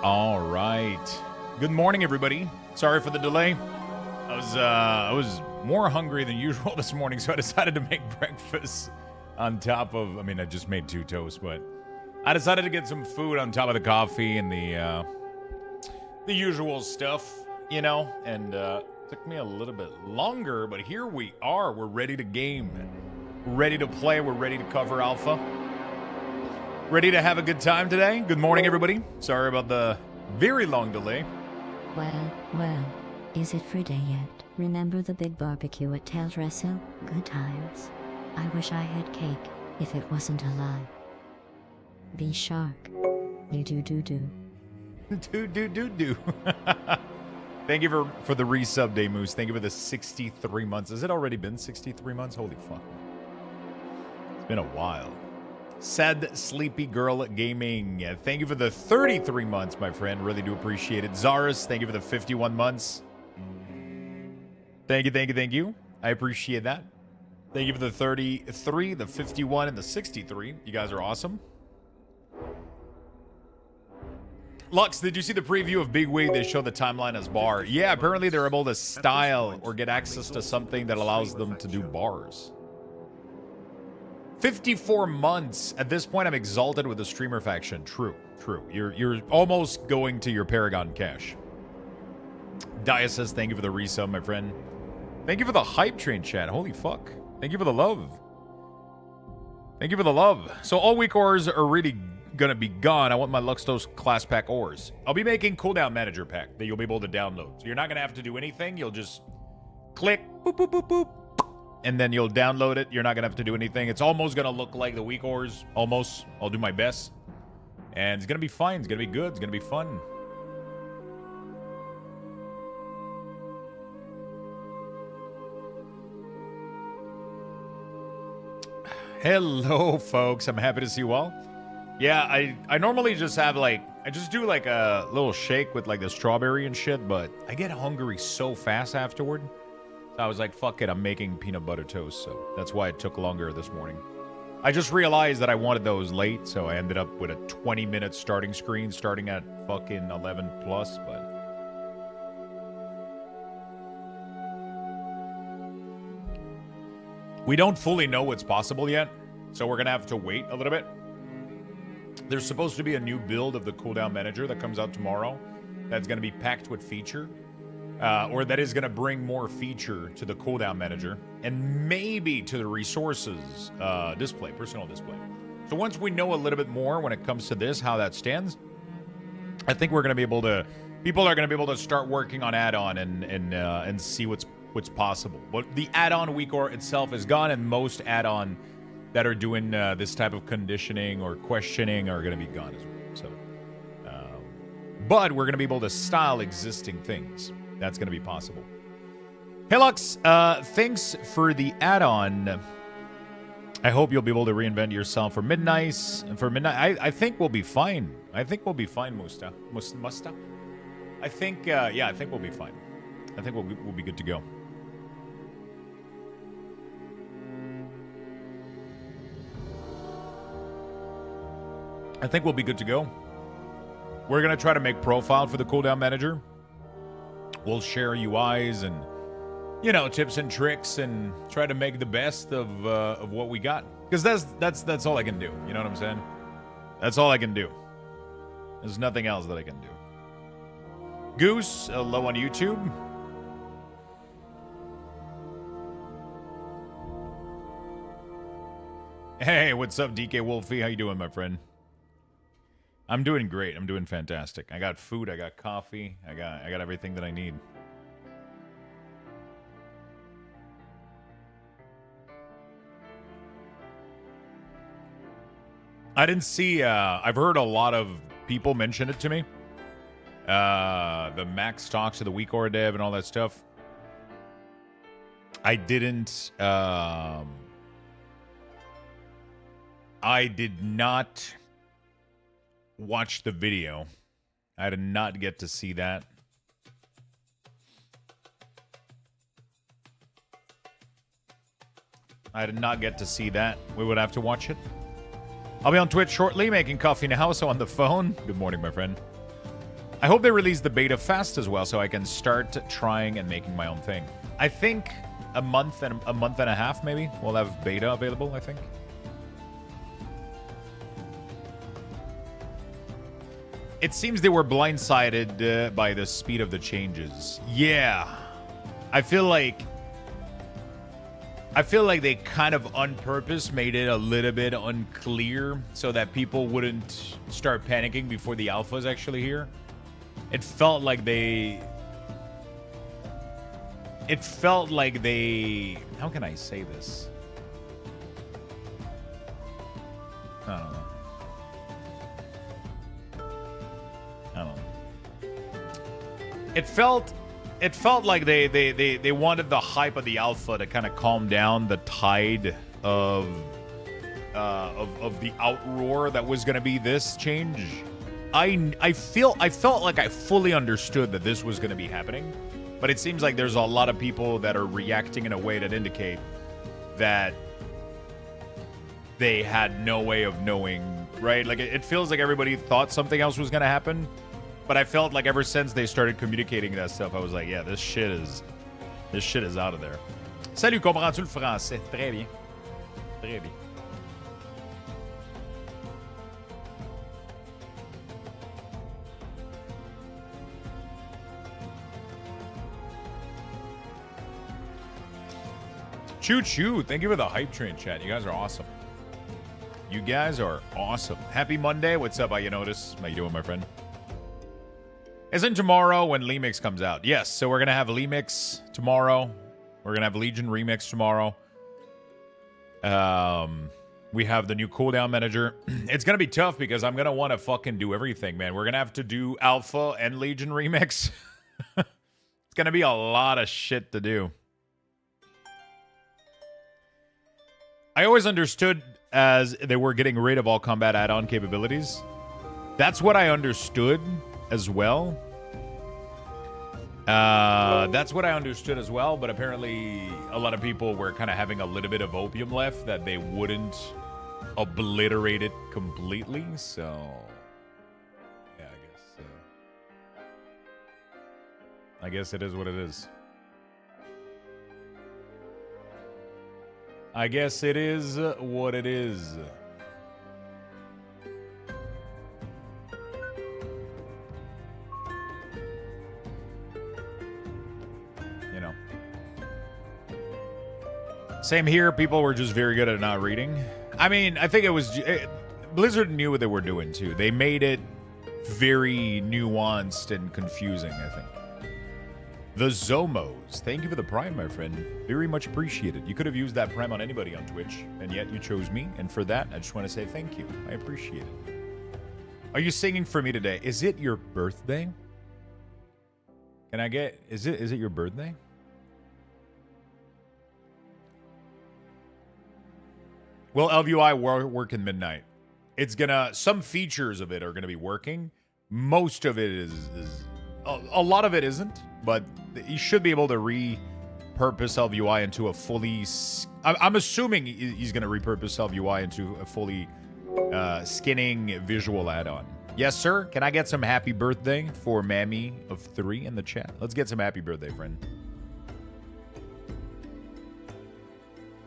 All right. Good morning, everybody. Sorry for the delay. I was more hungry than usual this morning, so I decided to make breakfast on top of, I just made 2 toasts, but I decided to get some food on top of the coffee and the usual stuff, you know, and took me a little bit longer, but here we are. We're ready to game. We're ready to play. We're ready to cover alpha. Ready to have a good time today? Good morning, everybody. Sorry about the very long delay. Well, is it Friday yet? Remember the big barbecue at Tails Wrestle? Good times. I wish I had cake, if it wasn't a lie. Be shark. Do. Do. Thank you for the resub day, Moose. Thank you for the 63 months. Has it already been 63 months? Holy fuck. It's been a while. Sad Sleepy Girl Gaming. Thank you for the 33 months, my friend. Really do appreciate it. Zaris, thank you for the 51 months. Thank you. I appreciate that. Thank you for the 33, the 51, and the 63. You guys are awesome. Lux, did you see the preview of Big Wig? They show the timeline as bar. Yeah, apparently they're able to style or get access to something that allows them to do bars. 54 months. At this point, I'm exalted with the streamer faction. True. You're almost going to your Paragon cash. Dia says, thank you for the resub, my friend. Thank you for the hype train chat. Holy fuck. Thank you for the love. So all week ores are really gonna be gone. I want my Luxthos class pack ores. I'll be making cooldown manager pack that you'll be able to download. So you're not gonna have to do anything. You'll just click, boop, boop, boop, boop, and then you'll download it. You're not going to have to do anything. It's almost going to look like the week ores. Almost. I'll do my best. And it's going to be fine. It's going to be good. It's going to be fun. Hello, folks. I'm happy to see you all. Yeah, I normally just have, like, I just do, like, a little shake with, like, the strawberry and shit, but I get hungry so fast afterward. So I was like, fuck it, I'm making peanut butter toast, so that's why it took longer this morning. I just realized that I wanted those late, so I ended up with a 20-minute starting screen starting at fucking 11 plus, but... We don't fully know what's possible yet, so we're going to have to wait a little bit. There's supposed to be a new build of the cooldown manager that comes out tomorrow that's going to be packed with feature, or that is going to bring more feature to the cooldown manager and maybe to the resources display, personal display. So once we know a little bit more when it comes to this, how that stands, I think we're going to be able to, people are going to be able to start working on add-on and see what's possible. But the add-on week or itself is gone, and most add-on that are doing this type of conditioning or questioning are going to be gone as well. So, but we're going to be able to style existing things. That's going to be possible. Hey, Lux, thanks for the add-on. I hope you'll be able to reinvent yourself for midnight. I think we'll be fine. I think we'll be fine, Musta. I think, yeah, I think we'll be fine. I think we'll be good to go. I think we'll be good to go. We're going to try to make profile for the cooldown manager. We'll share UIs and, you know, tips and tricks and try to make the best of what we got. Because that's all I can do. You know what I'm saying? That's all I can do. There's nothing else that I can do. Goose, low on YouTube. Hey, what's up, DK Wolfie? How you doing, my friend? I'm doing great. I'm doing fantastic. I got food. I got coffee. I got everything that I need. I didn't see. I've heard a lot of people mention it to me. The max talks of the week or dev and all that stuff. I didn't. I did not watch the video. I did not get to see that. I did not get to see that. We would have to watch it. I'll be on Twitch shortly, making coffee now, so on the phone. Good morning, my friend. I hope they release the beta fast as well, so I can start trying and making my own thing. I think a month and a half, maybe, we'll have beta available, I think. It seems they were blindsided by the speed of the changes. Yeah. I feel like they kind of on purpose made it a little bit unclear so that people wouldn't start panicking before the alpha is actually here. It felt like they... How can I say this? I don't know. It felt like they wanted the hype of the alpha to kind of calm down the tide of the outroar that was going to be this change. I felt like I fully understood that this was going to be happening, but it seems like there's a lot of people that are reacting in a way that indicate that they had no way of knowing, right? Like it feels like everybody thought something else was going to happen. But I felt like ever since they started communicating that stuff, I was like, yeah, this shit is out of there. Salut, comprends-tu le français? Très bien. Très bien. Choo choo. Thank you for the hype train chat. You guys are awesome. You guys are awesome. Happy Monday. What's up? How you notice? How you doing, my friend? Isn't tomorrow when Lemix comes out? Yes, so we're going to have Lemix tomorrow. We're going to have Legion Remix tomorrow. We have the new cooldown manager. It's going to be tough because I'm going to want to fucking do everything, man. We're going to have to do Alpha and Legion Remix. It's going to be a lot of shit to do. I always understood as they were getting rid of all combat add-on capabilities. That's what I understood as well. That's what I understood as well, but apparently a lot of people were kind of having a little bit of opium left that they wouldn't obliterate it completely, so yeah, I guess it is what it is. I guess it is what it is. You know. Same here. People were just very good at not reading. I mean, I think it was... Blizzard knew what they were doing, too. They made it very nuanced and confusing, I think. The Zomos. Thank you for the Prime, my friend. Very much appreciated. You could have used that Prime on anybody on Twitch, and yet you chose me. And for that, I just want to say thank you. I appreciate it. Are you singing for me today? Is it your birthday? Can I get... Is it your birthday? Will LVUI work in midnight? It's gonna... Some features of it are gonna be working. Most of it is a lot of it isn't, but you should be able to repurpose LVUI into a fully... I'm assuming he's gonna repurpose LVUI into a fully skinning visual add-on. Yes, sir? Can I get some happy birthday for Mammy of 3 in the chat? Let's get some happy birthday, friend.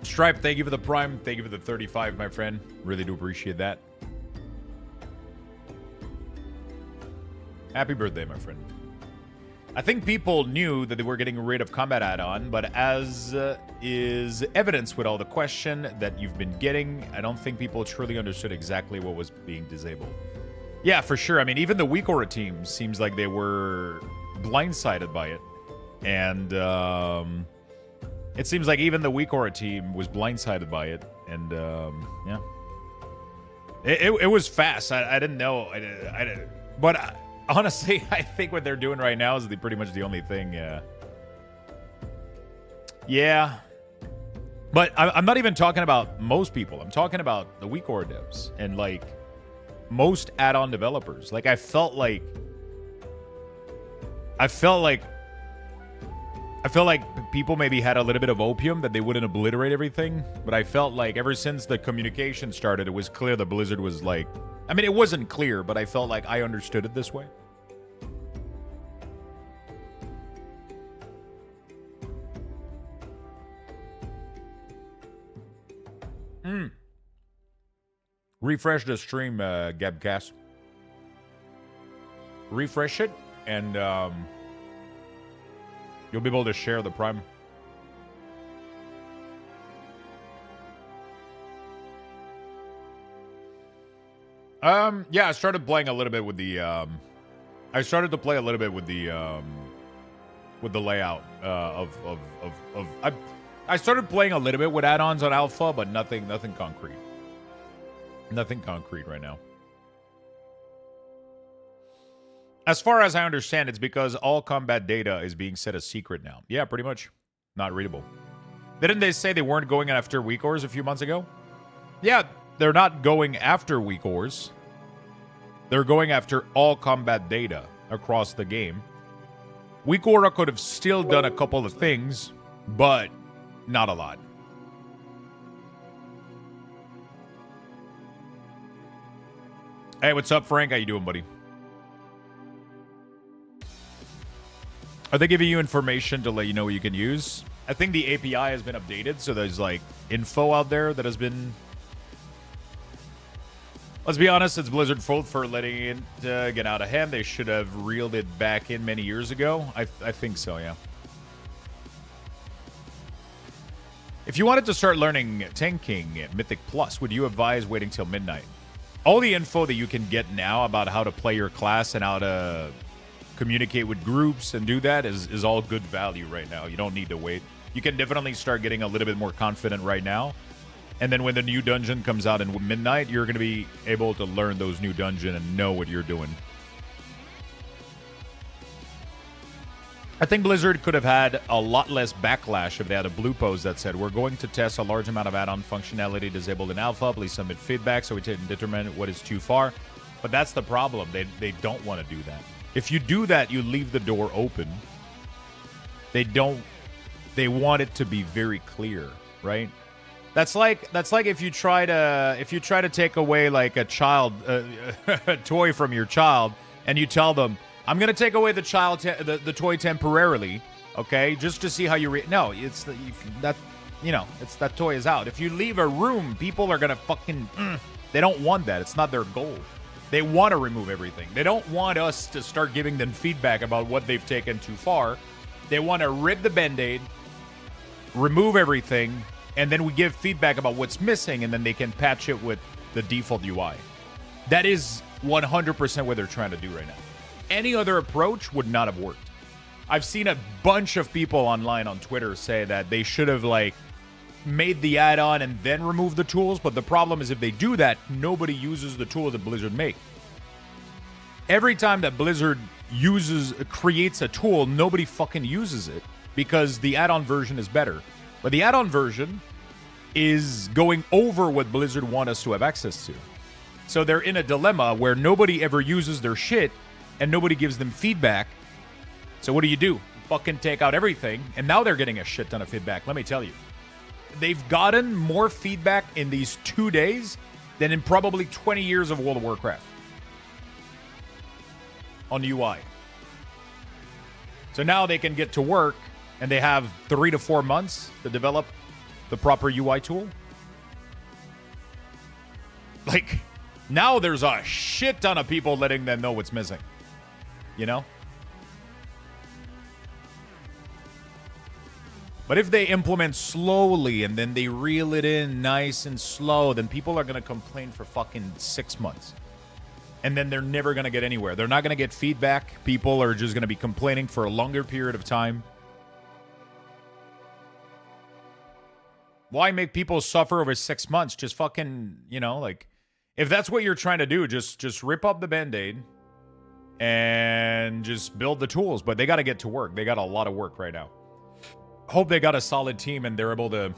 Stripe, thank you for the Prime. Thank you for the 35, my friend. Really do appreciate that. Happy birthday, my friend. I think people knew that they were getting rid of combat add-on, but as is evidence with all the question that you've been getting, I don't think people truly understood exactly what was being disabled. Yeah, for sure. I mean, even the weak aura team seems like they were blindsided by it. And it seems like even the weak aura team was blindsided by it. And yeah. It was fast. I didn't know. I didn't. But honestly, I think what they're doing right now is pretty much the only thing. Yeah. But I'm not even talking about most people. I'm talking about the weak aura devs and like most add-on developers. Like I felt like people maybe had a little bit of opium that they wouldn't obliterate everything, but I felt like ever since the communication started, it was clear that Blizzard was like, I mean, it wasn't clear, but I felt like I understood it this way. Refresh the stream, Gabcast. Refresh it, and you'll be able to share the Prime. Yeah, I started playing a little bit with the I started to play a little bit with the layout I started playing a little bit with add-ons on Alpha, but nothing concrete. Nothing concrete right now. As far as I understand, it's because all combat data is being set as secret now. Yeah, pretty much. Not readable. Didn't they say they weren't going after weak ores a few months ago? Yeah, they're not going after weak ores. They're going after all combat data across the game. Weak Aura could have still done a couple of things, but not a lot. Hey, what's up, Frank? How you doing, buddy? Are they giving you information to let you know what you can use? I think the API has been updated, so there's like info out there that has been... Let's be honest, it's Blizzard's fault for letting it get out of hand. They should have reeled it back in many years ago. I think so, yeah. If you wanted to start learning tanking Mythic Plus, would you advise waiting till midnight? All the info that you can get now about how to play your class and how to communicate with groups and do that is all good value right now. You don't need to wait. You can definitely start getting a little bit more confident right now. And then when the new dungeon comes out in midnight, you're going to be able to learn those new dungeon and know what you're doing. I think Blizzard could have had a lot less backlash if they had a blue post that said, we're going to test a large amount of add-on functionality disabled in alpha. Please submit feedback so we can determine what is too far. But that's the problem. They don't want to do that. If you do that, you leave the door open. They want it to be very clear, right? That's like if you try to take away like a child a toy from your child and you tell them, I'm going to take away the the toy temporarily, okay? Just to see how you no, it's that toy is out. If you leave a room, people are going to fucking they don't want that. It's not their goal. They want to remove everything. They don't want us to start giving them feedback about what they've taken too far. They want to rip the Band-Aid, remove everything, and then we give feedback about what's missing, and then they can patch it with the default UI. That is 100% what they're trying to do right now. Any other approach would not have worked. I've seen a bunch of people online on Twitter say that they should have like made the add-on and then removed the tools, but the problem is if they do that, nobody uses the tools that Blizzard make. Every time that Blizzard creates a tool, nobody fucking uses it because the add-on version is better. But the add-on version is going over what Blizzard want us to have access to. So they're in a dilemma where nobody ever uses their shit and nobody gives them feedback. So what do? Fucking take out everything, and now they're getting a shit ton of feedback, let me tell you. They've gotten more feedback in these 2 days than in probably 20 years of World of Warcraft on UI. So now they can get to work, and they have 3 to 4 months to develop the proper UI tool. Like, now there's a shit ton of people letting them know what's missing. You know? But if they implement slowly and then they reel it in nice and slow, then people are going to complain for fucking 6 months. And then they're never going to get anywhere. They're not going to get feedback. People are just going to be complaining for a longer period of time. Why make people suffer over 6 months? Just fucking, like, if that's what you're trying to do, just rip up the Band-Aid and just build the tools. But they got to get to work. They got a lot of work right now. Hope they got a solid team and they're able to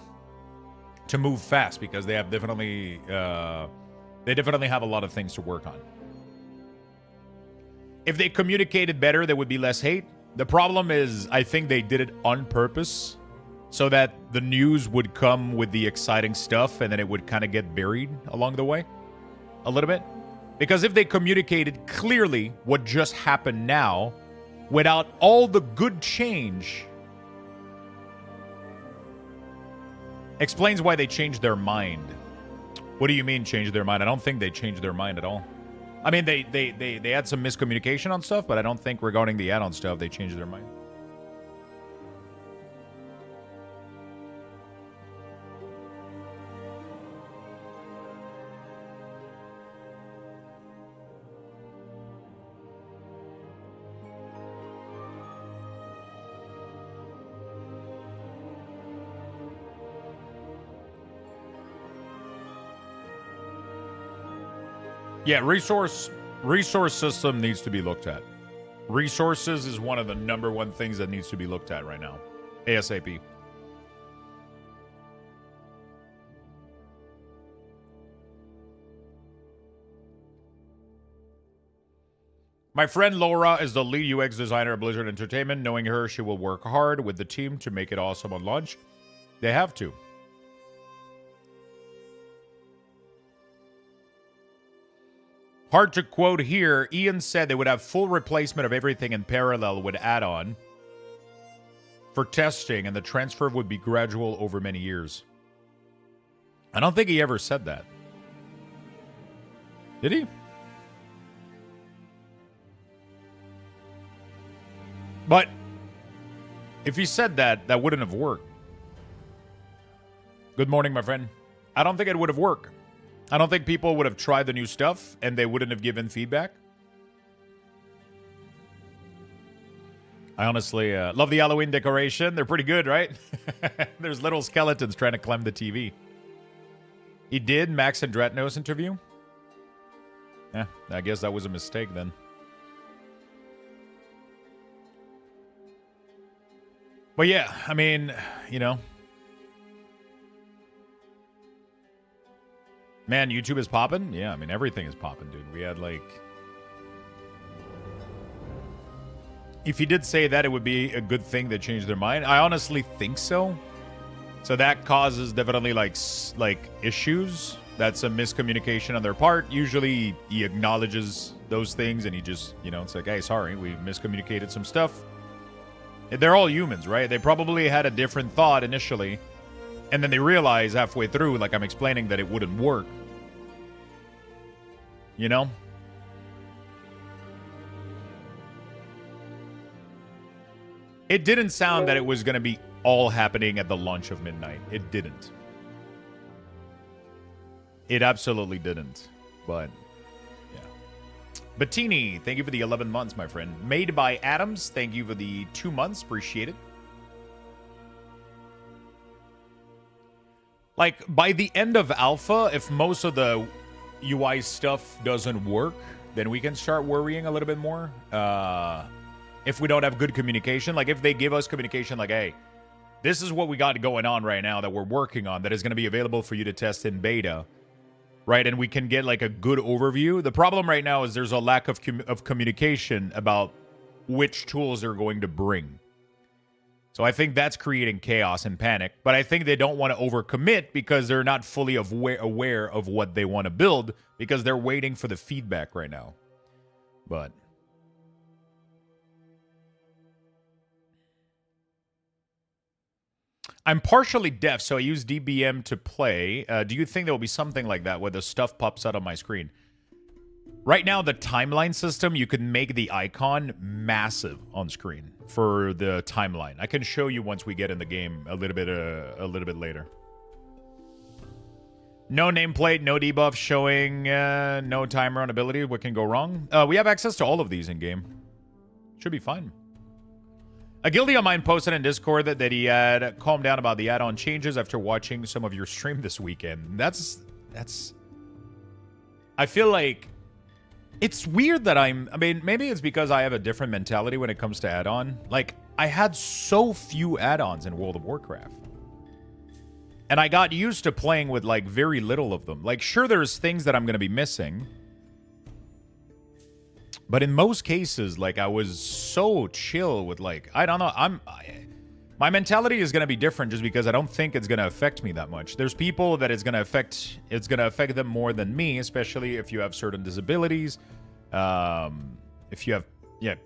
move fast because they have definitely have a lot of things to work on. If they communicated better, there would be less hate. The problem is, I think they did it on purpose so that the news would come with the exciting stuff and then it would kind of get buried along the way a little bit. Because if they communicated clearly what just happened now without all the good change, explains why they changed their mind. What do you mean changed their mind? I don't think they changed their mind at all. I mean, they had some miscommunication on stuff, but I don't think regarding the add-on stuff, they changed their mind. Yeah, resource system needs to be looked at. Resources is one of the number one things that needs to be looked at right now. ASAP. My friend Laura is the lead UX designer at Blizzard Entertainment. Knowing her, she will work hard with the team to make it awesome on launch. They have to. Hard to quote here. Ian said they would have full replacement of everything in parallel with add-on for testing, and the transfer would be gradual over many years. I don't think he ever said that. Did he? But if he said that, that wouldn't have worked. Good morning, my friend. I don't think it would have worked. I don't think people would have tried the new stuff and they wouldn't have given feedback. I honestly love the Halloween decoration. They're pretty good, right? There's little skeletons trying to climb the TV. He did Max and Dratnos interview? Yeah, I guess that was a mistake then. But yeah, I mean, you know. Man, YouTube is popping? Yeah, I mean, everything is popping, dude. We had like... If he did say that, it would be a good thing that changed their mind. I honestly think so. So that causes definitely like issues. That's a miscommunication on their part. Usually he acknowledges those things and he just, you know, it's like, hey, sorry, we miscommunicated some stuff. They're all humans, right? They probably had a different thought initially. And then they realize halfway through, like I'm explaining, that it wouldn't work. You know? It didn't sound that it was going to be all happening at the launch of midnight. It didn't. It absolutely didn't. But, yeah. Bettini, thank you for the 11 months, my friend. Made by Adams, thank you for the 2 months. Appreciate it. Like, by the end of alpha, if most of the UI stuff doesn't work, then we can start worrying a little bit more. If we don't have good communication, like if they give us communication like, hey, this is what we got going on right now that we're working on that is going to be available for you to test in beta, right? And we can get like a good overview. The problem right now is there's a lack of communication about which tools they're going to bring. So I think that's creating chaos and panic. But I think they don't want to overcommit because they're not fully aware of what they want to build because they're waiting for the feedback right now. But... I'm partially deaf, so I use DBM to play. Do you think there will be something like that where the stuff pops out on my screen? Right now, the timeline system, you can make the icon massive on screen for the timeline. I can show you once we get in the game a little bit later. No nameplate, no debuff showing, no timer on ability. What can go wrong? We have access to all of these in game. Should be fine. A guilty of mine posted in Discord that he had calmed down about the add-on changes after watching some of your stream this weekend. That's... I feel like... It's weird that I mean, maybe it's because I have a different mentality when it comes to add-on. Like, I had so few add-ons in World of Warcraft. And I got used to playing with, like, very little of them. Like, sure, there's things that I'm going to be missing. But in most cases, like, I was so chill with, like, I don't know, my mentality is going to be different just because I don't think it's going to affect me that much. There's people that it's going to affect them more than me, especially if you have certain disabilities. If you have, yeah,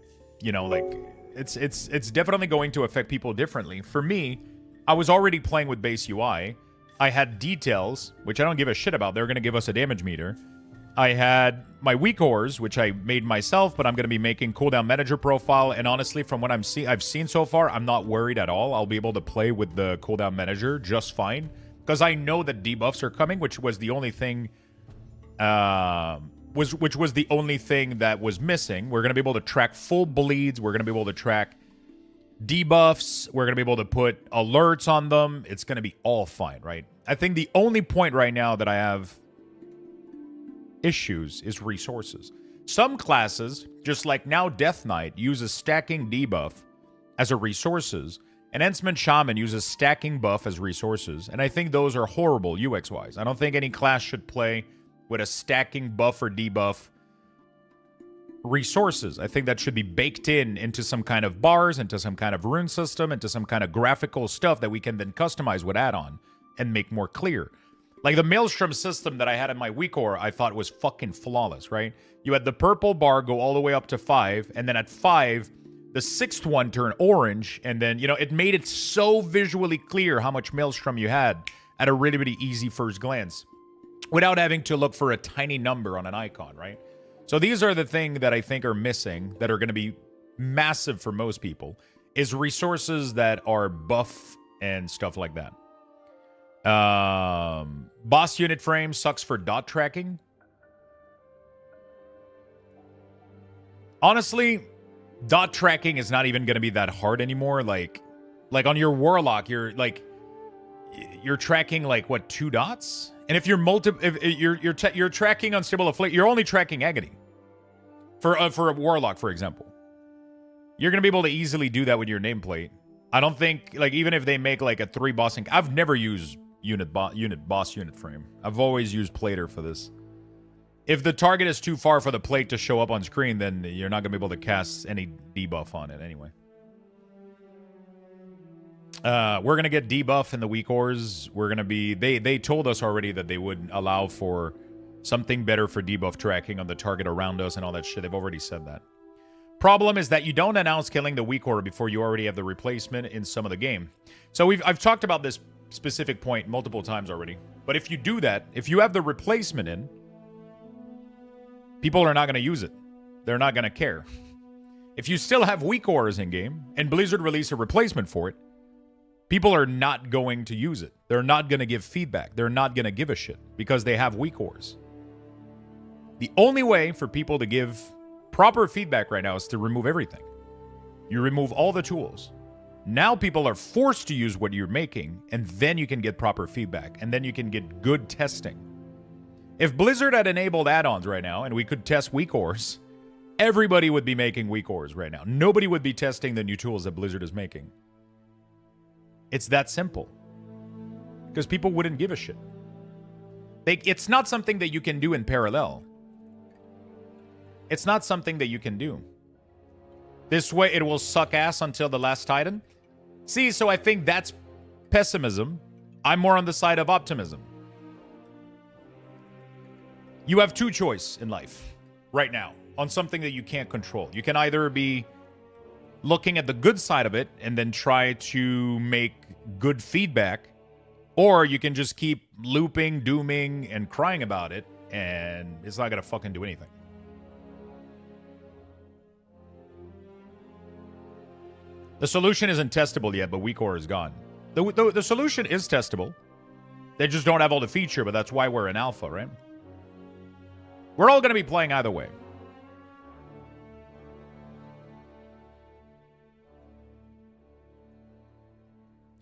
you know, like, it's definitely going to affect people differently. For me, I was already playing with base UI. I had details, which I don't give a shit about. They're going to give us a damage meter. I had my weak ores, which I made myself, but I'm going to be making cooldown manager profile. And honestly, from what I've seen so far, I'm not worried at all. I'll be able to play with the cooldown manager just fine because I know that debuffs are coming, which was the only thing, which was the only thing that was missing. We're going to be able to track full bleeds. We're going to be able to track debuffs. We're going to be able to put alerts on them. It's going to be all fine, right? I think the only point right now that I have issues is resources. Some classes, just like now Death Knight, uses stacking debuff as a resources, and Entsman Shaman uses stacking buff as resources, and I think those are horrible UX-wise. I don't think any class should play with a stacking buff or debuff resources. I think that should be baked into some kind of bars, into some kind of rune system, into some kind of graphical stuff that we can then customize with add-on and make more clear. Like the Maelstrom system that I had in my weak ore, I thought was fucking flawless, right? You had the purple bar go all the way up to 5, and then at 5, the 6th one turned orange, and then, you know, it made it so visually clear how much Maelstrom you had at a really, really easy first glance without having to look for a tiny number on an icon, right? So these are the things that I think are missing that are going to be massive for most people, is resources that are buff and stuff like that. Boss unit frame sucks for dot tracking. Honestly, dot tracking is not even going to be that hard anymore. Like on your warlock, you're tracking like what, 2 dots? And if you're tracking unstable afflict, you're only tracking agony. For a warlock, for example, you're gonna be able to easily do that with your nameplate. I don't think, like, even if they make like a 3 bossing, I've never used boss unit frame. I've always used plater for this. If the target is too far for the plate to show up on screen, then you're not gonna be able to cast any debuff on it anyway. We're gonna get debuff in the weak ores. We're gonna be they told us already that they would allow for something better for debuff tracking on the target around us and all that shit. They've already said that. Problem is that you don't announce killing the weak ore before you already have the replacement in some of the game. So I've talked about this specific point multiple times already. But if you do that, if you have the replacement in, people are not going to use it. They're not going to care. If you still have weak ores in game and Blizzard release a replacement for it, people are not going to use it. They're not going to give feedback. They're not going to give a shit because they have weak ores. The only way for people to give proper feedback right now is to remove everything. You remove all the tools. Now people are forced to use what you're making, and then you can get proper feedback, and then you can get good testing. If Blizzard had enabled add-ons right now, and we could test weak ores, everybody would be making weak ores right now. Nobody would be testing the new tools that Blizzard is making. It's that simple. Because people wouldn't give a shit. It's not something that you can do in parallel. It's not something that you can do. This way it will suck ass until the last Titan. See, so I think that's pessimism. I'm more on the side of optimism. You have two choices in life right now on something that you can't control. You can either be looking at the good side of it and then try to make good feedback, or you can just keep looping, dooming, and crying about it, and it's not going to fucking do anything. The solution isn't testable yet, but weak ore is gone. The solution is testable. They just don't have all the feature, but that's why we're in alpha, right? We're all going to be playing either way.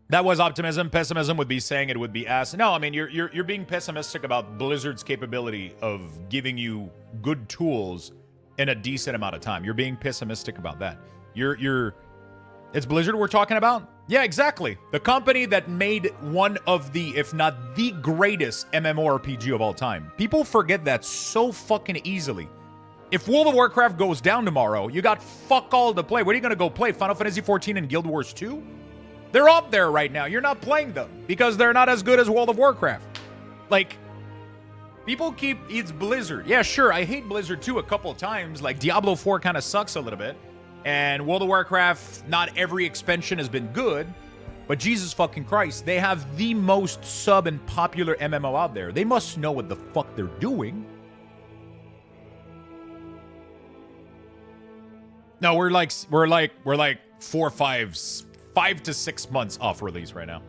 That was optimism. Pessimism would be saying it would be ass. No, I mean, you're being pessimistic about Blizzard's capability of giving you good tools in a decent amount of time. You're being pessimistic about that. It's Blizzard we're talking about? Yeah, exactly. The company that made one of the, if not the greatest MMORPG of all time. People forget that so fucking easily. If World of Warcraft goes down tomorrow, you got fuck all to play. What are you going to go play? Final Fantasy XIV and Guild Wars 2? They're up there right now. You're not playing them because they're not as good as World of Warcraft. Like, people keep, it's Blizzard. Yeah, sure, I hate Blizzard too a couple of times. Like, Diablo 4 kind of sucks a little bit. And World of Warcraft, not every expansion has been good, but Jesus fucking Christ, they have the most sub and popular MMO out there. They must know what the fuck they're doing. No, we're like 5 to 6 months off release right now.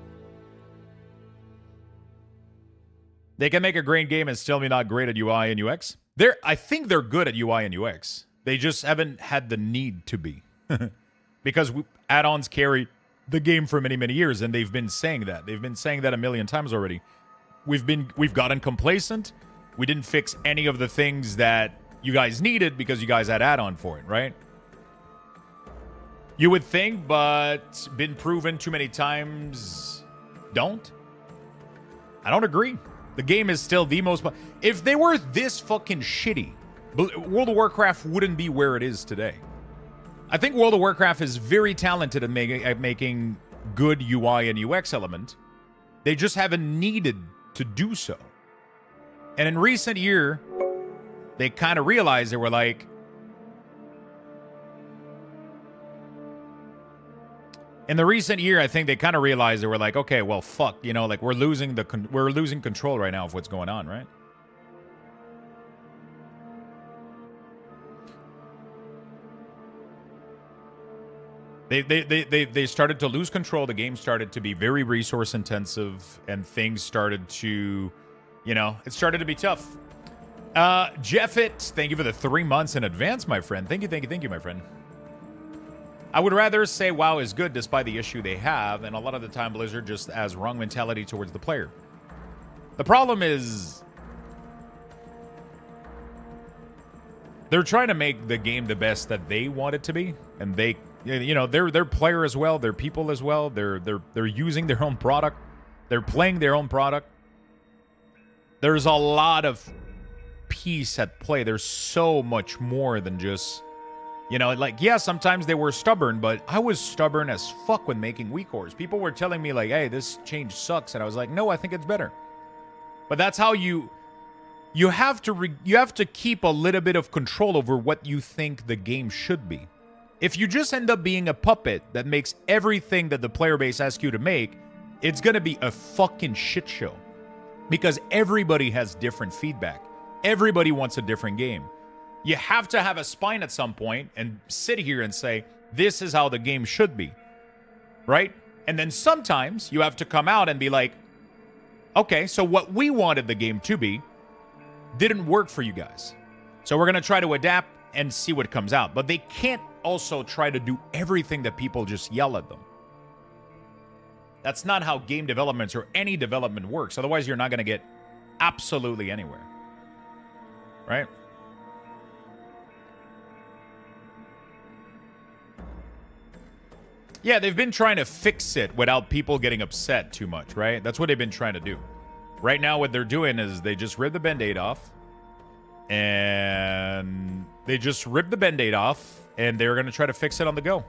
They can make a great game and still be not great at UI and UX. I think they're good at UI and UX. They just haven't had the need to be. Because add-ons carry the game for many, many years, and they've been saying that. They've been saying that a million times already. We've gotten complacent. We didn't fix any of the things that you guys needed because you guys had add-on for it, right? You would think, but been proven too many times. Don't. I don't agree. The game is still the most... If they were this fucking shitty, World of Warcraft wouldn't be where it is today. I think World of Warcraft is very talented at making good UI and UX element. They just haven't needed to do so. And in recent year, they kind of realized they were like... In the recent year, I think they kind of realized they were like, okay, well, fuck, you know, like we're losing control right now of what's going on, right? They started to lose control. The game started to be very resource intensive, and things started to, you know, it started to be tough. Jeffit, thank you for the 3 months in advance, my friend. Thank you, my friend. I would rather say WoW is good despite the issue they have, and a lot of the time Blizzard just has wrong mentality towards the player. The problem is they're trying to make the game the best that they want it to be, and they, you know, they're player as well, they're people as well. They're using their own product, they're playing their own product. There's a lot of piece at play. There's so much more than just, you know, like, yeah, sometimes they were stubborn, but I was stubborn as fuck when making WeCores. People were telling me like, hey, this change sucks, and I was like, no, I think it's better. But that's how you have to keep a little bit of control over what you think the game should be. If you just end up being a puppet that makes everything that the player base asks you to make, it's going to be a fucking shit show. Because everybody has different feedback. Everybody wants a different game. You have to have a spine at some point and sit here and say, this is how the game should be. Right? And then sometimes you have to come out and be like, okay, so what we wanted the game to be didn't work for you guys. So we're going to try to adapt and see what comes out. But they can't also try to do everything that people just yell at them. That's not how game development or any development works. Otherwise, you're not going to get absolutely anywhere. Right? Yeah, they've been trying to fix it without people getting upset too much, right? That's what they've been trying to do. Right now, what they're doing is they just rip the Band-Aid off. And they just rip the Band-Aid off, and they're going to try to fix it on the go.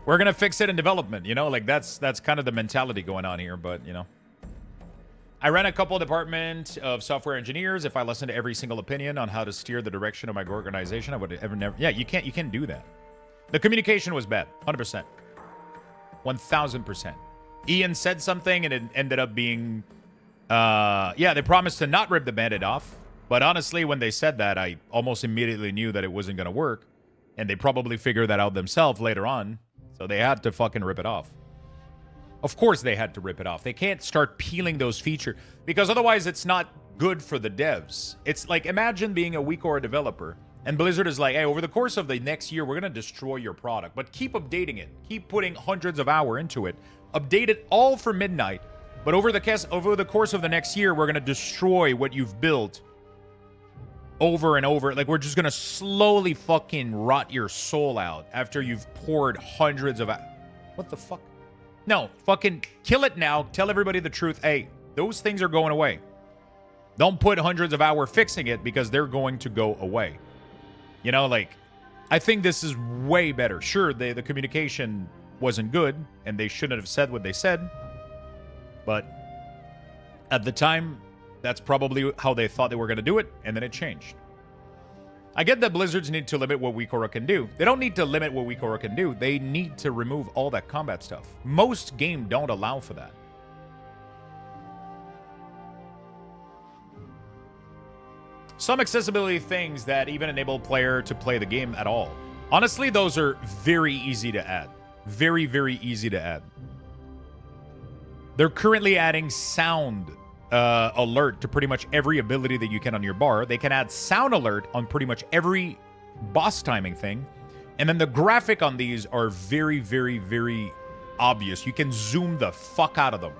We're going to fix it in development, you know? Like, that's kind of the mentality going on here, but, you know. I ran a couple of department of software engineers. If I listened to every single opinion on how to steer the direction of my organization, I would ever never... Yeah, you can't do that. The communication was bad, 100%. 1,000%. Ian said something, and it ended up being... yeah, they promised to not rip the Band-Aid off. But honestly, when they said that, I almost immediately knew that it wasn't going to work. And they probably figured that out themselves later on. So they had to fucking rip it off. Of course they had to rip it off. They can't start peeling those features. Because otherwise it's not good for the devs. It's like, imagine being a WeCore developer. And Blizzard is like, hey, over the course of the next year, we're going to destroy your product. But keep updating it. Keep putting hundreds of hours into it. Update it all for midnight. But over the course of the next year, we're going to destroy what you've built over and over. Like, we're just going to slowly fucking rot your soul out after you've poured hundreds of hours. What the fuck? No, fucking kill it now. Tell everybody the truth. Hey, those things are going away. Don't put hundreds of hours fixing it because they're going to go away. You know, like, I think this is way better. Sure, the communication wasn't good, and they shouldn't have said what they said. But at the time, that's probably how they thought they were going to do it, and then it changed. I get that Blizzards need to limit what WeCore can do. They don't need to limit what WeCore can do. They need to remove all that combat stuff. Most games don't allow for that. Some accessibility things that even enable player to play the game at all. Honestly, those are very easy to add. Very, very easy to add. They're currently adding sound alert to pretty much every ability that you can on your bar. They can add sound alert on pretty much every boss timing thing. And then the graphic on these are very, very, very obvious. You can zoom the fuck out of them.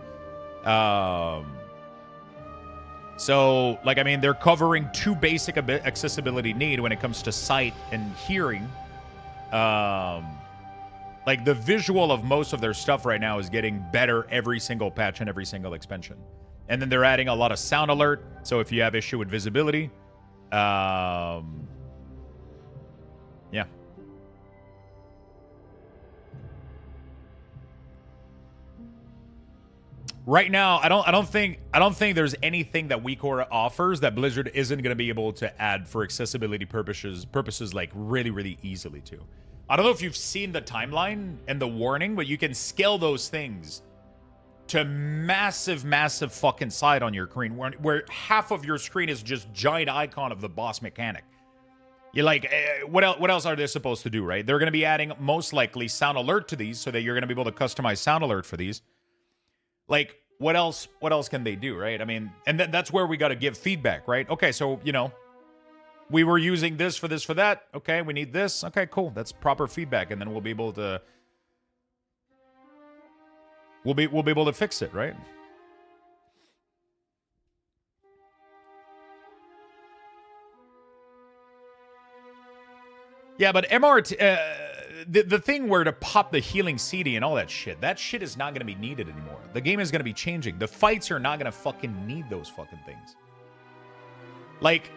So, like, I mean, they're covering two basic accessibility need when it comes to sight and hearing. Like, the visual of most of their stuff right now is getting better every single patch and every single expansion. And then they're adding a lot of sound alert. So if you have issue with visibility, yeah. Right now, I don't think there's anything that WeCore offers that Blizzard isn't going to be able to add for accessibility purposes like really, really easily to. I don't know if you've seen the timeline and the warning, but you can scale those things to massive, massive fucking side on your screen where half of your screen is just giant icon of the boss mechanic. You're like, what else are they supposed to do, right? They're going to be adding most likely sound alert to these so that you're going to be able to customize sound alert for these. Like, what else can they do, right? I mean, and that's where we got to give feedback, right? Okay, so, you know, we were using this, for that. Okay, we need this. Okay, cool. That's proper feedback. And then we'll be able to... We'll be able to fix it, right? Yeah, but MRT, the thing where to pop the healing CD and all that shit is not going to be needed anymore. The game is going to be changing. The fights are not going to fucking need those fucking things. Like,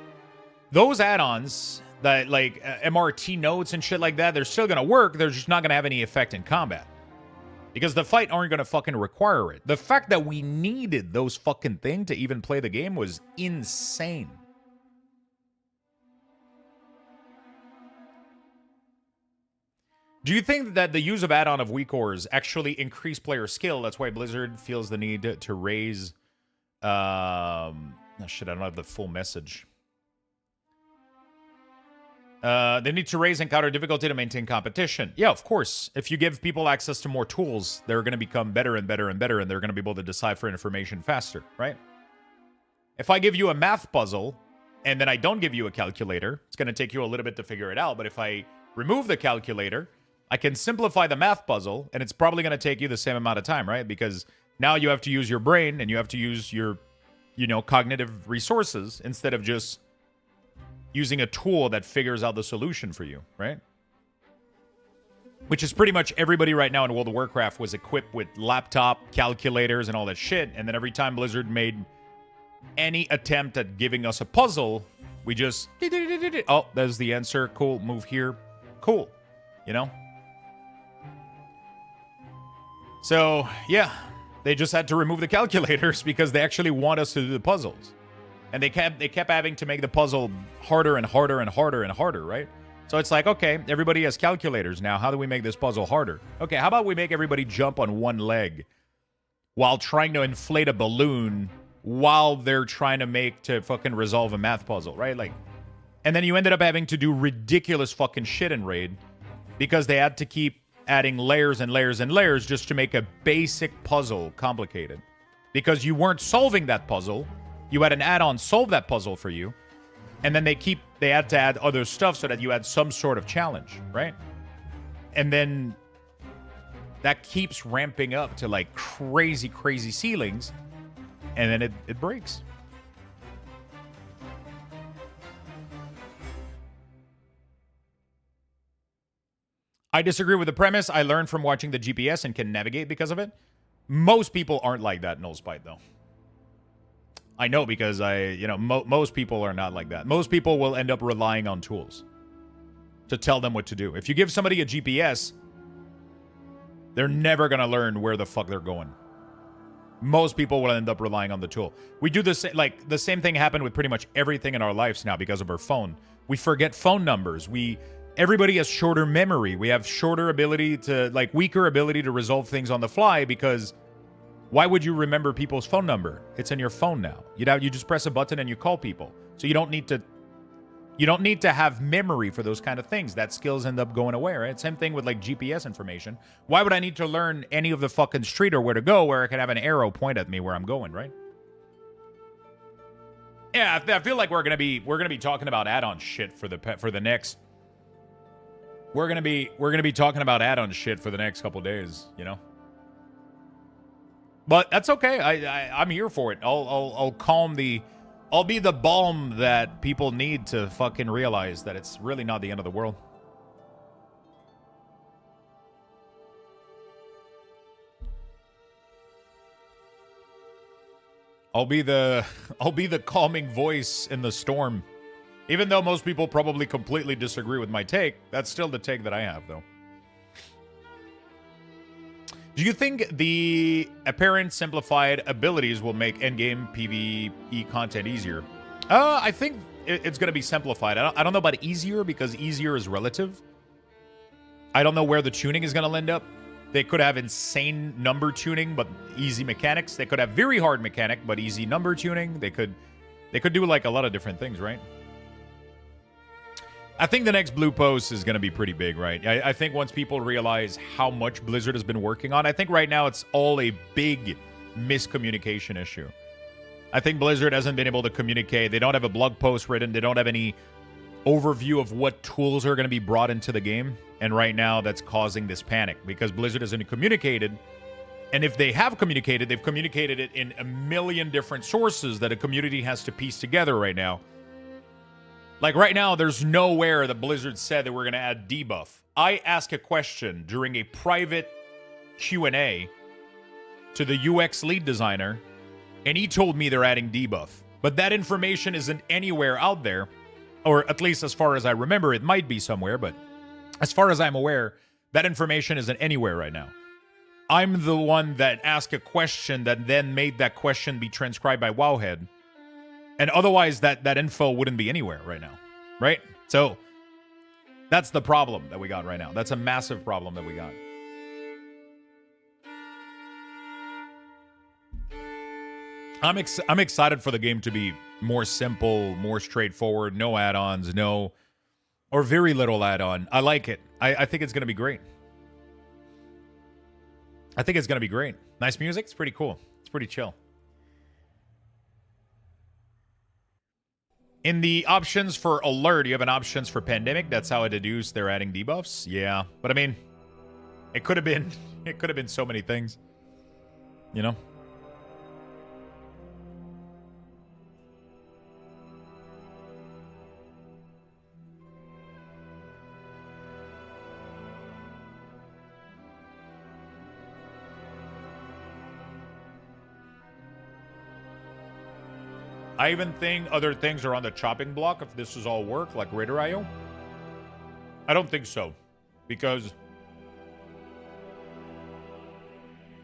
those add-ons, that like MRT notes and shit like that, they're still going to work. They're just not going to have any effect in combat. Because the fight aren't going to fucking require it. The fact that we needed those fucking things to even play the game was insane. Do you think that the use of add-on of weak ores actually increase player skill? That's why Blizzard feels the need to raise... oh, shit, I don't have the full message. They need to raise encounter difficulty to maintain competition. Yeah, of course. If you give people access to more tools, they're going to become better and better and better, and they're going to be able to decipher information faster, right? If I give you a math puzzle, and then I don't give you a calculator, it's going to take you a little bit to figure it out, but if I remove the calculator... I can simplify the math puzzle, and it's probably going to take you the same amount of time, right? Because now you have to use your brain, and you have to use your, cognitive resources instead of just using a tool that figures out the solution for you, right? Which is pretty much everybody right now in World of Warcraft was equipped with laptop calculators and all that shit, and then every time Blizzard made any attempt at giving us a puzzle, we just... Oh, there's the answer. Cool. Move here. Cool. So, yeah, they just had to remove the calculators because they actually want us to do the puzzles. And they kept having to make the puzzle harder and harder and harder and harder, right? So it's like, okay, everybody has calculators now. How do we make this puzzle harder? Okay, how about we make everybody jump on one leg while trying to inflate a balloon while they're trying to fucking resolve a math puzzle, right? Like, and then you ended up having to do ridiculous fucking shit in Raid because they had to keep adding layers and layers and layers just to make a basic puzzle complicated. Because you weren't solving that puzzle. You had an add-on solve that puzzle for you. And then they had to add other stuff so that you had some sort of challenge, right? And then that keeps ramping up to like crazy, crazy ceilings. And then it breaks. I disagree with the premise. I learned from watching the GPS and can navigate because of it. Most people aren't like that, Nullspite, though. I know because most people are not like that. Most people will end up relying on tools to tell them what to do. If you give somebody a GPS, they're never going to learn where the fuck they're going. Most people will end up relying on the tool. We do the same thing happened with pretty much everything in our lives now because of our phone. We forget phone numbers. Everybody has shorter memory. We have shorter ability to, weaker ability to resolve things on the fly because why would you remember people's phone number? It's in your phone now. You just press a button and you call people. So you don't need to have memory for those kind of things. That skills end up going away, right? Same thing with GPS information. Why would I need to learn any of the fucking street or where to go where I can have an arrow point at me where I'm going, right? Yeah, I feel like we're gonna be talking about add-on shit for the next. We're gonna be talking about add-on shit for the next couple days, But that's okay. I'm here for it. I'll be the balm that people need to fucking realize that it's really not the end of the world. I'll be the calming voice in the storm. Even though most people probably completely disagree with my take, that's still the take that I have, though. Do you think the apparent simplified abilities will make endgame PvE content easier? I think it's going to be simplified. I don't know about easier because easier is relative. I don't know where the tuning is going to end up. They could have insane number tuning, but easy mechanics. They could have very hard mechanic, but easy number tuning. They could do like a lot of different things, right? I think the next blue post is going to be pretty big, right? I think once people realize how much Blizzard has been working on, I think right now it's all a big miscommunication issue. I think Blizzard hasn't been able to communicate. They don't have a blog post written. They don't have any overview of what tools are going to be brought into the game. And right now that's causing this panic because Blizzard hasn't communicated. And if they have communicated, they've communicated it in a million different sources that a community has to piece together right now. Like right now, there's nowhere that Blizzard said that we're going to add debuff. I asked a question during a private Q&A to the UX lead designer, and he told me they're adding debuff. But that information isn't anywhere out there, or at least as far as I remember, it might be somewhere, but as far as I'm aware, that information isn't anywhere right now. I'm the one that asked a question that then made that question be transcribed by Wowhead. And otherwise, that info wouldn't be anywhere right now, right? So that's the problem that we got right now. That's a massive problem that we got. I'm excited for the game to be more simple, more straightforward, no add-ons, or very little add-on. I like it. I think it's going to be great. I think it's going to be great. Nice music. It's pretty cool. It's pretty chill. In the options for alert, you have an options for pandemic. That's how I deduce they're adding debuffs. Yeah, but I mean, it could have been so many things, you know? I even think other things are on the chopping block if this is all work, like Raider.io. I don't think so, because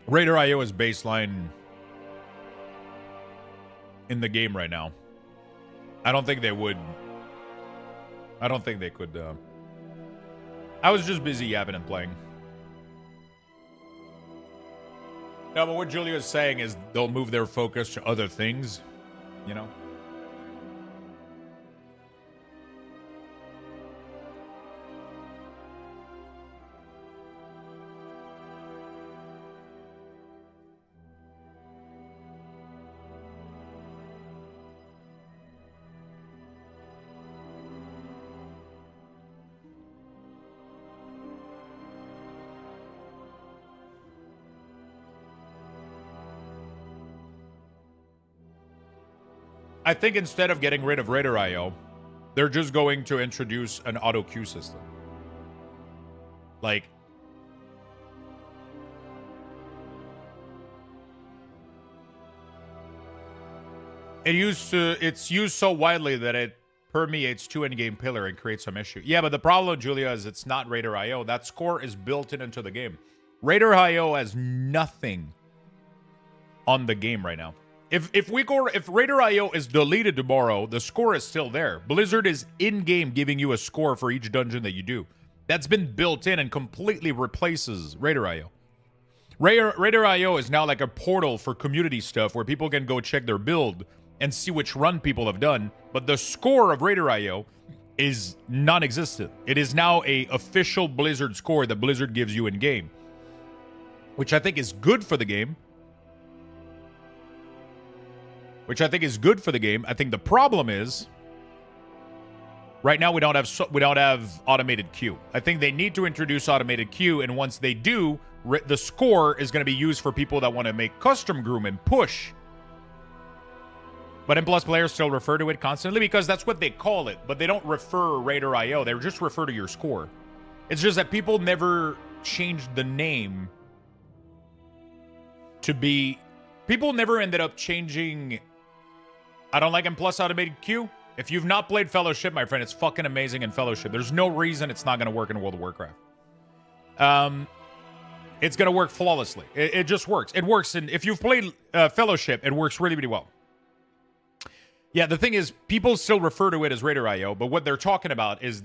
Raider.io is baseline in the game right now. I don't think they would. I don't think they could. I was just busy yapping and playing. No, but what Julia is saying is they'll move their focus to other things. You know? I think instead of getting rid of Raider.io, they're just going to introduce an auto queue system. Like, it's used so widely that it permeates to in-game pillar and creates some issue. Yeah, but the problem, Julia, is it's not Raider.io. That score is built into the game. Raider.io has nothing on the game right now. If Raider.io is deleted tomorrow, the score is still there. Blizzard is in-game giving you a score for each dungeon that you do. That's been built in and completely replaces Raider.io. Raider.io is now like a portal for community stuff where people can go check their build and see which run people have done. But the score of Raider.io is non-existent. It is now a official Blizzard score that Blizzard gives you in-game, which I think is good for the game. I think the problem is right now we don't have automated queue. I think they need to introduce automated queue, and once they do, the score is going to be used for people that want to make custom groom and push. But M+ players still refer to it constantly because that's what they call it, but they don't refer Raider.io. They just refer to your score. It's just that people never changed the name to be... People never ended up changing... I don't like M+ automated queue. If you've not played Fellowship, my friend, it's fucking amazing in Fellowship. There's no reason it's not going to work in World of Warcraft. It's going to work flawlessly. It just works. It works. And if you've played Fellowship, it works really, really well. Yeah, the thing is, people still refer to it as Raider.io, but what they're talking about is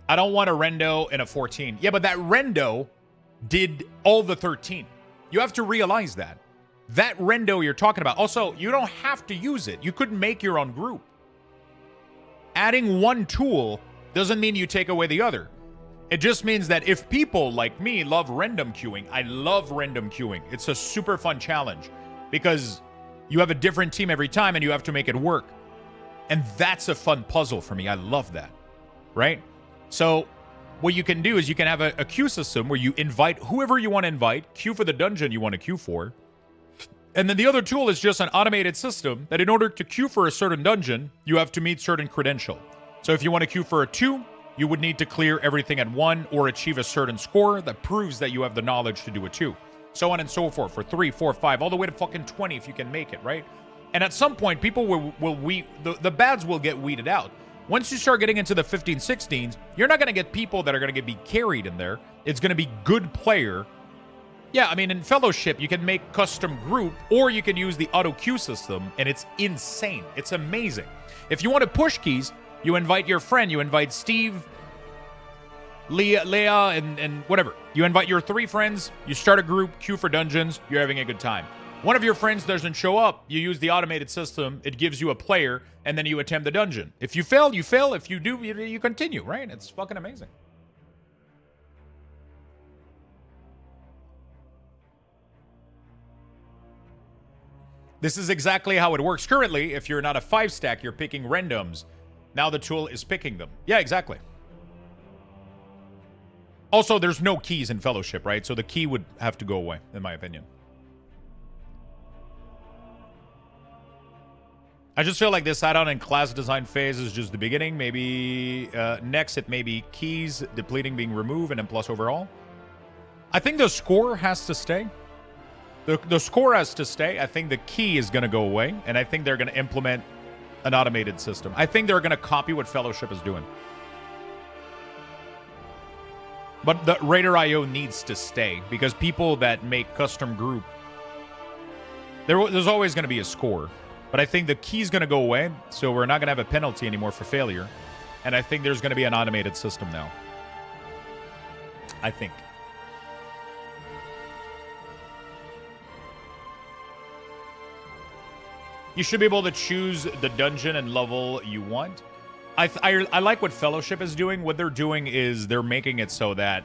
I don't want a rendo and a 14. Yeah, but that rendo did all the 13. You have to realize that. That rendo you're talking about. Also, you don't have to use it. You could make your own group. Adding one tool doesn't mean you take away the other. It just means that if people like me love random queuing, I love random queuing. It's a super fun challenge because you have a different team every time and you have to make it work. And that's a fun puzzle for me. I love that. Right? So what you can do is you can have a queue system where you invite whoever you want to invite, queue for the dungeon you want to queue for. And then the other tool is just an automated system that in order to queue for a certain dungeon, you have to meet certain credential. So if you want to queue for a 2, you would need to clear everything at 1 or achieve a certain score that proves that you have the knowledge to do a 2. So on and so forth for 3, 4, 5, all the way to fucking 20 if you can make it, right? And at some point, people the bads will get weeded out. Once you start getting into the 15, 16s, you're not going to get people that are going to be carried in there. It's going to be good player. Yeah, I mean, in Fellowship, you can make custom group, or you can use the auto queue system, and it's insane. It's amazing. If you want to push keys, you invite your friend. You invite Steve, Leah, and whatever. You invite your 3 friends. You start a group, queue for dungeons. You're having a good time. One of your friends doesn't show up. You use the automated system. It gives you a player, and then you attempt the dungeon. If you fail, you fail. If you do, you continue, right? It's fucking amazing. This is exactly how it works currently. If you're not a 5-stack, you're picking randoms. Now the tool is picking them. Yeah, exactly. Also, there's no keys in Fellowship, right? So the key would have to go away, in my opinion. I just feel like this add-on in class design phase is just the beginning. Maybe next it may be keys, depleting being removed, and then plus overall. I think the score has to stay. The score has to stay. I think the key is going to go away, and I think they're going to implement an automated system. I think they're going to copy what Fellowship is doing. But the Raider IO needs to stay, because people that make custom group, there's always going to be a score. But I think the key is going to go away, so we're not going to have a penalty anymore for failure. And I think there's going to be an automated system now. I think. You should be able to choose the dungeon and level you want. I like what Fellowship is doing. What they're doing is they're making it so that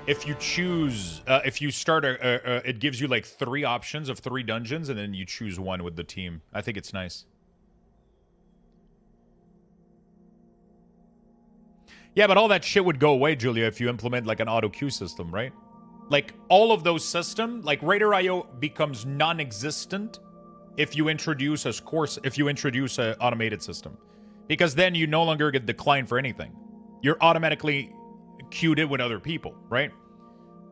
if you choose, if you start, it gives you like 3 options of 3 dungeons, and then you choose one with the team. I think it's nice. Yeah, but all that shit would go away, Julia, if you implement like an auto queue system, right? Like all of those systems, like Raider IO becomes non-existent if you introduce a course, if you introduce an automated system, because then you no longer get declined for anything. You're automatically queued in with other people, right?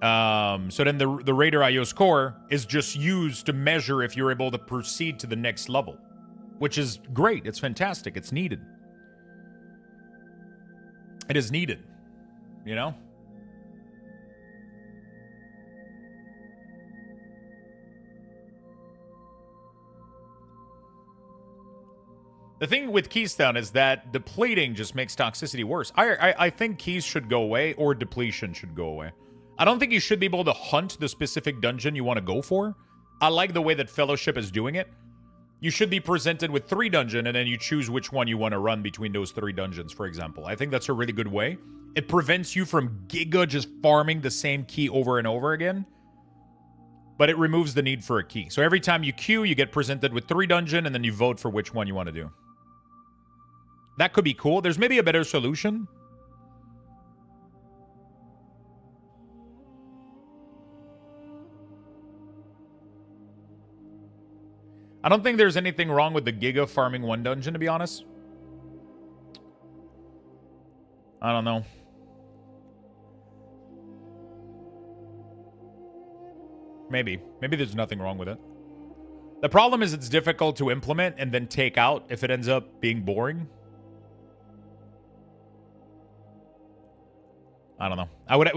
So then the Raider IO score is just used to measure if you're able to proceed to the next level, which is great. It's fantastic. It's needed. It is needed, you know? The thing with Keystone is that depleting just makes toxicity worse. I think keys should go away, or depletion should go away. I don't think you should be able to hunt the specific dungeon you want to go for. I like the way that Fellowship is doing it. You should be presented with 3 dungeons, and then you choose which one you want to run between those 3 dungeons, for example. I think that's a really good way. It prevents you from giga just farming the same key over and over again. But it removes the need for a key. So every time you queue, you get presented with 3 dungeons, and then you vote for which one you want to do. That could be cool. There's maybe a better solution. I don't think there's anything wrong with the Giga farming 1 dungeon, to be honest. I don't know. Maybe. Maybe there's nothing wrong with it. The problem is it's difficult to implement and then take out if it ends up being boring. I don't know.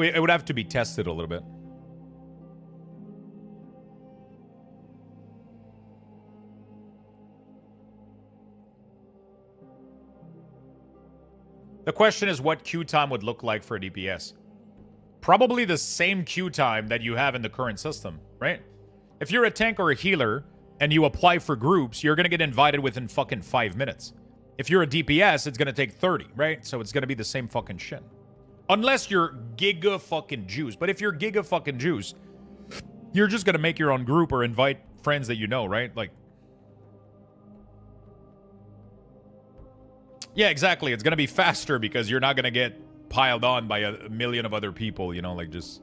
It would have to be tested a little bit. The question is what queue time would look like for a DPS. Probably the same queue time that you have in the current system, right? If you're a tank or a healer and you apply for groups, you're going to get invited within fucking 5 minutes. If you're a DPS, it's going to take 30, right? So it's going to be the same fucking shit. Unless you're giga fucking juice. But if you're giga fucking juice, you're just going to make your own group or invite friends that you know, right? Like, yeah, exactly. It's going to be faster because you're not going to get piled on by a million of other people, you know, like just...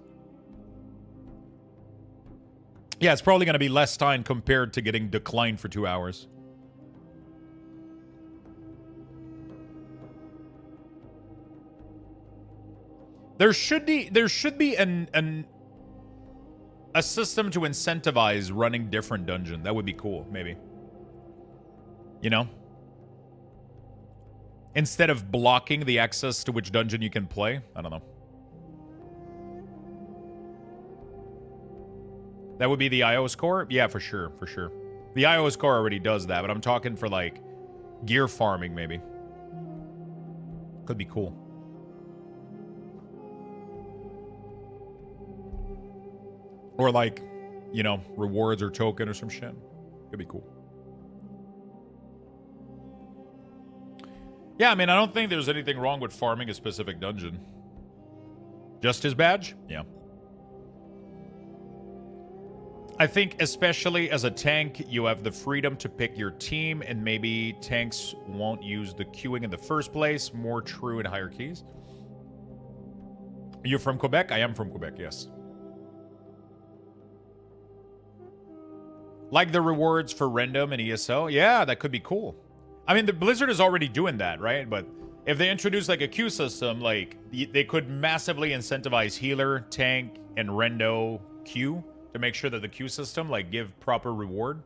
Yeah, it's probably going to be less time compared to getting declined for 2 hours. There should be a system to incentivize running different dungeon. That would be cool, maybe. You know? Instead of blocking the access to which dungeon you can play. I don't know. That would be the IO score? Yeah, for sure, for sure. The IO score already does that, but I'm talking for, like, gear farming, maybe. Could be cool. Or, like, you know, rewards or token or some shit. Could be cool. Yeah, I mean, I don't think there's anything wrong with farming a specific dungeon. Justice badge? Yeah. I think especially as a tank, you have the freedom to pick your team, and maybe tanks won't use the queuing in the first place. More true in higher keys. You're from Quebec? I am from Quebec, yes. Like the rewards for random and ESO? Yeah, that could be cool. I mean, the Blizzard is already doing that, right? But if they introduce like a queue system, like they could massively incentivize healer, tank, and rendo queue to make sure that the queue system like give proper reward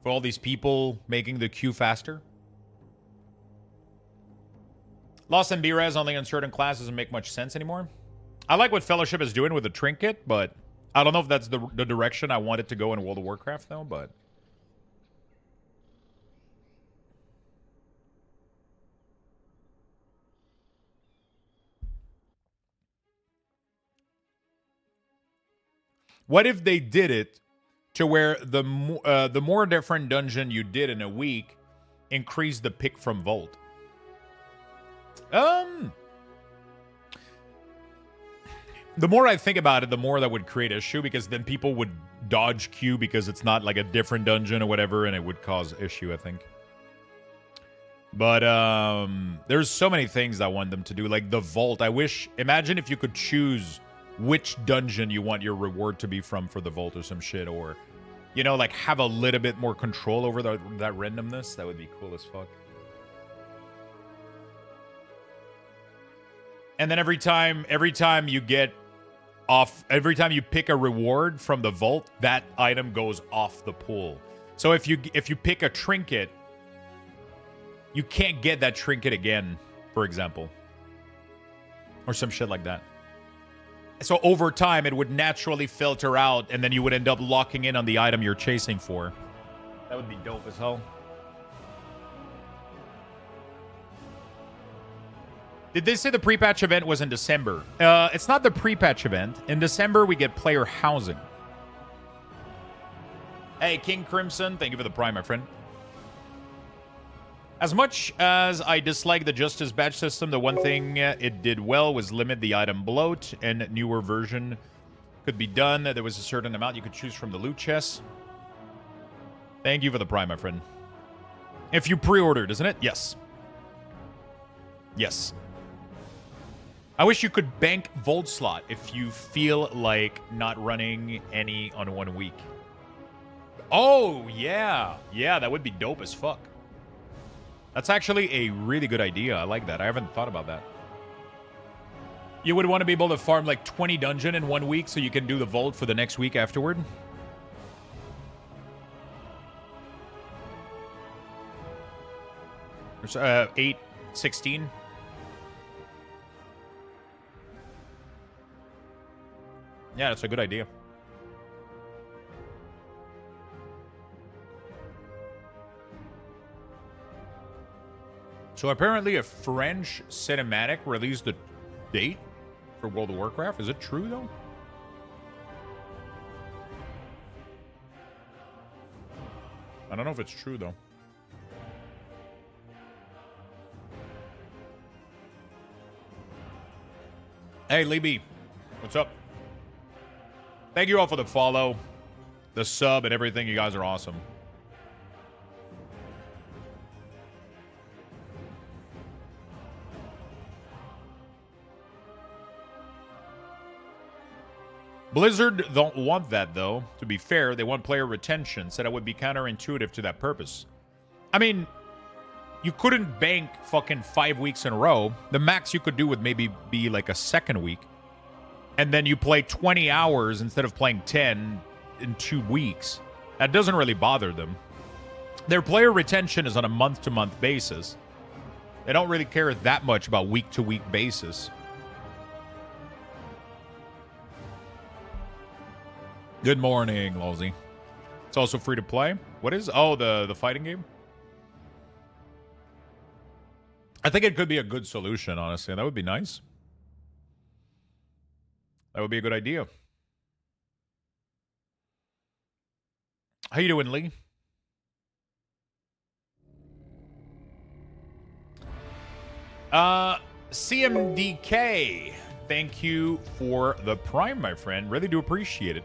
for all these people making the queue faster. Lost and B-Res only on certain classes doesn't make much sense anymore. I like what Fellowship is doing with the trinket, but I don't know if that's the direction I want it to go in World of Warcraft, though, but... What if they did it to where the more different dungeon you did in a week increased the pick from Vault? The more I think about it, the more that would create issue, because then people would dodge queue because it's not like a different dungeon or whatever, and it would cause issue, I think. But there's so many things I want them to do, like the Vault. Imagine if you could choose which dungeon you want your reward to be from for the Vault or some shit, or, you know, like have a little bit more control over that randomness. That would be cool as fuck. And then every time you get off, every time you pick a reward from the Vault, that item goes off the pool. So if you pick a trinket, you can't get that trinket again, for example, or some shit like that. So over time, it would naturally filter out, and then you would end up locking in on the item you're chasing for. That would be dope as hell. Did they say the pre-patch event was in December? It's not the pre-patch event. In December, we get player housing. Hey, King Crimson, thank you for the prime, my friend. As much as I dislike the Justice Badge system, the one thing it did well was limit the item bloat, and newer version could be done. There was a certain amount you could choose from the loot chest. Thank you for the prime, my friend. If you pre-ordered, isn't it? Yes. Yes. I wish you could bank Vault slot if you feel like not running any on 1 week. Oh, yeah. Yeah, that would be dope as fuck. That's actually a really good idea. I like that. I haven't thought about that. You would want to be able to farm like 20 dungeon in 1 week so you can do the Vault for the next week afterward. There's 8, 16. Yeah, that's a good idea. So apparently a French cinematic released the date for World of Warcraft. Is it true, though? I don't know if it's true, though. Hey, Libby. What's up? Thank you all for the follow, the sub, and everything. You guys are awesome. Blizzard don't want that, though. To be fair, they want player retention, so that would be counterintuitive to that purpose. I mean, you couldn't bank fucking 5 weeks in a row. The max you could do would maybe be like a second week. and then you play 20 hours instead of playing 10 in 2 weeks. That doesn't really bother them. Their player retention is on a month-to-month basis. They don't really care that much about week-to-week basis. Good morning, Lolzy. It's also free to play. What is? Oh, the fighting game? I think it could be a good solution, honestly. That would be nice. That would be a good idea. How you doing, Lee? CMDK, thank you for the Prime, my friend. Really do appreciate it.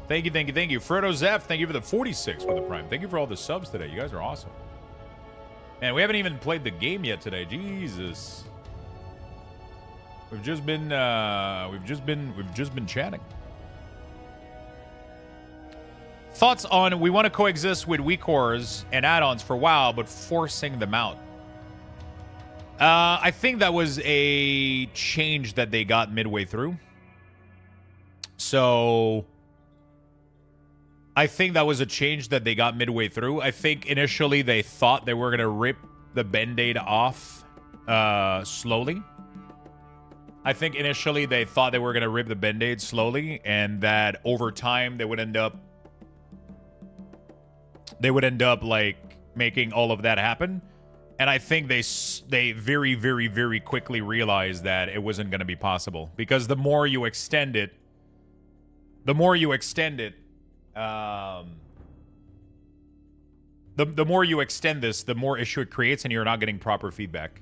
Thank you, thank you, thank you. Frodo Zeph, thank you for the 46 for the Prime. Thank you for all the subs today. You guys are awesome. Man, we haven't even played the game yet today. Jesus. We've just been chatting. Thoughts on we want to coexist with weak cores and add-ons for WoW, but forcing them out. I think that was a change that they got midway through. So I think that was a change that they got midway through. I think initially they thought they were going to rip the Band-Aid off slowly. I think initially they thought they were going to rip the Band-Aid slowly, and that over time they would end up like making all of that happen. And I think they very, very, very quickly realized that it wasn't going to be possible, because the more you extend it, the more you extend this, the more issue it creates, and you're not getting proper feedback.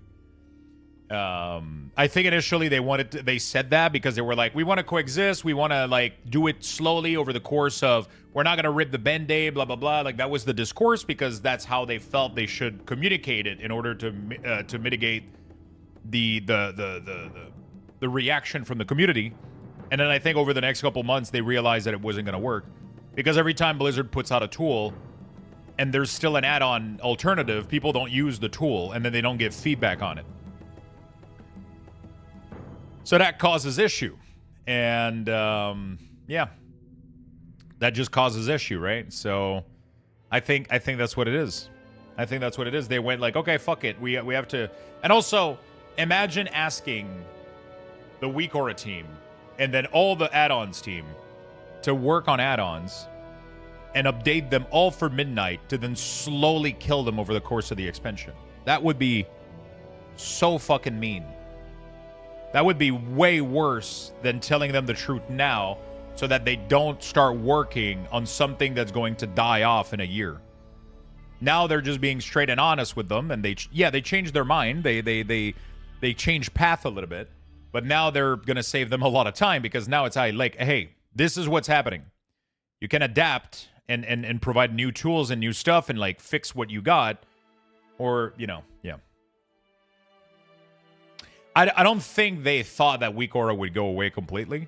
I think initially they said that because they were like, we want to coexist, we want to like do it slowly over the course of, we're not going to rip the Band-Aid, blah blah blah. Like that was the discourse, because that's how they felt they should communicate it in order to mitigate the reaction from the community. And then I think over the next couple months they realized that it wasn't going to work, because every time Blizzard puts out a tool and there's still an add-on alternative, people don't use the tool, and then they don't get feedback on it. So that causes issue. And, yeah. That just causes issue, right? So I think that's what it is. I think that's what it is. They went like, okay, fuck it. We have to... And also, imagine asking the WeakAura team and then all the add-ons team to work on add-ons and update them all for midnight to then slowly kill them over the course of the expansion. That would be so fucking mean. That would be way worse than telling them the truth now so that they don't start working on something that's going to die off in a year. Now they're just being straight and honest with them, and they changed their mind. They changed path a little bit, but now they're going to save them a lot of time, because now it's like, hey, this is what's happening. You can adapt and provide new tools and new stuff and like fix what you got, or, you know, yeah. I don't think they thought that WeakAura would go away completely.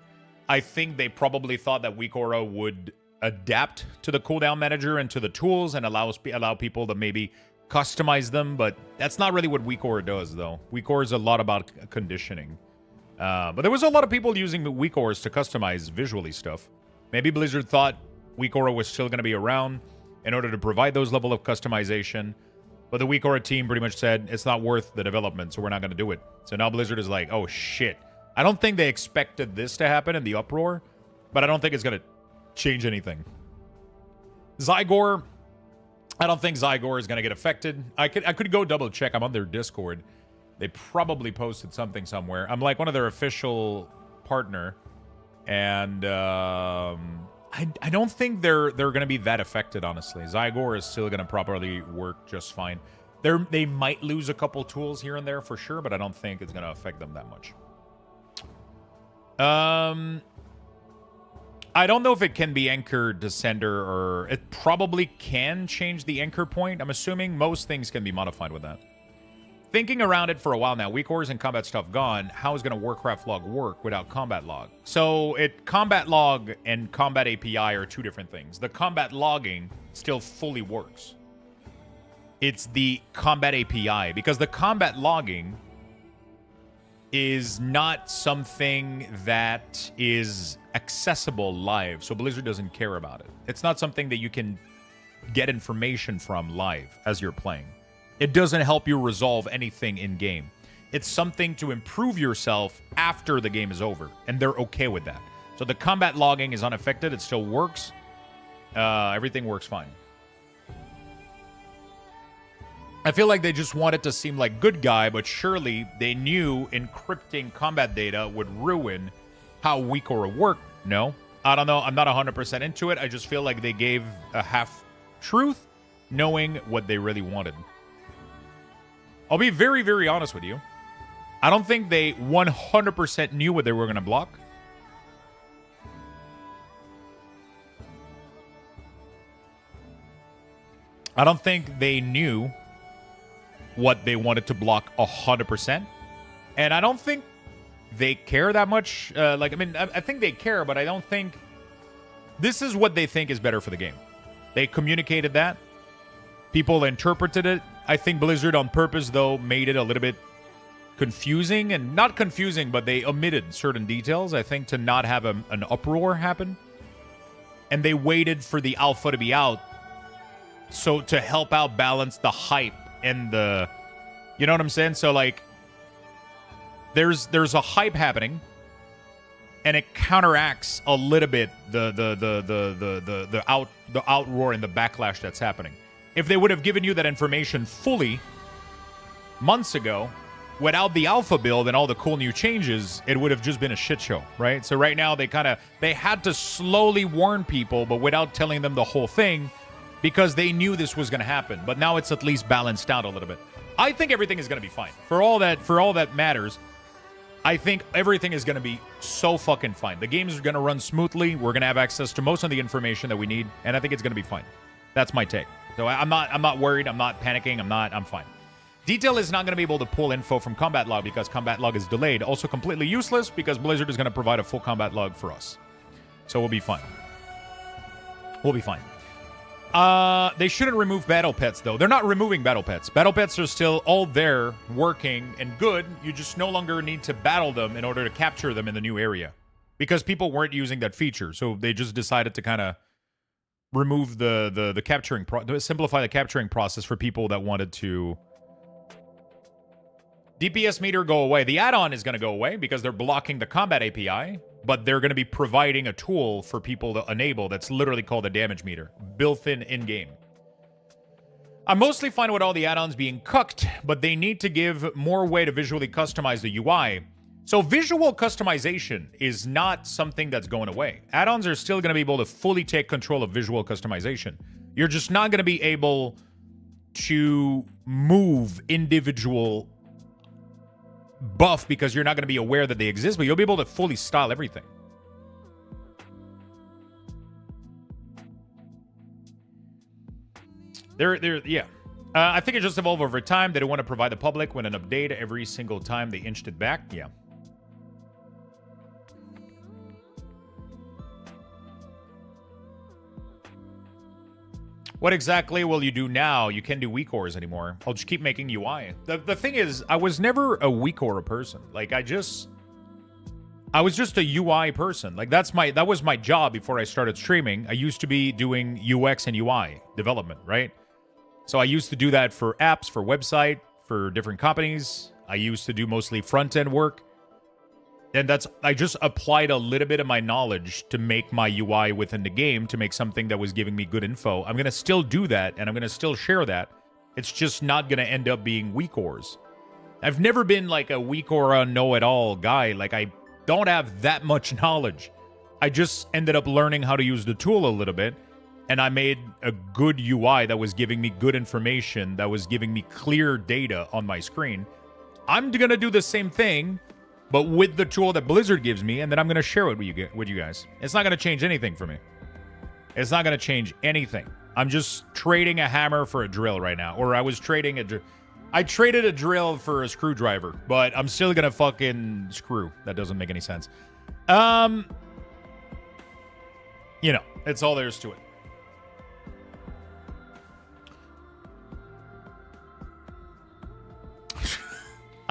I think they probably thought that WeakAura would adapt to the cooldown manager and to the tools and allow people to maybe customize them, but that's not really what WeakAura does, though. WeakAura is a lot about conditioning. But there was a lot of people using WeakAuras to customize visually stuff. Maybe Blizzard thought WeakAura was still going to be around in order to provide those level of customization. But the WeakAura team pretty much said, it's not worth the development, so we're not going to do it. So now Blizzard is like, oh shit. I don't think they expected this to happen in the uproar, but I don't think it's going to change anything. Zygor, I don't think Zygor is going to get affected. I could go double check. I'm on their Discord. They probably posted something somewhere. I'm like one of their official partner, and I don't think they're going to be that affected, honestly. Zygor is still going to properly work just fine. They might lose a couple tools here and there for sure, but I don't think it's going to affect them that much. I don't know if it can be anchored to sender, or it probably can change the anchor point. I'm assuming most things can be modified with that. Thinking around it for a while now, weak ores and combat stuff gone, how is going to Warcraft log work without combat log? So combat log and combat API are two different things. The combat logging still fully works. It's the combat API, because the combat logging is not something that is accessible live, so Blizzard doesn't care about it. It's not something that you can get information from live as you're playing. It doesn't help you resolve anything in-game. It's something to improve yourself after the game is over, and they're okay with that. So the combat logging is unaffected. It still works. Everything works fine. I feel like they just wanted to seem like good guy, but surely they knew encrypting combat data would ruin how WeakAura worked. No? I don't know. I'm not 100% into it. I just feel like they gave a half-truth, knowing what they really wanted. I'll be very, very honest with you. I don't think they 100% knew what they were going to block. I don't think they knew what they wanted to block 100%. And I don't think they care that much. I think they care, but I don't think... This is what they think is better for the game. They communicated that. People interpreted it. I think Blizzard on purpose, though, made it a little bit confusing. And not confusing, but they omitted certain details, I think, to not have an uproar happen. And they waited for the alpha to be out, so to help out balance the hype and the... You know what I'm saying? So, like, there's a hype happening, and it counteracts a little bit the outroar and the backlash that's happening. If they would have given you that information fully months ago, without the alpha build and all the cool new changes, it would have just been a shit show, right? So right now they had to slowly warn people, but without telling them the whole thing, because they knew this was going to happen. But now it's at least balanced out a little bit. I think everything is going to be fine. For all that matters, I think everything is going to be so fucking fine. The games are going to run smoothly. We're going to have access to most of the information that we need, and I think it's going to be fine. That's my take. So I'm not worried. I'm not panicking. I'm fine. Detail is not going to be able to pull info from combat log because combat log is delayed. Also completely useless because Blizzard is going to provide a full combat log for us. So we'll be fine. We'll be fine. They shouldn't remove battle pets, though. They're not removing battle pets. Battle pets are still all there, working, and good. You just no longer need to battle them in order to capture them in the new area. Because people weren't using that feature, so they just decided to kind of remove the capturing... simplify the capturing process for people that wanted to... DPS meter go away. The add-on is going to go away because they're blocking the combat API, but they're going to be providing a tool for people to enable that's literally called a damage meter, built in-game. I'm mostly fine with all the add-ons being cucked, but they need to give more way to visually customize the UI. So visual customization is not something that's going away. Add-ons are still going to be able to fully take control of visual customization. You're just not going to be able to move individual buff because you're not going to be aware that they exist, but you'll be able to fully style everything. Yeah. I think it just evolved over time. They don't want to provide the public with an update every single time they inched it back. Yeah. What exactly will you do now? You can't do WeakAuras anymore. I'll just keep making UI. The thing is, I was never a WeakAura person. Like, I was just a UI person. Like, that was my job before I started streaming. I used to be doing UX and UI development, right? So I used to do that for apps, for website, for different companies. I used to do mostly front-end work. And I just applied a little bit of my knowledge to make my UI within the game, to make something that was giving me good info. I'm going to still do that, and I'm going to still share that. It's just not going to end up being WeakAuras. I've never been like a WeakAura know-it-all guy. Like, I don't have that much knowledge. I just ended up learning how to use the tool a little bit, and I made a good UI that was giving me good information, that was giving me clear data on my screen. I'm going to do the same thing, but with the tool that Blizzard gives me, and then I'm going to share it with you guys. It's not going to change anything for me. It's not going to change anything. I'm just trading a hammer for a drill right now. Or I traded a drill for a screwdriver, but I'm still going to fucking screw. That doesn't make any sense. You know, it's all there is to it.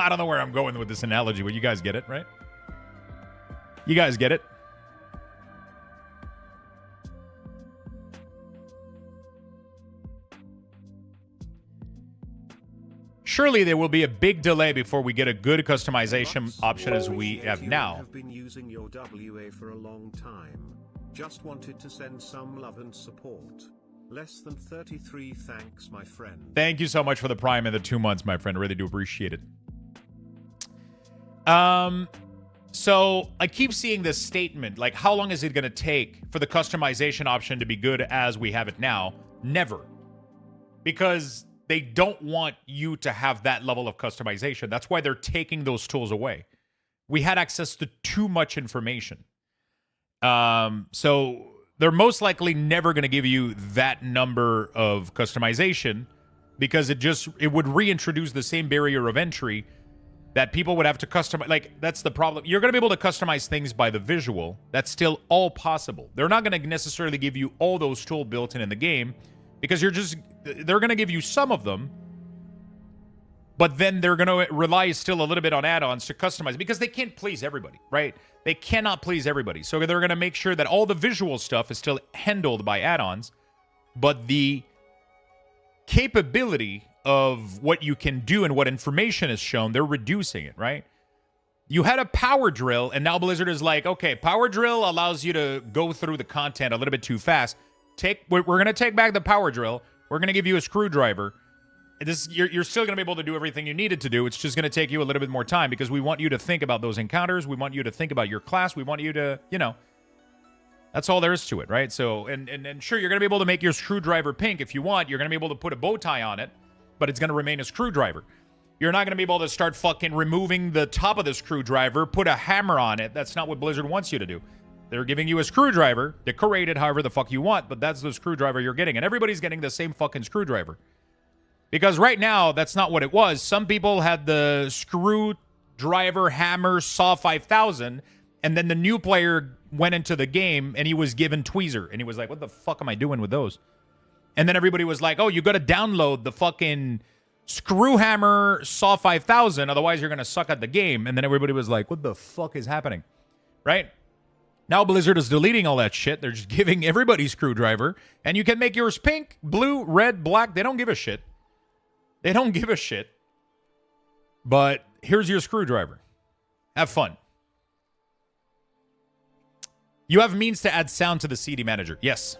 I don't know where I'm going with this analogy, but you guys get it, right? You guys get it? Surely there will be a big delay before we get a good customization option as we have now. Have been using your WA for a long time. Just wanted to send some love and support. Less than 33 thanks, my friend. Thank you so much for the Prime and the 2 months, my friend. I really do appreciate it. So I keep seeing this statement, like, how long is it going to take for the customization option to be good as we have it now? Never. Because they don't want you to have that level of customization. That's why they're taking those tools away. We had access to too much information. So they're most likely never going to give you that number of customization because it would reintroduce the same barrier of entry that people would have to customize. Like, that's the problem. You're going to be able to customize things by the visual. That's still all possible. They're not going to necessarily give you all those tools built in the game because they're going to give you some of them, but then they're going to rely still a little bit on add-ons to customize because they can't please everybody, right? They cannot please everybody. So they're going to make sure that all the visual stuff is still handled by add-ons, but the capability of what you can do and what information is shown, they're reducing it, right? You had a power drill, and now Blizzard is like, okay, power drill allows you to go through the content a little bit too fast. We're going to take back the power drill. We're going to give you a screwdriver. You're still going to be able to do everything you needed to do. It's just going to take you a little bit more time because we want you to think about those encounters. We want you to think about your class. We want you to, that's all there is to it, right? So, and sure, you're going to be able to make your screwdriver pink if you want. You're going to be able to put a bow tie on it, but it's going to remain a screwdriver. You're not going to be able to start fucking removing the top of the screwdriver, put a hammer on it. That's not what Blizzard wants you to do. They're giving you a screwdriver, decorated however the fuck you want, but that's the screwdriver you're getting. And everybody's getting the same fucking screwdriver. Because right now, that's not what it was. Some people had the screwdriver hammer saw 5000, and then the new player went into the game, and he was given tweezer. And he was like, what the fuck am I doing with those? And then everybody was like, oh, you got to download the fucking screw hammer saw 5000, otherwise you're going to suck at the game. And then everybody was like, what the fuck is happening? Right? Now Blizzard is deleting all that shit. They're just giving everybody screwdriver. And you can make yours pink, blue, red, black. They don't give a shit. They don't give a shit. But here's your screwdriver. Have fun. You have means to add sound to the CD manager. Yes.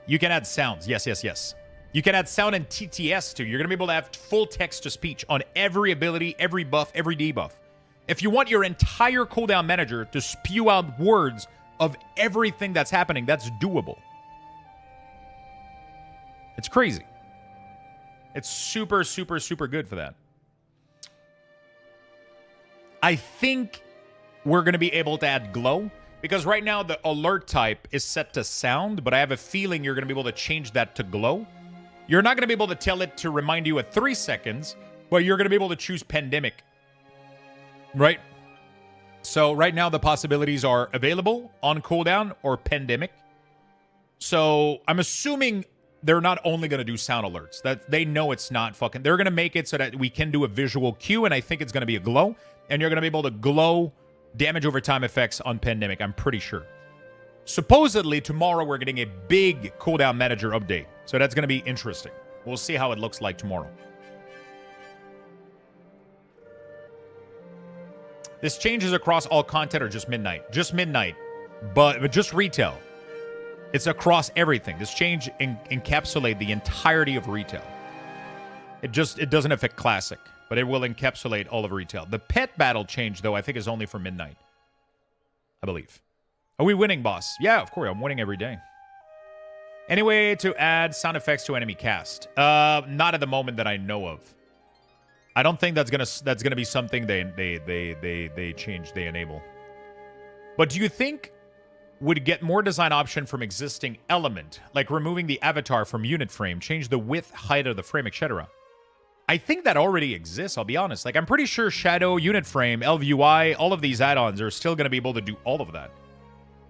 You can add sounds. Yes, yes, yes. You can add sound and TTS too. You're going to be able to have full text-to-speech on every ability, every buff, every debuff. If you want your entire cooldown manager to spew out words of everything that's happening, that's doable. It's crazy. It's super, super, super good for that. I think we're going to be able to add glow, because right now the alert type is set to sound, but I have a feeling you're going to be able to change that to glow. You're not going to be able to tell it to remind you at 3 seconds, but you're going to be able to choose pandemic. Right? So right now the possibilities are available, on cooldown, or pandemic. So I'm assuming they're not only going to do sound alerts. That they know it's not fucking... They're going to make it so that we can do a visual cue, and I think it's going to be a glow. And you're going to be able to glow damage over time effects on pandemic, I'm pretty sure. Supposedly, tomorrow we're getting a big cooldown manager update. So that's going to be interesting. We'll see how it looks like tomorrow. This changes across all content or just midnight? Just midnight, but just retail. It's across everything. This change encapsulates the entirety of retail. It doesn't affect classic, but it will encapsulate all of retail. The pet battle change, though, I think is only for midnight. I believe. Are we winning, boss? Yeah, of course. I'm winning every day. Anyway, to add sound effects to enemy cast. Not at the moment that I know of. I don't think that's gonna be something they change, they enable. But do you think would get more design option from existing element, like removing the avatar from unit frame, change the width, height of the frame, etc.? I think that already exists, I'll be honest. Like, I'm pretty sure Shadow, Unit Frame, LVUI, all of these add-ons are still going to be able to do all of that.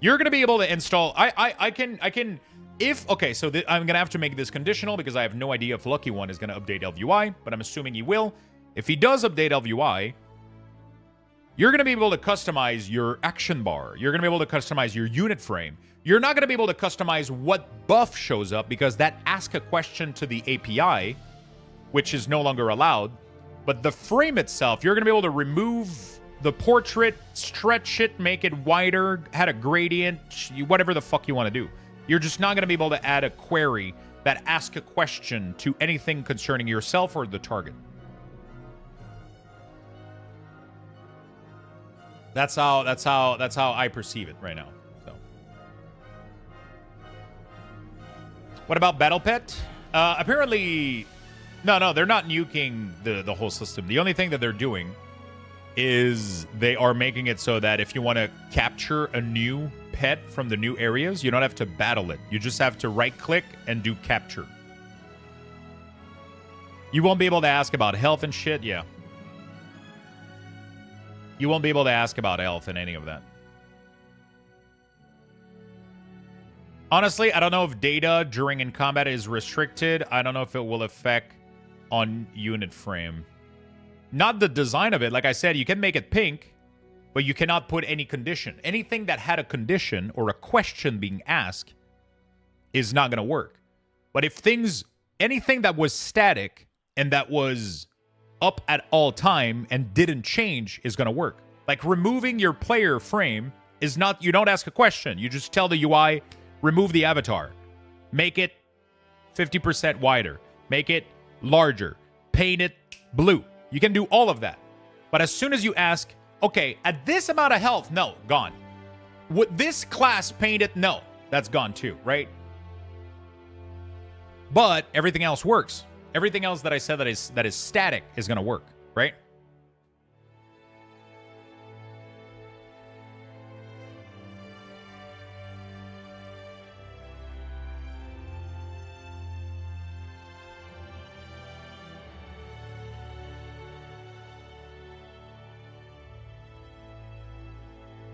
You're going to be able to install... I can... if, okay, so I'm going to have to make this conditional because I have no idea if Lucky One is going to update LVUI, but I'm assuming he will. If he does update LVUI, you're going to be able to customize your action bar. You're going to be able to customize your unit frame. You're not going to be able to customize what buff shows up because that asks a question to the API, which is no longer allowed. But the frame itself, you're going to be able to remove the portrait, stretch it, make it wider, add a gradient, whatever the fuck you want to do. You're just not going to be able to add a query that asks a question to anything concerning yourself or the target. That's how I perceive it right now. So, what about Battle Pet? Apparently, no, they're not nuking the whole system. The only thing that they're doing is they are making it so that if you want to capture a new pet from the new areas, you don't have to battle it. You just have to right-click and do capture. You won't be able to ask about health and shit, yeah. You won't be able to ask about health and any of that. Honestly, I don't know if data during in combat is restricted. I don't know if it will affect on unit frame. Not the design of it. Like I said, you can make it pink, but you cannot put any condition. Anything that had a condition or a question being asked is not going to work. But if anything that was static and that was up at all time and didn't change is going to work. Like removing your player frame is not, you don't ask a question. You just tell the UI, remove the avatar. Make it 50% wider. Make it larger. Paint it blue. You can do all of that. But as soon as you ask, okay, at this amount of health, no, gone. Would this class paint it? No, that's gone too, right? But everything else works. Everything else that I said that is static is going to work, right?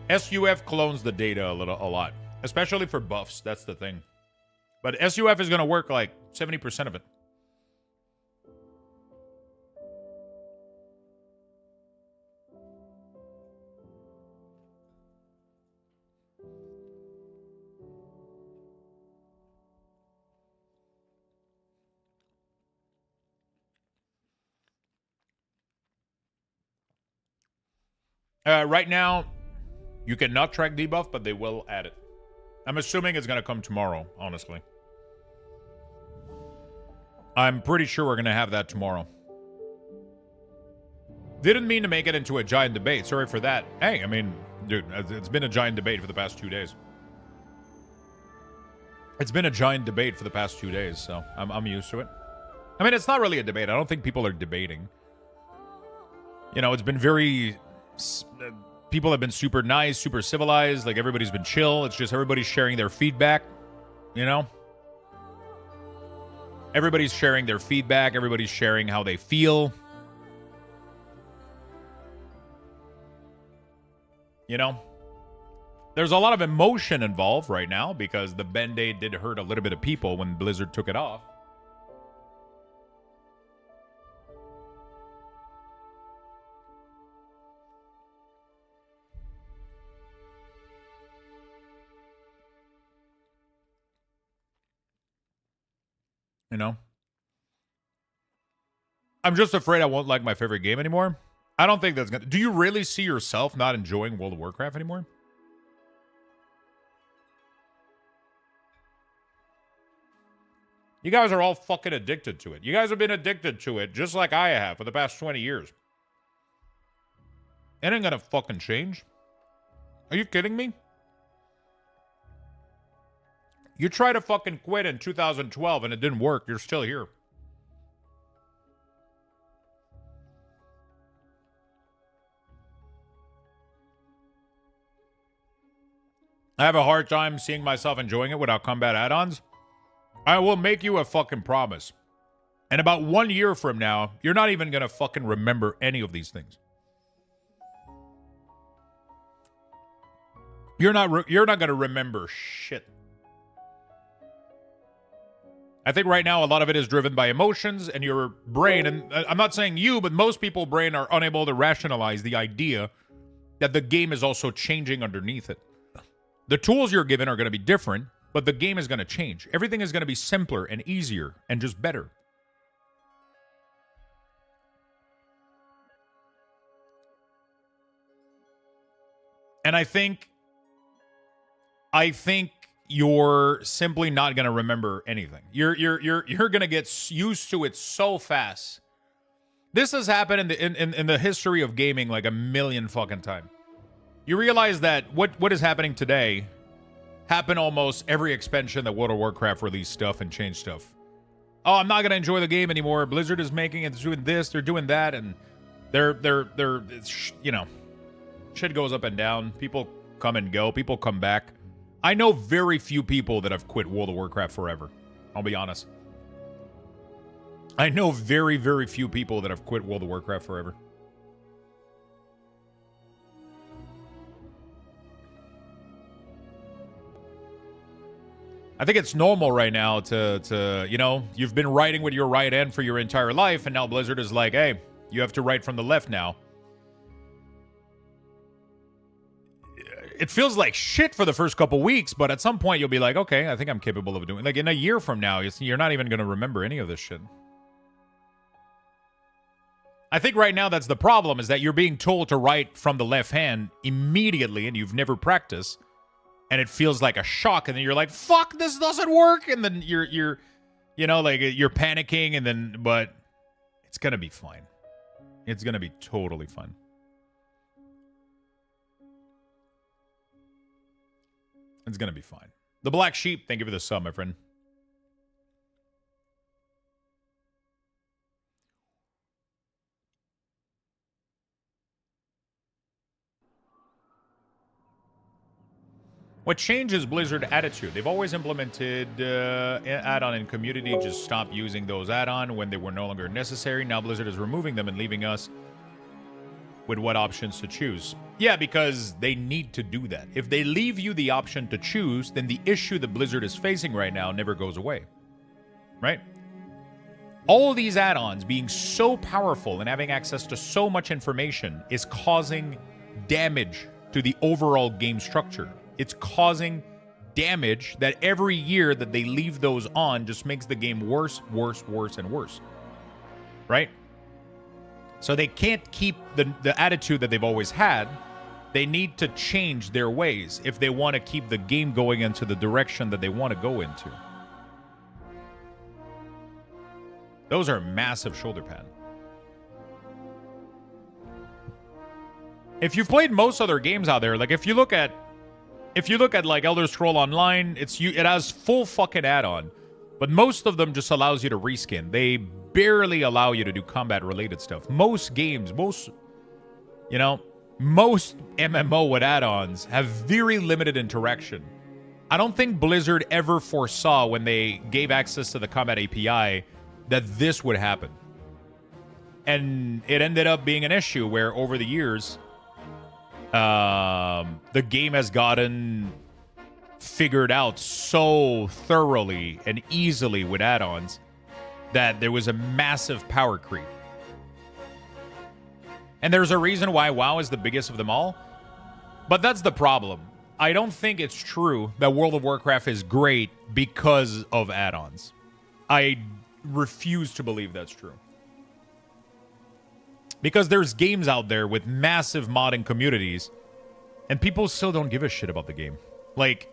SUF clones the data a lot, especially for buffs. That's the thing. But SUF is going to work like 70% of it. Right now, you cannot track debuff, but they will add it. I'm assuming it's going to come tomorrow, honestly. I'm pretty sure we're going to have that tomorrow. Didn't mean to make it into a giant debate. Sorry for that. Hey, I mean, dude, it's been a giant debate for the past 2 days. It's been a giant debate for the past 2 days, so I'm used to it. I mean, it's not really a debate. I don't think people are debating. You know, it's been very... people have been super nice, super civilized. Like, everybody's been chill. It's just everybody's sharing their feedback, you know? Everybody's sharing their feedback. Everybody's sharing how they feel. You know? There's a lot of emotion involved right now because the Band-Aid did hurt a little bit of people when Blizzard took it off. You know? I'm just afraid I won't like my favorite game anymore. I don't think that's gonna... Do you really see yourself not enjoying World of Warcraft anymore? You guys are all fucking addicted to it. You guys have been addicted to it just like I have for the past 20 years. It ain't gonna fucking change. Are you kidding me? You tried to fucking quit in 2012 and it didn't work. You're still here. I have a hard time seeing myself enjoying it without combat add-ons. I will make you a fucking promise. And about 1 year from now, you're not even going to fucking remember any of these things. You're not going to remember shit. I think right now a lot of it is driven by emotions and your brain. And I'm not saying you, but most people's brain are unable to rationalize the idea that the game is also changing underneath it. The tools you're given are going to be different, but the game is going to change. Everything is going to be simpler and easier and just better. And I think you're simply not going to remember anything. You're going to get used to it so fast. This has happened in the history of gaming like a million fucking times. You realize that what is happening today happened almost every expansion that World of Warcraft released stuff and changed stuff. Oh, I'm not going to enjoy the game anymore. Blizzard is making it, doing this, they're doing that, and they're you know, shit goes up and down. People come and go. People come back. I know very few people that have quit World of Warcraft forever. I'll be honest. I know very, very few people that have quit World of Warcraft forever. I think it's normal right now to you know, you've been writing with your right hand for your entire life, and now Blizzard is like, hey, you have to write from the left now. It feels like shit for the first couple weeks, but at some point you'll be like, okay, I think I'm capable of doing it. Like in a year from now, you're not even going to remember any of this shit. I think right now that's the problem, is that you're being told to write from the left hand immediately and you've never practiced. And it feels like a shock, and then you're like, fuck, this doesn't work. And then you're you know, like you're panicking, and then, but it's going to be fine. It's going to be totally fine. It's going to be fine. The Black Sheep, thank you for the sub, my friend. What changes Blizzard attitude? They've always implemented add-on in community, just stopped using those add-on when they were no longer necessary. Now Blizzard is removing them and leaving us with what options to choose. Yeah, because they need to do that. If they leave you the option to choose, then the issue that Blizzard is facing right now never goes away. Right? All these add-ons being so powerful and having access to so much information is causing damage to the overall game structure. It's causing damage that every year that they leave those on just makes the game worse, worse, worse, and worse. Right? So they can't keep the attitude that they've always had. They need to change their ways if they want to keep the game going into the direction that they want to go into. Those are massive shoulder pads. If you've played most other games out there, like if you look at like Elder Scroll Online, it has full fucking add-on, but most of them just allows you to reskin. They barely allow you to do combat related stuff. Most games, most MMO with add-ons have very limited interaction. I don't think Blizzard ever foresaw when they gave access to the combat API that this would happen. And it ended up being an issue where over the years, the game has gotten figured out so thoroughly and easily with add-ons that there was a massive power creep. And there's a reason why WoW is the biggest of them all. But that's the problem. I don't think it's true that World of Warcraft is great because of add-ons. I refuse to believe that's true. Because there's games out there with massive modding communities, and people still don't give a shit about the game. Like,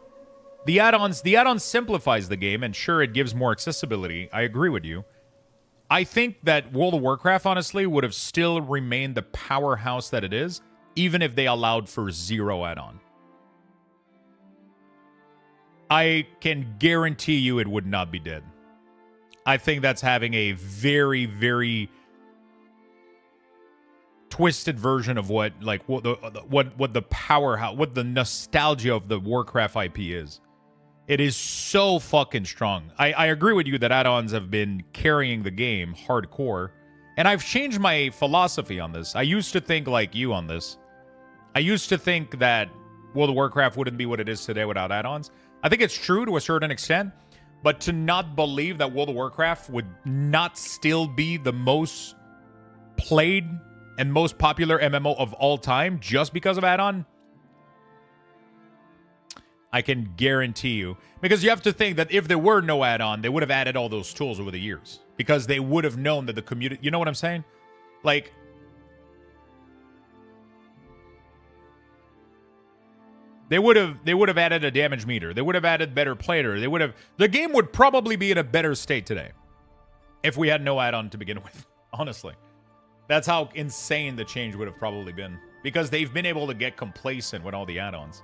the add-ons simplifies the game, and sure, it gives more accessibility. I agree with you. I think that World of Warcraft, honestly, would have still remained the powerhouse that it is, even if they allowed for zero add-on. I can guarantee you it would not be dead. I think that's having a very, very twisted version of what the powerhouse, what the nostalgia of the Warcraft IP is. It is so fucking strong. I agree with you that add-ons have been carrying the game hardcore, and I've changed my philosophy on this. I used to think like you on this. I used to think that World of Warcraft wouldn't be what it is today without add-ons. I think it's true to a certain extent, But to not believe that World of Warcraft would not still be the most played and most popular MMO of all time just because of add-on, I can guarantee you. Because you have to think that if there were no add-on, they would have added all those tools over the years. Because they would have known that the community... You know what I'm saying? Like... They would have added a damage meter. They would have added better player. They would have... The game would probably be in a better state today if we had no add-on to begin with. Honestly. That's how insane the change would have probably been. Because they've been able to get complacent with all the add-ons.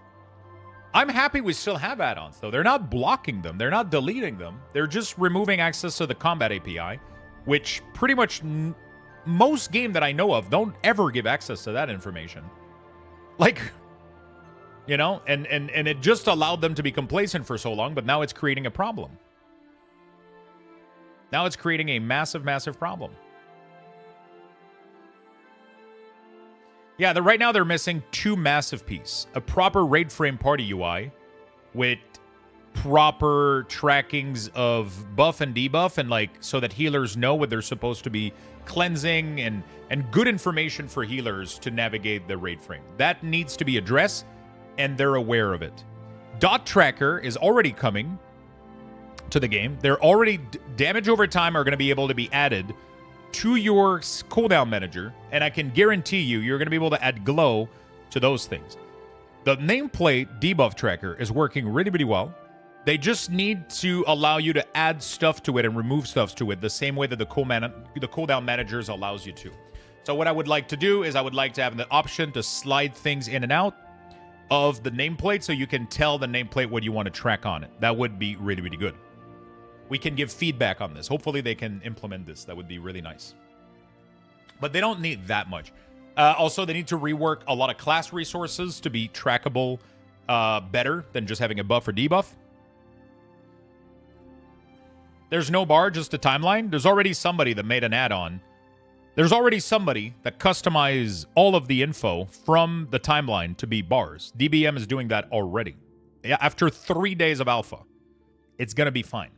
I'm happy we still have add-ons, though. They're not blocking them. They're not deleting them. They're just removing access to the combat API, which pretty much most game that I know of don't ever give access to that information. Like... You know, and it just allowed them to be complacent for so long, but now it's creating a problem. Now it's creating a massive, massive problem. Yeah, right now they're missing two massive pieces. A proper raid frame party UI with proper trackings of buff and debuff, and like so that healers know what they're supposed to be cleansing, and good information for healers to navigate the raid frame. That needs to be addressed. And they're aware of it. Dot tracker is already coming to the game. They're already... damage over time are going to be able to be added to your cooldown manager. And I can guarantee you, you're going to be able to add glow to those things. The nameplate debuff tracker is working really, really well. They just need to allow you to add stuff to it and remove stuff to it the same way that the cooldown managers allows you to. So what I would like to do is I would like to have the option to slide things in and out of the nameplate so you can tell the nameplate what you want to track on it. That would be really, really good. We can give feedback on this. Hopefully they can implement this. That would be really nice. But they don't need that much. Also, they need to rework a lot of class resources to be trackable better than just having a buff or debuff. There's no bar, just a timeline. There's already somebody that made an add-on. There's already somebody that customized all of the info from the timeline to be bars. DBM is doing that already. Yeah, after 3 days of alpha, it's going to be fine.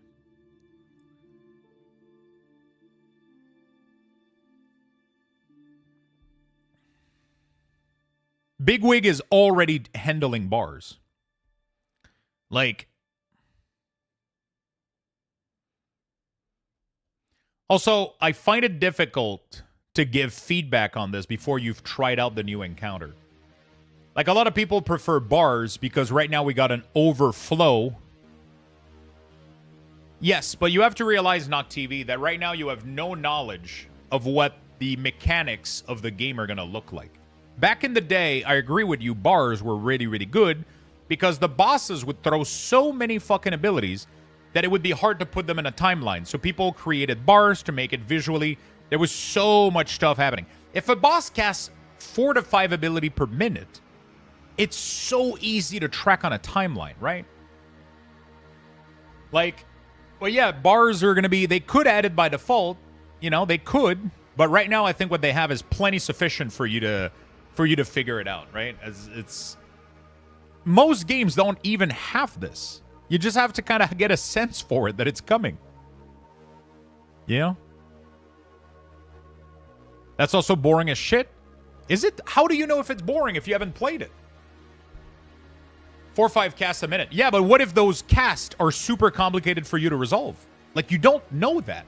Bigwig is already handling bars. Like... Also, I find it difficult to give feedback on this before you've tried out the new encounter. Like, a lot of people prefer bars because right now we got an overflow. Yes, but you have to realize, Knock TV, that right now you have no knowledge of what the mechanics of the game are going to look like. Back in the day, I agree with you, bars were really, really good because the bosses would throw so many fucking abilities that it would be hard to put them in a timeline. So people created bars to make it visually. There was so much stuff happening. If a boss casts 4 to 5 ability per minute, it's so easy to track on a timeline, right? Like, well, yeah, bars are going to be... They could add it by default. You know, they could. But right now, I think what they have is plenty sufficient for you to figure it out, right? As it's... Most games don't even have this. You just have to kind of get a sense for it that it's coming. You know? That's also boring as shit. Is it? How do you know if it's boring if you haven't played it? 4 or 5 casts a minute. Yeah, but what if those casts are super complicated for you to resolve? Like, you don't know that.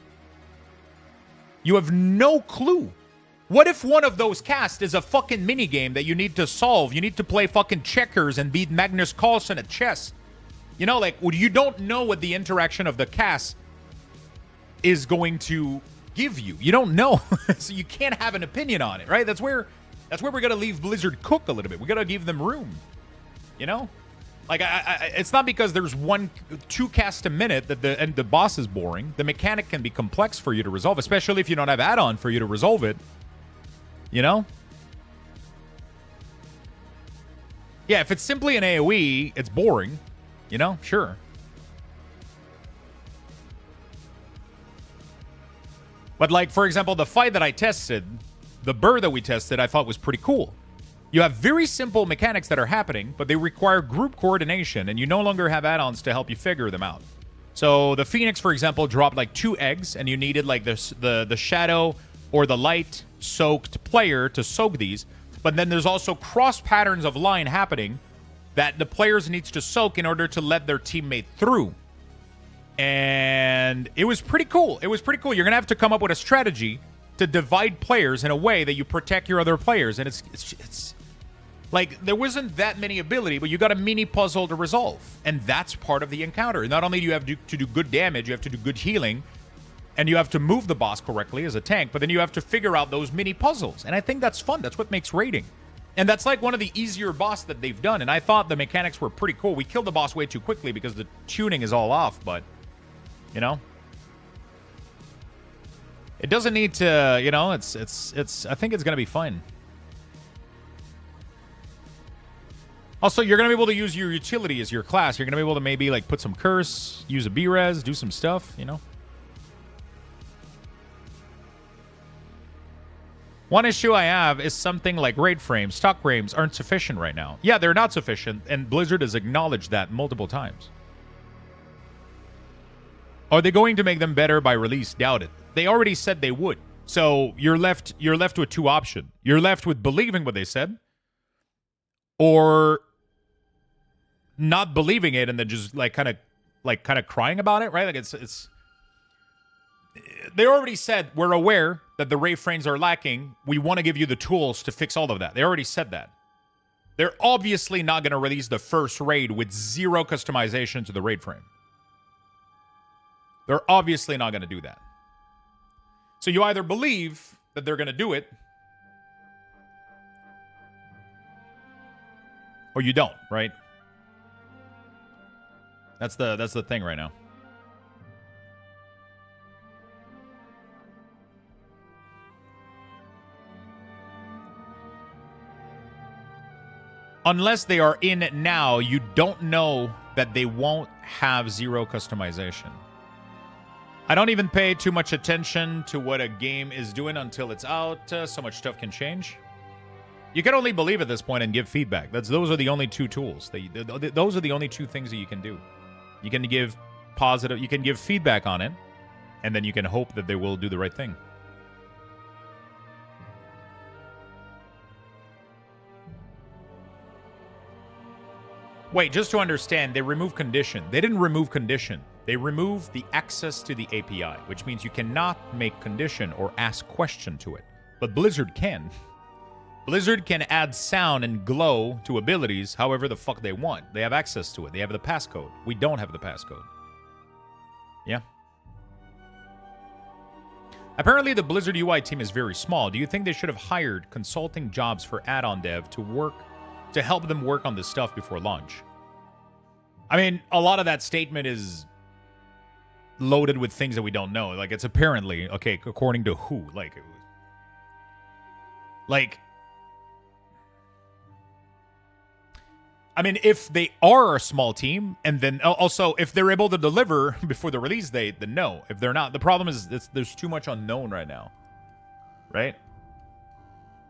You have no clue. What if one of those casts is a fucking minigame that you need to solve? You need to play fucking checkers and beat Magnus Carlsen at chess. You know, like, you don't know what the interaction of the cast is going to give you. You don't know. So you can't have an opinion on it, right? That's where we're going to leave Blizzard cook a little bit. We got to give them room. You know? Like, it's not because there's 2 casts a minute that the boss is boring. The mechanic can be complex for you to resolve, especially if you don't have add-on for you to resolve it. You know? Yeah, if it's simply an AoE, it's boring. You know? Sure. But, like, for example, the fight that I tested, the burr that we tested, I thought was pretty cool. You have very simple mechanics that are happening, but they require group coordination, and you no longer have add-ons to help you figure them out. So the Phoenix, for example, dropped like 2 eggs, and you needed like the Shadow or the Light-soaked player to soak these. But then there's also cross patterns of line happening that the players needs to soak in order to let their teammate through. And it was pretty cool. It was pretty cool. You're going to have to come up with a strategy to divide players in a way that you protect your other players. And it's like, there wasn't that many ability, but you got a mini puzzle to resolve. And that's part of the encounter. Not only do you have to do good damage, you have to do good healing, and you have to move the boss correctly as a tank, but then you have to figure out those mini puzzles. And I think that's fun. That's what makes raiding. And that's like one of the easier boss that they've done. And I thought the mechanics were pretty cool. We killed the boss way too quickly because the tuning is all off, but, you know, it doesn't need to, you know, it's I think it's going to be fun. Also, you're going to be able to use your utility as your class. You're going to be able to maybe like put some curse, use a B-res, do some stuff, you know. One issue I have is something like raid frames. Stock frames aren't sufficient right now. Yeah, they're not sufficient, and Blizzard has acknowledged that multiple times. Are they going to make them better by release? Doubt it. They already said they would. So you're left with 2 options. You're left with believing what they said, or not believing it and then just like kind of crying about it, right? Like it's they already said, we're aware that the raid frames are lacking. We want to give you the tools to fix all of that. They already said that. They're obviously not going to release the first raid with 0 customization to the raid frame. They're obviously not going to do that. So you either believe that they're going to do it, or you don't, right? That's the thing right now. Unless they are in it now, you don't know that they won't have 0 customization. I don't even pay too much attention to what a game is doing until it's out. So much stuff can change. You can only believe at this point and give feedback. Those are the only 2 tools. Those are the only 2 things that you can do. You can give positive, you can give feedback on it, and then you can hope that they will do the right thing. Wait, just to understand, they remove condition. They didn't remove condition. They removed the access to the API, which means you cannot make condition or ask question to it. But Blizzard can. Blizzard can add sound and glow to abilities however the fuck they want. They have access to it. They have the passcode. We don't have the passcode. Yeah. Apparently the Blizzard UI team is very small. Do you think they should have hired consulting jobs for add-on dev to help them work on this stuff before launch? I mean, a lot of that statement is loaded with things that we don't know. Like, it's apparently, okay, according to who? Like, I mean, if they are a small team, and then also if they're able to deliver before the release date, then no. If they're not, the problem is there's too much unknown right now, right?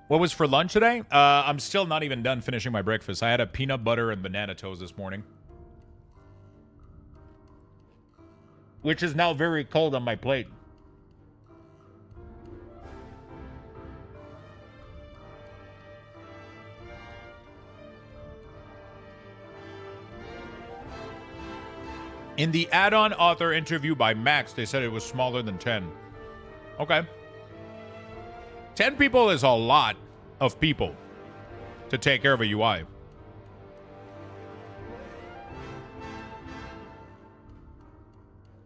What was for lunch today? I'm still not even done finishing my breakfast. I had a peanut butter and banana toast this morning, which is now very cold on my plate. In the add-on author interview by Max, they said it was smaller than 10. Okay. 10 people is a lot of people to take care of a UI.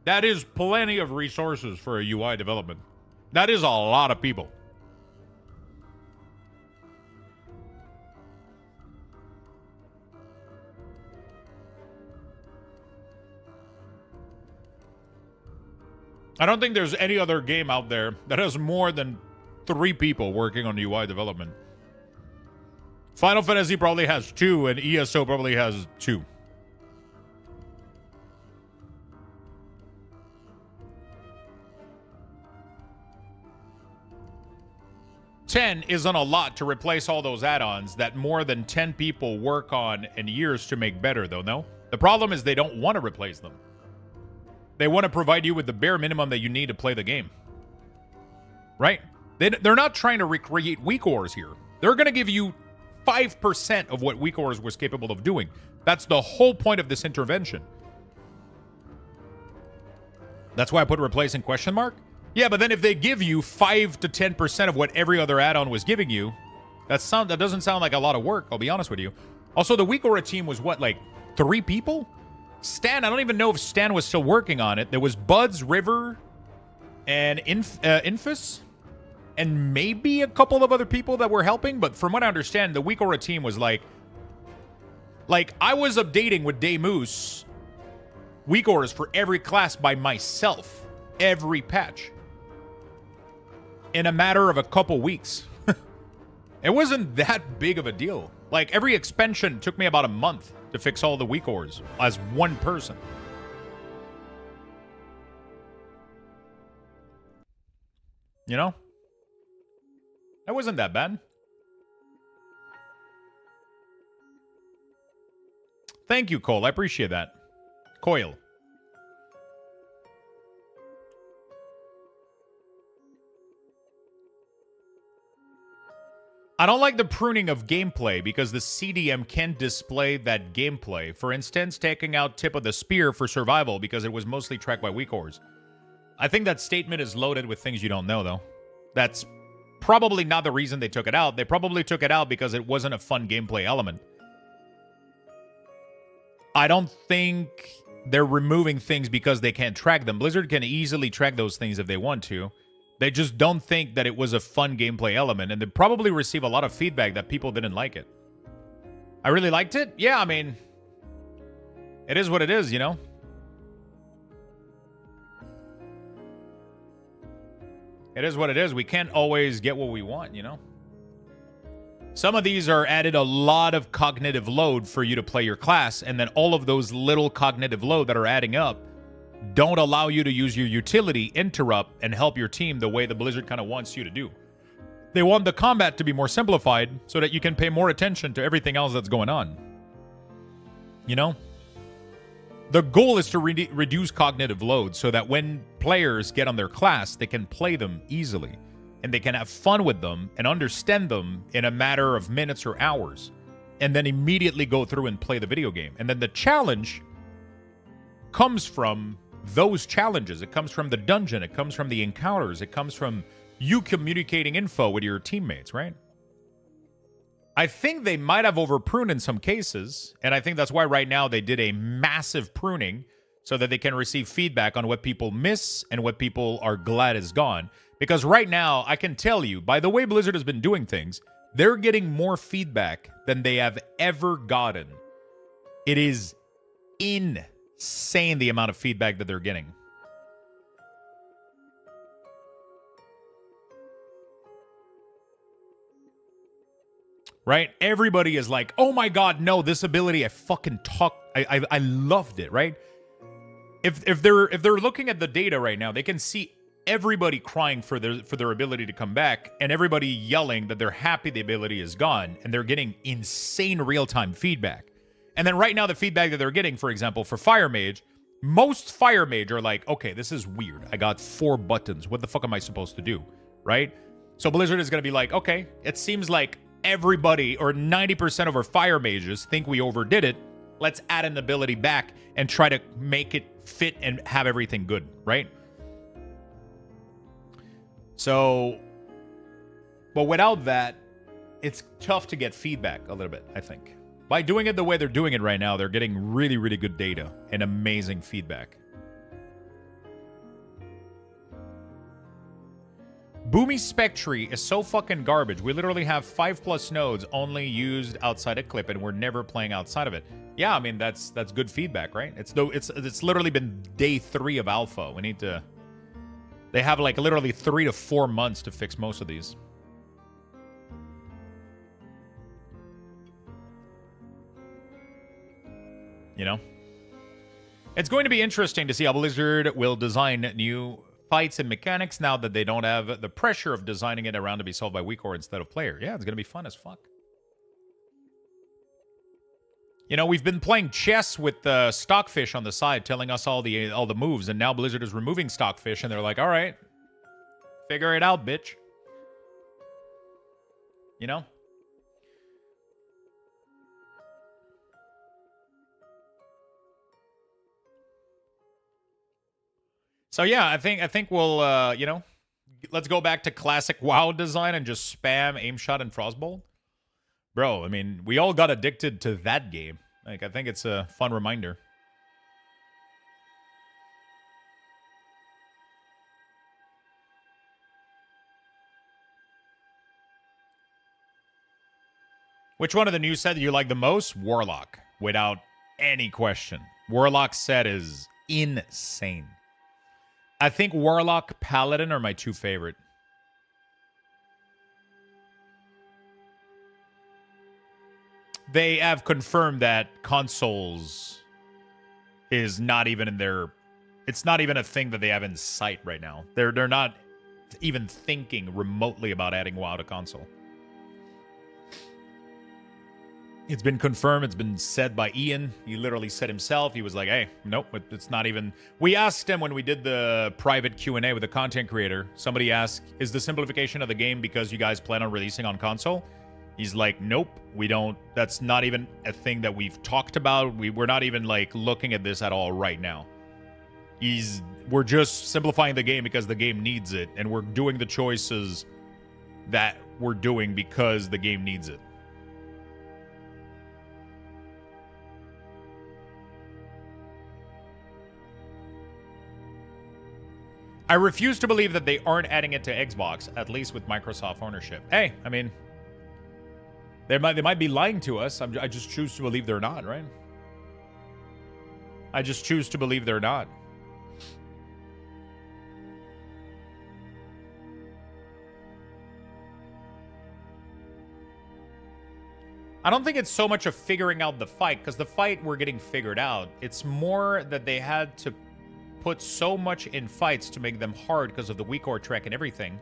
That is plenty of resources for a UI development. That is a lot of people. I don't think there's any other game out there that has more than 3 people working on UI development. Final Fantasy probably has 2, and ESO probably has 2. $10 isn't a lot to replace all those add-ons that more than 10 people work on in years to make better, though, no? The problem is they don't want to replace them. They want to provide you with the bare minimum that you need to play the game. Right? They're not trying to recreate Weak Ores here. They're going to give you 5% of what Weak Ores was capable of doing. That's the whole point of this intervention. That's why I put replace in question mark? Yeah, but then if they give you 5 to 10% of what every other add-on was giving you, that doesn't sound like a lot of work, I'll be honest with you. Also, the Weak Aura team was what, like 3 people? Stan, I don't even know if Stan was still working on it. There was Buds, River, and Infus, and maybe a couple of other people that were helping. But from what I understand, the Weak Aura team was like I was updating with Day Moose Weak Auras for every class by myself, every patch, in a matter of a couple weeks. It wasn't that big of a deal. Like, every expansion took me about a month to fix all the Weak Ores as one person. You know? That wasn't that bad. Thank you, Cole. I appreciate that. Coil. I don't like the pruning of gameplay because the CDM can't display that gameplay. For instance, taking out Tip of the Spear for survival because it was mostly tracked by Weak Ores. I think that statement is loaded with things you don't know, though. That's probably not the reason they took it out. They probably took it out because it wasn't a fun gameplay element. I don't think they're removing things because they can't track them. Blizzard can easily track those things if they want to. They just don't think that it was a fun gameplay element, and they probably receive a lot of feedback that people didn't like it. I really liked it? Yeah, I mean, it is what it is, you know? It is what it is. We can't always get what we want, you know? Some of these are added a lot of cognitive load for you to play your class, and then all of those little cognitive load that are adding up don't allow you to use your utility, interrupt, and help your team the way the Blizzard kind of wants you to do. They want the combat to be more simplified so that you can pay more attention to everything else that's going on. You know? The goal is to reduce cognitive load so that when players get on their class, they can play them easily. And they can have fun with them and understand them in a matter of minutes or hours. And then immediately go through and play the video game. And then the challenge comes from those challenges. It comes from the dungeon. It comes from the encounters. It comes from you communicating info with your teammates, right? I think they might have over-pruned in some cases, and I think that's why right now they did a massive pruning so that they can receive feedback on what people miss and what people are glad is gone. Because right now, I can tell you, by the way Blizzard has been doing things, they're getting more feedback than they have ever gotten. It is insane the amount of feedback that they're getting. Right? Everybody is like, oh my god, no, this ability, I loved it, right? If they're looking at the data right now, they can see everybody crying for their ability to come back, and everybody yelling that they're happy the ability is gone, and they're getting insane real-time feedback. And then right now, the feedback that they're getting, for example, for Fire Mage, most Fire Mage are like, okay, this is weird. I got 4 buttons. What the fuck am I supposed to do? Right? So Blizzard is going to be like, okay, it seems like everybody, or 90% of our Fire Mages think we overdid it. Let's add an ability back and try to make it fit and have everything good, right? So, but without that, it's tough to get feedback a little bit, I think. By doing it the way they're doing it right now, they're getting really, really good data and amazing feedback. Boomy Spectre is so fucking garbage. We literally have 5+ nodes only used outside a clip, and we're never playing outside of it. Yeah, I mean, that's good feedback, right? It's literally been day 3 of alpha. We need to... They have like literally 3 to 4 months to fix most of these. You know? It's going to be interesting to see how Blizzard will design new fights and mechanics now that they don't have the pressure of designing it around to be solved by weak core instead of player. Yeah, it's going to be fun as fuck. You know, we've been playing chess with Stockfish on the side, telling us all the moves, and now Blizzard is removing Stockfish, and they're like, all right, figure it out, bitch. You know? So yeah, I think we'll you know, let's go back to classic WoW design and just spam aim shot and frostbolt. Bro, I mean, we all got addicted to that game. Like, I think it's a fun reminder. Which one of the new set do you like the most? Warlock, without any question. Warlock set is insane. I think Warlock, Paladin are my two favorite. They have confirmed that consoles is not even in their... It's not even a thing that they have in sight right now. They're not even thinking remotely about adding WoW to console. It's been confirmed. It's been said by Ian. He literally said himself. He was like, hey, nope, it's not even... We asked him when we did the private Q&A with the content creator. Somebody asked, is the simplification of the game because you guys plan on releasing on console? He's like, nope, we don't. That's not even a thing that we've talked about. We're not even, like, looking at this at all right now. We're just simplifying the game because the game needs it. And we're doing the choices that we're doing because the game needs it. I refuse to believe that they aren't adding it to Xbox, at least with Microsoft ownership. Hey, I mean, they might be lying to us. I just choose to believe they're not, right? I just choose to believe they're not. I don't think it's so much of figuring out the fight, because the fight we're getting figured out. It's more that they had to put so much in fights to make them hard because of the weak ore trek and everything.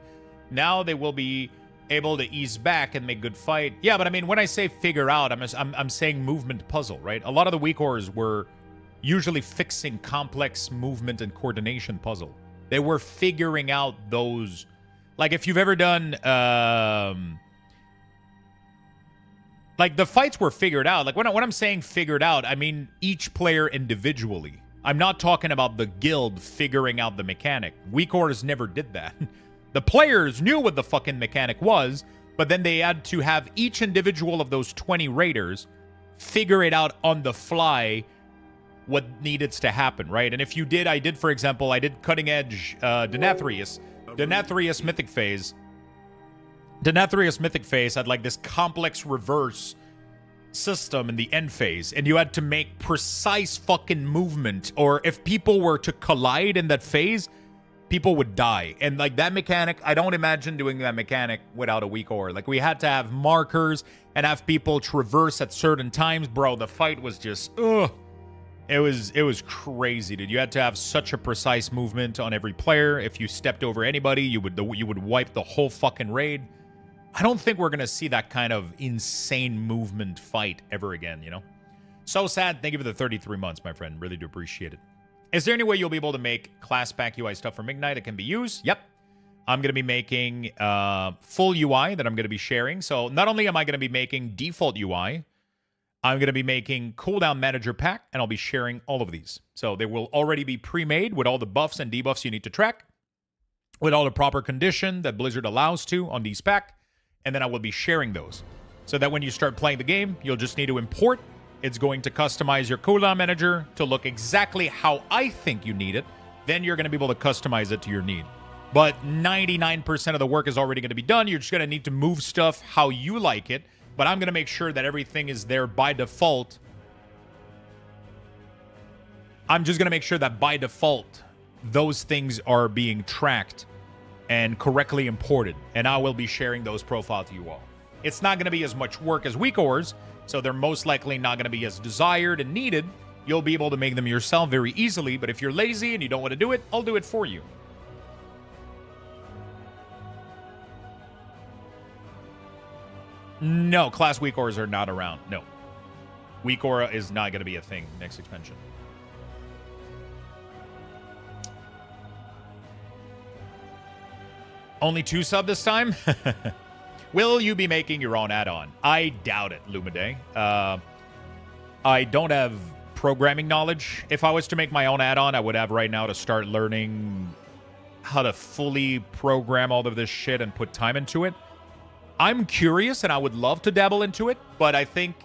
Now they will be able to ease back and make good fight. Yeah, but I mean, when I say figure out, I'm saying movement puzzle, right? A lot of the weak ores were usually fixing complex movement and coordination puzzle. They were figuring out those... Like, if you've ever done... like, the fights were figured out. Like, when I'm saying figured out, I mean each player individually. I'm not talking about the guild figuring out the mechanic. Weak ores never did that. The players knew what the fucking mechanic was, but then they had to have each individual of those 20 raiders figure it out on the fly what needed to happen, right? And if you did, for example, I did Cutting Edge Denathrius Mythic Phase. Denathrius Mythic Phase had like this complex reverse system in the end phase, and you had to make precise fucking movement, or if people were to collide in that phase, people would die. And like that mechanic, I don't imagine doing that mechanic without a weak ore. Like, we had to have markers and have people traverse at certain times. Bro, the fight was just it was crazy, dude. You had to have such a precise movement on every player. If you stepped over anybody, you would wipe the whole fucking raid. I don't think we're going to see that kind of insane movement fight ever again, you know? So sad. Thank you for the 33 months, my friend. Really do appreciate it. Is there any way you'll be able to make class pack UI stuff from Ignite that can be used? Yep. I'm going to be making full UI that I'm going to be sharing. So not only am I going to be making default UI, I'm going to be making cooldown manager pack, and I'll be sharing all of these. So they will already be pre-made with all the buffs and debuffs you need to track, with all the proper condition that Blizzard allows to on these pack. And then I will be sharing those so that when you start playing the game, you'll just need to import. It's going to customize your cooldown manager to look exactly how I think you need it. Then you're going to be able to customize it to your need. But 99% of the work is already going to be done. You're just going to need to move stuff how you like it. But I'm going to make sure that everything is there by default. I'm just going to make sure that by default, those things are being tracked and correctly imported, and I will be sharing those profiles to you all. It's not going to be as much work as weak ores, so they're most likely not going to be as desired and needed. You'll be able to make them yourself very easily, but if you're lazy and you don't want to do it, I'll do it for you. No, class weak ores are not around. No. Weak Aura is not going to be a thing next expansion. Only 2 sub this time? Will you be making your own add-on? I doubt it, Lumide. I don't have programming knowledge. If I was to make my own add-on, I would have right now to start learning how to fully program all of this shit and put time into it. I'm curious and I would love to dabble into it, but I think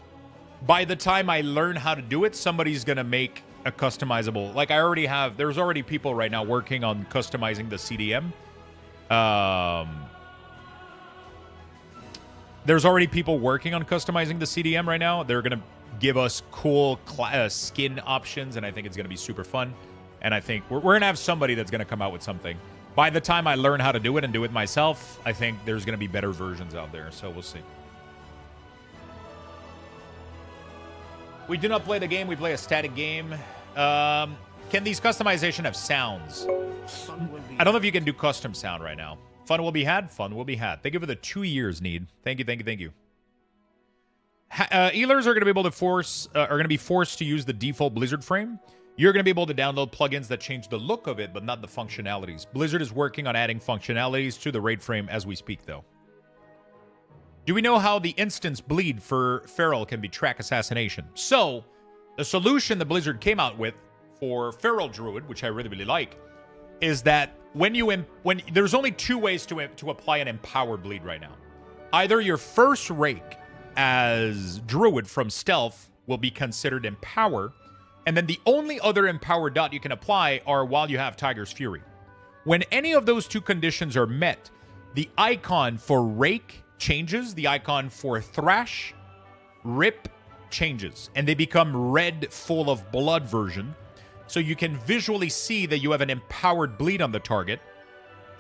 by the time I learn how to do it, somebody's going to make a customizable. Like I already have, there's already people right now working on customizing the CDM. There's already people working on customizing the CDM right now. They're going to give us cool skin options, and I think it's going to be super fun. And I think we're going to have somebody that's going to come out with something. By the time I learn how to do it and do it myself, I think there's going to be better versions out there, so we'll see. We do not play the game, we play a static game. Can these customization have sounds? I don't know if you can do custom sound right now. Fun will be had, fun will be had. Thank you for the 2 years, Need. Thank you, thank you, thank you. Healers are going to be able to forced to use the default Blizzard frame. You're going to be able to download plugins that change the look of it, but not the functionalities. Blizzard is working on adding functionalities to the raid frame as we speak, though. Do we know how the instance bleed for Feral can be track assassination? So, the solution that Blizzard came out with for Feral Druid, which I really, really like, is that when there's only 2 ways to apply an empowered bleed right now. Either your first rake as Druid from Stealth will be considered empower, and then the only other empowered dot you can apply are while you have Tiger's Fury. When any of those 2 conditions are met, the icon for Rake changes, the icon for Thrash, Rip changes, and they become red full of blood version. So you can visually see that you have an empowered bleed on the target,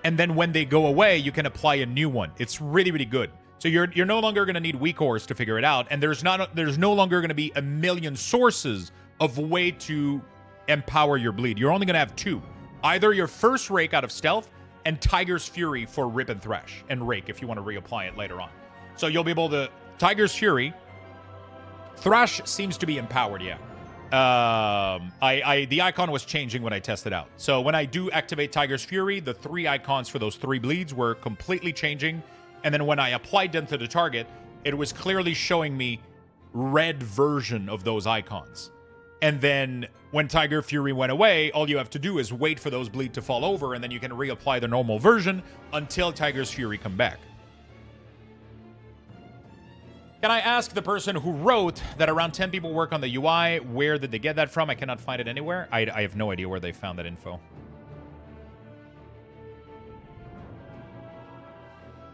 and then when they go away, you can apply a new one. It's really, really good. So you're no longer going to need weak ores to figure it out, and there's no longer going to be a million sources of way to empower your bleed. You're only going to have 2. Either your first Rake out of Stealth and Tiger's Fury for Rip and Thrash, and Rake if you want to reapply it later on. So you'll be able to... Tiger's Fury... Thrash seems to be empowered, yeah. The icon was changing when I tested out. So when I do activate Tiger's Fury, the 3 icons for those 3 bleeds were completely changing. And then when I applied them to the target, it was clearly showing me red version of those icons. And then when Tiger Fury went away, all you have to do is wait for those bleed to fall over, and then you can reapply the normal version until Tiger's Fury come back. Can I ask the person who wrote that around 10 people work on the UI, where did they get that from? I cannot find it anywhere. I have no idea where they found that info.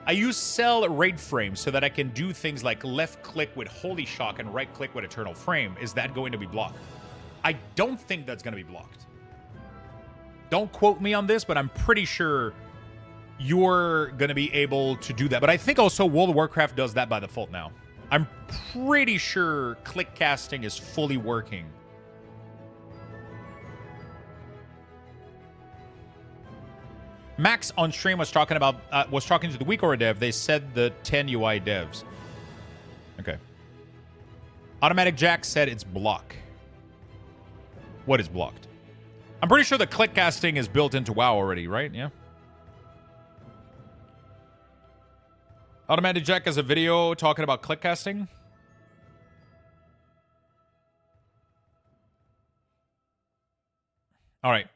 I use Cell Raid Frame so that I can do things like left click with Holy Shock and right click with Eternal Frame. Is that going to be blocked? I don't think that's going to be blocked. Don't quote me on this, but I'm pretty sure you're going to be able to do that. But I think also World of Warcraft does that by default now. I'm pretty sure click casting is fully working. Max on stream was talking to the Weak Aura dev. They said the 10 UI devs. Okay. Automatic Jack said it's block. What is blocked? I'm pretty sure the click casting is built into WoW already, right? Yeah. Automatic Jack has a video talking about click casting. All right.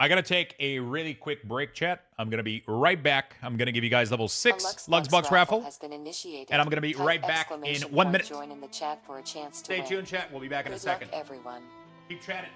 I got to take a really quick break, chat. I'm going to be right back. I'm going to give you guys level 6 Luxthos raffle. Has been initiated. And I'm going to be right back in 1 minute. Join in the chat for a chance to Stay tuned, chat. We'll be back in a second. Good luck, everyone. Keep chatting.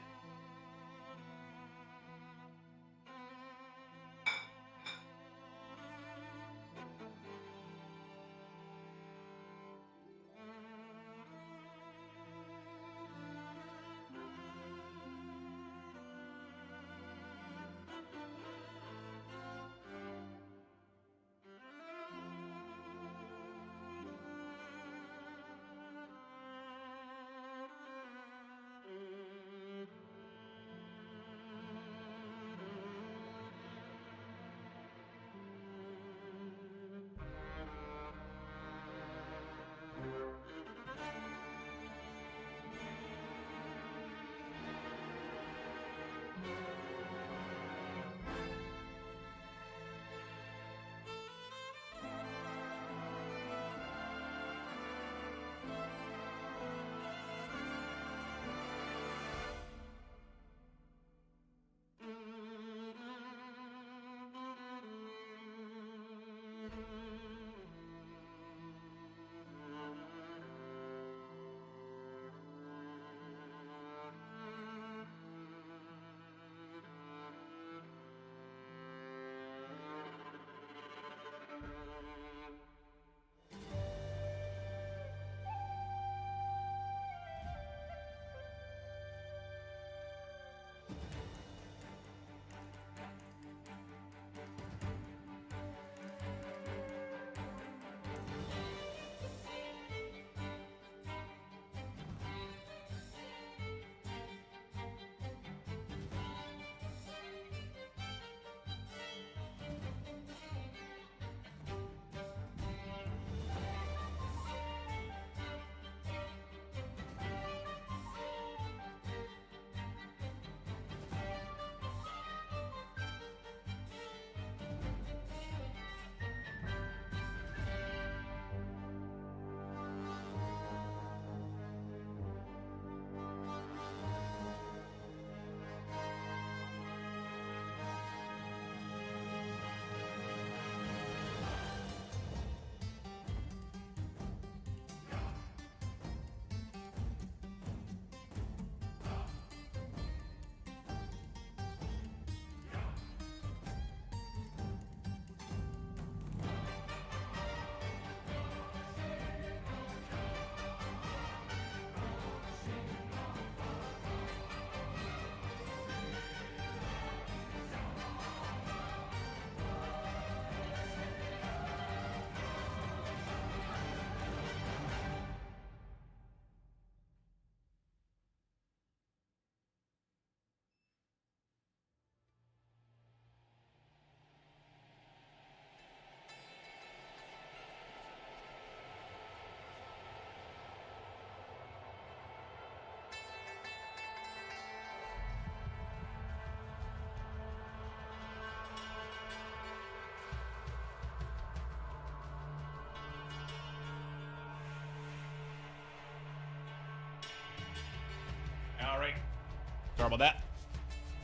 Sorry about that.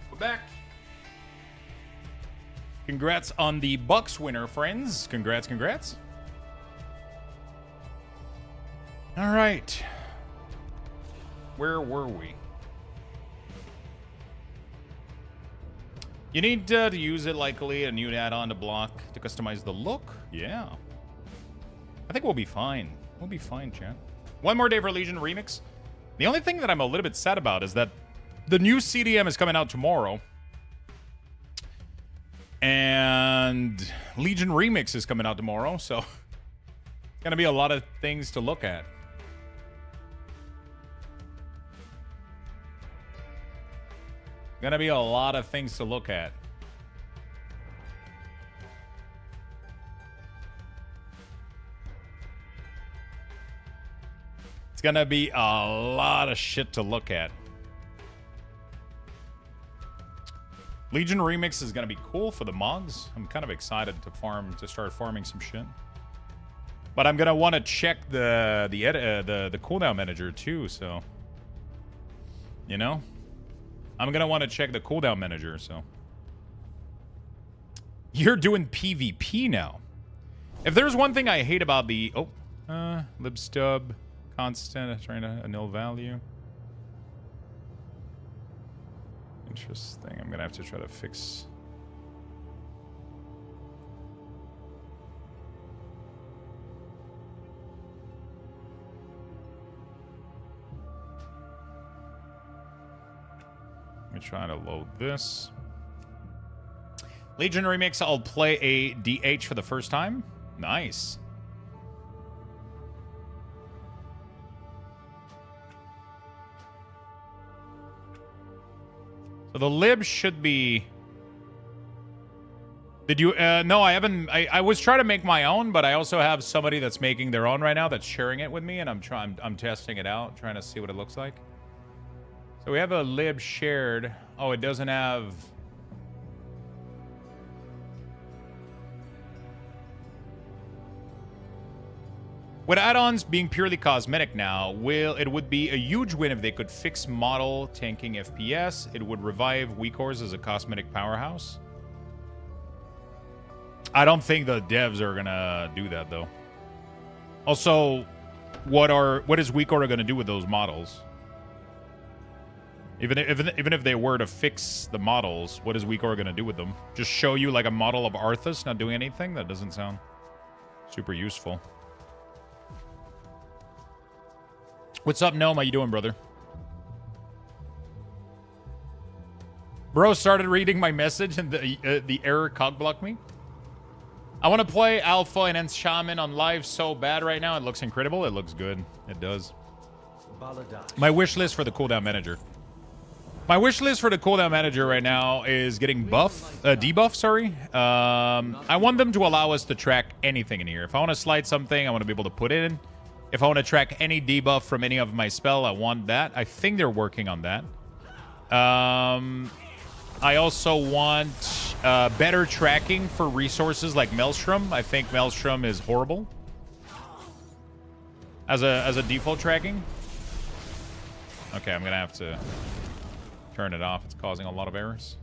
We're back. Congrats on the Bucks winner, friends. Congrats, congrats. All right. Where were we? You need to use it likely, a new add-on to block to customize the look. Yeah. I think we'll be fine. We'll be fine, chat. One more day for Legion Remix. The only thing that I'm a little bit sad about is that the new CDM is coming out tomorrow. And Legion Remix is coming out tomorrow, so gonna be a lot of things to look at. Gonna be a lot of things to look at. It's gonna be a lot of shit to look at. Legion Remix is gonna be cool for the mods. I'm kind of excited to start farming some shit. But I'm gonna want to check the cooldown manager too. So, you know, I'm gonna want to check the cooldown manager. So, you're doing PvP now. If there's one thing I hate about the libstub constant trying to a null value. Interesting. I'm gonna have to try to fix. Let me try to load this. Legion Remix, I'll play a DH for the first time. Nice. So the lib should be... Did you... no, I haven't... I was trying to make my own, but I also have somebody that's making their own right now that's sharing it with me, and I'm testing it out, trying to see what it looks like. So we have a lib shared. Oh, it doesn't have... With add-ons being purely cosmetic now, it would be a huge win if they could fix model tanking FPS. It would revive WeCores as a cosmetic powerhouse. I don't think the devs are gonna do that though. Also, what is WeCore gonna do with those models? Even if they were to fix the models, what is WeCore gonna do with them? Just show you like a model of Arthas not doing anything? That doesn't sound super useful. What's up, Gnome? How you doing, brother? Bro started reading my message and the error cockblocked me. I want to play Alpha and Ents Shaman on live so bad right now. It looks incredible. It looks good. It does. My wish list for the cooldown manager. My wish list for the cooldown manager right now is getting debuff, sorry. I want them to allow us to track anything in here. If I want to slide something, I want to be able to put it in. If I want to track any debuff from any of my spell, I want that. I think they're working on that. I also want better tracking for resources like Maelstrom. I think Maelstrom is horrible as a default tracking. Okay, I'm gonna have to turn it off. It's causing a lot of errors.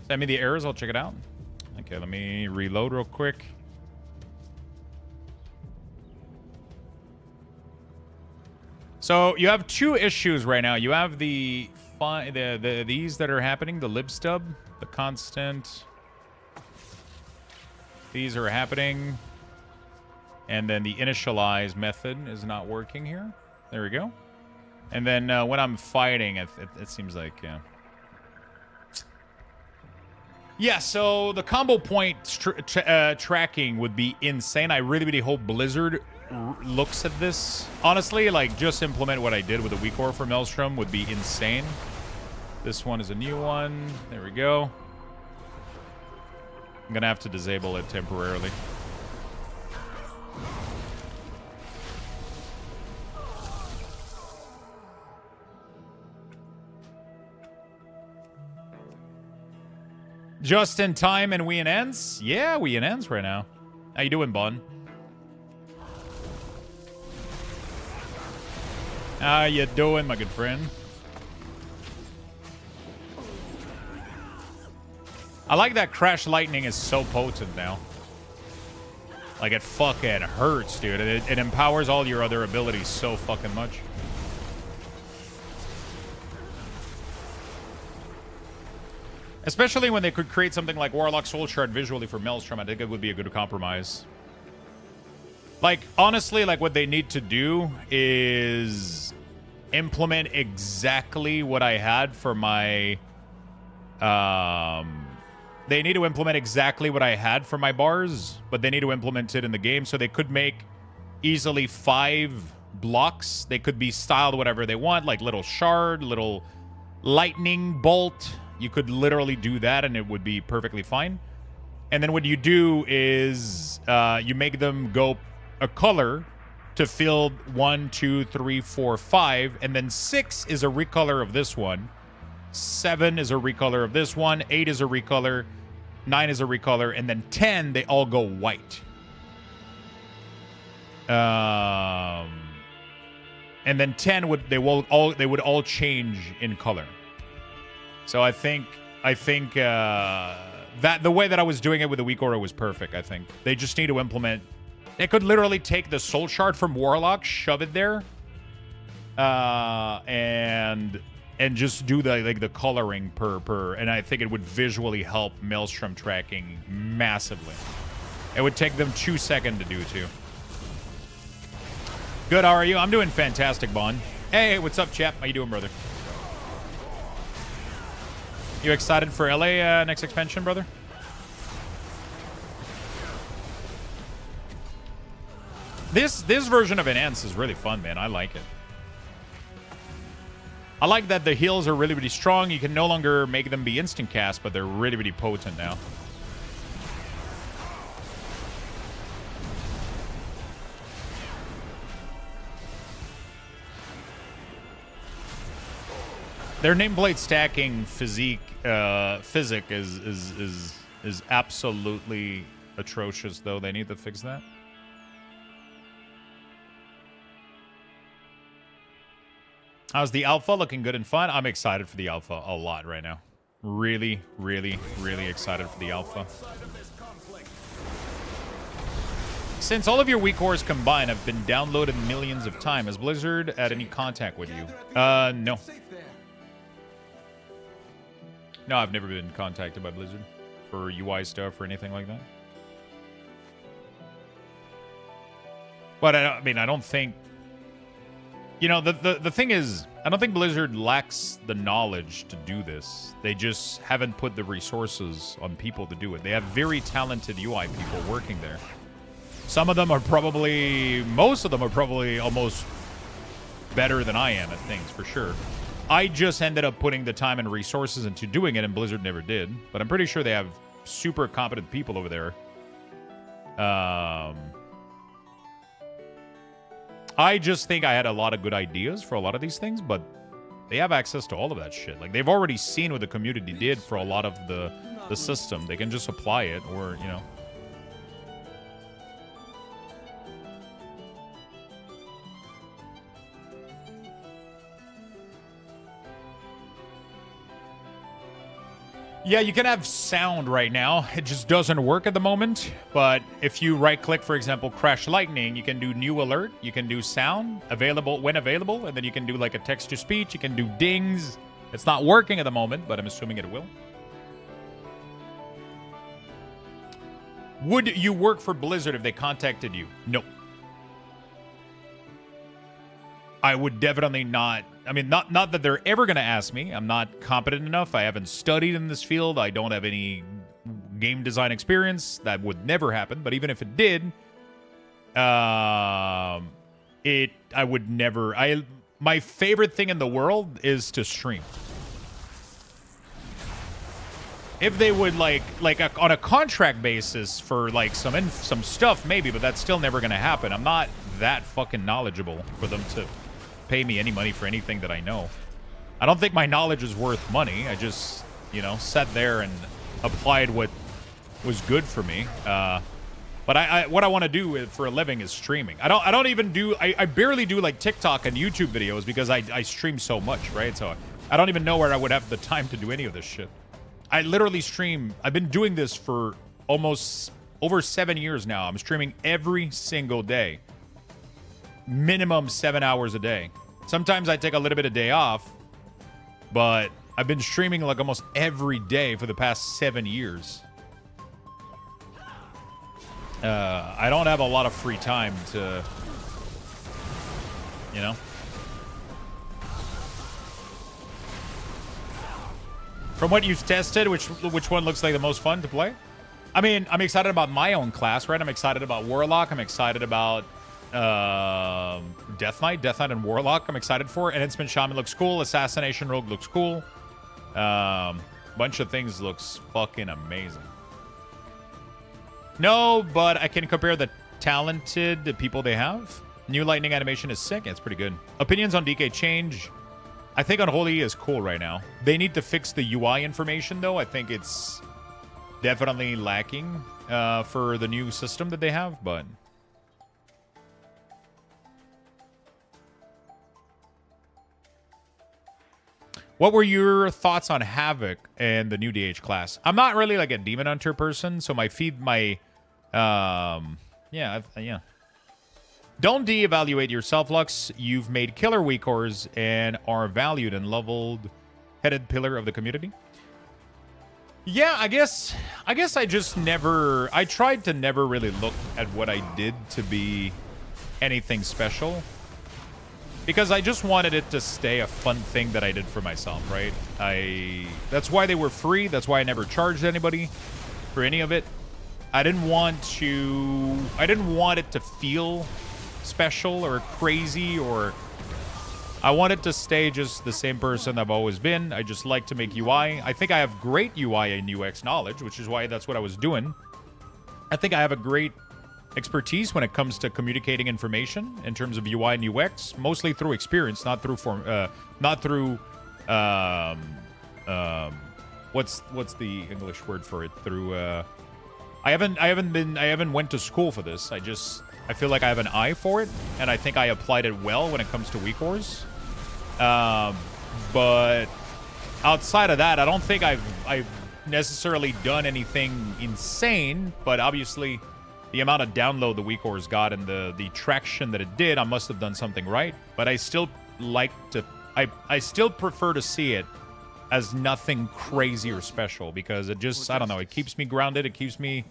Send me the errors. I'll check it out. Okay, let me reload real quick. So you have two issues right now. You have these that are happening, the libstub, the constant. These are happening. And then the initialize method is not working here. There we go. And then when I'm fighting, it seems like, yeah. Yeah, so the combo point tracking would be insane. I really, really hope Blizzard looks at this. Honestly, like, just implement what I did with the WeCore for Maelstrom would be insane. This one is a new one. There we go. I'm gonna have to disable it temporarily. Just in time and we in ends? Yeah, we in ends right now. How you doing, Bon? How you doing, my good friend? I like that Crash Lightning is so potent now. Like, it fucking hurts, dude. It empowers all your other abilities so fucking much. Especially when they could create something like Warlock Soul Shard visually for Maelstrom, I think it would be a good compromise. Like, honestly, like, what they need to do is implement exactly what I had for my... They need to implement exactly what I had for my bars, but they need to implement it in the game. So they could make easily 5 blocks. They could be styled whatever they want, like little shard, little lightning bolt. You could literally do that and it would be perfectly fine. And then what you do is you make them go a color to field 1, 2, 3, 4, 5. And then 6 is a recolor of this one. 7 is a recolor of this one. 8 is a recolor. 9 is a recolor. And then 10, they all go white. And then 10 they would all change in color. So I think that the way that I was doing it with the weak aura was perfect. I think they just need to implement. They could literally take the soul shard from Warlock, shove it there, and just do the coloring per. And I think it would visually help Maelstrom tracking massively. It would take them 2 seconds to do too. Good, how are you? I'm doing fantastic, Bond. Hey, what's up, chap? How you doing, brother? You excited for LA next expansion, brother? This version of Enhance is really fun, man. I like it. I like that the heals are really, really strong. You can no longer make them be instant cast, but they're really, really potent now. Their nameplate stacking physic is absolutely atrocious, though. They need to fix that. How's the alpha? Looking good and fun. I'm excited for the alpha a lot right now. Really, really, really excited for the alpha. Since all of your weak cores combined have been downloaded millions of times, has Blizzard had any contact with you? No. No, I've never been contacted by Blizzard for UI stuff or anything like that. But I mean, I don't think... You know, the thing is, I don't think Blizzard lacks the knowledge to do this. They just haven't put the resources on people to do it. They have very talented UI people working there. Some of them are probably... Most of them are probably almost better than I am at things, for sure. I just ended up putting the time and resources into doing it, and Blizzard never did. But I'm pretty sure they have super competent people over there. I just think I had a lot of good ideas for a lot of these things, but they have access to all of that shit. Like, they've already seen what the community did for a lot of the system. They can just apply it, or, you know... Yeah, you can have sound right now. It just doesn't work at the moment. But if you right-click, for example, Crash Lightning, you can do new alert. You can do sound available when available. And then you can do like a text-to-speech. You can do dings. It's not working at the moment, but I'm assuming it will. Would you work for Blizzard if they contacted you? No. I would definitely not. I mean, not that they're ever going to ask me. I'm not competent enough. I haven't studied in this field. I don't have any game design experience. That would never happen. But even if it did, I would never. My favorite thing in the world is to stream. If they would on a contract basis for like some stuff, maybe, but that's still never going to happen. I'm not that fucking knowledgeable for them to pay me any money for anything that I know. I don't think my knowledge is worth money. I just, you know, sat there and applied what was good for me. But what I want to do for a living is streaming. I barely do like TikTok and YouTube videos because I stream so much, right? So I don't even know where I would have the time to do any of this shit. I literally stream. I've been doing this for almost over 7 years now. I'm streaming every single day. Minimum 7 hours a day. Sometimes I take a little bit of day off, but I've been streaming like almost every day for the past 7 years. I don't have a lot of free time to, you know. From what you've tested, which one looks like the most fun to play? I mean, I'm excited about my own class, right? I'm excited about Warlock. I'm excited about Death Knight and Warlock. I'm excited for. And Enhancement Shaman looks cool. Assassination Rogue looks cool. Bunch of things looks fucking amazing. No, but I can compare the talented people they have. New lightning animation is sick. It's pretty good. Opinions on DK change. I think Unholy is cool right now. They need to fix the UI information, though. I think it's definitely lacking for the new system that they have, but... What were your thoughts on Havoc and the new DH class? I'm not really like a Demon Hunter person, so yeah. Don't de-evaluate yourself, Lux. You've made killer weak cores and are valued and leveled headed pillar of the community. Yeah, I guess I just never... I tried to never really look at what I did to be anything special. Because I just wanted it to stay a fun thing that I did for myself, right? That's why they were free. That's why I never charged anybody for any of it. I didn't want it to feel special or crazy, or I wanted to stay just the same person I've always been. I just like to make UI. I think I have great UI and UX knowledge, which is why that's what I was doing. I think I have a great expertise when it comes to communicating information in terms of UI and UX, mostly through experience, not through what's the English word for it? Through I haven't went to school for this. I feel like I have an eye for it, and I think I applied it well when it comes to weak cores. But outside of that, I don't think I've necessarily done anything insane, but obviously the amount of download the weak cores got and the traction that it did, I must have done something right. But I still like to I still prefer to see it as nothing crazy or special, because it just, I don't know, it keeps me grounded. It keeps me...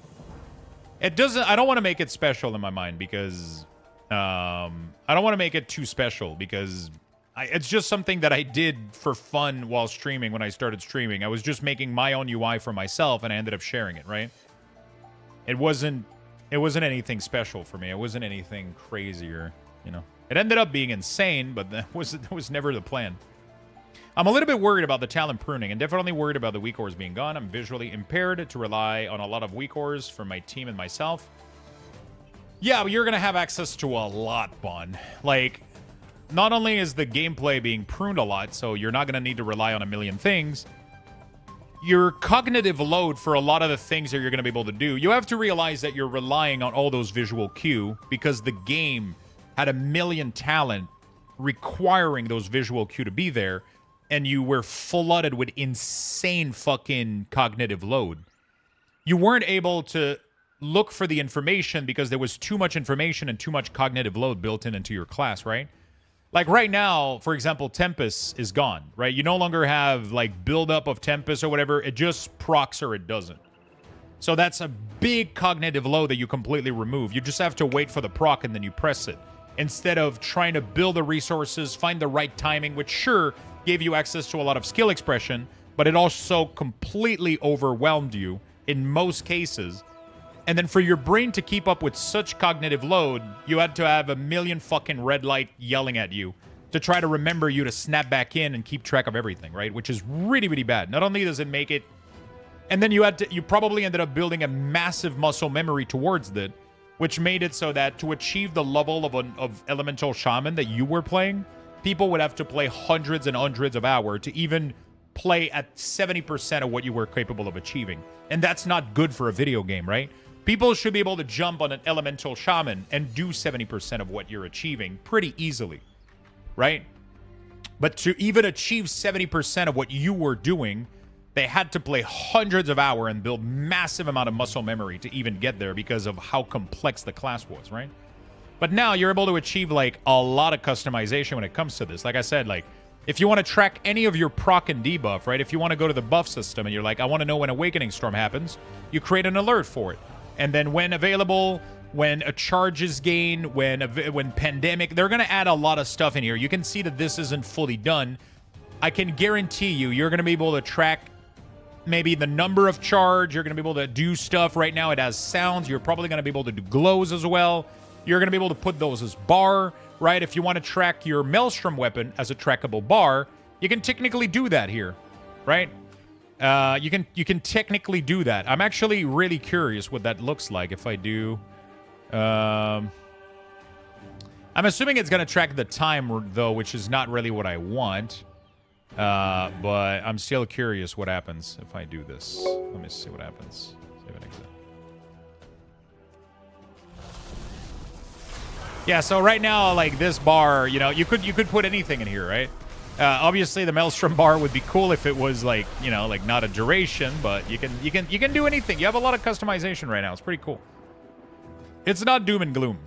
I don't want to make it special in my mind, because I don't want to make it too special, because it's just something that I did for fun while streaming. When I started streaming, I was just making my own UI for myself, and I ended up sharing it, right? It wasn't anything special for me. It wasn't anything crazy, or, you know. It ended up being insane, but that was never the plan. I'm a little bit worried about the talent pruning, and definitely worried about the weak cores being gone. I'm visually impaired to rely on a lot of weak cores for my team and myself. Yeah, but you're going to have access to a lot, Bon. Like, not only is the gameplay being pruned a lot, so you're not going to need to rely on a million things, your cognitive load for a lot of the things that you're going to be able to do, you have to realize that you're relying on all those visual cue, because the game had a million talent requiring those visual cue to be there, and you were flooded with insane fucking cognitive load. You weren't able to look for the information because there was too much information and too much cognitive load built into your class, right? Like right now, for example, Tempest is gone, right? You no longer have like buildup of Tempest or whatever. It just procs or it doesn't. So that's a big cognitive load that you completely remove. You just have to wait for the proc and then you press it, instead of trying to build the resources, find the right timing, which sure gave you access to a lot of skill expression, but it also completely overwhelmed you in most cases. And then for your brain to keep up with such cognitive load, you had to have a million fucking red light yelling at you to try to remember you to snap back in and keep track of everything, right? Which is really, really bad. Not only does it make it... And then you probably ended up building a massive muscle memory towards it, which made it so that to achieve the level of Elemental Shaman that you were playing, people would have to play hundreds and hundreds of hours to even play at 70% of what you were capable of achieving. And that's not good for a video game, right? People should be able to jump on an Elemental Shaman and do 70% of what you're achieving pretty easily, right? But to even achieve 70% of what you were doing, They had to play hundreds of hours and build massive amount of muscle memory to even get there because of how complex the class was, right? But now you're able to achieve like a lot of customization when it comes to this. Like I said, like if you want to track any of your proc and debuff, right? If you want to go to the buff system and you're like, I want to know when Awakening Storm happens, you create an alert for it. And then when available, when a charge is gained, when pandemic, they're going to add a lot of stuff in here. You can see that this isn't fully done. I can guarantee you're going to be able to track maybe the number of charge. You're going to be able to do stuff. Right now it has sounds. You're probably going to be able to do glows as well. You're going to be able to put those as bar, right? If you want to track your Maelstrom weapon as a trackable bar, you can technically do that here, right? You can technically do that. I'm actually really curious what that looks like if I do. I'm assuming it's going to track the time, though, which is not really what I want. But I'm still curious what happens if I do this. Let me see what happens. Save and exit. Yeah, so right now, like this bar, you know, you could put anything in here, right? Obviously, the Maelstrom bar would be cool if it was like, you know, like not a duration, but you can do anything. You have a lot of customization right now. It's pretty cool. It's not doom and gloom.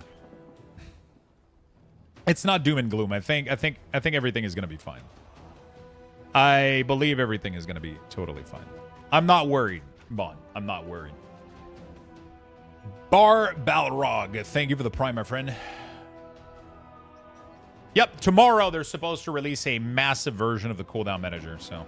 It's not doom and gloom. I think everything is gonna be fine. I believe everything is gonna be totally fine. I'm not worried, Bond. I'm not worried. Bar Balrog, thank you for the prime, my friend. Yep, tomorrow they're supposed to release a massive version of the cooldown manager, so.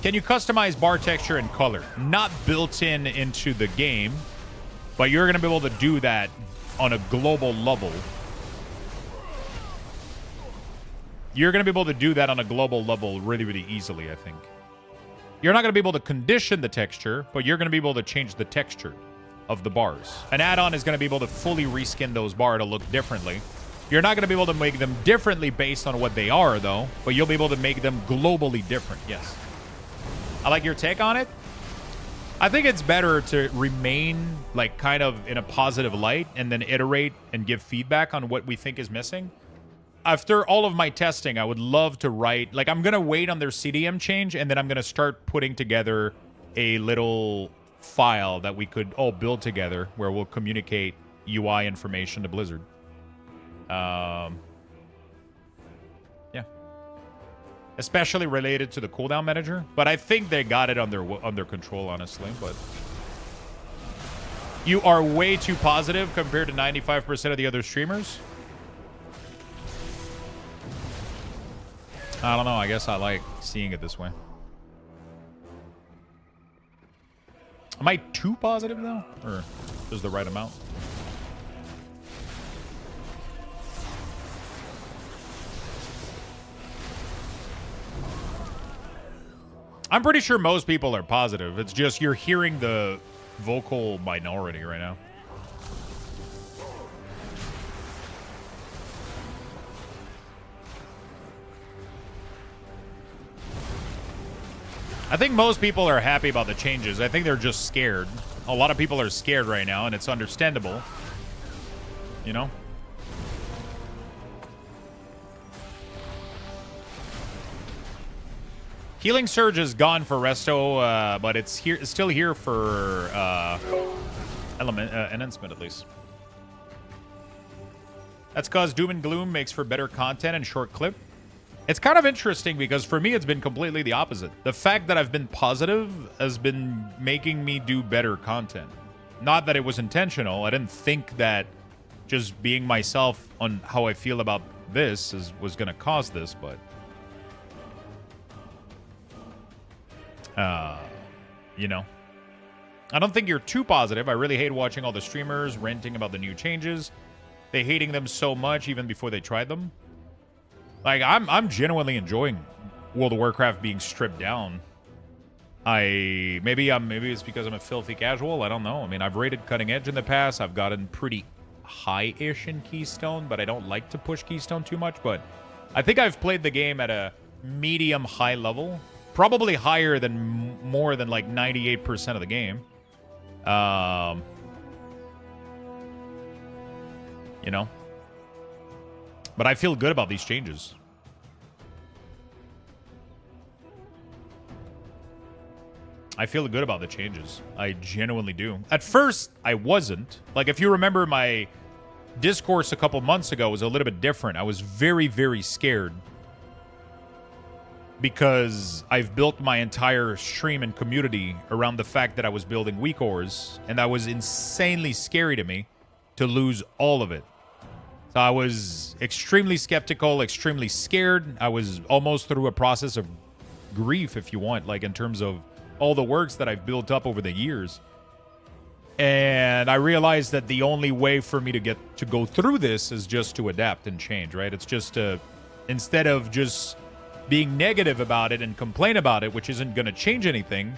Can you customize bar texture and color? Not built into the game, but you're going to be able to do that on a global level. You're going to be able to do that on a global level really, really easily, I think. You're not going to be able to condition the texture, but you're going to be able to change the texture of the bars. An add-on is going to be able to fully reskin those bars to look differently. You're not going to be able to make them differently based on what they are, though, but you'll be able to make them globally different, yes. I like your take on it. I think it's better to remain, like, kind of in a positive light and then iterate and give feedback on what we think is missing. After all of my testing, I would love to write... Like, I'm going to wait on their CDM change, and then I'm going to start putting together a little file that we could all build together where we'll communicate UI information to Blizzard. Yeah. Especially related to the cooldown manager. But I think they got it under control, honestly. But you are way too positive compared to 95% of the other streamers. I don't know. I guess I like seeing it this way. Am I too positive, though? Or is the right amount? I'm pretty sure most people are positive. It's just you're hearing the vocal minority right now. I think most people are happy about the changes. I think they're just scared. A lot of people are scared right now, and it's understandable. You know? Healing Surge is gone for Resto, but it's here. It's still here for Enhancement, at least. That's because Doom and Gloom makes for better content and short clip. It's kind of interesting because for me, it's been completely the opposite. The fact that I've been positive has been making me do better content. Not that it was intentional. I didn't think that just being myself on how I feel about this was going to cause this, but... you know. I don't think you're too positive. I really hate watching all the streamers ranting about the new changes. They hating them so much even before they tried them. Like, I'm genuinely enjoying World of Warcraft being stripped down. Maybe it's because I'm a filthy casual. I don't know. I mean, I've rated Cutting Edge in the past. I've gotten pretty high-ish in Keystone, but I don't like to push Keystone too much. But I think I've played the game at a medium-high level. Probably higher than more than like 98% of the game. You know? But I feel good about these changes. I feel good about the changes. I genuinely do. At first, I wasn't. Like, if you remember, my discourse a couple months ago was a little bit different. I was very, very scared because I've built my entire stream and community around the fact that I was building weak ores, and that was insanely scary to me to lose all of it. So I was extremely skeptical, extremely scared. I was almost through a process of grief, if you want, like in terms of all the works that I've built up over the years. And I realized that the only way for me to go through this is just to adapt and change, right? It's just to, instead of just being negative about it and complain about it, which isn't going to change anything,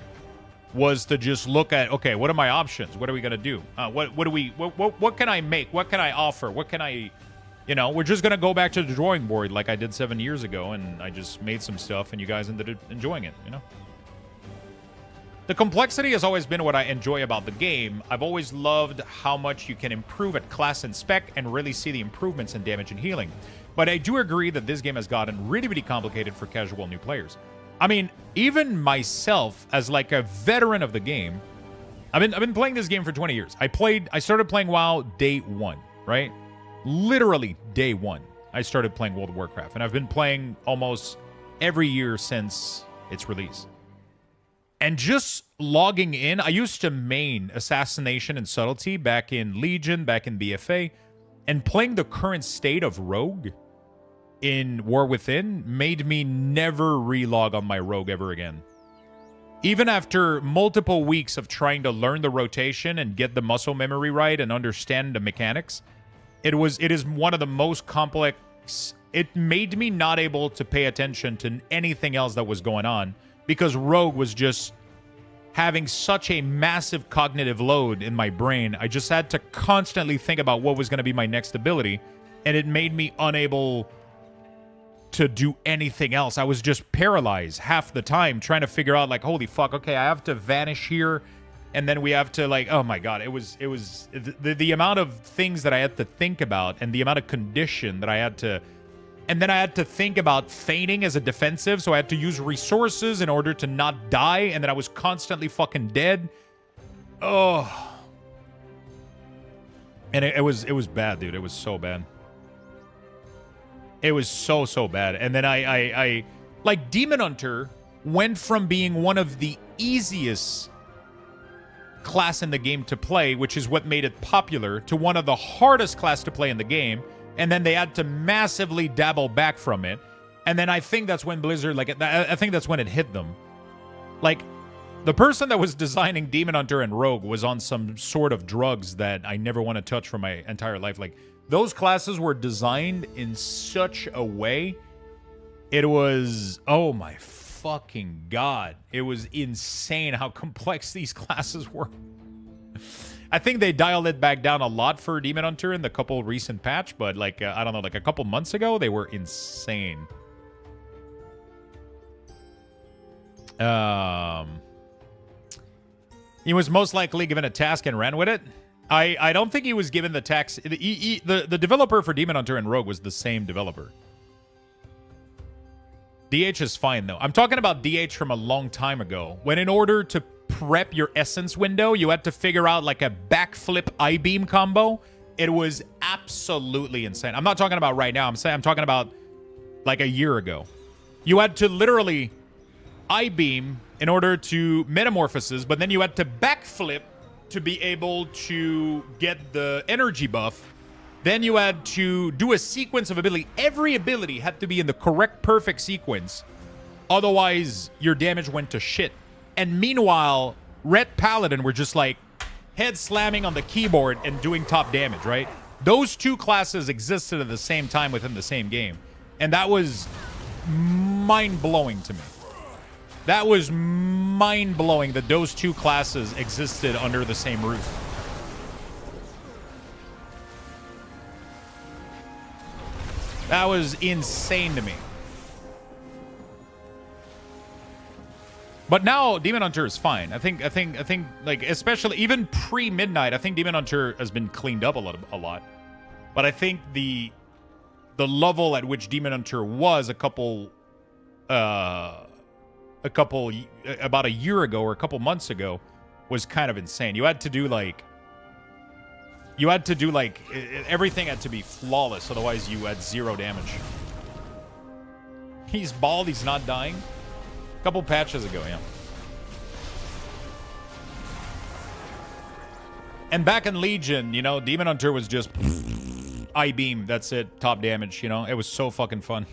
was to just look at, okay, what are my options? What are we going to do? What can I make? What can I offer? What can I, we're just going to go back to the drawing board like I did 7 years ago, and I just made some stuff, and you guys ended up enjoying it, The complexity has always been what I enjoy about the game. I've always loved how much you can improve at class and spec and really see the improvements in damage and healing. But I do agree that this game has gotten really, really complicated for casual new players. I mean, even myself, as like a veteran of the game, I've been playing this game for 20 years. I started playing WoW day one, right? Literally day one, I started playing World of Warcraft, and I've been playing almost every year since its release. And just logging in, I used to main Assassination and Subtlety back in Legion, back in BFA, and playing the current state of Rogue in War Within made me never relog on my Rogue ever again. Even after multiple weeks of trying to learn the rotation and get the muscle memory right and understand the mechanics, it is one of the most complex. It made me not able to pay attention to anything else that was going on, because Rogue was just having such a massive cognitive load in my brain. I just had to constantly think about what was going to be my next ability, and it made me unable to do anything else. I was just paralyzed half the time trying to figure out, like, holy fuck, okay, I have to vanish here, and then we have to, like, oh my god, it was the amount of things that I had to think about, and the amount of condition that I had to. And then I had to think about feigning as a defensive, so I had to use resources in order to not die, and then I was constantly fucking dead. Oh. And it was bad, dude. It was so bad. It was so bad. And then I like, Demon Hunter went from being one of the easiest class in the game to play, which is what made it popular, to one of the hardest class to play in the game. And then they had to massively dabble back from it. And then I think that's when Blizzard, I think that's when it hit them. Like, the person that was designing Demon Hunter and Rogue was on some sort of drugs that I never want to touch for my entire life. Like, those classes were designed in such a way. It was, oh my fucking god. It was insane how complex these classes were. I think they dialed it back down a lot for Demon Hunter in the couple recent patch, but I don't know, like a couple months ago, they were insane. He was most likely given a task and ran with it. I don't think he was given the task. The developer for Demon Hunter and Rogue was the same developer. DH is fine, though. I'm talking about DH from a long time ago, when in order to prep your essence window, you had to figure out like a backflip I-beam combo. It was absolutely insane. I'm not talking about right now. I'm talking about like a year ago. You had to literally I-beam in order to metamorphosis, but then you had to backflip to be able to get the energy buff. Then you had to do a sequence of ability. Every ability had to be in the correct, perfect sequence. Otherwise, your damage went to shit. And meanwhile, Red Paladin were just like head slamming on the keyboard and doing top damage, right? Those two classes existed at the same time within the same game. And that was mind-blowing to me. That was mind-blowing that those two classes existed under the same roof. That was insane to me. But now Demon Hunter is fine. I think like, especially even pre-midnight, I think Demon Hunter has been cleaned up a lot. But I think the level at which Demon Hunter was a couple about a year ago or a couple months ago was kind of insane. You had to do like everything had to be flawless, otherwise you had 0 damage. He's bald, he's not dying. A couple patches ago, yeah. And back in Legion, you know, Demon Hunter was just I-beam, that's it, top damage, you know? It was so fucking fun.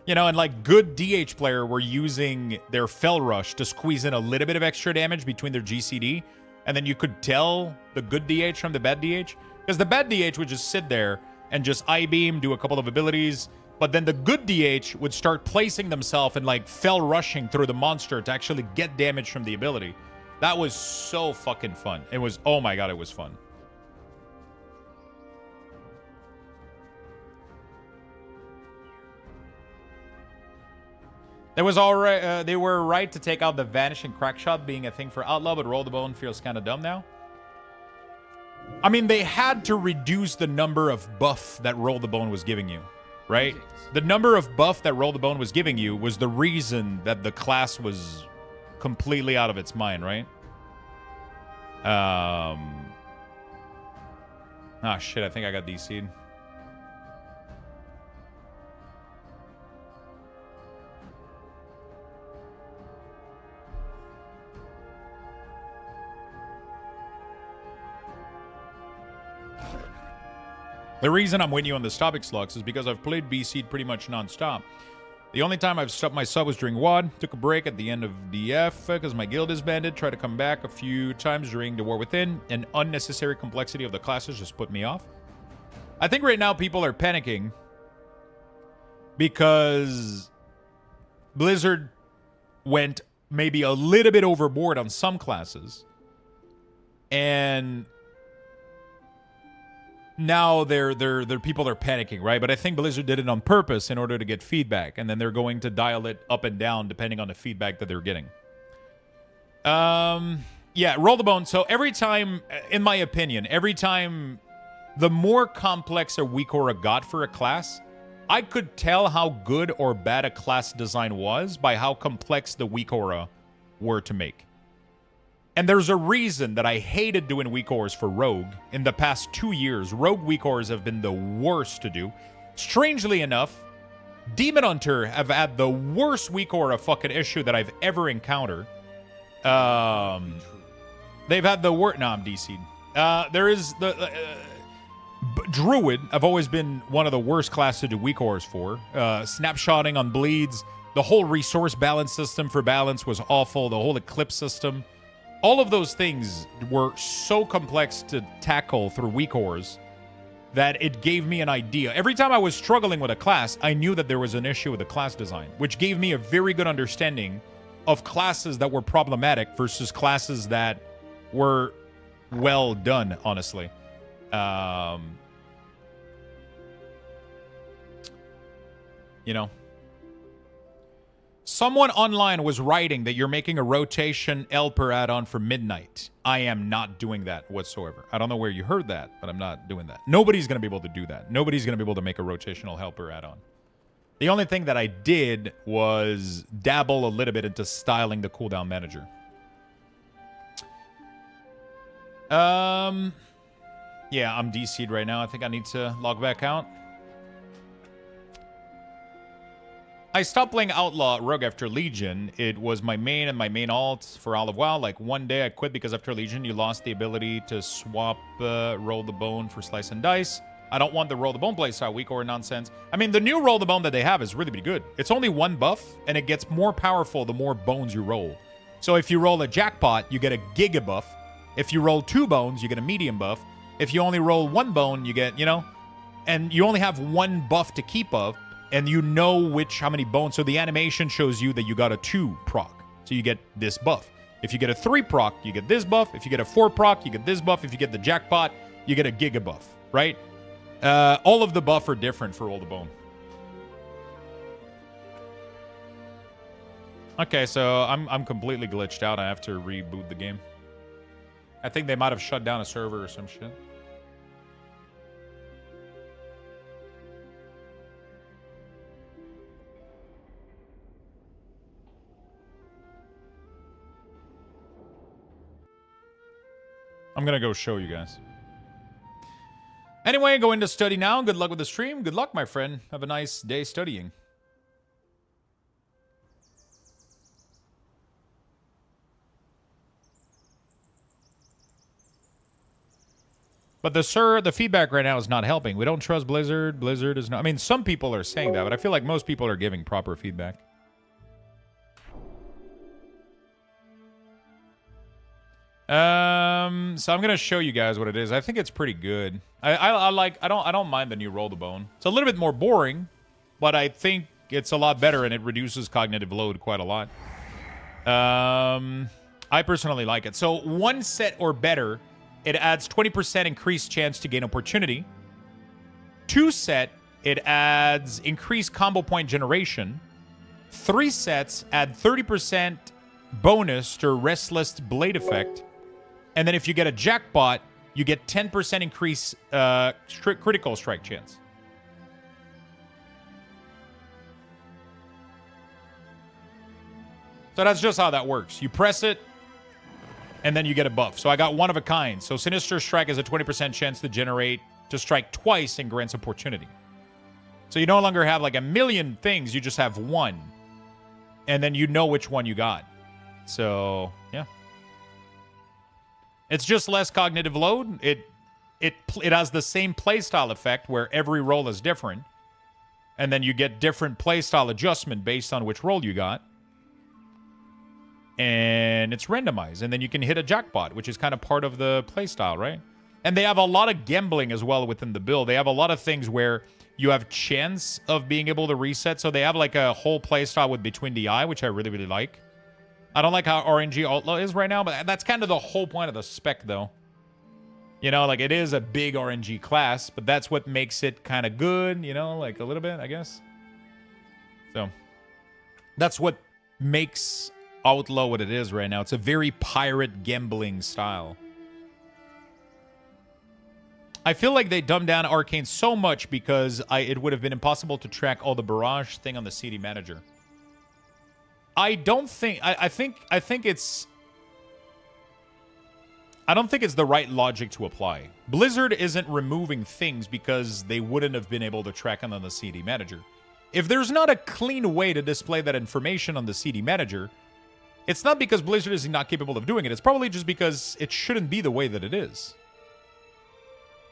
You know, and like good DH player were using their Fell Rush to squeeze in a little bit of extra damage between their GCD, and then you could tell the good DH from the bad DH. Because the bad DH would just sit there and just I-beam, do a couple of abilities, but then the good DH would start placing themselves and like Fell Rushing through the monster to actually get damage from the ability. That was so fucking fun. It was, oh my god, it was fun. It was all right. They were right to take out the vanishing crack shot being a thing for Outlaw, but Roll the Bone feels kind of dumb now. I mean, they had to reduce the number of buff that Roll the Bone was giving you, right? The number of buff that Roll the Bone was giving you was the reason that the class was completely out of its mind, right? Ah, shit, I think I got DC'd. The reason I'm with you on this topic, Slux, is because I've played BC pretty much non-stop. The only time I've stopped my sub was during WoD. Took a break at the end of DF because my guild is banded. Tried to come back a few times during the War Within. And unnecessary complexity of the classes just put me off. I think right now people are panicking because Blizzard went maybe a little bit overboard on some classes. And now their people are panicking, right? But I think Blizzard did it on purpose in order to get feedback, and then they're going to dial it up and down depending on the feedback that they're getting. Yeah, Roll the Bone. So every time, in my opinion, every time the more complex a weak aura got for a class, I could tell how good or bad a class design was by how complex the weak aura were to make. And there's a reason that I hated doing weak auras for Rogue. In the past 2 years, Rogue weak auras have been the worst to do. Strangely enough, Demon Hunter have had the worst weak aura fucking issue that I've ever encountered. They've had the worst... No, I'm DC'd. There is the... Druid have always been one of the worst classes to do weak auras for. Snapshotting on bleeds. The whole resource balance system for balance was awful. The whole eclipse system... All of those things were so complex to tackle through weak auras that it gave me an idea. Every time I was struggling with a class, I knew that there was an issue with the class design, which gave me a very good understanding of classes that were problematic versus classes that were well done, honestly. You know? Someone online was writing that you're making a rotation Elper add-on for Midnight. I am not doing that whatsoever. I don't know where you heard that, but I'm not doing that. Nobody's going to be able to do that. Nobody's going to be able to make a rotational helper add-on. The only thing that I did was dabble a little bit into styling the cooldown manager. Yeah, I'm DC'd right now. I think I need to log back out. I stopped playing Outlaw Rogue after Legion. It was my main and my main alt for all of WoW. Like, one day I quit because after Legion, you lost the ability to swap Roll the Bone for Slice and Dice. I don't want the Roll the Bone playstyle weak or nonsense. I mean, the new Roll the Bone that they have is really good. It's only one buff, and it gets more powerful the more bones you roll. So if you roll a jackpot, you get a giga buff. If you roll 2 bones, you get a medium buff. If you only roll 1 bone, you get, you know, and you only have 1 buff to keep of. And you know how many bones. So the animation shows you that you got a 2 proc. So you get this buff. If you get a 3 proc, you get this buff. If you get a 4 proc, you get this buff. If you get the jackpot, you get a giga buff, right? All of the buff are different for Roll the Bone. Okay, so I'm completely glitched out. I have to reboot the game. I think they might have shut down a server or some shit. I'm gonna go show you guys. Anyway, going to study now. Good luck with the stream. Good luck, my friend. Have a nice day studying. But the feedback right now is not helping. We don't trust Blizzard. Blizzard is not... I mean, some people are saying that, but I feel like most people are giving proper feedback. So I'm gonna show you guys what it is. I think it's pretty good. I don't mind the new Roll the Bone. It's a little bit more boring, but I think it's a lot better and it reduces cognitive load quite a lot. I personally like it. So 1 set or better, it adds 20% increased chance to gain opportunity. 2 set, it adds increased combo point generation. 3 sets add 30% bonus to Restless Blade effect. And then if you get a jackpot, you get 10% increase critical strike chance. So that's just how that works. You press it, and then you get a buff. So I got one of a kind. So Sinister Strike has a 20% chance to strike twice and grants opportunity. So you no longer have like a million things, you just have one. And then you know which one you got. So, yeah. It's just less cognitive load. It has the same playstyle effect where every roll is different. And then you get different playstyle adjustment based on which roll you got. And it's randomized. And then you can hit a jackpot, which is kind of part of the playstyle, right? And they have a lot of gambling as well within the build. They have a lot of things where you have chance of being able to reset. So they have like a whole playstyle with Between the Eye, which I really, really like. I don't like how RNG Outlaw is right now, but that's kind of the whole point of the spec, though. You know, like, it is a big RNG class, but that's what makes it kind of good, you know, like, a little bit, I guess. So, that's what makes Outlaw what it is right now. It's a very pirate gambling style. I feel like they dumbed down Arcane so much because it would have been impossible to track all the barrage thing on the CD manager. I don't think... I think it's... I don't think it's the right logic to apply. Blizzard isn't removing things because they wouldn't have been able to track them on the CD manager. If there's not a clean way to display that information on the CD manager, it's not because Blizzard is not capable of doing it. It's probably just because it shouldn't be the way that it is.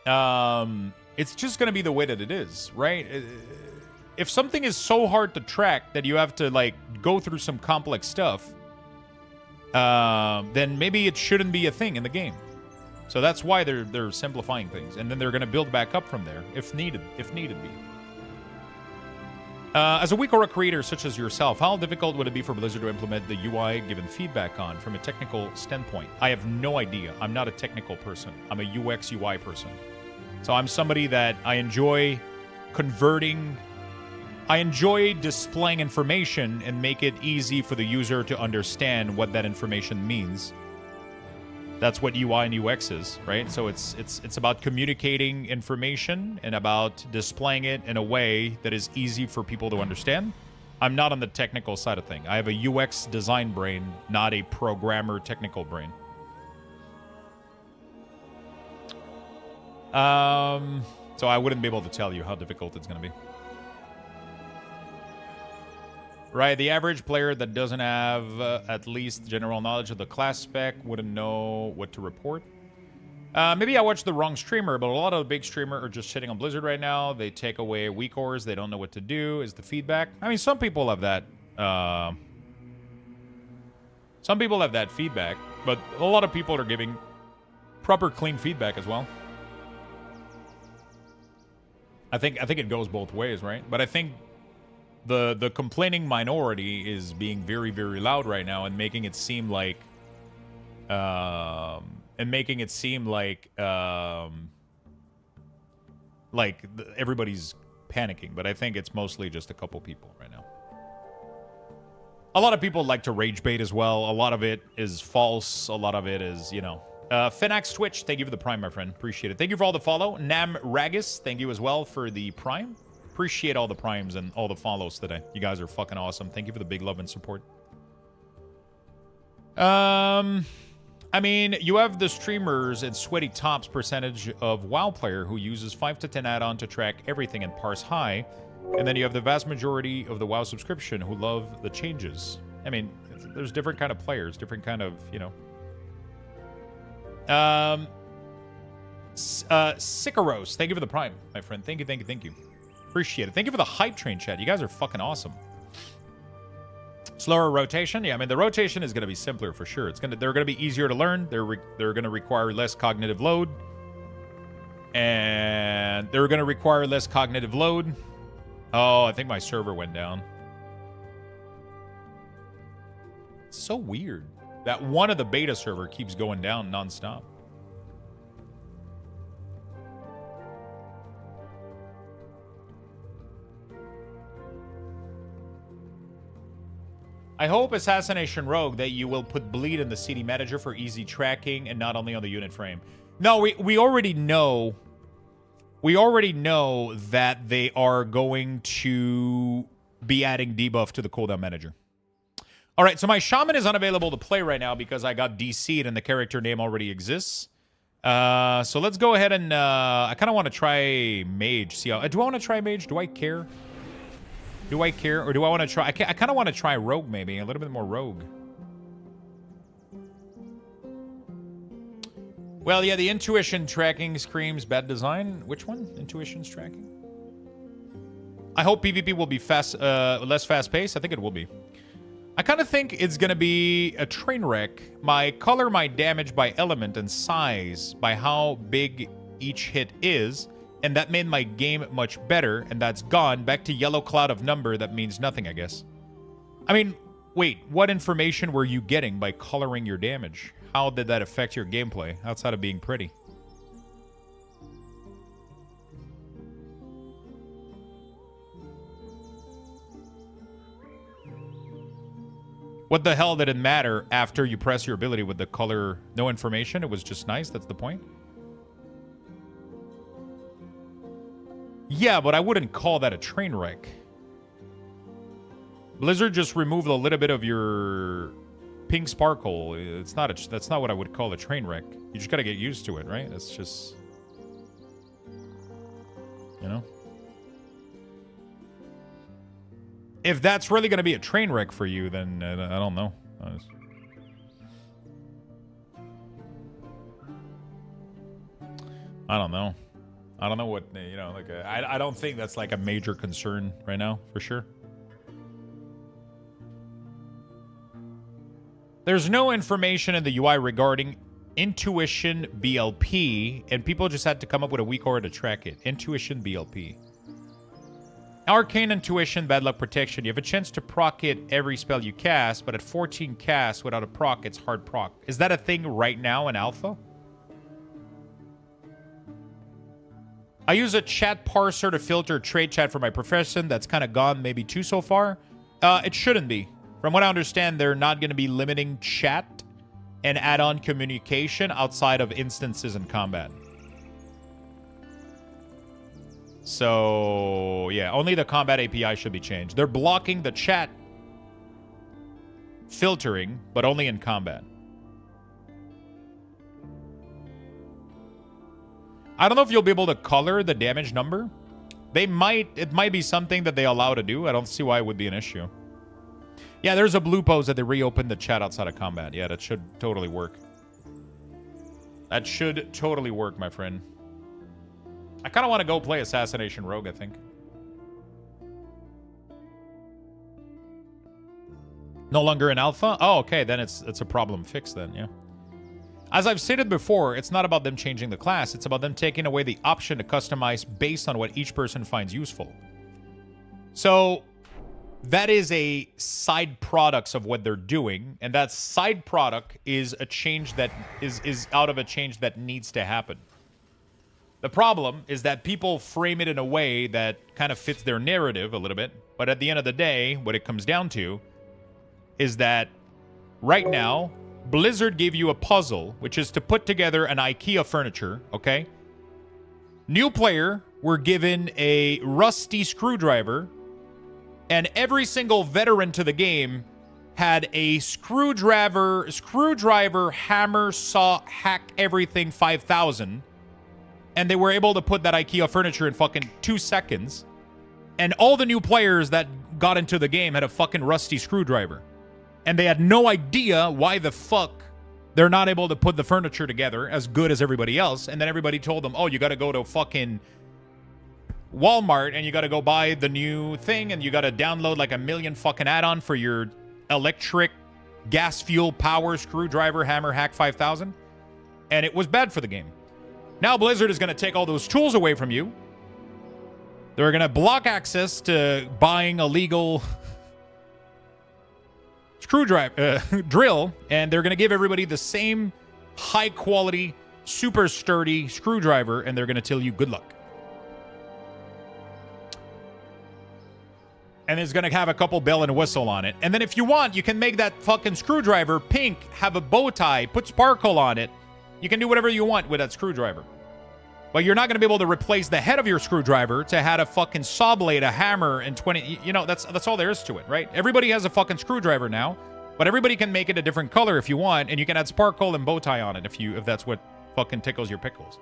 It's just going to be the way that it is, right? If something is so hard to track that you have to, like, go through some complex stuff, then maybe it shouldn't be a thing in the game. So that's why they're simplifying things, and then they're going to build back up from there if needed be. As a WeakAura creator such as yourself, how difficult would it be for Blizzard to implement the UI given feedback on from a technical standpoint? I have no idea. I'm not a technical person. I'm a UX UI person. So I'm somebody that I enjoy converting. I enjoy displaying information and make it easy for the user to understand what that information means. That's what UI and UX is, right? So it's about communicating information and about displaying it in a way that is easy for people to understand. I'm not on the technical side of things. I have a UX design brain, not a programmer technical brain. So I wouldn't be able to tell you how difficult it's going to be. Right, the average player that doesn't have at least general knowledge of the class spec wouldn't know what to report. Maybe I watched the wrong streamer, but a lot of the big streamers are just shitting on Blizzard right now. They take away weak ores. They don't know what to do, is the feedback. I mean, some people have that. Some people have that feedback, but a lot of people are giving proper, clean feedback as well. I think it goes both ways, right? But I think the complaining minority is being very, very loud right now and making it seem like everybody's panicking, but I think it's mostly just a couple people right now. A lot of people like to rage bait as well. A lot of it is false. A lot of it is, you know. Finax Twitch, thank you for the Prime, my friend. Appreciate it. Thank you for all the follow. Nam Ragus, thank you as well for the Prime. Appreciate all the primes and all the follows today. You guys are fucking awesome. Thank you for the big love and support. I mean, you have the streamers and sweaty tops percentage of WoW player who uses 5 to 10 add-on to track everything and parse high. And then you have the vast majority of the WoW subscription who love the changes. I mean, there's different kind of players, different kind of, you know. Sikaros, thank you for the prime, my friend. Thank you, thank you, thank you. Appreciate it. Thank you for the hype train chat. You guys are fucking awesome. Slower rotation. Yeah, I mean, the rotation is going to be simpler for sure. They're going to be easier to learn. They're going to require less cognitive load. And they're going to require less cognitive load. Oh, I think my server went down. It's so weird that one of the beta server keeps going down nonstop. I hope, Assassination Rogue, that you will put bleed in the CD manager for easy tracking and not only on the unit frame. No, we already know. We already know that they are going to be adding debuff to the cooldown manager. All right, so my shaman is unavailable to play right now because I got DC'd and the character name already exists. So let's go ahead and I kind of want to try mage. See how do I want to try mage? Do I care? Do I care, or do I want to try? I kind of want to try rogue, maybe a little bit more rogue. Well, yeah, the intuition tracking screams bad design. Which one? Intuition's tracking. I hope PvP will be less fast-paced. I think it will be. I kind of think it's gonna be a train wreck. My color, my damage by element and size by how big each hit is. And that made my game much better, and that's gone. Back to yellow cloud of number, that means nothing, I guess. I mean, wait, what information were you getting by coloring your damage? How did that affect your gameplay, outside of being pretty? What the hell did it matter after you press your ability with the color? No information, it was just nice, that's the point? Yeah, but I wouldn't call that a train wreck. Blizzard just removed a little bit of your pink sparkle. It's not that's not what I would call a train wreck. You just gotta get used to it, right? That's just, you know. If that's really gonna be a train wreck for you, then I don't know. I don't know. I don't know what, you know, like, I don't think that's like a major concern right now, for sure. There's no information in the UI regarding Intuition BLP, and people just had to come up with a weak aura to track it. Intuition BLP. Arcane Intuition, Bad Luck Protection. You have a chance to proc it every spell you cast, but at 14 casts without a proc, it's hard proc. Is that a thing right now in alpha? I use a chat parser to filter trade chat for my profession. That's kind of gone maybe too so far. It shouldn't be. From what I understand, they're not going to be limiting chat and add-on communication outside of instances in combat. So, yeah, only the combat API should be changed. They're blocking the chat filtering, but only in combat. I don't know if you'll be able to color the damage number. They might. It might be something that they allow to do. I don't see why it would be an issue. Yeah, there's a blue pose that they reopened the chat outside of combat. Yeah, that should totally work. That should totally work, my friend. I kind of want to go play Assassination Rogue, I think. No longer in alpha? Oh, okay, then it's a problem fixed then, yeah. As I've stated before, it's not about them changing the class. It's about them taking away the option to customize based on what each person finds useful. So that is a side product of what they're doing. And that side product is a change that is out of a change that needs to happen. The problem is that people frame it in a way that kind of fits their narrative a little bit. But at the end of the day, what it comes down to is that right now, Blizzard gave you a puzzle, which is to put together an IKEA furniture, okay? New player were given a rusty screwdriver, and every single veteran to the game had a screwdriver, hammer, saw, hack everything 5,000. And they were able to put that IKEA furniture in fucking 2 seconds. And all the new players that got into the game had a fucking rusty screwdriver. And they had no idea why the fuck they're not able to put the furniture together as good as everybody else. And then everybody told them, oh, you got to go to fucking Walmart and you got to go buy the new thing and you got to download like 1 million fucking add-on for your electric gas fuel power screwdriver hammer hack 5,000. And it was bad for the game. Now Blizzard is going to take all those tools away from you. They're going to block access to buying a legal screwdriver drill, and they're going to give everybody the same high quality, super sturdy screwdriver, and they're going to tell you good luck. And it's going to have a couple bell and whistle on it. And then if you want, you can make that fucking screwdriver pink, have a bow tie, put sparkle on it. You can do whatever you want with that screwdriver. But you're not going to be able to replace the head of your screwdriver to have a fucking saw blade, a hammer, and 20... You know, that's all there is to it, right? Everybody has a fucking screwdriver now, but everybody can make it a different color if you want, and you can add sparkle and bow tie on it if that's what fucking tickles your pickles.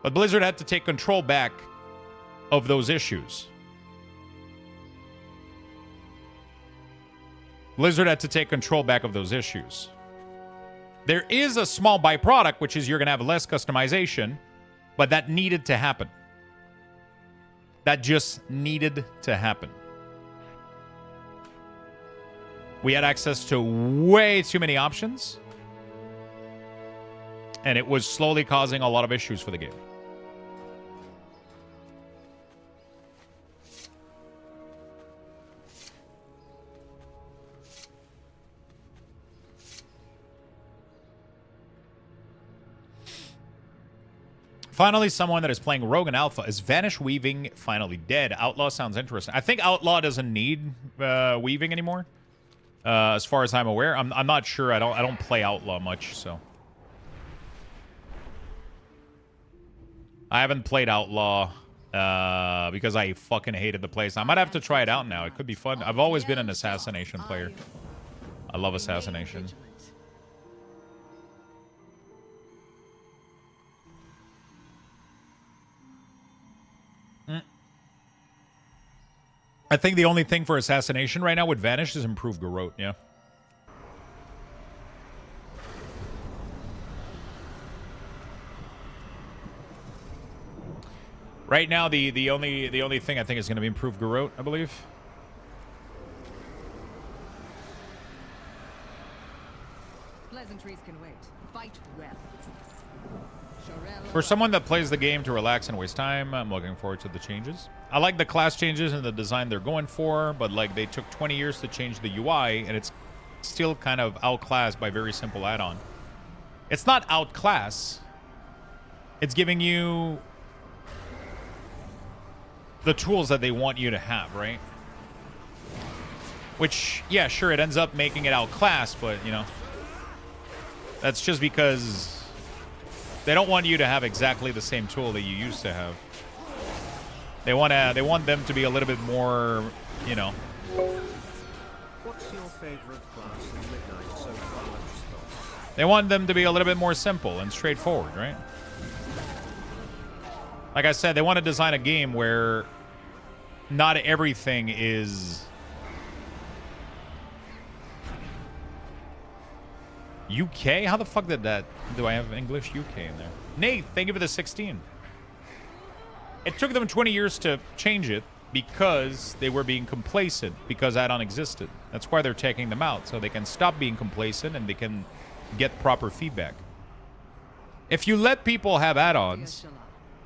But Blizzard had to take control back of those issues. Blizzard had to take control back of those issues. There is a small byproduct, which is you're going to have less customization, but that needed to happen. That just needed to happen. We had access to way too many options, and it was slowly causing a lot of issues for the game. Finally, someone that is playing Rogue and Alpha. Is Vanish Weaving finally dead? Outlaw sounds interesting. I think Outlaw doesn't need weaving anymore, as far as I'm aware. I'm not sure. I don't play Outlaw much, so I haven't played Outlaw because I fucking hated the place. I might have to try it out now. It could be fun. I've always been an assassination player. I love assassination. I think the only thing for assassination right now with Vanish is improve Garrote, yeah. Right now, the only thing I think is going to be improved Garrote, I believe. Pleasantries can wait. Fight well. For someone that plays the game to relax and waste time, I'm looking forward to the changes. I like the class changes and the design they're going for, but like they took 20 years to change the UI, and it's still kind of outclassed by very simple add-on. It's not outclass. It's giving you the tools that they want you to have, right? Which, yeah, sure, it ends up making it outclassed, but, you know, that's just because they don't want you to have exactly the same tool that you used to have. They want them to be a little bit more, you know. What's your favorite class in Midnight so far, Luxthos? They want them to be a little bit more simple and straightforward, right? Like I said, they want to design a game where not everything is UK? How the fuck did that... Do I have English UK in there? Nate, thank you for the 16. It took them 20 years to change it because they were being complacent, because add-on existed. That's why they're taking them out, so they can stop being complacent and they can get proper feedback. If you let people have add-ons,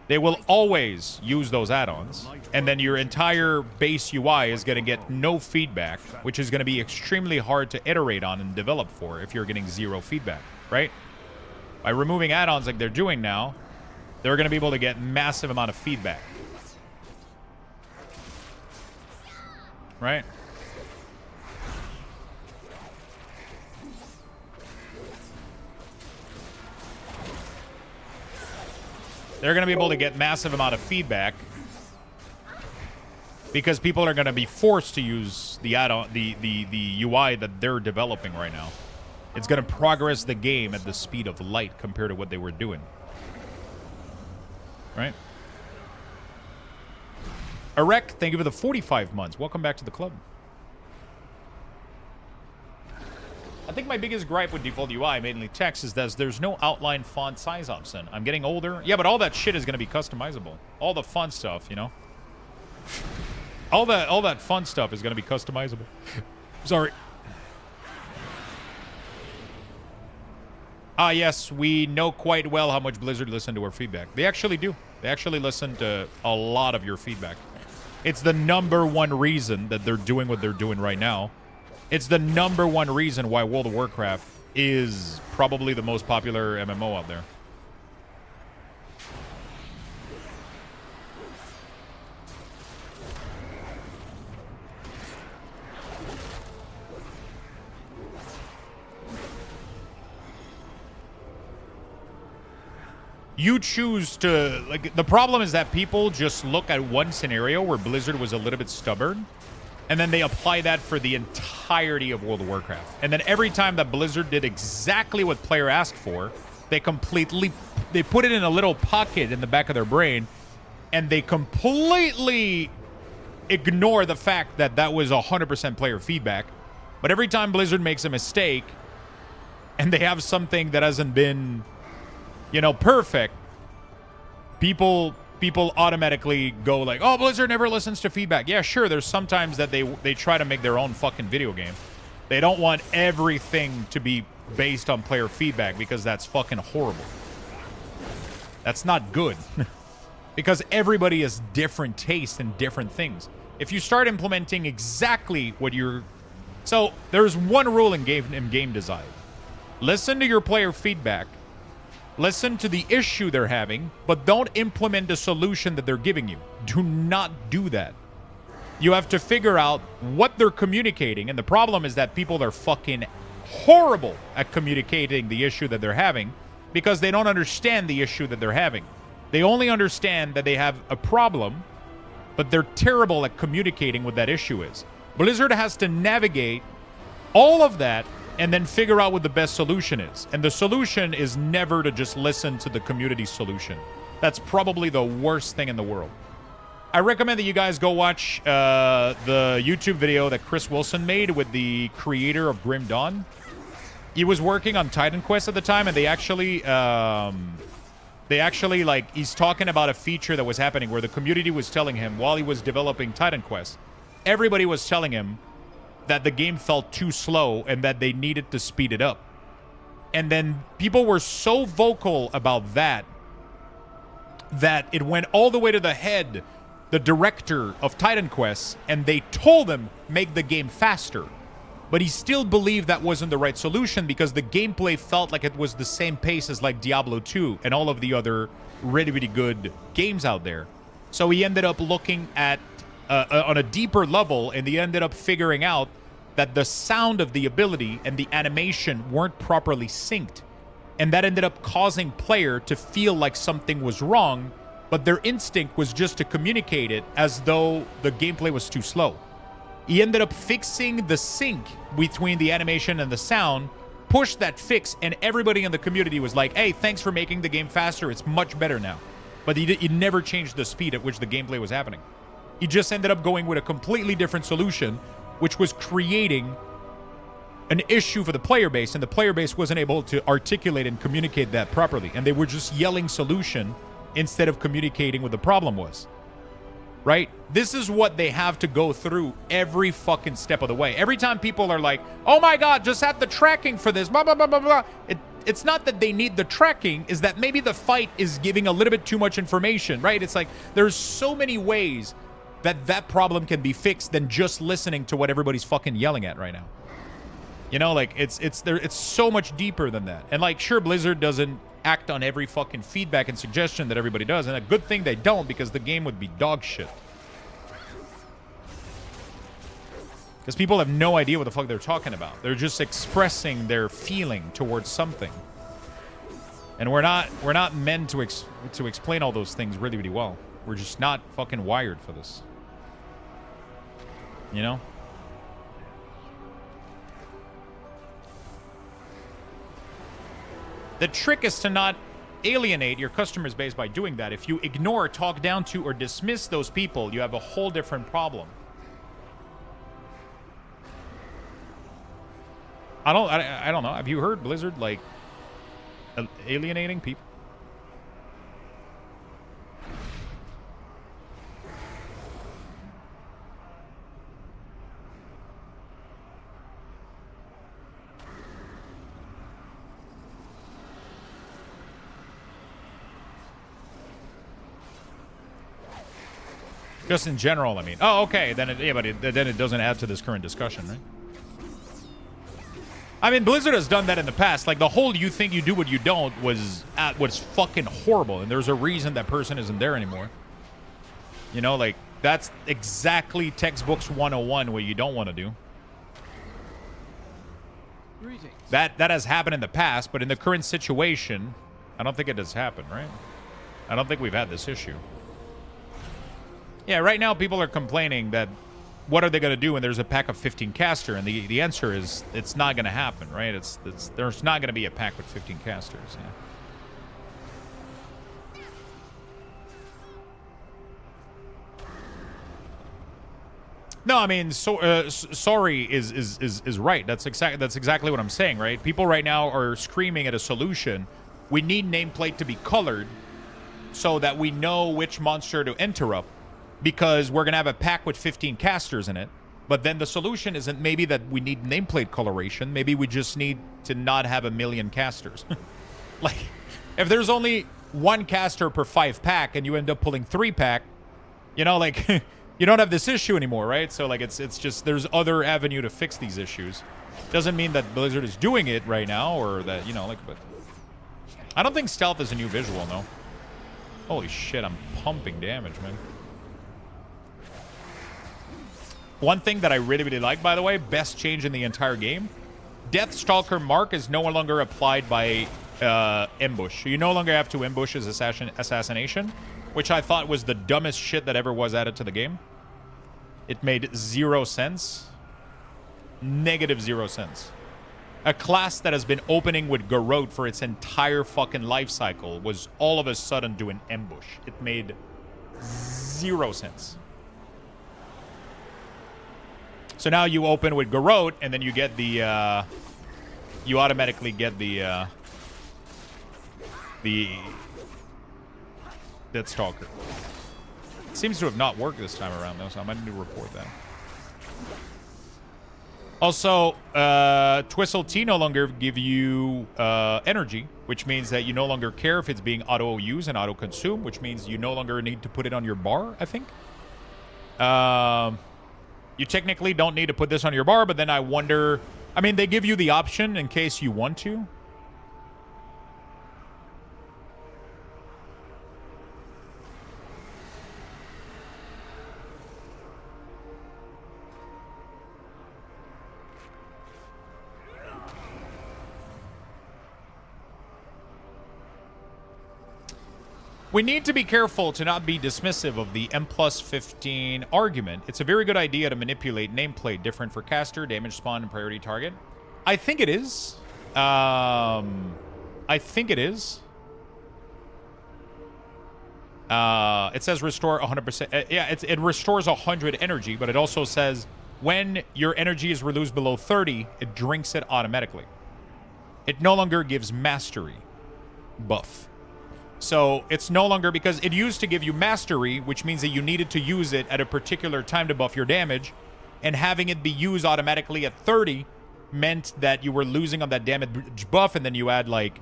they will always use those add-ons, and then your entire base UI is going to get no feedback, which is going to be extremely hard to iterate on and develop for if you're getting zero feedback, right? By removing add-ons like they're doing now, they're going to be able to get massive amount of feedback. Right? They're going to be able to get massive amount of feedback because people are going to be forced to use the add-on, the UI that they're developing right now. It's going to progress the game at the speed of light compared to what they were doing. Right? Arek, thank you for the 45 months. Welcome back to the club. I think my biggest gripe with default UI, mainly text, is that there's no outline font size option. I'm getting older. Yeah, but all that shit is going to be customizable. All the fun stuff, you know? All that fun stuff is going to be customizable. Sorry. Ah, yes, we know quite well how much Blizzard listened to our feedback. They actually do. They actually listen to a lot of your feedback. It's the #1 reason that they're doing what they're doing right now. It's the #1 reason why World of Warcraft is probably the most popular MMO out there. You choose to, like, the problem is that people just look at one scenario where Blizzard was a little bit stubborn, and then they apply that for the entirety of World of Warcraft. And then every time that Blizzard did exactly what player asked for, they put it in a little pocket in the back of their brain, and they completely ignore the fact that that was 100% player feedback. But every time Blizzard makes a mistake, and they have something that hasn't been, you know, perfect, people automatically go like, oh, Blizzard never listens to feedback. Yeah, sure, there's sometimes that they try to make their own fucking video game. They don't want everything to be based on player feedback because that's fucking horrible. That's not good. Because everybody has different tastes and different things. If you start implementing exactly what you're... So, there's one rule in game design. Listen to your player feedback. Listen to the issue they're having, but don't implement the solution that they're giving you. Do not do that. You have to figure out what they're communicating, and the problem is that people are fucking horrible at communicating the issue that they're having because they don't understand the issue that they're having. They only understand that they have a problem, but they're terrible at communicating what that issue is. Blizzard has to navigate all of that and then figure out what the best solution is. And the solution is never to just listen to the community solution. That's probably the worst thing in the world. I recommend that you guys go watch the YouTube video that Chris Wilson made with the creator of Grim Dawn. He was working on Titan Quest at the time, and they actually like, he's talking about a feature that was happening where the community was telling him while he was developing Titan Quest, everybody was telling him that the game felt too slow and that they needed to speed it up. And then people were so vocal about that it went all the way to the head, the director of Titan Quest, and they told him, make the game faster. But he still believed that wasn't the right solution because the gameplay felt like it was the same pace as like Diablo 2 and all of the other really, really good games out there. So he ended up looking at on a deeper level, and they ended up figuring out that the sound of the ability and the animation weren't properly synced. And that ended up causing player to feel like something was wrong, but their instinct was just to communicate it as though the gameplay was too slow. He ended up fixing the sync between the animation and the sound, pushed that fix, and everybody in the community was like, hey, thanks for making the game faster. It's much better now. But he never changed the speed at which the gameplay was happening. He just ended up going with a completely different solution, which was creating an issue for the player base, and the player base wasn't able to articulate and communicate that properly. And they were just yelling solution instead of communicating what the problem was. Right? This is what they have to go through every fucking step of the way. Every time people are like, oh my God, just add the tracking for this, blah, blah, blah, blah, blah. It's not that they need the tracking, is that maybe the fight is giving a little bit too much information, right? It's like, there's so many ways that problem can be fixed than just listening to what everybody's fucking yelling at right now. You know, like, it's so much deeper than that. And like, sure, Blizzard doesn't act on every fucking feedback and suggestion that everybody does, and a good thing they don't, because the game would be dog shit. Because people have no idea what the fuck they're talking about. They're just expressing their feeling towards something. And we're not meant to explain all those things really, really well. We're just not fucking wired for this. You know? The trick is to not alienate your customer base by doing that. If you ignore, talk down to, or dismiss those people, you have a whole different problem. I don't know. Have you heard Blizzard, like, alienating people? Just in general, I mean. Oh, okay. Then then it doesn't add to this current discussion, right? I mean, Blizzard has done that in the past. Like, the whole "you think you do what you don't" was fucking horrible, and there's a reason that person isn't there anymore. You know, like, that's exactly textbooks 101 what you don't want to do. That has happened in the past, but in the current situation, I don't think it has happened, right? I don't think we've had this issue. Yeah, right now people are complaining that what are they going to do when there's a pack of 15 caster? And the answer is it's not going to happen, right? There's not going to be a pack with 15 casters. Yeah. No, I mean, sorry is right. That's exactly what I'm saying, right? People right now are screaming at a solution. We need nameplate to be colored so that we know which monster to interrupt. Because we're going to have a pack with 15 casters in it. But then the solution isn't maybe that we need nameplate coloration. Maybe we just need to not have 1 million casters. Like, if there's only 1 caster per 5 pack and you end up pulling 3 pack, you know, like, you don't have this issue anymore, right? So, like, it's just, there's other avenue to fix these issues. Doesn't mean that Blizzard is doing it right now or that, you know, like, but... I don't think stealth is a new visual, no. Holy shit, I'm pumping damage, man. One thing that I really, really like, by the way, best change in the entire game, Deathstalker Mark is no longer applied by ambush. You no longer have to ambush as assassination, which I thought was the dumbest shit that ever was added to the game. It made 0 sense. Negative 0 sense. A class that has been opening with Garrote for its entire fucking life cycle was all of a sudden doing ambush. It made 0 sense. So now you open with Garrote, and then you get the, you automatically get the Deathstalker. It seems to have not worked this time around, though, so I might need to report that. Also, Twistle T no longer give you energy, which means that you no longer care if it's being auto-used and auto-consumed, which means you no longer need to put it on your bar, I think. You technically don't need to put this on your bar, but then I wonder... I mean, they give you the option in case you want to. We need to be careful to not be dismissive of the M+15 argument. It's a very good idea to manipulate nameplate different for caster, damage spawn, and priority target. I think it is. I think it is. It says restore 100%. Yeah, it restores 100 energy, but it also says when your energy is reduced below 30, it drinks it automatically. It no longer gives mastery buff. So it's no longer, because it used to give you mastery, which means that you needed to use it at a particular time to buff your damage, and having it be used automatically at 30 meant that you were losing on that damage buff, and then you had like,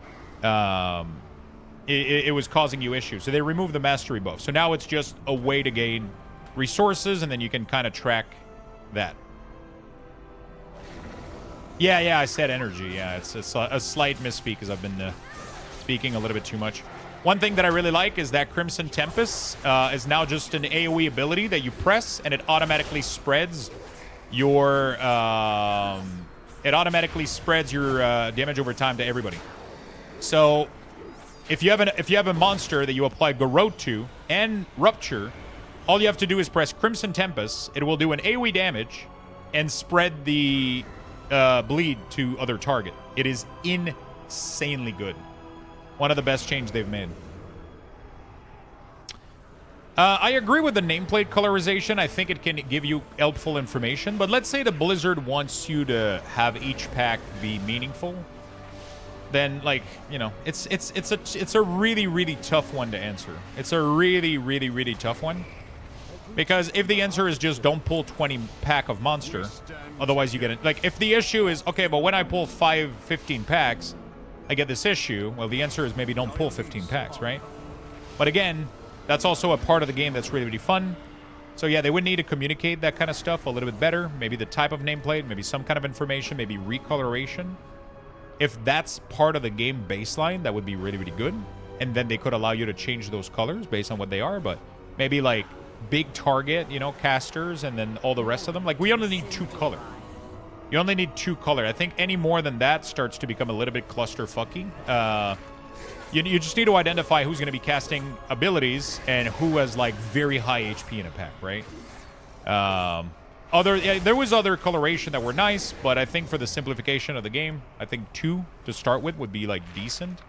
it was causing you issues. So they removed the mastery buff. So now it's just a way to gain resources, and then you can kind of track that. Yeah, I said energy. Yeah, it's a slight misspeak because I've been speaking a little bit too much. One thing that I really like is that Crimson Tempest is now just an AoE ability that you press, and it automatically spreads your damage over time to everybody. So if you have a monster that you apply Garrote to and Rupture, all you have to do is press Crimson Tempest. It will do an AoE damage and spread the bleed to other target. It is insanely good. One of the best changes they've made. I agree with the nameplate colorization. I think it can give you helpful information. But let's say the Blizzard wants you to have each pack be meaningful. Then, like, you know, it's a really, really tough one to answer. It's a really, really, really tough one. Because if the answer is just don't pull 20 pack of monster, otherwise you get it. Like, if the issue is, okay, but when I pull 15 packs, I get this issue. Well, the answer is maybe don't pull 15 packs, right? But again, that's also a part of the game that's really, really fun. So yeah, they would need to communicate that kind of stuff a little bit better. Maybe the type of nameplate, maybe some kind of information, maybe recoloration. If that's part of the game baseline, that would be really, really good. And then they could allow you to change those colors based on what they are. But maybe like big target, you know, casters, and then all the rest of them. Like, we only need 2 color. You only need 2 color. I think any more than that starts to become a little bit clusterfucky. You just need to identify who's going to be casting abilities and who has, like, very high HP in a pack, right? There was other coloration that were nice, but I think for the simplification of the game, I think 2 to start with would be, like, decent.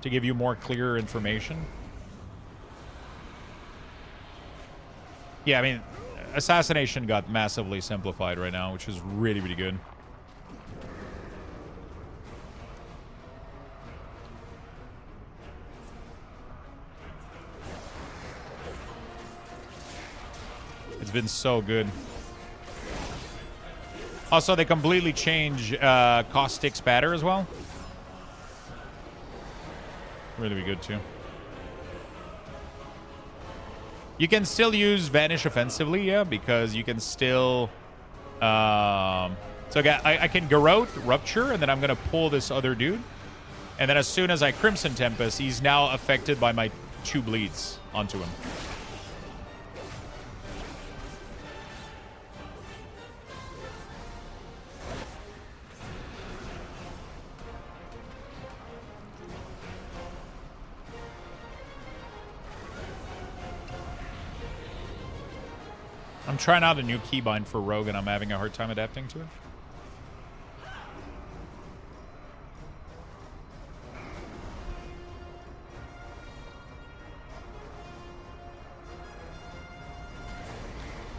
To give you more clear information. Yeah, I mean, Assassination got massively simplified right now, which is really, really good. It's been so good. Also, they completely change caustic spatter as well. Really be good too. You can still use Vanish offensively, yeah, because you can still... so I can Garrote, Rupture, and then I'm going to pull this other dude. And then as soon as I Crimson Tempest, he's now affected by my 2 bleeds onto him. I'm trying out a new keybind for Rogue, and I'm having a hard time adapting to it.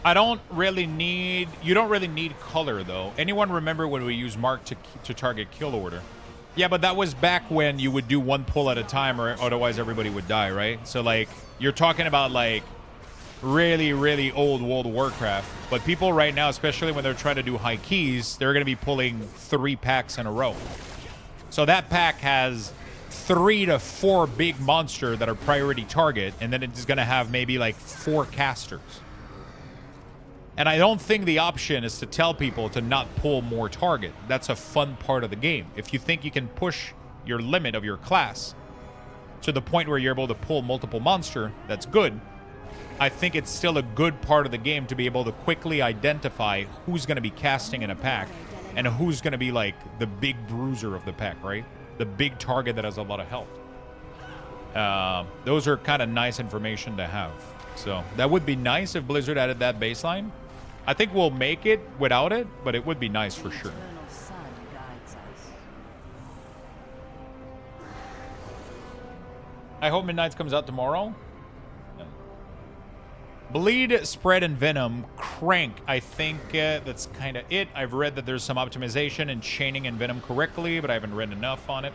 I don't really need... You don't really need color, though. Anyone remember when we used Mark to target kill order? Yeah, but that was back when you would do 1 pull at a time, or otherwise everybody would die, right? So, like, you're talking about, like, really, really old World of Warcraft. But people right now, especially when they're trying to do high keys, they're going to be pulling 3 packs in a row. So that pack has 3 to 4 big monster that are priority target, and then it's going to have maybe like 4 casters. And I don't think the option is to tell people to not pull more target. That's a fun part of the game. If you think you can push your limit of your class to the point where you're able to pull multiple monster, that's good. I think it's still a good part of the game to be able to quickly identify who's going to be casting in a pack and who's going to be like the big bruiser of the pack, right? The big target that has a lot of health. Those are kind of nice information to have. So that would be nice if Blizzard added that baseline. I think we'll make it without it, but it would be nice for sure. I hope Midnights comes out tomorrow. Bleed, Spread, and Venom. Crank, I think that's kind of it. I've read that there's some optimization in chaining and Venom correctly, but I haven't read enough on it.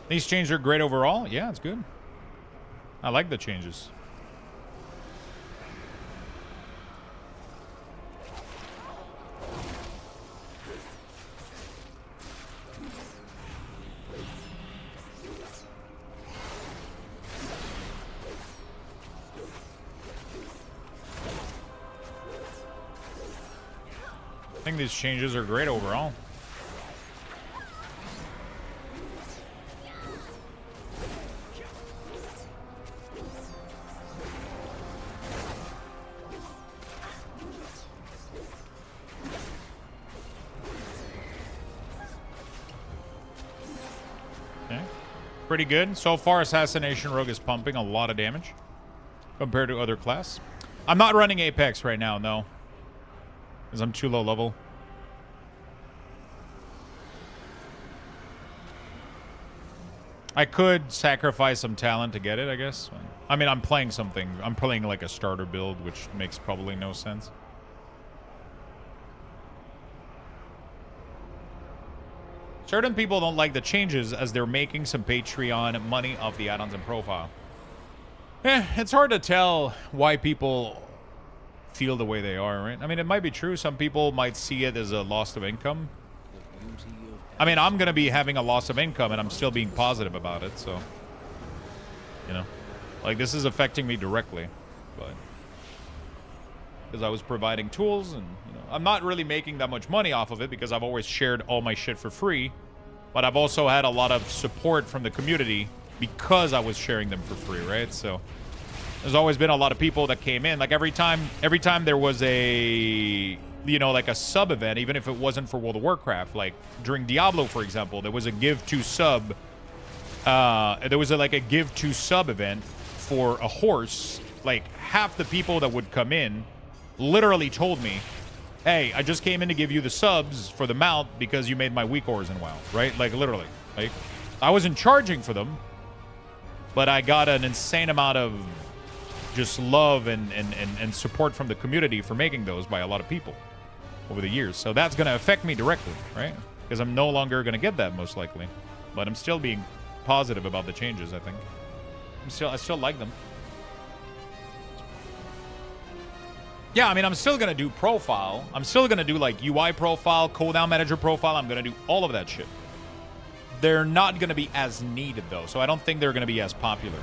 These changes are great overall. Yeah, it's good. I like the changes. I think these changes are great overall. Okay. Pretty good. So far, Assassination Rogue is pumping a lot of damage compared to other class. I'm not running Apex right now, no. Because I'm too low level. I could sacrifice some talent to get it, I guess. I mean, I'm playing something. I'm playing like a starter build, which makes probably no sense. Certain people don't like the changes as they're making some Patreon money off the add-ons and profile. It's hard to tell why people feel the way they are, right? I mean, it might be true. Some people might see it as a loss of income. I mean, I'm going to be having a loss of income, and I'm still being positive about it, so... You know? Like, this is affecting me directly, but... Because I was providing tools, and, you know... I'm not really making that much money off of it, because I've always shared all my shit for free. But I've also had a lot of support from the community, because I was sharing them for free, right? So... There's always been a lot of people that came in. Like, every time there was a... You know, like a sub event, even if it wasn't for World of Warcraft, like during Diablo, for example, there was a give to sub. There was like a give to sub event for a horse. Like half the people that would come in literally told me, "Hey, I just came in to give you the subs for the mount because you made my weak ores in WoW." Right? Like literally. Like I wasn't charging for them, but I got an insane amount of just love and support from the community for making those by a lot of people over the years. So that's going to affect me directly, right? Because I'm no longer going to get that, most likely. But I'm still being positive about the changes, I think. I still like them. Yeah, I mean, I'm still going to do profile. I'm still going to do, like, UI profile, cooldown manager profile. I'm going to do all of that shit. They're not going to be as needed, though. So I don't think they're going to be as popular.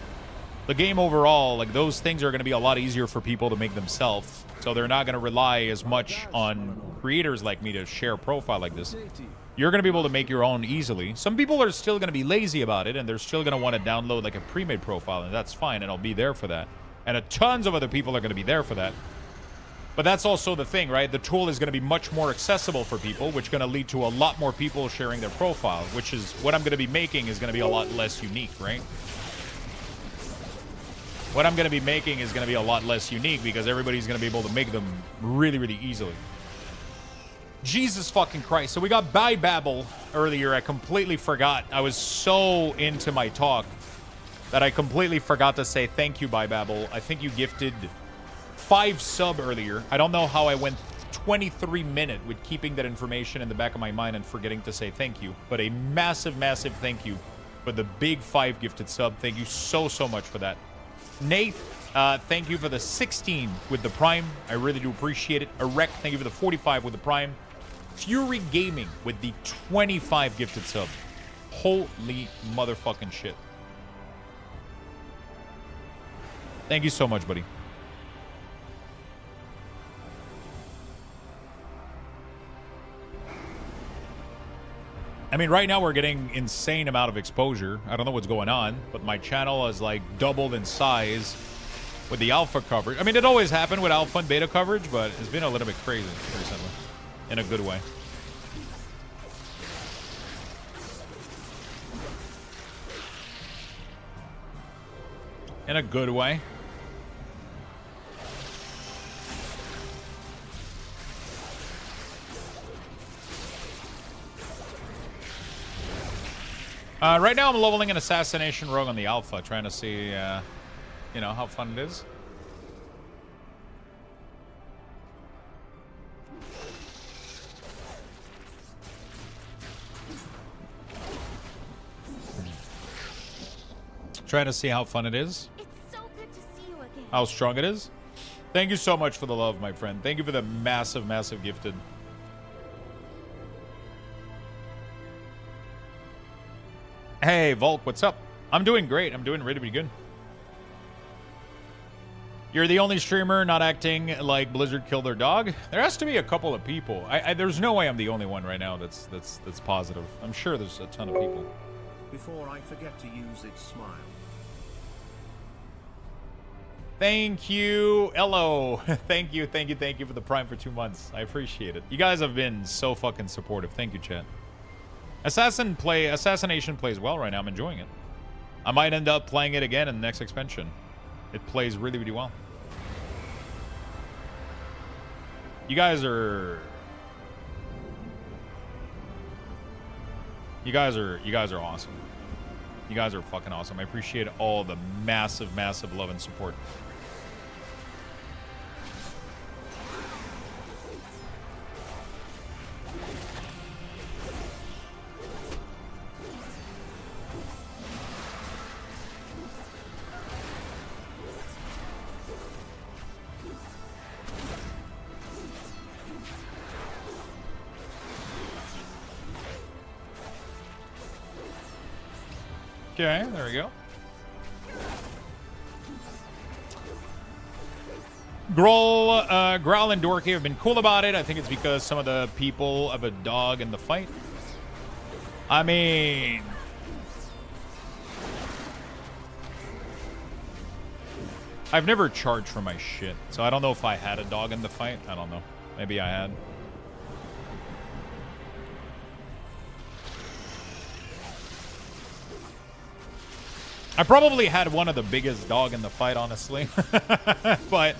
The game overall, like, those things are going to be a lot easier for people to make themselves. So they're not going to rely as much on creators like me to share a profile like this. You're going to be able to make your own easily. Some people are still going to be lazy about it, and they're still going to want to download, like, a pre-made profile, and that's fine, and I'll be there for that. And tons of other people are going to be there for that. But that's also the thing, right? The tool is going to be much more accessible for people, which is going to lead to a lot more people sharing their profile, which is what I'm going to be making is going to be a lot less unique, right? What I'm going to be making is going to be a lot less unique because everybody's going to be able to make them really, really easily. Jesus fucking Christ. So we got Bye Babble earlier. I completely forgot. I was so into my talk that I completely forgot to say thank you, Bye Babble. I think you gifted 5 sub earlier. I don't know how I went 23 minutes with keeping that information in the back of my mind and forgetting to say thank you. But a massive, massive thank you for the big 5 gifted sub. Thank you so, so much for that. Nate, thank you for the 16 with the Prime. I really do appreciate it. Erect, thank you for the 45 with the Prime. Fury Gaming with the 25 gifted sub. Holy motherfucking shit. Thank you so much, buddy. I mean, right now we're getting insane amount of exposure. I don't know what's going on, but my channel is like doubled in size with the alpha coverage. I mean, it always happened with alpha and beta coverage, but it's been a little bit crazy recently in a good way. In a good way. Right now I'm leveling an Assassination Rogue on the Alpha, trying to see, you know, how fun it is. Trying to see how fun it is. It's so good to see you again. How strong it is. Thank you so much for the love, my friend. Thank you for the massive, massive gifted. Hey, Volk, what's up? I'm doing great. I'm doing really, really good. You're the only streamer not acting like Blizzard killed their dog? There has to be a couple of people. There's no way I'm the only one right now that's positive. I'm sure there's a ton of people. Before I forget to use it, smile. Thank you, Hello. Thank you for the Prime for 2 months. I appreciate it. You guys have been so fucking supportive. Thank you, chat. Assassination plays well right now. I'm enjoying it. I might end up playing it again in the next expansion. It plays really, really well. You guys are awesome. You guys are fucking awesome. I appreciate all the massive, massive love and support. Okay, there we go. Growl and Dorky have been cool about it. I think it's because some of the people have a dog in the fight. I mean, I've never charged for my shit, so I don't know if I had a dog in the fight. I don't know. Maybe I had. I probably had one of the biggest dog in the fight, honestly. But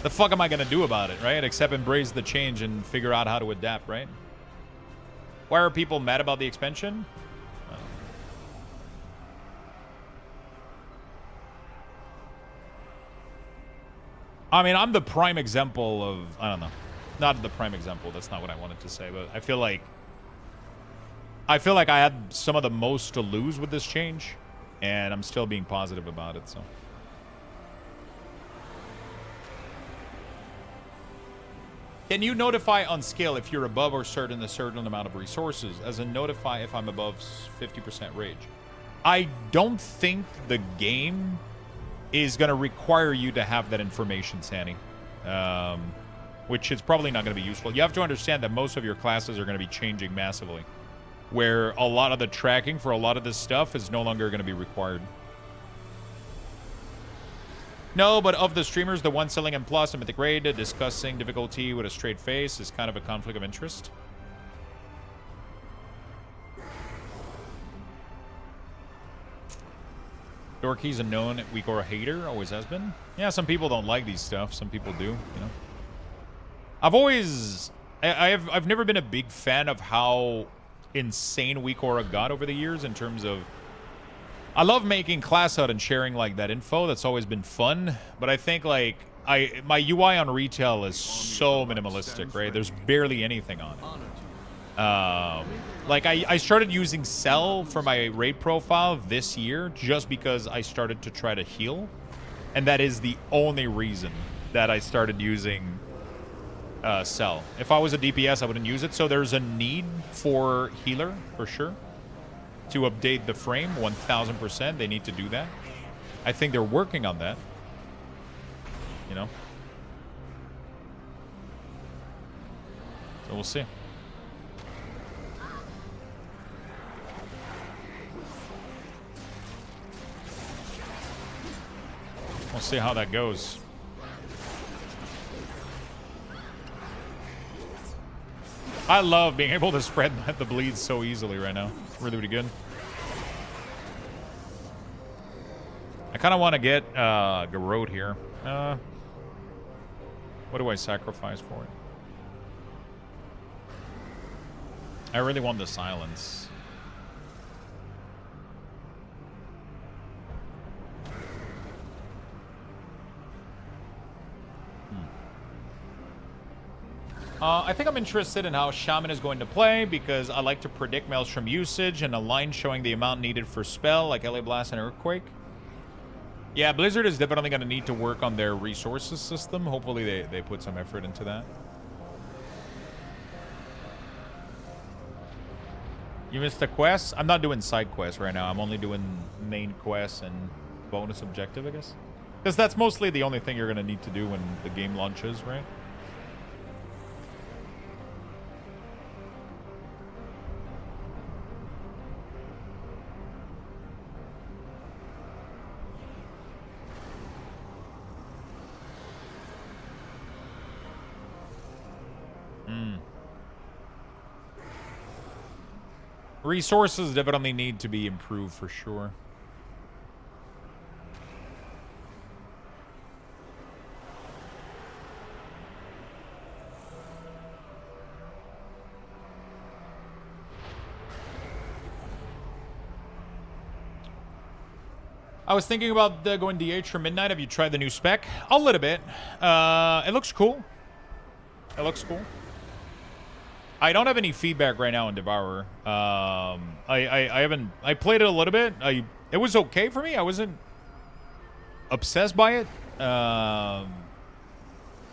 the fuck am I going to do about it, right? Except embrace the change and figure out how to adapt, right? Why are people mad about the expansion? I mean, I'm the prime example of... I don't know. Not the prime example. That's not what I wanted to say. But I feel like I had some of the most to lose with this change. And I'm still being positive about it, so. Can you notify on scale if you're above or a certain amount of resources? As in notify if I'm above 50% rage. I don't think the game is going to require you to have that information, Sandy. Which is probably not going to be useful. You have to understand that most of your classes are going to be changing massively. Where a lot of the tracking for a lot of this stuff is no longer going to be required. No, but of the streamers, the one selling M Plus and Mythic Raid, discussing difficulty with a straight face is kind of a conflict of interest. Dorky's a known weak or a hater, always has been. Yeah, some people don't like these stuff. Some people do, you know. I've never been a big fan of how insane weak aura got over the years in terms of... I love making class out and sharing like that info. That's always been fun. But I think like my UI on retail is so minimalistic, right? There's barely anything on it. Like I started using Cell for my raid profile this year just because I started to try to heal. And that is the only reason that I started using Cell. If I was a DPS, I wouldn't use it. So there's a need for healer, for sure. To update the frame, 1000%. They need to do that. I think they're working on that. You know? So we'll see. We'll see how that goes. I love being able to spread the bleeds so easily right now. Really, really good. I kind of want to get Garrote here. What do I sacrifice for it? I really want the silence. I think I'm interested in how Shaman is going to play because I like to predict Maelstrom usage and a line showing the amount needed for spell like LA Blast and Earthquake. Yeah, Blizzard is definitely going to need to work on their resources system. Hopefully they put some effort into that. You missed a quest? I'm not doing side quests right now. I'm only doing main quests and bonus objective, I guess. Because that's mostly the only thing you're going to need to do when the game launches, right? Resources definitely need to be improved for sure. I was thinking about going DH for midnight. Have you tried the new spec? A little bit. It looks cool. It looks cool. I don't have any feedback right now on Devourer. I haven't. I played it a little bit. It was okay for me. I wasn't obsessed by it.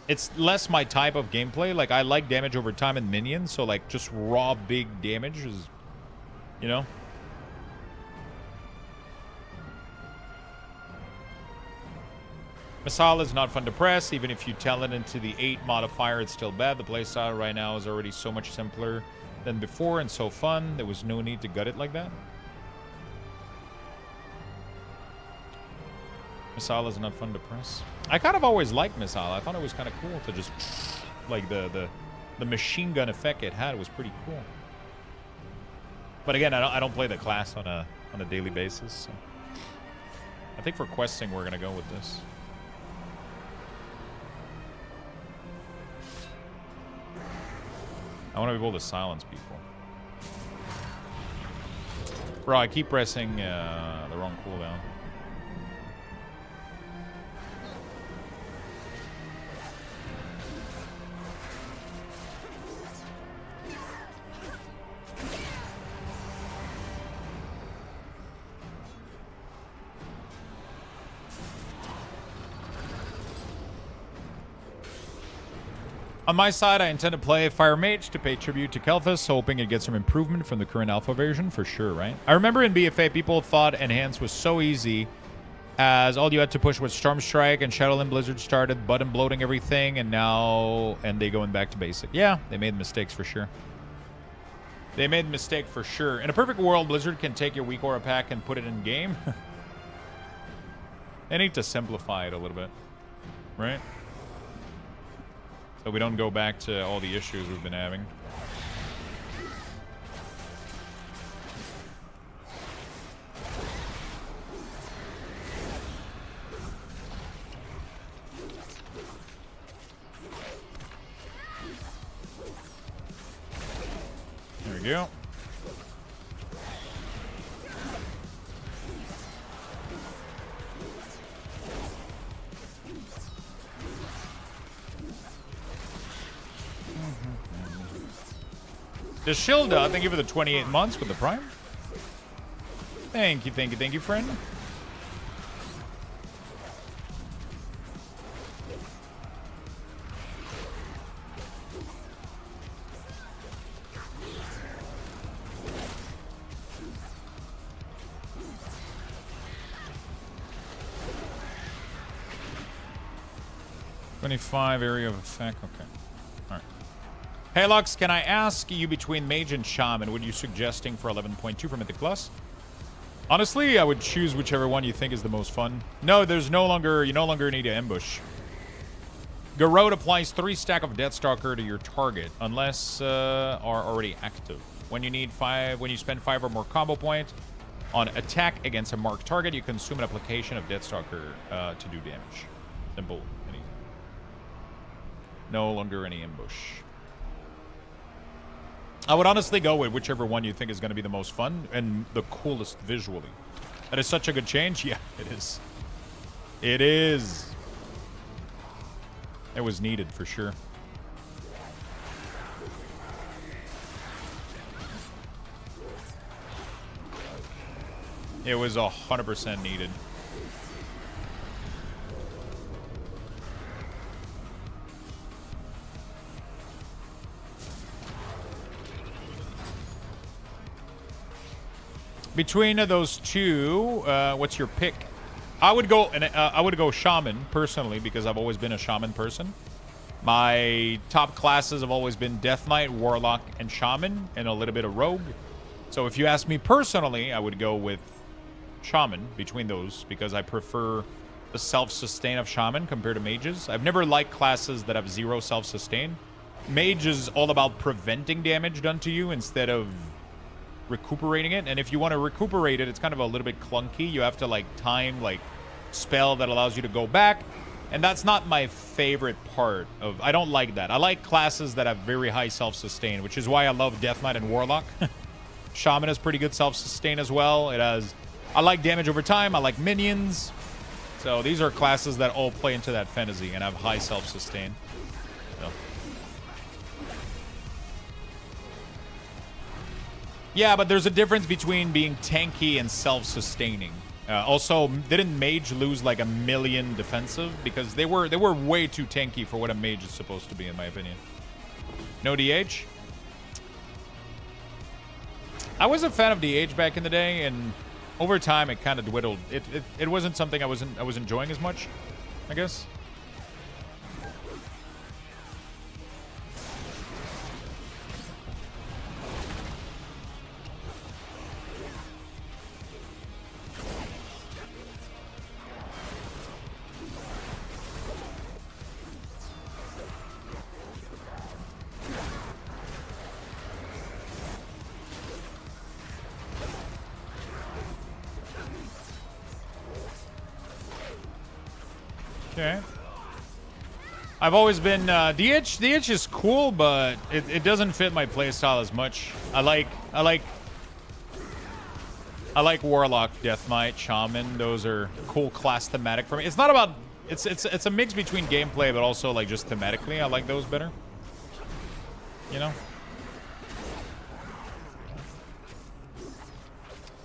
It's less my type of gameplay. Like, I like damage over time and minions, so like just raw big damage is, you know. Masala is not fun to press. Even if you tell it into the 8 modifier, it's still bad. The playstyle right now is already so much simpler than before and so fun. There was no need to gut it like that. Masala is not fun to press. I kind of always liked Masala. I thought it was kind of cool to just, like, the machine gun effect it had was pretty cool. But again, I don't play the class on a daily basis. So. I think for questing, we're gonna go with this. I want to be able to silence people. Bro, I keep pressing the wrong cooldown. On my side, I intend to play Fire Mage to pay tribute to Kel'Thas, hoping it gets some improvement from the current alpha version, for sure, right? I remember in BFA, people thought Enhance was so easy, as all you had to push was Storm Strike, and Shadowland Blizzard started button bloating everything, and they going back to basic. Yeah, they made mistakes for sure. They made a mistake for sure. In a perfect world, Blizzard can take your weak aura pack and put it in game. They need to simplify it a little bit, right? So we don't go back to all the issues we've been having. There we go. Deshilda, thank you for the 28 months with the Prime. Thank you, friend. $25 area of effect, okay. Alright. Hey Lux, can I ask you between Mage and Shaman, what are you suggesting for 11.2 for Mythic Plus? Honestly, I would choose whichever one you think is the most fun. No, you no longer need to ambush. Garrote applies 3 stack of Deathstalker to your target, unless are already active. When you spend 5 or more combo points on attack against a marked target, you consume an application of Deathstalker to do damage. Simple and easy. No longer any ambush. I would honestly go with whichever one you think is going to be the most fun and the coolest visually. That is such a good change. Yeah, it is. It is. It was needed for sure. It was 100% needed. Between those two, what's your pick? I would go Shaman personally because I've always been a Shaman person. My top classes have always been Death Knight, Warlock, and Shaman, and a little bit of Rogue. So if you ask me personally, I would go with Shaman between those because I prefer the self-sustain of Shaman compared to Mages. I've never liked classes that have 0 self-sustain. Mage is all about preventing damage done to you instead of recuperating it. And if you want to recuperate it, it's kind of a little bit clunky. You have to like time like spell that allows you to go back. And that's not my favorite part of... I don't like that. I like classes that have very high self-sustain, which is why I love Death Knight and Warlock. Shaman has pretty good self-sustain as well. It has... I like damage over time. I like minions. So these are classes that all play into that fantasy and have high self-sustain. So. Yeah, but there's a difference between being tanky and self-sustaining. Also, didn't Mage lose like 1 million defensive? Because they were way too tanky for what a Mage is supposed to be, in my opinion. No DH? I was a fan of DH back in the day, and over time it kind of dwindled. It wasn't something I was enjoying as much, I guess. Okay. I've always been DH. DH is cool, but it doesn't fit my playstyle as much. I like Warlock, Death Knight, Shaman. Those are cool class thematic for me. It's not about it's a mix between gameplay, but also like just thematically. I like those better. You know.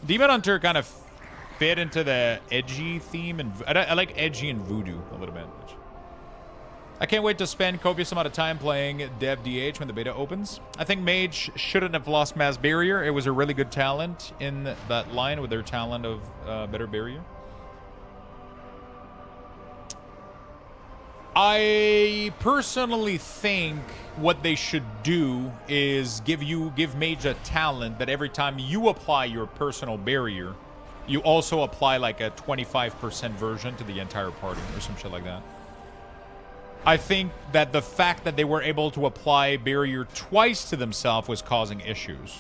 Demon Hunter kind of fit into the edgy theme, and I like edgy and voodoo a little bit. I can't wait to spend copious amount of time playing Dev DH when the beta opens. I think Mage shouldn't have lost Mass Barrier. It was a really good talent in that line with their talent of better barrier. I personally think what they should do is give Mage a talent that every time you apply your personal barrier, you also apply like a 25% version to the entire party or some shit like that. I think that the fact that they were able to apply barrier twice to themselves was causing issues.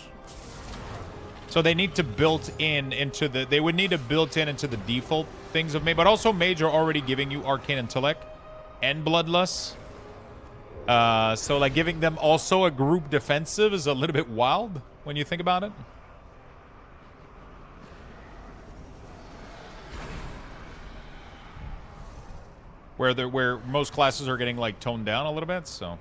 So they need to build in into the... They would need to build in into the default things of Mage. But also Mage are already giving you Arcane Intellect and Bloodlust. So like giving them also a group defensive is a little bit wild when you think about it. Where most classes are getting like toned down a little bit, so.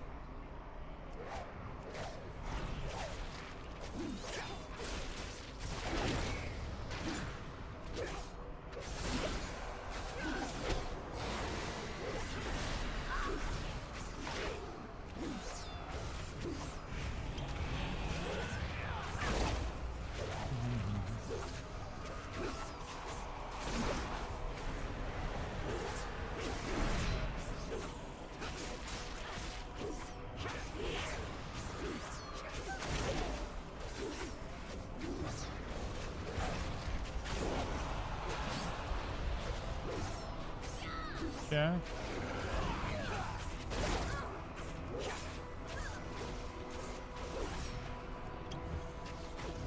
Yeah.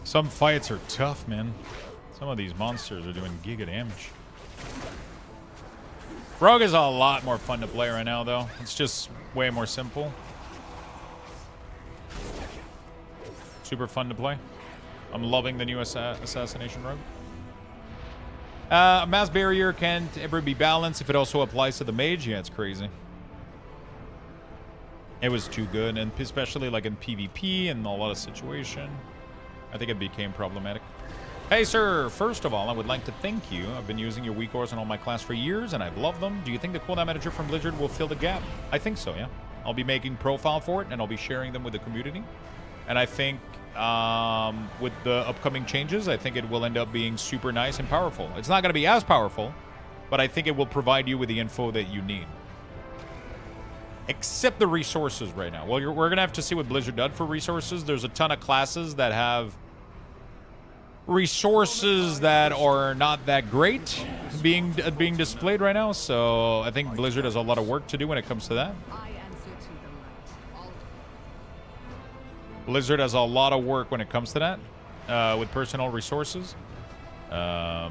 Some fights are tough, man. Some of these monsters are doing giga damage. Rogue is a lot more fun to play right now, though. It's just way more simple. Super fun to play. I'm loving the new Assassination Rogue. Mass Barrier can't ever be balanced if it also applies to the Mage. Yeah, it's crazy. It was too good, and especially like in PvP and a lot of situation. I think it became problematic. Hey, sir. First of all, I would like to thank you. I've been using your weak cores in all my class for years, and I've loved them. Do you think the cooldown manager from Blizzard will fill the gap? I think so, yeah. I'll be making profile for it, and I'll be sharing them with the community. And I think with the upcoming changes, I think it will end up being super nice and powerful. It's not going to be as powerful, but I think it will provide you with the info that you need. Except the resources right now. Well, we're going to have to see what Blizzard does for resources. There's a ton of classes that have resources that are not that great being displayed right now. So I think Blizzard has a lot of work to do when it comes to that. Blizzard has a lot of work when it comes to that. with personal resources. Yeah.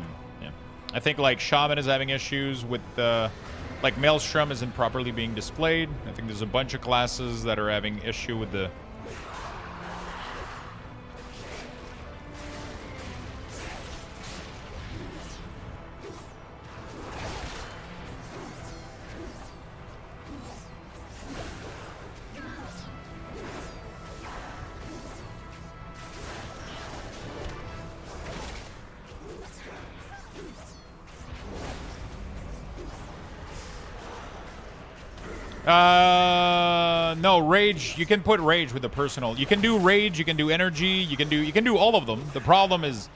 I think like Shaman is having issues with like Maelstrom isn't properly being displayed. I think there's a bunch of classes that are having issue with the no, rage. You can put rage with the personal. You can do rage, you can do energy, you can do all of them. The problem is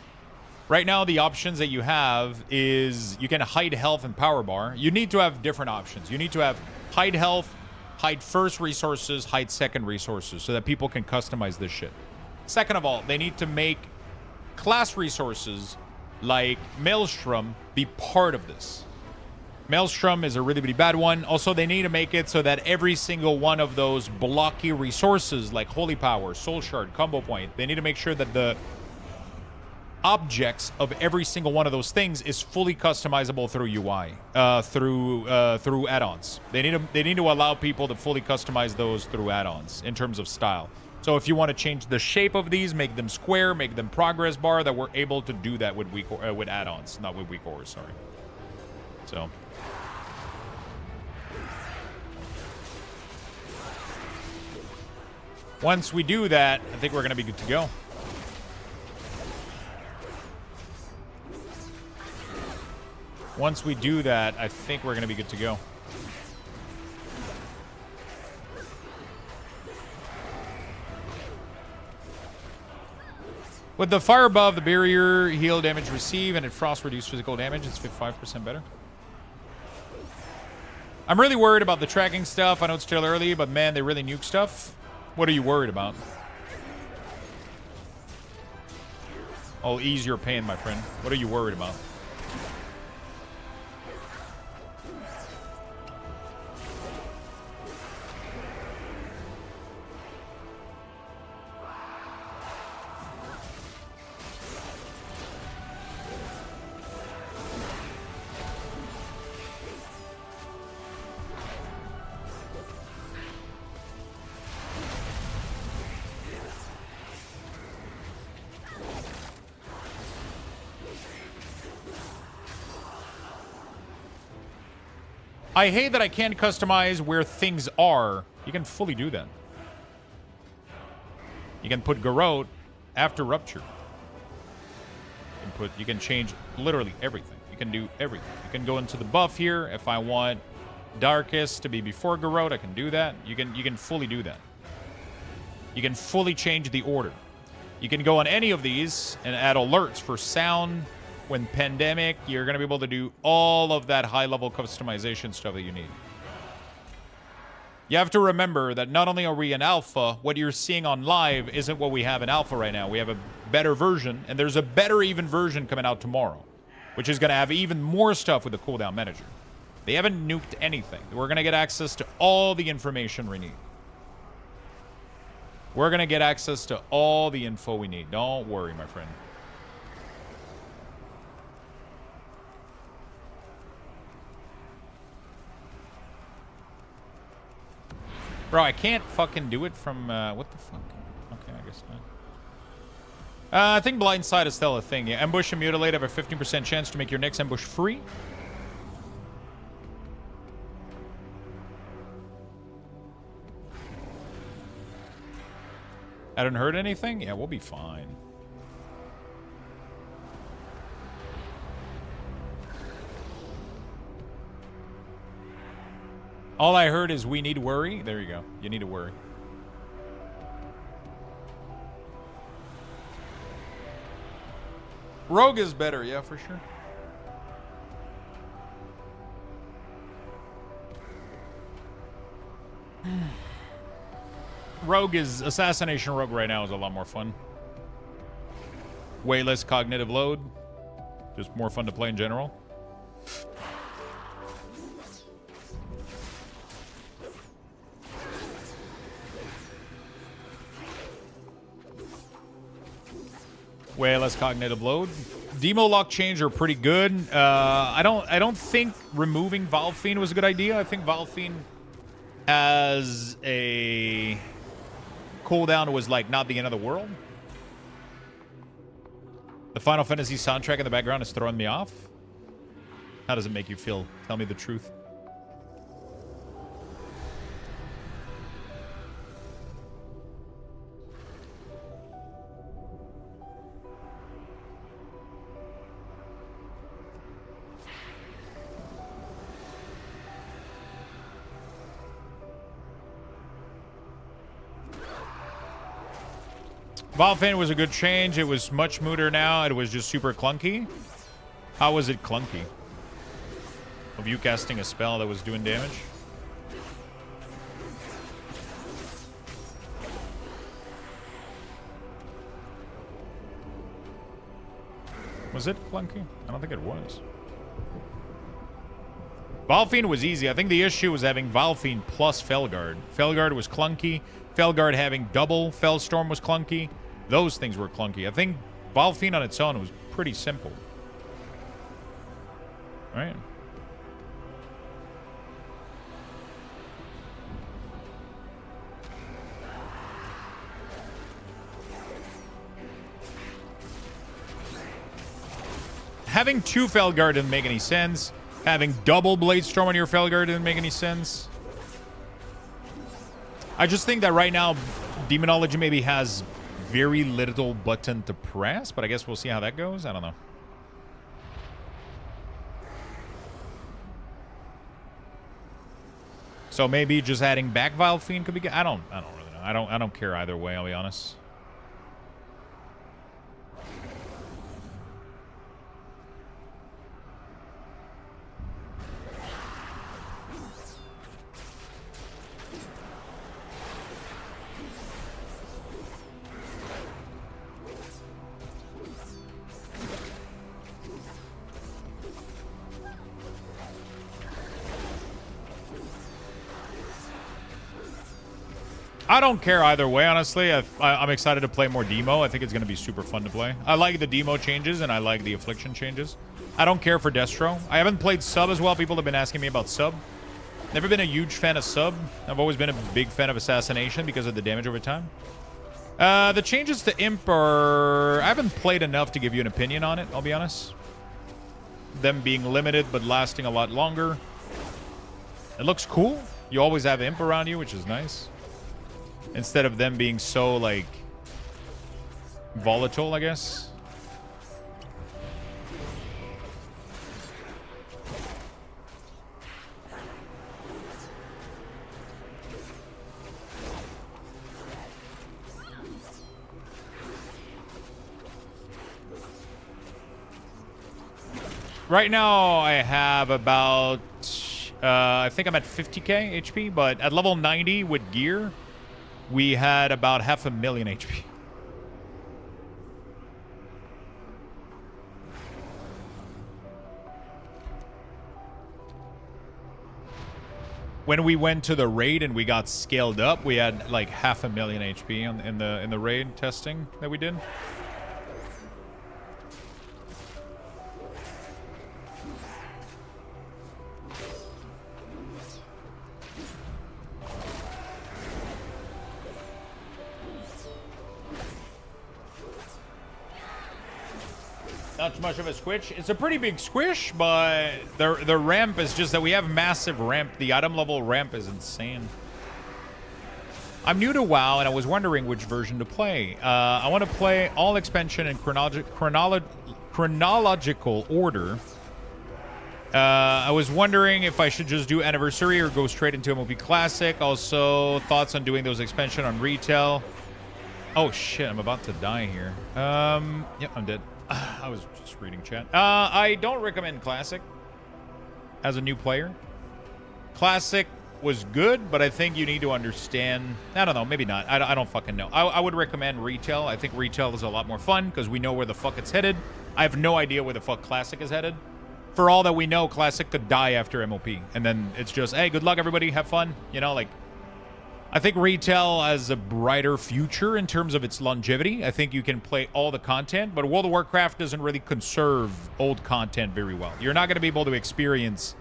right now the options that you have is you can hide health and power bar. You need to have different options. You need to have hide health, hide first resources, hide second resources so that people can customize this shit. Second of all, they need to make class resources like Maelstrom be part of this. Maelstrom is a really, really bad one. Also, they need to make it so that every single one of those blocky resources like Holy Power, Soul Shard, Combo Point, they need to make sure that the objects of every single one of those things is fully customizable through UI, through add-ons. They need to allow people to fully customize those through add-ons in terms of style. So if you want to change the shape of these, make them square, make them progress bar, that we're able to do that with with add-ons, not with weak ores, sorry. So once we do that, I think we're going to be good to go. Once we do that, I think we're going to be good to go. With the fire above, the barrier heal damage receive, and it frost reduce physical damage. It's 55% better. I'm really worried about the tracking stuff. I know it's still early, but man, they really nuke stuff. What are you worried about? I'll ease your pain, my friend. What are you worried about? I hate that I can't customize where things are. You can fully do that. You can put Garrote after Rupture. You can change literally everything. You can do everything. You can go into the buff here. If I want Darkest to be before Garrote, I can do that. You can fully do that. You can fully change the order. You can go on any of these and add alerts for sound. When pandemic, you're going to be able to do all of that high-level customization stuff that you need. You have to remember that not only are we in alpha, what you're seeing on live isn't what we have in alpha right now. We have a better version, and there's a better even version coming out tomorrow, which is going to have even more stuff with the cooldown manager. They haven't nuked anything. We're going to get access to all the information we need. We're going to get access to all the info we need. Don't worry, my friend. Bro, I can't fucking do it from, what the fuck? Okay, I guess not. I think Blindside is still a thing. Yeah, ambush and mutilate have a 15% chance to make your next ambush free. I didn't hurt anything? Yeah, we'll be fine. All I heard is we need to worry. There you go. You need to worry. Rogue is better, yeah, for sure. Rogue is... Assassination Rogue right now is a lot more fun. Way less cognitive load. Just more fun to play in general. Way less cognitive load. Demo lock change are pretty good. I don't think removing Valfiend was a good idea. I think Valfiend as a cooldown was like not the end of the world. The Final Fantasy soundtrack in the background is throwing me off. How does it make you feel? Tell me the truth. Valfiend was a good change. It was much smoother now. It was just super clunky. How was it clunky? Of you casting a spell that was doing damage? Was it clunky? I don't think it was. Valfiend was easy. I think the issue was having Valfiend plus Felguard. Felguard was clunky. Felguard having double Fellstorm was clunky. Those things were clunky. I think Valfiend on its own was pretty simple. Right? Having two Felguard didn't make any sense. Having double Bladestorm on your Felguard didn't make any sense. I just think that right now, Demonology maybe has very little button to press, but I guess we'll see how that goes. I don't know. So maybe just adding back Valfiend could be good. I don't really know. I don't care either way, I'll be honest. I don't care either way, honestly. I'm excited to play more demo. I think it's going to be super fun to play. I like the demo changes, and I like the affliction changes. I don't care for Destro. I haven't played sub as well. People have been asking me about sub. Never been a huge fan of sub. I've always been a big fan of assassination because of the damage over time. The changes to imp are... I haven't played enough to give you an opinion on it, I'll be honest. Them being limited, but lasting a lot longer. It looks cool. You always have imp around you, which is nice. Instead of them being so, like, volatile, I guess. Right now, I have about, I think I'm at 50k HP, but at level 90 with gear, we had about 500,000 HP. When we went to the raid and we got scaled up, we had like 500,000 HP in the raid testing that we did. Not too much of a squish. It's a pretty big squish, but the ramp is just that we have massive ramp. The item level ramp is insane. I'm new to WoW, and I was wondering which version to play. I want to play all expansion in chronological order. I was wondering if I should just do Anniversary or go straight into MOP Classic. Also, thoughts on doing those expansion on retail. Oh, shit. I'm about to die here. Yep, I'm dead. I was just reading chat. I don't recommend Classic as a new player. Classic was good, but I think you need to understand... I don't know, maybe not. I don't fucking know. I would recommend Retail. I think Retail is a lot more fun because we know where the fuck it's headed. I have no idea where the fuck Classic is headed. For all that we know, Classic could die after MOP. And then it's just, hey, good luck, everybody. Have fun. You know, like... I think retail has a brighter future in terms of its longevity. I think you can play all the content, but World of Warcraft doesn't really conserve old content very well. You're not going to be able to experience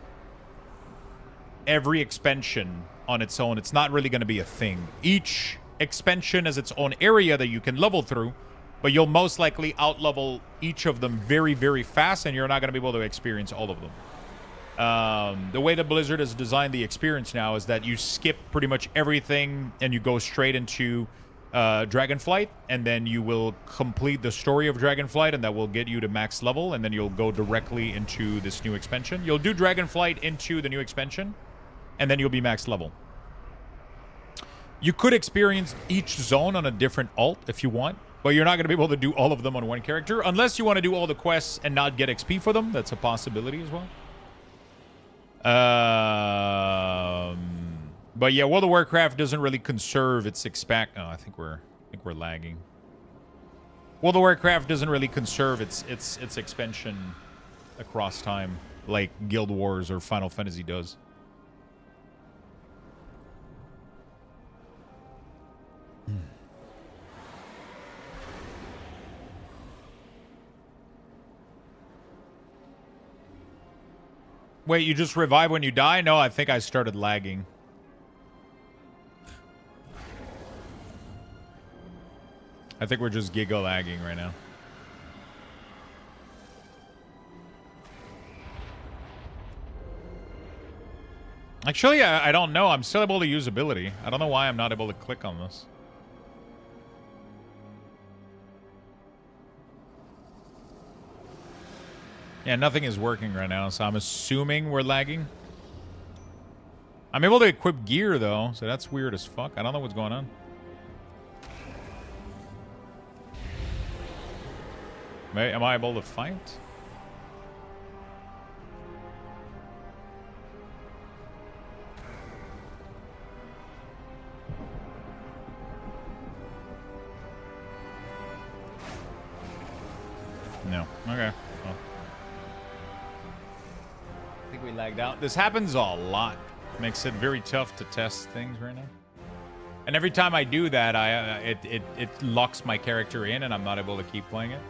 every expansion on its own. It's not really going to be a thing. Each expansion has its own area that you can level through, but you'll most likely out-level each of them very, very fast, and you're not going to be able to experience all of them. The way that Blizzard has designed the experience now is that you skip pretty much everything and you go straight into Dragonflight, and then you will complete the story of Dragonflight, and that will get you to max level, and then you'll go directly into this new expansion. You'll do Dragonflight into the new expansion, and then you'll be max level. You could experience each zone on a different alt if you want, but you're not going to be able to do all of them on one character, unless you want to do all the quests and not get XP for them. That's a possibility as well. But yeah, World of Warcraft doesn't really conserve its expect. Oh, I think we're lagging. World of Warcraft doesn't really conserve its expansion across time like Guild Wars or Final Fantasy does. Wait, you just revive when you die? No, I think I started lagging. I think we're just giga lagging right now. Actually, I don't know. I'm still able to use ability. I don't know why I'm not able to click on this. Yeah, nothing is working right now, so I'm assuming we're lagging. I'm able to equip gear, though, so that's weird as fuck. I don't know what's going on. Am I able to fight? No. Okay. Well. I think we lagged out. This happens a lot. Makes it very tough to test things right now. And every time I do that, it locks my character in, and I'm not able to keep playing it.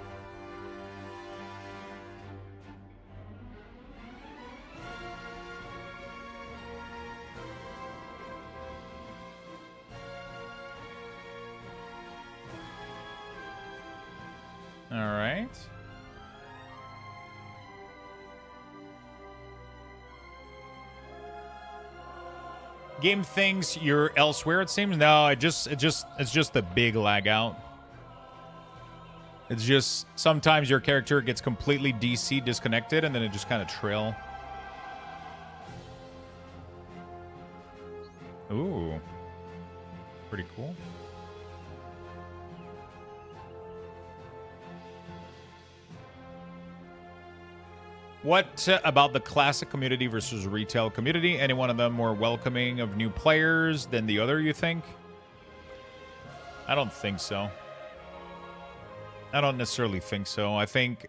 All right. Game thinks you're elsewhere, it seems. No, it's just a big lag out. It's just sometimes your character gets completely DC disconnected, and then it just kind of trail. Ooh. Pretty cool. What about the classic community versus retail community? Any one of them more welcoming of new players than the other, you think? I don't think so. I don't necessarily think so. I think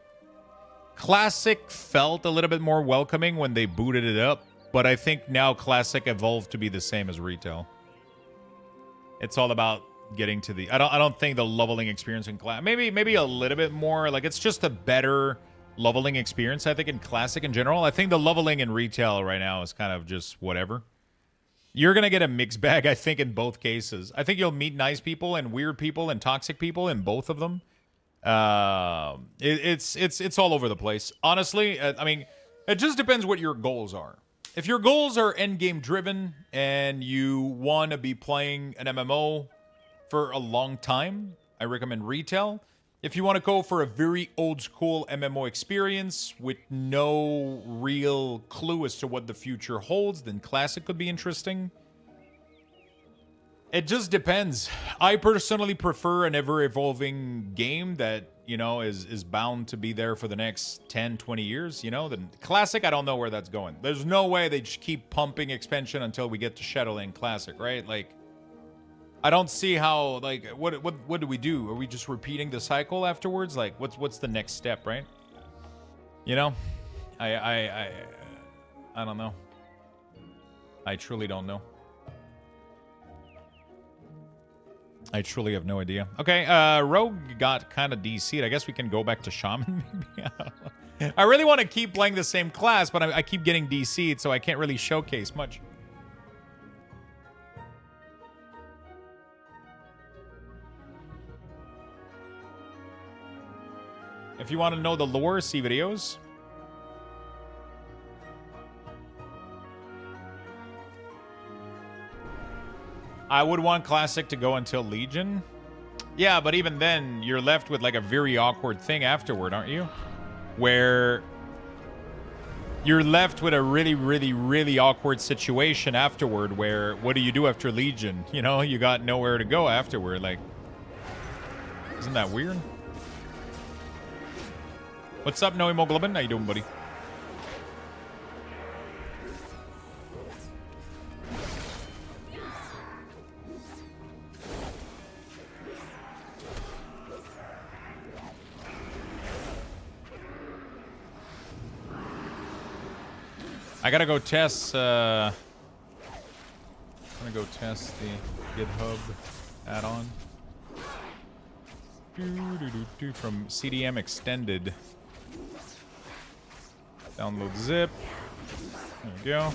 classic felt a little bit more welcoming when they booted it up, but I think now classic evolved to be the same as retail. It's all about getting to the... I don't think the leveling experience in class... Maybe a little bit more. Like, it's just a better... leveling experience, I think, in classic in general. I think the leveling in retail right now is kind of just whatever. You're going to get a mixed bag, I think, in both cases. I think you'll meet nice people and weird people and toxic people in both of them. It's all over the place. Honestly, I mean, it just depends what your goals are. If your goals are endgame driven and you want to be playing an MMO for a long time, I recommend retail. If you want to go for a very old school MMO experience with no real clue as to what the future holds, then classic could be interesting. It just depends. I personally prefer an ever-evolving game that, you know, is bound to be there for the next 10, 20 years, you know? The classic, I don't know where that's going. There's no way they just keep pumping expansion until we get to Shadowland Classic, right? Like, I don't see how, like, what do we do? Are we just repeating the cycle afterwards? Like, what's the next step, right? You know? I don't know. I truly don't know. I truly have no idea. Okay, Rogue got kind of DC'd. I guess we can go back to Shaman, maybe? I really want to keep playing the same class, but I keep getting DC'd, so I can't really showcase much. If you want to know the lore, see videos. I would want Classic to go until Legion. Yeah, but even then, you're left with like a very awkward thing afterward, aren't you? Where you're left with a really, really, really awkward situation afterward where what do you do after Legion? You know, you got nowhere to go afterward. Like, isn't that weird? What's up, No Hemoglobin? How you doing, buddy? I gotta go test, I'm gonna go test the GitHub add-on. From CDM Extended. Download zip. There we go.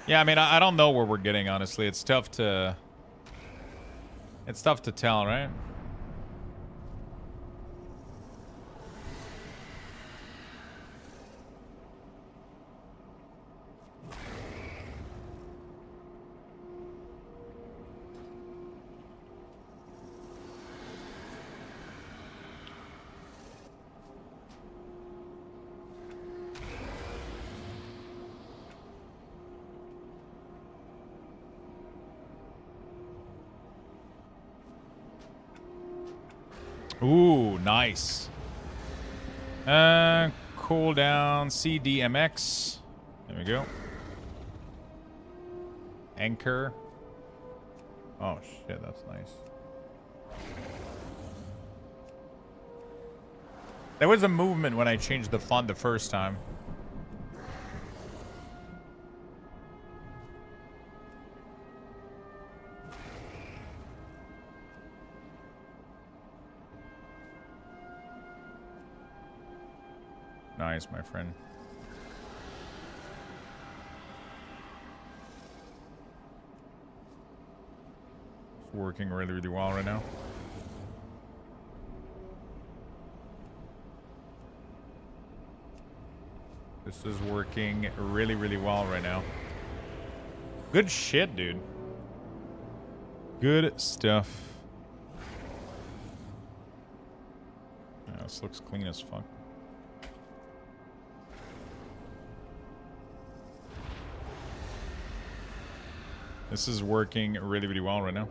Yeah, I mean, I don't know where we're getting, honestly. It's tough to tell, right? Ooh, nice. Cooldown, CDMX. There we go. Anchor. Oh, shit, that's nice. There was a movement when I changed the font the first time. Nice, my friend. It's working really, really well right now. This is working really, really well right now. Good shit, dude. Good stuff. Yeah, this looks clean as fuck. This is working really, really well right now.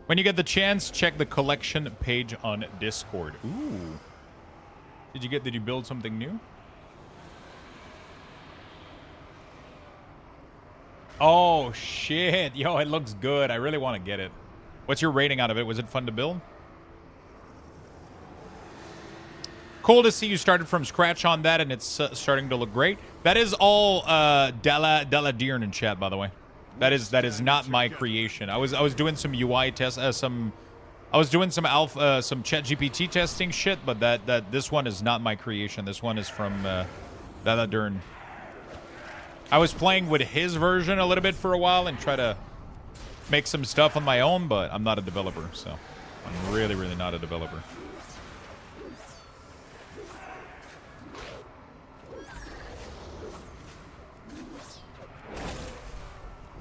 When you get the chance, check the collection page on Discord. Ooh. Did you build something new? Oh, shit. Yo, it looks good. I really want to get it. What's your rating out of it? Was it fun to build? Cool to see you started from scratch on that, and it's starting to look great. That is all Della Dearn in chat, by the way. That is not my creation. I was doing some UI test, I was doing some alpha, some ChatGPT testing shit, but this one is not my creation. This one is from Della Dearn. I was playing with his version a little bit for a while and try to make some stuff on my own, but I'm not a developer, so I'm really, really not a developer.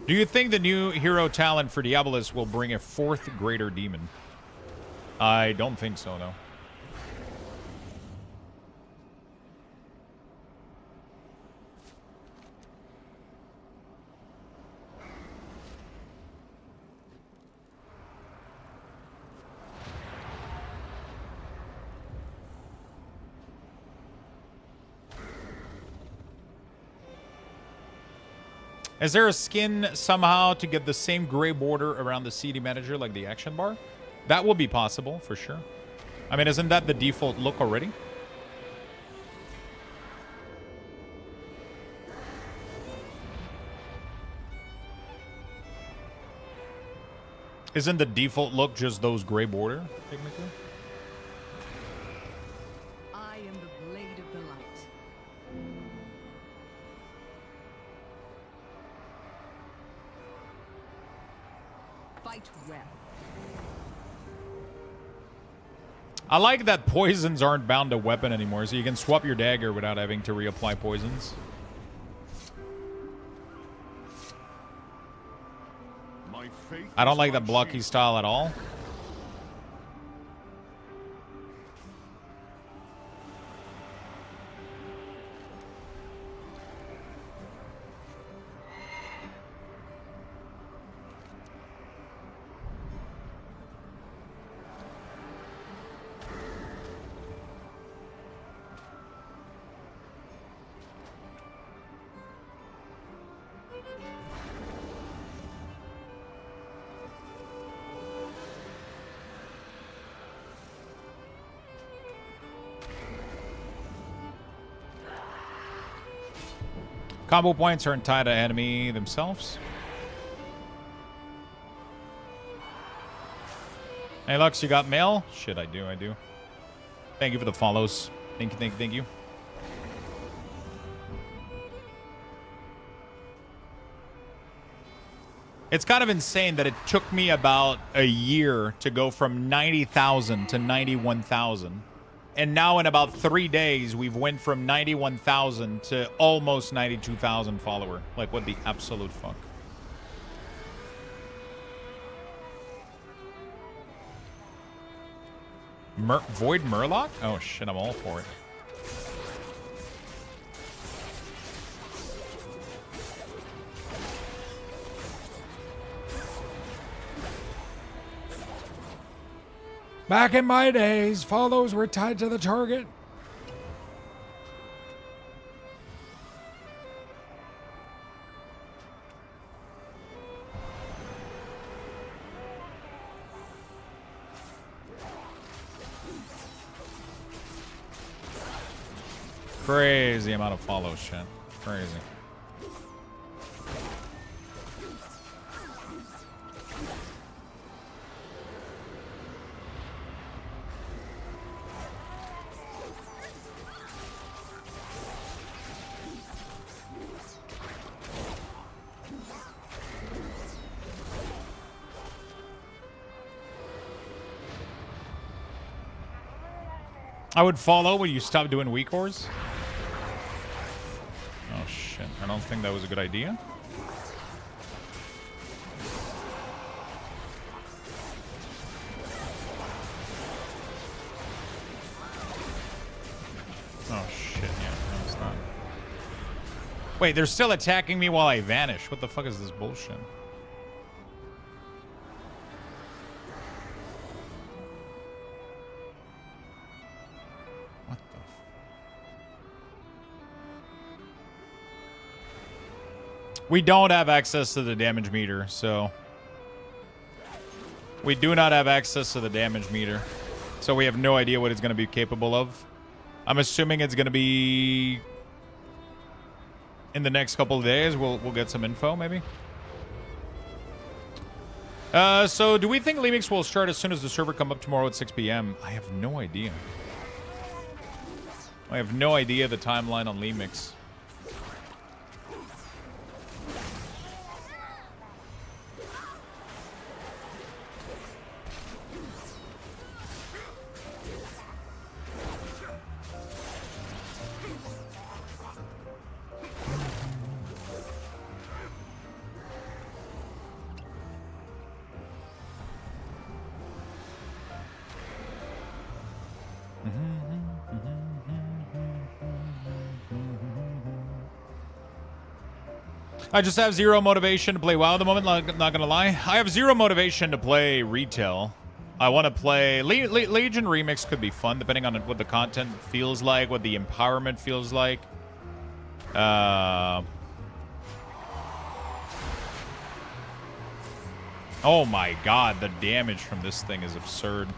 Do you think the new hero talent for Diabolus will bring a 4th greater demon? I don't think so, no. Is there a skin somehow to get the same gray border around the CD manager like the action bar? That will be possible, for sure. I mean, isn't that the default look already? Isn't the default look just those gray border, technically? I am the blade of the light. Fight well. I like that poisons aren't bound to weapon anymore, so you can swap your dagger without having to reapply poisons. I don't like that blocky style at all. Combo points aren't tied to enemy themselves. Hey, Lux, you got mail? Shit, I do. Thank you for the follows. Thank you. It's kind of insane that it took me about a year to go from 90,000 to 91,000. And now in about 3 days, we've went from 91,000 to almost 92,000 follower. Like, what the absolute fuck? Void Murloc? Oh shit, I'm all for it. Back in my days, follows were tied to the target. Crazy amount of follows, shit. Crazy. I would follow when you stop doing weak ores. Oh shit, I don't think that was a good idea. Oh shit, yeah, no, it's not. Wait, they're still attacking me while I vanish. What the fuck is this bullshit? We don't have access to the damage meter, so... We do not have access to the damage meter. So we have no idea what it's going to be capable of. I'm assuming it's going to be... In the next couple of days, we'll get some info, maybe? So do we think Lemix will start as soon as the server come up tomorrow at 6 p.m.? I have no idea. I have no idea the timeline on Lemix. I just have zero motivation to play WoW at the moment, not gonna lie. I have zero motivation to play retail. I want to play... Legion Remix could be fun, depending on what the content feels like, what the empowerment feels like. Oh my god, the damage from this thing is absurd.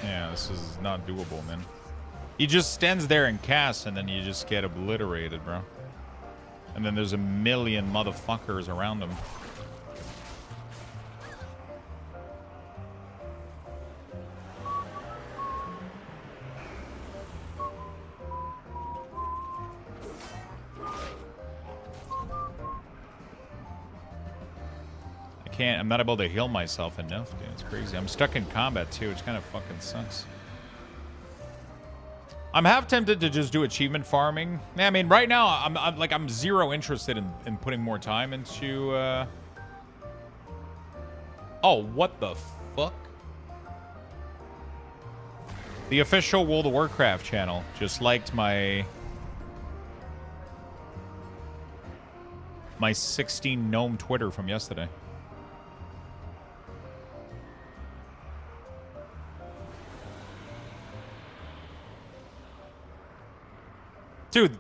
Yeah, this is not doable, man. He just stands there and casts, and then you just get obliterated, bro. And then there's a million motherfuckers around them. I'm not able to heal myself enough, dude. It's crazy. I'm stuck in combat too, which kind of fucking sucks. I'm half tempted to just do achievement farming. I mean, right now I'm zero interested in putting more time into Oh, what the fuck? The official World of Warcraft channel just liked my 16 gnome Twitter from yesterday. Dude,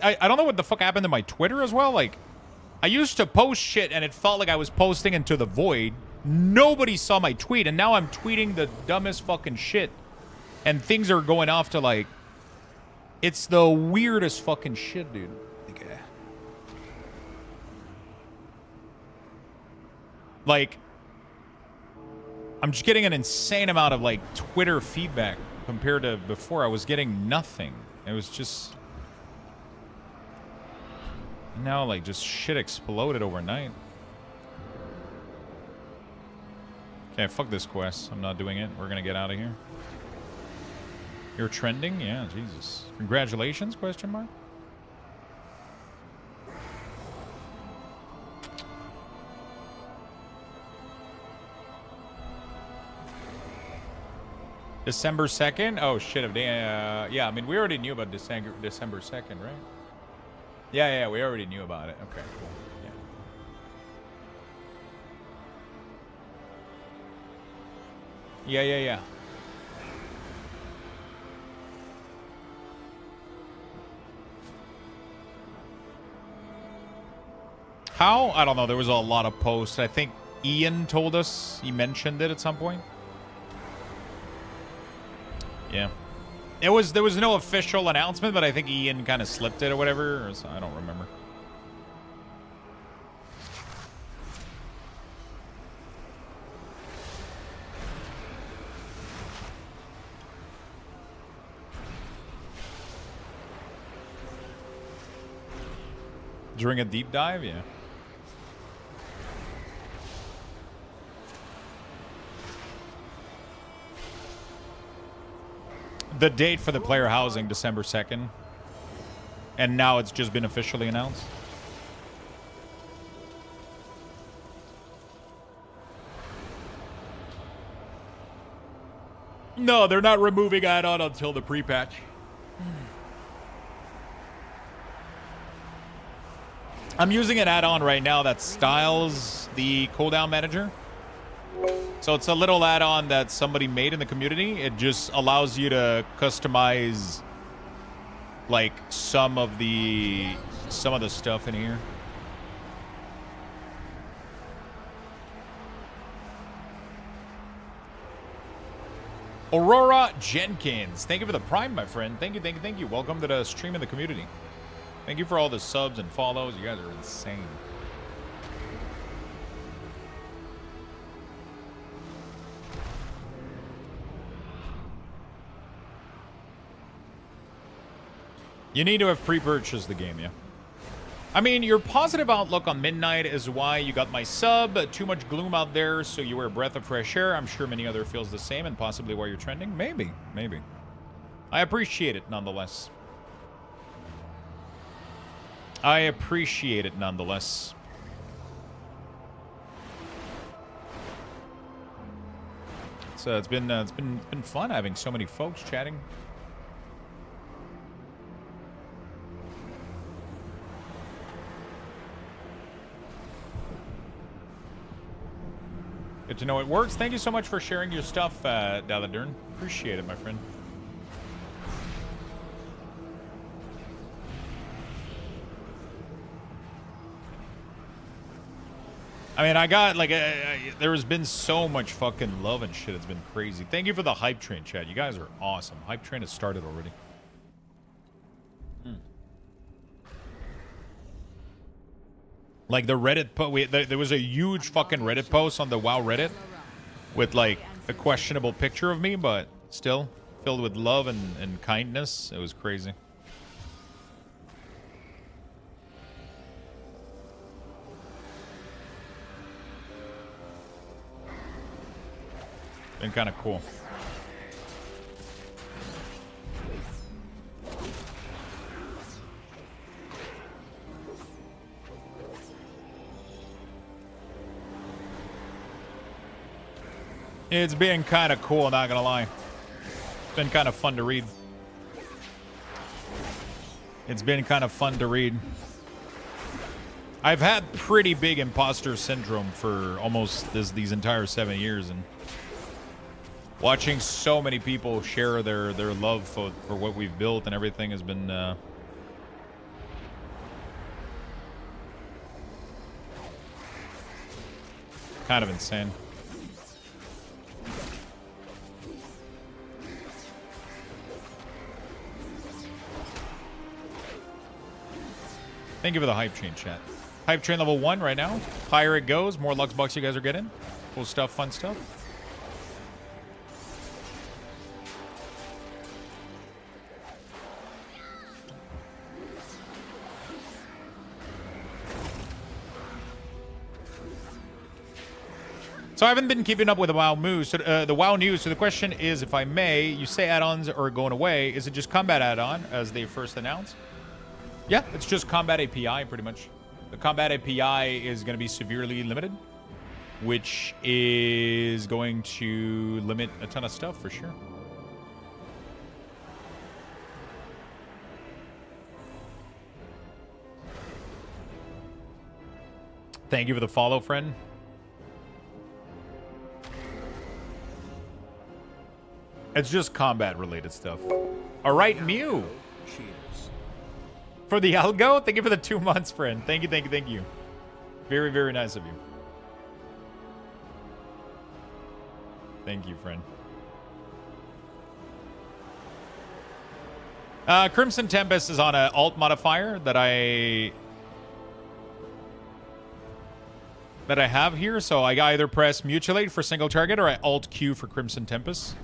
I don't know what the fuck happened to my Twitter as well. Like, I used to post shit and it felt like I was posting into the void. Nobody saw my tweet, and now I'm tweeting the dumbest fucking shit. And things are going off to, like... It's the weirdest fucking shit, dude. Like, I'm just getting an insane amount of, like, Twitter feedback compared to before. I was getting nothing. It was just... Now, like, just shit exploded overnight. Okay, fuck this quest. I'm not doing it. We're gonna get out of here. You're trending? Yeah, Jesus. Congratulations, question mark? December 2nd? Oh, shit. Yeah, I mean, we already knew about December 2nd, right? Yeah, we already knew about it. Okay, cool. Yeah. How? I don't know. There was a lot of posts. I think Ian told us. He mentioned it at some point. Yeah. There was no official announcement, but I think Ian kind of slipped it or whatever. Or so, I don't remember. During a deep dive, yeah. The date for the player housing, December 2nd. And now it's just been officially announced. No, they're not removing add-on until the pre-patch. I'm using an add-on right now that styles the cooldown manager. So it's a little add-on that somebody made in the community. It just allows you to customize like some of the stuff in here. Aurora Jenkins, thank you for the Prime, my friend. Thank you. Welcome to the stream in the community. Thank you for all the subs and follows. You guys are insane. You need to have pre-purchased the game, yeah. I mean, your positive outlook on Midnight is why you got my sub. Too much gloom out there, so you were a breath of fresh air. I'm sure many other feels the same, and possibly why you're trending. Maybe. I appreciate it nonetheless. So it's been fun having so many folks chatting. Good to know it works. Thank you so much for sharing your stuff, Daladern. Appreciate it, my friend. I mean, I got, like, there has been so much fucking love and shit. It's been crazy. Thank you for the Hype Train, chat. You guys are awesome. Hype Train has started already. Like the Reddit there was a huge fucking Reddit post on the WoW Reddit with like a questionable picture of me, but still filled with love and kindness. It was crazy. Been kind of cool. It's been kind of cool, not gonna lie. It's been kind of fun to read. It's been kind of fun to read. I've had pretty big imposter syndrome for almost these entire 7 years, and watching so many people share their love for what we've built and everything has been kind of insane. Thank you for the hype train, chat. Hype train level 1 right now. Higher it goes, more Lux bucks you guys are getting. Cool stuff, fun stuff. So I haven't been keeping up with the WoW news. So, the question is, if I may, you say add-ons are going away. Is it just combat add-on, as they first announced? Yeah, it's just combat API, pretty much. The combat API is going to be severely limited, which is going to limit a ton of stuff, for sure. Thank you for the follow, friend. It's just combat-related stuff. All right, Mew. Cheers. For the algo, thank you for the 2 months, friend. Thank you, thank you, thank you. Very, very nice of you. Thank you, friend. Crimson Tempest is on an alt modifier that I have here. So I either press Mutilate for single target or I alt Q for Crimson Tempest.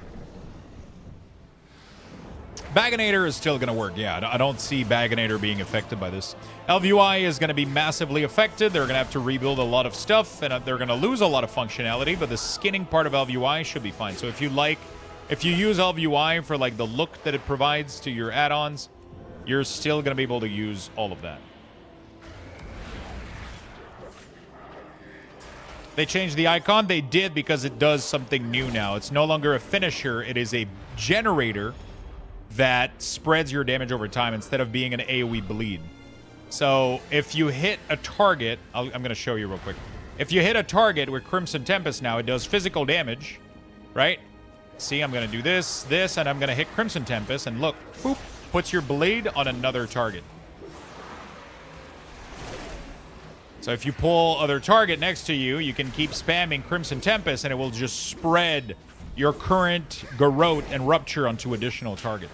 Baginator is still going to work. Yeah, I don't see Baginator being affected by this. LVUI is going to be massively affected. They're going to have to rebuild a lot of stuff, and they're going to lose a lot of functionality, but the skinning part of LVUI should be fine. So if you use LVUI for like the look that it provides to your add-ons, you're still going to be able to use all of that. They changed the icon. They did because it does something new now. It's no longer a finisher. It is a generator that spreads your damage over time instead of being an AoE bleed. So if you hit a target, I'm going to show you real quick. If you hit a target with Crimson Tempest now, it does physical damage, right? See, I'm going to do this, and I'm going to hit Crimson Tempest, and look, boop, puts your blade on another target. So if you pull other target next to you, you can keep spamming Crimson Tempest, and it will just spread your current Garrote and Rupture onto additional target.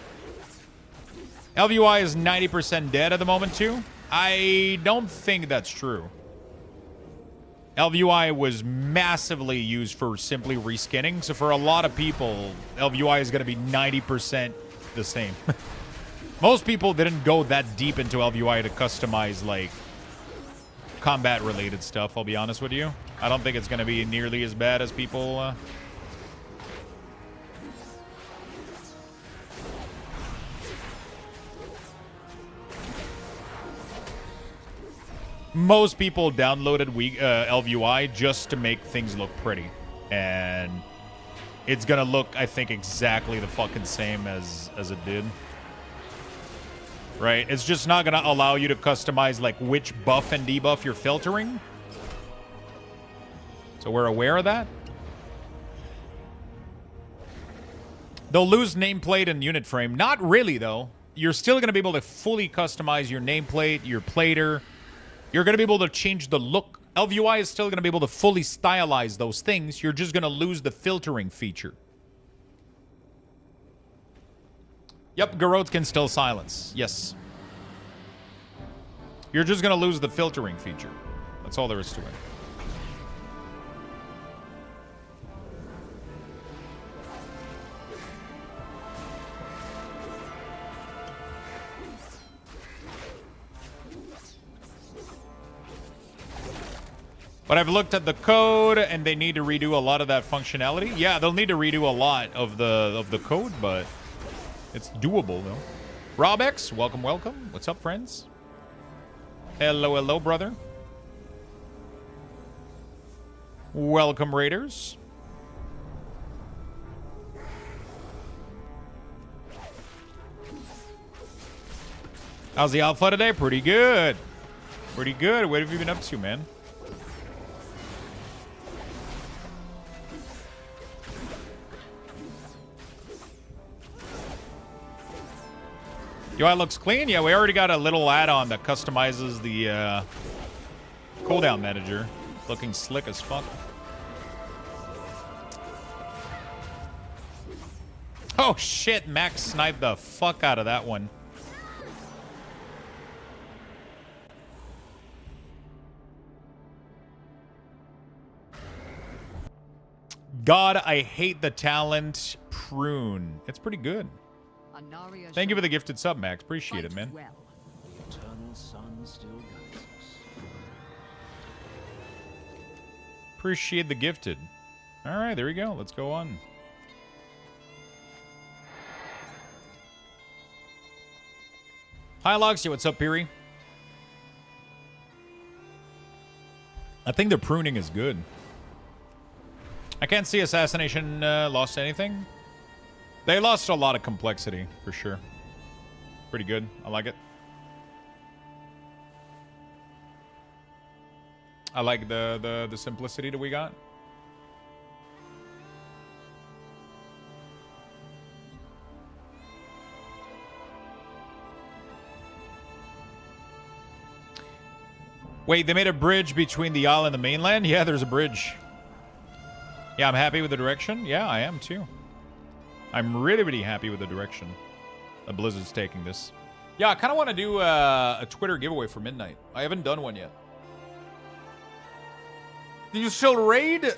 LVUI is 90% dead at the moment, too. I don't think that's true. LVUI was massively used for simply reskinning, so for a lot of people, LVUI is going to be 90% the same. Most people didn't go that deep into LVUI to customize, like, combat-related stuff, I'll be honest with you. I don't think it's going to be nearly as bad as people... Most people downloaded LVUI just to make things look pretty. And it's going to look, I think, exactly the fucking same as it did. Right? It's just not going to allow you to customize, like, which buff and debuff you're filtering. So we're aware of that. They'll lose nameplate and unit frame. Not really, though. You're still going to be able to fully customize your nameplate, your plater. You're going to be able to change the look. LVUI is still going to be able to fully stylize those things. You're just going to lose the filtering feature. Yep, Garrote can still silence. Yes. You're just going to lose the filtering feature. That's all there is to it. But I've looked at the code, and they need to redo a lot of that functionality. Yeah, they'll need to redo a lot of the code, but it's doable though. Rob X, welcome, welcome. What's up, friends? Hello, hello, brother. Welcome, Raiders. How's the alpha today? Pretty good. Pretty good. What have you been up to, man? UI looks clean. Yeah, we already got a little add-on that customizes the cooldown manager. Looking slick as fuck. Oh shit, Max sniped the fuck out of that one. God, I hate the talent prune. It's pretty good. Thank you for the gifted sub, Max. Appreciate it, man. Eternal sun still guides us. Appreciate the gifted. All right, there we go. Let's go on. Hi, Loxy. What's up, Peary? I think the pruning is good. I can't see Assassination lost anything. They lost a lot of complexity, for sure. Pretty good. I like it. I like the simplicity that we got. Wait, they made a bridge between the Isle and the mainland? Yeah, there's a bridge. Yeah, I'm happy with the direction. Yeah, I am too. I'm really, really happy with the direction that Blizzard's taking this. Yeah, I kind of want to do a Twitter giveaway for midnight. I haven't done one yet. Do you still raid?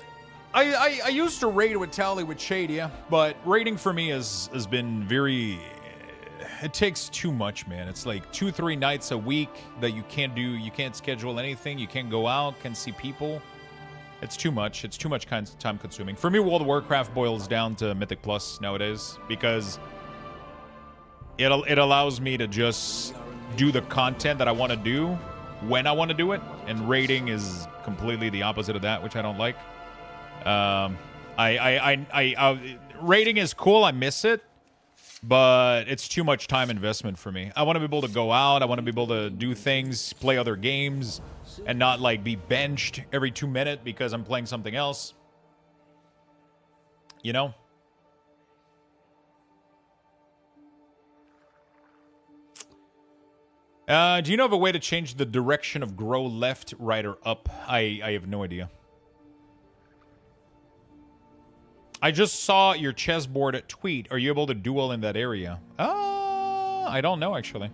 I used to raid with Tally with Shade, yeah. But raiding for me has been very... It takes too much, man. It's like 2-3 nights a week that you can't do. You can't schedule anything. You can't go out, can't see people. It's too much. It's too much time consuming. For me, World of Warcraft boils down to Mythic Plus nowadays because it allows me to just do the content that I want to do when I want to do it, and raiding is completely the opposite of that, which I don't like. Raiding is cool. I miss it, but it's too much time investment for me. I want to be able to go out. I want to be able to do things, play other games, and not like be benched every 2 minutes because I'm playing something else. You know? Do you know of a way to change the direction of grow left, right, or up? I have no idea. I just saw your chessboard tweet. Are you able to duel in that area? I don't know, actually.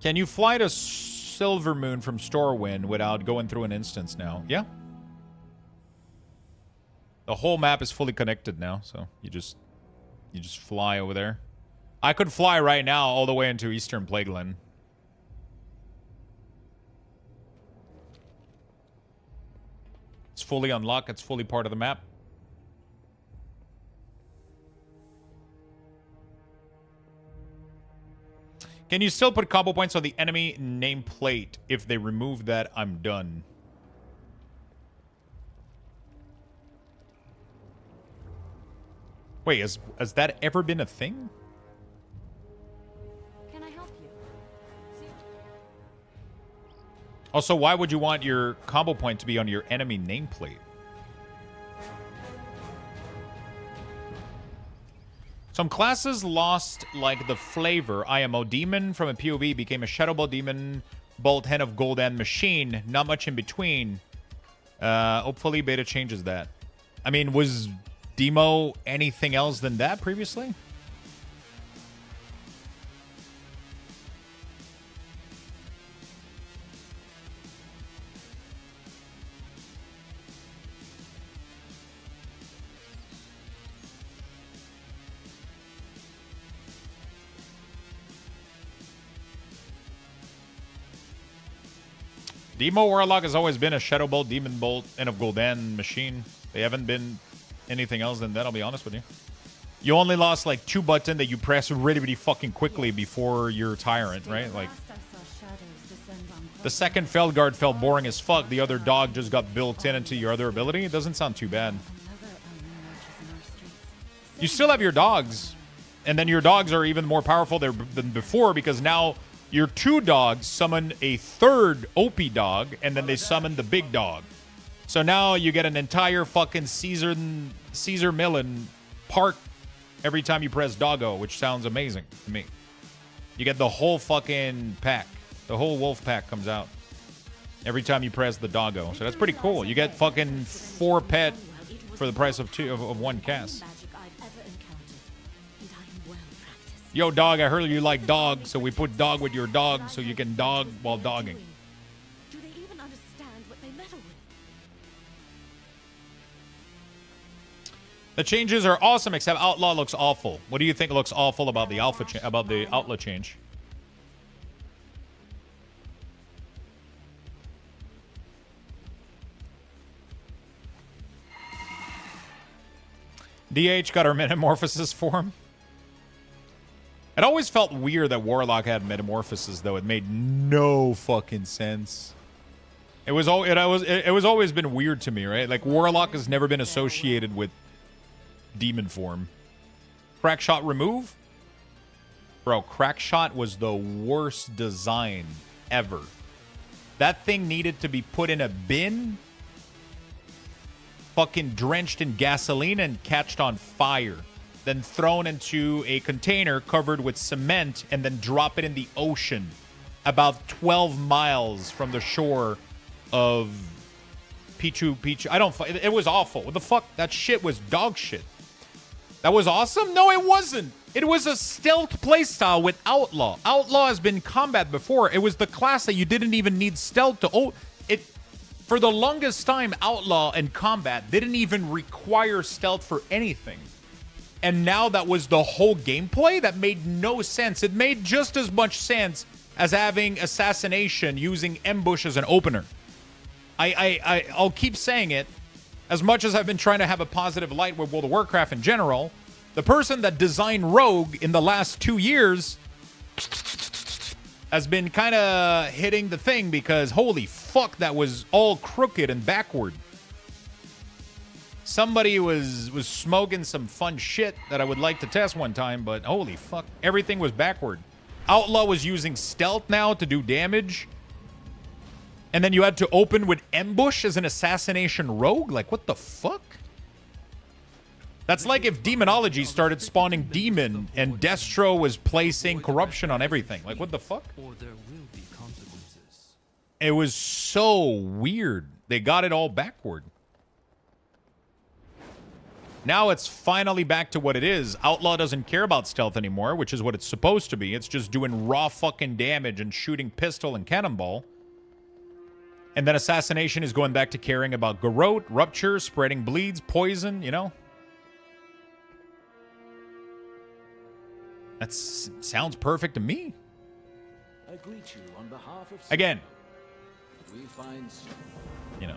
Can you fly to Silvermoon from Stormwind without going through an instance now? Yeah. The whole map is fully connected now, so you just fly over there. I could fly right now all the way into Eastern Plagueland. It's fully unlocked. It's fully part of the map. Can you still put combo points on the enemy nameplate? If they remove that, I'm done. Wait, has that ever been a thing? Can I help you? Also, why would you want your combo point to be on your enemy nameplate? Some classes lost, like the flavor. IMO Demon from a POV became a Shadow Ball Demon, Bolt Hen of Golden Machine. Not much in between. Hopefully beta changes that. I mean, was Demo anything else than that previously? Demo Warlock has always been a Shadow Bolt, Demon Bolt, and a Gul'dan machine. They haven't been anything else than that, I'll be honest with you. You only lost like 2 buttons that you press really, really fucking quickly before your Tyrant, right? Like, the second Feldguard felt boring as fuck. The other dog just got built in into your other ability. It doesn't sound too bad. You still have your dogs. And then your dogs are even more powerful than before because now your 2 dogs summon a 3rd OP dog and then they summon the big dog. So now you get an entire fucking Caesar Millen park every time you press Doggo, which sounds amazing to me. You get the whole fucking pack. The whole wolf pack comes out every time you press the Doggo. So that's pretty cool. You get fucking 4 pet for the price of 1 cast. Yo, dog, I heard you like dog, so we put dog with your dog so you can dog while dogging. Do they even understand what they meddle with? The changes are awesome, except Outlaw looks awful. What do you think looks awful about the Outlaw change? DH got our Metamorphosis form. It always felt weird that Warlock had Metamorphosis, though. It made no fucking sense. It was always been weird to me, right? Like, Warlock has never been associated with demon form. Crackshot remove? Bro, Crackshot was the worst design ever. That thing needed to be put in a bin, fucking drenched in gasoline and catched on fire. Then thrown into a container covered with cement and then drop it in the ocean about 12 miles from the shore of Pichu. It was awful. What the fuck? That shit was dog shit. That was awesome? No, it wasn't. It was a stealth playstyle with Outlaw. Outlaw has been combat before. It was the class that you didn't even need stealth to... For the longest time, Outlaw and combat didn't even require stealth for anything. And now that was the whole gameplay? That made no sense. It made just as much sense as having Assassination using Ambush as an opener. I'll keep saying it. As much as I've been trying to have a positive light with World of Warcraft in general, the person that designed Rogue in the last 2 years has been kind of hitting the thing because holy fuck, that was all crooked and backward. Somebody was smoking some fun shit that I would like to test one time, but holy fuck, everything was backward. Outlaw was using stealth now to do damage. And then you had to open with Ambush as an Assassination Rogue? Like, what the fuck? That's like if Demonology started spawning Demon and Destro was placing Corruption on everything. Like, what the fuck? Or there will be consequences. It was so weird. They got it all backward. Now it's finally back to what it is. Outlaw doesn't care about stealth anymore, which is what it's supposed to be. It's just doing raw fucking damage and shooting pistol and cannonball. And then Assassination is going back to caring about Garrote, Rupture, spreading bleeds, poison, you know? That sounds perfect to me. I greet you on behalf of... Again. We find... You know.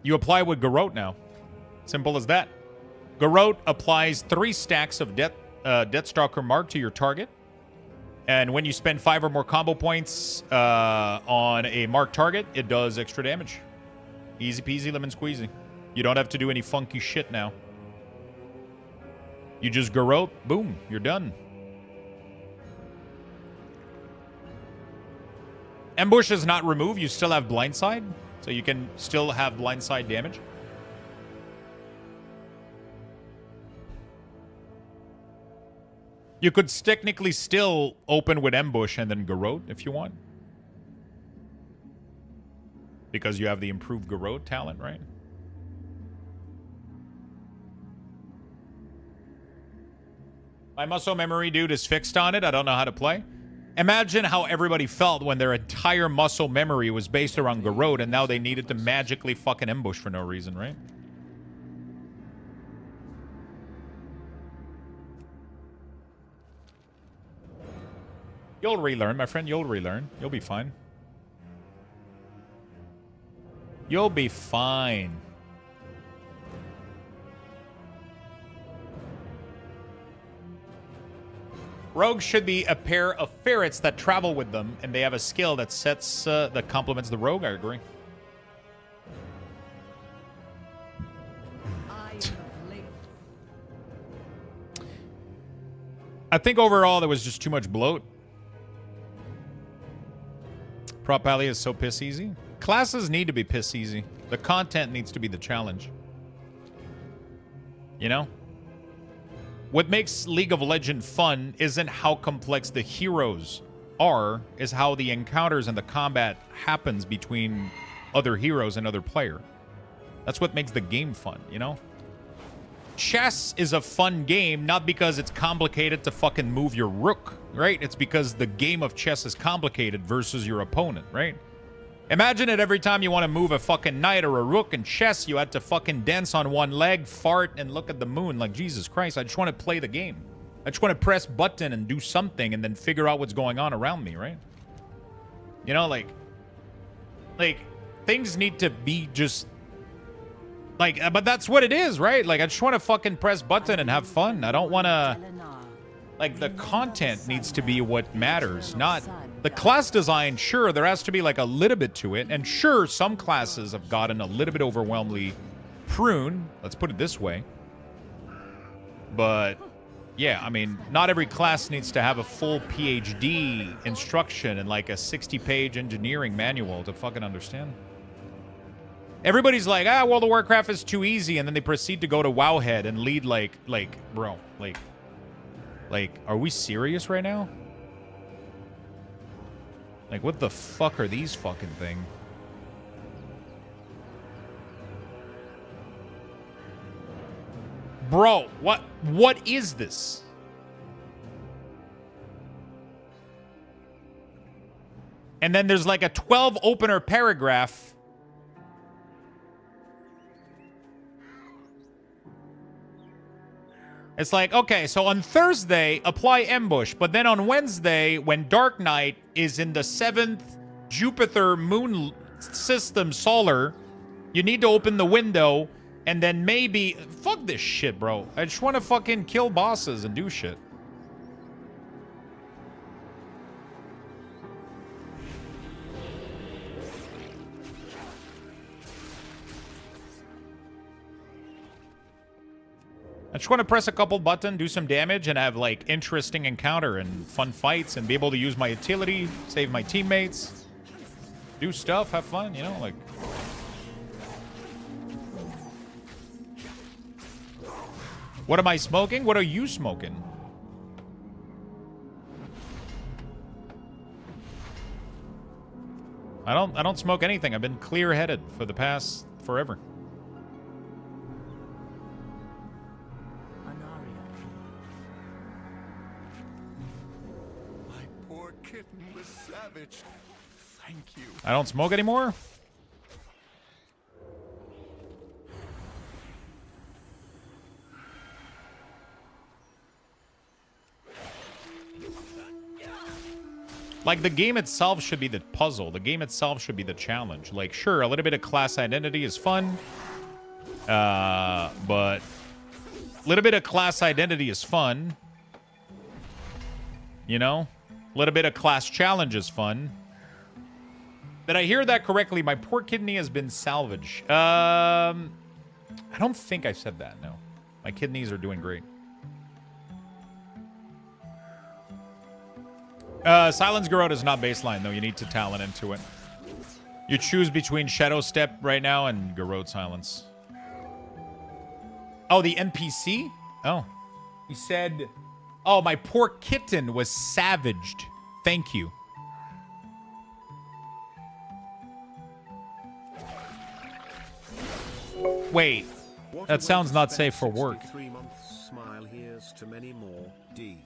You apply with Garrote now. Simple as that. Garrote applies 3 stacks of Deathstalker Mark to your target. And when you spend 5 or more combo points on a marked target, it does extra damage. Easy peasy, lemon squeezy. You don't have to do any funky shit now. You just Garrote, boom, you're done. Ambush is not removed. You still have Blindside. So you can still have blindside damage. You could technically still open with Ambush and then Garrote if you want. Because you have the improved Garrote talent, right? My muscle memory, dude, is fixed on it. I don't know how to play. Imagine how everybody felt when their entire muscle memory was based around Garrote and now they needed to magically fucking Ambush for no reason, right? You'll relearn, my friend. You'll relearn. You'll be fine. You'll be fine. Rogues should be a pair of ferrets that travel with them, and they have a skill that sets that complements the rogue. I agree. I think overall there was just too much bloat. Prop Alley is so piss easy. Classes need to be piss easy. The content needs to be the challenge. You know? What makes League of Legends fun isn't how complex the heroes are, is how the encounters and the combat happens between other heroes and other player. That's what makes the game fun, you know? Chess is a fun game, not because it's complicated to fucking move your rook, right? It's because the game of chess is complicated versus your opponent, right? Imagine it every time you want to move a fucking knight or a rook in chess, you had to fucking dance on one leg, fart, and look at the moon. Like, Jesus Christ, I just want to play the game. I just want to press button and do something and then figure out what's going on around me, right? You know, like things need to be just... Like, but that's what it is, right? Like, I just want to fucking press button and have fun. I don't want to... Like, the content needs to be what matters, not... The class design, sure, there has to be, like, a little bit to it. And sure, some classes have gotten a little bit overwhelmingly pruned. Let's put it this way. But, yeah, I mean, not every class needs to have a full PhD instruction and, like, a 60-page engineering manual to fucking understand. Everybody's like, World of Warcraft is too easy, and then they proceed to go to Wowhead and lead bro, are we serious right now? Like, what the fuck are these fucking things? Bro, what is this? And then there's like a 12 opener paragraph. It's like, okay, so on Thursday, apply ambush. But then on Wednesday, when Dark Knight is in the 7th Jupiter moon system solar, you need to open the window and then maybe... Fuck this shit, bro. I just want to fucking kill bosses and do shit. I just want to press a couple buttons, do some damage, and have, like, interesting encounter and fun fights and be able to use my utility, save my teammates, do stuff, have fun, you know, like... What am I smoking? What are you smoking? I don't smoke anything. I've been clear-headed for the past forever. Thank you. I don't smoke anymore? Like, the game itself should be the puzzle. The game itself should be the challenge. Like, sure, a little bit of class identity is fun. But a little bit of class identity is fun. You know? A little bit of class challenge is fun. Did I hear that correctly? My poor kidney has been salvaged. I don't think I said that, no. My kidneys are doing great. Silence Garrote is not baseline, though. You need to talent into it. You choose between Shadow Step right now and Garrote Silence. Oh, the NPC? Oh. He said... Oh, my poor kitten was savaged. Thank you. Wait. That sounds not safe for work. 3 months smile, here's to many more. D.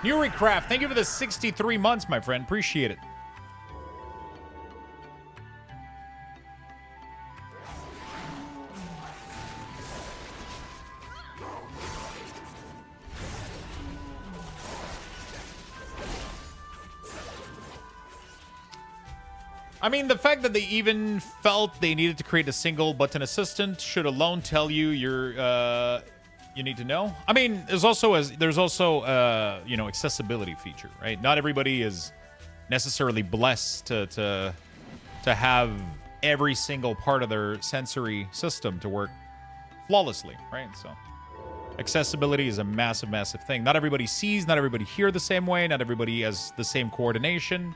Newrycraft, thank you for the 63 months, my friend. Appreciate it. I mean, the fact that they even felt they needed to create a single button assistant should alone tell you you need to know. I mean, there's also you know, accessibility feature, right? Not everybody is necessarily blessed to have every single part of their sensory system to work flawlessly, right? So accessibility is a massive, massive thing. Not everybody sees, not everybody hears the same way, not everybody has the same coordination.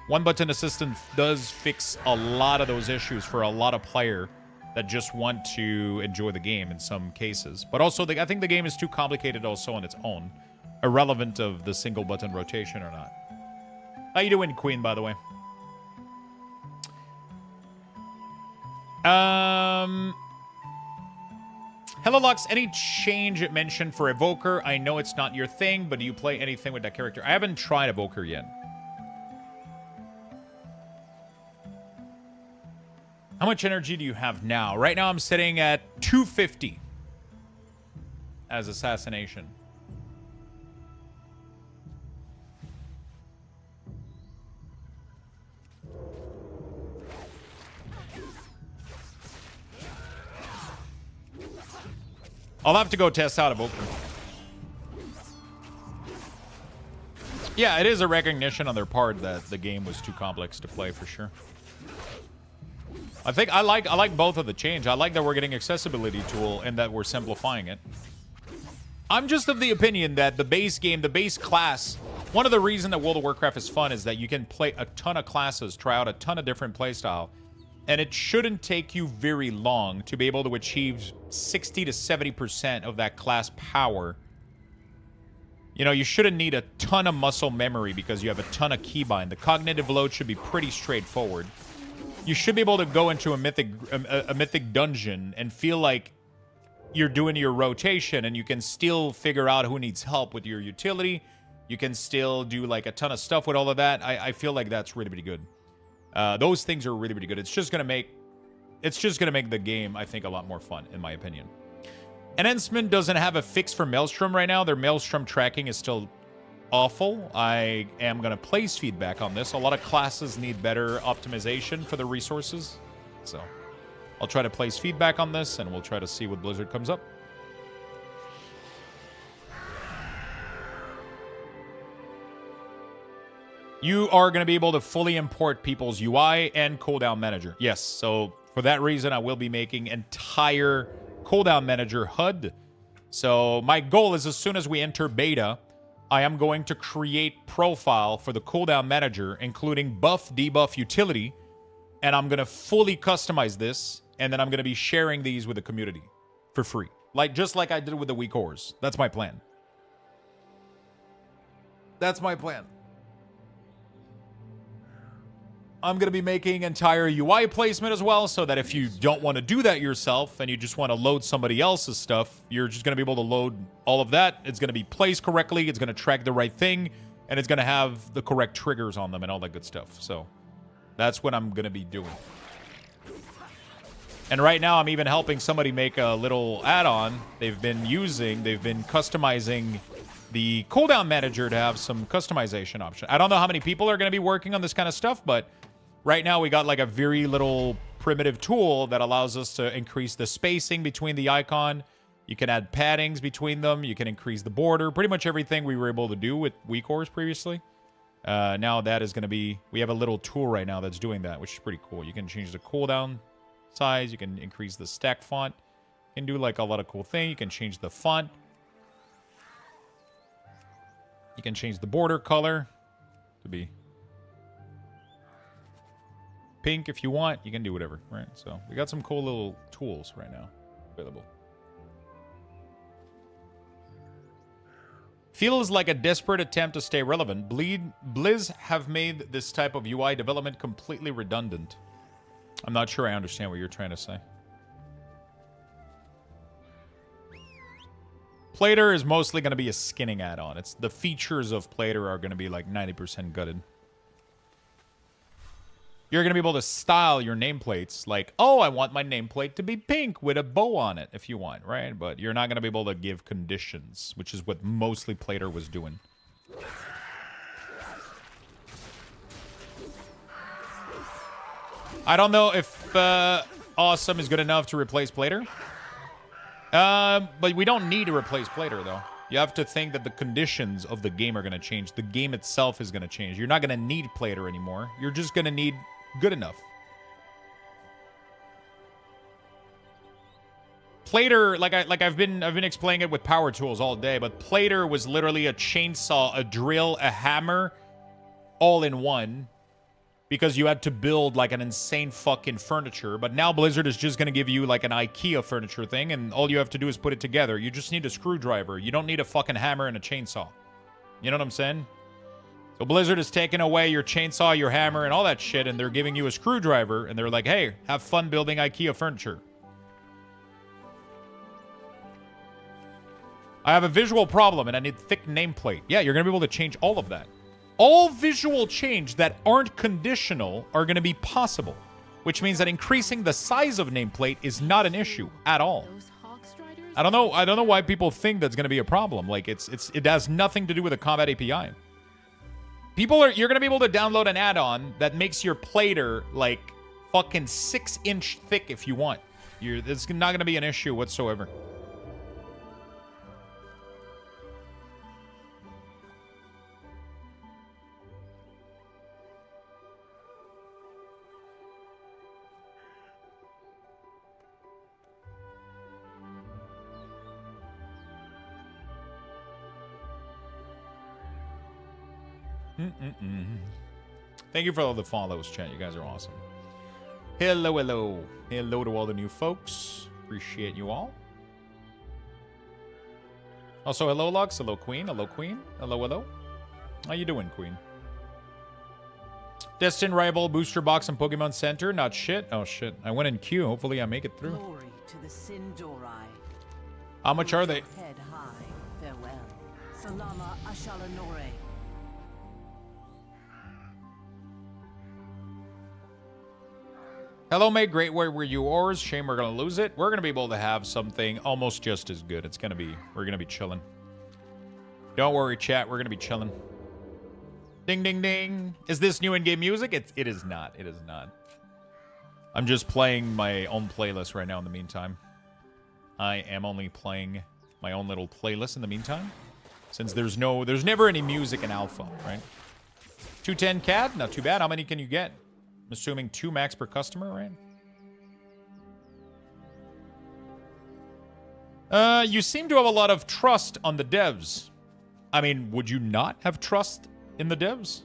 One button assistant does fix a lot of those issues for a lot of players that just want to enjoy the game in some cases. But also, I think the game is too complicated also on its own, irrelevant of the single button rotation or not. How you doing, Queen, by the way? Hello, Lux. Any change it mentioned for Evoker? I know it's not your thing, but do you play anything with that character? I haven't tried Evoker yet. How much energy do you have now? Right now I'm sitting at 250 as assassination. I'll have to go test out Evoker. Yeah, it is a recognition on their part that the game was too complex to play for sure. I think I like both of the change. I like that we're getting accessibility tool and that we're simplifying it. I'm just of the opinion that the base game, the base class, one of the reasons that World of Warcraft is fun is that you can play a ton of classes, try out a ton of different playstyle, and it shouldn't take you very long to be able to achieve 60 to 70% of that class power. You know, you shouldn't need a ton of muscle memory because you have a ton of keybind. The cognitive load should be pretty straightforward. You should be able to go into a mythic dungeon and feel like you're doing your rotation, and you can still figure out who needs help with your utility. You can still do like a ton of stuff with all of that. I feel like that's really, really good. Those things are really, really good. It's just gonna make the game, I think, a lot more fun, in my opinion. Enhancement doesn't have a fix for Maelstrom right now. Their Maelstrom tracking is still awful. I am going to place feedback on this. A lot of classes need better optimization for the resources. So I'll try to place feedback on this, and we'll try to see what Blizzard comes up. You are going to be able to fully import people's UI and cooldown manager. Yes, so for that reason, I will be making entire cooldown manager HUD. So my goal is, as soon as we enter beta, I am going to create profile for the cooldown manager, including buff, debuff, utility, and I'm going to fully customize this, and then I'm going to be sharing these with the community for free. Just like I did with the weak ores. That's my plan. That's my plan. I'm going to be making entire UI placement as well, so that if you don't want to do that yourself and you just want to load somebody else's stuff, you're just going to be able to load all of that. It's going to be placed correctly. It's going to track the right thing, and it's going to have the correct triggers on them and all that good stuff. So that's what I'm going to be doing. And right now, I'm even helping somebody make a little add-on they've been customizing the cooldown manager to have some customization option. I don't know how many people are going to be working on this kind of stuff, but right now we got like a very little primitive tool that allows us to increase the spacing between the icon. You can add paddings between them. You can increase the border. Pretty much everything we were able to do with weak ores previously. Now that is going to be... We have a little tool right now that's doing that, which is pretty cool. You can change the cooldown size. You can increase the stack font. You can do like a lot of cool things. You can change the font. You can change the border color to be pink if you want. You can do whatever, right? So we got some cool little tools right now available. Feels like a desperate attempt to stay relevant. Blizz have made this type of UI development completely redundant. I'm not sure I understand what you're trying to say. Plater is mostly going to be a skinning add-on. It's the features of Plater are going to be like 90% gutted. You're going to be able to style your nameplates like, oh, I want my nameplate to be pink with a bow on it if you want, right? But you're not going to be able to give conditions, which is what mostly Plater was doing. I don't know if awesome is good enough to replace Plater. But we don't need to replace Plater, though. You have to think that the conditions of the game are going to change. The game itself is going to change. You're not going to need Plater anymore. You're just going to need good enough. Plater, I've been explaining it with power tools all day, but Plater was literally a chainsaw, a drill, a hammer, all in one. Because you had to build like an insane fucking furniture. But now Blizzard is just going to give you like an IKEA furniture thing. And all you have to do is put it together. You just need a screwdriver. You don't need a fucking hammer and a chainsaw. You know what I'm saying? So Blizzard is taking away your chainsaw, your hammer, and all that shit. And they're giving you a screwdriver. And they're like, hey, have fun building IKEA furniture. I have a visual problem and I need thick nameplate. Yeah, you're going to be able to change all of that. All visual change that aren't conditional are going to be possible, which means that increasing the size of nameplate is not an issue at all. I don't know why people think that's going to be a problem. Like it has nothing to do with the combat API. You're going to be able to download an add-on that makes your plater like fucking 6-inch thick if you want. It's not going to be an issue whatsoever. Thank you for all the follows, chat. You guys are awesome. Hello, hello. Hello to all the new folks. Appreciate you all. Also, hello, Lux. Hello, Queen. Hello, Queen. Hello, hello. How you doing, Queen? Destin Rival, Booster Box, and Pokemon Center. Not shit. Oh, shit. I went in queue. Hopefully, I make it through. Glory to the Sindorai. How much are they? Head high. Farewell. Salama Ashalanore. Hello, mate. Great. Where were you? Yours? Shame we're gonna lose it. We're gonna be able to have something almost just as good. We're gonna be chilling. Don't worry, chat. We're gonna be chilling. Ding, ding, ding. Is this new in-game music? It is not. It is not. I'm just playing my own playlist right now in the meantime. I am only playing my own little playlist in the meantime. Since there's never any music in alpha, right? 210 CAD? Not too bad. How many can you get? I'm assuming 2 max per customer, right? You seem to have a lot of trust on the devs. I mean, would you not have trust in the devs?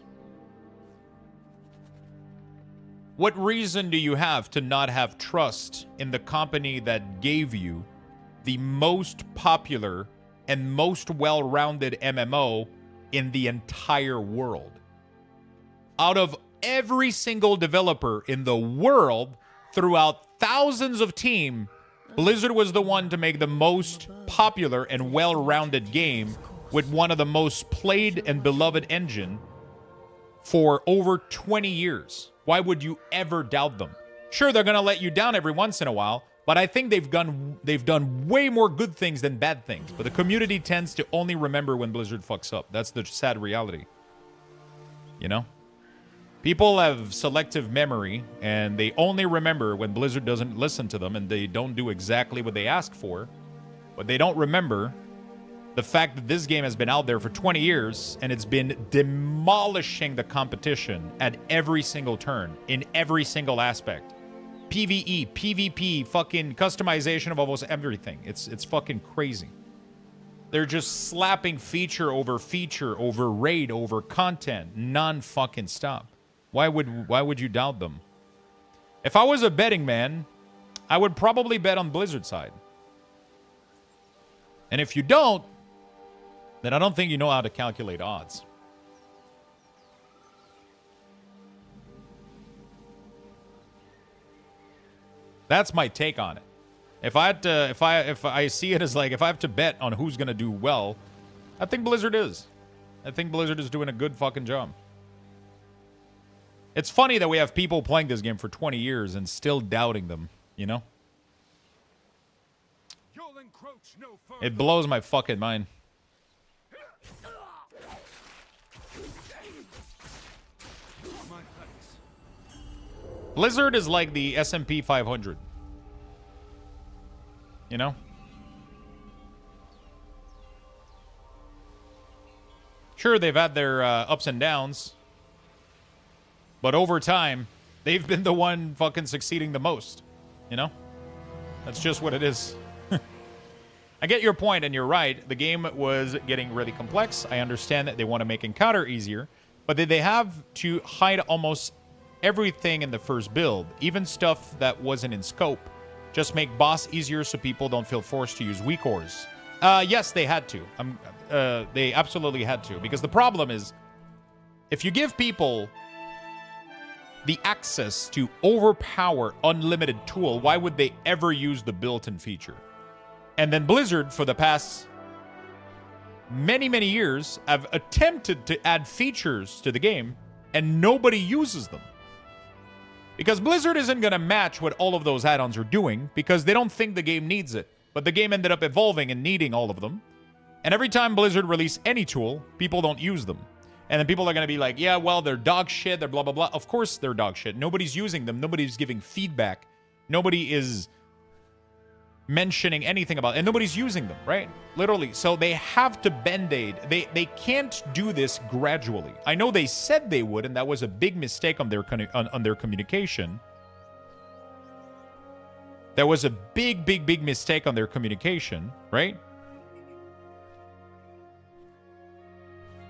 What reason do you have to not have trust in the company that gave you the most popular and most well-rounded MMO in the entire world? Out of every single developer in the world, throughout thousands of teams, Blizzard was the one to make the most popular and well-rounded game with one of the most played and beloved engine for over 20 years. Why would you ever doubt them? Sure, they're going to let you down every once in a while, but I think they've done way more good things than bad things. But the community tends to only remember when Blizzard fucks up. That's the sad reality. You know? People have selective memory, and they only remember when Blizzard doesn't listen to them and they don't do exactly what they ask for. But they don't remember the fact that this game has been out there for 20 years, and it's been demolishing the competition at every single turn, in every single aspect. PvE, PvP, fucking customization of almost everything. It's fucking crazy. They're just slapping feature over raid, over content, non-fucking stop. Why would you doubt them? If I was a betting man, I would probably bet on Blizzard's side. And if you don't, then I don't think you know how to calculate odds. That's my take on it. If I see it as like, if I have to bet on who's gonna do well, I think Blizzard is. I think Blizzard is doing a good fucking job. It's funny that we have people playing this game for 20 years and still doubting them, you know? It blows my fucking mind. Blizzard is like the S&P 500. You know? Sure, they've had their ups and downs. But over time, they've been the one fucking succeeding the most. You know? That's just what it is. I get your point, and you're right. The game was getting really complex. I understand that they want to make encounter easier. But did they have to hide almost everything in the first build? Even stuff that wasn't in scope. Just make boss easier so people don't feel forced to use weak ores. Yes, they had to. They absolutely had to. Because the problem is, if you give people the access to overpower unlimited tool, why would they ever use the built-in feature? And then Blizzard, for the past many, many years, have attempted to add features to the game, and nobody uses them. Because Blizzard isn't going to match what all of those add-ons are doing, because they don't think the game needs it. But the game ended up evolving and needing all of them. And every time Blizzard release any tool, people don't use them. And then people are going to be like, yeah, well, they're dog shit, they're blah, blah, blah. Of course they're dog shit. Nobody's using them. Nobody's giving feedback. Nobody is mentioning anything about it. And nobody's using them, right? Literally. So they have to band-aid. They can't do this gradually. I know they said they would, and that was a big mistake on their communication. That was a big, big, big mistake on their communication, right?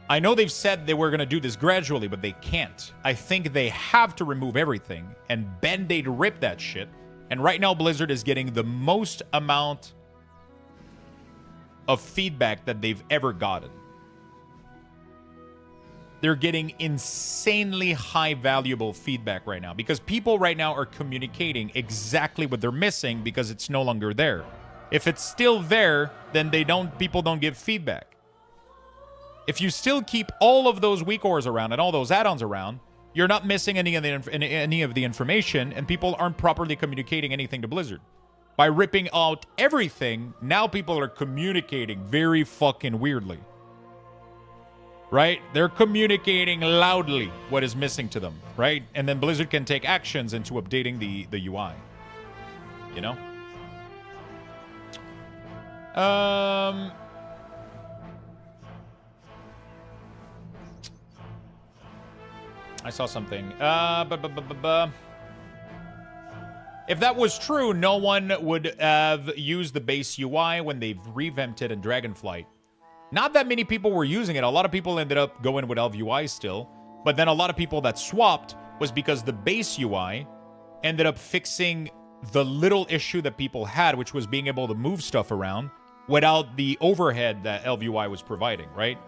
I know they've said they were going to do this gradually, but they can't. I think they have to remove everything and band-aid rip that shit. And right now, Blizzard is getting the most amount of feedback that they've ever gotten. They're getting insanely high valuable feedback right now because people right now are communicating exactly what they're missing because it's no longer there. If it's still there, then people don't give feedback. If you still keep all of those weak ores around and all those add-ons around, you're not missing any of the information, and people aren't properly communicating anything to Blizzard. By ripping out everything, now people are communicating very fucking weirdly. Right? They're communicating loudly what is missing to them, right? And then Blizzard can take actions into updating the UI. You know? I saw something. If that was true, no one would have used the base UI when they've revamped it in Dragonflight. Not that many people were using it. A lot of people ended up going with Elf UI still. But then a lot of people that swapped was because the base UI ended up fixing the little issue that people had, which was being able to move stuff around without the overhead that Elf UI was providing, right?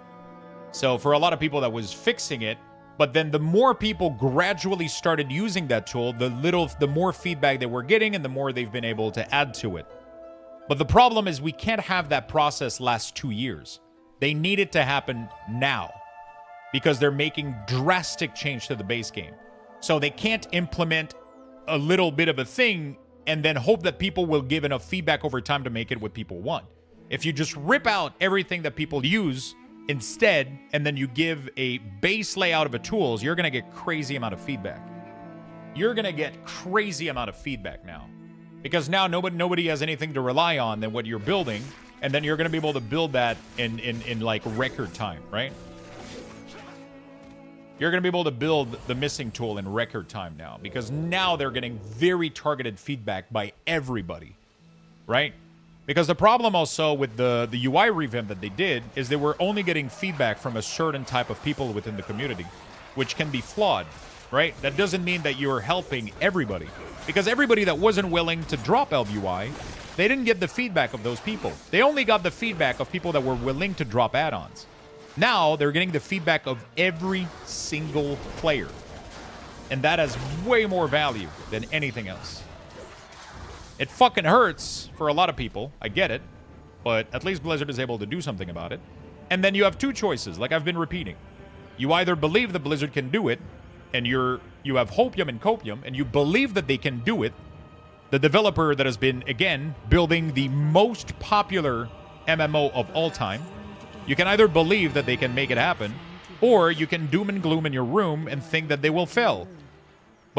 So for a lot of people that was fixing it, but then the more people gradually started using that tool, the more feedback they were getting and the more they've been able to add to it. But the problem is we can't have that process last 2 years. They need it to happen now because they're making drastic change to the base game. So they can't implement a little bit of a thing and then hope that people will give enough feedback over time to make it what people want. If you just rip out everything that people use instead, and then you give a base layout of the tools, you're going to get crazy amount of feedback. You're going to get crazy amount of feedback now. Because now nobody has anything to rely on than what you're building, and then you're going to be able to build that in like record time, right? You're going to be able to build the missing tool in record time now, because now they're getting very targeted feedback by everybody, right? Because the problem also with the UI revamp that they did is they were only getting feedback from a certain type of people within the community, which can be flawed, right? That doesn't mean that you're helping everybody. Because everybody that wasn't willing to drop Elf UI, they didn't get the feedback of those people. They only got the feedback of people that were willing to drop add-ons. Now, they're getting the feedback of every single player. And that has way more value than anything else. It fucking hurts for a lot of people. I get it. But at least Blizzard is able to do something about it. And then you have two choices, like I've been repeating. You either believe that Blizzard can do it, and you have hopium and copium, and you believe that they can do it. The developer that has been, again, building the most popular MMO of all time. You can either believe that they can make it happen, or you can doom and gloom in your room and think that they will fail.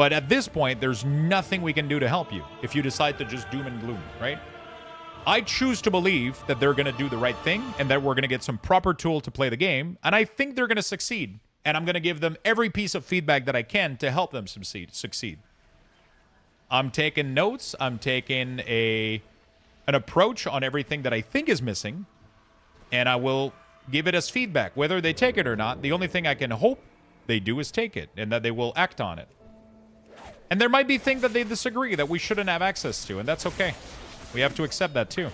But at this point, there's nothing we can do to help you if you decide to just doom and gloom, right? I choose to believe that they're going to do the right thing and that we're going to get some proper tool to play the game. And I think they're going to succeed. And I'm going to give them every piece of feedback that I can to help them succeed. I'm taking notes. I'm taking an approach on everything that I think is missing. And I will give it as feedback. Whether they take it or not, the only thing I can hope they do is take it and that they will act on it. And there might be things that they disagree that we shouldn't have access to, and that's okay. We have to accept that too.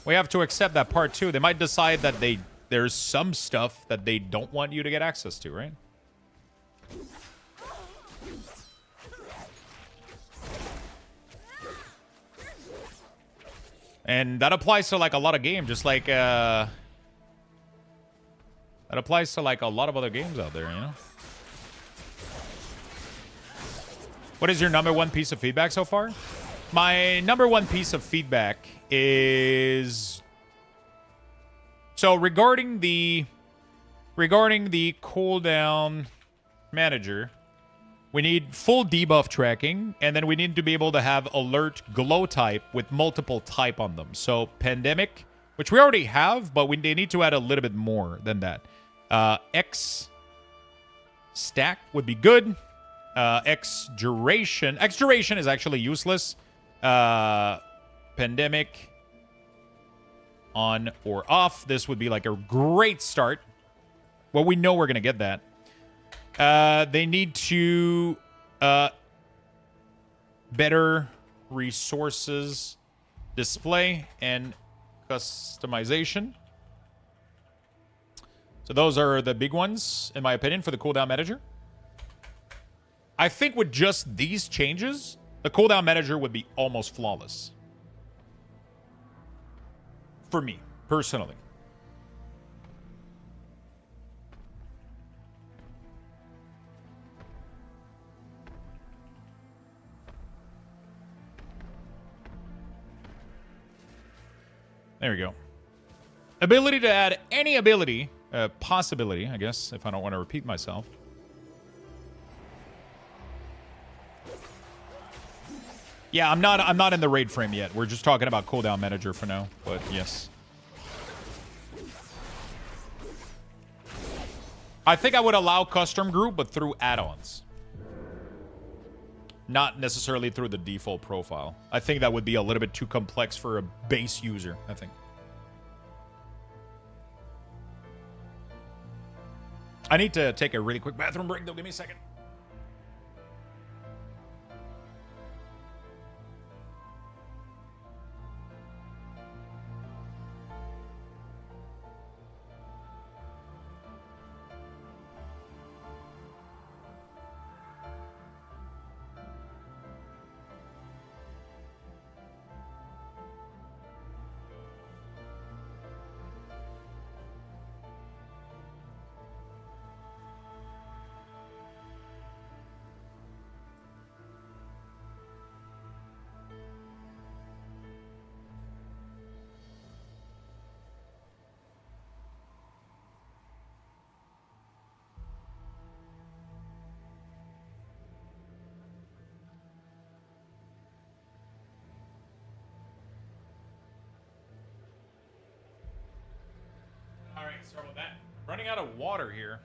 We have to accept that part too. They might decide that there's some stuff that they don't want you to get access to, right? And that applies to like a lot of games, just like that applies to like a lot of other games out there, you know? What is your number one piece of feedback so far? My number one piece of feedback is... So regarding the cooldown manager, we need full debuff tracking, and then we need to be able to have alert glow type with multiple type on them. So pandemic, which we already have, but they need to add a little bit more than that. X stack would be good. X duration is actually useless. Pandemic on or off. This would be like a great start. Well, we know we're gonna get that. They need to better resources display and customization. So those are the big ones, in my opinion, for the cooldown manager. I think with just these changes, the cooldown manager would be almost flawless. For me, personally. There we go. Ability to add any ability, possibility, I guess, if I don't want to repeat myself. Yeah, I'm not in the raid frame yet. We're just talking about cooldown manager for now, but yes. I think I would allow custom group, but through add-ons. Not necessarily through the default profile. I think that would be a little bit too complex for a base user, I think. I need to take a really quick bathroom break, though. Give me a second. Sorry about that. Running out of water here.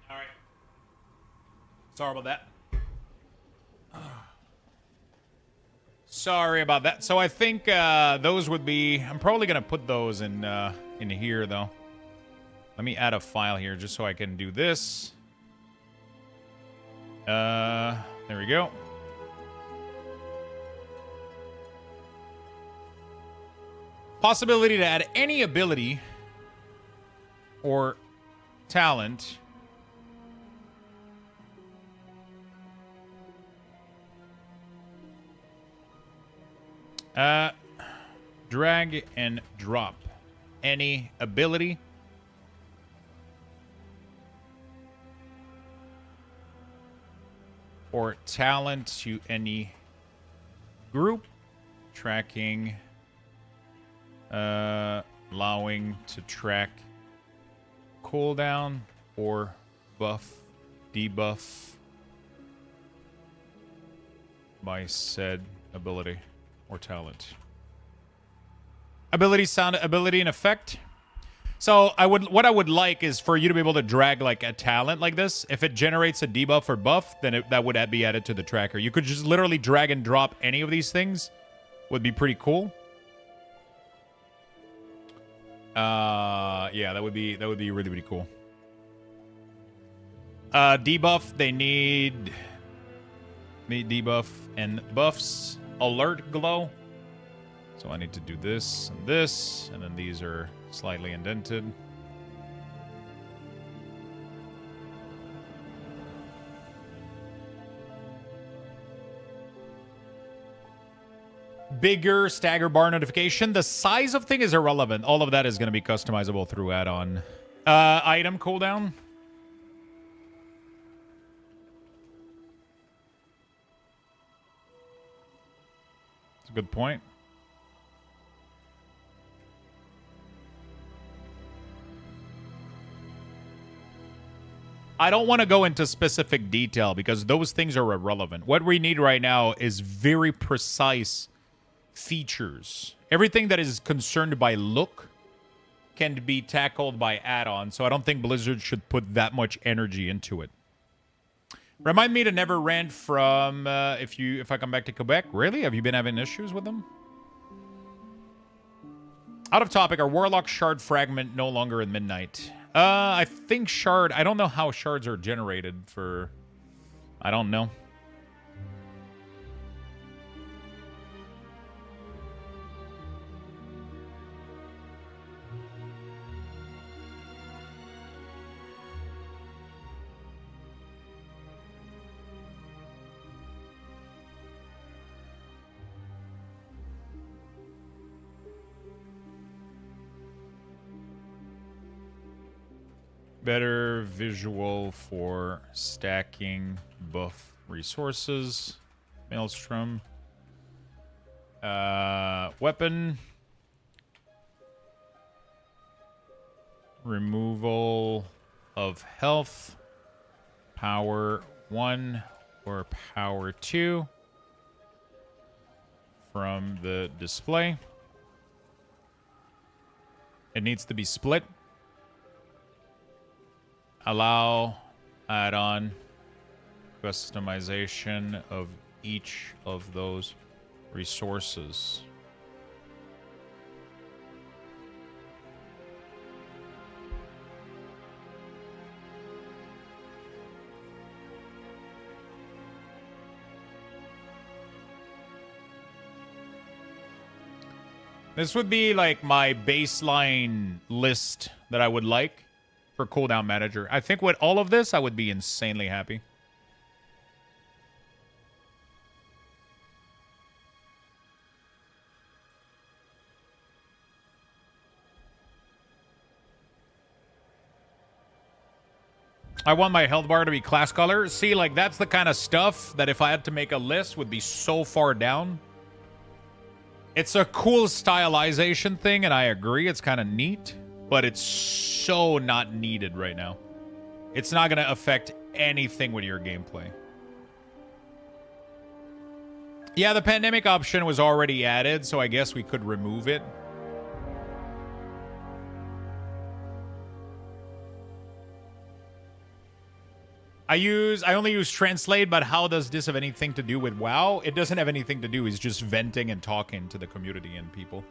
All right. Sorry about that. Sorry about that. So I think those would be... I'm probably going to put those in here, though. Let me add a file here just so I can do this. There we go. Possibility to add any ability or talent drag and drop any ability or talent to any group, tracking, allowing to track cooldown or buff, debuff by said ability or talent. Ability, sound, ability, and effect. So what I would like is for you to be able to drag like a talent like this. If it generates a debuff or buff, then that would be added to the tracker. You could just literally drag and drop any of these things. Would be pretty cool. Yeah, that would be really, really cool. Debuff, they need debuff and buffs. Alert glow. So I need to do this, and then these are slightly indented. Bigger stagger bar notification. The size of thing is irrelevant. All of that is going to be customizable through add-on. Item cooldown. That's a good point. I don't want to go into specific detail because those things are irrelevant. What we need right now is very precise features. Everything that is concerned by look can be tackled by add-on, so I don't think Blizzard should put that much energy into it. Remind me to never rant from if I come back to Quebec. Really? Have you been having issues with them? Out of topic, are Warlock Shard Fragment no longer in Midnight? I think Shard... I don't know how shards are generated for... I don't know. Better visual for stacking buff resources. Maelstrom. Weapon. Removal of health. Power 1 or power 2 from the display. It needs to be split. Allow add-on customization of each of those resources. This would be like my baseline list that I would like for cooldown manager. I think with all of this, I would be insanely happy. I want my health bar to be class color. See, like, that's the kind of stuff that if I had to make a list would be so far down. It's a cool stylization thing, and I agree. It's kind of neat. But it's so not needed right now. It's not going to affect anything with your gameplay. Yeah, the pandemic option was already added, so I guess we could remove it. I only use translate, but how does this have anything to do with WoW? It doesn't have anything to do. It's just venting and talking to the community and people.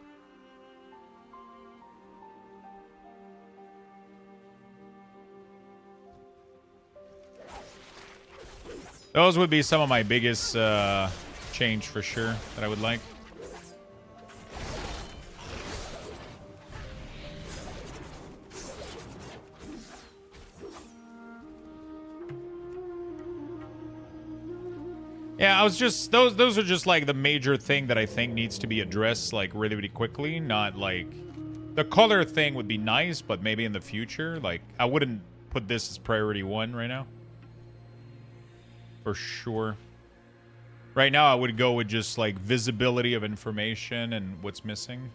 Those would be some of my biggest change for sure that I would like. Yeah, I was just those are just like the major thing that I think needs to be addressed like really, really quickly. Not like the color thing would be nice, but maybe in the future. Like I wouldn't put this as priority 1 right now. For sure. Right now I would go with just like visibility of information and what's missing.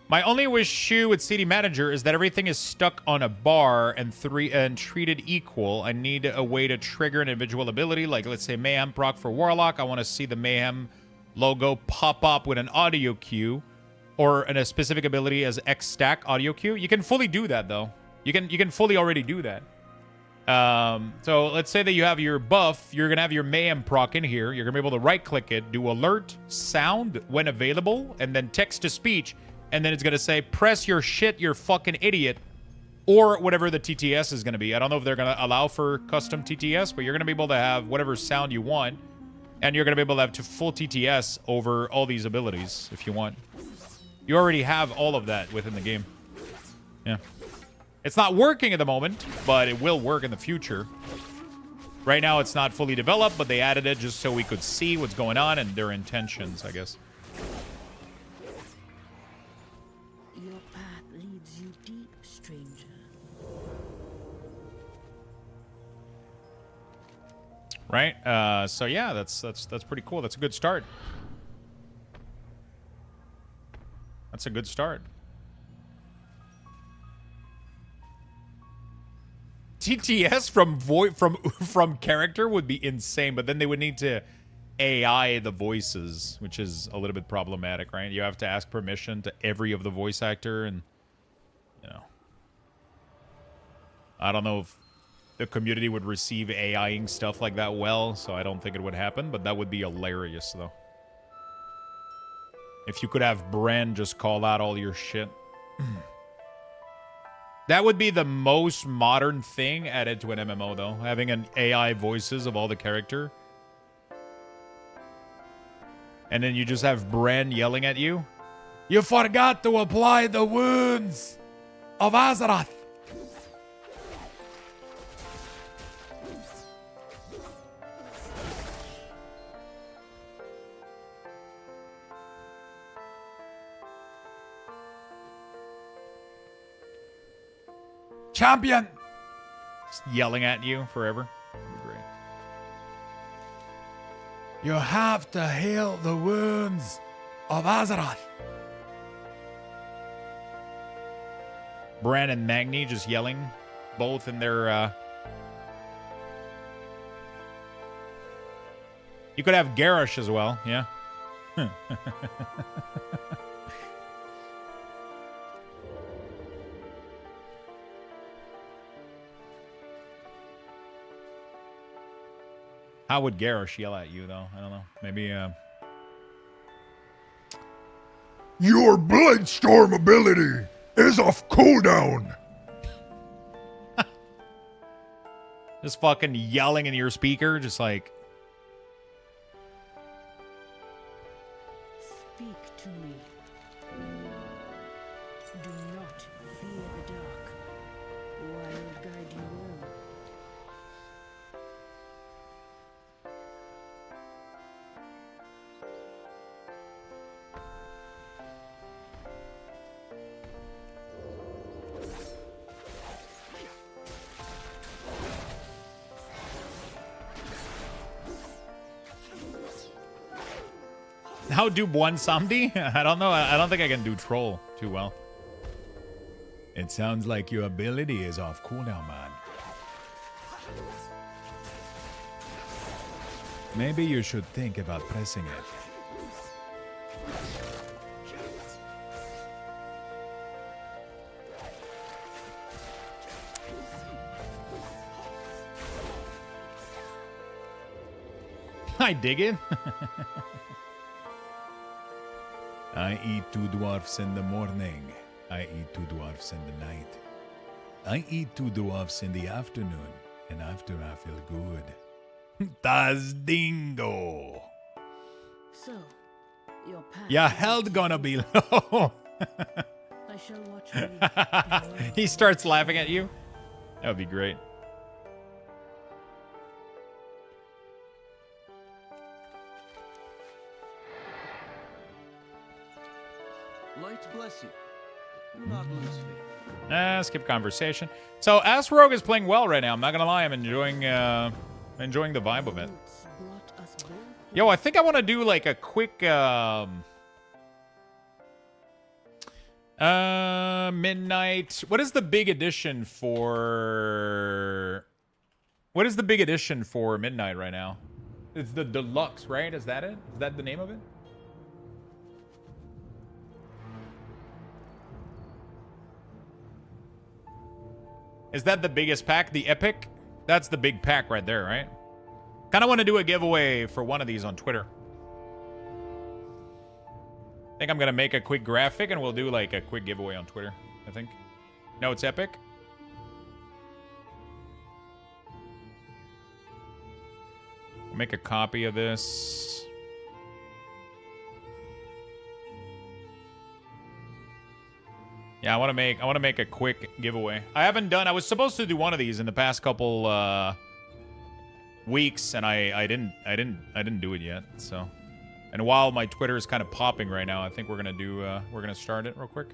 My only issue with CD Manager is that everything is stuck on a bar and treated equal. I need a way to trigger an individual ability, like let's say Mayhem proc for Warlock. I want to see the Mayhem logo pop up with an audio cue, or a specific ability as X stack audio cue. You can fully do that though. You can fully already do that. So let's say that you have your buff. You're gonna have your Mayhem proc in here. You're gonna be able to right click it, do alert sound when available, and then text to speech. And then it's going to say, press your shit, you fucking idiot. Or whatever the TTS is going to be. I don't know if they're going to allow for custom TTS, but you're going to be able to have whatever sound you want. And you're going to be able to have full TTS over all these abilities if you want. You already have all of that within the game. Yeah. It's not working at the moment, but it will work in the future. Right now it's not fully developed, but they added it just so we could see what's going on and their intentions, I guess. Right? So yeah, that's pretty cool. That's a good start. That's a good start. TTS from character would be insane, but then they would need to AI the voices, which is a little bit problematic, right? You have to ask permission to every of the voice actor, and you know, I don't know if the community would receive AIing stuff like that well, so I don't think it would happen, but that would be hilarious, though. If you could have Bren just call out all your shit. That would be the most modern thing added to an MMO, though. Having an AI voices of all the character. And then you just have Bren yelling at you. You forgot to apply the wounds of Azeroth. Champion! Just yelling at you forever. That'd be great. You have to heal the wounds of Azeroth. Bran and Magni just yelling, both in their... You could have Garrosh as well, yeah. How would Garrosh yell at you, though? I don't know. Maybe, Your Bladestorm ability is off cooldown. just fucking yelling in your speaker, just like... Speak to me. Do not fear the dark, or I will guide you well. How do one Samdi? I don't know. I don't think I can do troll too well. It sounds like your ability is off cooldown, man. Maybe you should think about pressing it. I dig it. I eat 2 dwarfs in the morning. I eat 2 dwarfs in the night. I eat 2 dwarfs in the afternoon, and after I feel good. Das dingo. So, your path. Your health gonna be low. I shall watch you. He starts laughing at you. That would be great. Light bless you. Not loosely. Skip conversation. So Rogue is playing well right now. I'm not gonna lie. I'm enjoying enjoying the vibe of it. Yo, I think I want to do like a quick midnight. What is the big edition for? What is the big edition for midnight right now? It's the deluxe, right? Is that it? Is that the name of it? Is that the biggest pack? The epic? That's the big pack right there, right? Kind of want to do a giveaway for one of these on Twitter. I think I'm going to make a quick graphic and we'll do like a quick giveaway on Twitter, I think. No, it's epic. I'll make a copy of this. Yeah, I want to make a quick giveaway. I was supposed to do one of these in the past couple weeks, and I didn't do it yet. So, and while my Twitter is kind of popping right now, I think we're gonna start it real quick.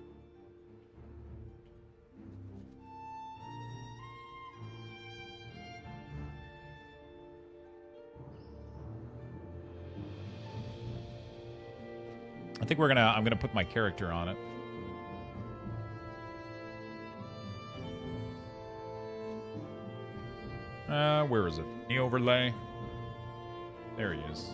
I think I'm gonna put my character on it. Where is it? The overlay. There he is.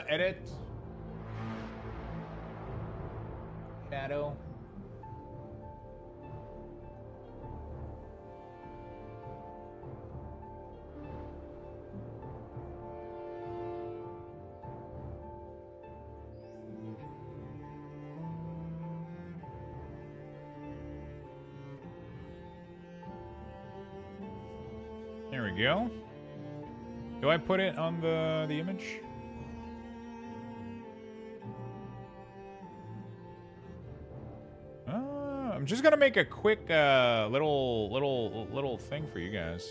Edit. Shadow. There we go. Do I put it on the image? I'm just gonna make a quick little thing for you guys.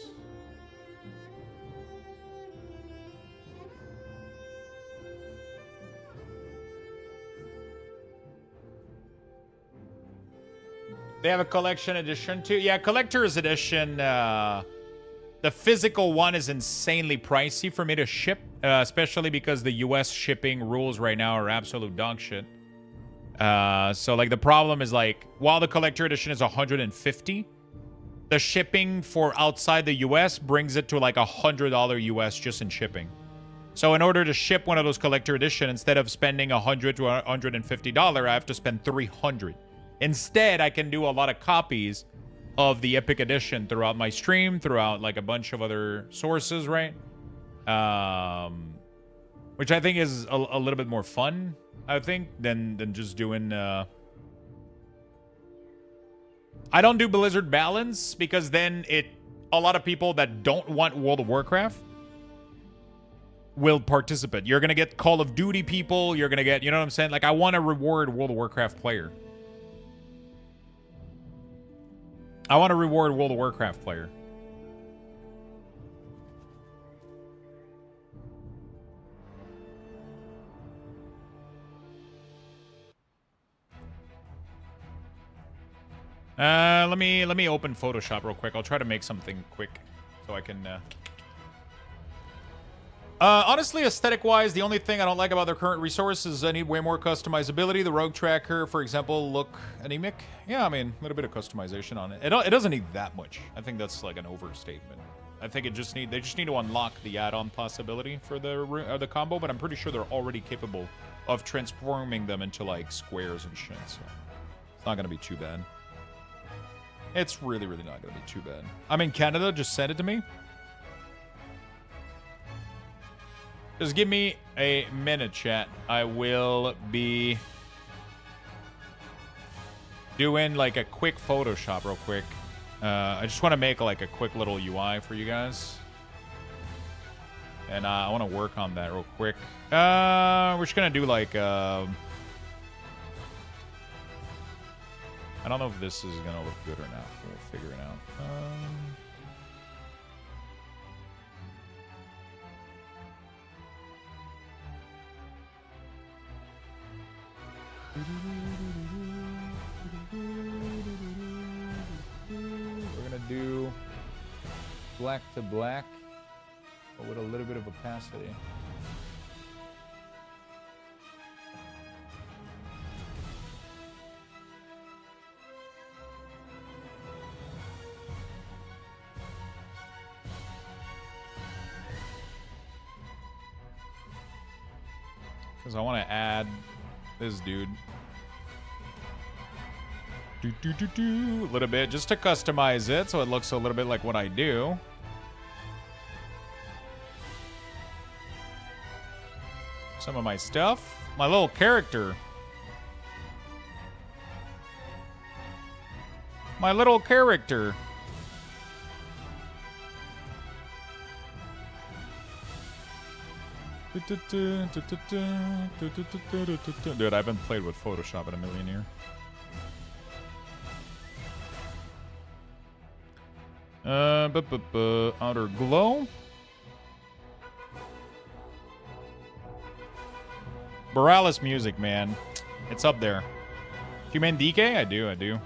They have a collection edition too. Yeah, collector's edition. The physical one is insanely pricey for me to ship, especially because the US shipping rules right now are absolute dog shit. So like the problem is like, while the collector edition is $150, the shipping for outside the US brings it to like $100 US just in shipping. So in order to ship one of those collector edition, instead of spending $100 to $150, I have to spend $300. Instead, I can do a lot of copies of the Epic Edition throughout my stream, throughout like a bunch of other sources, right? Which I think is a little bit more fun, I think, than just doing... I don't do Blizzard Balance because then a lot of people that don't want World of Warcraft will participate. You're going to get Call of Duty people, you're going to get, you know what I'm saying? Like, I want to reward World of Warcraft player. I want to reward World of Warcraft player. Let me open Photoshop real quick. I'll try to make something quick so I can honestly, aesthetic-wise, the only thing I don't like about their current resources is I need way more customizability. The rogue tracker, for example, look anemic. Yeah, I mean, a little bit of customization on it. It doesn't need that much. I think that's like an overstatement. I think they just need to unlock the add-on possibility for the combo, but I'm pretty sure they're already capable of transforming them into like squares and shit. So not going to be too bad. It's really, really not going to be too bad. I'm in Canada. Just send it to me. Just give me a minute, chat. I will be doing like a quick Photoshop real quick. I just want to make like a quick little UI for you guys. And I want to work on that real quick. We're just going to do like... I don't know if this is going to look good or not. We'll figure it out. We're going to do black to black, but with a little bit of opacity. Because I want to add this dude. A little bit, just to customize it so it looks a little bit like what I do. Some of my stuff. My little character. My little character. Dude, I haven't played with Photoshop in a million years. Outer glow. Borealis music, man. It's up there. Human DK? I do.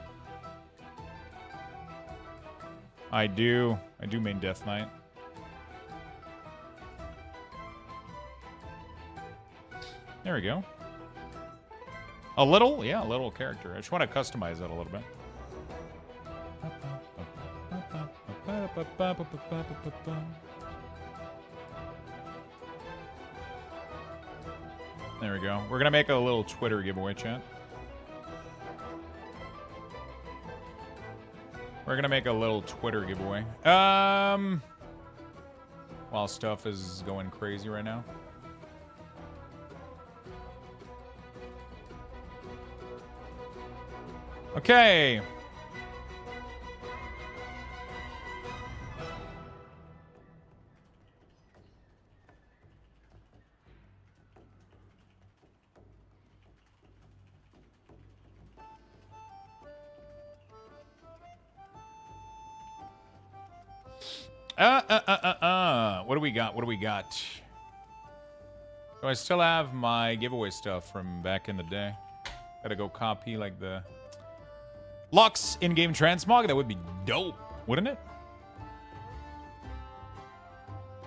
I do main Death Knight. There we go. A little? Yeah, a little character. I just want to customize that a little bit. There we go. We're going to make a little Twitter giveaway, chat. We're going to make a little Twitter giveaway. While stuff is going crazy right now. Okay. What do we got? What do we got? Do I still have my giveaway stuff from back in the day? Gotta go copy like the Lux in-game transmog. That would be dope, wouldn't it?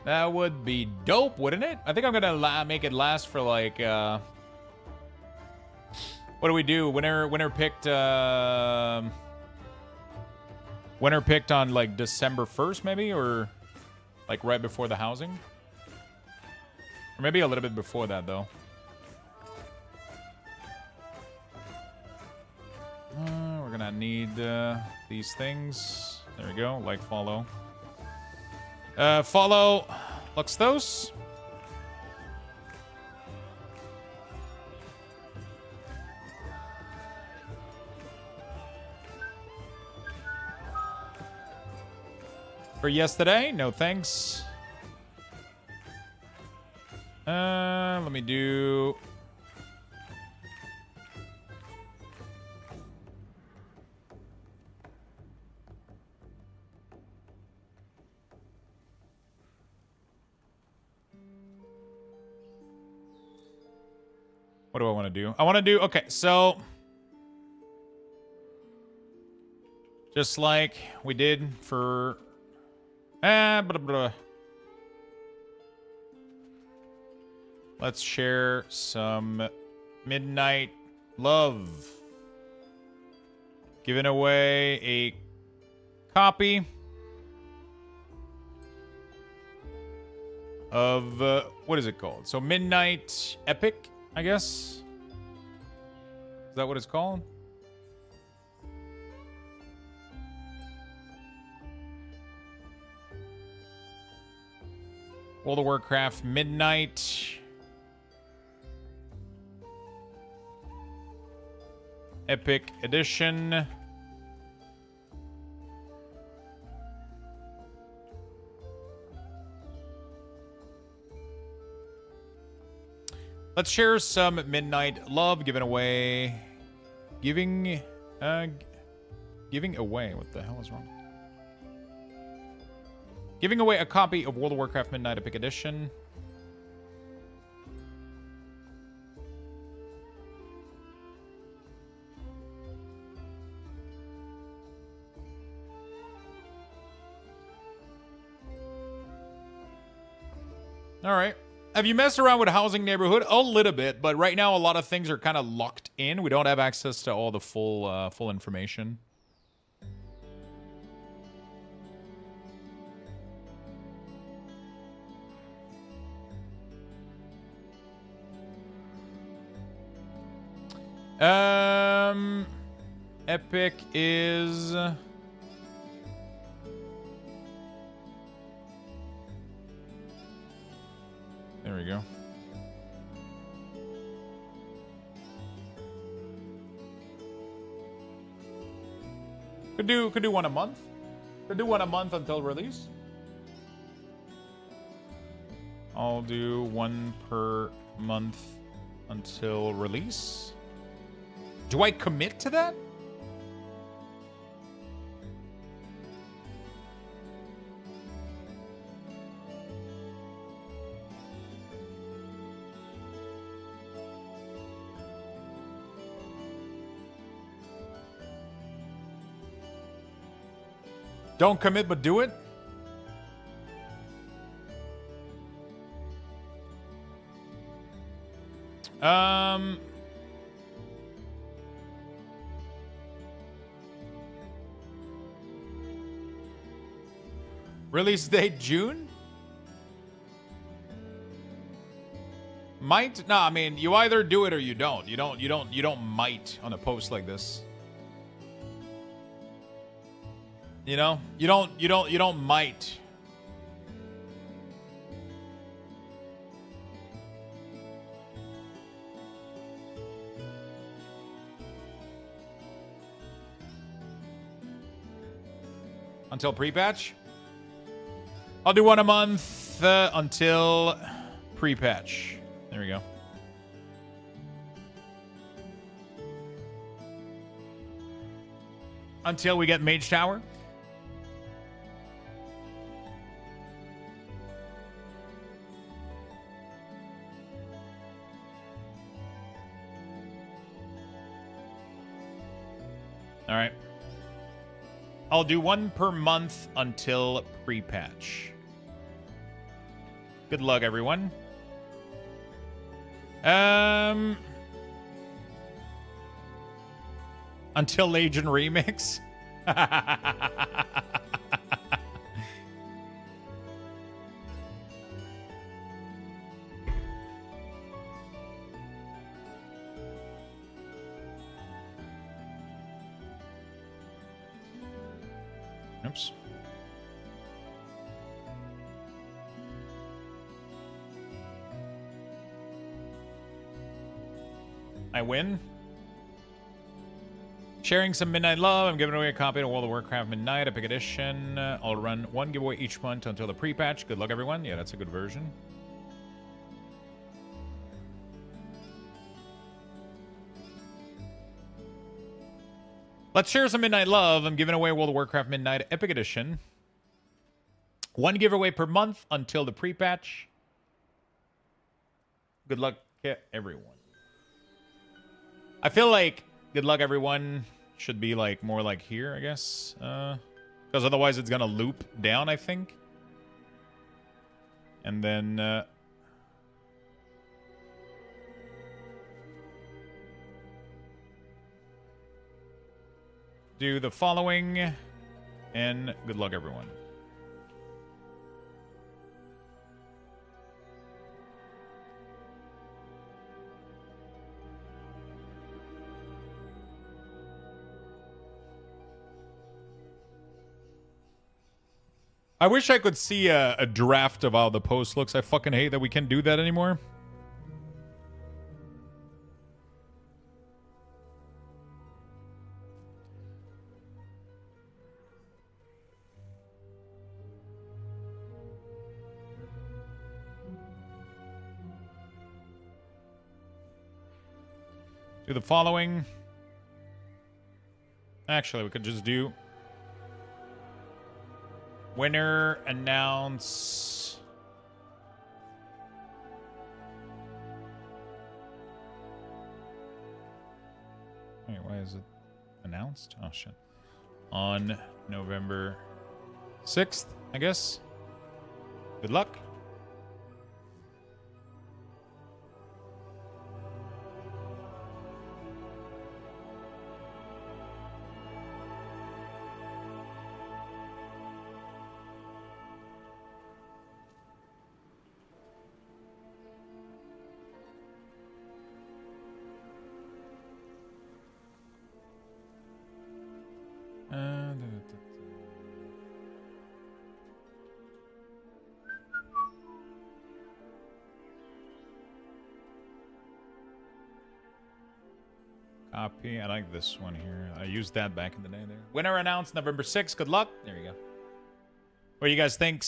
That would be dope, wouldn't it? I think I'm gonna make it last for like what do we do? Winner picked winner picked on like December 1st maybe, or like right before the housing, or maybe a little bit before that though. We're gonna need these things. There we go. Like, follow. Follow Luxthos. For yesterday? No thanks. Let me do... What do I want to do? I want to do... Okay, so... Just like we did for... Let's share some midnight love. Giving away a copy of... what is it called? So Midnight Epic, I guess. Is that what it's called? World of Warcraft Midnight. Epic Edition. Let's share some Midnight Love giving away. Giving away. What the hell is wrong? Giving away a copy of World of Warcraft Midnight Epic Edition. All right. Have you messed around with Housing Neighborhood? A little bit, but right now a lot of things are kind of locked in. We don't have access to all the full information. Epic is... There we go. Could do one a month. Could do one a month until release. I'll do one per month until release. Do I commit to that? Don't commit, but do it? Release date June? Might? No, I mean, you either do it or you don't. You don't might on a post like this. You know? You don't might. Until pre-patch? I'll do one a month until pre-patch. There we go. Until we get Mage Tower. All right. I'll do one per month until pre-patch. Good luck, everyone. Until Legion Remix. Oops. I win. Sharing some Midnight Love. I'm giving away a copy of World of Warcraft Midnight Epic Edition. I'll run one giveaway each month until the pre-patch. Good luck, everyone. Yeah, that's a good version. Let's share some Midnight Love. I'm giving away World of Warcraft Midnight Epic Edition. One giveaway per month until the pre-patch. Good luck, everyone. I feel like good luck, everyone should be like more like here, I guess. Because otherwise it's going to loop down, I think. And then... do the following, and good luck, everyone. I wish I could see a draft of how the post looks. I fucking hate that we can't do that anymore. Do the following. Actually, we could just do winner announce. Wait, why is it announced? Oh shit. On November 6th, I guess. Good luck. Copy. I like this one here. I used that back in the day there. Winner announced November 6th. Good luck. There you go. What do you guys think?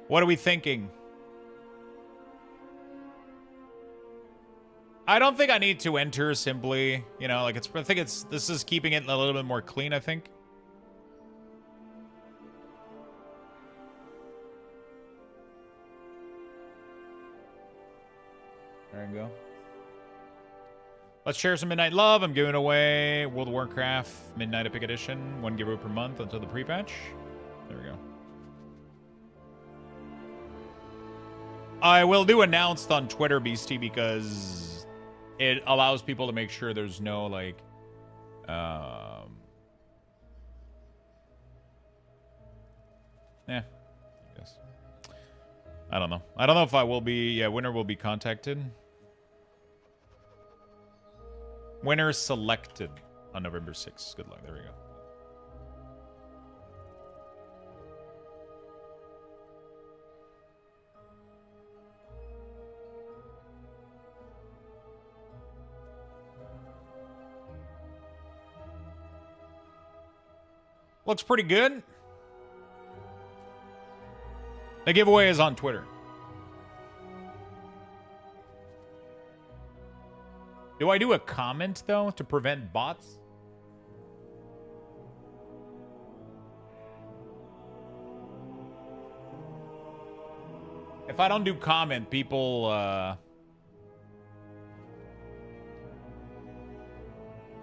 What are we thinking? I don't think I need to enter simply, you know, like I think this is keeping it a little bit more clean, I think. There you go. Let's share some Midnight Love. I'm giving away World of Warcraft Midnight Epic Edition. 1 giveaway per month until the pre-patch. There we go. I will do announced on Twitter, Beastie, because it allows people to make sure there's no, like, yeah, I guess. I don't know. I don't know if I will be, yeah, winner will be contacted. Winner selected on November 6th. Good luck. There we go. Looks pretty good. The giveaway is on Twitter. Do I do a comment, though, to prevent bots? If I don't do comment, people,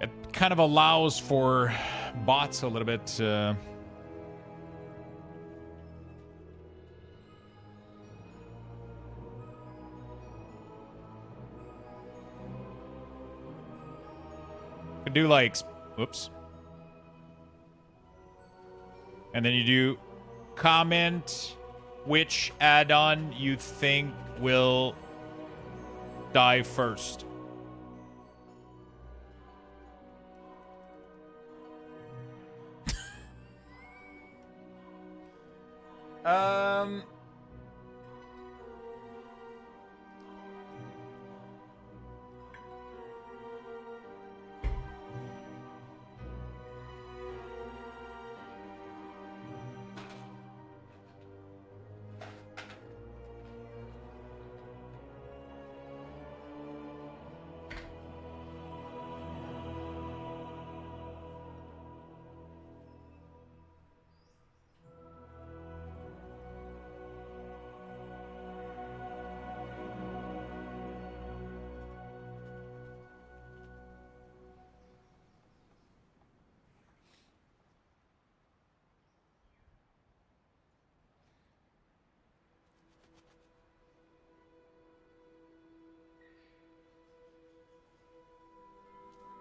it kind of allows for bots a little bit. Could do like, whoops. And then you do comment which add-on you think will die first.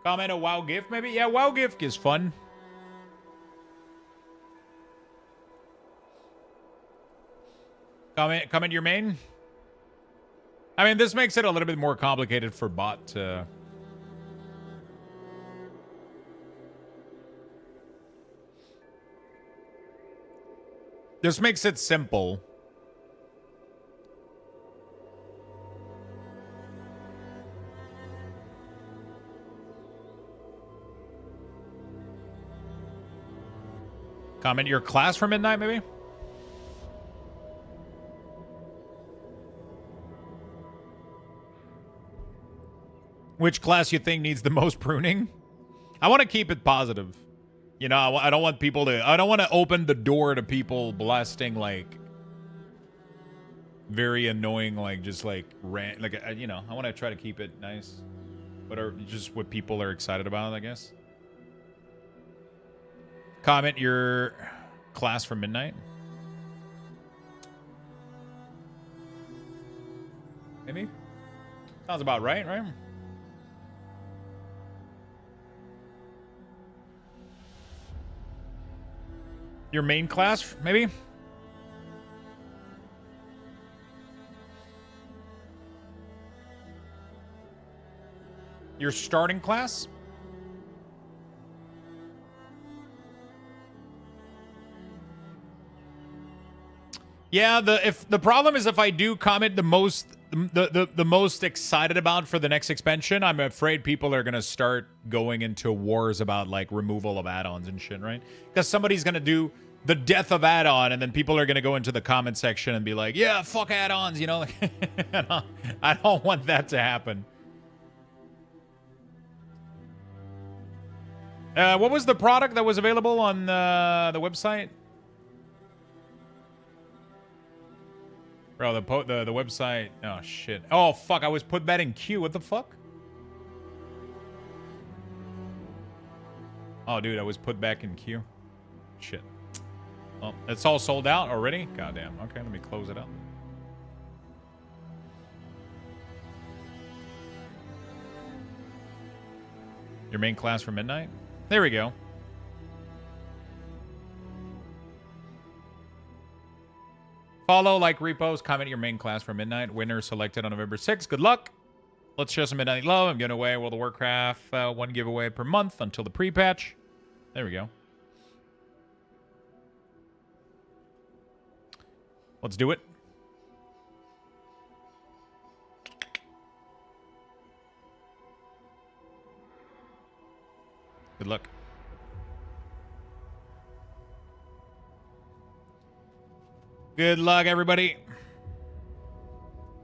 Comment a WoW gift, maybe? Yeah, WoW gift is fun. Comment your main. I mean, this makes it a little bit more complicated for bot to... This makes it simple. Comment your class for midnight, maybe? Which class you think needs the most pruning? I want to keep it positive. You know, I don't want people to... I don't want to open the door to people blasting, like... very annoying, like, just, like, rant... Like, you know, I want to try to keep it nice. Whatever, just what people are excited about, I guess. Comment your class for midnight. Maybe? Sounds about right, right? Your main class, maybe? Your starting class? Yeah, the problem is if I do comment the most excited about for the next expansion, I'm afraid people are gonna start going into wars about like removal of add-ons and shit, right? Because somebody's gonna do the death of add-on, and then people are gonna go into the comment section and be like, "Yeah, fuck add-ons," you know? I don't want that to happen. What was the product that was available on the website? Bro, the website... Oh, shit. Oh, fuck, I was put that in queue. What the fuck? Oh, dude, I was put back in queue. Shit. Well, it's all sold out already? Goddamn. Okay, let me close it up. Your main class for midnight? There we go. Follow, like, repost, comment your main class for midnight. Winner selected on November 6th. Good luck. Let's show some midnight love. I'm giving away World of Warcraft. One giveaway per month until the pre-patch. There we go. Let's do it. Good luck. Good luck, everybody.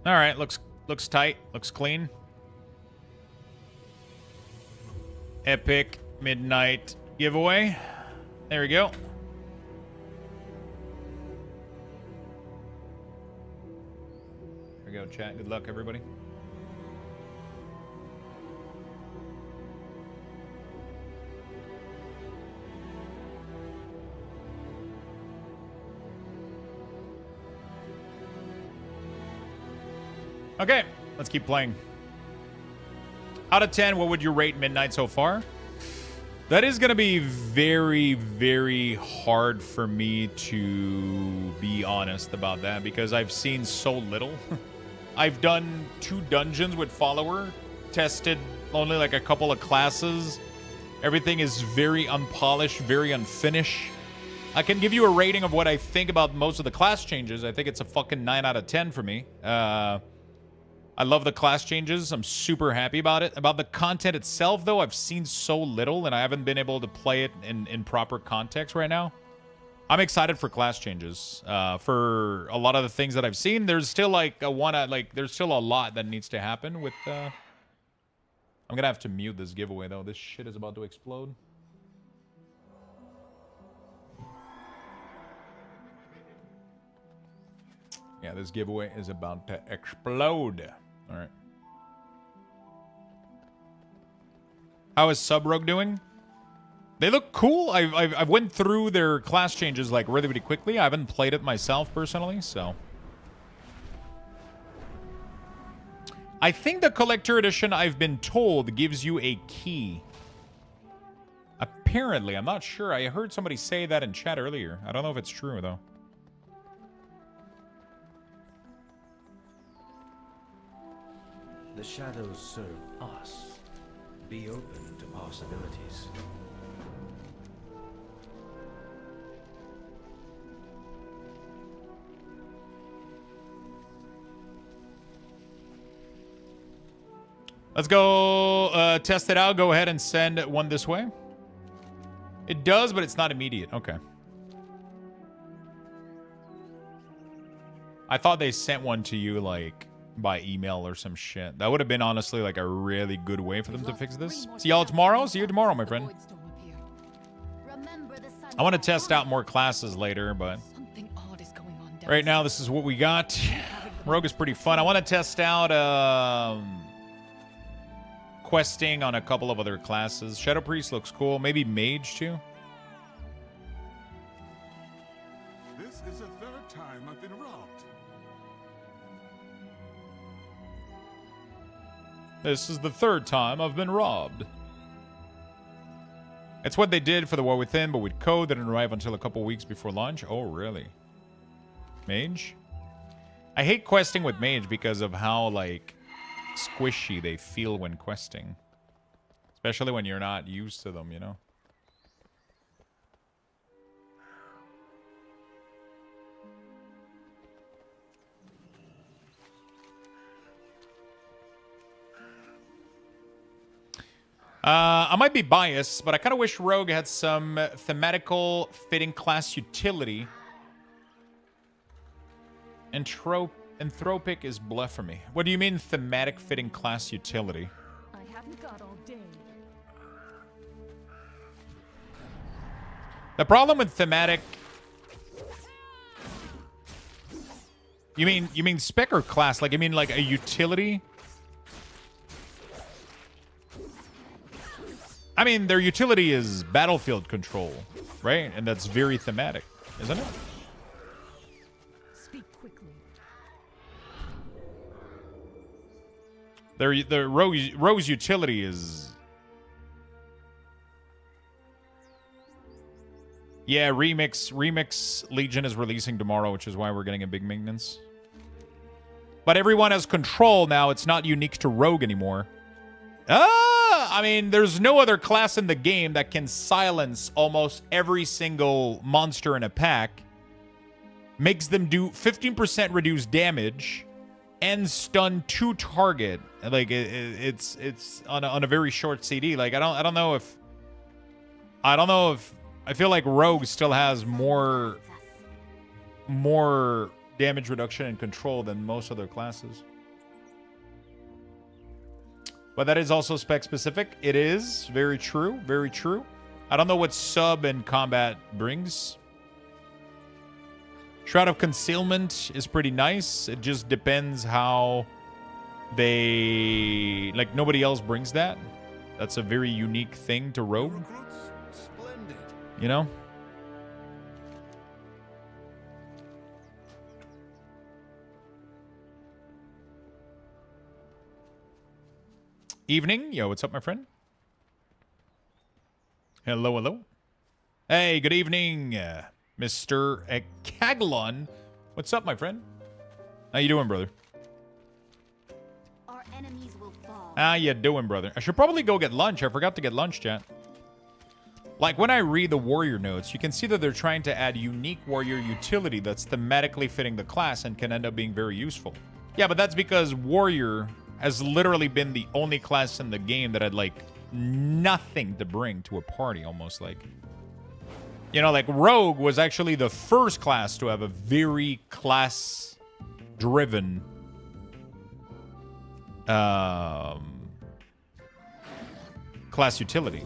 All right, looks tight, looks clean. Epic midnight giveaway. There we go. There we go, chat. Good luck, everybody. Okay, let's keep playing. Out of 10, what would you rate Midnight so far? That is going to be very, very hard for me to be honest about that because I've seen so little. I've done 2 dungeons with follower, tested only like a couple of classes. Everything is very unpolished, very unfinished. I can give you a rating of what I think about most of the class changes. I think it's a fucking 9 out of 10 for me. I love the class changes. I'm super happy about it. About the content itself, though, I've seen so little, and I haven't been able to play it in proper context right now. I'm excited for class changes. For a lot of the things that I've seen, there's still like there's still a lot that needs to happen with. I'm gonna have to mute this giveaway though. This shit is about to explode. Yeah, this giveaway is about to explode. All right. How is Sub Rogue doing? They look cool. I've went through their class changes like really, really quickly. I haven't played it myself personally, so. I think the collector edition, I've been told, gives you a key. Apparently, I'm not sure. I heard somebody say that in chat earlier. I don't know if it's true though. The shadows serve us. Be open to possibilities. Let's go test it out. Go ahead and send one this way. It does, but it's not immediate. Okay. I thought they sent one to you, like, by email or some shit. That would have been, honestly, like, a really good way for them to fix this. See y'all tomorrow? See you tomorrow, my friend. I want to test out more classes later, but right now, this is what we got. Rogue is pretty fun. I want to test out questing on a couple of other classes. Shadow Priest looks cool. Maybe Mage, too. This is the third time I've been robbed. This is the third time I've been robbed. It's what they did for the War Within, but with code that didn't arrive until a couple weeks before launch. Oh, really? Mage? I hate questing with Mage because of how, like, squishy they feel when questing. Especially when you're not used to them, you know? I might be biased, but I kind of wish Rogue had some thematical fitting class utility. Anthropic is blasphemy. What do you mean thematic fitting class utility? I haven't got all day. The problem with thematic... You mean spec or class? Like, you mean like a utility? I mean, their utility is battlefield control, right? And that's very thematic, isn't it? Speak quickly. The Rogue's utility is... Yeah, Remix Legion is releasing tomorrow, which is why we're getting a big maintenance. But everyone has control now. It's not unique to Rogue anymore. I mean, there's no other class in the game that can silence almost every single monster in a pack, makes them do 15% reduced damage, and stun 2 target. Like it's on a very short CD. Like I don't know if I feel like Rogue still has more damage reduction and control than most other classes. But that is also spec specific. It is very true. Very true. I don't know what sub and combat brings. Shroud of Concealment is pretty nice. It just depends how they... Like, nobody else brings that. That's a very unique thing to Rogue. You know? Evening. Yo, what's up, my friend? Hello, hello. Hey, good evening, Mr. Kaglon. What's up, my friend? How you doing, brother? Our enemies will fall. How you doing, brother? I should probably go get lunch. I forgot to get lunch, chat. Like, when I read the warrior notes, you can see that they're trying to add unique warrior utility that's thematically fitting the class and can end up being very useful. Yeah, but that's because warrior has literally been the only class in the game that had, like, nothing to bring to a party, almost like. You know, like, Rogue was actually the first class to have a very class-driven class utility.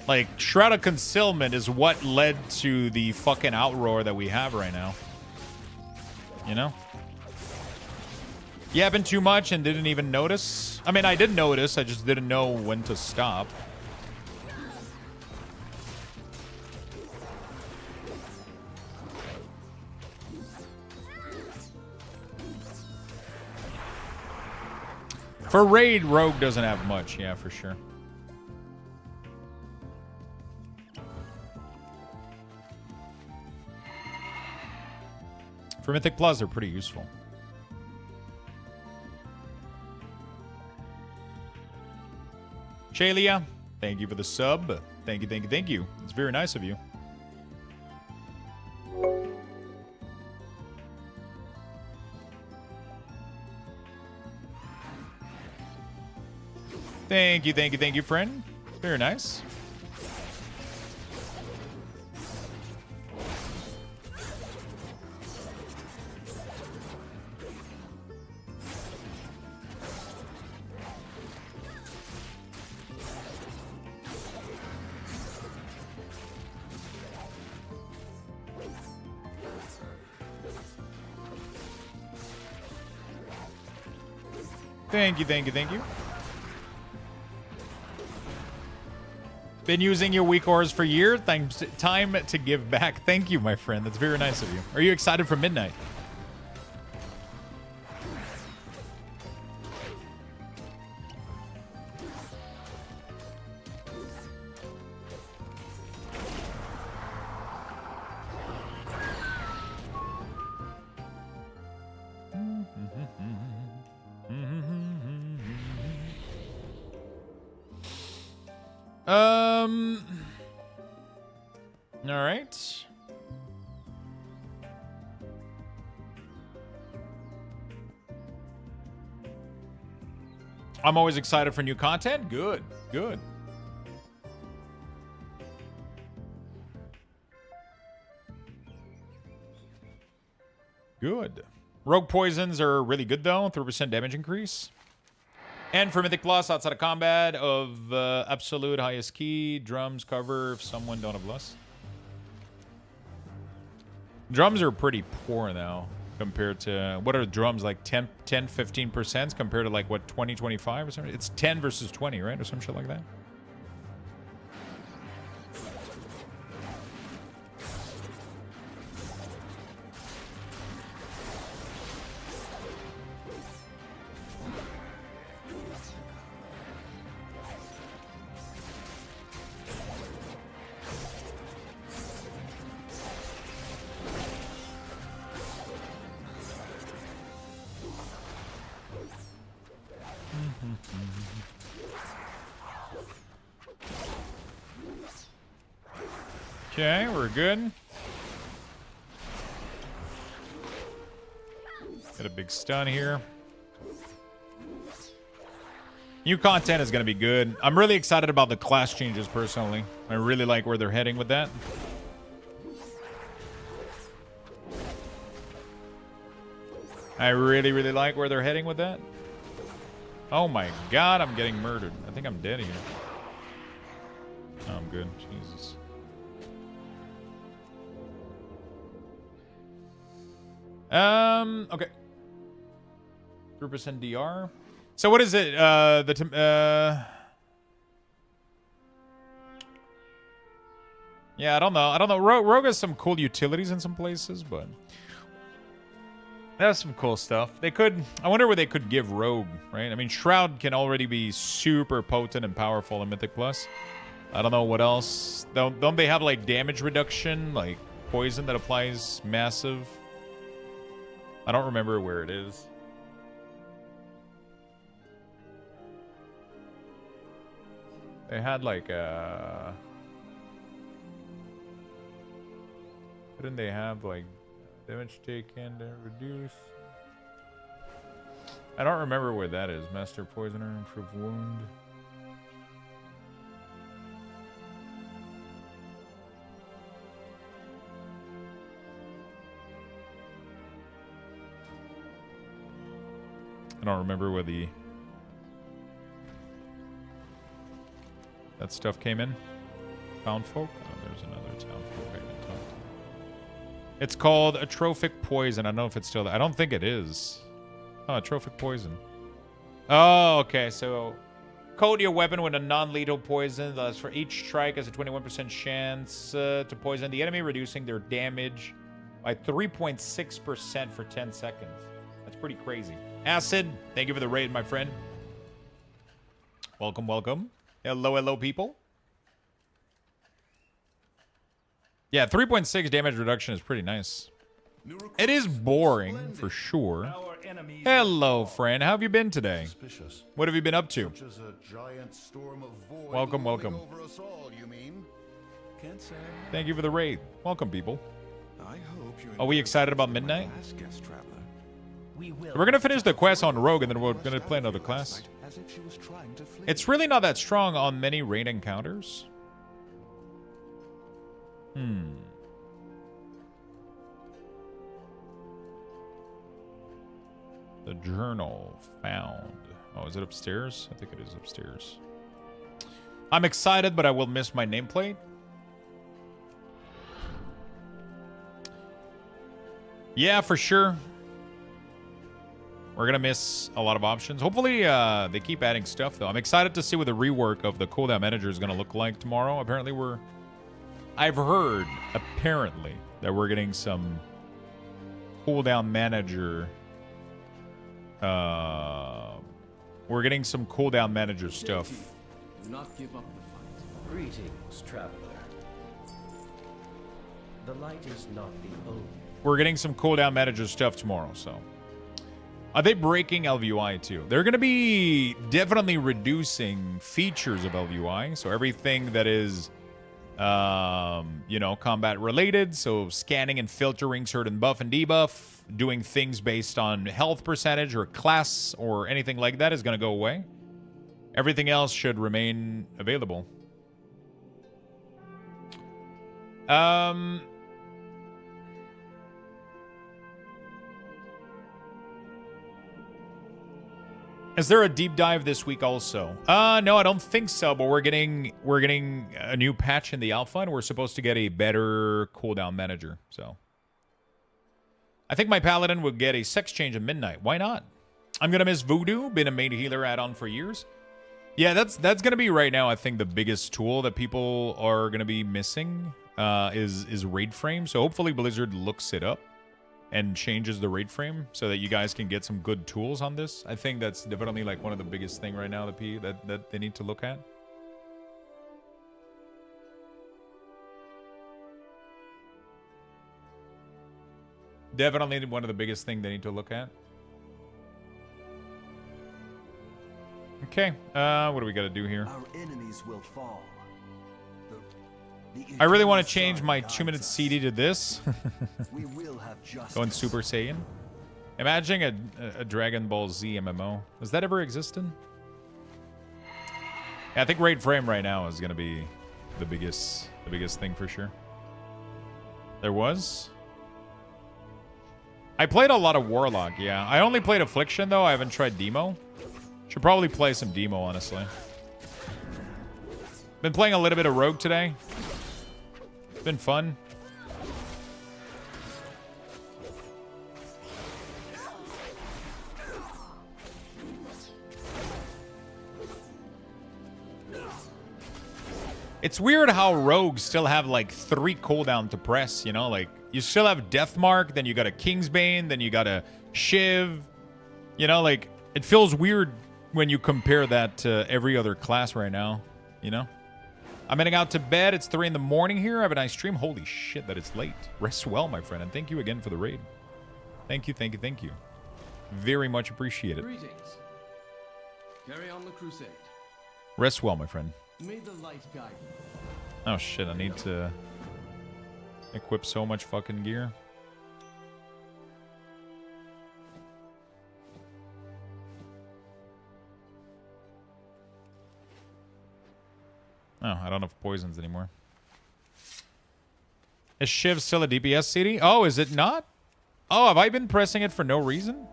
Like, Shroud of Concealment is what led to the fucking outroar that we have right now. You know? Yapping too much and didn't even notice? I mean, I did notice. I just didn't know when to stop. For raid, Rogue doesn't have much. Yeah, for sure. For Mythic Plus, they're pretty useful. Shalia, thank you for the sub. Thank you, thank you, thank you. It's very nice of you. Thank you, friend. Very nice. Thank you. Been using your weak ores for years. Time to give back. Thank you, my friend. That's very nice of you. Are you excited for midnight? All right. I'm always excited for new content. Good. Rogue poisons are really good though. 3% damage increase. And for Mythic Plus, outside of combat, of absolute highest key, drums cover if someone don't have lust. Drums are pretty poor now compared to, what are drums, like 10, 15% compared to like, what, 20, 25 or something? It's 10 versus 20, right? Or some shit like that. Okay, we're good. Got a big stun here. New content is going to be good. I'm really excited about the class changes, personally. I really like where they're heading with that. I really like where they're heading with that. Oh my god, I'm getting murdered. I think I'm dead here. Oh, I'm good. Jesus. Okay. 3% DR. So what is it? Yeah, I don't know. Rogue has some cool utilities in some places, but that's some cool stuff. They could. I wonder what they could give Rogue, right? I mean, Shroud can already be super potent and powerful in Mythic Plus. I don't know what else. Don't they have like damage reduction, like poison that applies massive? I don't remember where it is. They had like a... Didn't they have like damage taken to reduce? I don't remember where that is. Master Poisoner, improve wound. I don't remember where that stuff came in. Townfolk? Oh, there's another Townfolk I can talk to. It's called Atrophic Poison. I don't know if it's still there. I don't think it is. Oh, Atrophic Poison. Oh, okay. So, coat your weapon with a non-lethal poison. Thus, for each strike, has a 21% chance to poison the enemy, reducing their damage by 3.6% for 10 seconds. That's pretty crazy. Acid, thank you for the raid, my friend. Welcome. Hello, people. Yeah, 3.6 damage reduction is pretty nice. It is boring, for sure. Hello, friend. How have you been today? What have you been up to? Welcome. Thank you for the raid. Welcome, people. Are we excited about midnight? We're gonna finish the quest on Rogue, and then we're gonna play another class. As if she was trying to flee. It's really not that strong on many raid encounters. The journal found. Oh, is it upstairs? I think it is upstairs. I'm excited, but I will miss my nameplate. Yeah, for sure. We're going to miss a lot of options. Hopefully, they keep adding stuff, though. I'm excited to see what the rework of the cooldown manager is going to look like tomorrow. Apparently, I've heard, apparently, that we're getting some cooldown manager... we're getting some cooldown manager stuff. Do not give up the fight. Greetings, traveler. The light is not the only. We're getting some cooldown manager stuff tomorrow, so. Are they breaking LVUI too? They're going to be definitely reducing features of LVUI. So everything that is, you know, combat related. So scanning and filtering certain buff and debuff. Doing things based on health percentage or class or anything like that is going to go away. Everything else should remain available. Is there a deep dive this week also? No, I don't think so, but we're getting a new patch in the alpha, and we're supposed to get a better cooldown manager, so. I think my paladin would get a sex change at midnight. Why not? I'm gonna miss Voodoo, been a main healer add-on for years. Yeah, that's gonna be right now, I think, the biggest tool that people are gonna be missing is raid frame. So hopefully Blizzard looks it up and changes the raid frame so that you guys can get some good tools on this. I think that's definitely like one of the biggest thing right now that they need to look at. Definitely one of the biggest things they need to look at. Okay, what do we got to do here? Our enemies will fall. I really want to change my 2-minute CD to this. We will have justice. Going Super Saiyan. Imagine a Dragon Ball Z MMO. Has that ever existed? Yeah, I think raid frame right now is going to be the biggest thing for sure. There was? I played a lot of Warlock, yeah. I only played Affliction, though. I haven't tried Demo. Should probably play some Demo, honestly. Been playing a little bit of Rogue today. It's been fun. It's weird how rogues still have like 3 cooldown to press, you know? Like, you still have Deathmark, then you got a Kingsbane, then you got a Shiv. You know, like, it feels weird when you compare that to every other class right now, you know? I'm heading out to bed. It's 3 in the morning here. I have a nice stream. Holy shit that it's late. Rest well, my friend, and thank you again for the raid. Thank you, thank you, thank you. Very much appreciated. Greetings. Carry on the crusade. Rest well, my friend. May the light guide you. Oh shit, I need to equip so much fucking gear. Oh, I don't have poisons anymore. Is Shiv still a DPS CD? Oh, is it not? Oh, have I been pressing it for no reason?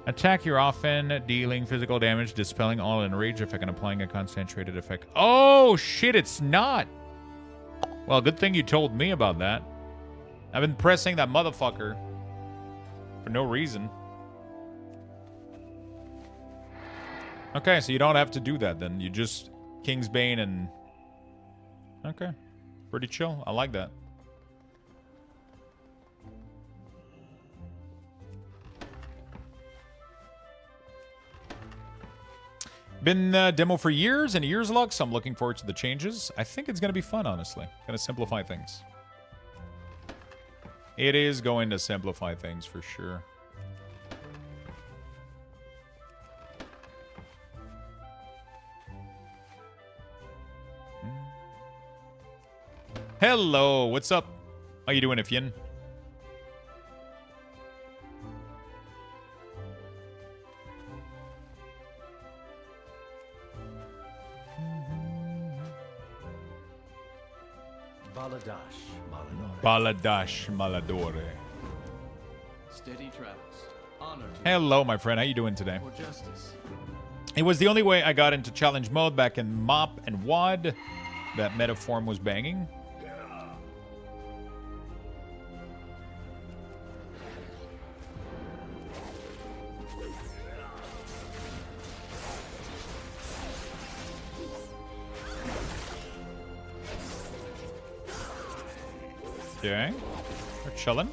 Attack your often, dealing physical damage, dispelling all enrage effect, and applying a concentrated effect. Oh, shit, it's not. Well, good thing you told me about that. I've been pressing that motherfucker for no reason. Okay, so you don't have to do that then. You just Kingsbane and... Okay. Pretty chill. I like that. Been demo for years and years, Lux. So I'm looking forward to the changes. I think it's going to be fun, honestly. Going to simplify things. It is going to simplify things for sure. Hello, what's up? How you doing, Ifyin? Baladash Maladore. Baladash Maladore. Steady travels. Honor to Hello, my friend. How you doing today? for justice. It was the only way I got into challenge mode back in MOP and WOD. That metaform was banging. Okay. We're chilling.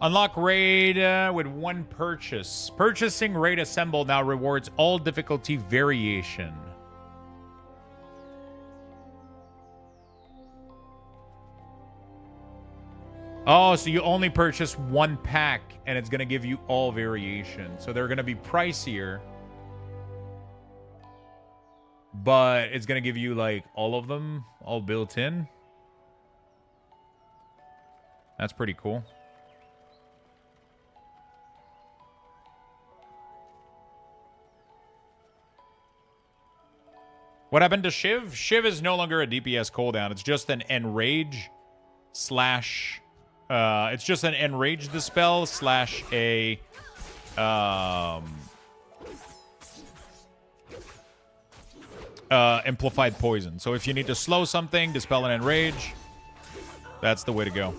Unlock raid with one purchase. Purchasing raid assemble now rewards all difficulty variation. Oh, so you only purchase one pack and it's going to give you all variation. So they're going to be pricier. But it's going to give you like all of them, all built in. That's pretty cool. What happened to Shiv? Shiv is no longer a DPS cooldown. It's just an enrage slash... it's just an enrage dispel slash a... amplified poison. So if you need to slow something, dispel and enrage, that's the way to go.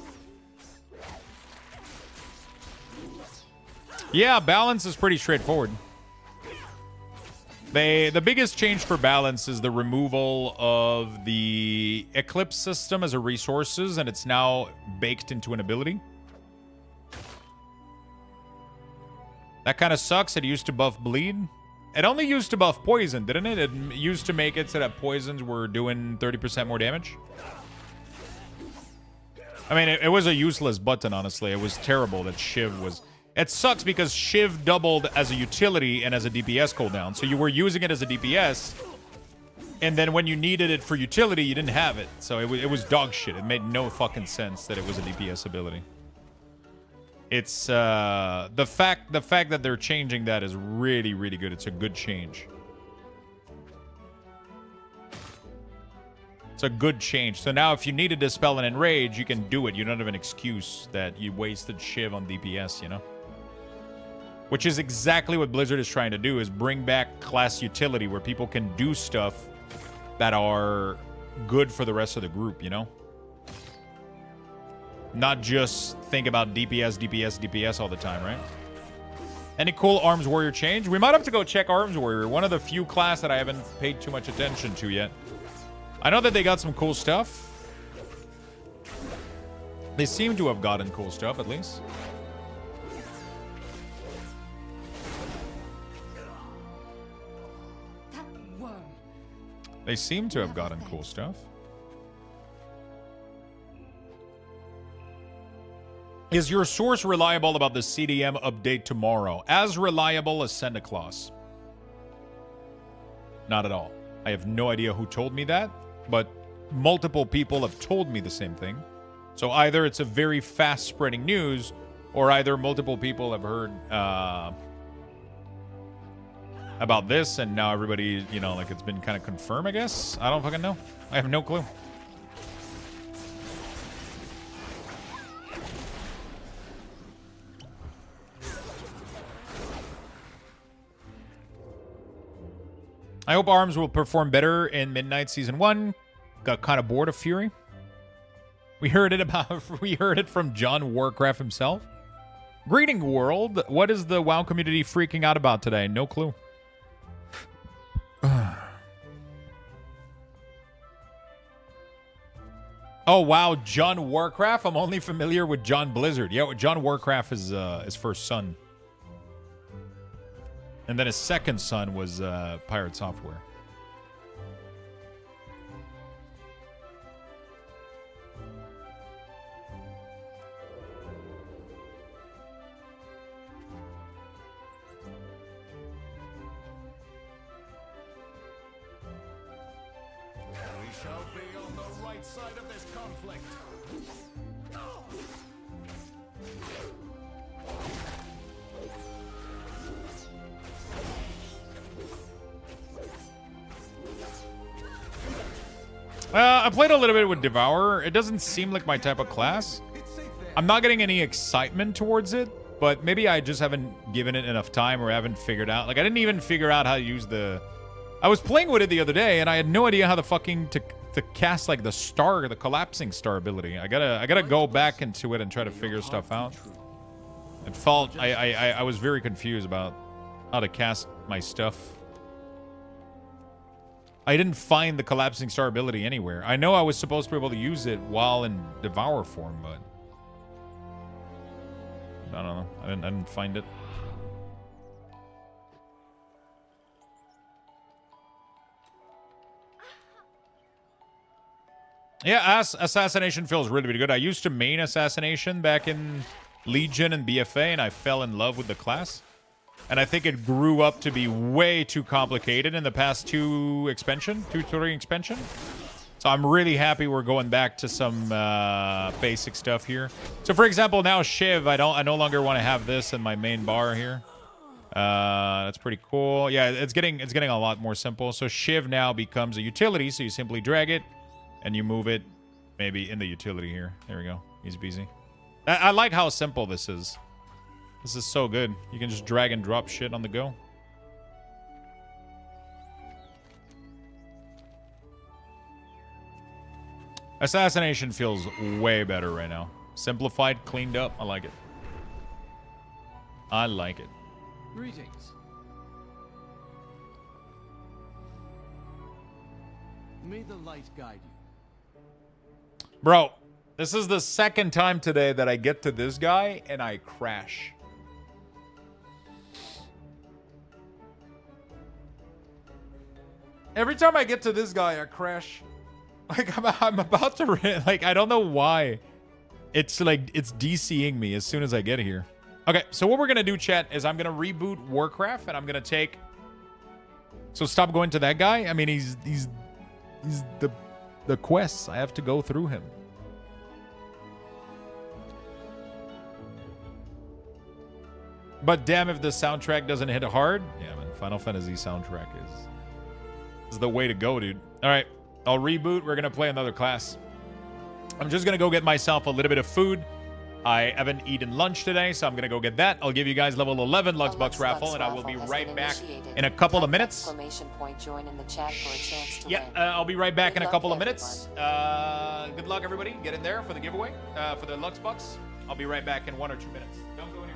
Yeah, balance is pretty straightforward. The biggest change for balance is the removal of the Eclipse system as a resources, and it's now baked into an ability. That kind of sucks. It used to buff bleed. It only used to buff poison, didn't it? It used to make it so that poisons were doing 30% more damage. I mean, it was a useless button, honestly. It was terrible that Shiv was... It sucks because Shiv doubled as a utility and as a DPS cooldown. So you were using it as a DPS, and then when you needed it for utility, you didn't have it. So it was dog shit. It made no fucking sense that it was a DPS ability. It's the fact that they're changing that is really, really good. It's a good change. It's a good change. So now if you need to dispel and enrage, you can do it. You don't have an excuse that you wasted Shiv on DPS, you know? Which is exactly what Blizzard is trying to do, is bring back class utility where people can do stuff that are good for the rest of the group, you know? Not just think about DPS, DPS, DPS all the time, right? Any cool Arms Warrior change? We might have to go check Arms Warrior. One of the few class that I haven't paid too much attention to yet. I know that they got some cool stuff. They seem to have gotten cool stuff, at least. They seem to have gotten cool stuff. Is your source reliable about the CDM update tomorrow? As reliable as Santa Claus? Not at all. I have no idea who told me that, but multiple people have told me the same thing. So either it's a very fast-spreading news, or either multiple people have heard about this, and now everybody, you know, like it's been kind of confirmed, I guess? I don't fucking know. I have no clue. I hope Arms will perform better in Midnight Season 1. Got kind of bored of Fury. We heard it from John Warcraft himself. Greeting world. What is the WoW community freaking out about today? No clue. Oh wow, John Warcraft. I'm only familiar with John Blizzard. Yeah, John Warcraft is his first son. And then his second son was Pirate Software. We shall be on the right side of this conflict. I played a little bit with Devourer. It doesn't seem like my type of class. I'm not getting any excitement towards it, but maybe I just haven't given it enough time or haven't figured out. Like, I didn't even figure out how to use the... I was playing with it the other day, and I had no idea how to fucking... to cast, like, the star, the collapsing star ability. I gotta go back into it and try to figure stuff out. It felt... I was very confused about how to cast my stuff. I didn't find the collapsing star ability anywhere. I know I was supposed to be able to use it while in Devour form, but... I don't know. I didn't find it. Yeah, Assassination feels really, really good. I used to main Assassination back in Legion and BFA, and I fell in love with the class. And I think it grew up to be way too complicated in the past two touring expansion. So I'm really happy we're going back to some basic stuff here. So for example, now Shiv, I no longer want to have this in my main bar here. That's pretty cool. Yeah, it's getting a lot more simple. So Shiv now becomes a utility, so you simply drag it and you move it maybe in the utility here. There we go. Easy peasy. I like how simple this is. This is so good. You can just drag and drop shit on the go. Assassination feels way better right now. Simplified, cleaned up. I like it. I like it. Greetings. May the light guide you. Bro, this is the second time today that I get to this guy and I crash. Every time I get to this guy, I crash. Like, I'm about to... Like, I don't know why. It's like, it's DCing me as soon as I get here. Okay, so what we're going to do, chat, is I'm going to reboot Warcraft, and I'm going to take... So stop going to that guy. I mean, he's the quests. I have to go through him. But damn if the soundtrack doesn't hit hard. Yeah, man, Final Fantasy soundtrack is the way to go, dude. All right, I'll reboot. We're going to play another class. I'm just going to go get myself a little bit of food. I haven't eaten lunch today, so I'm going to go get that. I'll give you guys level 11 Luxthos raffle, and I will be right back in a couple of minutes. I'll be right back in a couple of minutes. Good luck, everybody. Get in there for the giveaway, for the Luxthos. I'll be right back in 1 or 2 minutes. Don't go anywhere.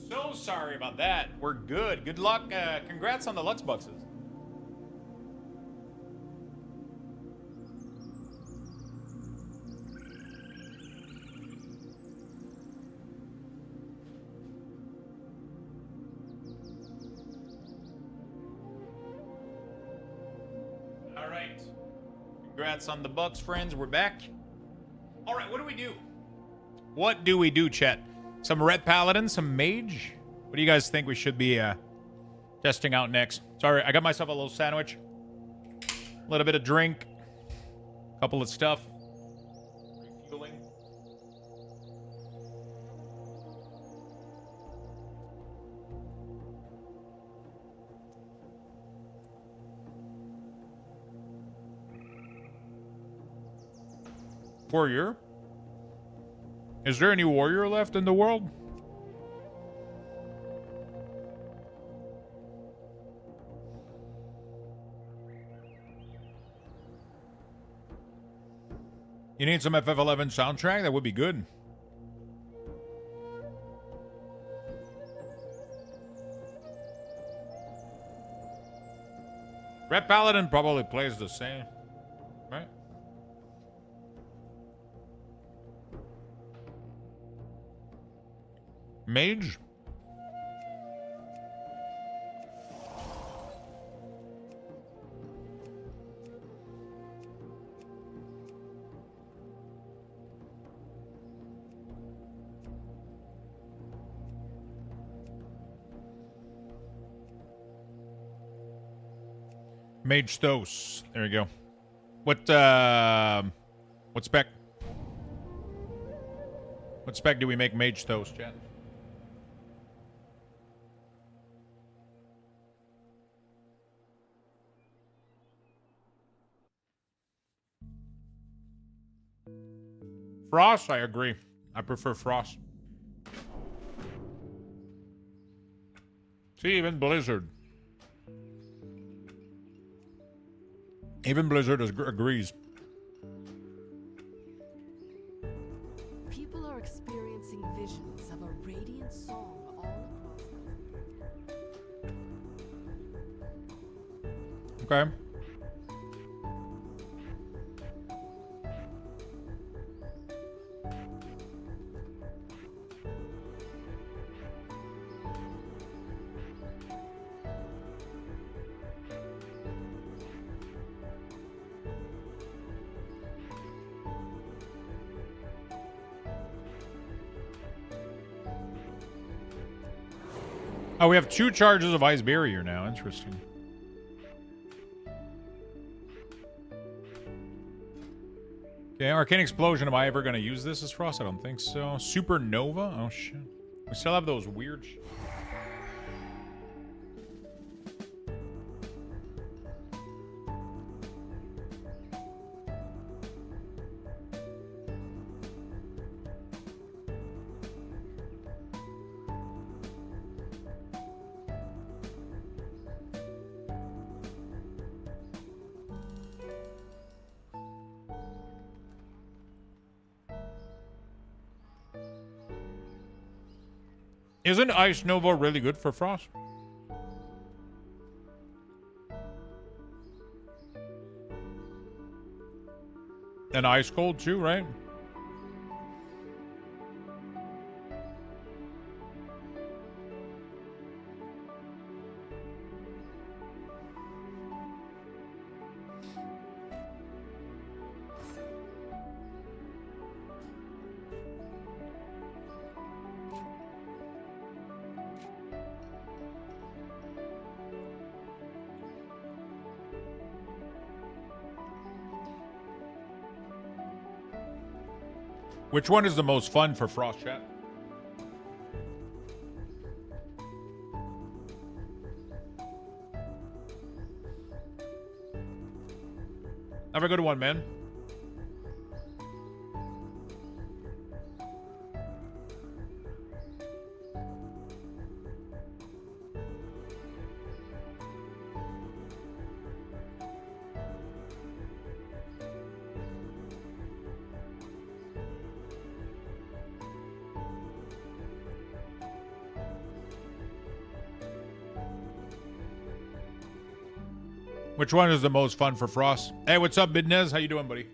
So sorry about that. We're good. Good luck. Congrats on the Lux boxes. All right. Congrats on the Bucks, friends. We're back. All right, what do? What do we do, chat? Some Ret Paladin, some Mage? What do you guys think we should be testing out next? Sorry, I got myself a little sandwich. A little bit of drink. A couple of stuff. Refueling. Warrior? Is there any warrior left in the world? You need some FF11 soundtrack? That would be good. Red Paladin probably plays the same, right? Mage? Mage Thos. There we go. What spec? What spec do we make Mage Thos, chat? Frost, I agree. I prefer Frost. See, even Blizzard. Even Blizzard agrees. People are experiencing visions of a radiant song all across the Okay. Oh, we have 2 charges of Ice Barrier now. Interesting. Okay, Arcane Explosion. Am I ever going to use this as Frost? I don't think so. Supernova? Oh, shit. We still have those weird... Isn't Ice Nova really good for Frost? And Ice Cold too, right? Which one is the most fun for Frost, chat? Have a good one, man. Which one is the most fun for Frost? Hey, what's up, Bidnez? How you doing, buddy?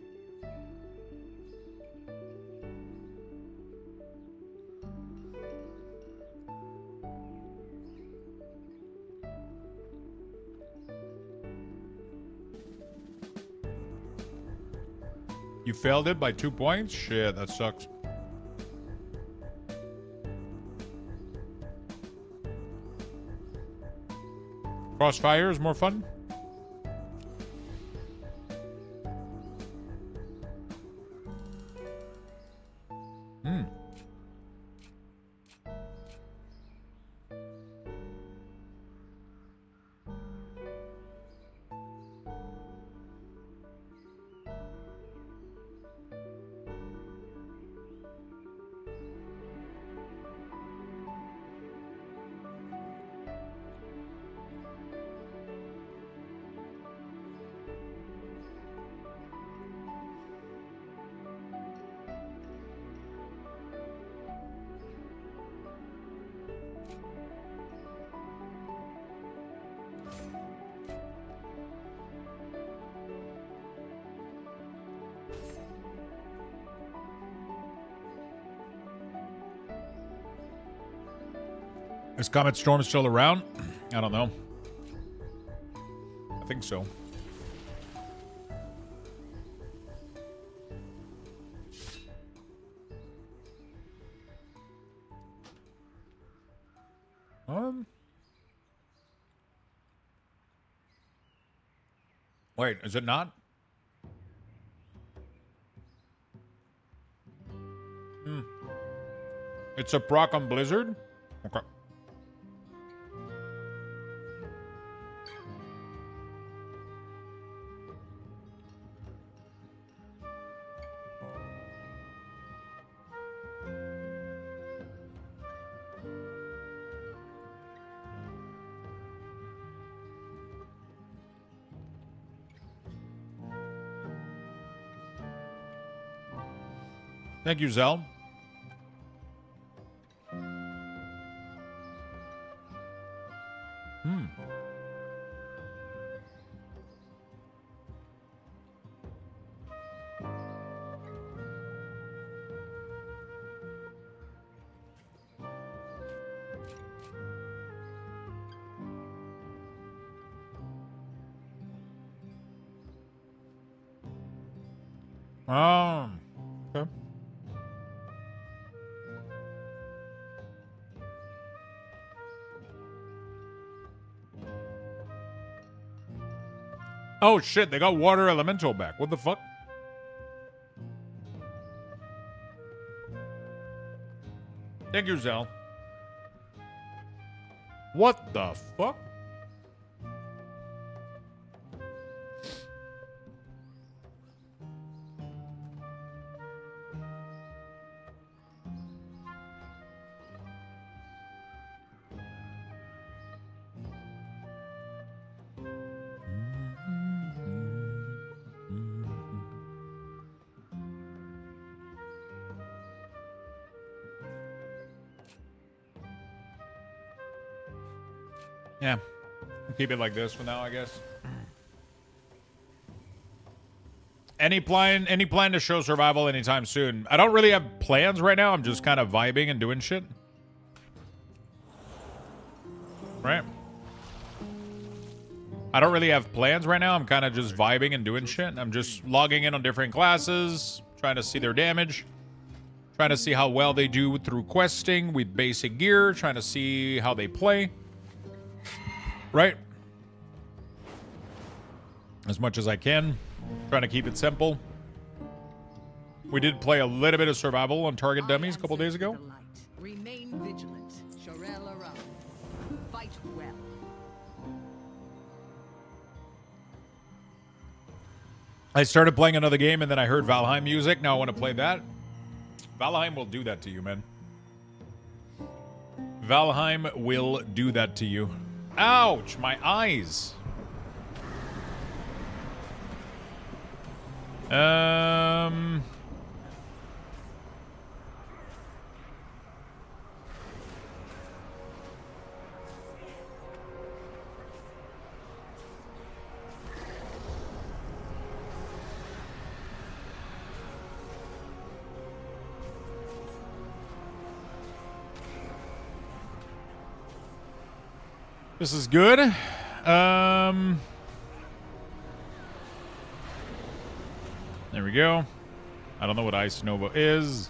You failed it by 2 points? Shit, that sucks. Crossfire is more fun? Hmm. Is Comet Storm still around? I don't know. I think so. Wait, is it not? It's a proc on Blizzard? Okay. Thank you, Zell. Okay. Oh shit, they got Water Elemental back. What the fuck? Thank you, Zell. What the fuck? Yeah. Keep it like this for now, I guess. Any plan to show survival anytime soon? I don't really have plans right now. I'm just kind of vibing and doing shit. Right? I don't really have plans right now. I'm kind of just vibing and doing shit. I'm just logging in on different classes, trying to see their damage, trying to see how well they do through questing with basic gear, trying to see how they play. Right? As much as I can. Trying to keep it simple. We did play a little bit of survival on Target Dummies a couple days ago. Remain vigilant. Shorel around. Fight well. I started playing another game and then I heard Valheim music. Now I want to play that. Valheim will do that to you, man. Valheim will do that to you. Ouch, my eyes. This is good. There we go. I don't know what Ice Nova is.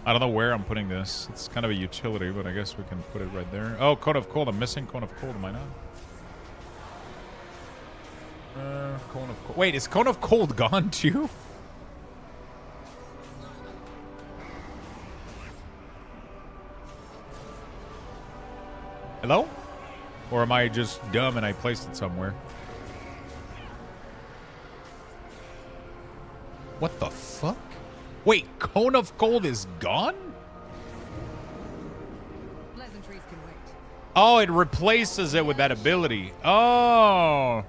I don't know where I'm putting this. It's kind of a utility, but I guess we can put it right there. Oh, Cone of Cold. I'm missing Cone of Cold. Am I not? Cone of Cold. Wait, is Cone of Cold gone too? Hello? Or am I just dumb and I placed it somewhere? What the fuck? Wait, Cone of Cold is gone? Pleasantries can wait. Oh, it replaces it with that ability. Oh.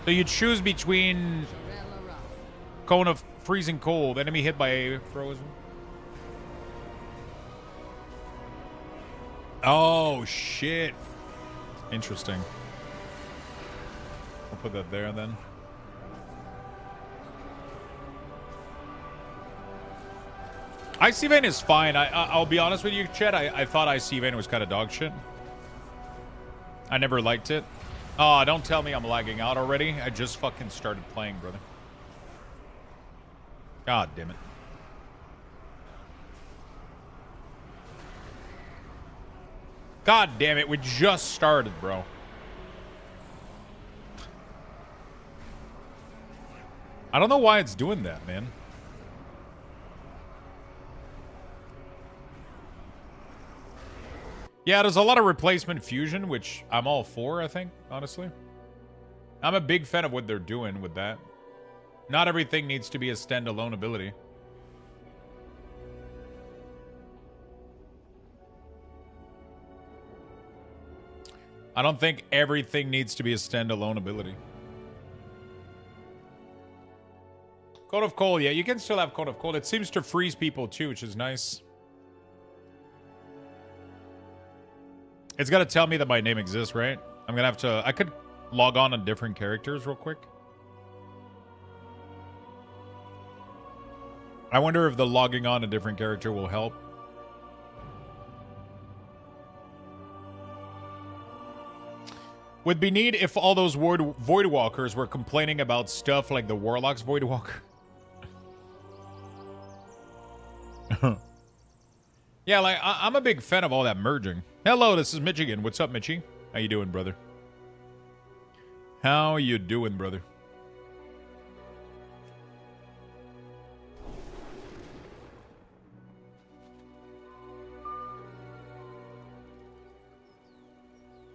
So you choose between Cone of Freezing Cold, enemy hit by frozen. Oh, shit. Interesting. I'll put that there then. Icy Vein is fine. I'll be honest with you, Chet. I thought Icy Vein was kind of dog shit. I never liked it. Oh, don't tell me I'm lagging out already. I just fucking started playing, brother. God damn it. God damn it. We just started, bro. I don't know why it's doing that, man. Yeah, there's a lot of replacement fusion, which I'm all for, I think, honestly. I'm a big fan of what they're doing with that. Not everything needs to be a standalone ability. I don't think everything needs to be a standalone ability. Cone of Cold, yeah, you can still have Cone of Cold. It seems to freeze people too, which is nice. It's got to tell me that my name exists, right? I'm going to have to... I could log on different characters real quick. I wonder if the logging on a different character will help. Would be neat if all those Voidwalkers were complaining about stuff like the Warlock's Voidwalker. Yeah, like, I'm a big fan of all that merging. Hello, this is Michigan. What's up, Mitchie? How you doing, brother? How you doing, brother?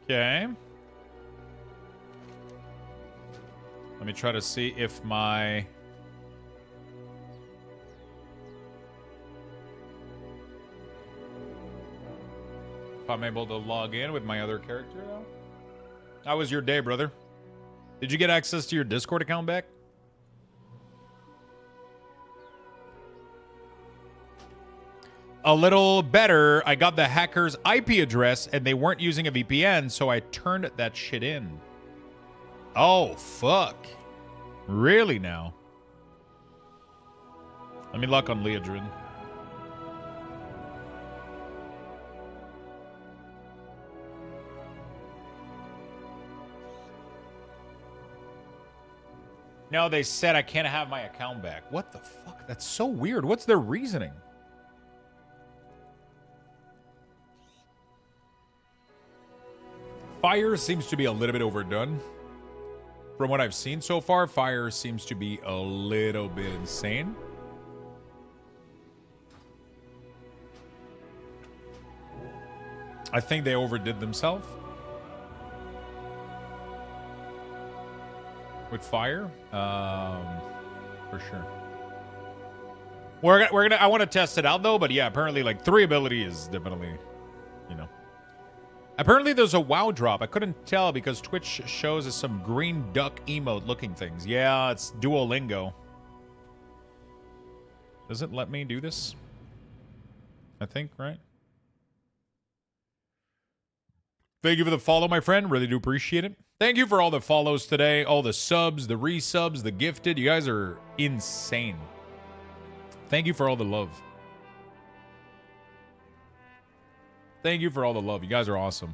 Okay. Let me try to see if my... I'm able to log in with my other character now. How was your day, brother? Did you get access to your Discord account back? A little better. I got the hacker's IP address and they weren't using a VPN, so I turned that shit in. Oh, fuck. Really now? Let me lock on Leodrin. No, they said I can't have my account back. What the fuck? That's so weird. What's their reasoning? Fire seems to be a little bit overdone. From what I've seen so far, Fire seems to be a little bit insane. I think they overdid themselves. With Fire, for sure. We're gonna. I want to test it out though, but yeah, apparently like 3 ability is definitely, you know. Apparently there's a WoW drop. I couldn't tell because Twitch shows us some green duck emote looking things. Yeah, it's Duolingo. Does it let me do this? I think, right? Thank you for the follow, my friend. Really do appreciate it. Thank you for all the follows today, all the subs, the resubs, the gifted. You guys are insane. Thank you for all the love. Thank you for all the love. You guys are awesome.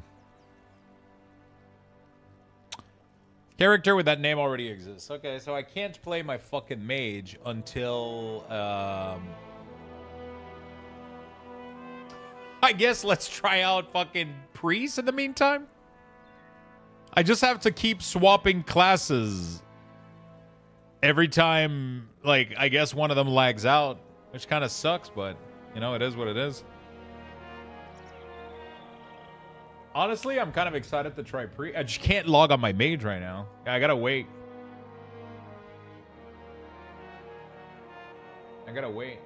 Character with that name already exists. Okay, so I can't play my fucking mage until I guess let's try out fucking priest in the meantime. I just have to keep swapping classes every time, like, I guess one of them lags out, which kind of sucks, but, you know, it is what it is. Honestly, I'm kind of excited to try priest. I just can't log on my mage right now. I gotta wait. I gotta wait.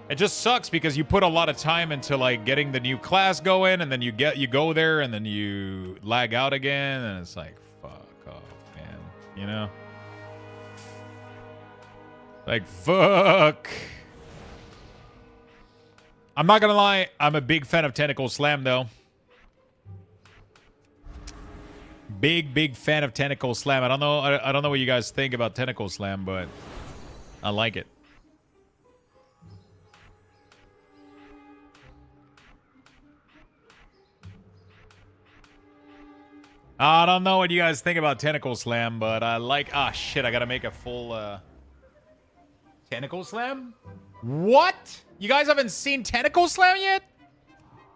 It just sucks because you put a lot of time into like getting the new class going, and then you go there and then you lag out again, and it's like, fuck off, man. You know? Like, fuck. I'm not gonna lie, I'm a big fan of Tentacle Slam though. Big fan of Tentacle Slam. I don't know what you guys think about Tentacle Slam, but I like it. I don't know what you guys think about Tentacle Slam, but I like... Ah, shit, I gotta make a full, Tentacle Slam? What? You guys haven't seen Tentacle Slam yet?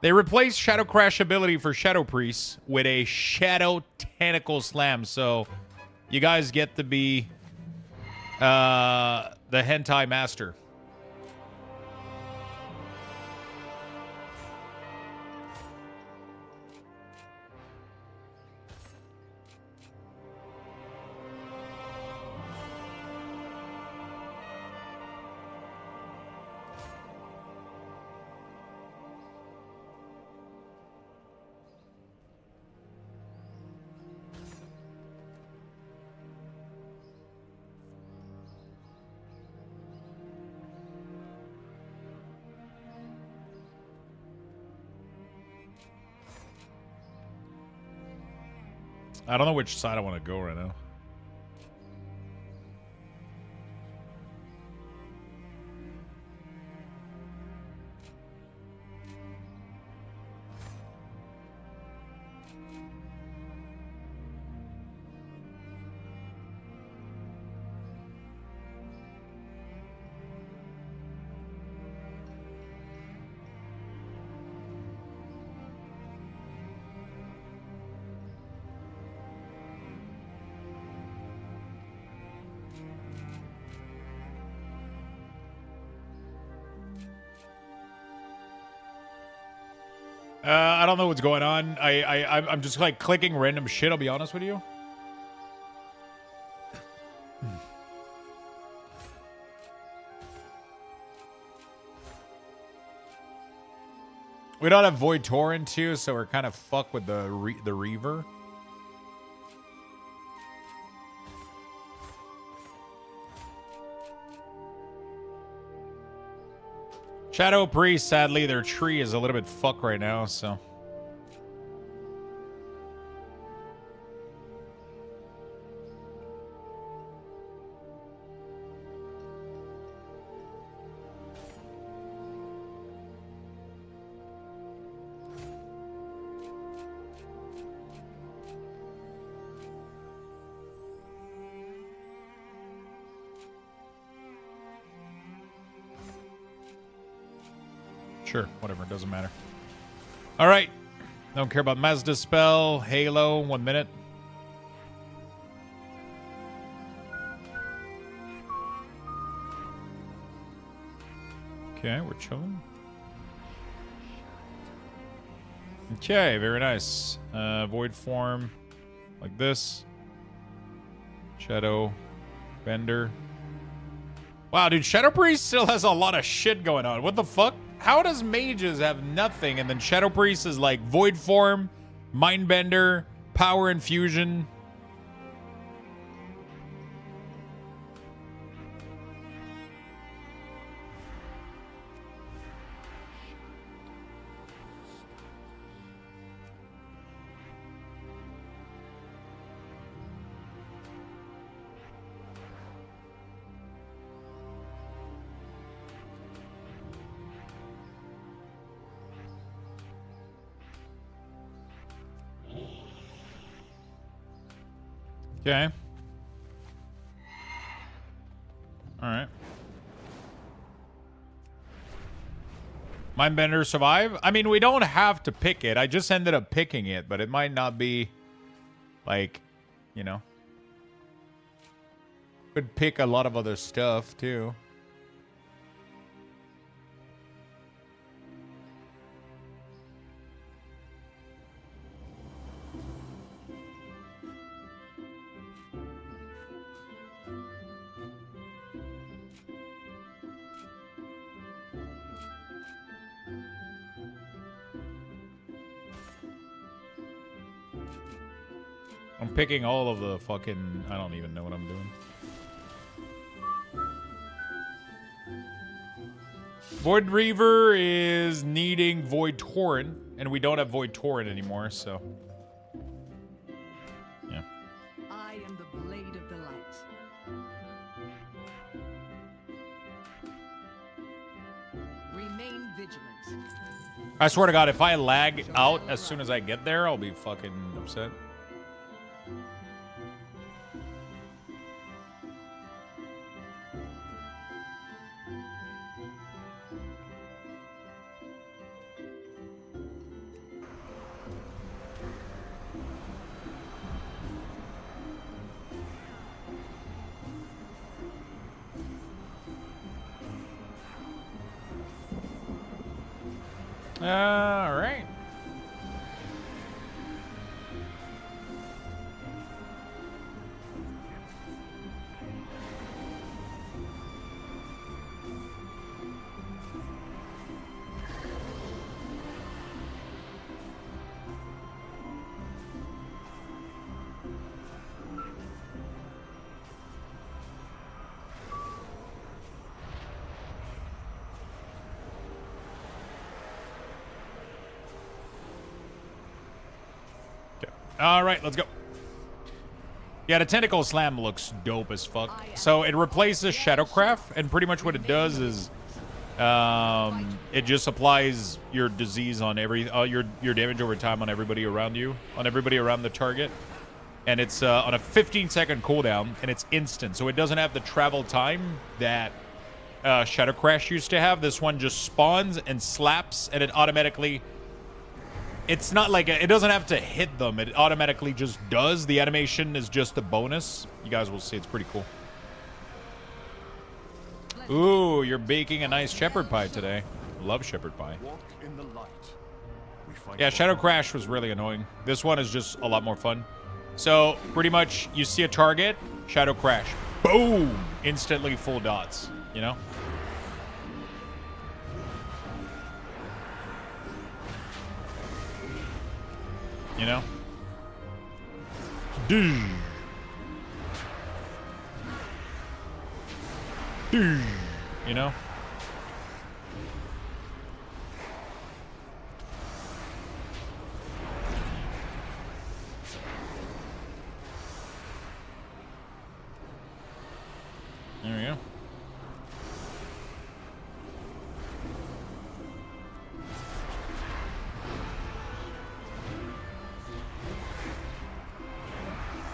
They replaced Shadow Crash ability for Shadow Priest with a Shadow Tentacle Slam, so you guys get to be, the Hentai Master. I don't know which side I want to go right now. I don't know what's going on. I'm just like clicking random shit, I'll be honest with you. We don't have Void Torrent too, so we're kind of fucked with the Reaver. Shadow Priest, sadly, their tree is a little bit fucked right now, so. Sure, whatever, doesn't matter. All right. Don't care about Mazda Spell, Halo, 1 minute. Okay, we're chilling. Okay, very nice. Void form, like this. Shadow, Bender. Wow, dude, Shadow Priest still has a lot of shit going on. What the fuck? How does mages have nothing and then Shadow Priest is like Void Form, Mindbender, Power Infusion? Okay. All right. Mindbender survive? I mean, we don't have to pick it. I just ended up picking it, but it might not be, like, you know. Could pick a lot of other stuff, too. I'm picking all of the fucking... I don't even know what I'm doing. Void Reaver is needing Void Torrent, and we don't have Void Torrent anymore, so... Yeah. I am the blade of the light. Remain vigilant. I swear to God, if I lag out as soon as I get there, I'll be fucking upset. All right. All right, let's go. Yeah, the Tentacle Slam looks dope as fuck. So it replaces Shadowcraft, and pretty much what it does is it just applies your disease on every your damage over time on everybody around you, on everybody around the target. And it's on a 15-second cooldown, and it's instant. So it doesn't have the travel time that Shadowcraft used to have. This one just spawns and slaps, and it automatically... It's not like it doesn't have to hit them. It automatically just does. The animation is just a bonus. You guys will see. It's pretty cool. Ooh, you're baking a nice shepherd pie today. Love shepherd pie. Walk in the light. Yeah, Shadow Crash was really annoying. This one is just a lot more fun. So, pretty much, you see a target, Shadow Crash. Boom! Instantly full dots, you know? You know? You know? There we go.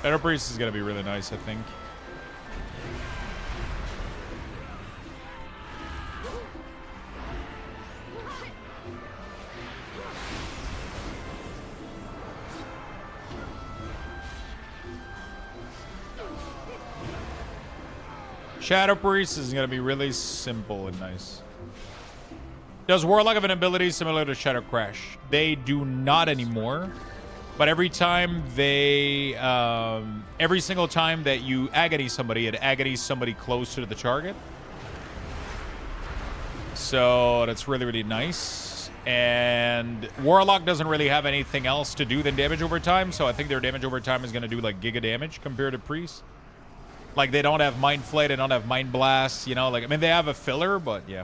Shadow Priest is going to be really nice, I think. Shadow Priest is going to be really simple and nice. Does Warlock have an ability similar to Shadow Crash? They do not anymore. But every time they, every single time that you agony somebody, it agonies somebody closer to the target. So that's really, really nice. And Warlock doesn't really have anything else to do than damage over time. So I think their damage over time is going to do like giga damage compared to Priest. Like they don't have Mind Flay, they don't have Mind Blast, you know, like, I mean, they have a filler, but yeah.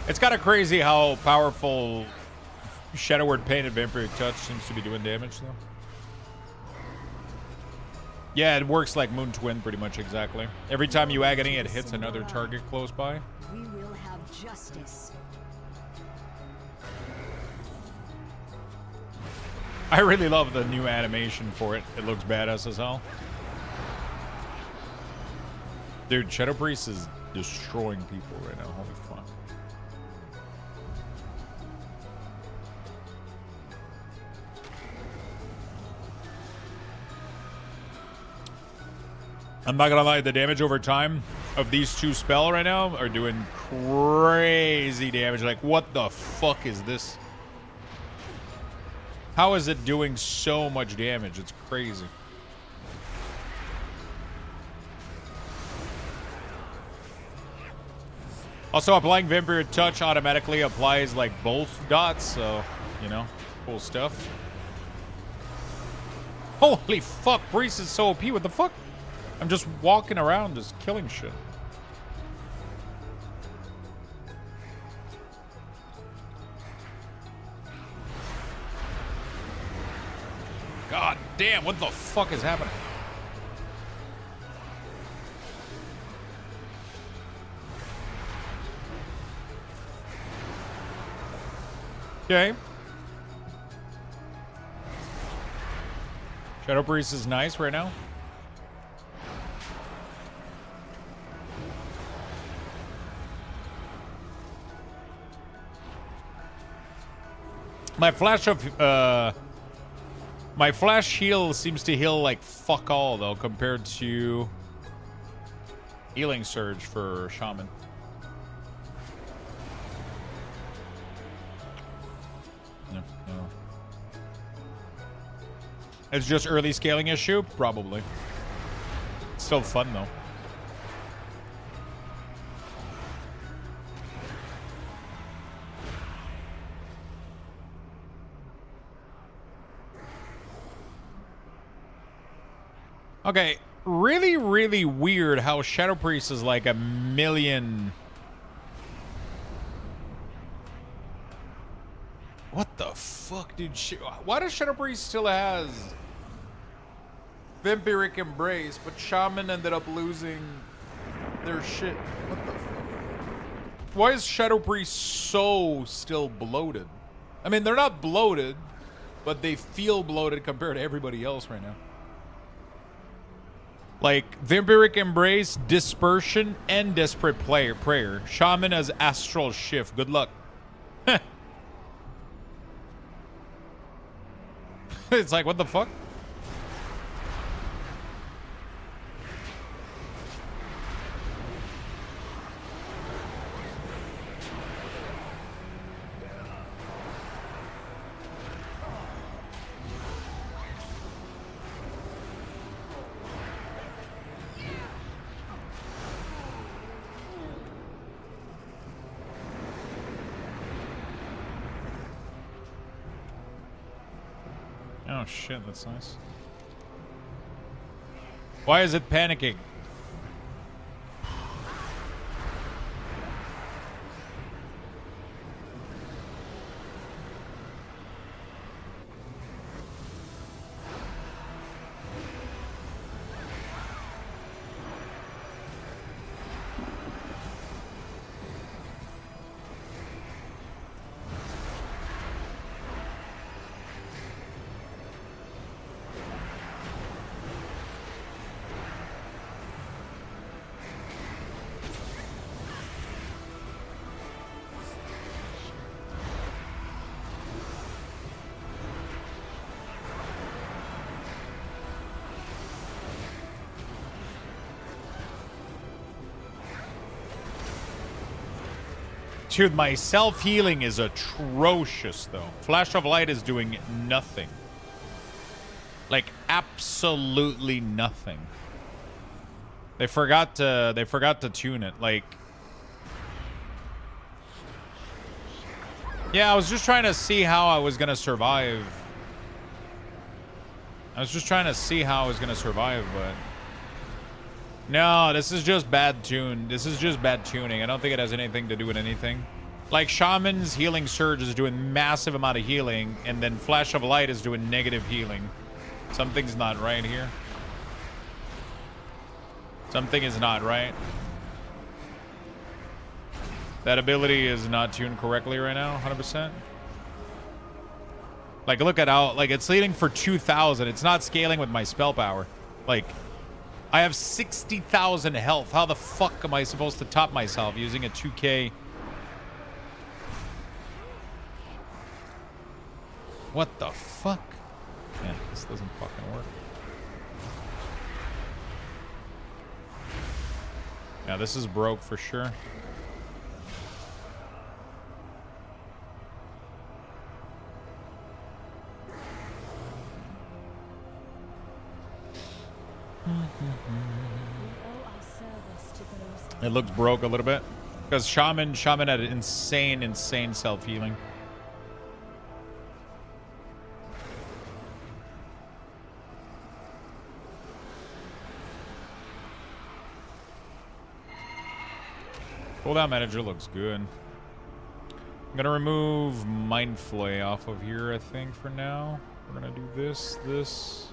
It's kind of crazy how powerful Shadow Word Pain and Vampiric Touch seems to be doing damage, though. Yeah, it works like Moon Twin pretty much exactly. Every time you agony, it hits another target close by. We will have justice. I really love the new animation for it. It looks badass as hell. Dude, Shadow Priest is destroying people right now. Holy fuck. I'm not gonna lie, the damage over time of these two spells right now are doing crazy damage. Like, what the fuck is this? How is it doing so much damage? It's crazy. Also, applying Vampire Touch automatically applies like both dots, so, you know, cool stuff. Holy fuck, Priest is so OP, what the fuck? I'm just walking around just killing shit. God damn, what the fuck is happening? Okay. Shadow Priest is nice right now. My flash heal seems to heal like fuck all though compared to healing surge for shaman. No. It's just early scaling issue? Probably. It's still fun though. Okay, really, really weird how Shadow Priest is like a million. What the fuck, dude? Why does Shadow Priest still has Vampiric Embrace, but Shaman ended up losing their shit? What the fuck? Why is Shadow Priest so still bloated? I mean, they're not bloated, but they feel bloated compared to everybody else right now. Like, Vampiric Embrace, Dispersion, and Desperate Prayer. Shaman has Astral Shift. Good luck. It's like, what the fuck? Oh shit, that's nice. Why is it panicking? Dude, my self-healing is atrocious, though. Flash of Light is doing nothing. Like, absolutely nothing. They forgot to tune it. Like, yeah, I was just trying to see how I was gonna survive. But no, this is just bad tune. This is just bad tuning. I don't think it has anything to do with anything. Like, Shaman's Healing Surge is doing massive amount of healing, and then Flash of Light is doing negative healing. Something's not right here. Something is not right. That ability is not tuned correctly right now, 100%. Like, look at how, like, it's leading for 2,000. It's not scaling with my spell power. Like, I have 60,000 health. How the fuck am I supposed to top myself using a 2K? What the fuck? Yeah, this doesn't fucking work. Yeah, this is broke for sure. It looks broke a little bit because Shaman had insane self-healing. Cooldown manager looks good. I'm gonna remove Mind Flay off of here, I think, for now. We're gonna do this.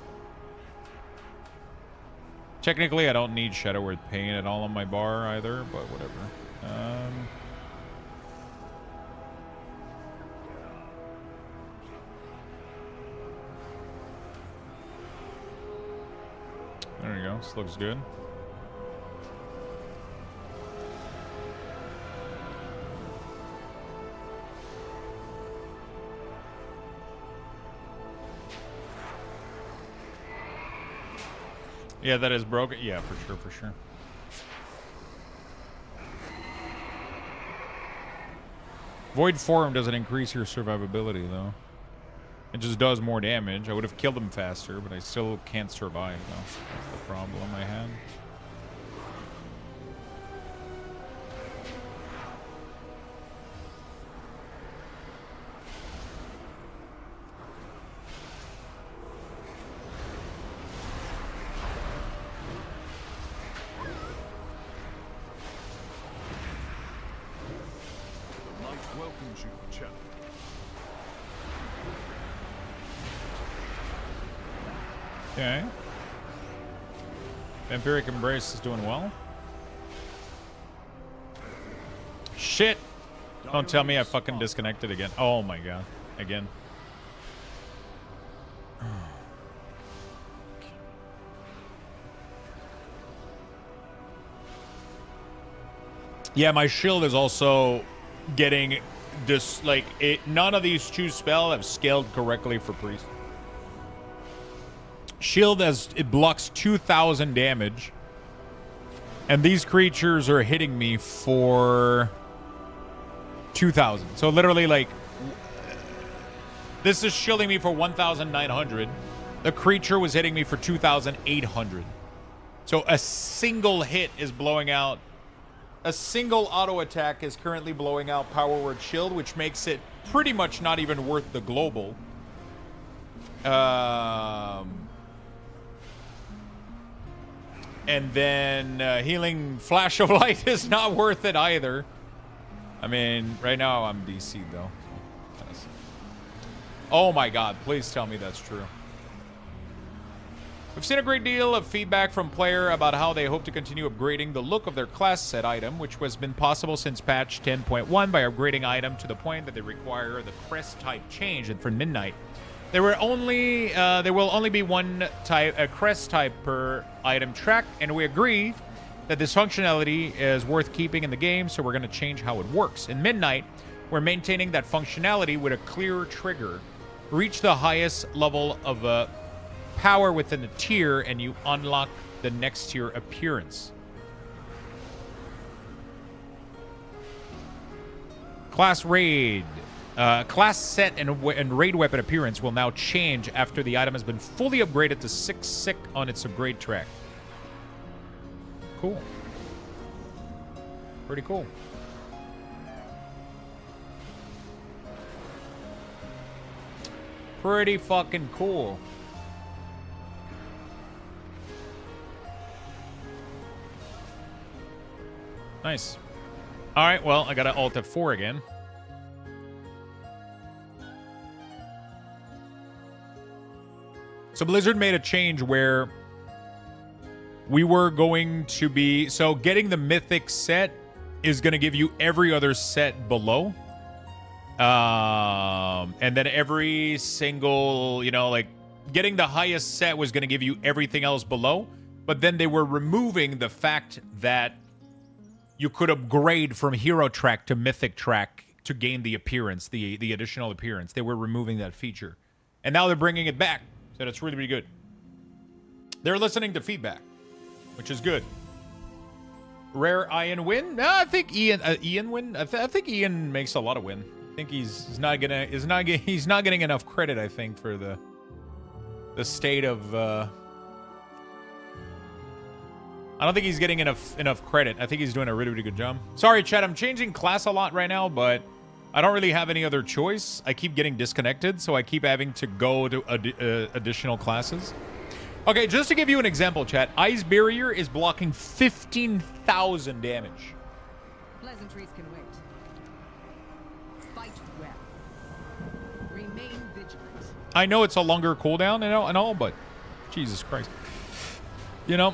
Technically, I don't need Shadow Word Pain at all on my bar either, but whatever. There you go. This looks good. Yeah, that is broken. Yeah, for sure. Void Form doesn't increase your survivability, though. It just does more damage. I would have killed him faster, but I still can't survive, though. That's the problem I had. Okay. Vampiric Embrace is doing well. Shit! Don't tell me I fucking disconnected again. Oh my god. Again. Yeah, my shield is also getting this, like, none of these two spells have scaled correctly for priest. Shield it blocks 2,000 damage, and these creatures are hitting me for 2,000. So literally, like, this is shielding me for 1,900. The creature was hitting me for 2,800. So a single hit is blowing out. A single auto attack is currently blowing out Power Word Shield, which makes it pretty much not even worth the global. And then healing Flash of Light is not worth it either. I mean, right now I'm DC though. Oh my god, please tell me that's true. We've seen a great deal of feedback from player about how they hope to continue upgrading the look of their class set item, which has been possible since patch 10.1 by upgrading item to the point that they require the crest type change. And for Midnight, there will only be one type, a crest type per item track, and we agree that this functionality is worth keeping in the game, so we're going to change how it works. In Midnight, we're maintaining that functionality with a clear trigger. Reach the highest level of power within the tier, and you unlock the next tier appearance. Class raid. Class set and raid weapon appearance will now change after the item has been fully upgraded to 6 sick on its upgrade track. Cool. Pretty cool. Pretty fucking cool. Nice. All right, well, I got to alt F4 again. So Blizzard made a change where we were going to be... So getting the mythic set is going to give you every other set below. And then every single, you know, like, getting the highest set was going to give you everything else below. But then they were removing the fact that you could upgrade from hero track to mythic track to gain the appearance, the additional appearance. They were removing that feature. And now they're bringing it back. So that's really, really good. They're listening to feedback, which is good. Rare Ian win? No, I think Ian win. I think Ian makes a lot of win. I think he's not getting enough credit, I think, for the state of I don't think he's getting enough credit. I think he's doing a really, really good job. Sorry, chat, I'm changing class a lot right now, but I don't really have any other choice. I keep getting disconnected, so I keep having to go to additional classes. Okay, just to give you an example, chat, Ice Barrier is blocking 15,000 damage. Pleasantries can wait. Fight well. Remain vigilant. I know it's a longer cooldown and all, but Jesus Christ. You know?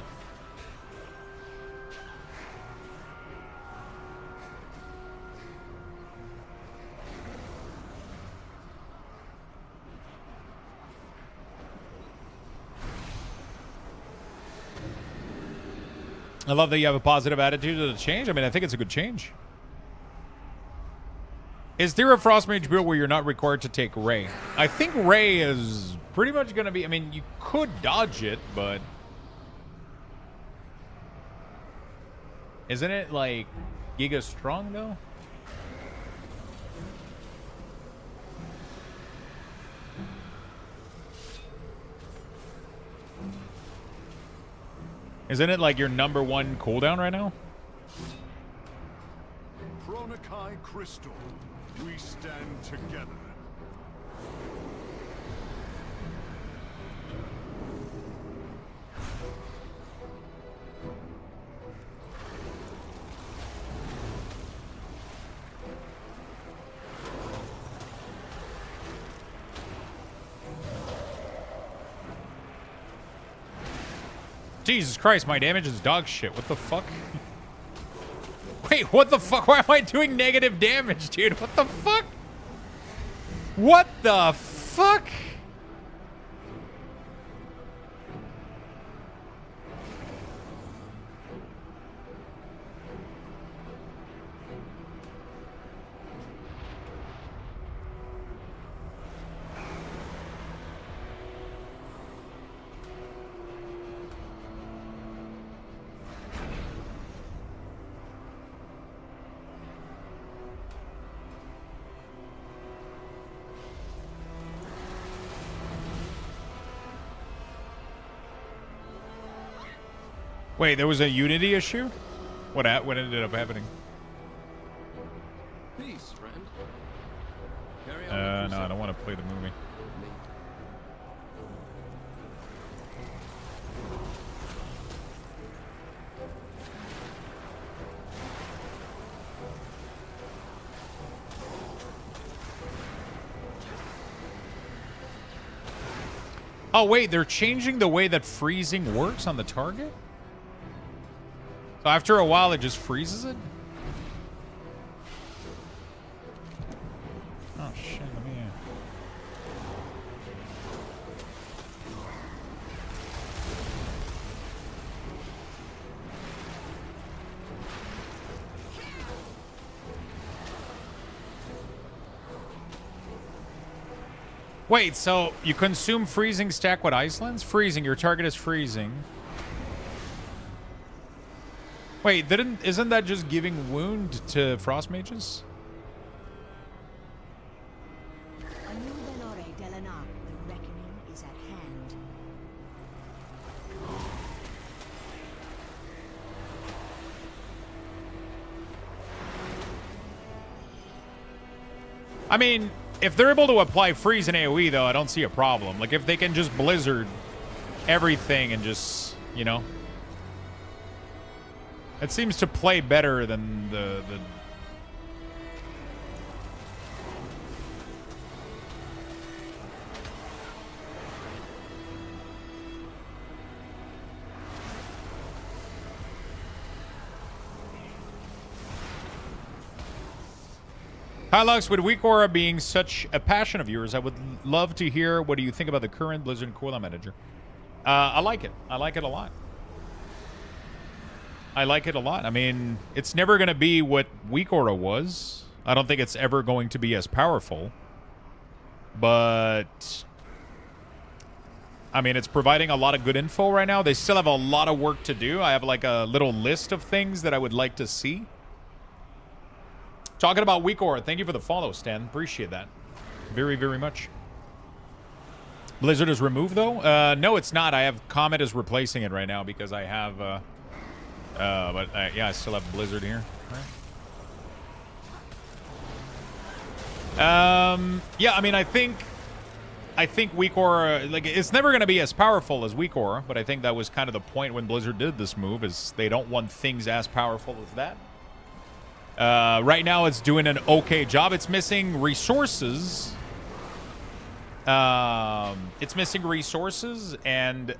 I love that you have a positive attitude to the change. I mean, I think it's a good change. Is there a Frost Mage build where you're not required to take Ray? I think Ray is pretty much going to be... I mean, you could dodge it, but... Isn't it, like, Giga Strong, though? Isn't it like your #1 cooldown right now? Chronokai Crystal, we stand together. Jesus Christ, my damage is dog shit. What the fuck? Wait, what the fuck? Why am I doing negative damage, dude? What the fuck? What the fuck? Wait, there was a Unity issue? What ended up happening? Peace, friend. Carry on No, I don't want to play the movie. Oh, wait, they're changing the way that freezing works on the target? So after a while, it just freezes it? Oh, shit, let me... Wait, so you consume freezing stack with Icelands? Freezing, your target is freezing. Wait, isn't that just giving wound to Frost Mages? The reckoning is at hand. I mean, if they're able to apply freeze and AoE, though, I don't see a problem. Like, if they can just blizzard everything and just, you know... It seems to play better than the... Hi, Lux. With Weak Aura being such a passion of yours, I would love to hear what do you think about the current Blizzard cooldown manager. I like it. I like it a lot. I like it a lot. I mean, it's never going to be what Weak Aura was. I don't think it's ever going to be as powerful. But I mean, it's providing a lot of good info right now. They still have a lot of work to do. I have like a little list of things that I would like to see. Talking about Weak Aura, thank you for the follow, Stan. Appreciate that. Very, very much. Blizzard is removed, though? No, it's not. I have Comet is replacing it right now because I have... yeah, I still have Blizzard here. Yeah, I mean, I think Weak Aura, like, it's never going to be as powerful as Weak Aura, but I think that was kind of the point when Blizzard did this move, is they don't want things as powerful as that. Right now, it's doing an okay job. It's missing resources. It's missing resources, and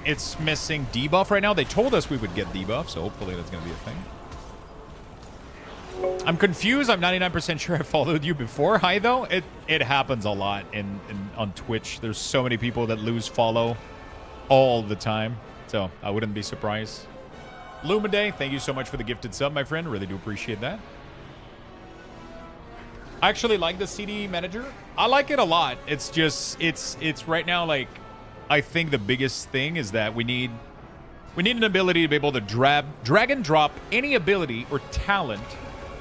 it's missing debuff right now. They told us we would get debuff, so hopefully that's going to be a thing. I'm confused. I'm 99% sure I followed you before. Hi, though. It happens a lot on Twitch. There's so many people that lose follow all the time, so I wouldn't be surprised. Lumiday, thank you so much for the gifted sub, my friend. Really do appreciate that. I actually like the CD manager. I like it a lot. It's just, it's right now, like, I think the biggest thing is that we need an ability to be able to drag and drop any ability or talent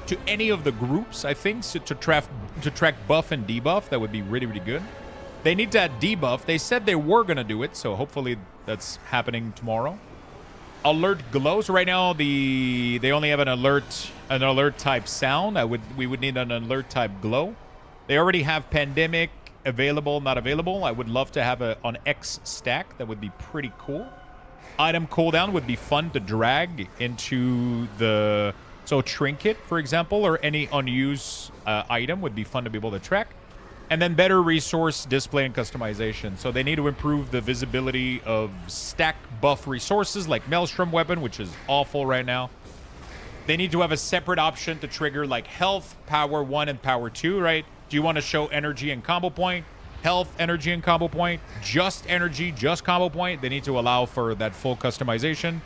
to any of the groups, I think, so to track buff and debuff. That would be really, really good. They need to add debuff. They said they were going to do it, so hopefully that's happening tomorrow. Alert glow. So right now they only have an alert type sound. We would need an alert type glow. They already have pandemic available, not available. I would love to have on X stack. That would be pretty cool. Item cooldown would be fun to drag into the trinket, for example, or any unused item would be fun to be able to track. And then better resource display and customization. So they need to improve the visibility of stack buff resources like Maelstrom Weapon, which is awful right now. They need to have a separate option to trigger like health, power 1, and power 2, right? Do you want to show energy and combo point? Health, energy, and combo point? Just energy, just combo point? They need to allow for that full customization.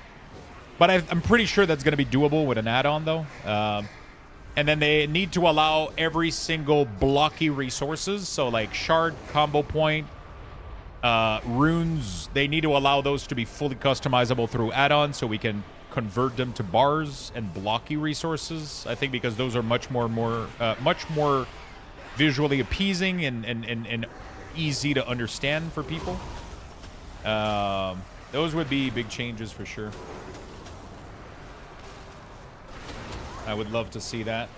But I'm pretty sure that's going to be doable with an add-on, though. And then they need to allow every single blocky resources. So like shard, combo point, runes. They need to allow those to be fully customizable through add-ons so we can convert them to bars and blocky resources. I think because those are much more visually appeasing and easy to understand for people. Those would be big changes for sure. I would love to see that.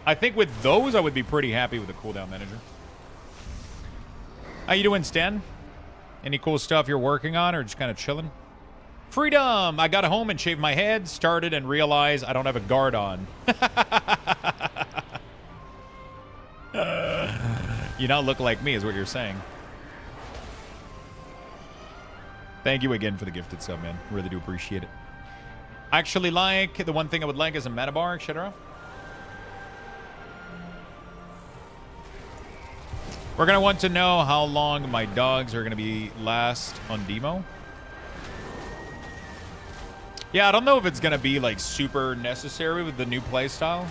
I think with those, I would be pretty happy with the cooldown manager. How you doing, Stan? Any cool stuff you're working on or just kind of chilling? Freedom! I got home and shaved my head, started and realized I don't have a guard on. You don't look like me is what you're saying. Thank you again for the gifted sub, man. Really do appreciate it. I actually like, the one thing I would like is a mana bar, etc. We're going to want to know how long my dogs are going to be last on demo. Yeah, I don't know if it's going to be like super necessary with the new playstyle.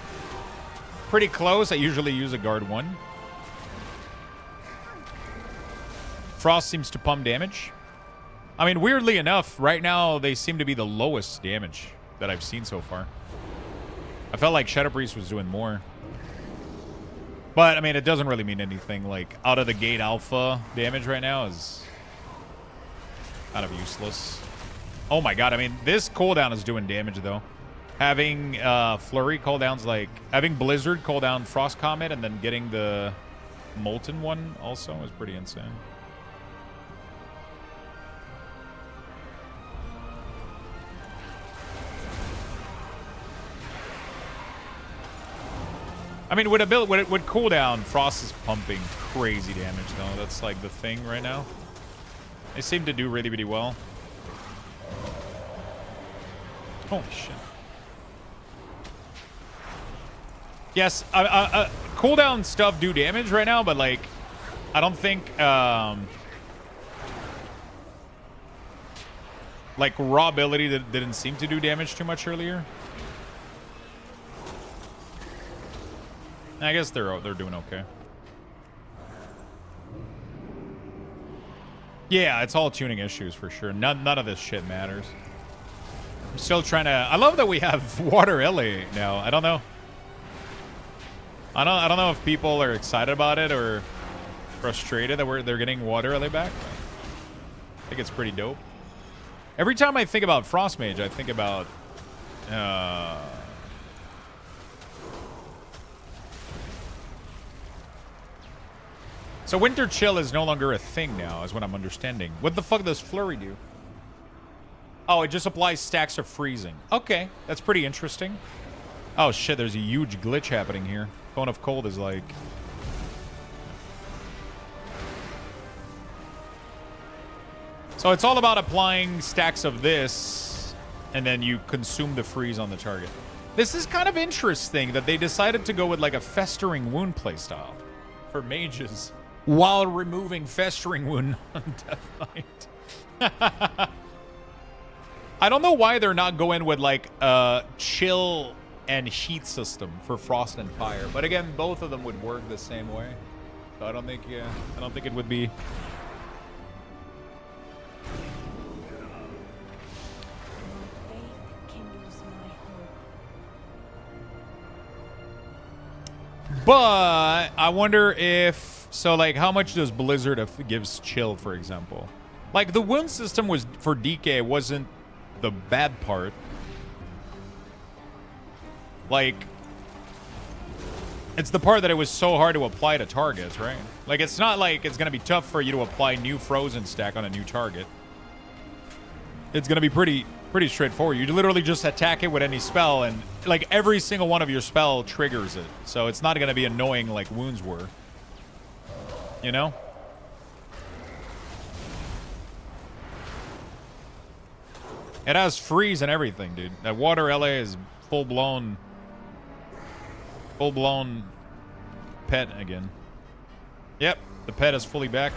Pretty close. I usually use a guard 1. Frost seems to pump damage. I mean, weirdly enough, right now, they seem to be the lowest damage that I've seen so far. I felt like Shadow Priest was doing more. But, I mean, it doesn't really mean anything. Like, out of the gate alpha damage right now is kind of useless. Oh my god, I mean, this cooldown is doing damage, though. Having Flurry cooldowns, like, having Blizzard cooldown Frost Comet and then getting the Molten one also is pretty insane. I mean, with cooldown, Frost is pumping crazy damage, though. That's like the thing right now. They seem to do really, really well. Holy shit. Yes, cooldown stuff do damage right now, but like, I don't think like raw ability that didn't seem to do damage too much earlier. I guess they're doing okay. Yeah, it's all tuning issues for sure. None of this shit matters. I'm still trying to. I love that we have water LA now. I don't know. I don't know if people are excited about it or frustrated that they're getting water LA back. I think it's pretty dope. Every time I think about Frostmage, I think about so Winter Chill is no longer a thing now, is what I'm understanding. What the fuck does Flurry do? Oh, it just applies stacks of freezing. Okay, that's pretty interesting. Oh shit, there's a huge glitch happening here. Cone of Cold is like... So it's all about applying stacks of this, and then you consume the freeze on the target. This is kind of interesting that they decided to go with like a Festering Wound playstyle for mages while removing Festering Wound on Death Knight. I don't know why they're not going with like a chill and heat system for Frost and Fire, but again, both of them would work the same way. So I don't think it would be. But I wonder if like how much does Blizzard gives chill, for example? Like the wound system was for DK wasn't the bad part. Like it's the part that it was so hard to apply to targets, right? Like it's not like it's gonna be tough for you to apply new frozen stack on a new target. It's gonna be pretty straightforward. You literally just attack it with any spell, and like every single one of your spell triggers it. So it's not gonna be annoying like wounds were. You know? It has freeze and everything, dude. That water LA is full-blown pet again. Yep, the pet is fully back.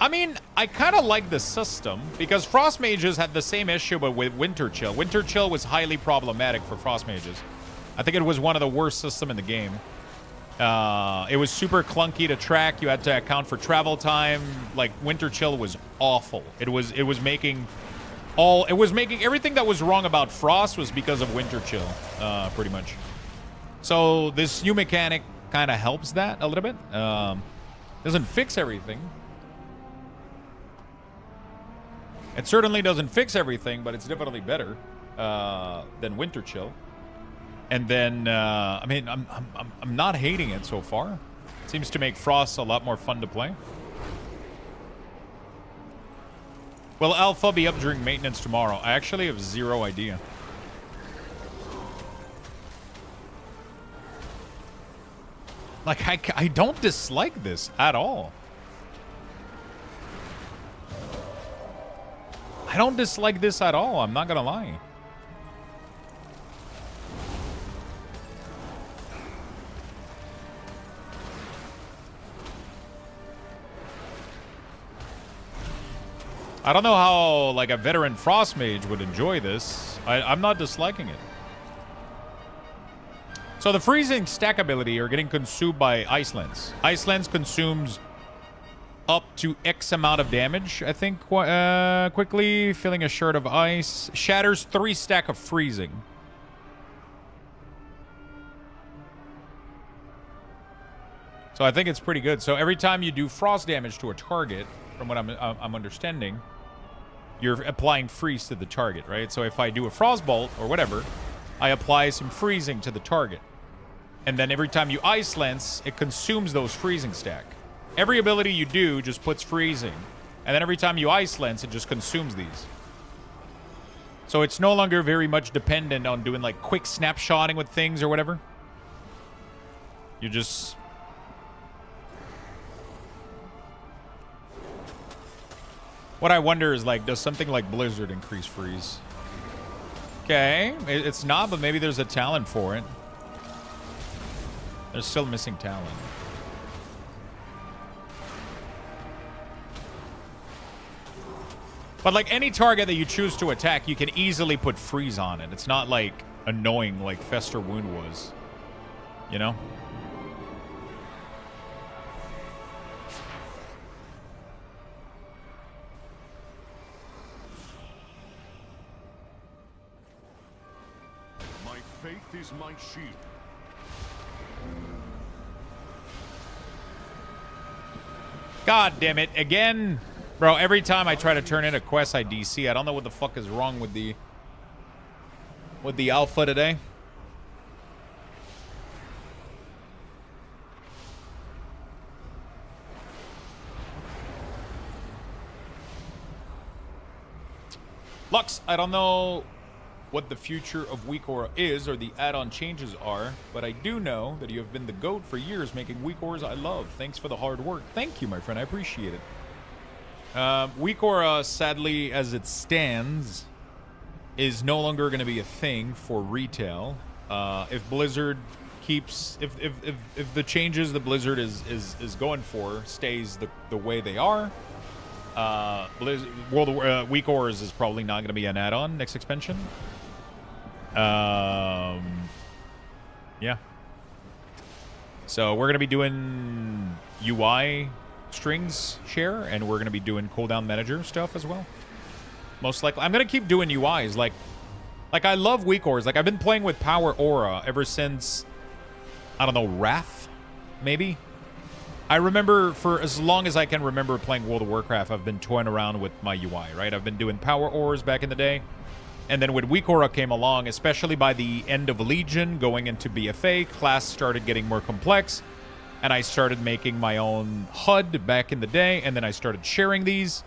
I mean, I kind of like the system because Frost Mages had the same issue, but with Winter Chill. Winter Chill was highly problematic for Frost Mages. I think it was one of the worst systems in the game. It was super clunky to track. You had to account for travel time. Like Winter Chill was awful. It was making everything that was wrong about Frost was because of Winter Chill, pretty much. So this new mechanic kind of helps that a little bit. Doesn't fix everything. It certainly doesn't fix everything, but it's definitely better than Winter Chill. And then, I mean, I'm not hating it so far. It seems to make Frost a lot more fun to play. Will Alpha be up during maintenance tomorrow? I actually have zero idea. Like, I don't dislike this at all. I don't dislike this at all. I'm not gonna lie. I don't know how like a veteran Frost Mage would enjoy this. I'm not disliking it. So the freezing stack ability are getting consumed by Ice Lens. Ice Lens consumes up to X amount of damage, I think, quickly. Filling a shard of ice. Shatters 3 stack of freezing. So I think it's pretty good. So every time you do frost damage to a target, from what I'm understanding, you're applying freeze to the target, right? So if I do a frostbolt or whatever, I apply some freezing to the target. And then every time you Ice Lens, it consumes those freezing stack. Every ability you do just puts freezing. And then every time you Ice Lens, it just consumes these. So it's no longer very much dependent on doing like quick snapshotting with things or whatever. You just... What I wonder is like, does something like Blizzard increase freeze? Okay, it's not, but maybe there's a talent for it. There's still missing talent. But like any target that you choose to attack, you can easily put freeze on it. It's not like annoying like Fester Wound was. You know? My faith is my shield. God damn it. Again. Bro, every time I try to turn in a quest I DC, I don't know what the fuck is wrong with the alpha today. Lux, I don't know what the future of WeakAura is or the add-on changes are, but I do know that you have been the GOAT for years making WeakAuras I love. Thanks for the hard work. Thank you, my friend. I appreciate it. WeakAura, sadly, as it stands, is no longer going to be a thing for retail. If Blizzard keeps... If the changes that Blizzard is going for stays the way they are, WeakAuras is probably not going to be an add-on next expansion. Yeah. So we're going to be doing UI strings share, and we're going to be doing cooldown manager stuff as well. Most likely. I'm going to keep doing UIs. Like I love WeakAuras. Like, I've been playing with Power Aura ever since, I don't know, Wrath, maybe? I remember for as long as I can remember playing World of Warcraft, I've been toying around with my UI, right? I've been doing Power Auras back in the day. And then when WeakAura came along, especially by the end of Legion, going into BFA, class started getting more complex. And I started making my own HUD back in the day. And then I started sharing these.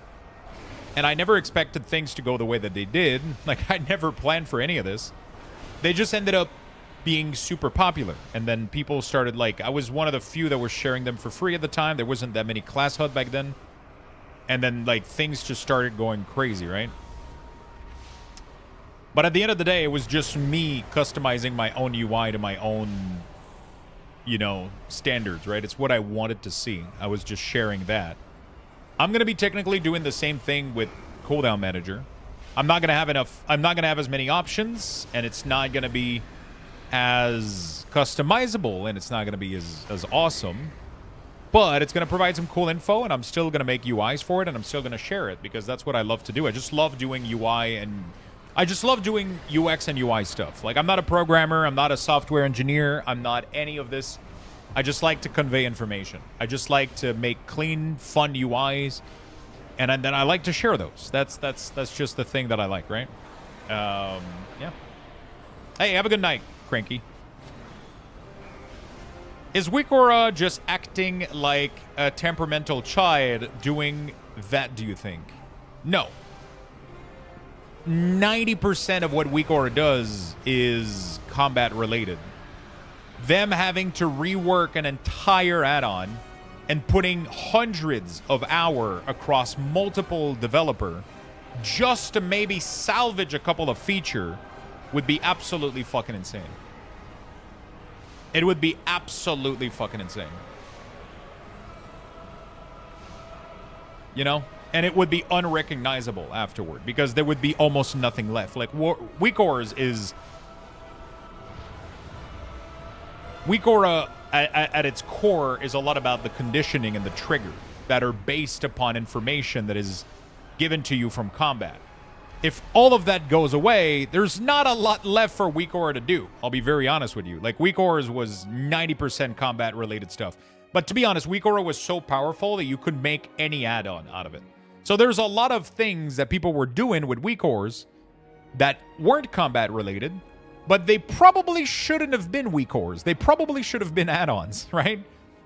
And I never expected things to go the way that they did. Like, I never planned for any of this. They just ended up being super popular. And then people started, like, I was one of the few that were sharing them for free at the time. There wasn't that many class HUD back then. And then, like, things just started going crazy, right? But at the end of the day, it was just me customizing my own UI to my own, you know, standards, right? It's what I wanted to see. I was just sharing that. I'm going to be technically doing the same thing with Cooldown Manager. I'm not going to have enough. I'm not going to have as many options, and it's not going to be as customizable, and it's not going to be as awesome. But it's going to provide some cool info, and I'm still going to make UIs for it, and I'm still going to share it, because that's what I love to do. I just love doing UI, and I just love doing UX and UI stuff. Like, I'm not a programmer. I'm not a software engineer. I'm not any of this. I just like to convey information. I just like to make clean, fun UIs, and then I like to share those. That's just the thing that I like, right? Yeah. Hey, have a good night, Cranky. Is WeakAura just acting like a temperamental child doing that, do you think? No. 90% of what WeakAura does is combat related. Them having to rework an entire add-on and putting hundreds of hours across multiple developer just to maybe salvage a couple of features would be absolutely fucking insane. It would be absolutely fucking insane. You know? And it would be unrecognizable afterward, because there would be almost nothing left. Like, WeakAura is... WeakAura, at its core, is a lot about the conditioning and the trigger that are based upon information that is given to you from combat. If all of that goes away, there's not a lot left for WeakAura to do. I'll be very honest with you. Like, WeakAura was 90% combat-related stuff. But to be honest, WeakAura was so powerful that you could make any add-on out of it. So there's a lot of things that people were doing with WeakAuras that weren't combat-related, but they probably shouldn't have been WeakAuras. They probably should have been add-ons, right?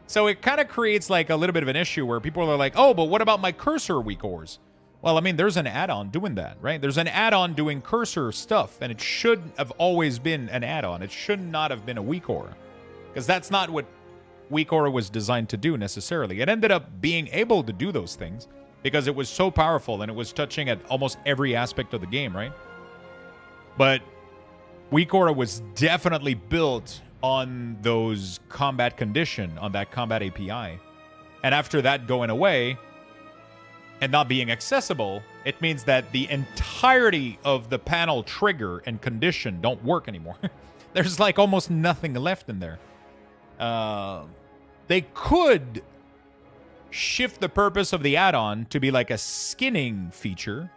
So it kind of creates like a little bit of an issue where people are like, oh, but what about my cursor WeakAuras? Well, I mean, there's an add-on doing that, right? There's an add-on doing cursor stuff, and it should have always been an add-on. It should not have been a WeakAura, because that's not what WeakAura was designed to do necessarily. It ended up being able to do those things because it was so powerful and it was touching at almost every aspect of the game, right? But Weak Aura was definitely built on those combat condition, on that combat API. And after that going away and not being accessible, it means that the entirety of the panel trigger and condition don't work anymore. There's like almost nothing left in there. They could shift the purpose of the add-on to be like a skinning feature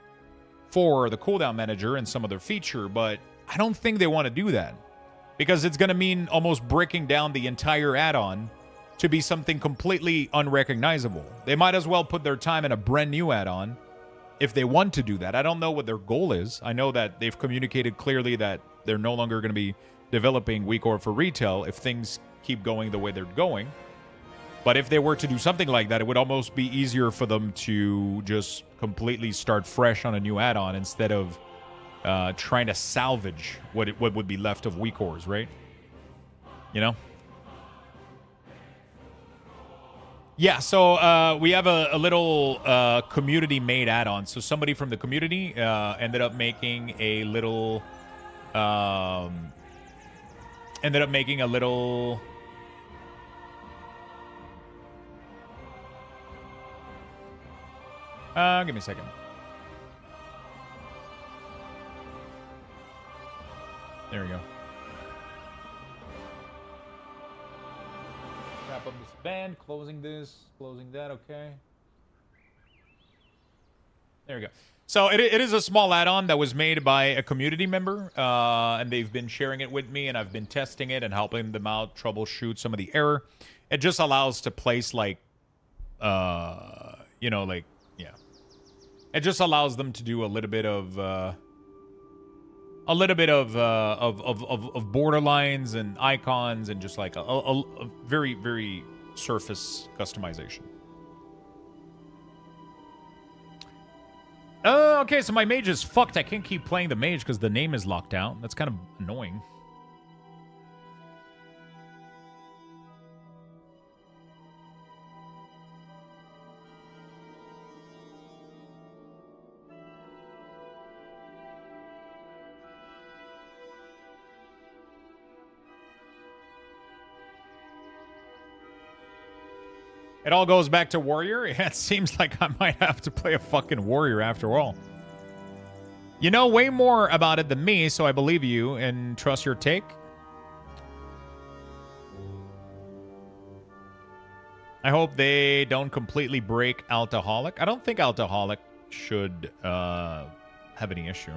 for the cooldown manager and some other feature, but I don't think they want to do that because it's going to mean almost breaking down the entire add-on to be something completely unrecognizable. They might as well put their time in a brand new add-on if they want to do that. I don't know what their goal is. I know that they've communicated clearly that they're no longer going to be developing Weak Aura for retail if things keep going the way they're going. But if they were to do something like that, it would almost be easier for them to just completely start fresh on a new add-on instead of trying to salvage what would be left of Weak Auras, right? You know? Yeah, so we have a little community-made add-on. So somebody from the community ended up making a little... Give me a second. There we go. Wrap up this band, closing this, closing that, okay. There we go. So it is a small add-on that was made by a community member, and they've been sharing it with me, and I've been testing it and helping them out, troubleshoot some of the error. It just allows to place, like, you know, like, yeah. It just allows them to do a little bit of borderlines and icons and just like a very, very surface customization. Okay, so my mage is fucked. I can't keep playing the mage because the name is locked out. That's kind of annoying. It all goes back to warrior. Yeah, it seems like I might have to play a fucking warrior after all. You know way more about it than me, so I believe you and trust your take. I hope they don't completely break Alcoholic. I don't think Alcoholic should have any issue.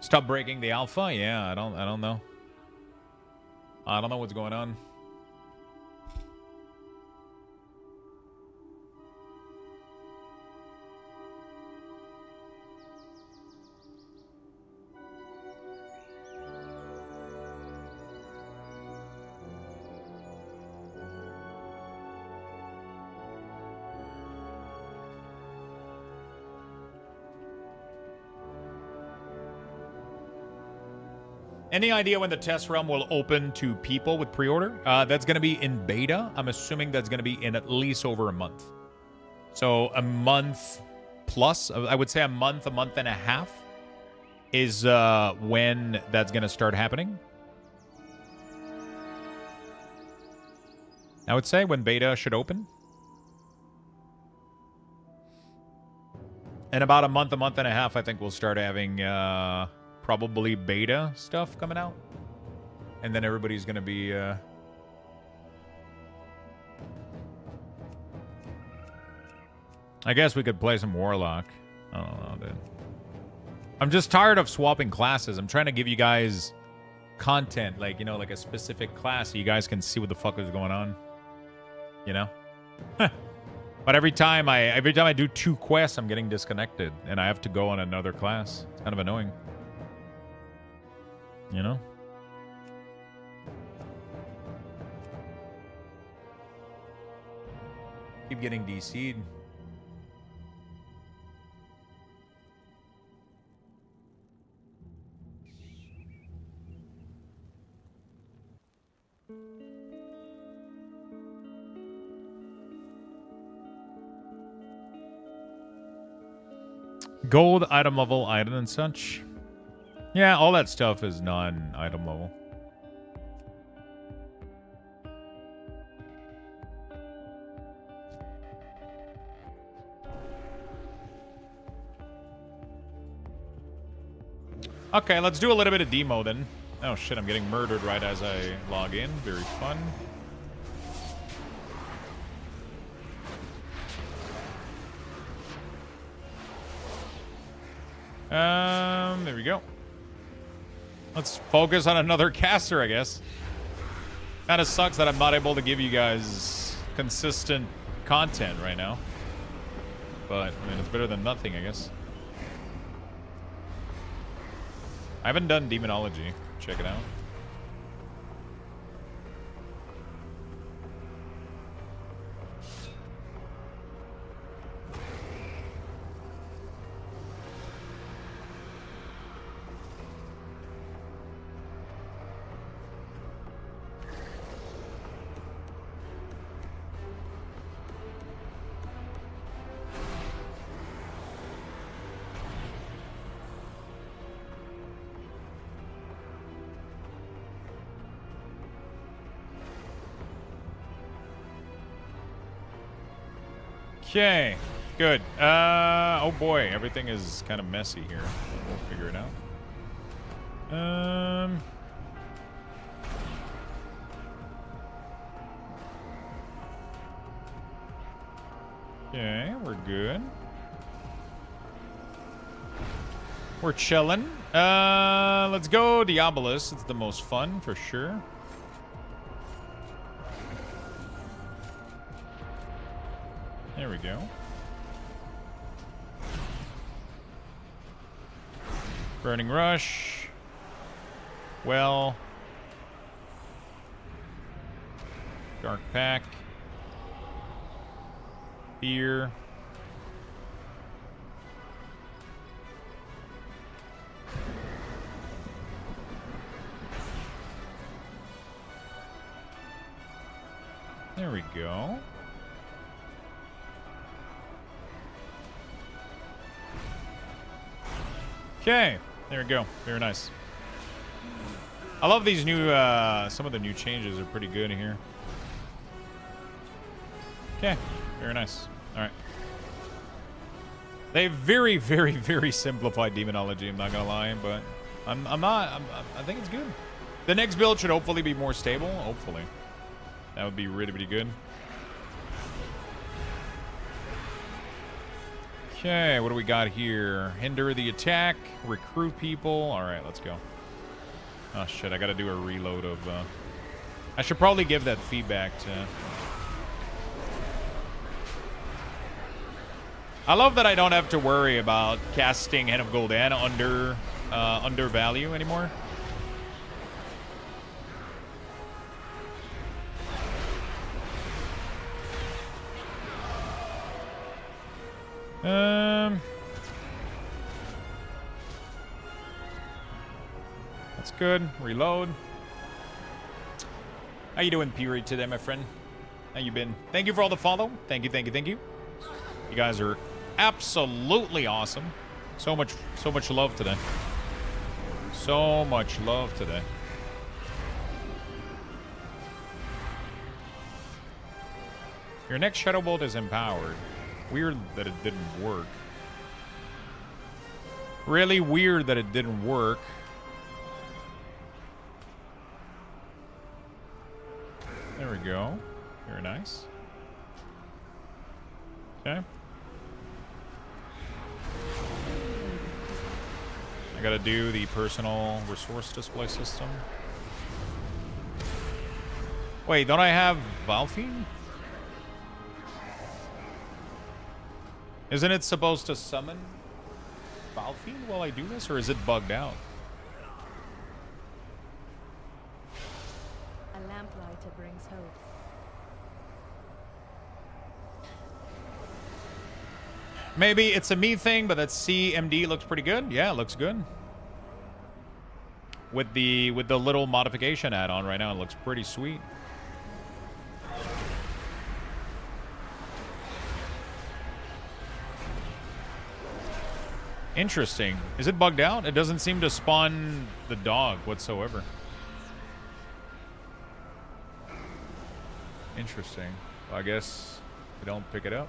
Stop breaking the alpha? Yeah, I don't know. I don't know what's going on. Any idea when the test realm will open to people with pre-order? That's going to be in beta. I'm assuming that's going to be in at least over a month. So a month plus, I would say a month and a half is when that's going to start happening. I would say when beta should open. In about a month and a half, I think we'll start having... probably beta stuff coming out. And then everybody's going to be... I guess we could play some Warlock. I don't know, dude. I'm just tired of swapping classes. I'm trying to give you guys content, like, you know, like a specific class so you guys can see what the fuck is going on. You know? But every time I do 2 quests, I'm getting disconnected. And I have to go on another class. It's kind of annoying. You know? Keep getting DC'd. Gold, item level, item and such. Yeah, all that stuff is non-item level. Okay, let's do a little bit of demo then. Oh shit, I'm getting murdered right as I log in. Very fun. There we go. Let's focus on another caster, I guess. Kind of sucks that I'm not able to give you guys consistent content right now. But, I mean, it's better than nothing, I guess. I haven't done Demonology. Check it out. Okay, good. Oh boy, everything is kind of messy here. We'll figure it out. Okay, we're good. We're chilling. Let's go Diabolus. It's the most fun for sure. There we go. Burning Rush. Well. Dark Pack. Fear. There we go. Okay, there we go. Very nice. I love these new, some of the new changes are pretty good here. Okay, very nice. All right. They very, very, very simplified Demonology, I'm not gonna lie, but I think it's good. The next build should hopefully be more stable, hopefully. That would be really, really good. Okay, what do we got here? Hinder the attack, recruit people. All right, let's go. Oh shit, I gotta do a reload of... I should probably give that feedback to... I love that I don't have to worry about casting Hand of Gul'dan under value anymore. That's good. Reload. How you doing, Puri, today, my friend? How you been? Thank you for all the follow. Thank you, thank you, thank you. You guys are absolutely awesome. So much love today. So much love today. Your next Shadow Bolt is empowered. Weird that it didn't work. Really weird that it didn't work. There we go. Very nice. Okay. I gotta do the personal resource display system. Wait, don't I have Valfiend? Isn't it supposed to summon Valfiend while I do this, or is it bugged out? A lamplighter brings hope. Maybe it's a me thing, but that CMD looks pretty good. Yeah, it looks good. With the little modification add-on right now, it looks pretty sweet. Interesting. Is it bugged out? It doesn't seem to spawn the dog whatsoever. Interesting. Well, I guess we don't pick it up.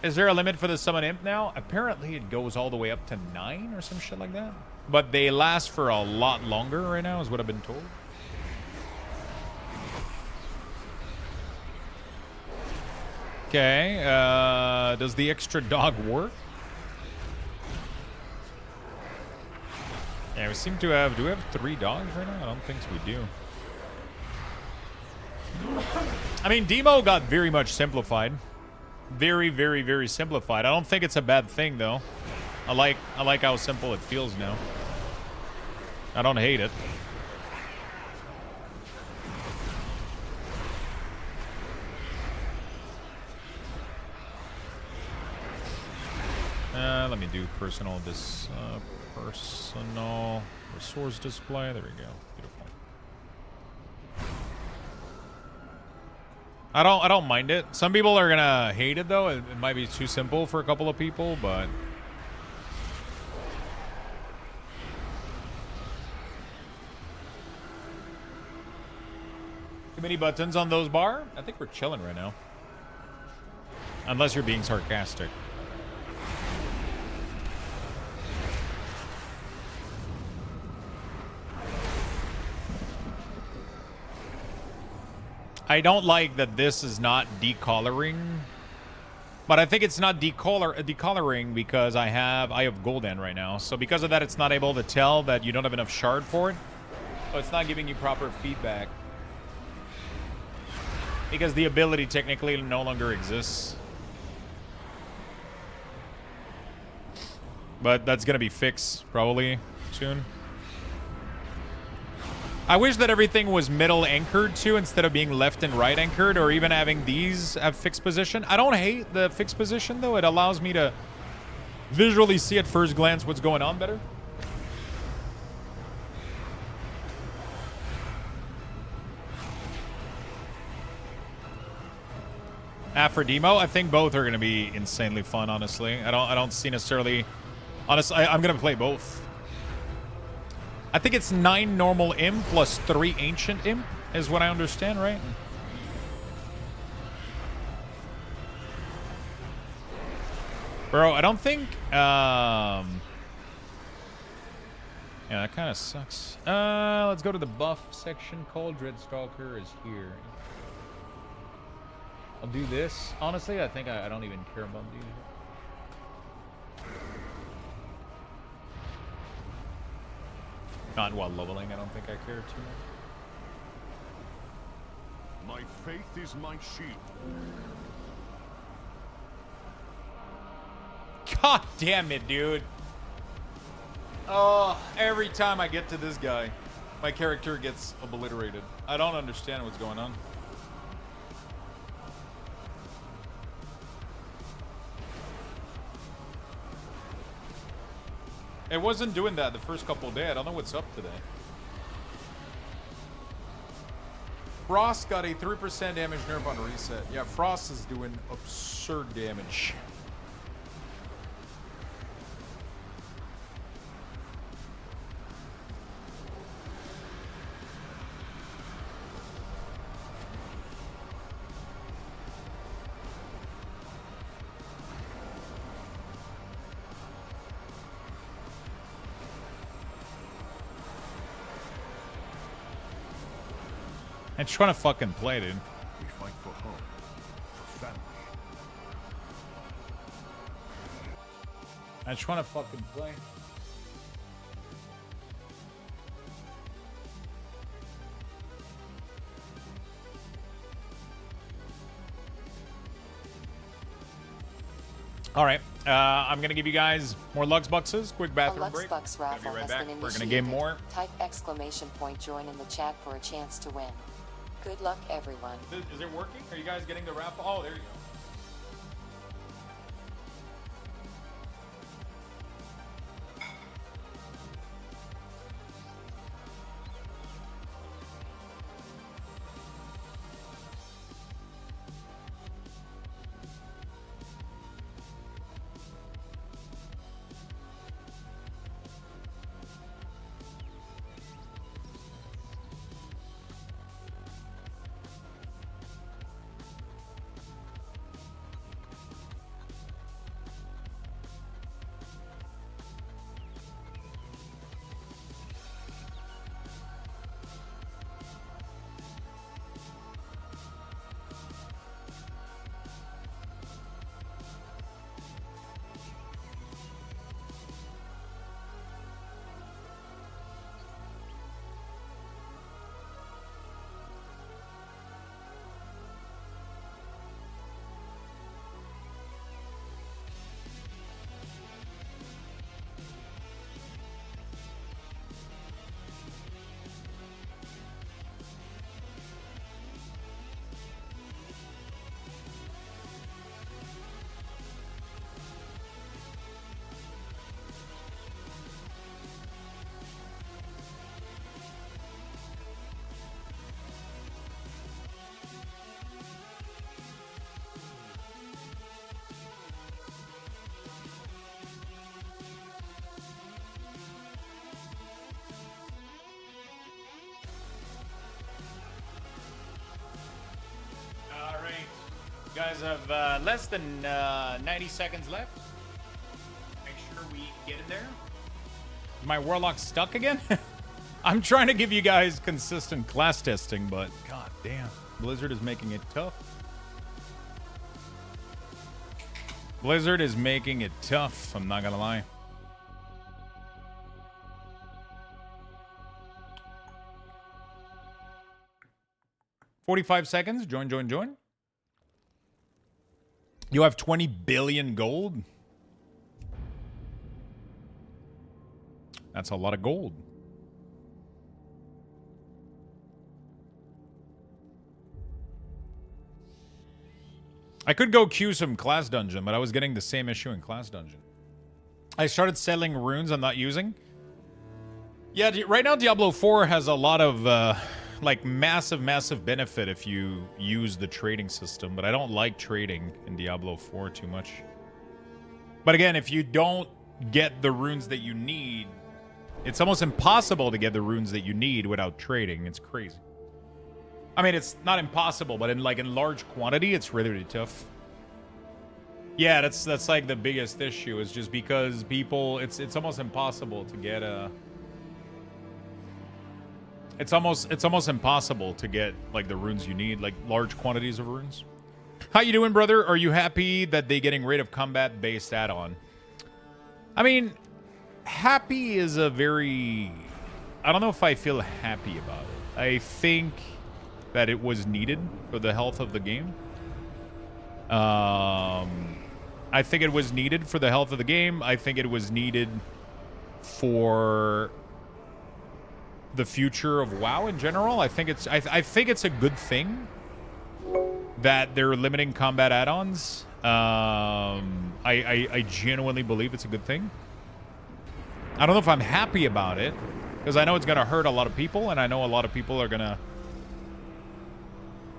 Is there a limit for the summon imp now? Apparently it goes all the way up to 9 or some shit like that. But they last for a lot longer right now is what I've been told. Okay, does the extra dog work? Yeah, we seem to have... Do we have 3 dogs right now? I don't think we do. I mean, demo got very much simplified. Very, very, very simplified. I don't think it's a bad thing, though. I like how simple it feels now. I don't hate it. Let me do personal personal resource display. There we go. Beautiful. I don't mind it. Some people are gonna hate it though. It might be too simple for a couple of people, but too many buttons on those bar? I think we're chilling right now. Unless you're being sarcastic. I don't like that this is not decoloring, but I think it's not decoloring because I have Golden right now. So because of that, it's not able to tell that you don't have enough shard for it. So it's not giving you proper feedback because the ability technically no longer exists. But that's gonna be fixed probably soon. I wish that everything was middle anchored too instead of being left and right anchored, or even having these have fixed position. I don't hate the fixed position though. It allows me to visually see at first glance what's going on better. For demo, I think both are going to be insanely fun, honestly. I don't see necessarily... Honestly, I'm going to play both. I think it's 9 normal imp plus 3 ancient imp is what I understand, right? Bro, I don't think... Yeah, that kind of sucks. Let's go to the buff section. Cold Dreadstalker is here. I'll do this. Honestly, I think I don't even care about these. Not while leveling, I don't think I care too much. My faith is my shield. God damn it, dude. Oh, every time I get to this guy, my character gets obliterated. I don't understand what's going on. It wasn't doing that the first couple of days. I don't know what's up today. Frost got a 3% damage nerf on reset. Yeah, Frost is doing absurd damage. I'm trying to fucking play, dude. We fight for home, for family. I'm trying to fucking play. All right, I'm gonna give you guys more Lux Bucks. Quick bathroom break. Lux raffle Be right has back. been We're gonna initiated. game more. Type exclamation point join in the chat for a chance to win. Good luck, everyone. Is it working? Are you guys getting the raffle? Oh, there you go. Guys have less than 90 seconds left. Make sure we get in there. Is my warlock stuck again? I'm trying to give you guys consistent class testing, but god damn, Blizzard is making it tough. Blizzard is making it tough, I'm not gonna lie. $45 seconds. Join. You have 20 billion gold? That's a lot of gold. I could go queue some class dungeon, but I was getting the same issue in class dungeon. I started selling runes I'm not using. Yeah, right now Diablo 4 has a lot of like massive benefit if you use the trading system, but I don't like trading in Diablo 4 too much. But again, if you don't get the runes that you need, it's almost impossible to get the runes that you need without trading. It's crazy. I mean, it's not impossible, but in large quantity, it's really tough. Yeah, that's like the biggest issue, is just because people, it's almost impossible to get a. It's almost impossible to get like the runes you need, like large quantities of runes. How you doing, brother? Are you happy that they getting rid of combat-based add-on? I mean, happy is a very. I don't know if I feel happy about it. I think that it was needed for the health of the game. I think it was needed for the health of the game. I think it was needed for the future of WoW in general. I think it's a good thing that they're limiting combat add-ons. I genuinely believe it's a good thing. I don't know if I'm happy about it, because I know it's gonna hurt a lot of people, and I know a lot of people are gonna.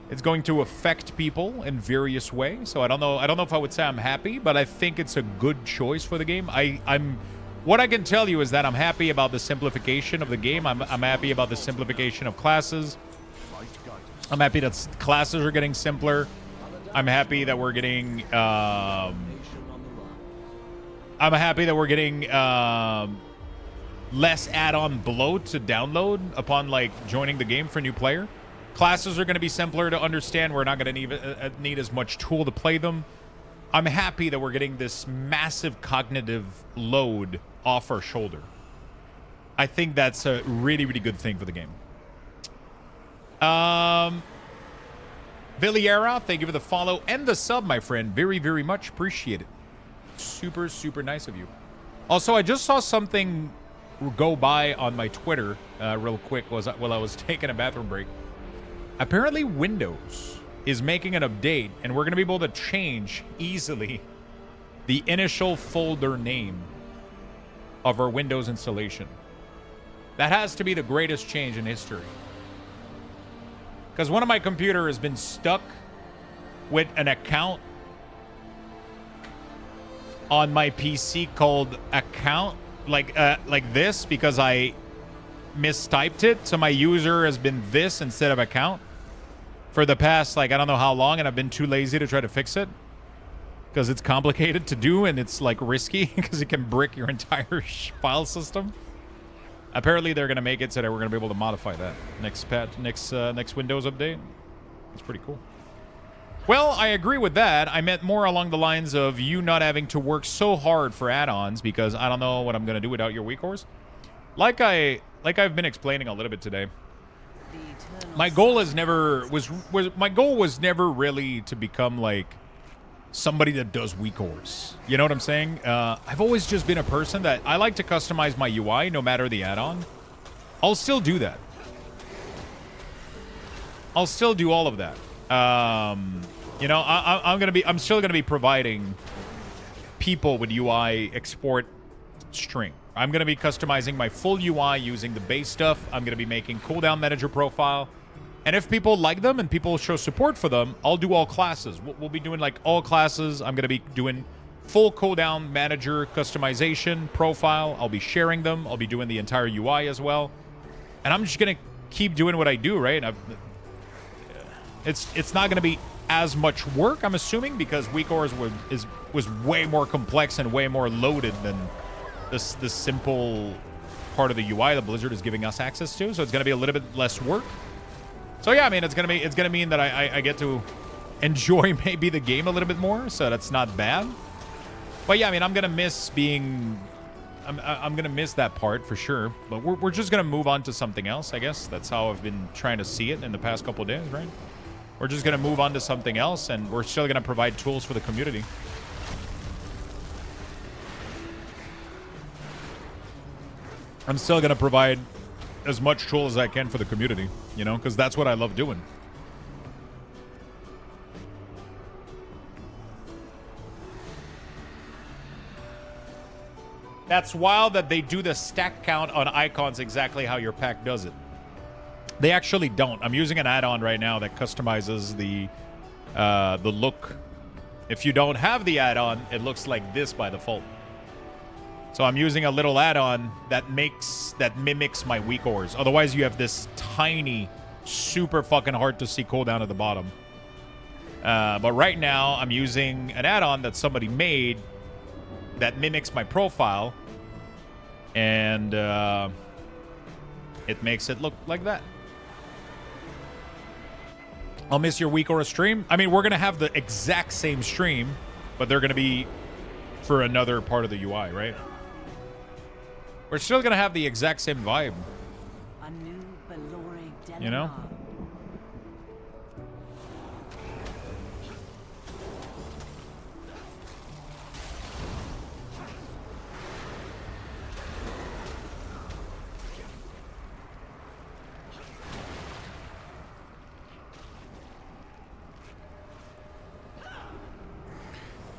It's going to affect people in various ways. So I don't know if I would say I'm happy, but I think it's a good choice for the game. What I can tell you is that I'm happy about the simplification of the game. I'm happy about the simplification of classes. I'm happy that classes are getting simpler. I'm happy that we're getting less add-on bloat to download upon like joining the game for a new player. Classes are going to be simpler to understand. We're not going to need as much tool to play them. I'm happy that we're getting this massive cognitive load off our shoulder. I think that's a really good thing for the game. Villiera, thank you for the follow and the sub, my friend. Very much appreciate it. Super nice of you. Also, I just saw something go by on my Twitter real quick while I was taking a bathroom break. Apparently Windows is making an update, and we're going to be able to change easily the initial folder name of our Windows installation. That has to be the greatest change in history. Because one of my computers has been stuck with an account on my PC called account, like this, because I mistyped it. So my user has been this instead of account for the past, like, I don't know how long, and I've been too lazy to try to fix it because it's complicated to do and it's like risky because it can brick your entire file system. Apparently they're going to make it so that we're going to be able to modify that next Windows update. It's pretty cool. Well, I agree with that. I meant more along the lines of you not having to work so hard for add-ons, because I don't know what I'm going to do without your weak cores. Like I've been explaining a little bit today. My goal was never really to become like somebody that does weak cores. You know what I'm saying? I've always just been a person that I like to customize my UI no matter the add-on. I'll still do that. I'll still do all of that. You know, I'm still gonna be providing people with UI export string. I'm gonna be customizing my full UI using the base stuff. I'm gonna be making cooldown manager profile. And if people like them and people show support for them, I'll do all classes. We'll be doing like all classes. I'm gonna be doing full cooldown manager customization profile. I'll be sharing them. I'll be doing the entire UI as well. And I'm just gonna keep doing what I do, right? It's not gonna be as much work, I'm assuming, because weak ores was way more complex and way more loaded than this simple part of the UI that Blizzard is giving us access to. So it's going to be a little bit less work. So yeah, I mean, it's gonna mean that I get to enjoy maybe the game a little bit more. So that's not bad. But yeah, I mean, I'm gonna miss being. I'm gonna miss that part for sure. But we're just gonna move on to something else, I guess. That's how I've been trying to see it in the past couple of days, right? We're just gonna move on to something else, and we're still gonna provide tools for the community. I'm still gonna provide as much tool as I can for the community, you know, because that's what I love doing. That's wild that they do the stack count on icons exactly how your pack does it. They actually don't. I'm using an add-on right now that customizes the look. If you don't have the add-on, it looks like this by default. So I'm using a little add-on that mimics my weak ores. Otherwise, you have this tiny, super fucking hard to see cooldown at the bottom. But right now, I'm using an add-on that somebody made that mimics my profile, and it makes it look like that. I'll miss your week or a stream. I mean, we're gonna have the exact same stream, but they're gonna be for another part of the UI, right? We're still gonna have the exact same vibe. A new Belore You know?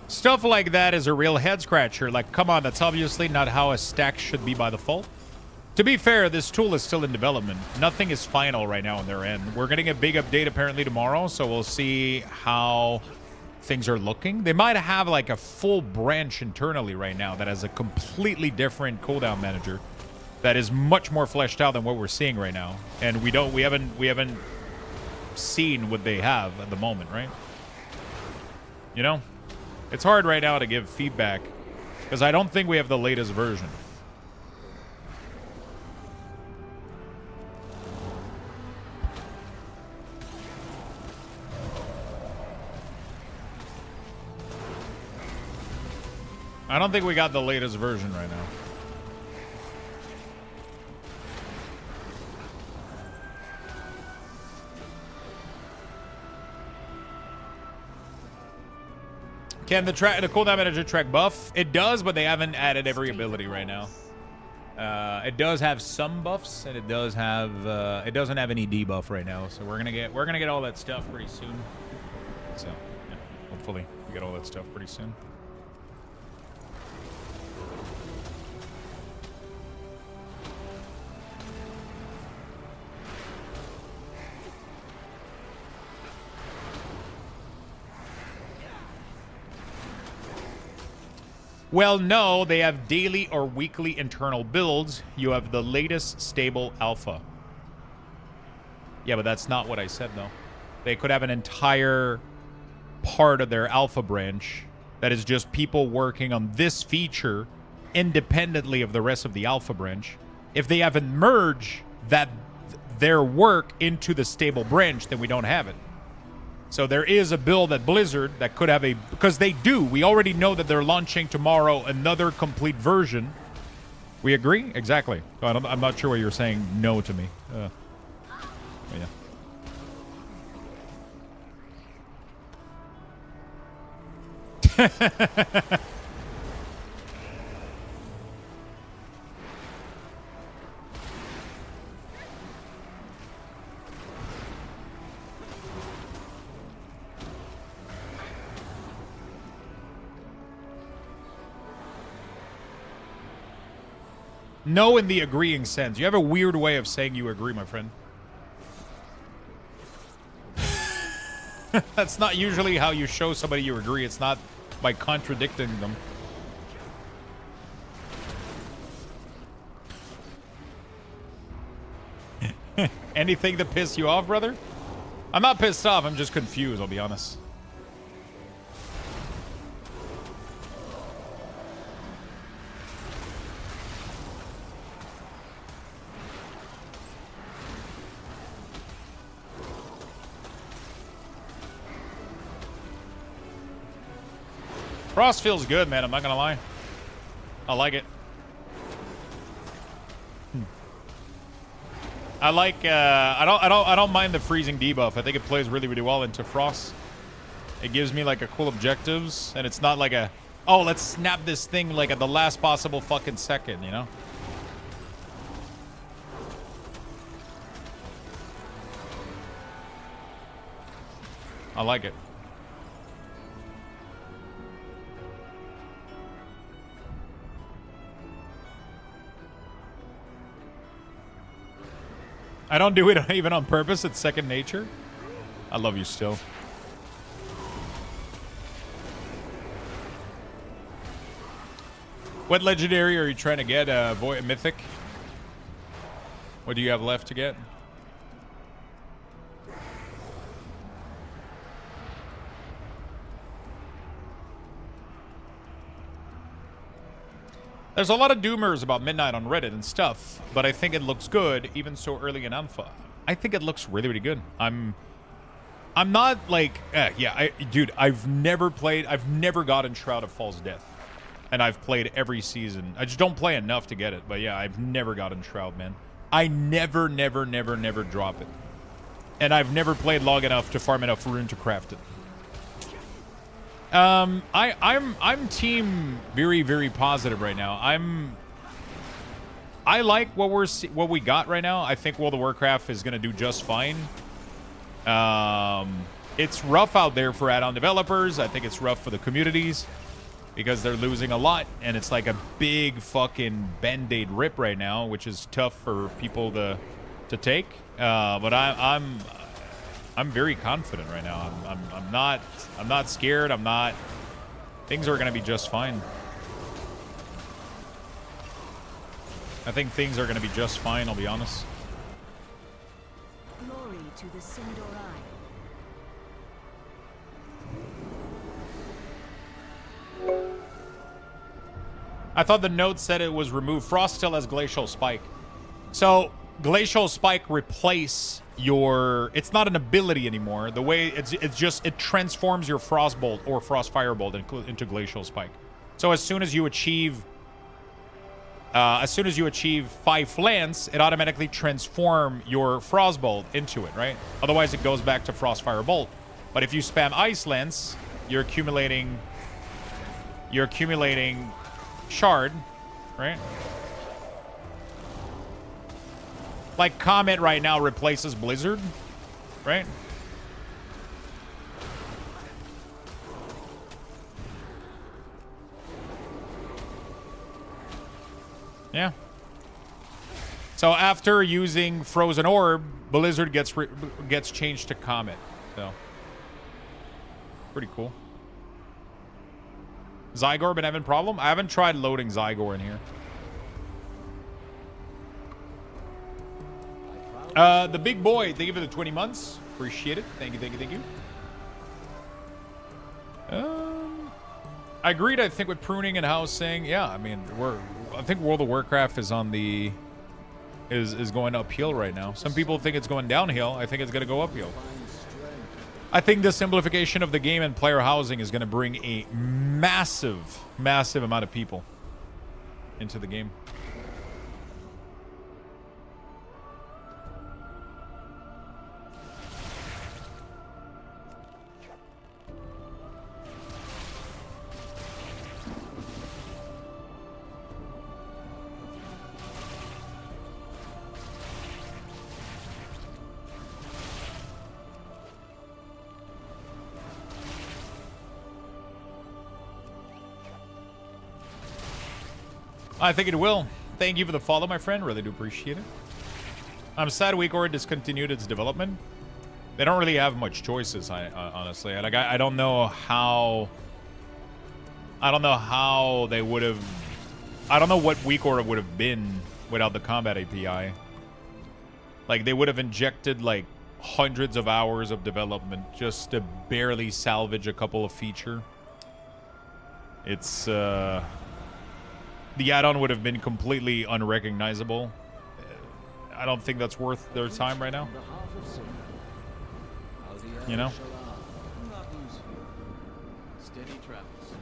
Stuff like that is a real head scratcher. Like, come on, that's obviously not how a stack should be by default. To be fair, this tool is still in development. Nothing is final right now on their end. We're getting a big update apparently tomorrow, so we'll see how things are looking. They might have like a full branch internally right now that has a completely different cooldown manager that is much more fleshed out than what we're seeing right now. And we haven't seen what they have at the moment, right? You know? It's hard right now to give feedback because I don't think we have the latest version. I don't think we got the latest version right now. Can the cooldown manager track buff? It does, but they haven't added every ability right now. It does have some buffs, and it doesn't have any debuff right now. So we're gonna get all that stuff pretty soon. So yeah, hopefully we get all that stuff pretty soon. Well, no, they have daily or weekly internal builds. You have the latest stable alpha. Yeah, but that's not what I said, though. They could have an entire part of their alpha branch that is just people working on this feature independently of the rest of the alpha branch. If they haven't merged their work into the stable branch, then we don't have it. So there is a build at Blizzard that could have because they do. We already know that they're launching tomorrow another complete version. We agree? Exactly. So I'm not sure why you're saying no to me. Yeah. No in the agreeing sense. You have a weird way of saying you agree, my friend. That's not usually how you show somebody you agree. It's not by contradicting them. Anything that piss you off, brother? I'm not pissed off. I'm just confused, I'll be honest. Frost feels good, man. I'm not gonna lie. I like it. I like. I don't mind the freezing debuff. I think it plays really, really well into Frost. It gives me like a cool objectives, and it's not like a, oh, let's snap this thing like at the last possible fucking second, you know? I like it. I don't do it even on purpose. It's second nature. I love you still. What legendary are you trying to get? Void Mythic? What do you have left to get? There's a lot of doomers about Midnight on Reddit and stuff, but I think it looks good even so early in alpha. I think it looks really, really good. I'm not like, dude, I've never gotten Shroud of False Death. And I've played every season. I just don't play enough to get it, but yeah, I've never gotten Shroud, man. I never drop it. And I've never played long enough to farm enough rune to craft it. I'm team very, very positive right now. I like what we got right now. I think World of Warcraft is gonna do just fine. It's rough out there for add-on developers. I think it's rough for the communities because they're losing a lot, and it's like a big fucking band-aid rip right now, which is tough for people to take. But I'm very confident right now. I'm not scared. Things are gonna be just fine. I think things are gonna be just fine, I'll be honest. Glory to the Sindorai. I thought the note said it was removed. Frost still has Glacial Spike. So Glacial Spike replace your, it's not an ability anymore. The way it transforms your Frostbolt or Frost Firebolt into Glacial Spike. So as soon as you achieve 5 Lance, it automatically transform your Frostbolt into it, right? Otherwise it goes back to Frost Firebolt. But if you spam Ice Lance, you're accumulating Shard, right? Like Comet right now replaces Blizzard, right? Yeah. So after using Frozen Orb, Blizzard gets changed to Comet. So pretty cool. Zygor been having problem? I haven't tried loading Zygor in here. The big boy, thank you for the 20 months. Appreciate it. Thank you. I agreed, I think, with pruning and housing. Yeah, I mean, I think World of Warcraft is on the is going uphill right now. Some people think it's going downhill. I think it's going to go uphill. I think the simplification of the game and player housing is going to bring a massive amount of people into the game. I think it will. Thank you for the follow, my friend. Really do appreciate it. I'm sad WeakOr discontinued its development. They don't really have much choices, honestly. Like, I don't know how... I don't know how they would have... I don't know what WeakOr would have been without the combat API. Like, they would have injected, like, hundreds of hours of development just to barely salvage a couple of feature. It's the add-on would have been completely unrecognizable. I don't think that's worth their time right now. You know? Steady travels.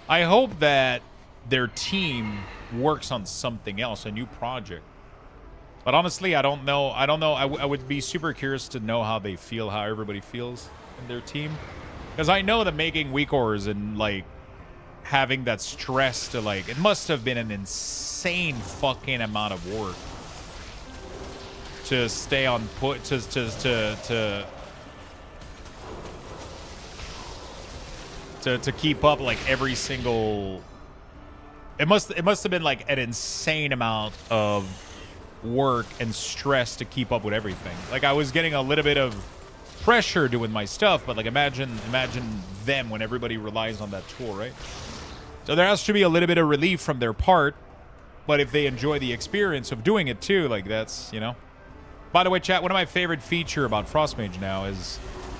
I hope that their team works on something else, a new project. But honestly, I don't know. I would be super curious to know how they feel, how everybody feels in their team. Because I know that making weak ores and, like, having that stress to, like, it must have been an insane fucking amount of work to stay on put, to keep up, like, every single... It must have been, like, an insane amount of work and stress to keep up with everything. Like, I was getting a little bit of pressure doing my stuff, but, like, imagine them when everybody relies on that tool, right? So there has to be a little bit of relief from their part, but if they enjoy the experience of doing it too, like, that's, you know. By the way, chat, one of my favorite feature about Frostmage now is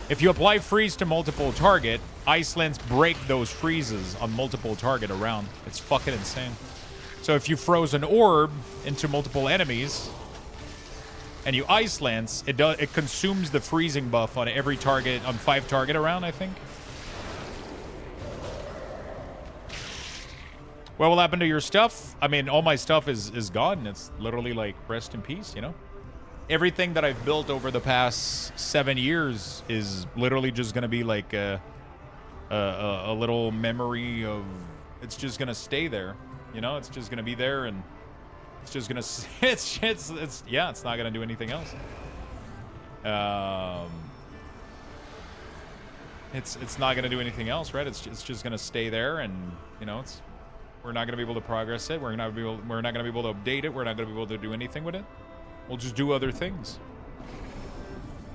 if you apply freeze to multiple target, ice lens break those freezes on multiple target around. It's fucking insane. So if you froze an orb into multiple enemies and you ice lens, it consumes the freezing buff on every target, on 5 target around, I think. What will happen to your stuff? I mean, all my stuff is gone. It's literally like rest in peace, you know? Everything that I've built over the past 7 years is literally just going to be like a little memory of... It's just going to stay there, you know? It's just going to be there, and it's just going to... Yeah, it's not going to do anything else. It's not going to do anything else, right? It's just going to stay there, and, you know, it's... We're not going to be able to progress it. We're not going to be able to update it. We're not going to be able to do anything with it. We'll just do other things.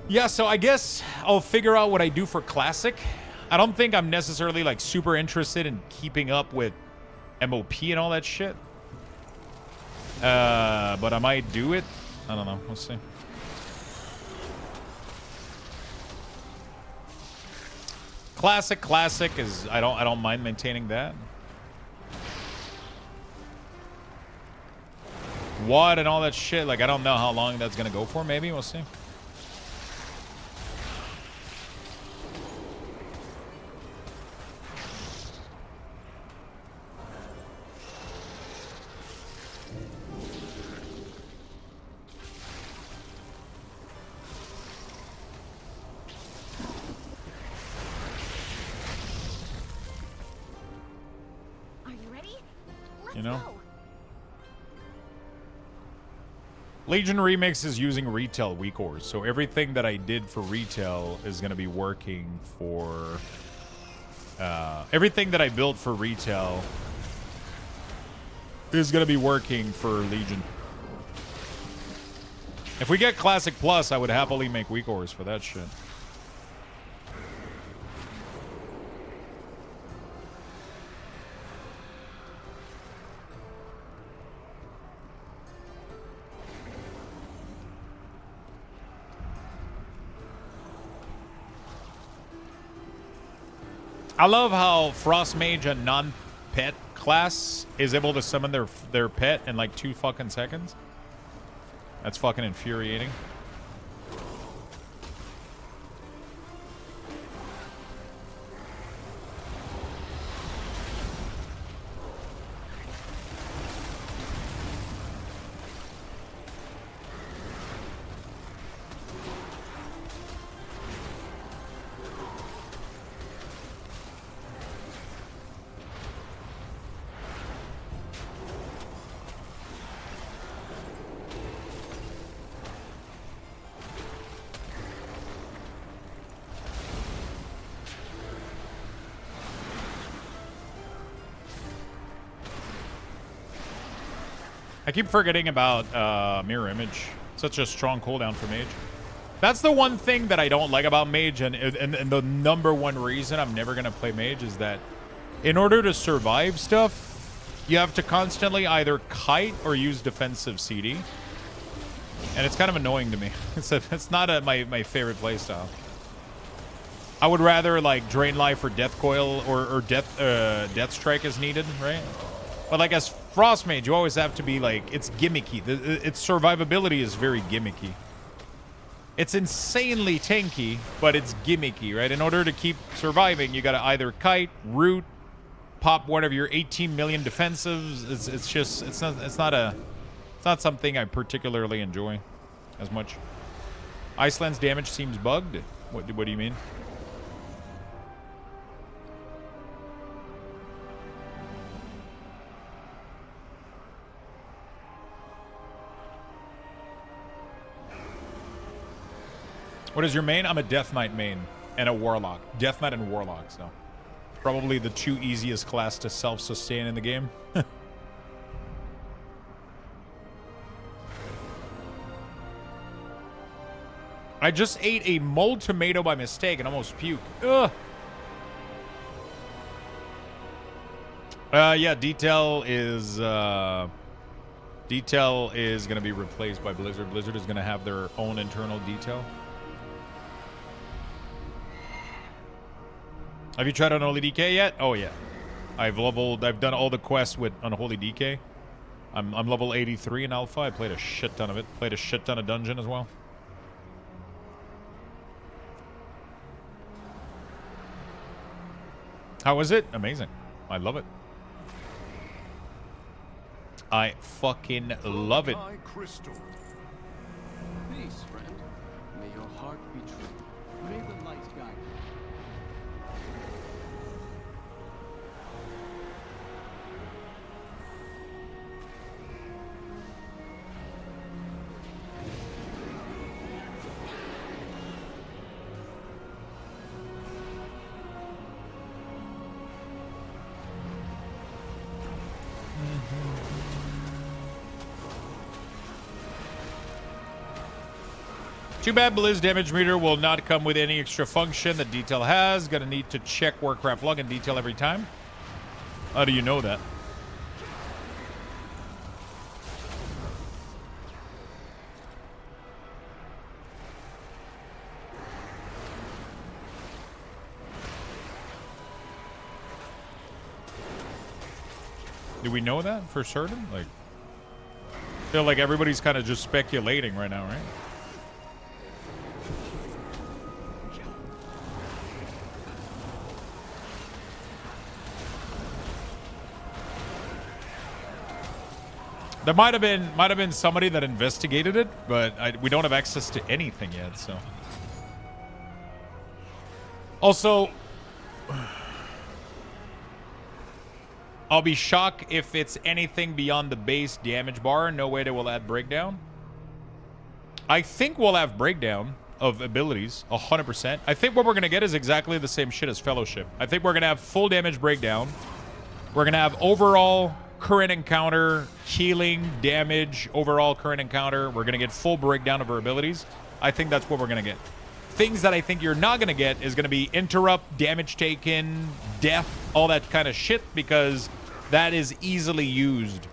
Yeah, so I guess I'll figure out what I do for Classic. I don't think I'm necessarily, like, super interested in keeping up with MOP and all that shit. But I might do it. I don't know. We'll see. Classic is... I don't mind maintaining that. What and all that shit, like, I don't know how long that's gonna go for. Maybe we'll see. Are you ready? Let's You know? go. Legion Remix is using retail weak ores, so everything that I did for retail is going to be working for... everything that I built for retail is going to be working for Legion. If we get Classic Plus, I would happily make weak ores for that shit. I love how Frost Mage, a non-pet class, is able to summon their pet in like 2 fucking seconds. That's fucking infuriating. I keep forgetting about Mirror Image. Such a strong cooldown for Mage. That's the one thing that I don't like about Mage, and the number one reason I'm never going to play Mage is that in order to survive stuff, you have to constantly either kite or use defensive CD. And it's kind of annoying to me. It's not my favorite playstyle. I would rather like Drain Life or Death Coil or Death Strike as needed, right? But like as Frost Mage, you always have to be like, it's gimmicky. Its survivability is very gimmicky. It's insanely tanky, but it's gimmicky, right? In order to keep surviving, you gotta either kite, root, pop one of your 18 million defensives. It's not something I particularly enjoy as much. Iceland's damage seems bugged. What do you mean? What is your main? I'm a Death Knight main and a Warlock. Death Knight and Warlock, so probably the two easiest class to self-sustain in the game. I just ate a mold tomato by mistake and almost puked. Ugh. Yeah, Detail is gonna be replaced by Blizzard. Blizzard is gonna have their own internal Detail. Have you tried Unholy DK yet? Oh yeah, I've done all the quests with Unholy DK. I'm level 83 in Alpha. I played a shit ton of it. Played a shit ton of Dungeon as well. How was it? Amazing. I love it. I fucking love it. Peace, friend. May your heart be true. May the light guide you. Too bad Blizz damage meter will not come with any extra function that Detail has. Gonna need to check Warcraft log and Detail every time. How do you know that? Do we know that for certain? Like, I feel like everybody's kind of just speculating right now, right? There might have been somebody that investigated it, but we don't have access to anything yet. So, also, I'll be shocked if it's anything beyond the base damage bar. No way they will add breakdown. I think we'll have breakdown of abilities, 100%. I think what we're gonna get is exactly the same shit as Fellowship. I think we're gonna have full damage breakdown. We're gonna have overall current encounter, healing, damage, overall current encounter. We're going to get full breakdown of our abilities. I think that's what we're going to get. Things that I think you're not going to get is going to be interrupt, damage taken, death, all that kind of shit, because that is easily used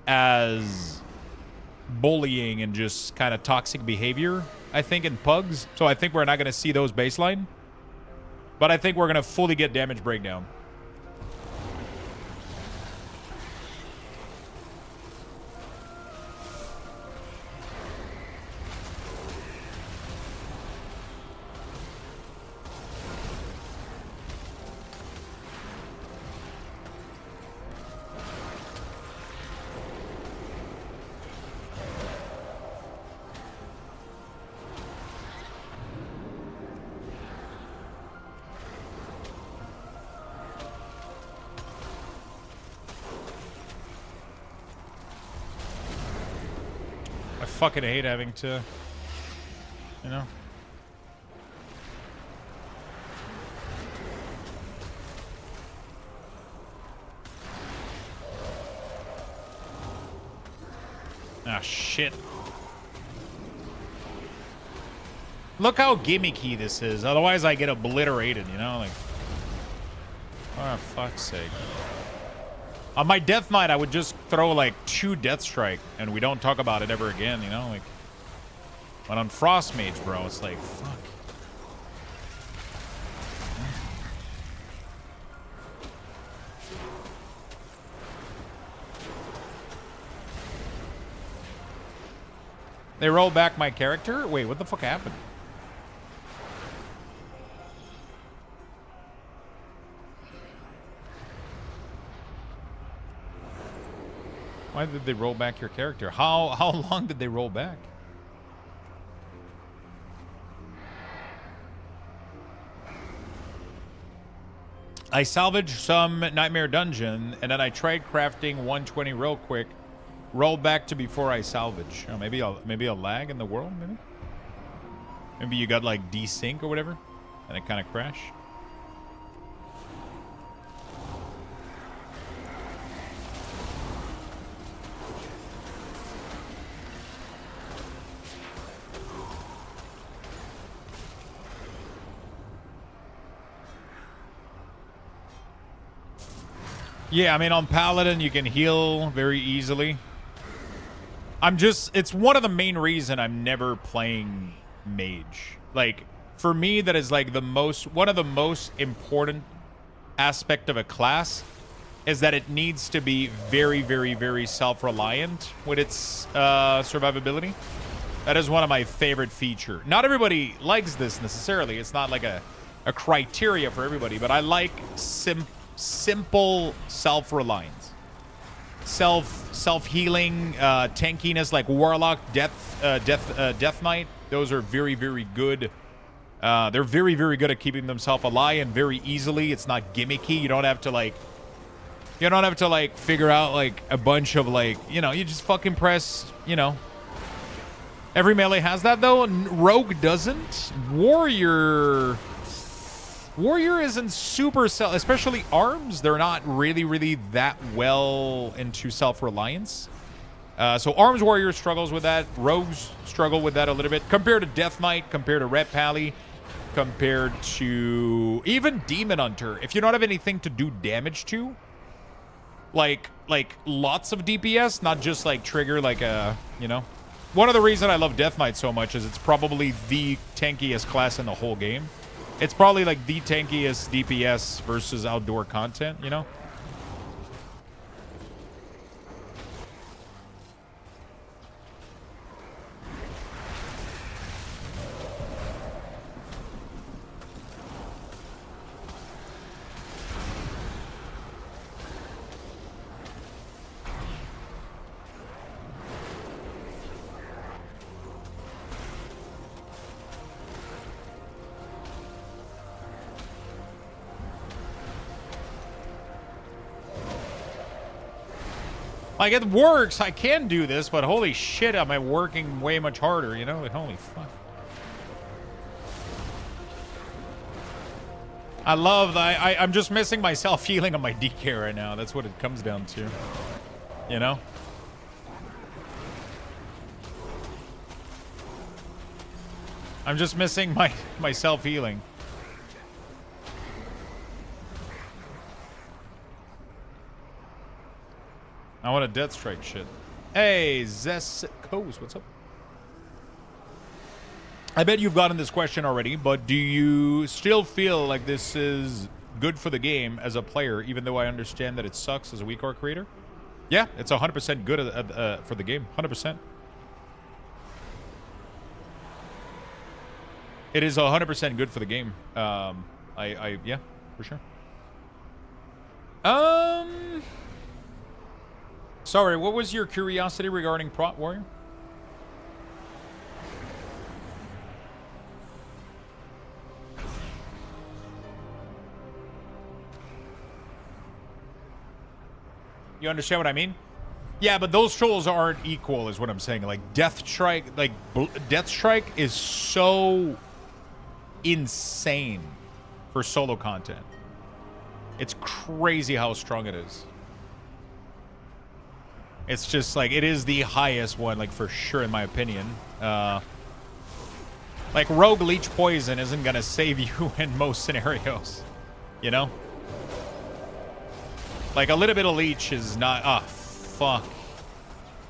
as bullying and just kind of toxic behavior, I think, in pugs. So I think we're not going to see those baseline. But I think we're going to fully get damage breakdown. I fucking hate having to, you know. Ah, shit. Look how gimmicky this is. Otherwise, I get obliterated, you know? Like, oh, fuck's sake. On my Death Knight, I would just throw, like, 2 Death Strike, and we don't talk about it ever again, you know? Like, But on Frost Mage, bro, it's like, fuck. They roll back my character? Wait, what the fuck happened? Why did they roll back your character? How long did they roll back? I salvaged some Nightmare Dungeon, and then I tried crafting 120 real quick. Roll back to before I salvage. Oh, maybe a lag in the world, maybe? Maybe you got like desync or whatever, and it kind of crashed. Yeah, I mean, on Paladin, you can heal very easily. It's one of the main reason I'm never playing Mage. Like, for me, that is like one of the most important aspect of a class is that it needs to be very, very, very self-reliant with its survivability. That is one of my favorite features. Not everybody likes this necessarily. It's not like a criteria for everybody, but I like simple self-reliance, self-healing, tankiness, like Warlock, Death Knight. Those are very, very good. They're very, very good at keeping themselves alive and very easily. It's not gimmicky. You don't have to like figure out like a bunch of like, you know, you just fucking press, you know. Every melee has that though. Rogue doesn't. Warrior isn't super especially arms. They're not really that well into self-reliance. So arms warrior struggles with that. Rogues struggle with that a little bit compared to Death Knight, compared to Red Pally, compared to even Demon Hunter. If you don't have anything to do damage to, like lots of DPS, not just like trigger like a, you know. One of the reasons I love Death Knight so much is it's probably the tankiest class in the whole game. It's probably like the tankiest DPS versus outdoor content, you know? Like, it works. I can do this, but holy shit, am I working way much harder, you know? Like, holy fuck. I love that. I'm just missing my self-healing on my DK right now. That's what it comes down to. You know? I'm just missing my self-healing. I want a Death Strike shit. Hey, Zess Coast, what's up? I bet you've gotten this question already, but do you still feel like this is good for the game as a player, even though I understand that it sucks as a WeCore creator? Yeah, it's 100% good for the game. 100%. It is 100% good for the game. Yeah, for sure. Sorry, what was your curiosity regarding Prot Warrior? You understand what I mean? Yeah, but those trolls aren't equal, is what I'm saying. Like Death Strike, Death Strike is so insane for solo content. It's crazy how strong it is. It's just like, it is the highest one, like for sure, in my opinion. Like Rogue Leech Poison isn't gonna save you in most scenarios, you know? Like a little bit of Leech is not, ah, fuck.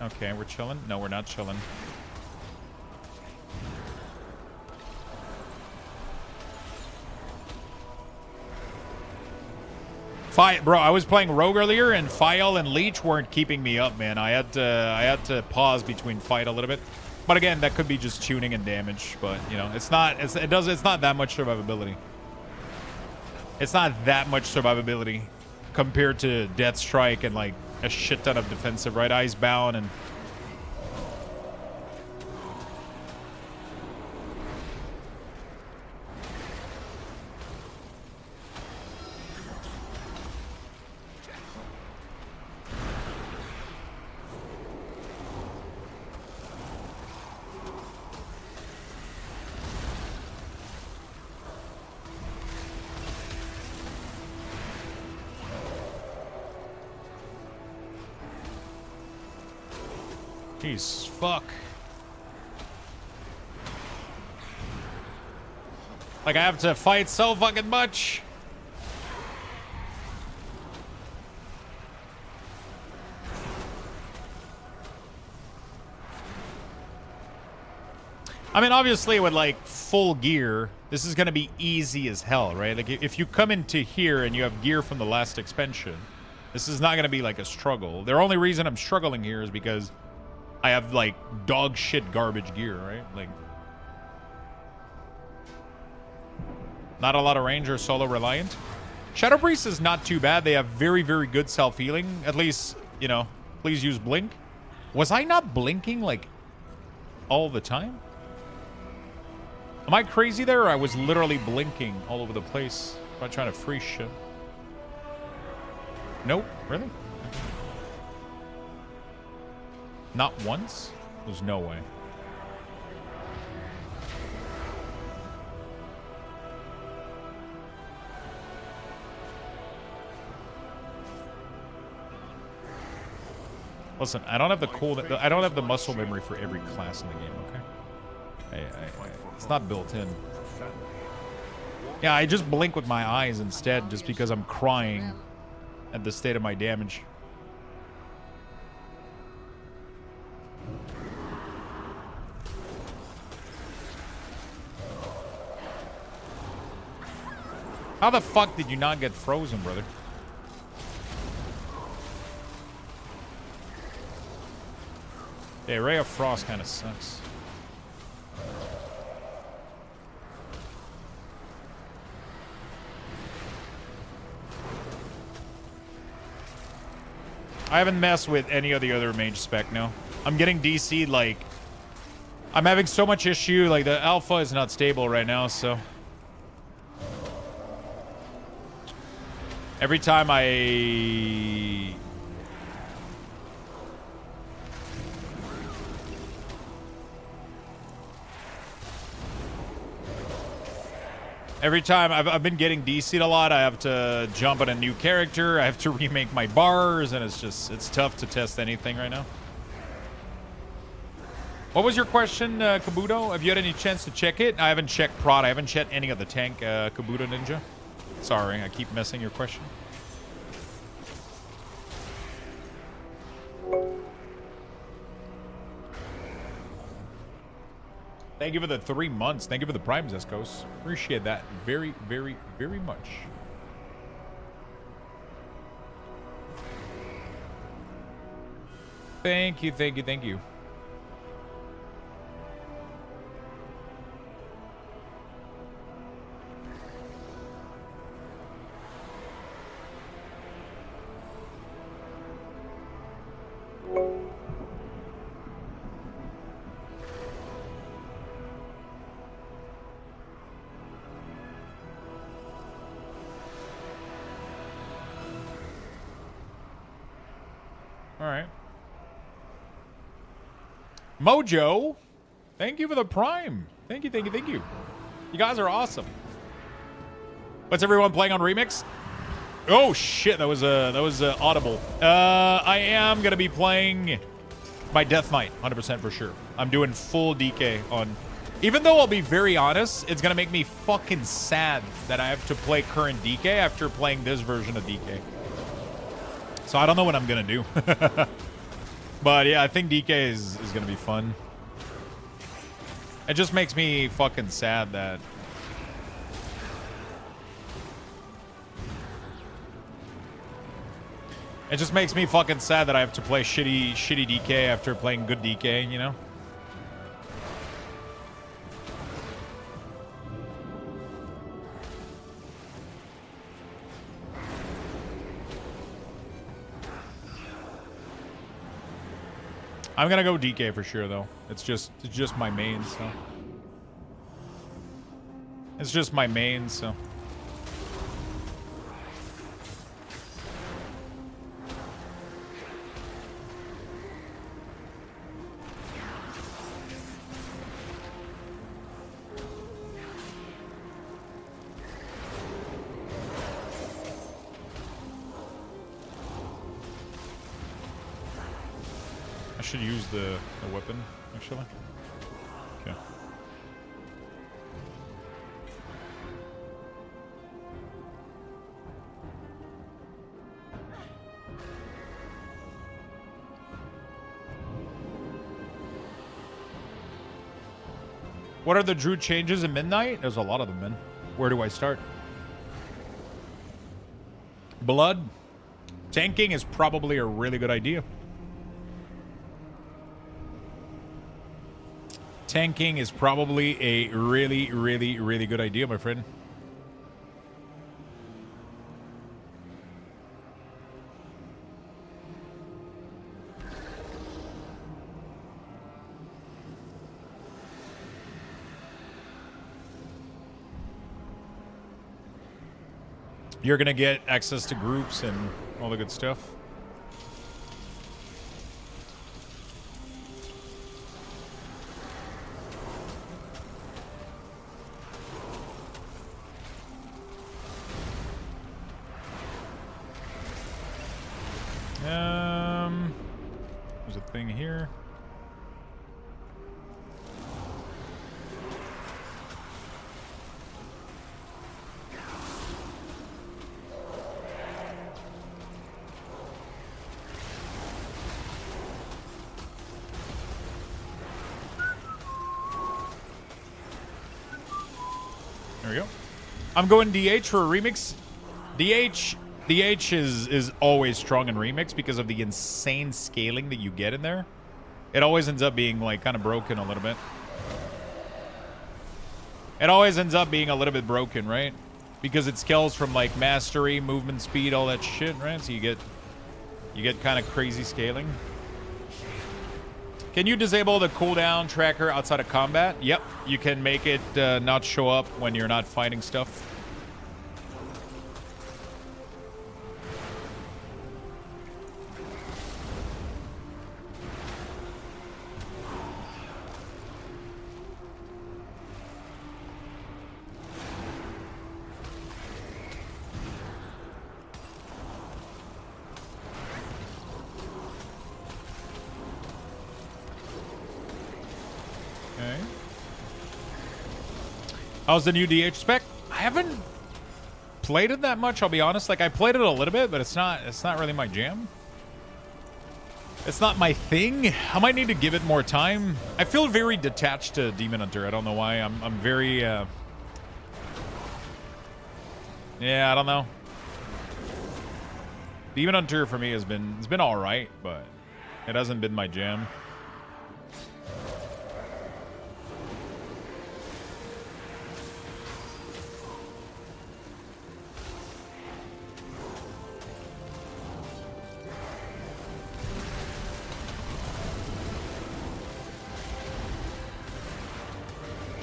Okay, we're chilling? No, we're not chilling. Bro, I was playing Rogue earlier, and File and Leech weren't keeping me up, man. I had to pause between fight a little bit. But again, that could be just tuning and damage. But you know, it's not that much survivability. It's not that much survivability compared to Death Strike and like a shit ton of defensive, right? Icebound and jeez, fuck. Like I have to fight so fucking much. I mean, obviously with like full gear, this is going to be easy as hell, right? Like if you come into here and you have gear from the last expansion, this is not going to be like a struggle. The only reason I'm struggling here is because I have like dog shit garbage gear, right? Like not a lot of range or solo reliant. Shadow Priest is not too bad. They have very, very good self-healing. At least, you know, please use blink. Was I not blinking like all the time? Am I crazy there, or I was literally blinking all over the place? I'm trying to freeze shit. Nope, really? Not once? There's no way. Listen, I don't have I don't have the muscle memory for every class in the game, okay? It's not built in. Yeah, I just blink with my eyes instead just because I'm crying at the state of my damage. How the fuck did you not get frozen, brother? Yeah, Ray of Frost kind of sucks. I haven't messed with any of the other mage spec now. I'm getting DC'd, like... I'm having so much issue, like the alpha is not stable right now, so... Every time I've been getting DC'd a lot, I have to jump on a new character, I have to remake my bars, and it's tough to test anything right now. What was your question, Kabuto? Have you had any chance to check it? I haven't checked prod, I haven't checked any of the tank, Kabuto Ninja. Sorry, I keep messing your question. Thank you for the 3 months. Thank you for the Prime, Zeskos. Appreciate that very, very, very much. Thank you, thank you, thank you. All right. Mojo, thank you for the Prime. Thank you, thank you, thank you. You guys are awesome. What's everyone playing on Remix? Oh shit, that was audible. I am gonna be playing my Death Knight, 100% for sure. I'm doing full DK on. Even though I'll be very honest, it's gonna make me fucking sad that I have to play current DK after playing this version of DK. So I don't know what I'm gonna do. But yeah, I think DK is gonna be fun. It just makes me fucking sad that It just makes me fucking sad that I have to play shitty DK after playing good DK, you know? I'm gonna go DK for sure, though. It's just my main, so. It's just my main, so. I should use the weapon, actually. Okay. What are the Druid changes in Midnight? There's a lot of them, man. Where do I start? Blood. Tanking is probably a really good idea. Tanking is probably a really, really, really good idea, my friend. You're gonna get access to groups and all the good stuff. There's a thing here. There we go. I'm going DH for a remix. DH is always strong in remix because of the insane scaling that you get in there. It always ends up being like kind of broken a little bit. It always ends up being a little bit broken, right? Because it scales from like mastery, movement speed, all that shit, right? So you get kind of crazy scaling. Can you disable the cooldown tracker outside of combat? Yep, you can make it not show up when you're not fighting stuff. Okay. How's the new DH spec? I haven't played it that much, I'll be honest. Like I played it a little bit, but it's not really my jam. It's not my thing. I might need to give it more time. I feel very detached to Demon Hunter. I don't know why. I'm very yeah, I don't know. Demon Hunter for me it's been all right, but it hasn't been my jam.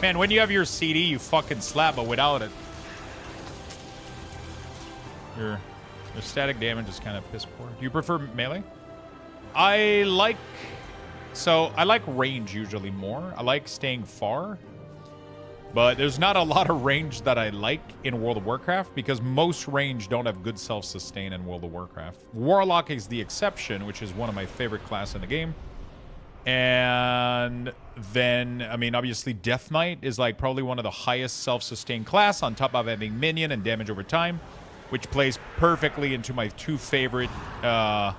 Man, when you have your CD, you fucking slap, but without it, your static damage is kind of piss poor. Do you prefer melee? I like range usually more. I like staying far, but there's not a lot of range that I like in World of Warcraft because most range don't have good self-sustain in World of Warcraft. Warlock is the exception, which is one of my favorite class in the game. And then, I mean, obviously Death Knight is like probably one of the highest self-sustained class on top of having minion and damage over time, which plays perfectly into my two favorite class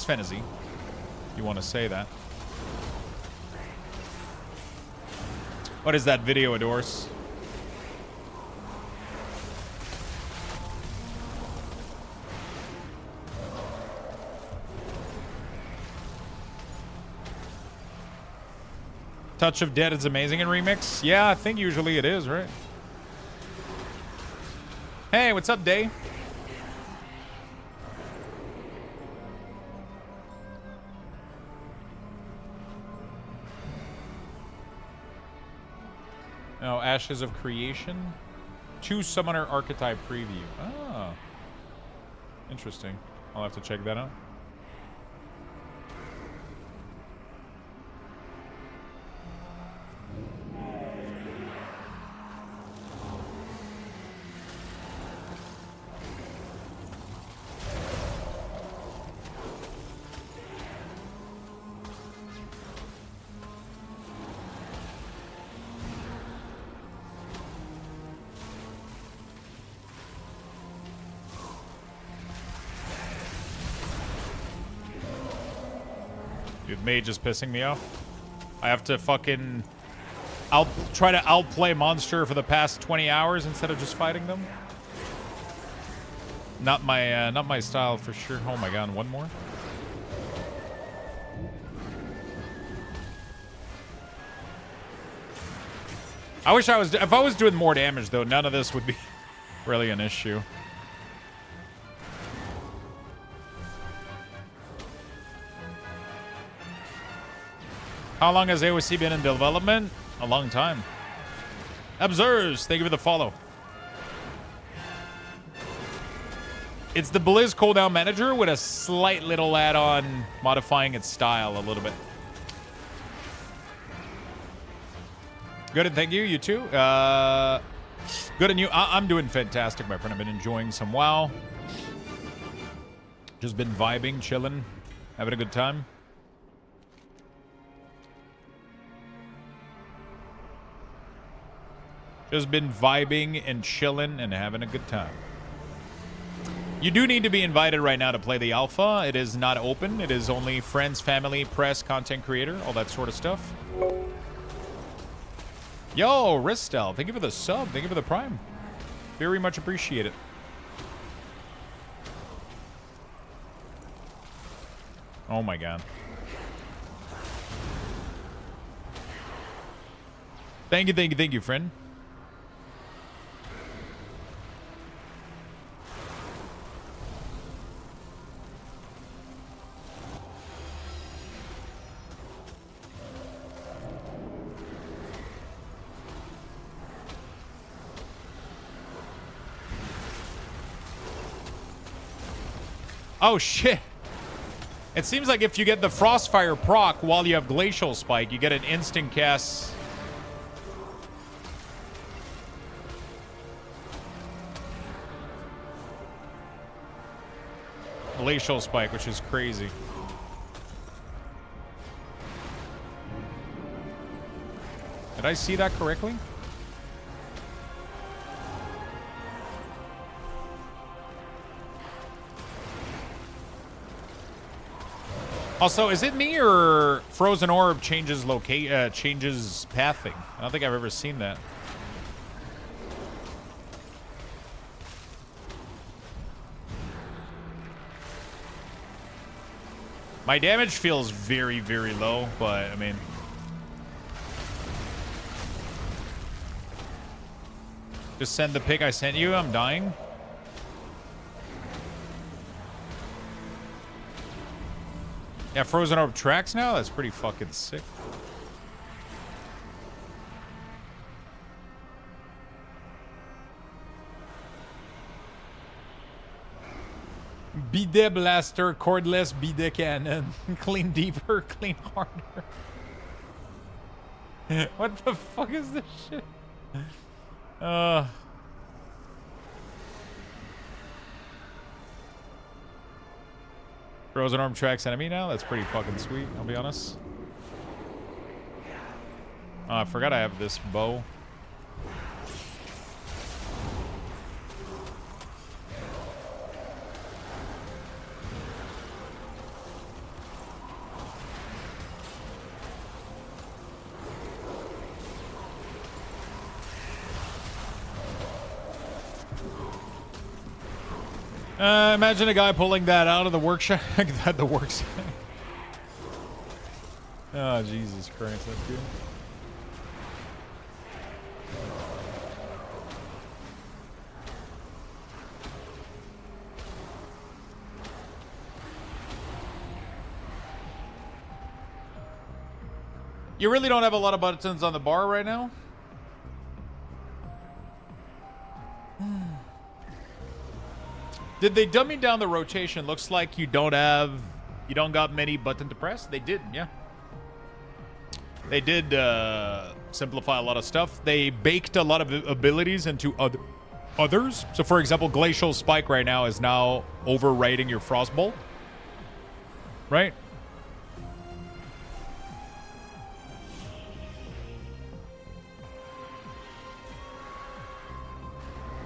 fantasy. If you want to say that. What is that video, Adorse? Touch of Dead is amazing in Remix. Yeah, I think usually it is, right? Hey, what's up, Day? Oh, Ashes of Creation. 2 Summoner Archetype Preview. Ah. Interesting. I'll have to check that out. Dude, Mage is pissing me off. I have to fucking... I'll try to outplay Monster for the past 20 hours instead of just fighting them. Not my style for sure. Oh my god, one more? I wish I was... If I was doing more damage, though, none of this would be really an issue. How long has AOC been in development? A long time. Observes, thank you for the follow. It's the Blizz cooldown manager with a slight little add-on modifying its style a little bit. Good, and thank you. You too. Good, and you. I'm doing fantastic, my friend. I've been enjoying some WoW. Just been vibing, chilling, having a good time. Just been vibing and chilling and having a good time. You do need to be invited right now to play the alpha. It is not open. It is only friends, family, press, content creator, all that sort of stuff. Yo, Ristel, thank you for the sub. Thank you for the prime. Very much appreciate it. Oh my god. Thank you, friend. Oh shit. It seems like if you get the Frostfire proc while you have Glacial Spike, you get an instant cast. Glacial Spike, which is crazy. Did I see that correctly? Also, is it me or Frozen Orb changes changes pathing? I don't think I've ever seen that. My damage feels very, very low, but I mean... Just send the pic I sent you, I'm dying. Yeah, Frozen Orb tracks now? That's pretty fucking sick. Bidet blaster, cordless bidet cannon. Clean deeper, clean harder. What the fuck is this shit? Frozen Orb tracks enemy now? That's pretty fucking sweet, I'll be honest. Oh, I forgot I have this bow. Imagine a guy pulling that out of the workshop. The works. Oh, Jesus Christ, that's good. You really don't have a lot of buttons on the bar right now? Did they dummy down the rotation? Looks like you don't got many buttons to press. They did, yeah. They did simplify a lot of stuff. They baked a lot of abilities into others. So, for example, Glacial Spike right now is now overriding your Frostbolt. Right?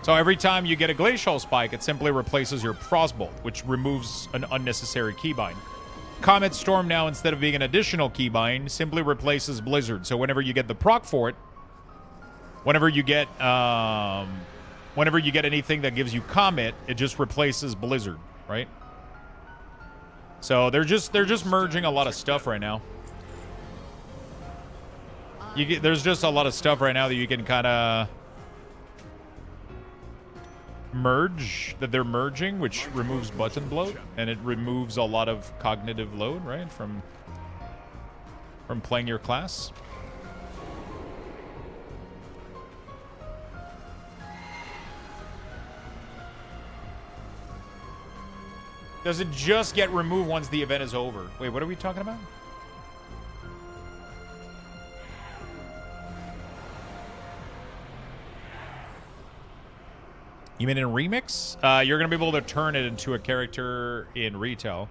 So every time you get a Glacial Spike, it simply replaces your Frostbolt, which removes an unnecessary keybind. Comet Storm now, instead of being an additional keybind, simply replaces Blizzard. So whenever you get the proc for it, whenever you get anything that gives you Comet, it just replaces Blizzard, right? So they're just merging a lot of stuff right now. There's just a lot of stuff right now that you can kind of merge, that they're merging, which removes button bloat, and it removes a lot of cognitive load, right, from playing your class. Does it just get removed once the event is over? Wait, what are we talking about? You mean in Remix? You're going to be able to turn it into a character in retail.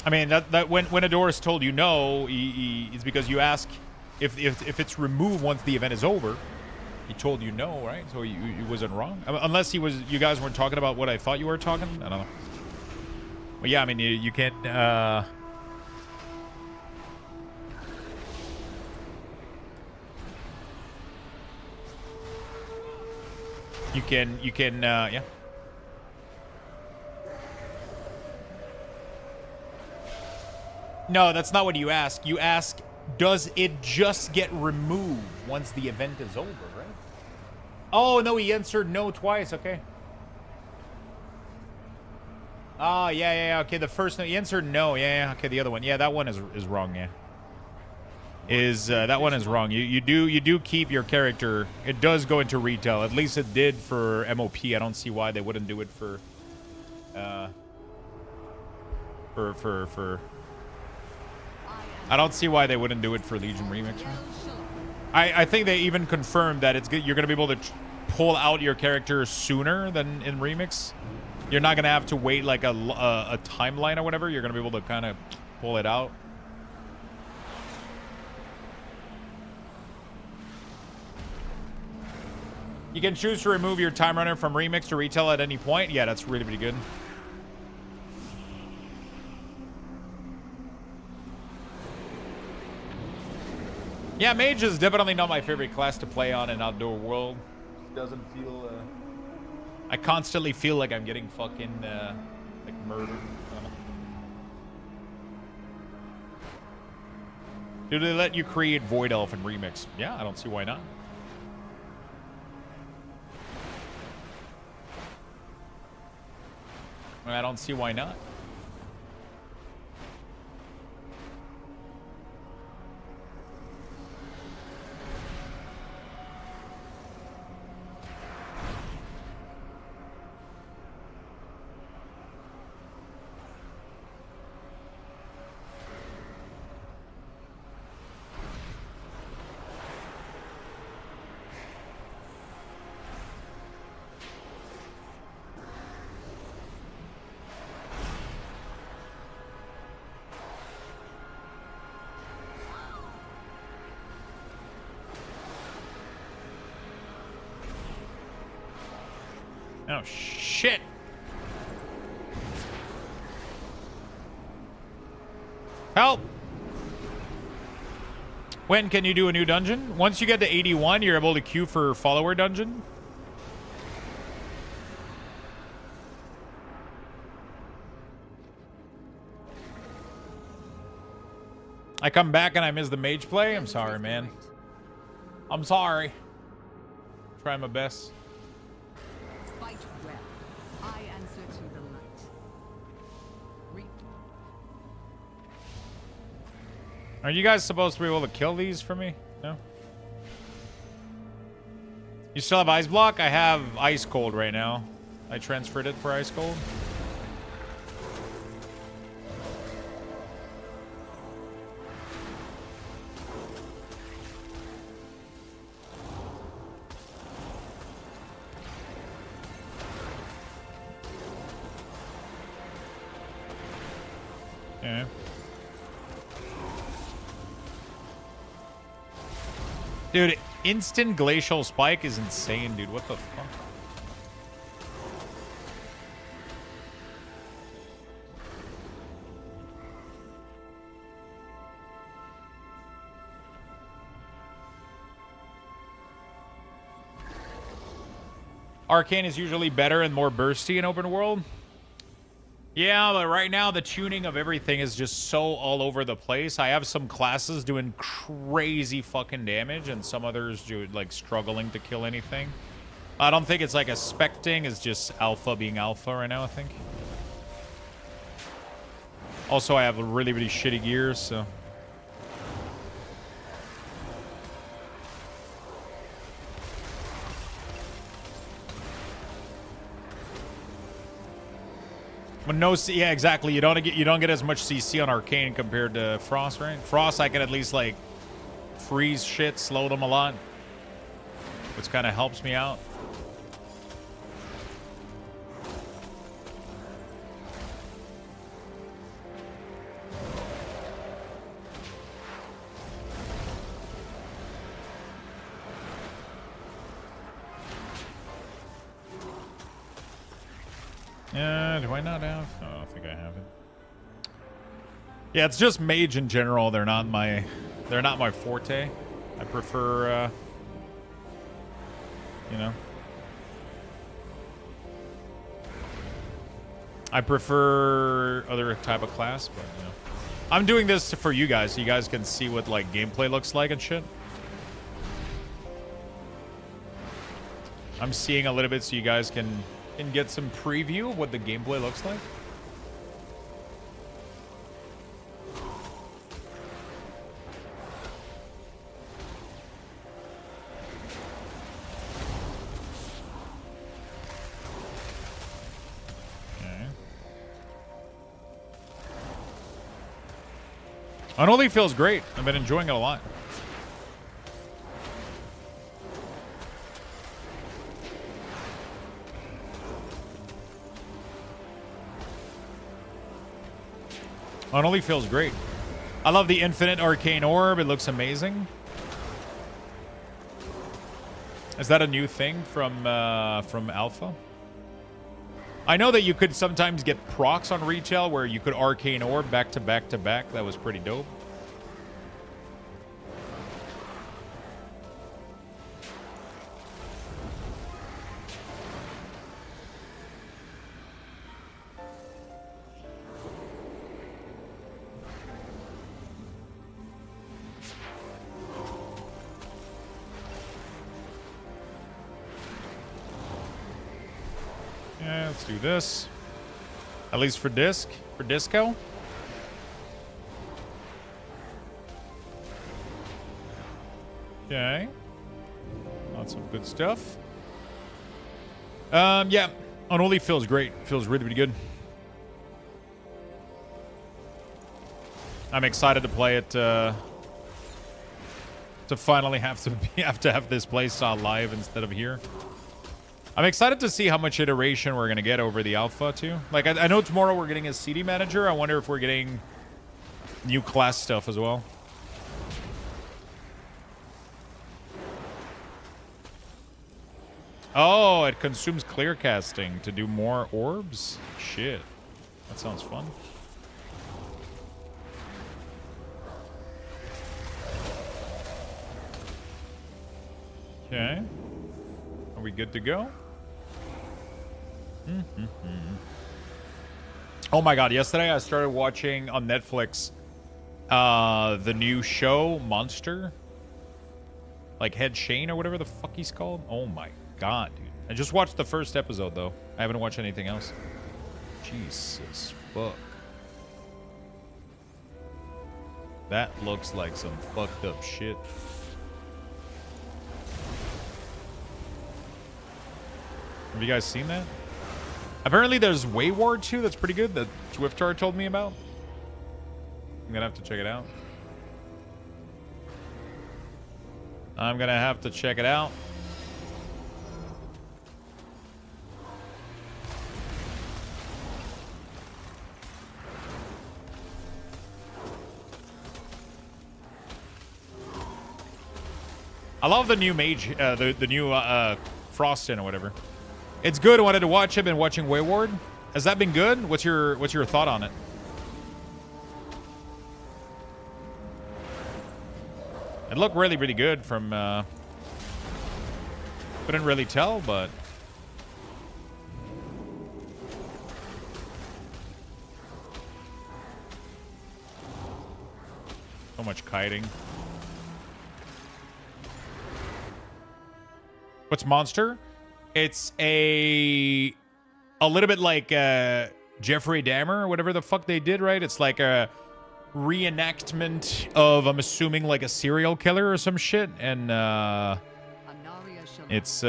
I mean, that when Adoris told you no, it's because you ask if it's removed once the event is over. He told you no, right? So he wasn't wrong. Unless you guys weren't talking about what I thought you were talking. I don't know. Well, yeah, I mean, you can't, yeah. No, that's not what you ask. You ask, does it just get removed once the event is over, right? Oh, no, he answered no twice, okay. Oh, yeah, okay, the first no, he answered no, yeah, okay, the other one, yeah, that one is wrong, yeah. That one is wrong. You do keep your character. It does go into retail. At least it did for MOP. I don't see why they wouldn't do it for I don't see why they wouldn't do it for Legion Remix. I think they even confirmed that you're going to be able to pull out your character sooner than in Remix. You're not going to have to wait like a timeline or whatever. You're going to be able to kind of pull it out. You can choose to remove your time runner from Remix to retail at any point. Yeah, that's really, really good. Yeah, Mage is definitely not my favorite class to play on in Outdoor World. It doesn't feel... I constantly feel like I'm getting fucking, like, murdered. Do they let you create Void Elf in Remix? Yeah, I don't see why not. I don't see why not. Oh, shit. Help. When can you do a new dungeon? Once you get to 81, you're able to queue for follower dungeon. I come back and I miss the mage play? I'm sorry, man. I'm sorry. Try my best. Fight well. I answer to the light. Reap. Are you guys supposed to be able to kill these for me? No? You still have ice block? I have ice cold right now. I transferred it for ice cold. Yeah. Dude, instant glacial spike is insane, dude. What the fuck? Arcane is usually better and more bursty in open world. Yeah, but right now the tuning of everything is just so all over the place. I have some classes doing crazy fucking damage and some others do like struggling to kill anything. I don't think it's like a spec thing. It's just alpha being alpha right now, I think. Also, I have really, really shitty gears, so... But no, yeah, exactly. You don't get as much CC on Arcane compared to Frost, right? Frost, I can at least like freeze shit, slow them a lot, which kind of helps me out. Do I not have? Oh, I don't think I have it. Yeah, it's just mage in general. They're not my forte. I prefer, you know, I prefer other type of class, but you know, I'm doing this for you guys, so you guys can see what like gameplay looks like and shit. I'm seeing a little bit so you guys can get some preview of what the gameplay looks like. Okay. Unholy feels great. I've been enjoying it a lot. Unholy feels great. I love the infinite arcane orb. It looks amazing. Is that a new thing from alpha? I know that you could sometimes get procs on retail where you could arcane orb back to back to back. That was pretty dope. Yeah, let's do this. At least for disco. Okay. Lots of good stuff. Yeah. Unholy feels great. Feels really, really good. I'm excited to play it, to finally have to have this playstyle live instead of here. I'm excited to see how much iteration we're gonna get over the alpha too. Like I know tomorrow we're getting a CD manager. I wonder if we're getting new class stuff as well. Oh, it consumes clear casting to do more orbs? Shit. That sounds fun. Okay. Are we good to go? Oh my god, yesterday I started watching on Netflix the new show Monster. Like Head Shane or whatever the fuck he's called. Oh my god, dude. I just watched the first episode, though. I haven't watched anything else. Jesus fuck. That looks like some fucked up shit. Have you guys seen that? Apparently there's Wayward too. That's pretty good. That Swiftar told me about. I'm gonna have to check it out. I'm gonna have to check it out. I love the new mage, the new Frostin or whatever. It's good. I wanted to watch it. Been watching Wayward. Has that been good? What's your thought on it? It looked really, really good from. Couldn't really tell, but. So much kiting. What's Monster? It's a little bit like Jeffrey Dahmer or whatever the fuck they did, right? It's like a reenactment of, I'm assuming, like a serial killer or some shit, and it's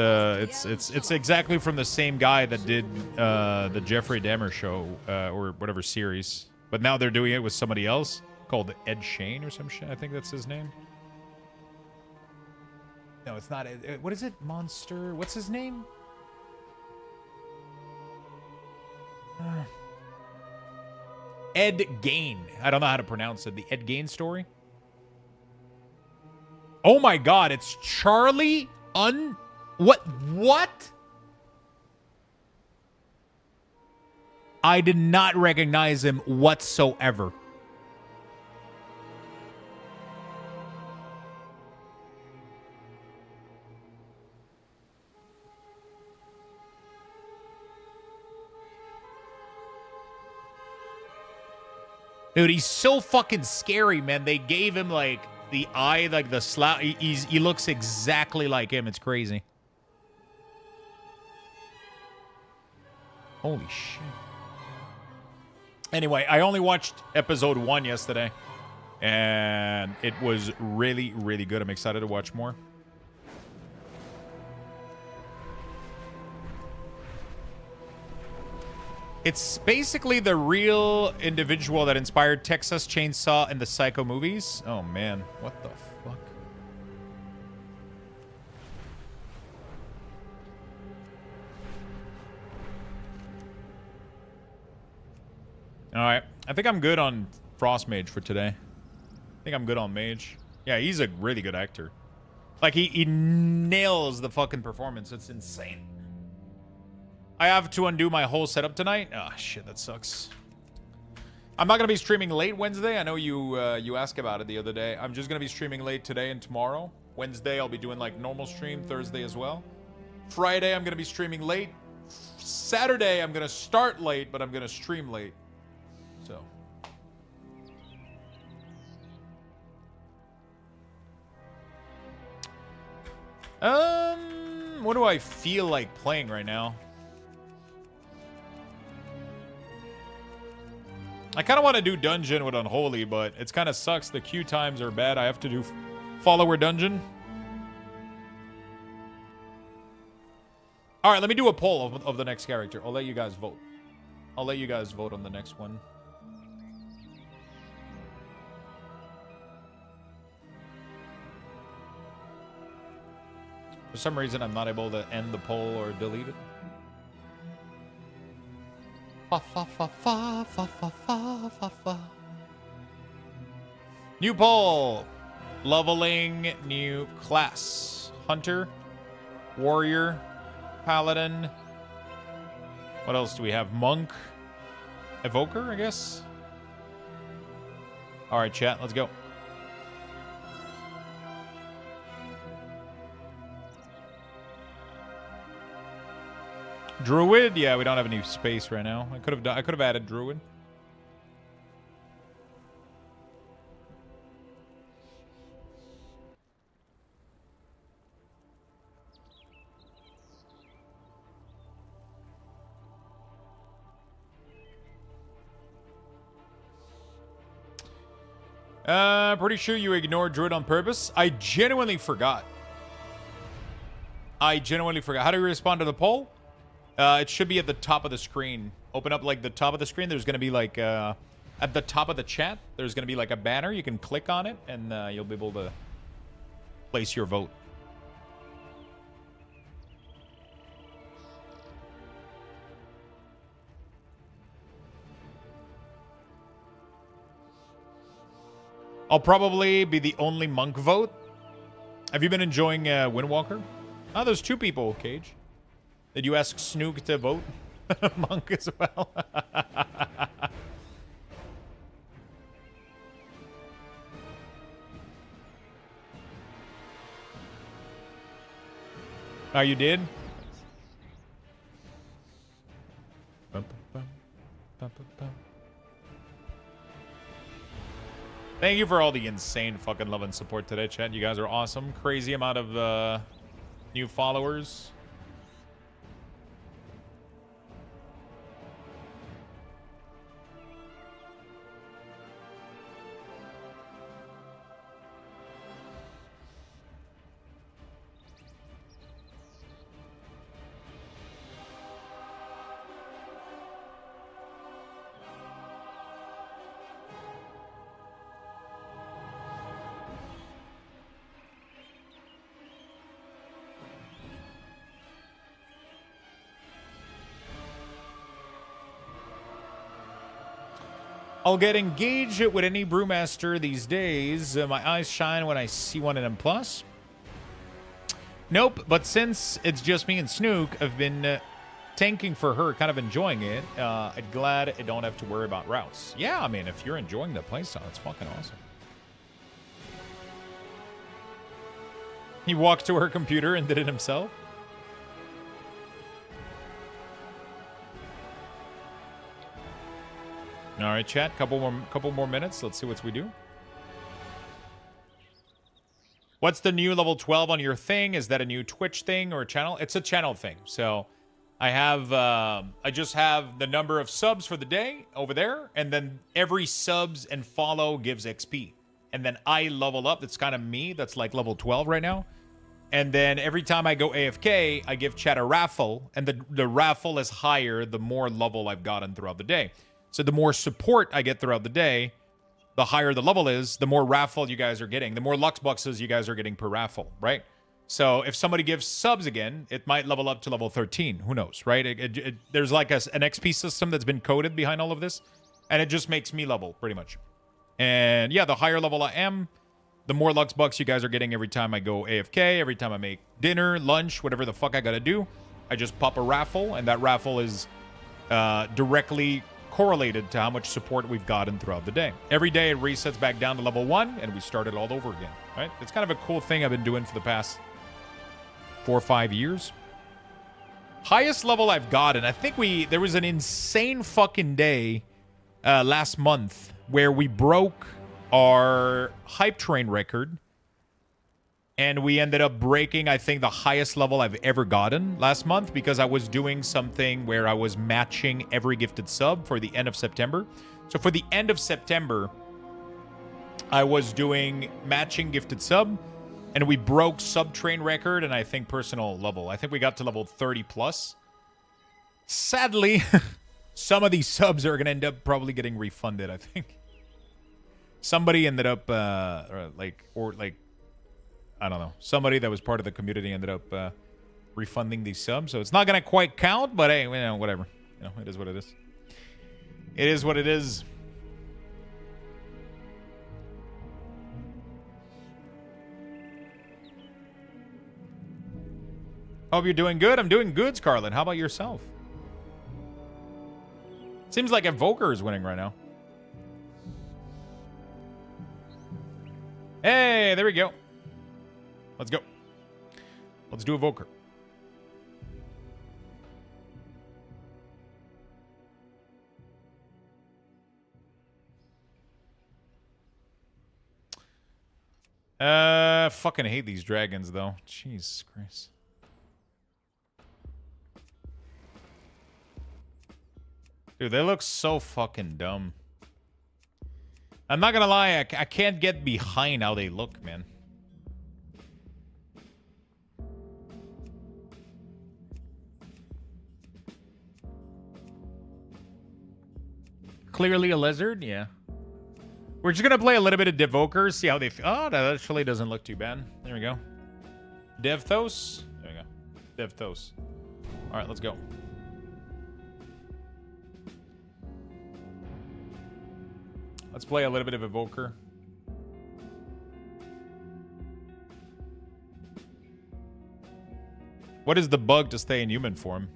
exactly from the same guy that did the Jeffrey Dahmer show or whatever series, but now they're doing it with somebody else called Ed Shane or some shit. I think that's his name. No, it's not. What is it? Monster. What's his name? Ed Gein. I don't know how to pronounce it. The Ed Gein story. Oh my god, it's Charlie What? I did not recognize him whatsoever. Dude, he's so fucking scary, man. They gave him, like, the eye, like, the slap. He looks exactly like him. It's crazy. Holy shit. Anyway, I only watched episode 1 yesterday. And it was really, really good. I'm excited to watch more. It's basically the real individual that inspired Texas Chainsaw and the Psycho movies. Oh, man. What the fuck? All right. I think I'm good on Frost Mage for today. I think I'm good on Mage. Yeah, he's a really good actor. Like, he nails the fucking performance. It's insane. I have to undo my whole setup tonight. Oh, shit, that sucks. I'm not going to be streaming late Wednesday. I know you asked about it the other day. I'm just going to be streaming late today and tomorrow. Wednesday, I'll be doing, like, normal stream. Thursday as well. Friday, I'm going to be streaming late. Saturday, I'm going to start late, but I'm going to stream late. So. What do I feel like playing right now? I kind of want to do dungeon with Unholy, but it's kind of sucks. The queue times are bad. I have to do follower dungeon. All right, let me do a poll of the next character. I'll let you guys vote. I'll let you guys vote on the next one. For some reason, I'm not able to end the poll or delete it. Fa fa fa fa fa fa fa fa fa. New poll. Leveling new class. Hunter. Warrior. Paladin. What else do we have? Monk. Evoker, I guess. Alright, chat. Let's go. Druid? Yeah, we don't have any space right now. I could have added Druid. Pretty sure you ignored Druid on purpose. I genuinely forgot. How do you respond to the poll? It should be at the top of the screen. Open up like the top of the screen. There's going to be like at the top of the chat, there's going to be like a banner. You can click on it and you'll be able to place your vote. I'll probably be the only monk vote. Have you been enjoying Windwalker? Oh, there's 2 people, Cage. Did you ask Snook to vote? Monk as well. Oh, you did? Thank you for all the insane fucking love and support today, chat. You guys are awesome. Crazy amount of new followers. I'll get engaged with any brewmaster these days. My eyes shine when I see one in M+. Nope, but since it's just me and Snook, I've been tanking for her, kind of enjoying it. I'm glad I don't have to worry about routes. Yeah, I mean, if you're enjoying the playstyle, it's fucking awesome. He walked to her computer and did it himself. All right, chat. Couple more minutes. Let's see what we do. What's the new level 12 on your thing? Is that a new Twitch thing or a channel? It's a channel thing. So I have I just have the number of subs for the day over there, and then every subs and follow gives XP. And then I level up. That's kind of me. That's like level 12 right now. And then every time I go AFK, I give chat a raffle, and the raffle is higher the more level I've gotten throughout the day. So the more support I get throughout the day, the higher the level is, the more raffle you guys are getting, the more Lux Boxes you guys are getting per raffle, right? So if somebody gives subs again, it might level up to level 13. Who knows, right? There's like an XP system that's been coded behind all of this, and it just makes me level, pretty much. And yeah, the higher level I am, the more Lux Bucks you guys are getting every time I go AFK, every time I make dinner, lunch, whatever the fuck I gotta do. I just pop a raffle, and that raffle is directly correlated to how much support we've gotten throughout the day. Every day it resets back down to level 1, and we start it all over again, right? It's kind of a cool thing I've been doing for the past 4 or 5 years. Highest level I've gotten, I think there was an insane fucking day last month where we broke our hype train record, and we ended up breaking, I think, the highest level I've ever gotten last month, because I was doing something where I was matching every gifted sub for the end of September. So for the end of September, I was doing matching gifted sub, and we broke sub train record and I think personal level. I think we got to level 30 plus. Sadly, some of these subs are going to end up probably getting refunded, I think. Somebody ended up, I don't know. Somebody that was part of the community ended up refunding these subs. So it's not going to quite count, but hey, whatever. It is what it is. It is what it is. Hope you're doing good. I'm doing good, Scarlett. How about yourself? Seems like Evoker is winning right now. Hey, there we go. Let's go. Let's do Evoker. Fucking hate these dragons, though. Jesus Christ. Dude, they look so fucking dumb. I'm not gonna lie, I can't get behind how they look, man. Clearly a lizard, yeah. We're just gonna play a little bit of Devokers, see how they feel. Oh, that actually doesn't look too bad. There we go. Devthos. There we go. Devthos. All right, let's go. Let's play a little bit of Evoker. What is the bug to stay in human form?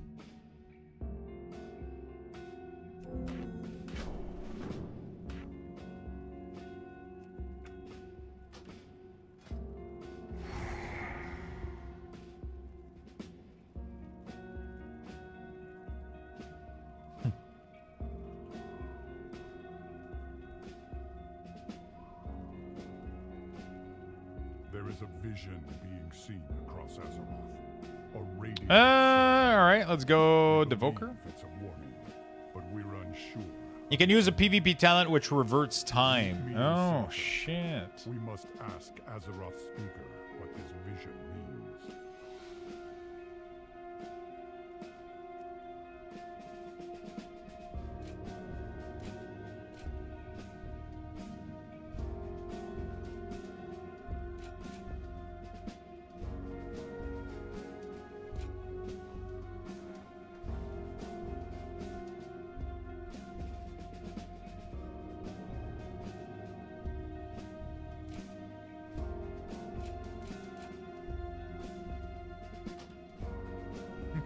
There is a vision being seen across Azeroth. A radiant. All right, let's go Devoker. It's a warning, but we're unsure. You can use a PvP talent which reverts time. Oh, Something. shit. We must ask Azeroth speaker what this vision means.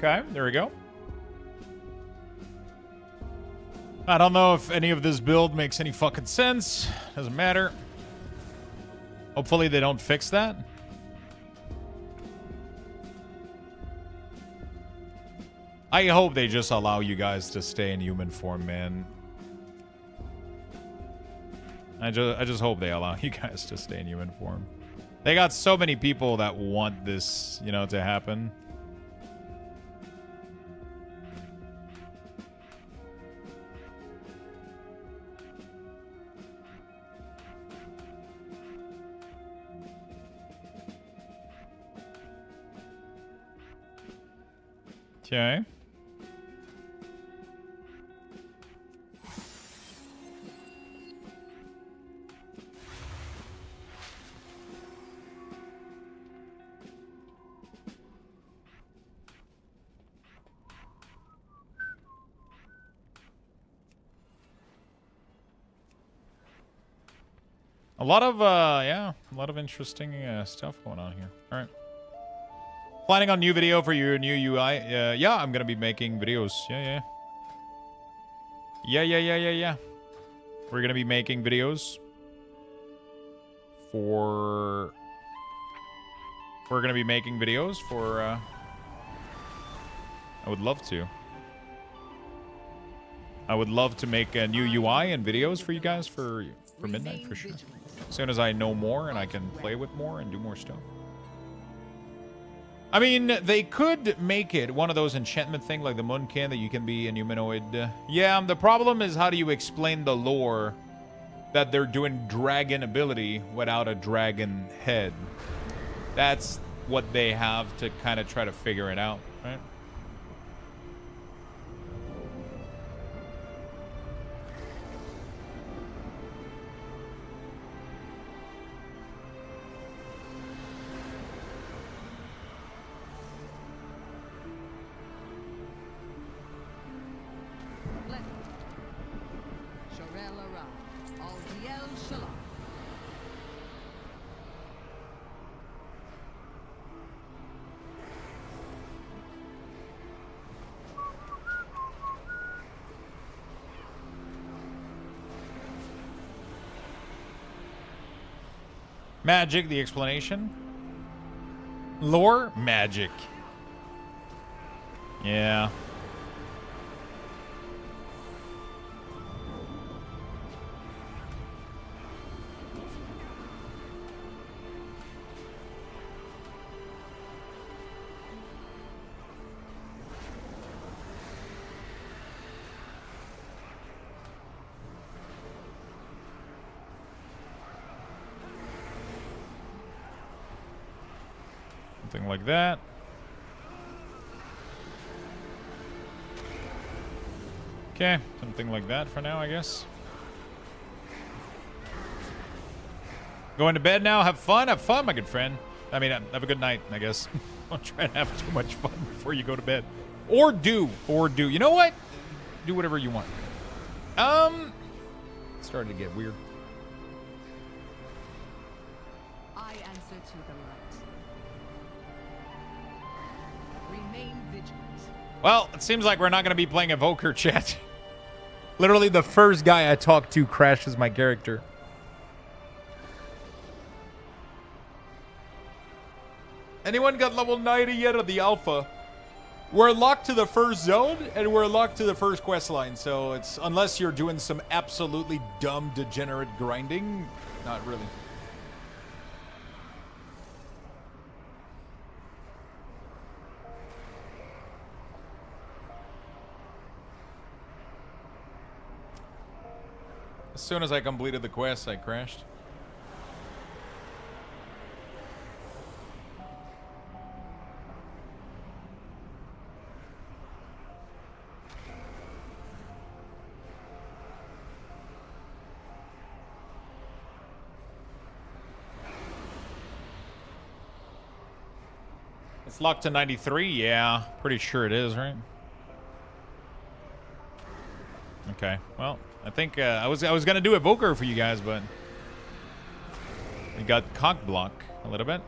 Okay, there we go. I don't know if any of this build makes any fucking sense. Doesn't matter. Hopefully they don't fix that. I hope they just allow you guys to stay in human form, man. I just hope they allow you guys to stay in human form. They got so many people that want this, you know, to happen. Okay. A lot of, yeah, a lot of interesting stuff going on here. All right. Planning on new video for your new UI? Yeah, I'm gonna be making videos. Yeah. We're gonna be making videos for... We're gonna be making videos for... I would love to. I would love to make a new UI and videos for you guys for midnight, for sure. As soon as I know more and I can play with more and do more stuff. I mean, they could make it one of those enchantment thing like the Moonkin that you can be an humanoid. Yeah, the problem is how do you explain the lore that they're doing dragon ability without a dragon head? That's what they have to kind of try to figure it out, right? Magic, the explanation. Lore, magic. Yeah. Something like that. Okay, something like that for now, I guess. Going to bed now. Have fun. Have fun, my good friend. I mean, have a good night, I guess. Don't try to have too much fun before you go to bed. Or do. You know what? Do whatever you want. It started to get weird. I answer to the light. Remain vigilant. Well, it seems like we're not going to be playing Evoker, chat. Literally, the first guy I talked to crashes my character. Anyone got level 90 yet of the alpha? We're locked to the first zone, and we're locked to the first quest line. So it's, unless you're doing some absolutely dumb, degenerate grinding, not really. As soon as I completed the quest, I crashed. It's locked to 93. Yeah, pretty sure it is, right? Okay. Well, I think I was gonna do Evoker for you guys, but we got cock block a little bit.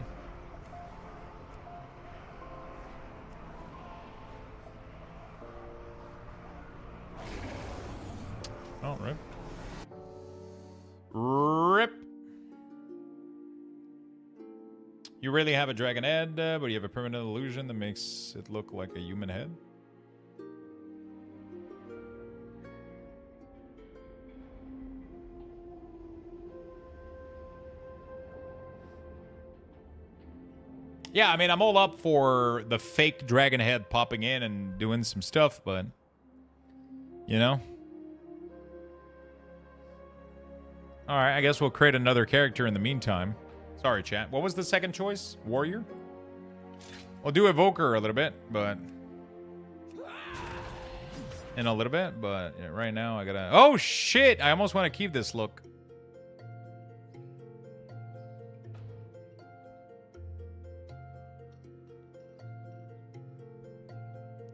Oh, rip. Rip. You really have a dragon head, but you have a permanent illusion that makes it look like a human head. Yeah, I mean, I'm all up for the fake dragon head popping in and doing some stuff, but, you know. All right, I guess we'll create another character in the meantime. Sorry, chat. What was the second choice? Warrior? We'll do Evoker a little bit, but... in a little bit, but yeah, right now I gotta... Oh, shit! I almost want to keep this look.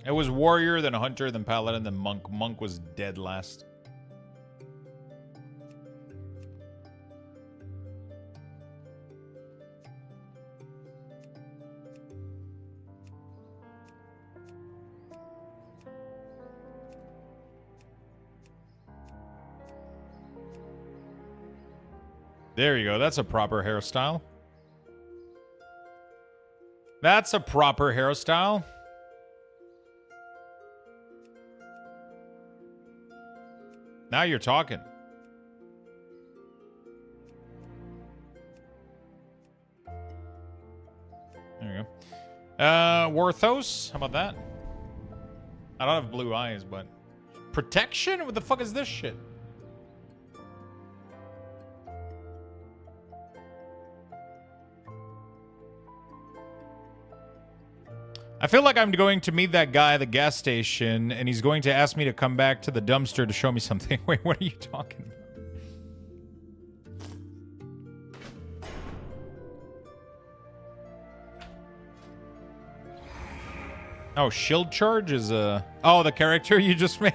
It was Warrior, then Hunter, then Paladin, then Monk. Monk was dead last. There you go. That's a proper hairstyle. That's a proper hairstyle. Now you're talking. There you go. Warcraft. How about that? I don't have blue eyes, but... Protection? What the fuck is this shit? I feel like I'm going to meet that guy at the gas station, and he's going to ask me to come back to the dumpster to show me something. Wait, what are you talking about? Oh, shield charge is oh, the character you just made.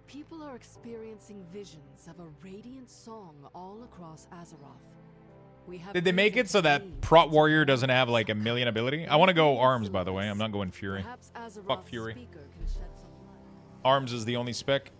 People are experiencing visions of a radiant song all across Azeroth. Did they make it so that Prot Warrior doesn't have like a million ability? I want to go Arms, by the way. I'm not going Fury. Fuck Fury. Arms is the only spec.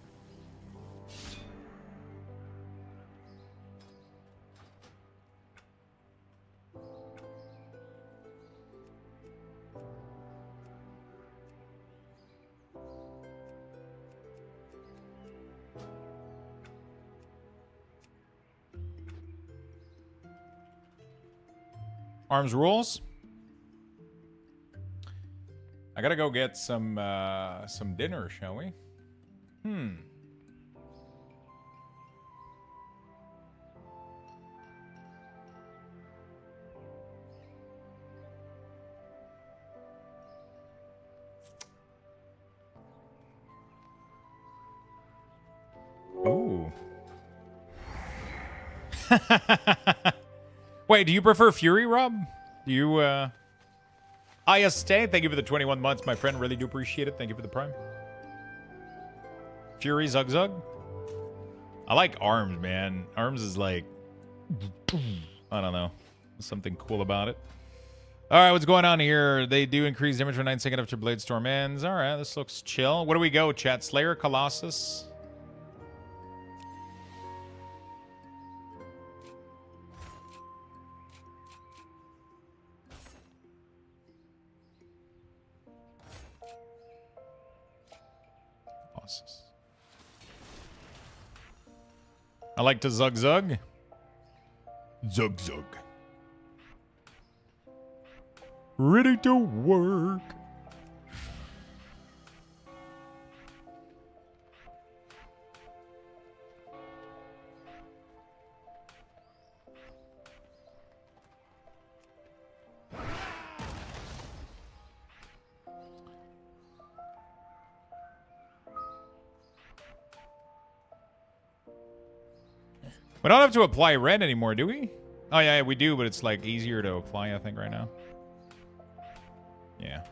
Arms rules. I gotta go get some dinner, shall we? Ooh. Wait, do you prefer Fury, Rob? Do you, IST, thank you for the 21 months, my friend. Really do appreciate it. Thank you for the prime. Fury, Zug Zug. I like Arms, man. Arms is like, I don't know. There's something cool about it. All right, what's going on here? They do increase damage for 9 seconds after Blade Storm ends. All right, this looks chill. Where do we go, chat? Slayer, Colossus. I like to Zug Zug. Zug Zug. Ready to work. We don't have to apply red anymore, do we? Oh, yeah, we do, but it's, like, easier to apply, I think, right now. Yeah.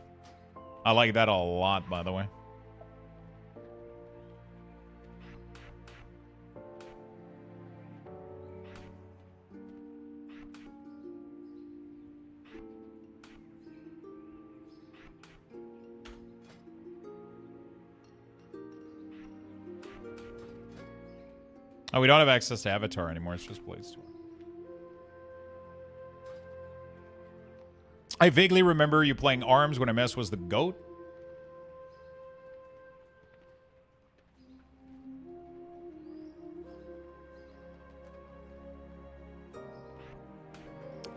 I like that a lot, by the way. Oh, we don't have access to Avatar anymore. It's just Blade Storm. I vaguely remember you playing Arms when MS was the GOAT.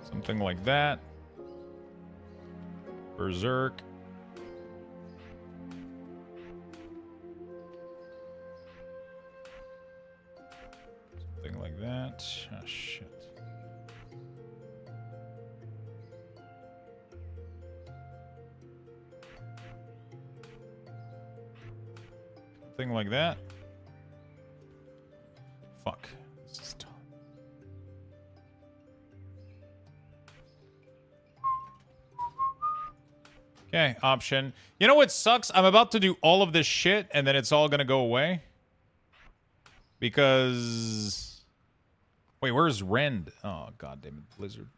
Something like that. Berserk. Something like that. Oh, shit. Something like that. Fuck. This is tough. Okay, option. You know what sucks? I'm about to do all of this shit, and then it's all gonna go away. Because... Wait, where's Rend? Oh, god damn it, Blizzard.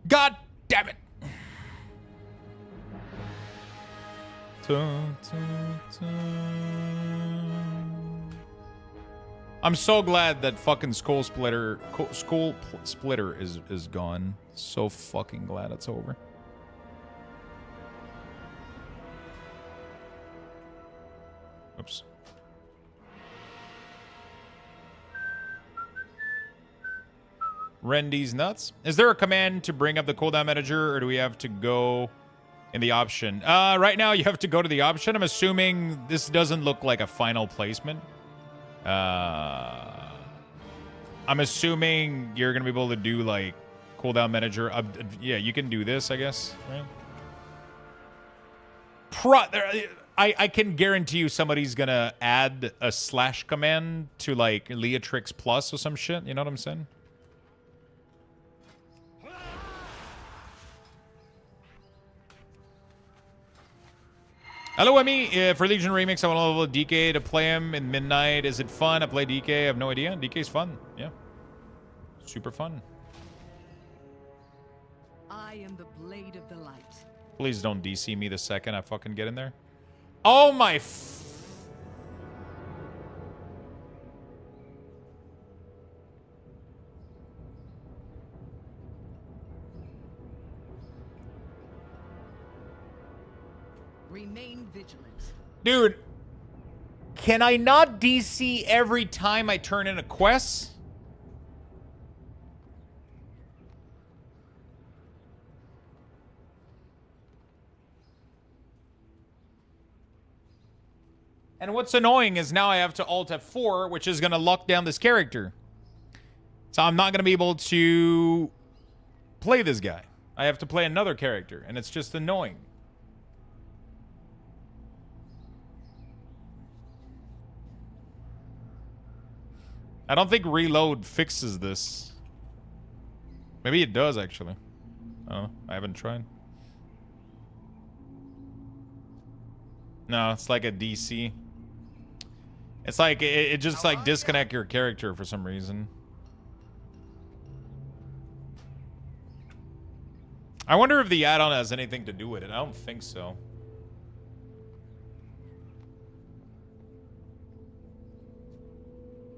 God damn it! Dun, dun, dun. I'm so glad that fucking Skull Splitter is gone. So fucking glad it's over. Oops. Rendy's nuts. Is there a command to bring up the cooldown manager, or do we have to go in the option? Right now you have to go to the option. I'm assuming this doesn't look like a final placement. I'm assuming you're gonna be able to do like cooldown manager. Yeah, you can do this, I guess. Right? I can guarantee you somebody's gonna add a slash command to like Leatrix Plus or some shit. You know what I'm saying? Hello, Emmy. For Legion Remix, I want to level DK to play him in Midnight. Is it fun? I play DK. I have no idea. DK's fun. Yeah. Super fun. I am the blade of the light. Please don't DC me the second I fucking get in there. Oh my Remain vigilant. Dude, can I not DC every time I turn in a quest? And what's annoying is now I have to Alt F4, which is going to lock down this character. So I'm not going to be able to play this guy. I have to play another character, and it's just annoying. I don't think reload fixes this. Maybe it does, actually. I don't know. I haven't tried. No, it's like a DC. It's like, it just like disconnect your character for some reason. I wonder if the add-on has anything to do with it. I don't think so.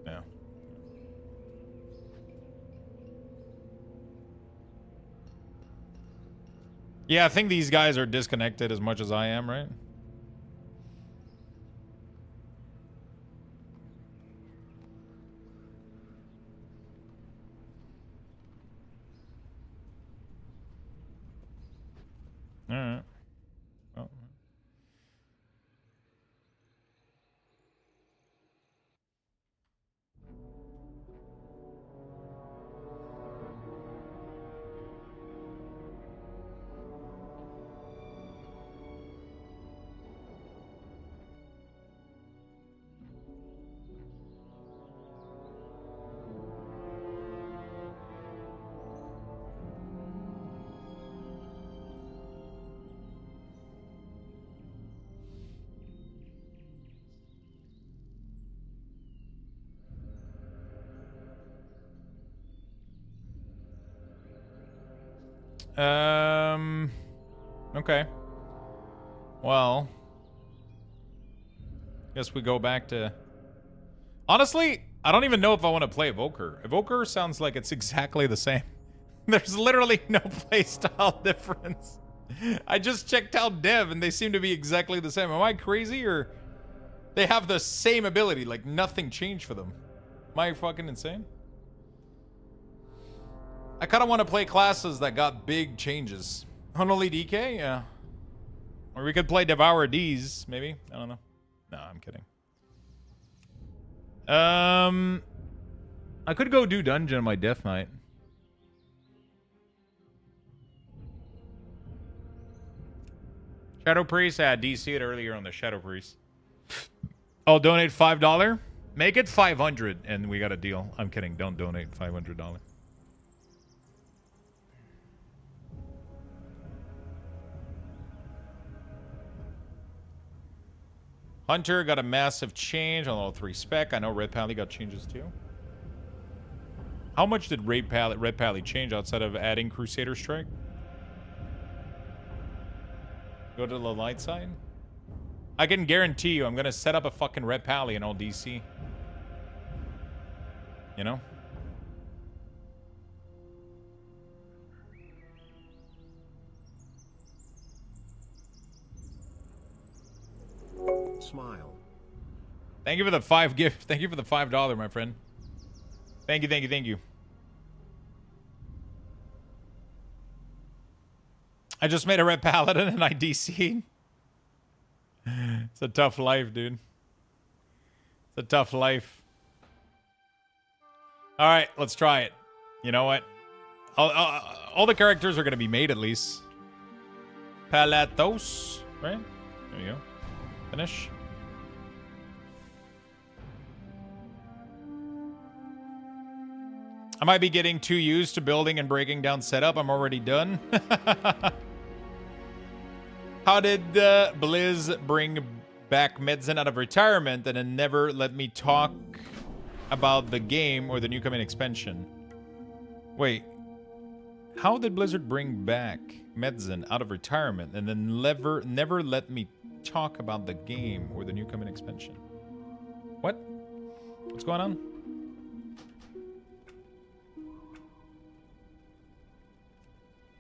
No. Yeah, I think these guys are disconnected as much as I am, right? All right. Well. Okay. Well, guess we go back to... Honestly, I don't even know if I want to play Evoker. Evoker sounds like it's exactly the same. There's literally no playstyle difference. I just checked out Dev and they seem to be exactly the same. Am I crazy, or they have the same ability, like nothing changed for them? Am I fucking insane? I kind of want to play classes that got big changes. Unholy DK? Yeah. Or we could play Devour D's, maybe. I don't know. No, I'm kidding. I could go do dungeon on my Death Knight. Shadow Priest? I DC'd earlier on the Shadow Priest. Oh, donate $5? Make it $500 and we got a deal. I'm kidding. Don't donate $500. Hunter got a massive change on level 3 spec. I know Red Pally got changes too. How much did Red Pally change outside of adding Crusader Strike? Go to the light side? I can guarantee you I'm going to set up a fucking Red Pally and all DC. You know? Smile. Thank you for the 5 gift. Thank you for the $5, my friend. Thank you, thank you, thank you. I just made a Red Paladin and I DC'd. It's a tough life, dude. It's a tough life. All right, let's try it. You know what? All the characters are going to be made at least. Palatos, right? There you go. Finish. I might be getting too used to building and breaking down setup. I'm already done. How did Blizz bring back Medzen out of retirement and then never let me talk about the game or the new coming expansion? Wait. How did Blizzard bring back Medzen out of retirement and then never let me talk about the game or the new coming expansion? What? What's going on?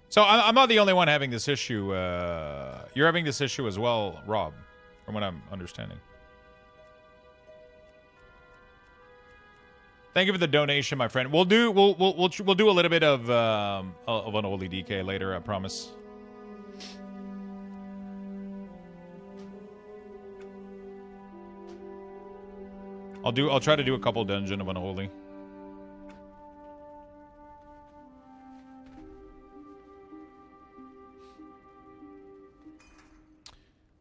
So I'm not the only one having this issue. You're having this issue as well, Rob, from what I'm understanding. Thank you for the donation, my friend. We'll do a little bit of an Holy DK later, I promise. I'll try to do a couple Dungeon of Unholy.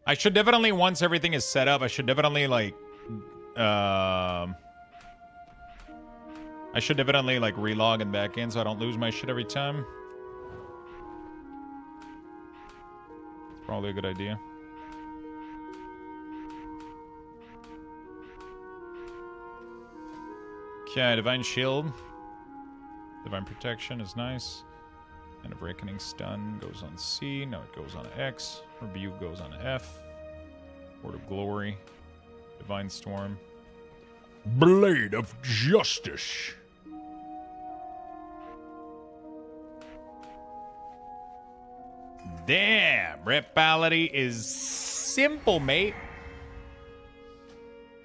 I should definitely, once everything is set up, I should definitely like relog and back in so I don't lose my shit every time. It's probably a good idea. Okay, Divine Shield. Divine Protection is nice. And a Reckoning Stun goes on C. No, it goes on X. Rebuke goes on F. Word of Glory. Divine Storm. Blade of Justice. Damn, Repality is simple, mate.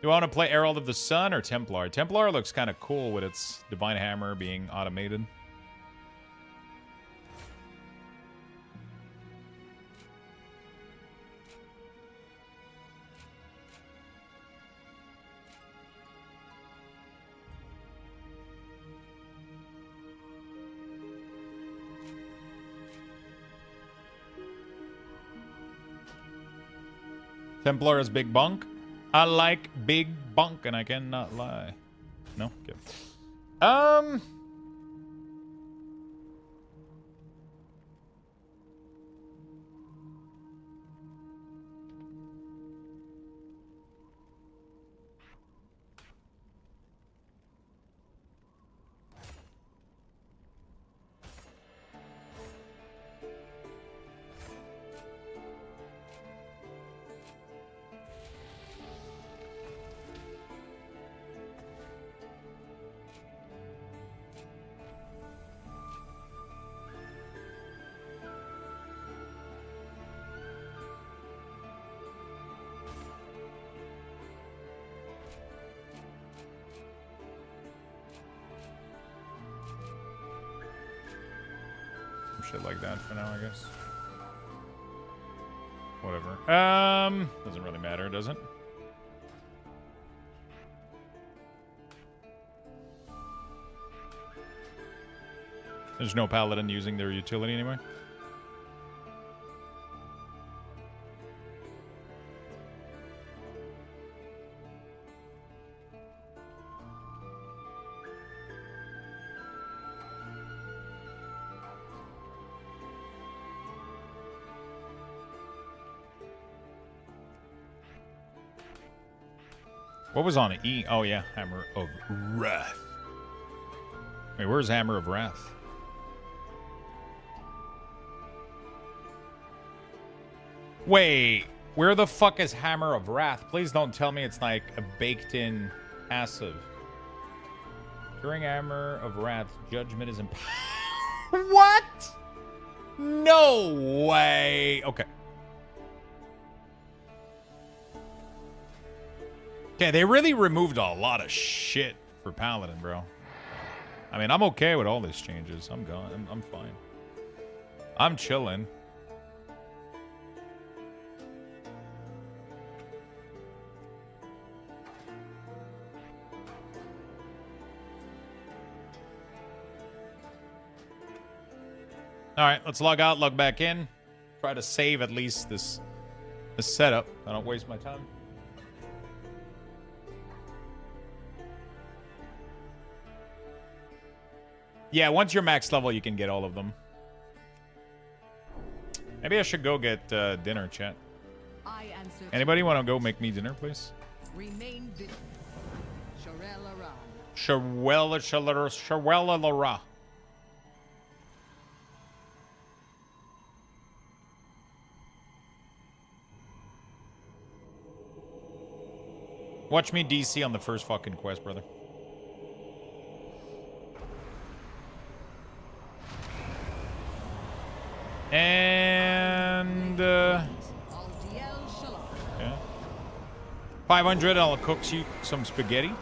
Do I want to play Herald of the Sun or Templar? Templar looks kind of cool with its Divine Hammer being automated. Templar is big bunk. I like big bunk, and I cannot lie. No? Okay. Shit like that for now, I guess. Whatever. Doesn't really matter, does it? There's no paladin using their utility anyway. What was on E? Oh, yeah. Hammer of Wrath. Wait, where's Hammer of Wrath? Wait, where the fuck is Hammer of Wrath? Please don't tell me it's like a baked-in passive. During Hammer of Wrath, Judgment is What? No way. Okay. Okay, they really removed a lot of shit for Paladin, bro. I mean, I'm okay with all these changes. I'm gone. I'm fine. I'm chilling. All right, let's log out, log back in. Try to save at least this setup. I don't waste my time. Yeah, once you're max level, you can get all of them. Maybe I should go get dinner, chat. Anybody want to go make me dinner, please? Remain vigilant. Sharwella Lara. Watch me DC on the first fucking quest, brother. And yeah. 500, I'll cook you some spaghetti.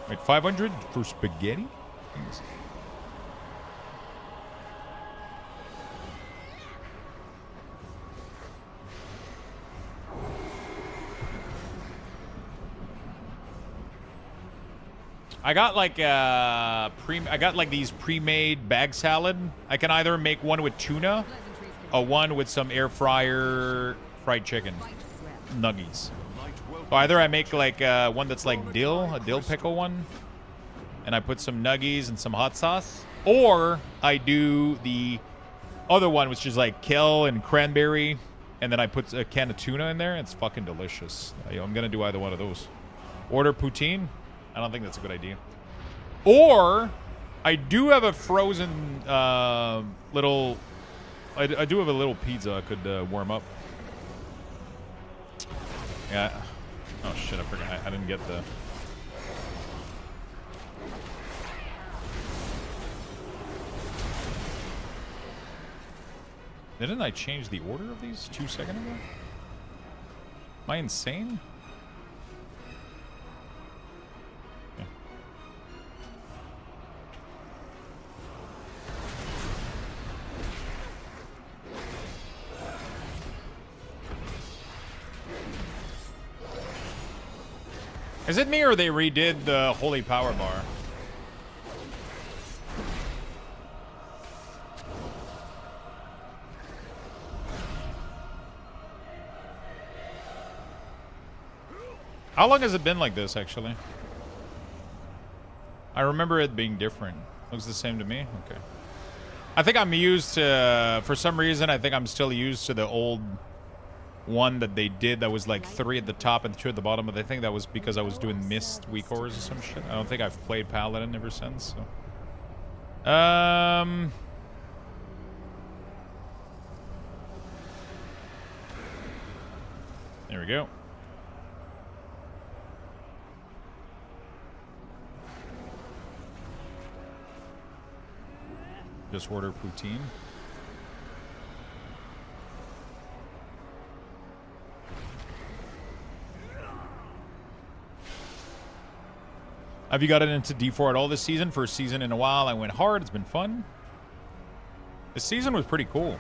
Wait, 500 for spaghetti? Thanks. I got like these pre-made bag salad. I can either make one with tuna or one with some air fryer fried chicken nuggies. So either I make like one that's like a dill pickle one, and I put some nuggies and some hot sauce, or I do the other one, which is like kale and cranberry, and then I put a can of tuna in there. It's fucking delicious. I'm gonna do either one of those. Order poutine. I don't think that's a good idea. Or I do have a frozen little. I do have a little pizza I could warm up. Yeah. Oh shit! I forgot. I didn't get the. Didn't I change the order of these 2 seconds ago? Am I insane? Yeah. Is it me or they redid the Holy Power Bar? How long has it been like this, actually? I remember it being different. Looks the same to me? Okay. I think I'm used to... for some reason, I think I'm still used to the old one that they did that was like 3 at the top and 2 at the bottom, but I think that was because I was doing Mist week ores or some shit. I don't think I've played Paladin ever since, so... There we go. Just order poutine. Have you gotten into D4 at all this season? First season in a while. I went hard. It's been fun. This season was pretty cool.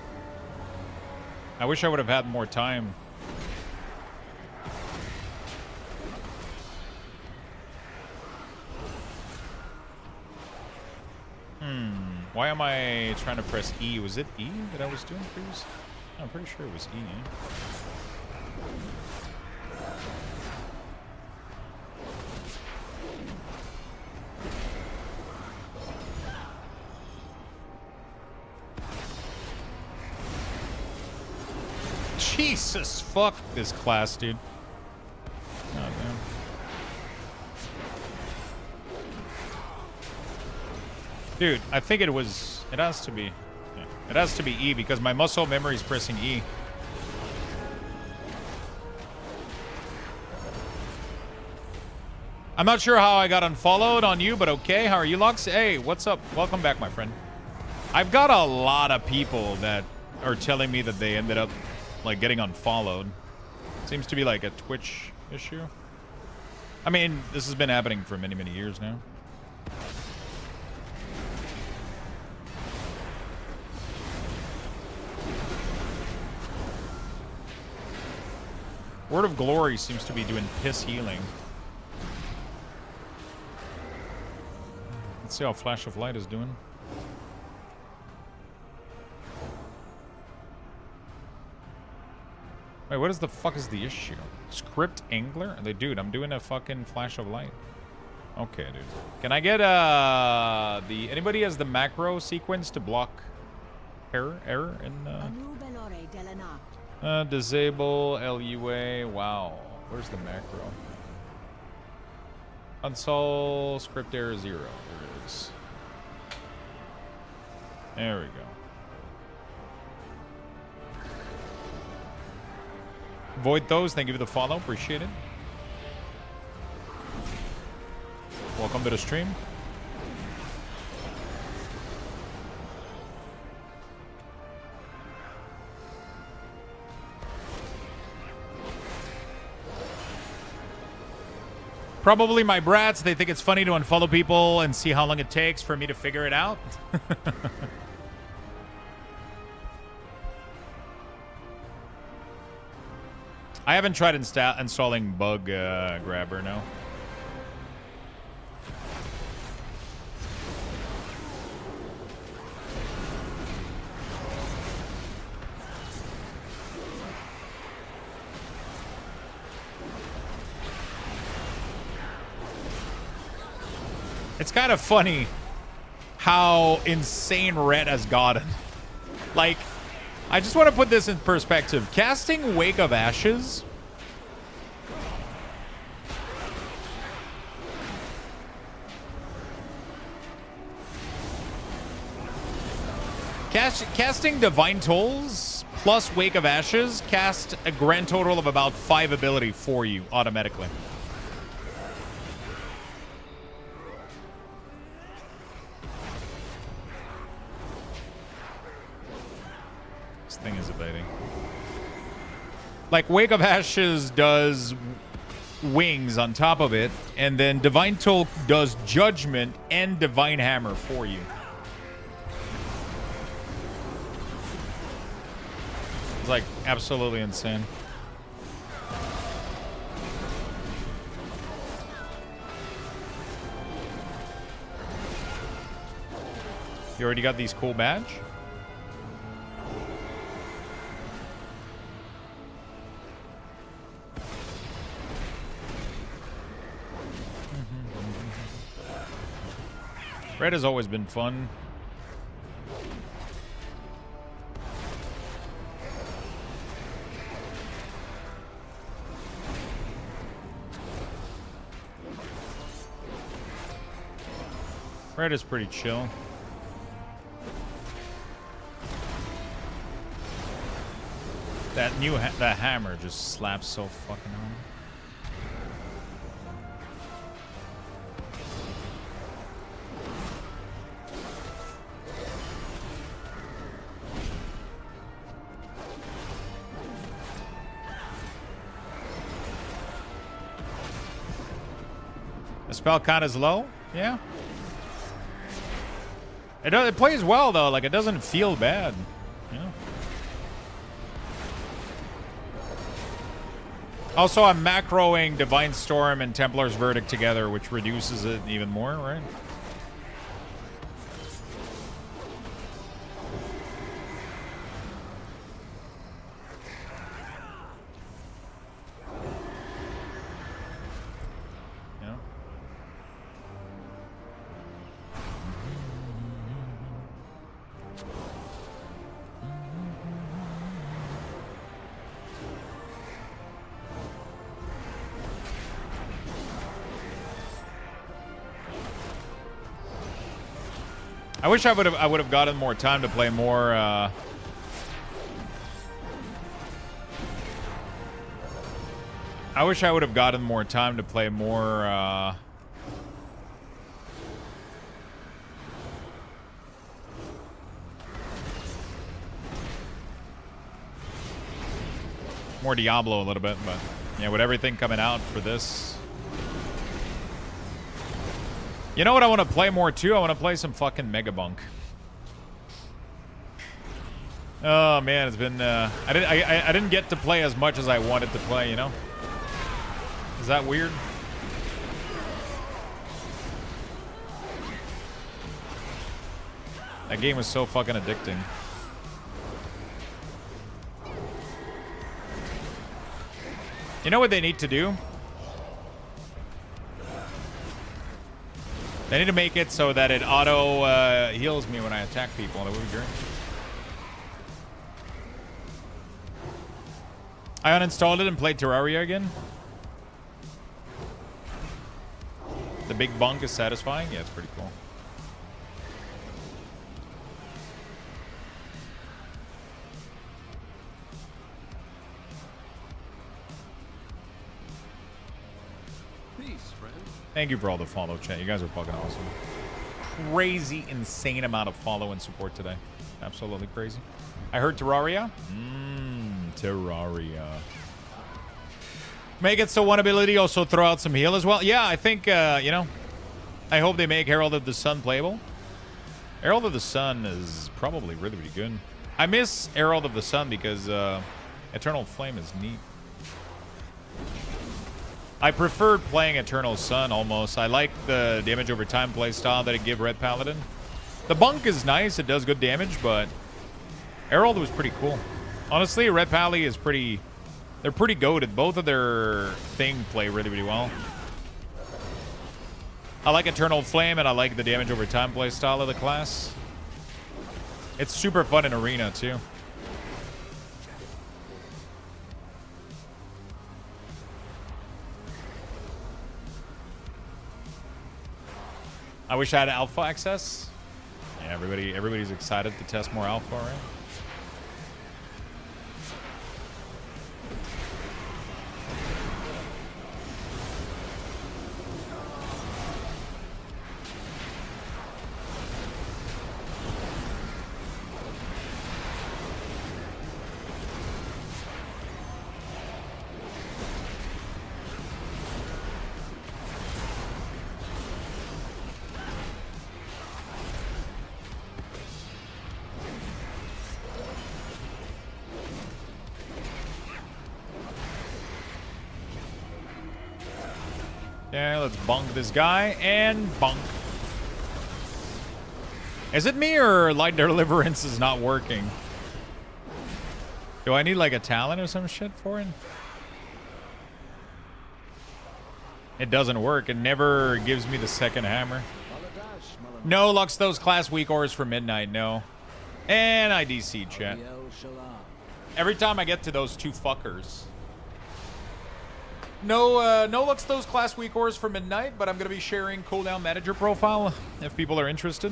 I wish I would have had more time. Why am I trying to press E? Was it E that I was doing previously? I'm pretty sure it was E. Jesus, fuck this class, dude. Oh, damn. Dude, I think it has to be. Yeah, it has to be E because my muscle memory is pressing E. I'm not sure how I got unfollowed on you, but okay. How are you, Lux? Hey, what's up? Welcome back, my friend. I've got a lot of people that are telling me that they ended up like getting unfollowed. Seems to be like a Twitch issue. I mean, this has been happening for many, many years now. Word of Glory seems to be doing piss healing. Let's see how Flash of Light is doing. Wait, what is the fuck is the issue? Script Angler? Dude, I'm doing a fucking Flash of Light. Okay, dude. Can I get anybody has the macro sequence to block error in disable LUA. Wow. Where's the macro? Console script error 0. There it is. There we go. Void those. Thank you for the follow. Appreciate it. Welcome to the stream. Probably my brats. They think it's funny to unfollow people and see how long it takes for me to figure it out. I haven't tried installing Bug Grabber, no. It's kind of funny how insane Red has gotten. Like, I just want to put this in perspective. Casting Wake of Ashes... Casting Divine Tolls plus Wake of Ashes cast a grand total of about 5 ability for you automatically. This thing is evading. Like, Wake of Ashes does wings on top of it, and then Divine Toll does Judgment and Divine Hammer for you. It's like absolutely insane. You already got these cool badge? Red has always been fun. Red is pretty chill. That hammer just slaps so fucking hard. The spell count is low? Yeah. It plays well though, like it doesn't feel bad, you know. Also, I'm macroing Divine Storm and Templar's Verdict together, which reduces it even more, right? I wish I would have gotten more time to play more I wish I would have gotten more time to play more more Diablo a little bit, but yeah, with everything coming out for this. You know what I want to play more too? I want to play some fucking Megabunk. Oh man, it's been I didn't get to play as much as I wanted to play, you know? Is that weird? That game was so fucking addicting. You know what they need to do? They need to make it so that it auto heals me when I attack people. That would be great. I uninstalled it and played Terraria again. The big bunk is satisfying. Yeah, it's pretty cool. Thank you for all the follow, chat. You guys are fucking awesome. Crazy, insane amount of follow and support today. Absolutely crazy. I heard Terraria. Terraria. Make it so one ability also throw out some heal as well. Yeah, I think, you know, I hope they make Herald of the Sun playable. Herald of the Sun is probably really, really good. I miss Herald of the Sun because Eternal Flame is neat. I preferred playing Eternal Sun almost. I like the damage over time playstyle that it give Red Paladin. The bunk is nice, it does good damage, but Herald was pretty cool. Honestly, Red Pally is pretty... They're pretty goated. Both of their thing play really, really well. I like Eternal Flame, and I like the damage over time playstyle of the class. It's super fun in Arena, too. I wish I had alpha access. Yeah, everybody's excited to test more alpha, right? Yeah, let's bunk this guy and bunk. Is it me or Light Deliverance is not working? Do I need like a talent or some shit for it? It doesn't work. It never gives me the second hammer. No Luxthos class weak ores for midnight, no. And IDC chat. Every time I get to those two fuckers. No Luxthos class weak ores for midnight, but I'm going to be sharing cooldown manager profile if people are interested.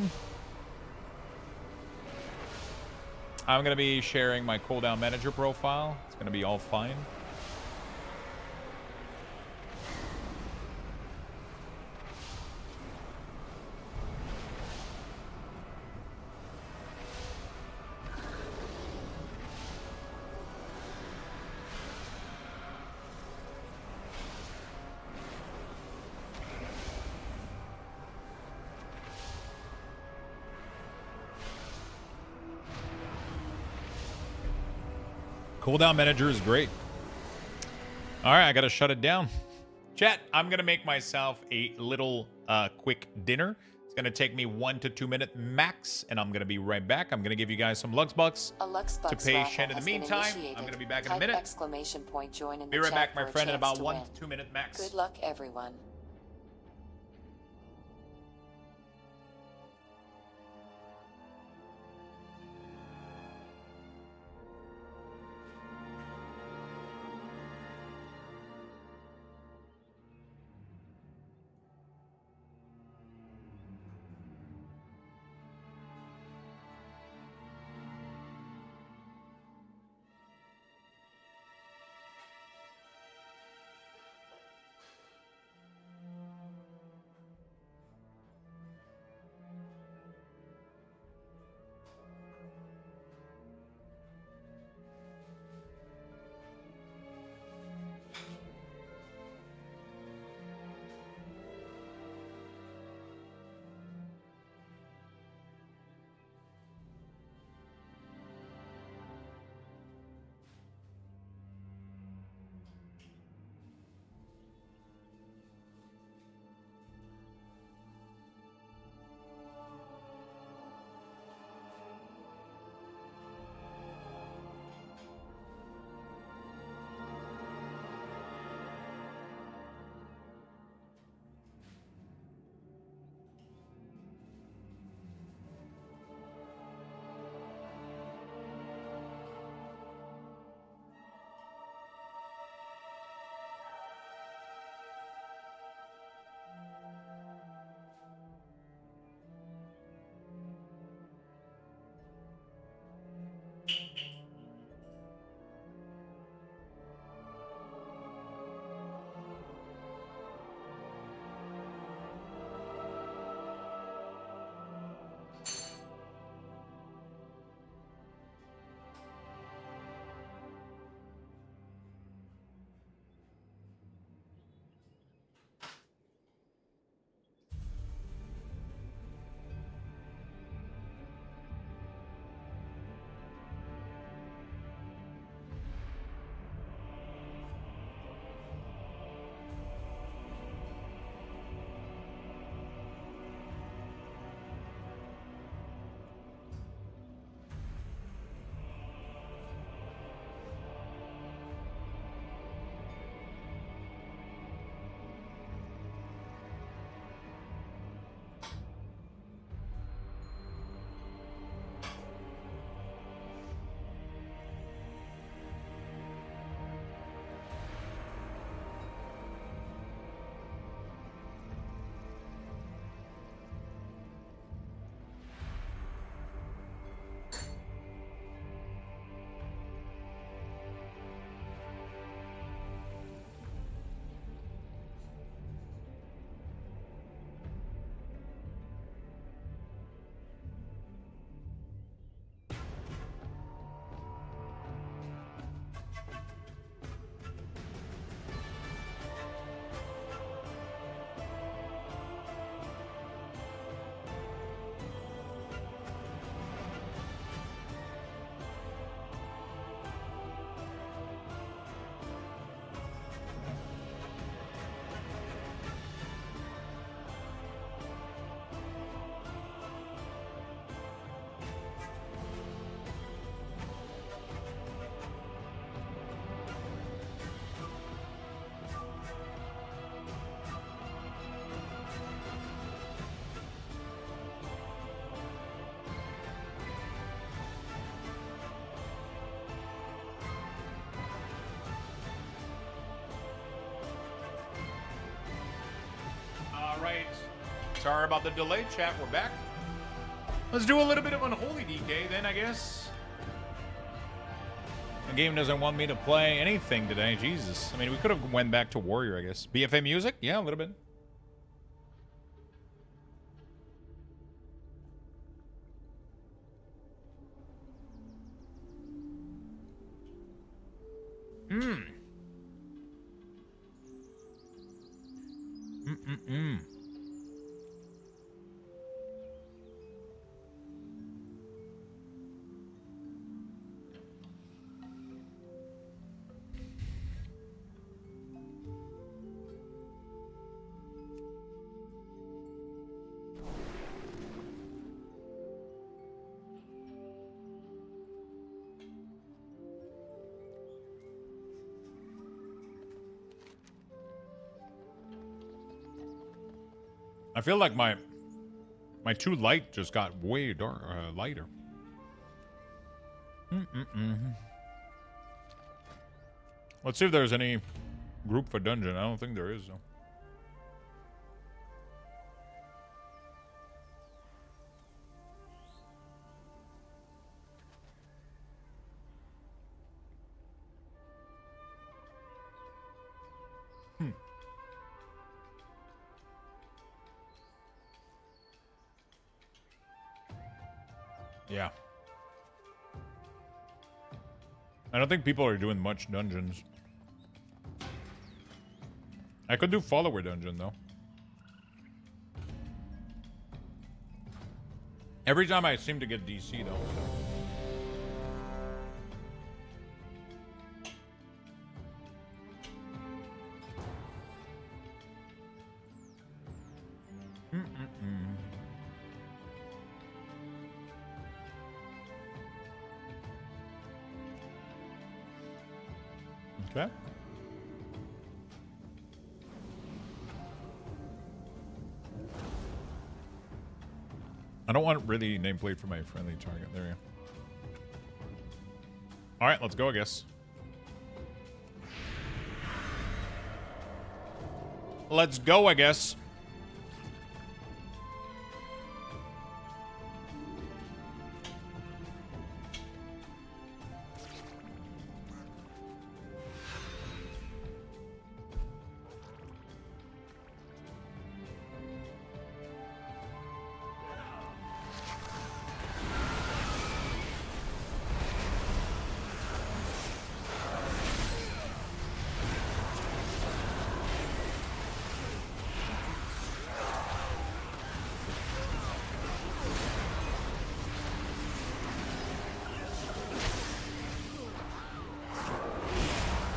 I'm going to be sharing my cooldown manager profile. It's going to be all fine. Cooldown manager is great. All right, I gotta shut it down. Chat, I'm gonna make myself a little quick dinner. It's gonna take me 1 to 2 minute max, and I'm gonna be right back. I'm gonna give you guys some Lux Bucks to pay Shen in the meantime. I'm gonna be back in a minute. Exclamation point join in the Be right chat back, my for a friend, in chance about to 1 win. to 2 minute max. Good luck, everyone. Sorry about the delay, chat. We're back. Let's do a little bit of Unholy DK then, I guess. The game doesn't want me to play anything today. Jesus. I mean, we could have went back to Warrior, I guess. BFA music? Yeah, a little bit. I feel like my too light just got way dark, lighter. Let's see if there's any group for dungeon. I don't think there is, though. Yeah. I don't think people are doing much dungeons. I could do follower dungeon, though. Every time I seem to get DC, though. Okay. I don't want really nameplate for my friendly target. There you go. All right, let's go, I guess. Let's go, I guess.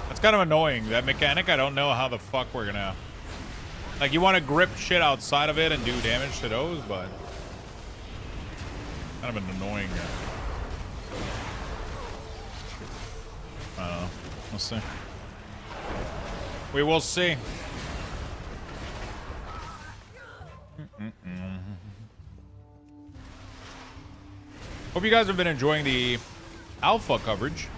It's kind of annoying, that mechanic. I don't know how the fuck we're gonna... Like, you want to grip shit outside of it and do damage to those, but... Kind of an annoying... I don't know. We'll see. We will see. Hope you guys have been enjoying the alpha coverage.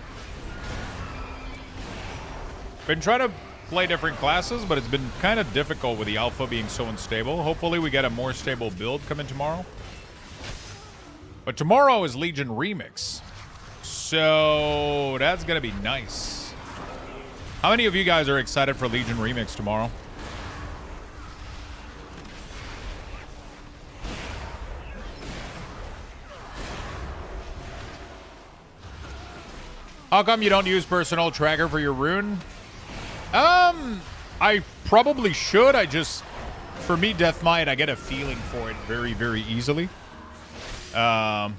Been trying to play different classes, but it's been kind of difficult with the alpha being so unstable. Hopefully we get a more stable build coming tomorrow. But tomorrow is Legion Remix. So that's going to be nice. How many of you guys are excited for Legion Remix tomorrow? How come you don't use personal tracker for your rune? I probably should. I just, for me, Deathmind, I get a feeling for it very, very easily. I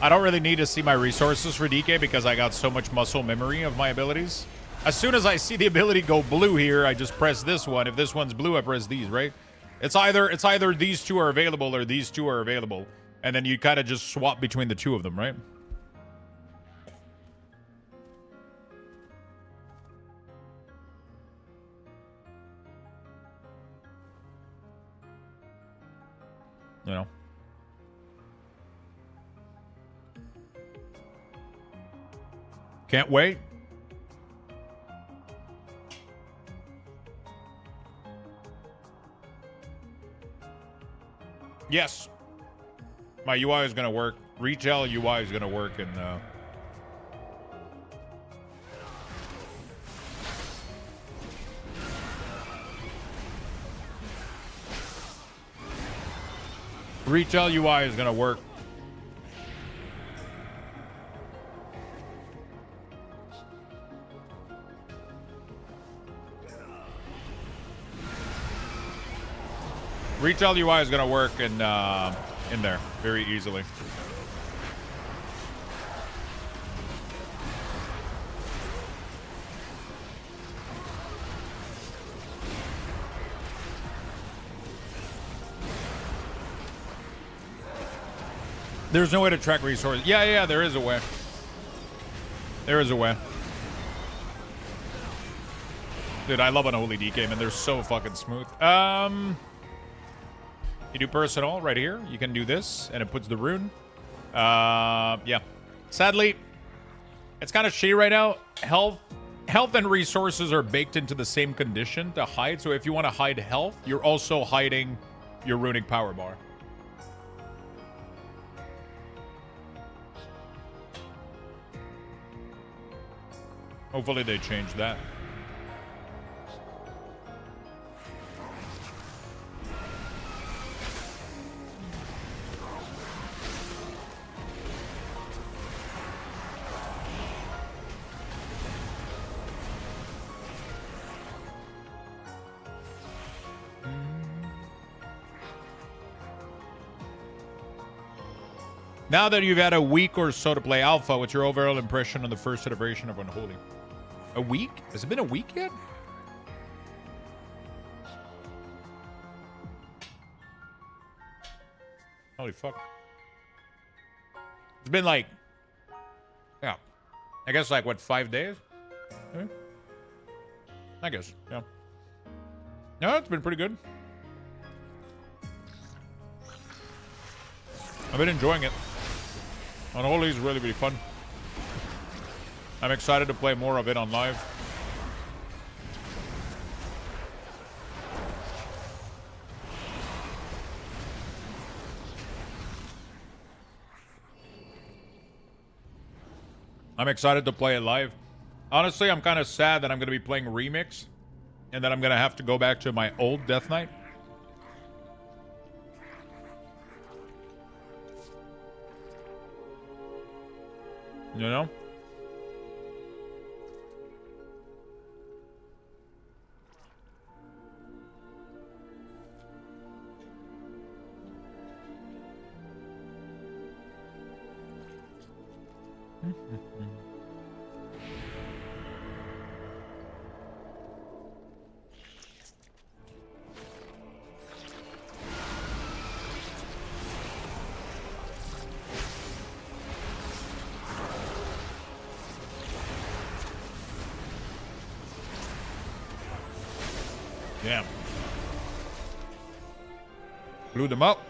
don't really need to see my resources for DK because I got so much muscle memory of my abilities. As soon as I see the ability go blue here, I just press this one. If this one's blue, I press these, right? It's either these two are available or these two are available. And then you kind of just swap between the two of them, right? You know. Can't wait. Yes. My UI is going to work. Retail UI is going to work in Retail UI is going to work. Retail UI is going to work in there very easily. There's no way to track resources. Yeah, there is a way. There is a way. Dude, I love an Holy DK, man. They're so fucking smooth. You do personal right here. You can do this, and it puts the rune. Yeah. Sadly, it's kind of shitty right now. Health and resources are baked into the same condition to hide. So if you want to hide health, you're also hiding your runic power bar. Hopefully they change that. Now that you've had a week or so to play Alpha, what's your overall impression on the first iteration of Unholy? A week? Has it been a week yet? Holy fuck. It's been like... Yeah. I guess like, what, 5 days? I guess, yeah. No, it's been pretty good. I've been enjoying it. Unholy is really, really fun. I'm excited to play more of it on live. I'm excited to play it live. Honestly, I'm kind of sad that I'm going to be playing Remix and that I'm going to have to go back to my old Death Knight. You know? Damn. Blew them up.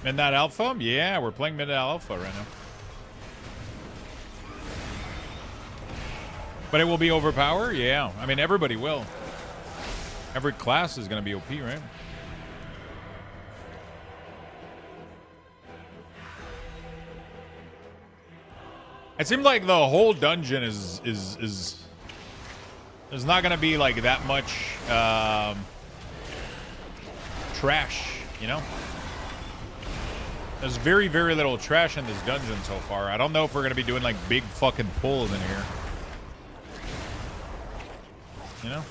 Midnight Alpha? Yeah, we're playing Midnight Alpha right now. But it will be overpowered? Yeah. I mean, everybody will. Every class is going to be OP, right? It seemed like the whole dungeon is not going to be like that much trash, you know? There's very, very little trash in this dungeon so far. I don't know if we're going to be doing, like, big fucking pulls in here. You know?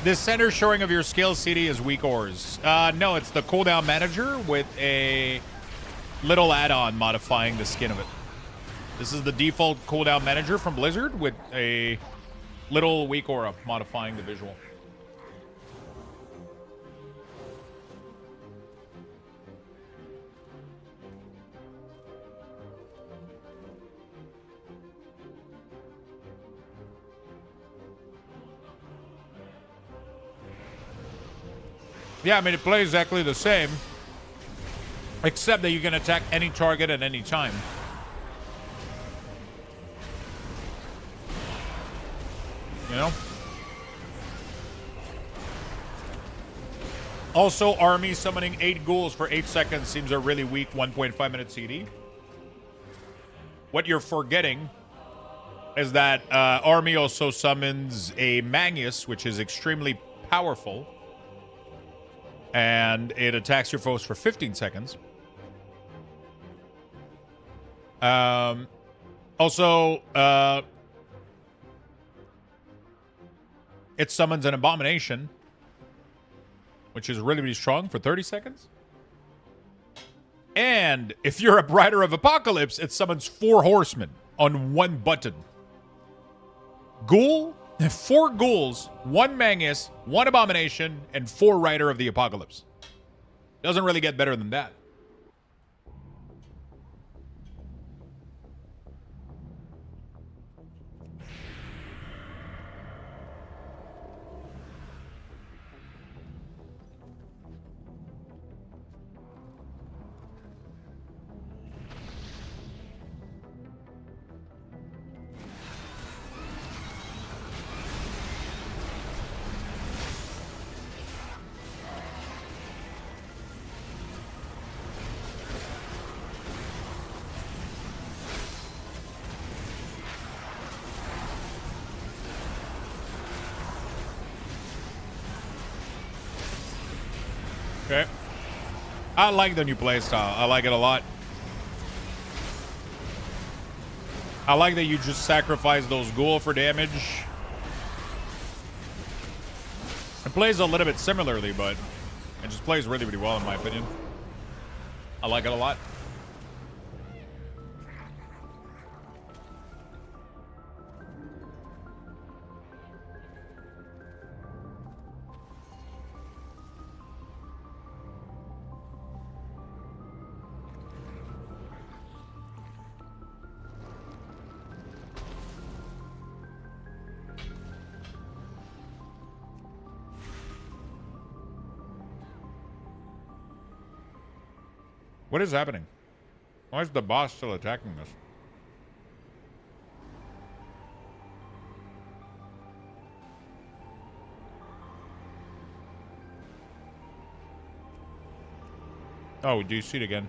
This center showing of your skill CD is weak ores. No, it's the cooldown manager with a little add-on modifying the skin of it. This is the default cooldown manager from Blizzard with a little weak aura modifying the visual. Yeah, I mean, it plays exactly the same, except that you can attack any target at any time. You know? Also, army summoning 8 ghouls for 8 seconds seems a really weak 1.5 minute CD. What you're forgetting is that army also summons a Magus, which is extremely powerful. And it attacks your foes for 15 seconds. Also, it summons an abomination, which is really, really strong for 30 seconds. And if you're a Rider of Apocalypse, it summons 4 horsemen on 1 button. Ghoul, 4 ghouls, 1 Magus, 1 abomination, and 4 Rider of the Apocalypse. Doesn't really get better than that. Okay. I like the new playstyle. I like it a lot. I like that you just sacrifice those ghoul for damage. It plays a little bit similarly, but it just plays really, really well in my opinion. I like it a lot. What is happening? Why is the boss still attacking us? Oh, do you see it again?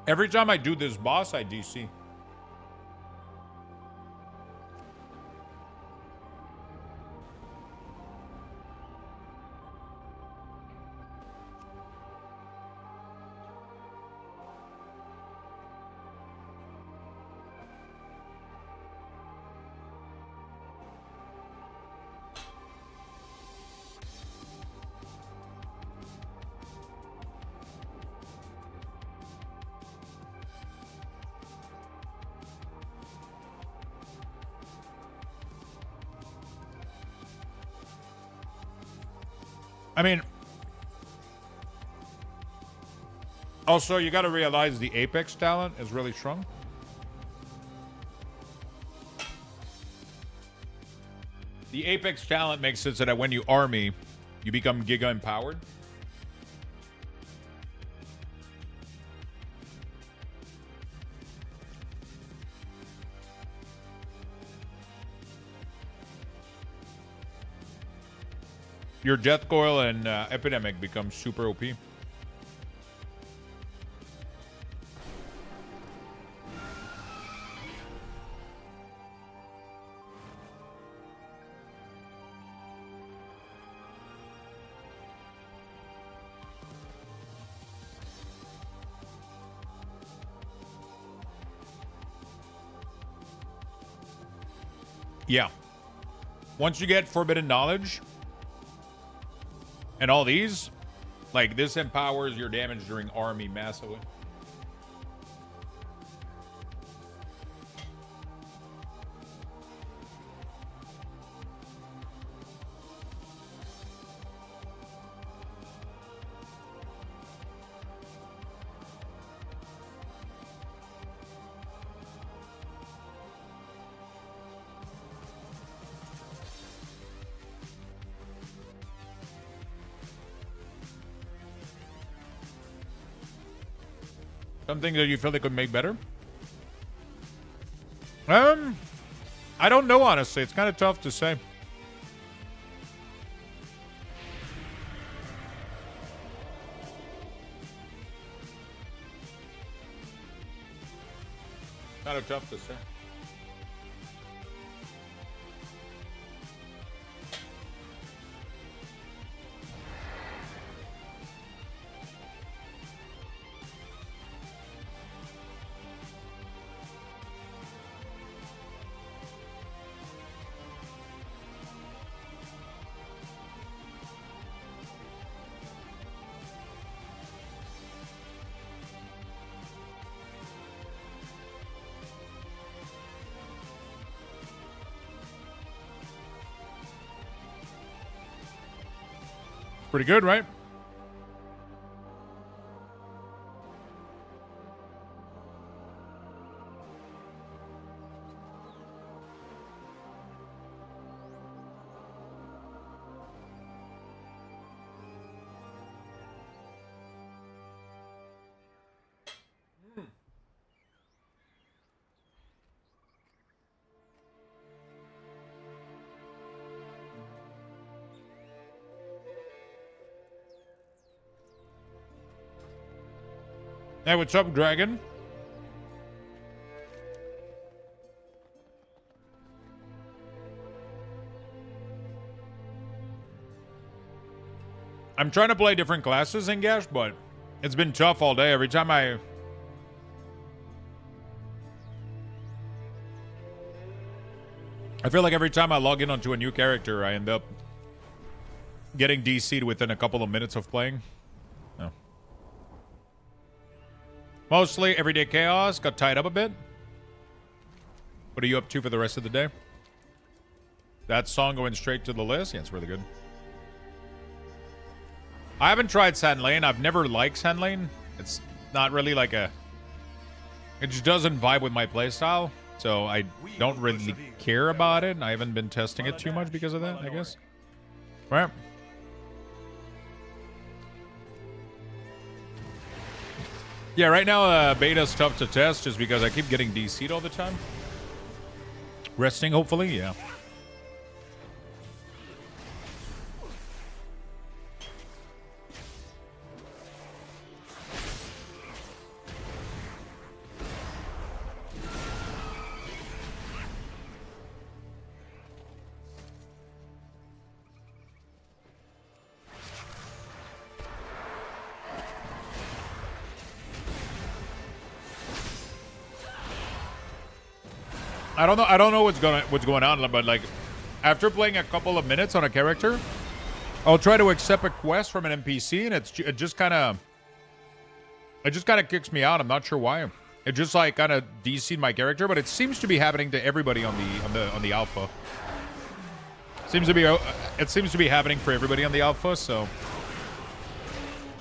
Every time I do this boss, I DC. I mean, also, you got to realize the Apex talent is really strong. The Apex talent makes it so that when you army, you become Giga empowered. Your Death Coil and Epidemic become super OP. Yeah. Once you get Forbidden Knowledge and all these, like, this empowers your damage during army massively. Something that you feel they could make better? I don't know, honestly. It's kind of tough to say. Kind of tough to say. Pretty good, right? Hey, what's up, Dragon? I'm trying to play different classes in Gash, but it's been tough all day. Every time I feel like every time I log in onto a new character, I end up getting DC'd within a couple of minutes of playing. Oh. Mostly everyday chaos. Got tied up a bit. What are you up to for the rest of the day? That song going straight to the list? Yeah, it's really good. I haven't tried Sand Lane. I've never liked Sand Lane. It's not really like a... It just doesn't vibe with my playstyle. So I don't really care about it. I haven't been testing it too much because of that, I guess. Right. Yeah, right now beta's tough to test just because I keep getting DC'd all the time. Resting, hopefully, yeah. I don't know what's going on, but like after playing a couple of minutes on a character, I'll try to accept a quest from an NPC and it just kind of kicks me out. I'm not sure why. It just like kind of DC'd my character, but it seems to be happening to everybody on the alpha. It seems to be happening for everybody on the alpha, so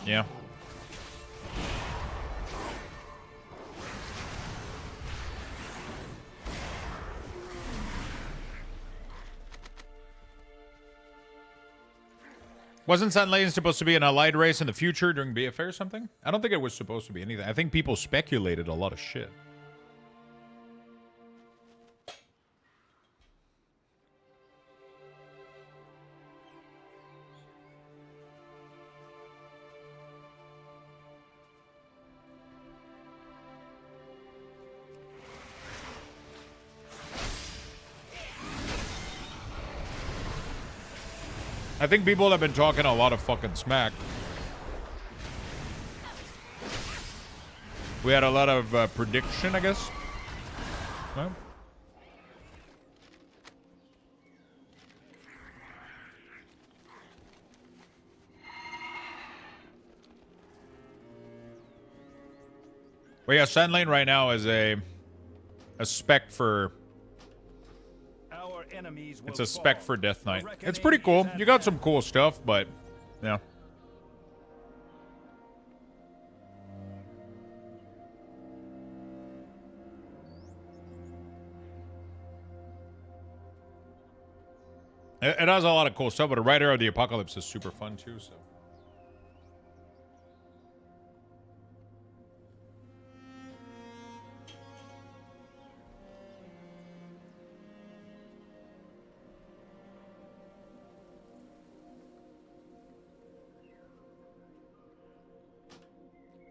yeah. Wasn't Sand Lane supposed to be an allied race in the future during BFA or something? I don't think it was supposed to be anything. I think people speculated a lot of shit. I think people have been talking a lot of fucking smack. We had a lot of prediction, I guess. Well. Well, yeah, Sand Lane right now is a spec for... It's a spec for Death Knight. It's pretty cool. You got some cool stuff, but yeah. It has a lot of cool stuff, but a Rider of the Apocalypse is super fun too, so.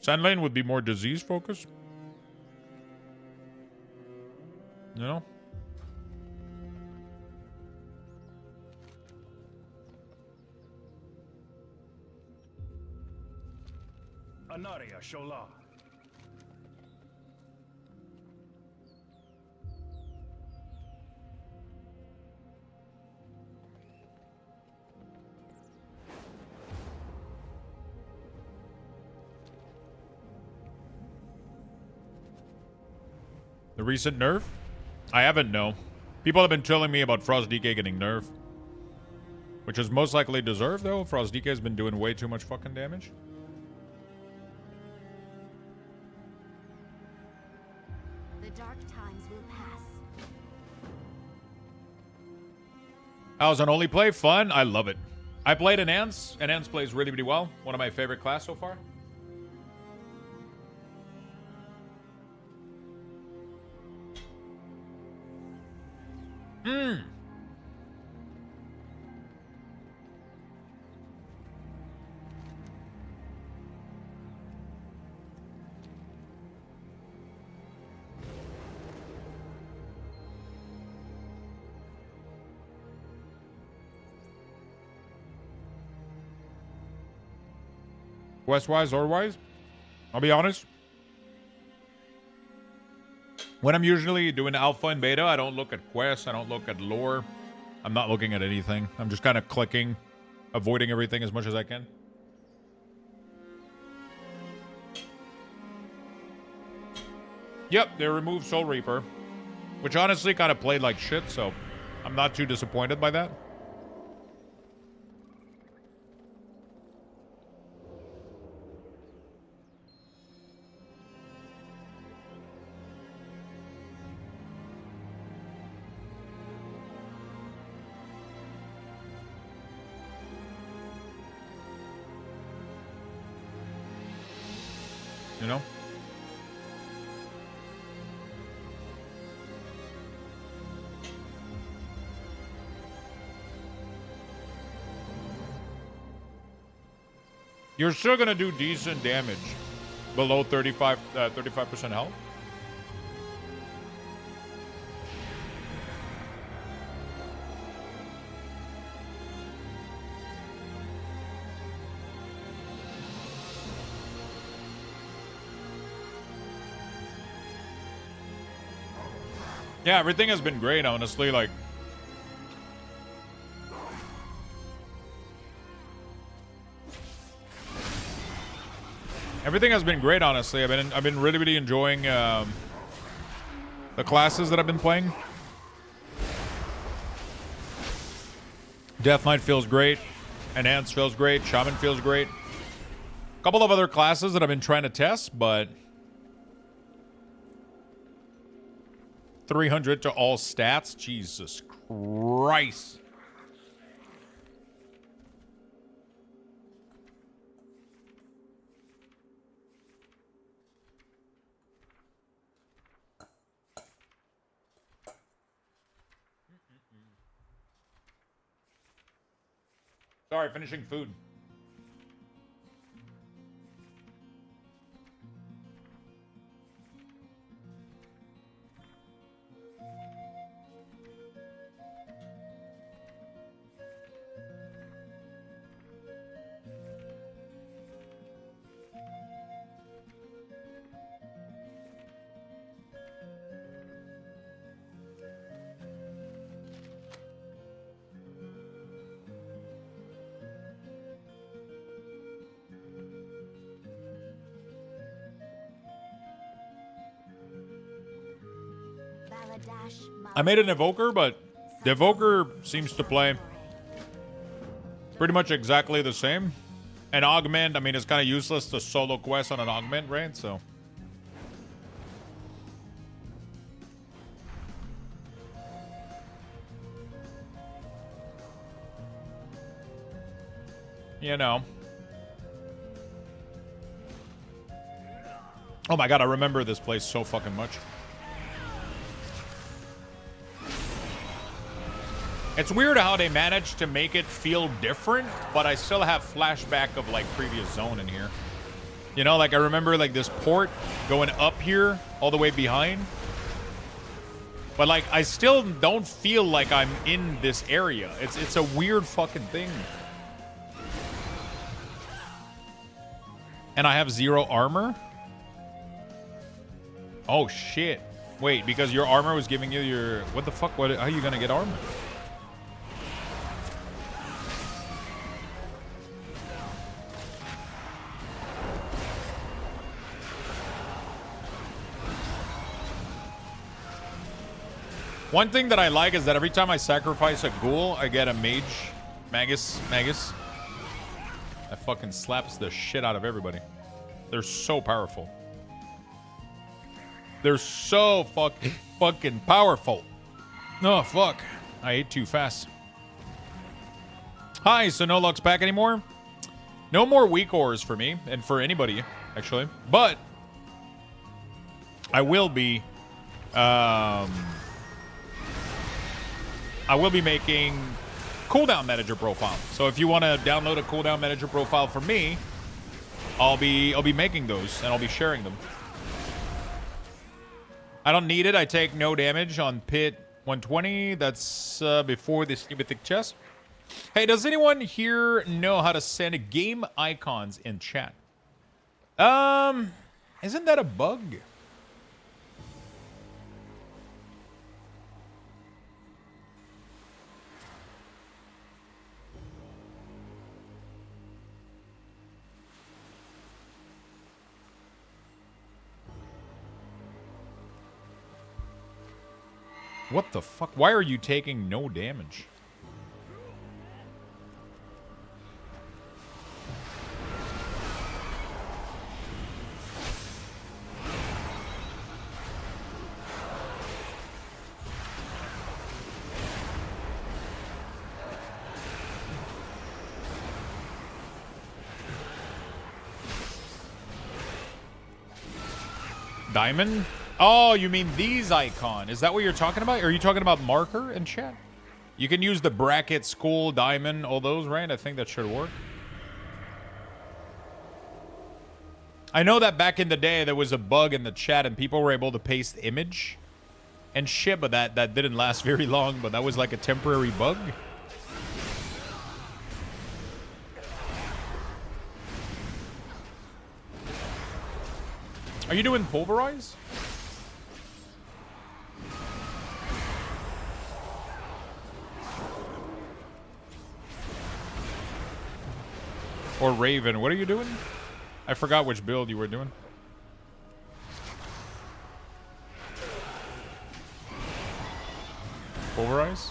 Sand Lane would be more disease focused. You know? Anaria Shola. The recent nerf? I haven't, no. People have been telling me about Frost DK getting nerfed. Which is most likely deserved, though. Frost DK has been doing way too much fucking damage. The dark times will pass. How's an only play? Fun? I love it. I played Enhance. Enhance plays really, really well. One of my favorite class so far. Quest-wise or wise, I'll be honest. When I'm usually doing alpha and beta, I don't look at quests. I don't look at lore. I'm not looking at anything. I'm just kind of clicking, avoiding everything as much as I can. Yep, they removed Soul Reaper, which honestly kind of played like shit, so I'm not too disappointed by that. You know? You're still gonna do decent damage below 35% health. Yeah, everything has been great, honestly. Like, everything has been great, honestly. I've been really, really enjoying the classes that I've been playing. Death Knight feels great. Enhance feels great. Shaman feels great. A couple of other classes that I've been trying to test, but 300 to all stats? Jesus Christ. Sorry, finishing food. I made an Evoker, but the Evoker seems to play pretty much exactly the same. An Augment, I mean, it's kind of useless to solo quest on an Augment, right? So. You know. Oh my god, I remember this place so fucking much. It's weird how they managed to make it feel different, but I still have flashback of like previous zone in here. You know, like I remember like this port going up here all the way behind. But like I still don't feel like I'm in this area. It's a weird fucking thing. And I have 0 armor? Oh shit. Wait, because your armor was giving you your... What the fuck? How are you gonna get armor? One thing that I like is that every time I sacrifice a ghoul, I get a mage. Magus. That fucking slaps the shit out of everybody. They're so powerful. They're so fucking powerful. Oh, fuck. I ate too fast. Hi, so no Lux pack anymore? No more weak ores for me, and for anybody, actually. But I will be... I will be making cooldown manager profile. So if you want to download a cooldown manager profile for me, I'll be making those and I'll be sharing them. I don't need it. I take no damage on pit 120. That's before this mythic chest. Hey, does anyone here know how to send game icons in chat? Isn't that a bug? What the fuck? Why are you taking no damage? Diamond? Oh, you mean these icon. Is that what you're talking about? Are you talking about marker in chat? You can use the bracket, skull, diamond, all those, right? I think that should work. I know that back in the day there was a bug in the chat and people were able to paste image and shit, but that didn't last very long, but that was like a temporary bug. Are you doing pulverize? Or Raven, what are you doing? I forgot which build you were doing. Pulverize?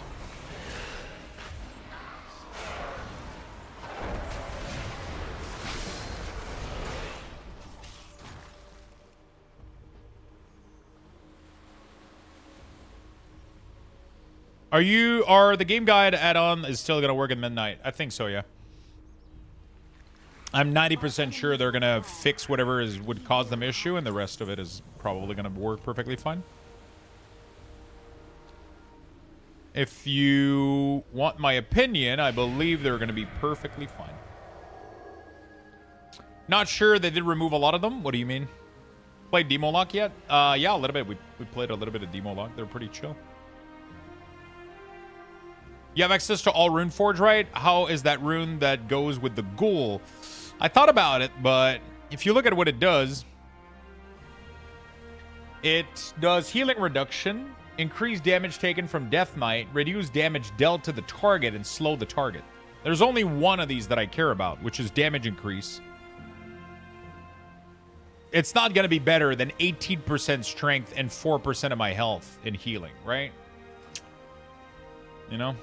Are the game guide add-on is still gonna work at midnight? I think so, yeah. I'm 90% sure they're gonna fix whatever would cause them issue, and the rest of it is probably gonna work perfectly fine. If you want my opinion, I believe they're gonna be perfectly fine. Not sure they did remove a lot of them. What do you mean? Played Demo Lock yet? Yeah, a little bit. We played a little bit of Demo Lock. They're pretty chill. You have access to all Rune Forge, right? How is that rune that goes with the ghoul? I thought about it, but if you look at what it does healing reduction, increase damage taken from Death Knight, reduce damage dealt to the target, and slow the target. There's only one of these that I care about, which is damage increase. It's not going to be better than 18% strength and 4% of my health in healing, right? You know?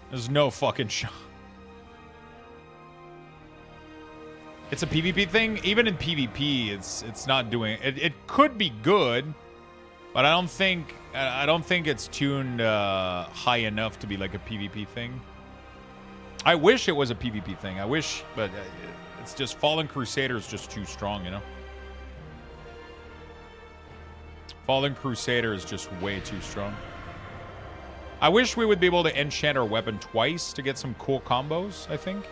There's no fucking shot. It's a PvP thing. Even in PvP, it's not doing it. It could be good, but I don't think it's tuned high enough to be like a PvP thing. I wish it was a PvP thing. I wish, but it's just Fallen Crusader is just too strong, you know. Fallen Crusader is just way too strong. I wish we would be able to enchant our weapon twice to get some cool combos, I think.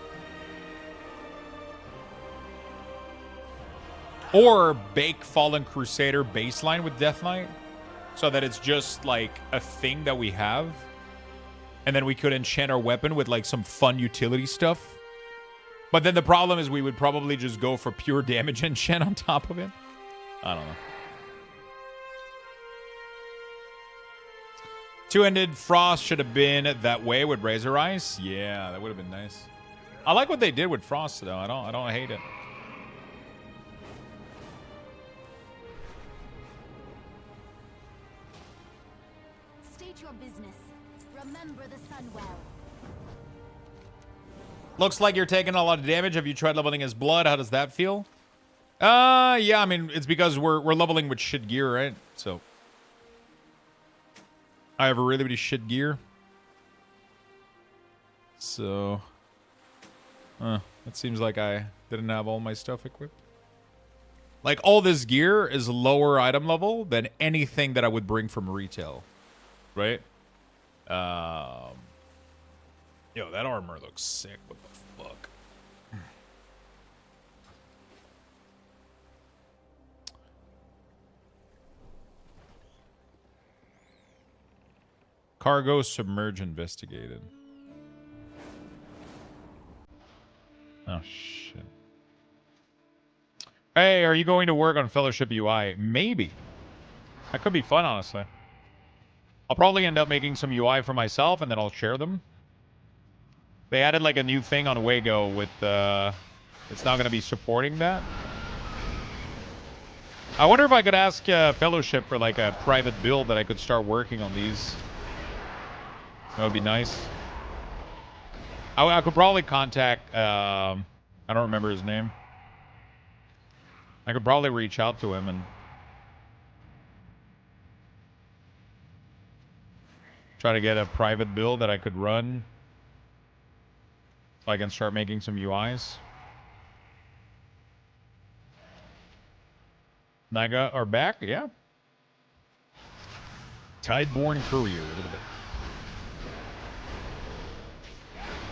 Or bake Fallen Crusader baseline with Death Knight so that it's just like a thing that we have. And then we could enchant our weapon with like some fun utility stuff. But then the problem is we would probably just go for pure damage enchant on top of it. I don't know. Two-ended Frost should have been that way with Razor Ice. Yeah, that would have been nice. I like what they did with Frost though. I don't hate it. State your business. Remember the sun well. Looks like you're taking a lot of damage. Have you tried leveling his blood? How does that feel? Yeah, I mean, it's because we're leveling with shit gear, right? So I have a really, really shit gear. So it seems like I didn't have all my stuff equipped. Like, all this gear is lower item level than anything that I would bring from retail. Right? Yo, that armor looks sick. What the fuck? Cargo submerge investigated. Oh, shit. Hey, are you going to work on Fellowship UI? Maybe. That could be fun, honestly. I'll probably end up making some UI for myself, and then I'll share them. They added, like, a new thing on Wago with, it's not going to be supporting that. I wonder if I could ask Fellowship for, like, a private build that I could start working on these. That would be nice. I could probably contact, I don't remember his name. I could probably reach out to him and try to get a private build that I could run so I can start making some UIs. Naga are back, yeah. Tideborn Courier, a little bit.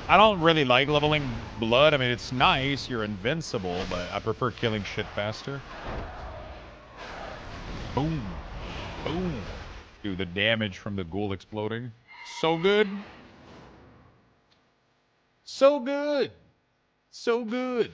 I don't really like leveling blood. I mean, it's nice, you're invincible, but I prefer killing shit faster. Boom. Boom. Dude, the damage from the ghoul exploding. So good. So good. So good.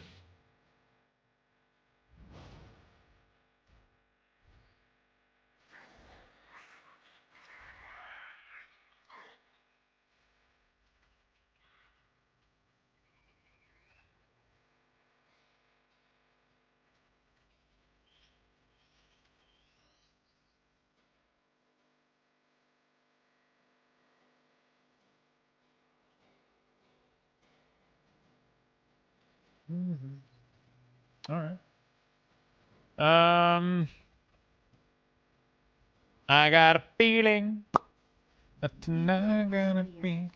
All right. I got a feeling that tonight gonna be.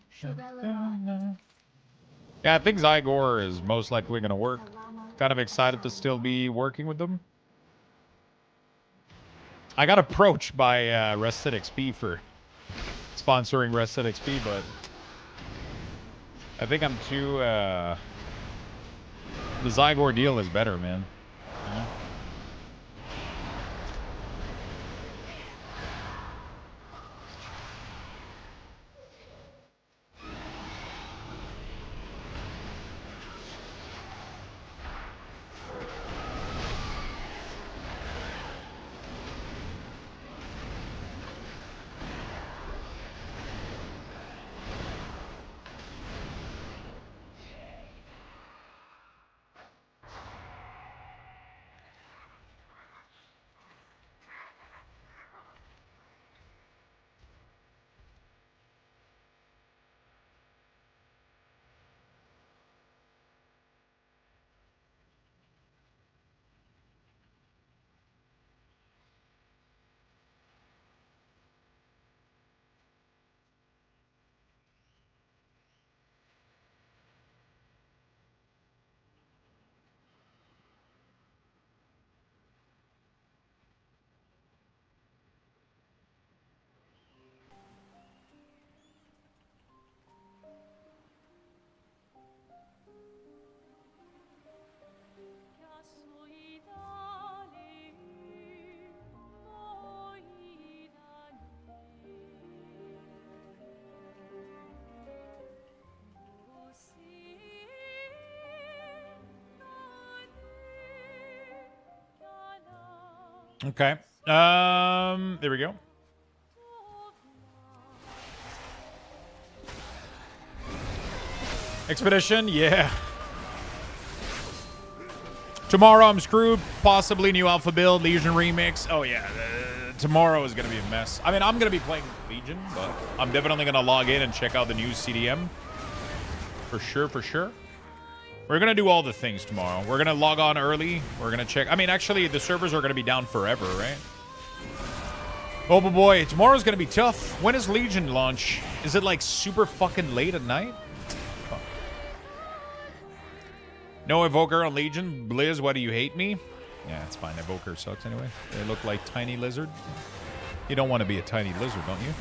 Yeah, I think Zygor is most likely gonna work. Kind of excited to still be working with them. I got approached by Rested XP for sponsoring Rested XP, but I think I'm too. The Zygor deal is better, man. Yeah. Okay. There we go. Expedition, yeah. Tomorrow I'm screwed. Possibly new alpha build, Legion remix. Oh yeah, tomorrow is gonna be a mess. I mean, I'm gonna be playing Legion, but I'm definitely gonna log in and check out the new CDM. For sure, for sure. We're gonna do all the things tomorrow. We're gonna log on early. We're gonna check. I mean, actually, the servers are gonna be down forever, right? Oh boy, tomorrow's gonna be tough. When is Legion launch? Is it like super fucking late at night? No Evoker on Legion. Blizz, why do you hate me? Yeah, it's fine. Evoker sucks anyway. They look like tiny lizard. You don't want to be a tiny lizard, don't you?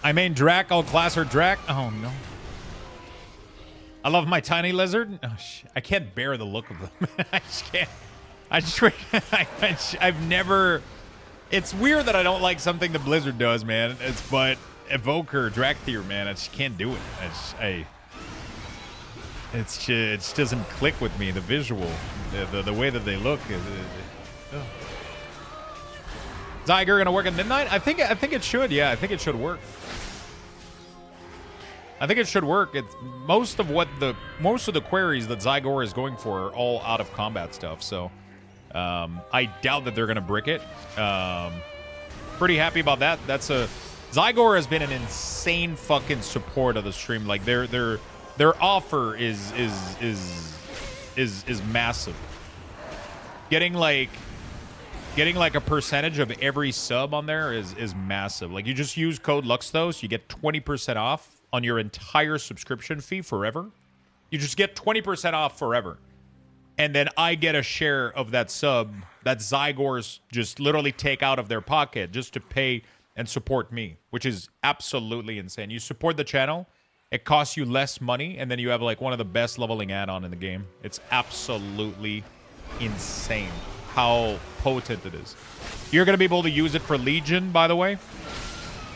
I main Drac. I'll class her Drac. Oh, no. I love my tiny lizard. Oh, I can't bear the look of them. I just can't. I've never... It's weird that I don't like something the Blizzard does, man. But Evoker, Drakthir, man, I just can't do it. It just doesn't click with me. The visual, the way that they look. Zyger gonna work at midnight? I think it should. Yeah, I think it should work. I think it should work. It's most of the queries that Zygor is going for are all out of combat stuff. So I doubt that they're gonna brick it. Pretty happy about that. Zygor has been an insane fucking support of the stream. Like their offer is massive. Getting like a percentage of every sub on there is massive. Like you just use code Luxthos, you get 20% off on your entire subscription fee forever. You just get 20% off forever. And then I get a share of that sub that Zygors just literally take out of their pocket just to pay and support me, which is absolutely insane. You support the channel, it costs you less money, and then you have like one of the best leveling add-on in the game. It's absolutely insane how potent it is. You're going to be able to use it for Legion, by the way.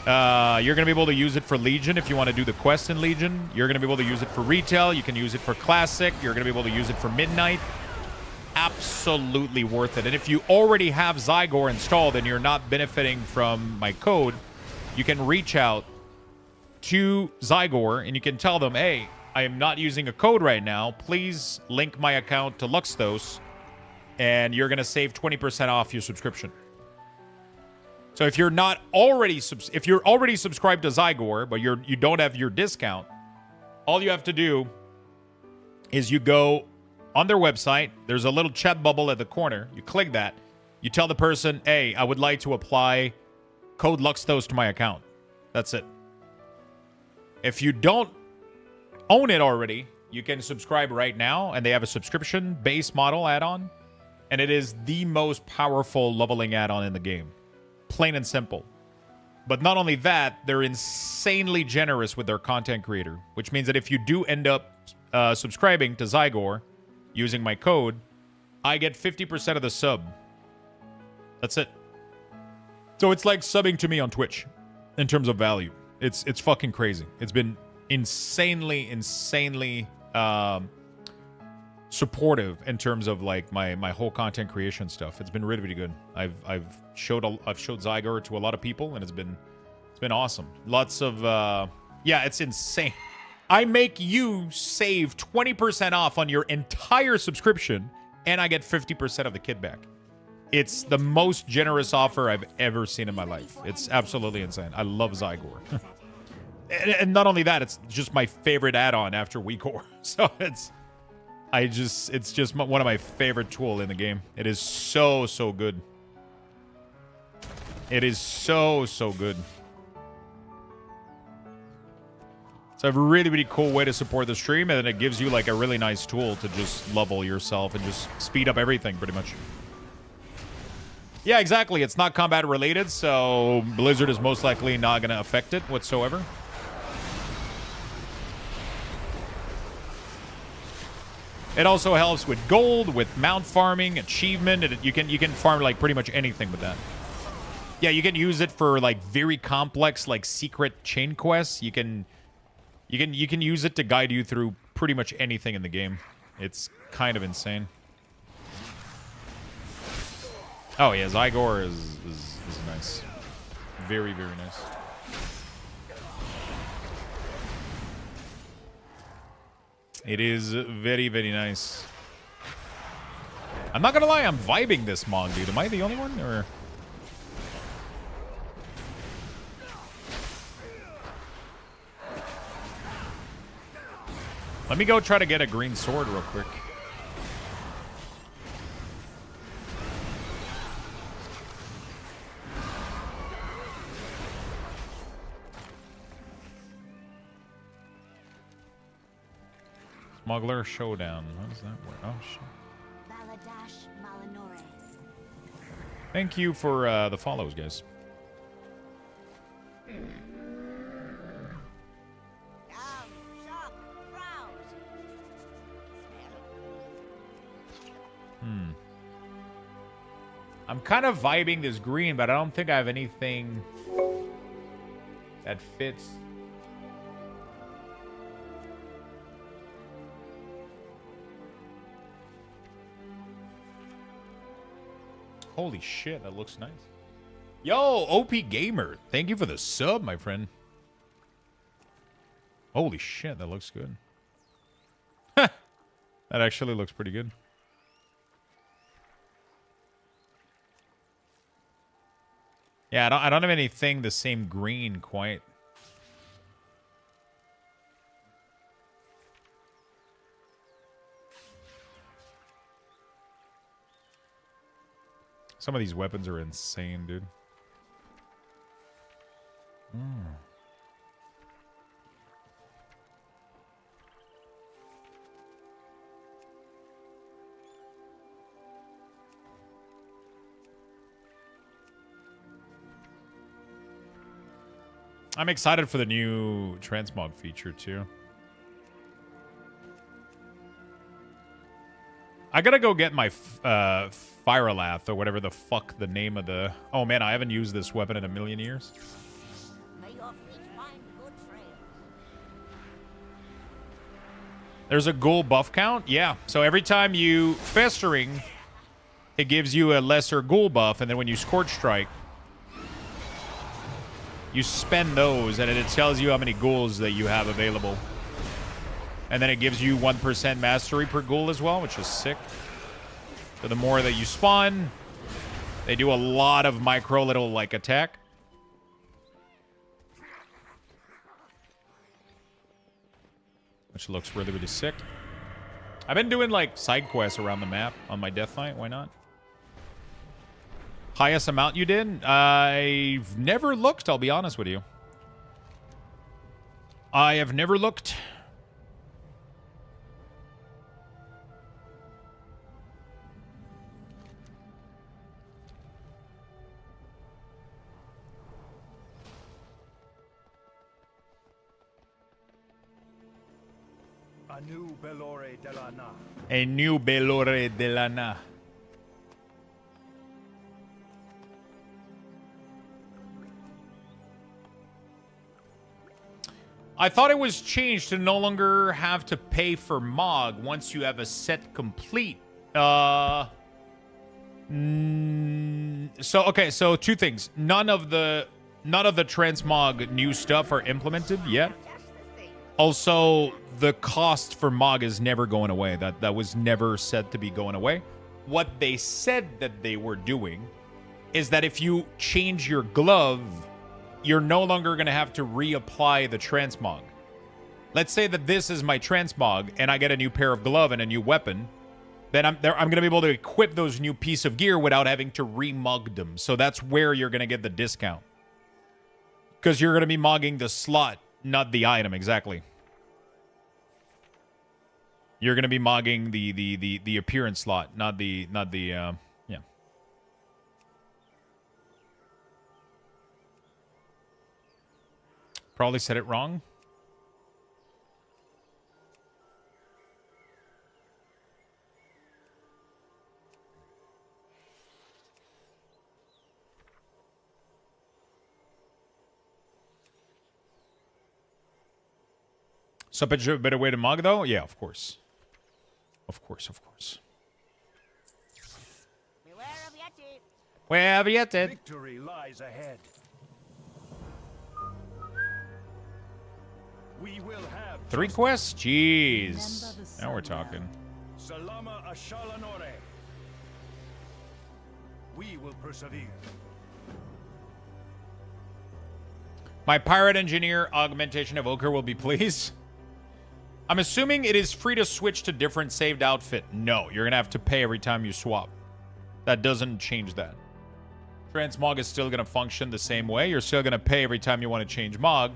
You're going to be able to use it for Legion if you want to do the quest in Legion. You're going to be able to use it for retail. You can use it for Classic. You're going to be able to use it for Midnight. Absolutely worth it. And if you already have Zygor installed and you're not benefiting from my code, you can reach out to Zygor and you can tell them, hey, I am not using a code right now. Please link my account to Luxthos and you're going to save 20% off your subscription. So if you're not already if you're already subscribed to Zygor, but you don't have your discount, all you have to do is you go on their website. There's a little chat bubble at the corner. You click that. You tell the person, hey, I would like to apply code Luxthos to my account. That's it. If you don't own it already, you can subscribe right now, and they have a subscription-based model add-on, and it is the most powerful leveling add-on in the game. Plain and simple. But not only that, they're insanely generous with their content creator, which means that if you do end up subscribing to Zygor using my code, I get 50% of the sub. That's it. So it's like subbing to me on Twitch in terms of value. It's fucking crazy. It's been insanely supportive in terms of like my whole content creation stuff. It's been really, really good. I've showed Zygor to a lot of people, and it's been awesome. Lots of yeah, it's insane. I make you save 20% off on your entire subscription, and I get 50% of the kit back. It's the most generous offer I've ever seen in my life. It's absolutely insane. I love Zygor. and not only that, it's just my favorite add-on after WeCore. So it's just one of my favorite tool in the game. It is so good. It is so good. It's a really, really cool way to support the stream, and then it gives you like a really nice tool to just level yourself and just speed up everything pretty much. Yeah, exactly. It's not combat related, so Blizzard is most likely not going to affect it whatsoever. It also helps with gold, with mount farming, achievement. You can farm like pretty much anything with that. Yeah, you can use it for like very complex like secret chain quests. You can use it to guide you through pretty much anything in the game. It's kind of insane. Oh yeah, Zygor is nice. Very, very nice. It is very, very nice. I'm not gonna lie, I'm vibing this Mog, dude. Am I the only one, or? Let me go try to get a green sword real quick. Smuggler Showdown. How does that work? Oh, shit. Thank you for the follows, guys. I'm kind of vibing this green, but I don't think I have anything that fits. Holy shit, that looks nice. Yo, OP Gamer, thank you for the sub, my friend. Holy shit, that looks good. That actually looks pretty good. Yeah, I don't have anything the same green quite. Some of these weapons are insane, dude. I'm excited for the new transmog feature, too. I gotta go get my Firelath, or whatever the fuck the name of the... Oh, man, I haven't used this weapon in a million years. There's a ghoul buff count? Yeah. So every time you Festering, it gives you a lesser ghoul buff, and then when you Scorch Strike, you spend those, and it tells you how many ghouls that you have available. And then it gives you 1% mastery per ghoul as well, which is sick. So the more that you spawn, they do a lot of micro little, like, attack. Which looks really, really sick. I've been doing, like, side quests around the map on my Death Knight. Why not? Highest amount you did? I've never looked, I'll be honest with you. I have never looked. A new Bellore Delana. A new Bellore Delana. I thought it was changed to no longer have to pay for Mog once you have a set complete. So two things. None of the transmog new stuff are implemented yet. Also, the cost for Mog is never going away. That was never said to be going away. What they said that they were doing is that if you change your glove, you're no longer going to have to reapply the transmog. Let's say that this is my transmog, and I get a new pair of glove and a new weapon. Then I'm going to be able to equip those new piece of gear without having to remug them. So that's where you're going to get the discount. Because you're going to be mogging the slot, not the item, exactly. You're going to be mogging the appearance slot, not the yeah. Probably said it wrong. So, a better way to mug, though? Yeah, of course. Of course, of course. Beware of Yeti. Wherever you at, Victory lies ahead. We will have 3 quests? Jeez. Now we're talking. Salama Ashalanore. We will persevere. My pirate engineer augmentation evoker will be pleased. I'm assuming it is free to switch to different saved outfit. No, you're going to have to pay every time you swap. That doesn't change that. Transmog is still going to function the same way. You're still going to pay every time you want to change Mog.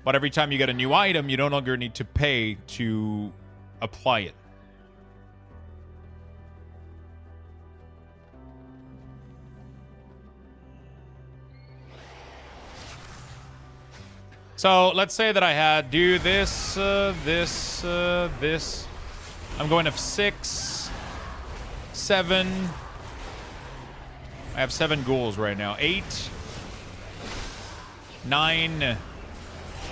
But every time you get a new item, you no longer need to pay to apply it. So let's say that I had do this, this. I'm going to 6, 7. I have 7 ghouls right now. 8, 9.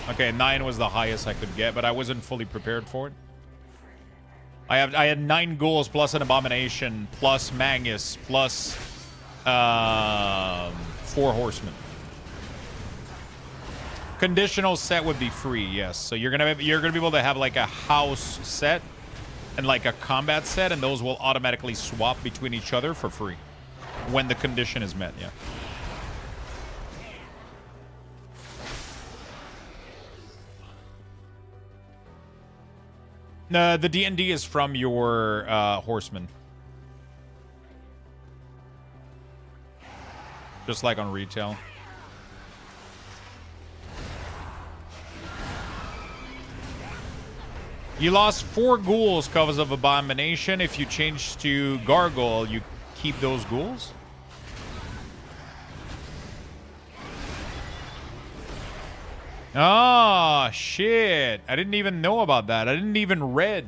Okay, 9 was the highest I could get, but I wasn't fully prepared for it. I had 9 ghouls plus an abomination plus Magus plus 4 horsemen. Conditional set would be free, yes. So you're gonna be able to have like a house set and like a combat set, and those will automatically swap between each other for free when the condition is met. Yeah. No, the D&D is from your horseman, just like on retail. You lost 4 ghouls because of abomination. If you change to gargoyle, you keep those ghouls? Oh, shit. I didn't even know about that. I didn't even read.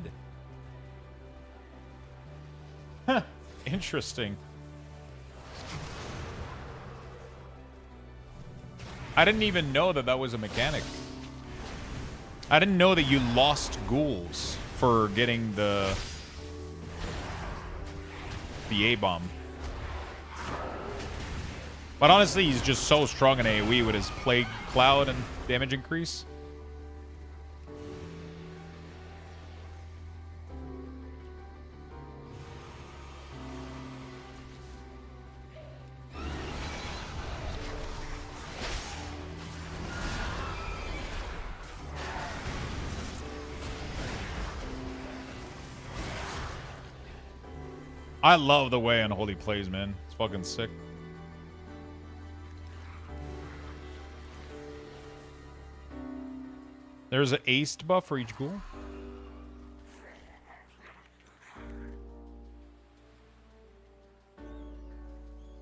Huh. Interesting. I didn't even know that that was a mechanic. I didn't know that you lost ghouls for getting the A-bomb. But honestly, he's just so strong in AoE with his Plague Cloud and damage increase. I love the way Unholy plays, man. It's fucking sick. There's an aced buff for each ghoul.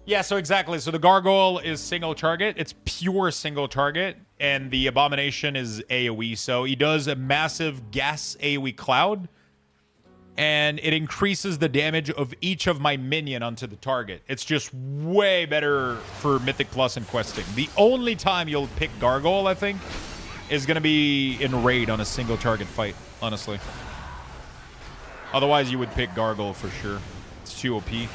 Yeah, so exactly. So the gargoyle is single target. It's pure single target. And the abomination is AoE. So he does a massive gas AoE cloud. And it increases the damage of each of my minion onto the target. It's just way better for Mythic Plus and questing. The only time you'll pick Gargoyle, I think, is going to be in Raid on a single target fight, honestly. Otherwise, you would pick Gargoyle for sure. It's too OP, right?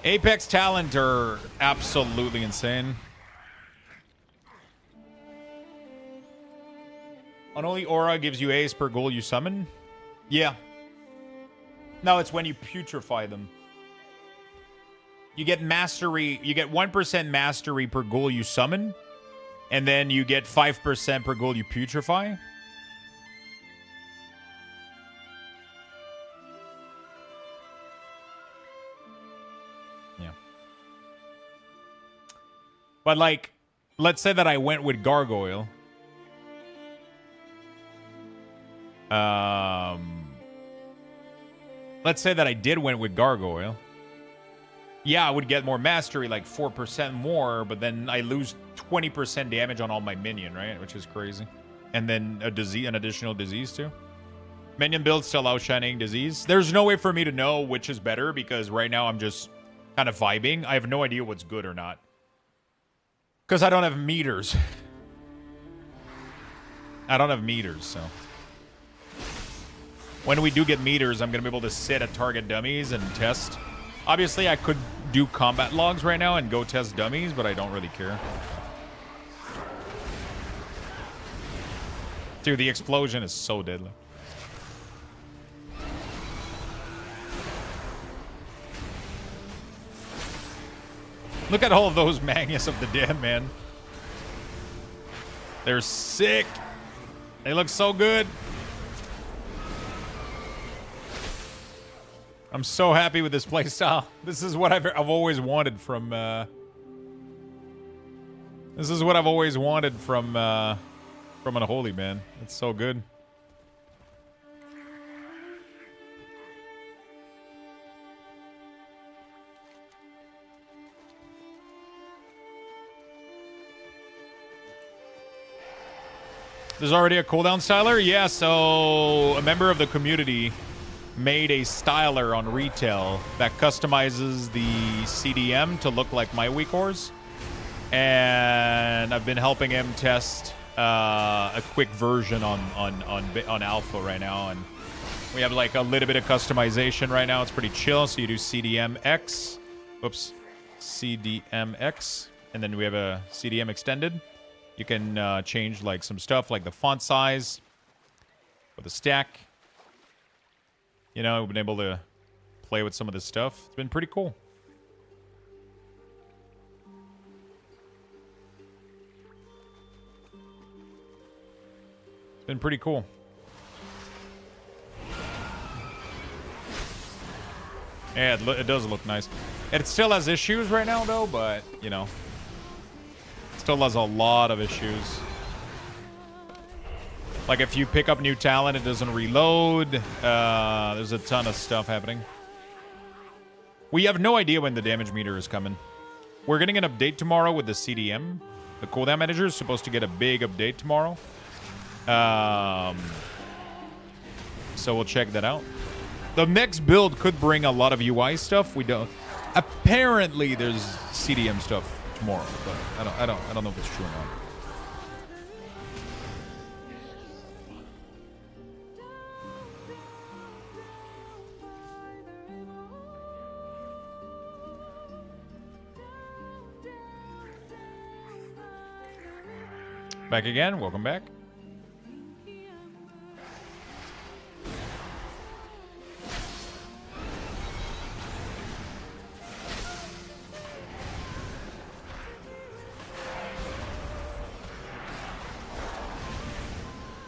Apex talent are absolutely insane. Unholy Aura gives you Ace per ghoul you summon? Yeah. No, it's when you putrefy them. You get mastery. You get 1% mastery per ghoul you summon. And then you get 5% per ghoul you putrefy. Yeah. But like, let's say that I went with Gargoyle. Let's say that I did went with Gargoyle. Yeah, I would get more mastery, like 4% more, but then I lose 20% damage on all my minion, right? Which is crazy. And then an additional disease too. Minion build still outshining disease. There's no way for me to know which is better because right now I'm just kind of vibing. I have no idea what's good or not. Because I don't have meters. I don't have meters, so. When we do get meters, I'm going to be able to sit at target dummies and test. Obviously, I could do combat logs right now and go test dummies, but I don't really care. Dude, the explosion is so deadly. Look at all of those Magnus of the Dead, man. They're sick. They look so good. I'm so happy with this playstyle. This is what I've always wanted from. This is what I've always wanted from Unholy, man. It's so good. There's already a cooldown styler? Yeah, so a member of the community made a styler on retail that customizes the CDM to look like my weak ores. And I've been helping him test a quick version on alpha right now, and we have like a little bit of customization right now. It's pretty chill. So you do CDMX, CDMX, and then we have a CDM extended. You can change like some stuff like the font size or the stack. You know, we've been able to play with some of this stuff. It's been pretty cool. It's been pretty cool. Yeah, it does look nice. It still has issues right now, though, but, you know. Still has a lot of issues. Like if you pick up new talent, it doesn't reload. There's a ton of stuff happening. We have no idea when the damage meter is coming. We're getting an update tomorrow with the CDM. The cooldown manager is supposed to get a big update tomorrow. So we'll check that out. The next build could bring a lot of UI stuff. We don't. Apparently, there's CDM stuff tomorrow, but I don't know if it's true or not. Back again. Welcome back.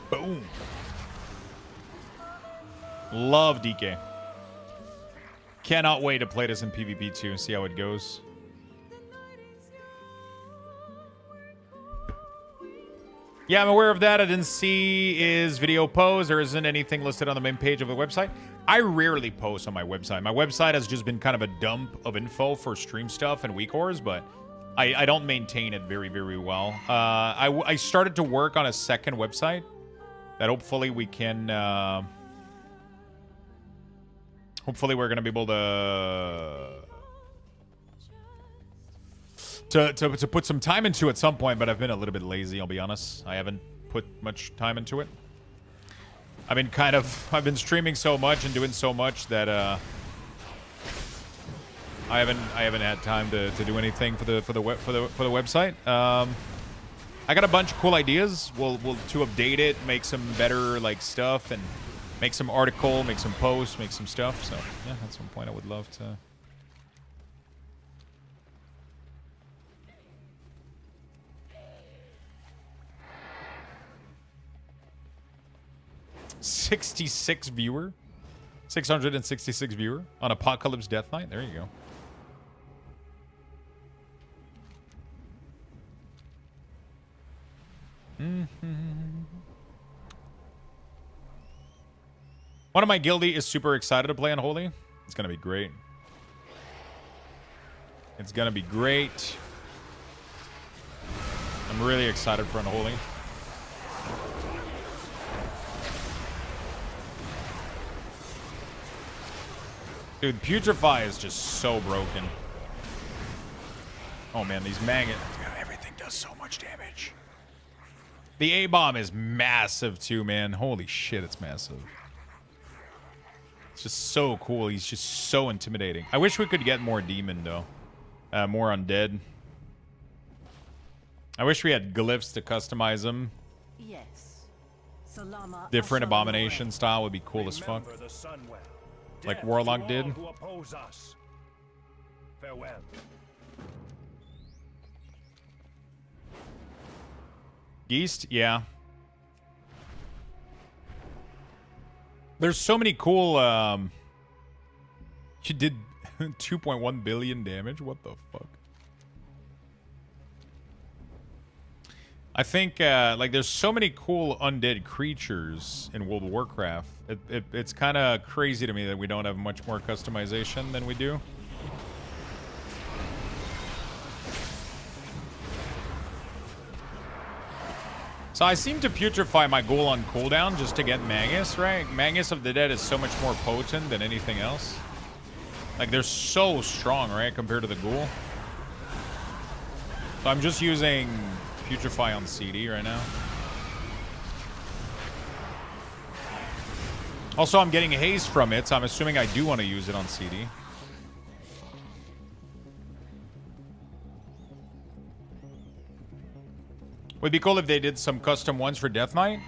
Boom. Love DK. Cannot wait to play this in PvP too and see how it goes. Yeah, I'm aware of that. I didn't see his video post. There isn't anything listed on the main page of the website. I rarely post on my website. My website has just been kind of a dump of info for stream stuff and weak ores, but I don't maintain it very, very well. I started to work on a second website that hopefully we can... hopefully we're going to be able to put some time into at some point, but I've been a little bit lazy, I'll be honest. I haven't put much time into it. I've been streaming so much and doing so much that I haven't had time to do anything for the website. I got a bunch of cool ideas. We'll to update it, make some better like stuff, and make some article, make some posts, make some stuff. So yeah, at some point I would love to. $66 viewer, 666 viewer on Apocalypse Death Knight. There you go. One of my guildie is super excited to play Unholy. It's gonna be great. It's gonna be great. I'm really excited for Unholy. Dude, Putrefy is just so broken. Oh man, these maggots. Everything died. does so much damage. The A-bomb is massive too, man. Holy shit, it's massive. It's just so cool. He's just so intimidating. I wish we could get more demon, though. More undead. I wish we had glyphs to customize them. Yes. Salama Different Asal abomination Noel. style would be cool as fuck. Remember the Sunwell. Like Death Warlock to did. all who oppose us. Farewell. Geist? Yeah. There's so many cool, she did 2.1 billion damage? What the fuck? I think, like, there's so many cool undead creatures in World of Warcraft. It's kind of crazy to me that we don't have much more customization than we do. So I seem to putrefy my ghoul on cooldown just to get Magus, right? Magus of the Dead is so much more potent than anything else. Like, they're so strong, right, compared to the ghoul. So I'm just using putrefy on CD right now. Also, I'm getting haste from it, so I'm assuming I do want to use it on CD. Would be cool if they did some custom ones for Death Knight.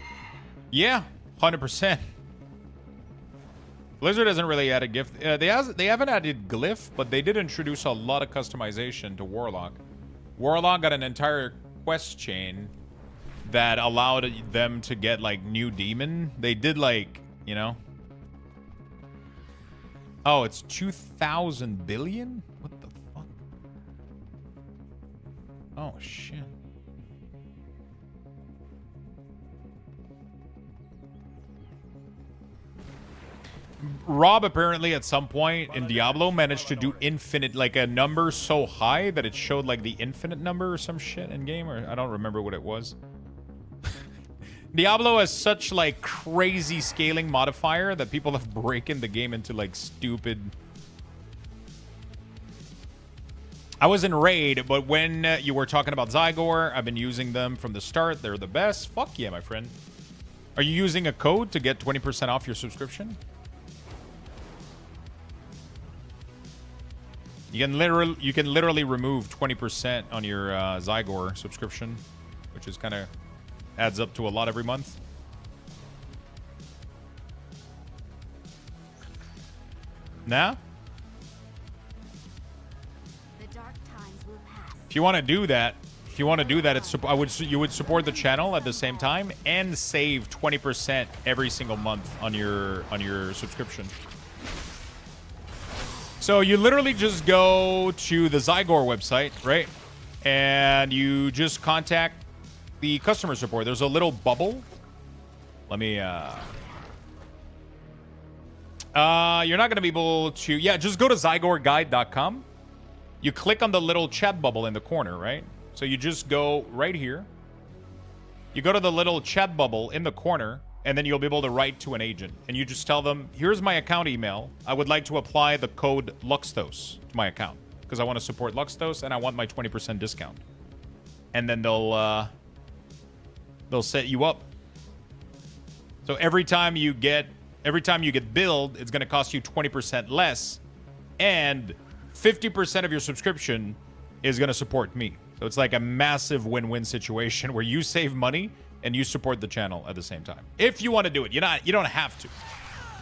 Yeah, 100%. Blizzard hasn't really added gift. They haven't added glyph, but they did introduce a lot of customization to Warlock. Warlock got an entire quest chain that allowed them to get, like, new demon. They did, like, you know. Oh, it's 2,000 billion? What the fuck? Oh, shit. Rob apparently at some point in Diablo managed to do infinite, like a number so high that it showed like the infinite number or some shit in game, or I don't remember what it was. Diablo has such like crazy scaling modifier that people have broken the game into like stupid. I was in Raid, but when you were talking about Zygor, I've been using them from the start. They're the best. Fuck yeah, my friend. Are you using a code to get 20% off your subscription? You can literally remove 20% on your Zygor subscription, which is kind of adds up to a lot every month. Nah? The dark times will pass. If you want to do that, you would support the channel at the same time and save 20% every single month on your subscription. So you literally just go to the Zygor website, right? And you just contact the customer support. There's a little bubble. Let me, you're not going to be able to, yeah, just go to zygorguide.com. You click on the little chat bubble in the corner, right? So you just go right here. You go to the little chat bubble in the corner, and then you'll be able to write to an agent. And you just tell them, here's my account email. I would like to apply the code Luxthos to my account because I want to support Luxthos and I want my 20% discount. And then they'll set you up. So every time you get billed, it's going to cost you 20% less, and 50% of your subscription is going to support me. So it's like a massive win-win situation where you save money and you support the channel at the same time. If you want to do it, you don't have to.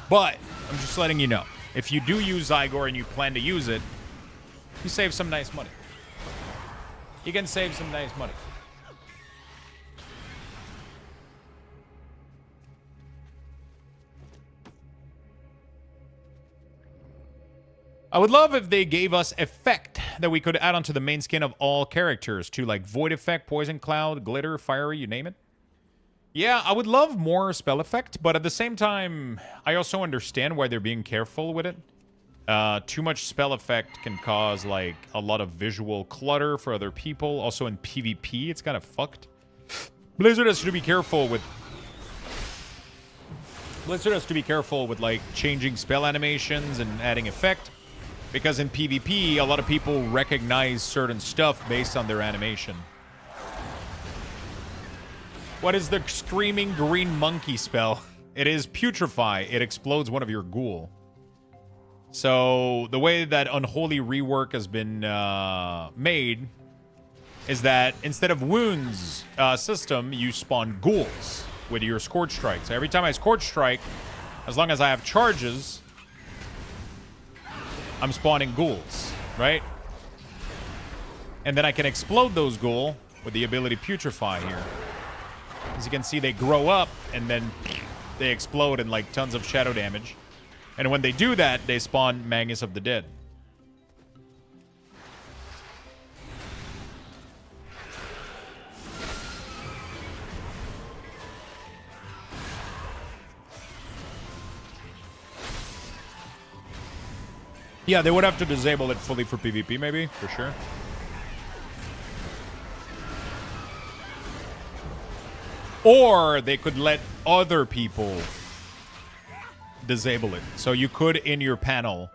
But I'm just letting you know. If you do use Zygor and you plan to use it, you save some nice money. You can save some nice money. I would love if they gave us effect that we could add onto the main skin of all characters too, like void effect, poison cloud, glitter, fiery, you name it. Yeah, I would love more spell effect, but at the same time, I also understand why they're being careful with it. Too much spell effect can cause like a lot of visual clutter for other people. Also in PvP, it's kind of fucked. Blizzard has to be careful with like changing spell animations and adding effect. Because in PvP, a lot of people recognize certain stuff based on their animation. What is the screaming green monkey spell? It is putrefy. It explodes one of your ghoul. So the way that Unholy Rework has been made is that instead of wounds system, you spawn ghouls with your Scorch Strike. So every time I Scorch Strike, as long as I have charges, I'm spawning ghouls, right? And then I can explode those ghoul with the ability Putrefy here. As you can see, they grow up and then they explode in like tons of shadow damage. And when they do that, they spawn Magus of the Dead. Yeah, they would have to disable it fully for PvP, maybe, for sure. Or they could let other people disable it. So you could, in your panel,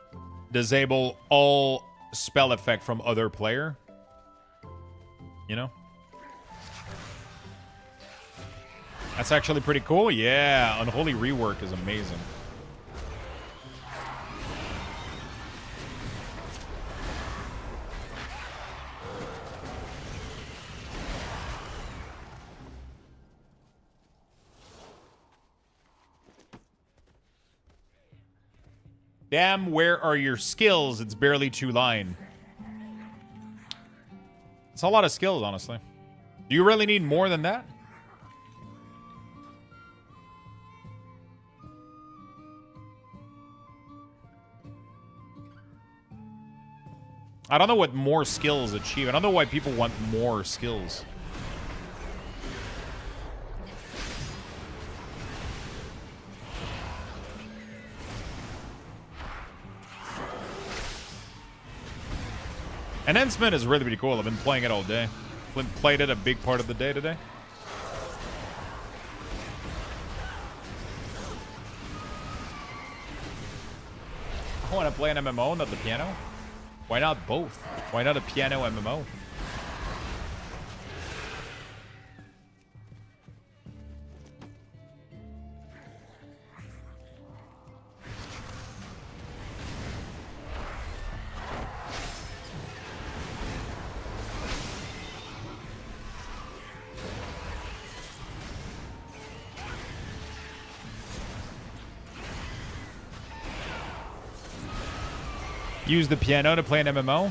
disable all spell effect from other player. You know? That's actually pretty cool. Yeah, Unholy Rework is amazing. Damn, where are your skills? It's barely 2-line. It's a lot of skills, honestly. Do you really need more than that? I don't know what more skills achieve. I don't know why people want more skills. Enhancement is really, really cool. I've been playing it all day. Flint played it a big part of the day today. I want to play an MMO, not the piano. Why not both? Why not a piano MMO? Use the piano to play an MMO.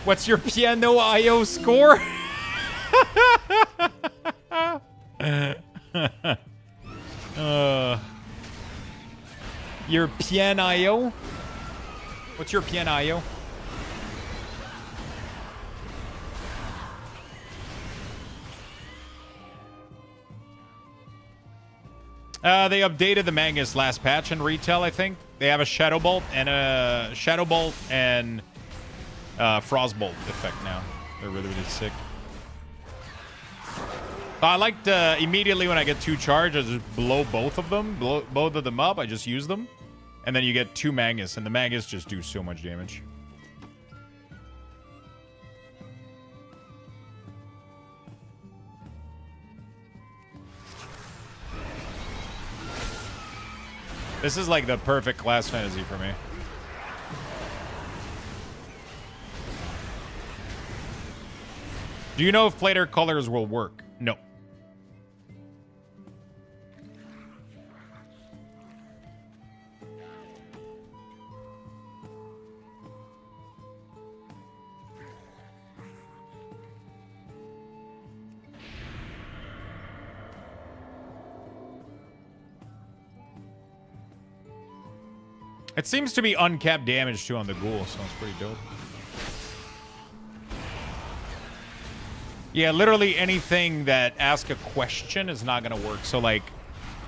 What's your piano IO score? Your piano IO? What's your piano IO? They updated the Magus last patch in retail, I think. They have a Shadow Bolt and Frostbolt effect now. They're really, really sick. I liked immediately when I get 2 charge, I just blow both of them. Blow both of them up. I just use them. And then you get 2 Magus, and the Magus just do so much damage. This is like the perfect class fantasy for me. Do you know if plater colors will work? No. It seems to be uncapped damage too on the ghoul, so it's pretty dope. Yeah, literally anything that asks a question is not gonna work. So like,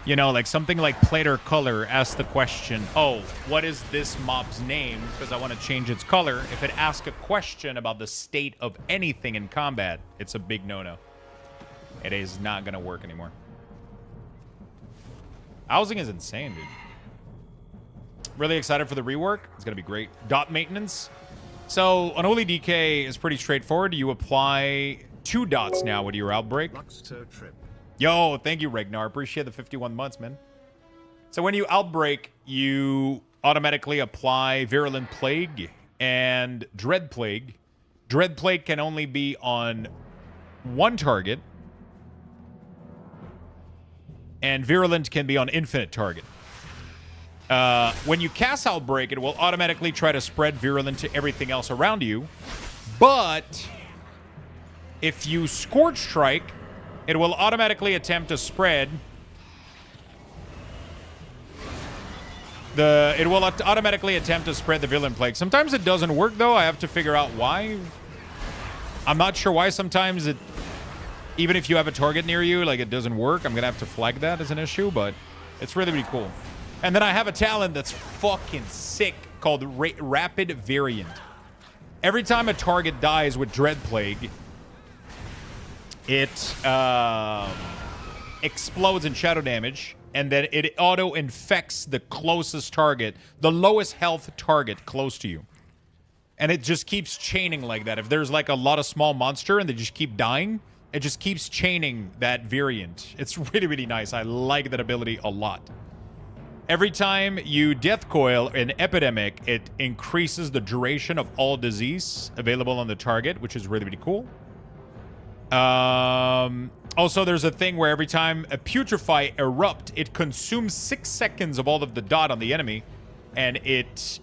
you know, like something like plater color asks the question, oh, what is this mob's name? Because I want to change its color. If it asks a question about the state of anything in combat, it's a big no-no. It is not gonna work anymore. Housing is insane, dude. Really excited for the rework. It's gonna be great. Dot maintenance. So, Unholy DK is pretty straightforward. You apply 2 dots now with your Outbreak. Luxthos trip. Yo, thank you, Ragnar. Appreciate the 51 months, man. So when you Outbreak, you automatically apply Virulent Plague and Dread Plague. Dread Plague can only be on 1 target. And Virulent can be on infinite target. When you cast Outbreak, it will automatically try to spread Virulent to everything else around you. But if you Scorch Strike, it will automatically attempt to spread the Virulent Plague. Sometimes it doesn't work though. I have to figure out why. I'm not sure why sometimes it, even if you have a target near you, like it doesn't work. I'm gonna have to flag that as an issue, but it's really, really cool. And then I have a talent that's fucking sick called Rapid Variant. Every time a target dies with Dread Plague, it explodes in shadow damage, and then it auto-infects the closest target, the lowest health target close to you. And it just keeps chaining like that. If there's like a lot of small monster and they just keep dying, it just keeps chaining that variant. It's really, really nice. I like that ability a lot. Every time you Death Coil an Epidemic, it increases the duration of all disease available on the target, which is really, really cool. Also, there's a thing where every time a Putrefy erupt, it consumes 6 seconds of all of the dot on the enemy, and it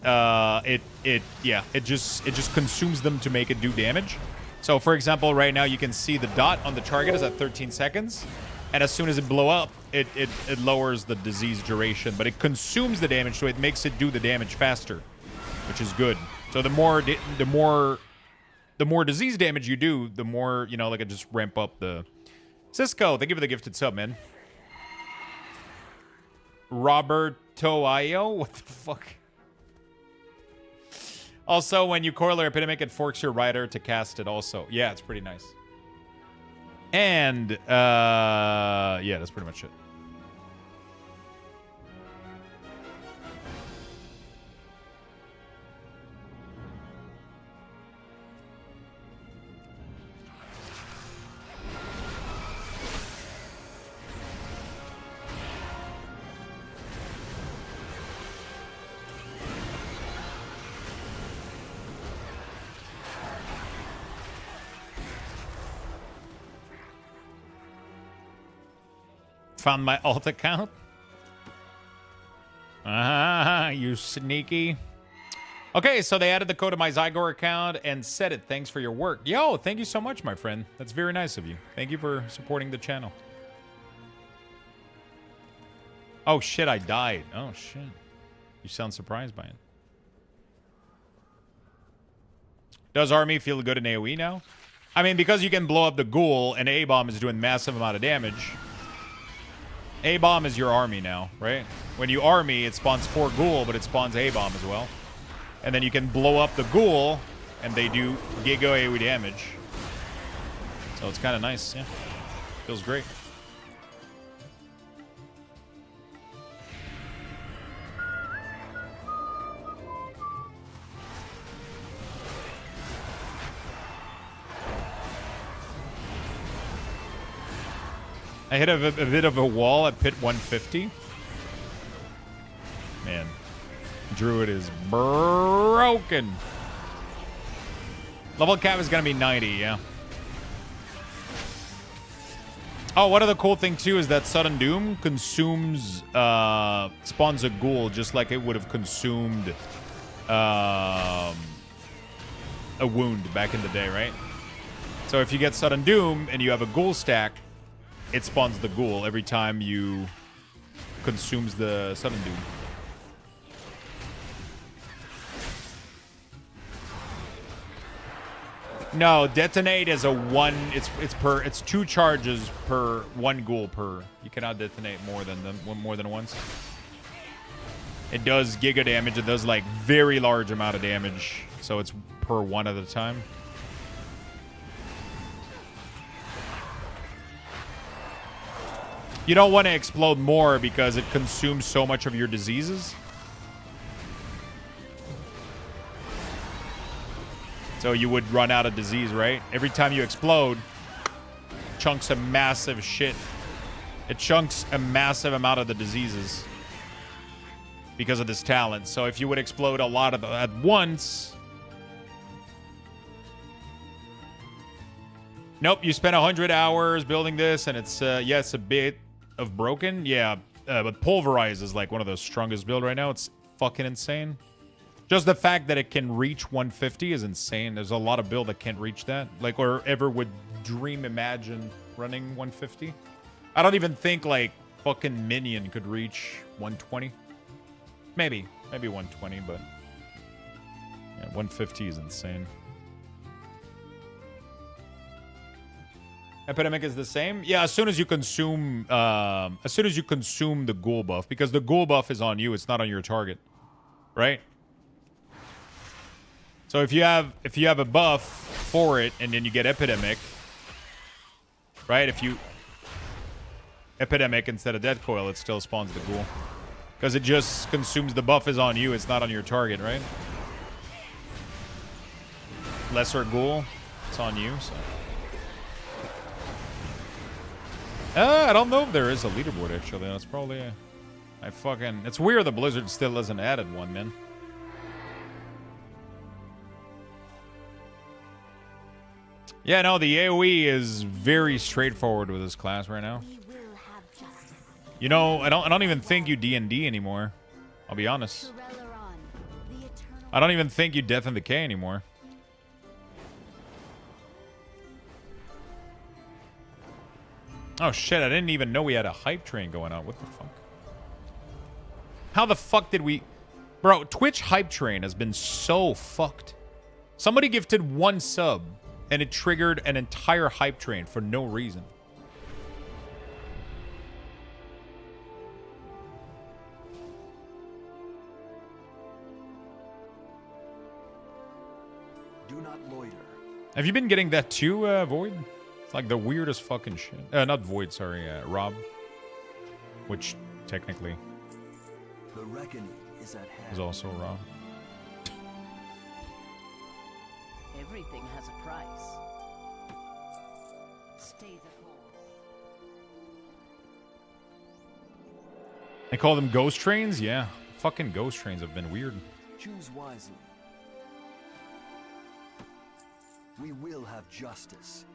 just consumes them to make it do damage. So, for example, right now you can see the dot on the target is at 13 seconds, and as soon as it blow up, it lowers the disease duration, but it consumes the damage, so it makes it do the damage faster, which is good. So the more disease damage you do, the more, you know, like it just ramp up the... Cisco, thank you for the gifted sub, man. Roberto Io? What the fuck? Also, when you coil or epidemic, it forks your rider to cast it also. Yeah, it's pretty nice. And, yeah, that's pretty much it. Found my alt account. You sneaky. Okay, so they added the code to my Zygor account and said it. Thanks for your work. Yo, thank you so much, my friend. That's very nice of you. Thank you for supporting the channel. Oh, shit, I died. Oh, shit. You sound surprised by it. Does Army feel good in AoE now? I mean, because you can blow up the ghoul and A-bomb is doing massive amount of damage. A-bomb is your army now, right? When you army, it spawns 4 ghoul, but it spawns A-bomb as well. And then you can blow up the ghoul, and they do giga AoE damage. So it's kind of nice, yeah. Feels great. I hit a bit of a wall at pit 150. Man, Druid is broken. Level cap is going to be 90, yeah. Oh, one other cool thing, too, is that Sudden Doom consumes, spawns a ghoul just like it would have consumed a wound back in the day, right? So if you get Sudden Doom and you have a ghoul stack, it spawns the ghoul every time you consumes the Sudden Doom. No, detonate is a one. It's 2 charges per 1 ghoul per. You cannot detonate more than once. It does giga damage. It does like very large amount of damage. So it's per 1 at a time. You don't want to explode more because it consumes so much of your diseases. So you would run out of disease, right? Every time you explode, chunks a massive shit. It chunks a massive amount of the diseases because of this talent. So if you would explode a lot of them at once... Nope, you spent 100 hours building this, and it's, yeah, it's a bit of broken. Yeah, but Pulverize is like one of the strongest build right now. It's fucking insane. Just the fact that it can reach 150 is insane. There's a lot of build that can't reach that. Like, or ever would imagine running 150. I don't even think, like, fucking Minion could reach 120. Maybe 120, but... yeah, 150 is insane. Epidemic is the same? Yeah, as soon as you consume the ghoul buff, because the ghoul buff is on you, it's not on your target. Right? So if you have a buff for it and then you get epidemic, right? If you epidemic instead of death coil, it still spawns the ghoul. Because it just consumes the buff is on you, it's not on your target, right? Lesser ghoul, it's on you, so. I don't know if there is a leaderboard actually. That's probably it's weird the Blizzard still hasn't added one, man. Yeah, no, the AoE is very straightforward with this class right now. You know, I don't even think you D&D anymore. I'll be honest. I don't even think you Death and Decay anymore. Oh shit, I didn't even know we had a hype train going on. What the fuck? How the fuck did we... Bro, Twitch hype train has been so fucked. Somebody gifted 1 sub, and it triggered an entire hype train for no reason. Do not loiter. Have you been getting that too, Void? It's like the weirdest fucking shit. Not Void, sorry, Rob. Which, technically, The reckoning is at hand. is also Rob. Everything has a price. Stay the course. They call them ghost trains? Yeah. Fucking ghost trains have been weird. Choose wisely. We will have justice.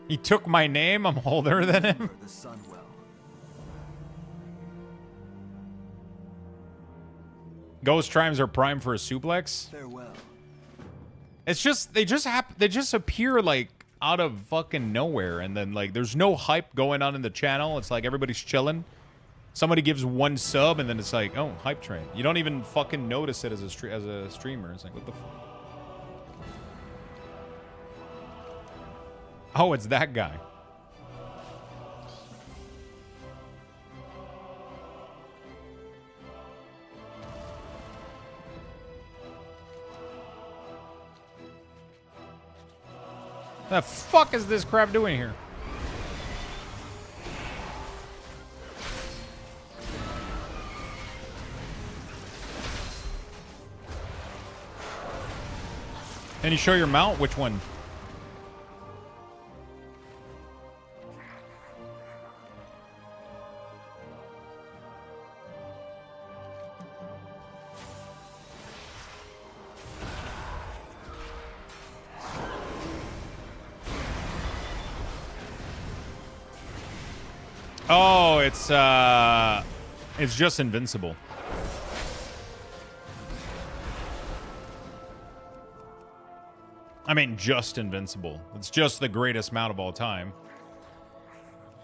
He took my name? I'm older than him? Remember the Sunwell. Ghost Trimes are prime for a suplex? Farewell. It's just, they just appear, like, out of fucking nowhere. And then, like, there's no hype going on in the channel. It's like everybody's chilling. Somebody gives 1 sub, and then it's like, oh, hype train. You don't even fucking notice it as a streamer. It's like, what the fuck? Oh, it's that guy. The fuck is this crap doing here? Can you show your mount? Which one? Oh, it's just invincible. I mean, just invincible. It's just the greatest mount of all time.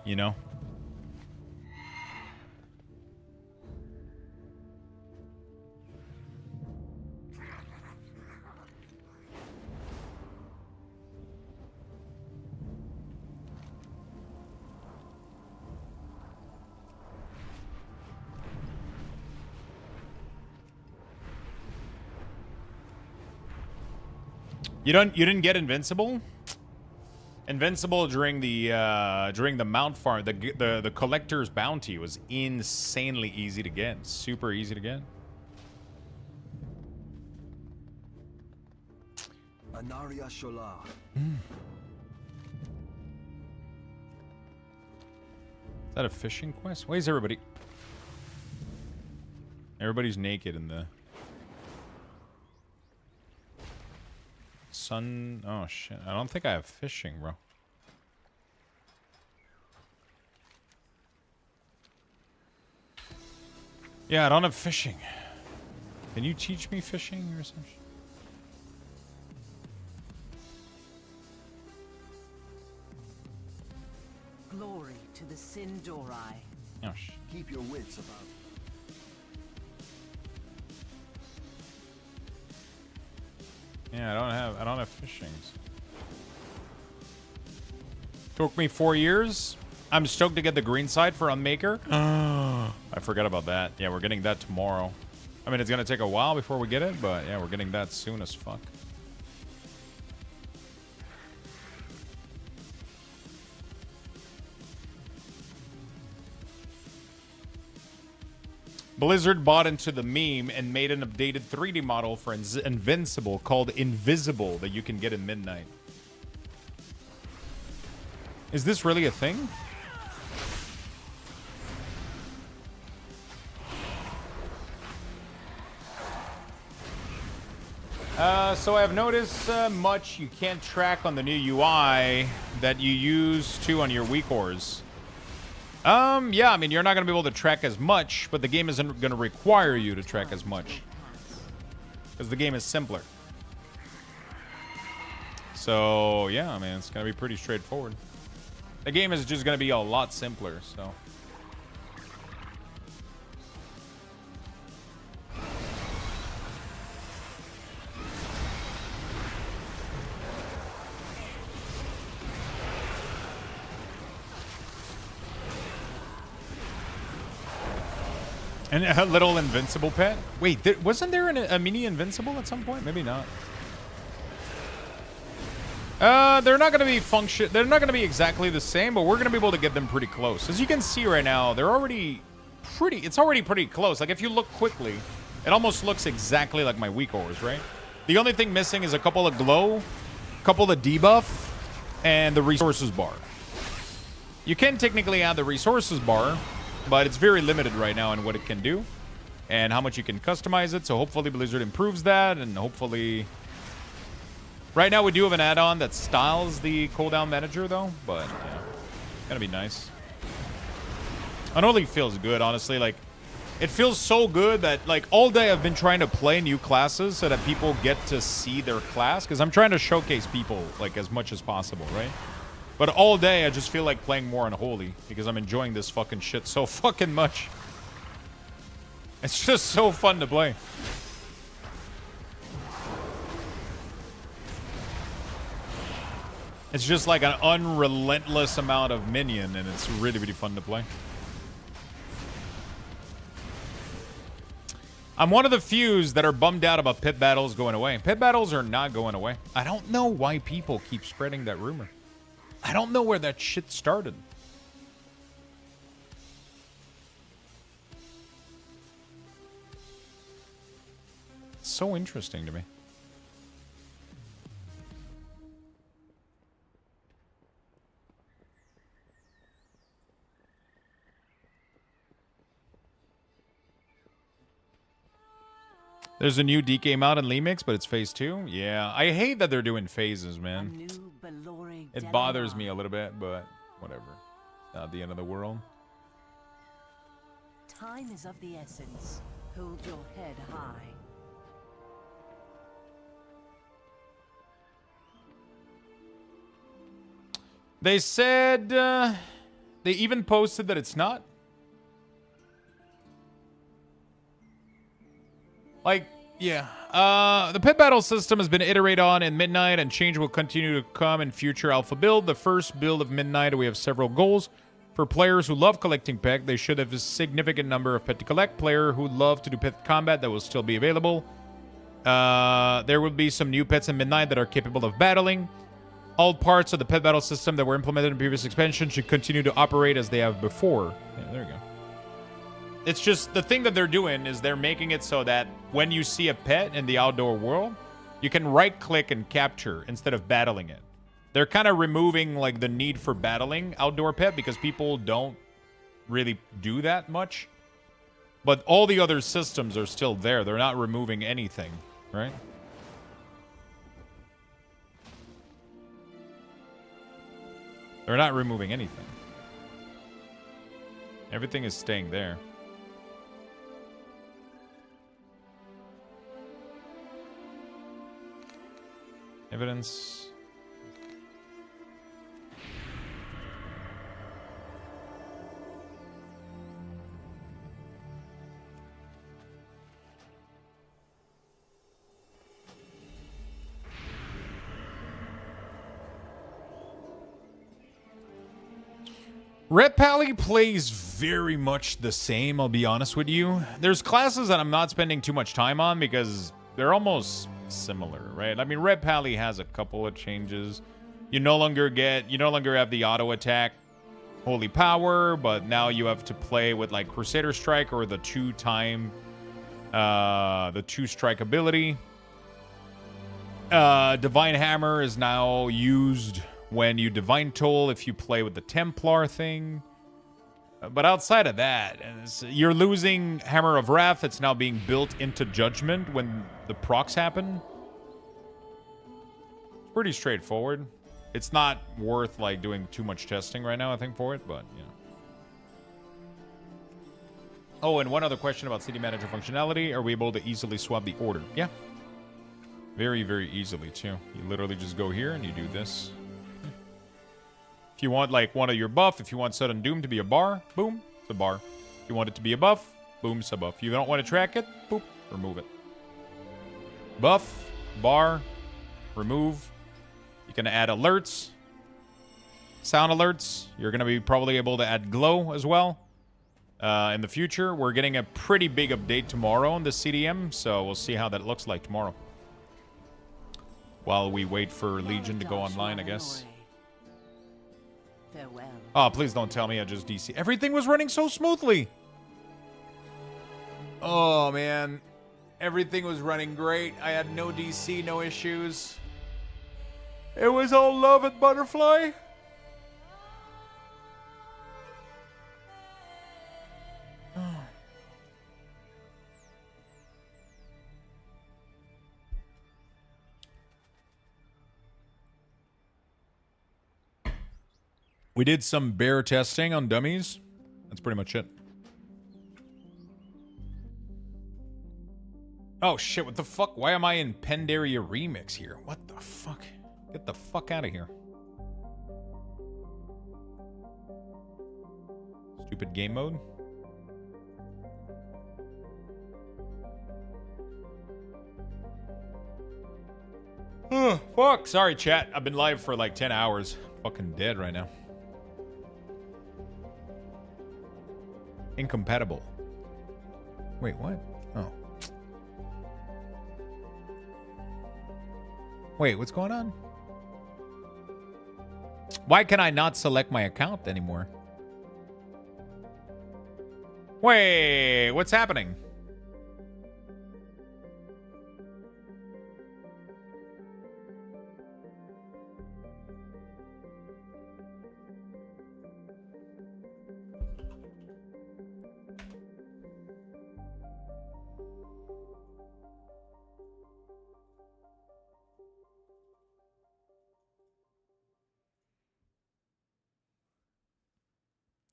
You know? You didn't get invincible? Invincible during the mount farm, the collector's bounty was insanely easy to get. Super easy to get. Anaria Shola. Is that a fishing quest? Where's everybody? Everybody's naked in the sun. Oh shit! I don't think I have fishing, bro. Yeah, I don't have fishing. Can you teach me fishing or something? Glory to the Sindorai. Oh, Keep your wits about. yeah, I don't have fishing. Took me 4 years. I'm stoked to get the green side for Unmaker. I forgot about that. Yeah, we're getting that tomorrow. I mean, it's gonna take a while before we get it, but yeah, we're getting that soon as fuck. Blizzard bought into the meme and made an updated 3D model for Invincible called Invisible that you can get in Midnight. Is this really a thing? So I've noticed much you can't track on the new UI that you use to on your weak ores. Yeah, I mean, you're not going to be able to track as much, but the game isn't going to require you to track as much. Because the game is simpler. So, yeah, I mean, it's going to be pretty straightforward. The game is just going to be a lot simpler, so... And a little invincible pet? Wait, wasn't there a mini invincible at some point? Maybe not. They're not gonna be they're not gonna be exactly the same, but we're gonna be able to get them pretty close. As you can see right now, they're already it's already pretty close. Like if you look quickly, it almost looks exactly like my weak ores, right? The only thing missing is a couple of glow, a couple of debuff, and the resources bar. You can technically add the resources bar, but it's very limited right now in what it can do and how much you can customize it. So hopefully Blizzard improves that, and hopefully... Right now we do have an add-on that styles the cooldown manager, though, but yeah, gonna be nice. Unholy feels good, honestly. Like, it feels so good that, like, all day I've been trying to play new classes so that people get to see their class, because I'm trying to showcase people, like, as much as possible, right? But all day, I just feel like playing more Unholy because I'm enjoying this fucking shit so fucking much. It's just so fun to play. It's just like an unrelentless amount of minion, and it's really, really fun to play. I'm one of the few that are bummed out about pit battles going away. Pit battles are not going away. I don't know why people keep spreading that rumor. I don't know where that shit started. It's so interesting to me. There's a new DK mod in Lemix, but it's phase 2. Yeah, I hate that they're doing phases, man. It bothers me a little bit, but whatever. Not the end of the world. Time is of the essence. Hold your head high. They said they even posted that it's not. Like, yeah. The pit battle system has been iterated on in Midnight, and change will continue to come in future alpha build. The first build of Midnight, we have several goals. For players who love collecting pet, they should have a significant number of pet to collect. Player who love to do pet combat, that will still be available. There will be some new pets in Midnight that are capable of battling. All parts of the pet battle system that were implemented in previous expansion should continue to operate as they have before. Yeah, there you go. It's just, the thing that they're doing is they're making it so that when you see a pet in the outdoor world, You can right-click and capture instead of battling it. They're kind of removing like the need for battling outdoor pet because people don't really do that much. But all the other systems are still there. They're not removing anything, right? They're not removing anything. Everything is staying there. Evidence. Red Pally plays very much the same, I'll be honest with you. There's classes that I'm not spending too much time on because they're almost similar, right? I mean, Red Pally has a couple of changes. You no longer have the auto attack holy power, but now you have to play with like Crusader Strike or the two-strike ability. Divine Hammer is now used when you Divine Toll if you play with the Templar thing. But outside of that, you're losing Hammer of Wrath. It's now being built into Judgment when the procs happen. It's pretty straightforward. It's not worth like doing too much testing right now, I think, for it, but you know. Oh, and one other question about City Manager functionality. Are we able to easily swap the order? Yeah. Very, very easily, too. You literally just go here and you do this. If you want, like, one of your buff, if you want Sudden Doom to be a bar, boom, it's a bar. If you want it to be a buff, boom, it's a buff. If you don't want to track it, boop, remove it. Buff, bar, remove. You can add alerts, sound alerts. You're going to be probably able to add glow as well in the future. We're getting a pretty big update tomorrow on the CDM, so we'll see how that looks like tomorrow. While we wait for Legion to go online, I guess. Farewell. Oh, please don't tell me I just DC. Everything was running so smoothly. Oh, man. Everything was running great. I had no DC, no issues. It was all love at Butterfly. We did some bear testing on dummies. That's pretty much it. Oh shit, what the fuck? Why am I in Pandaria Remix here? What the fuck? Get the fuck out of here. Stupid game mode. Fuck. Sorry, chat. I've been live for like 10 hours. Fucking dead right now. Incompatible. Wait, what? Oh. Wait, what's going on? Why can I not select my account anymore? Wait, what's happening?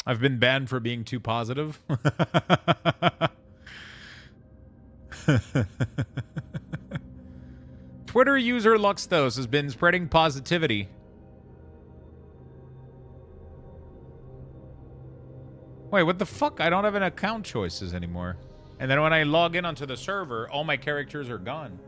I've been banned for being too positive. Twitter user Luxthos has been spreading positivity. Wait, what the fuck? I don't have an account choices anymore. And then when I log in onto the server, all my characters are gone.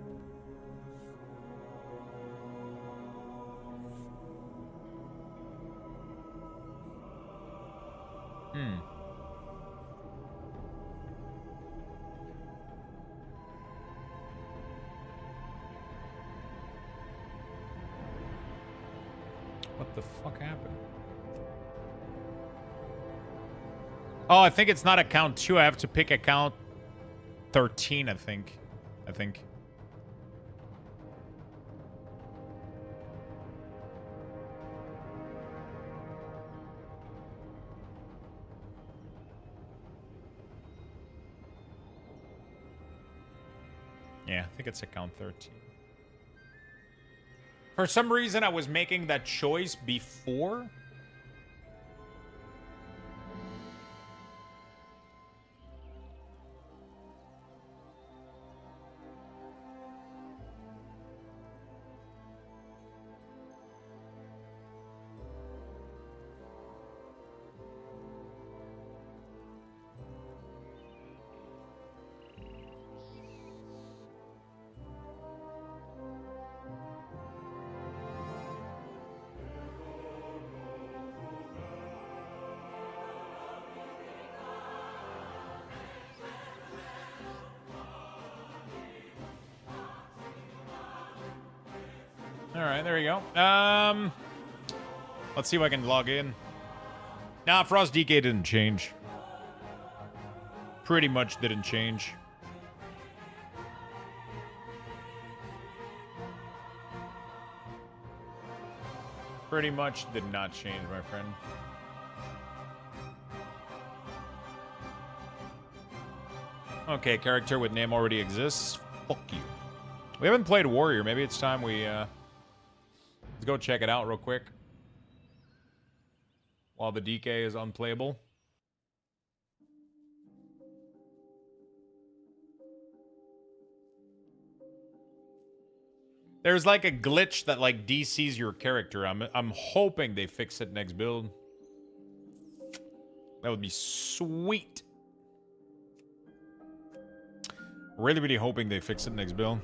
What the fuck happened? Oh, I think it's not account 2. I have to pick account 13, I think. Yeah, I think it's account 13. For some reason, I was making that choice before. All right, there we go. Let's see if I can log in. Nah, Frost DK didn't change. Pretty much didn't change. Pretty much did not change, my friend. Okay, character with name already exists. Fuck you. We haven't played Warrior. Maybe it's time we, let's go check it out real quick. While the DK is unplayable. There's like a glitch that like DCs your character. I'm hoping they fix it next build. That would be sweet. Really, really hoping they fix it next build.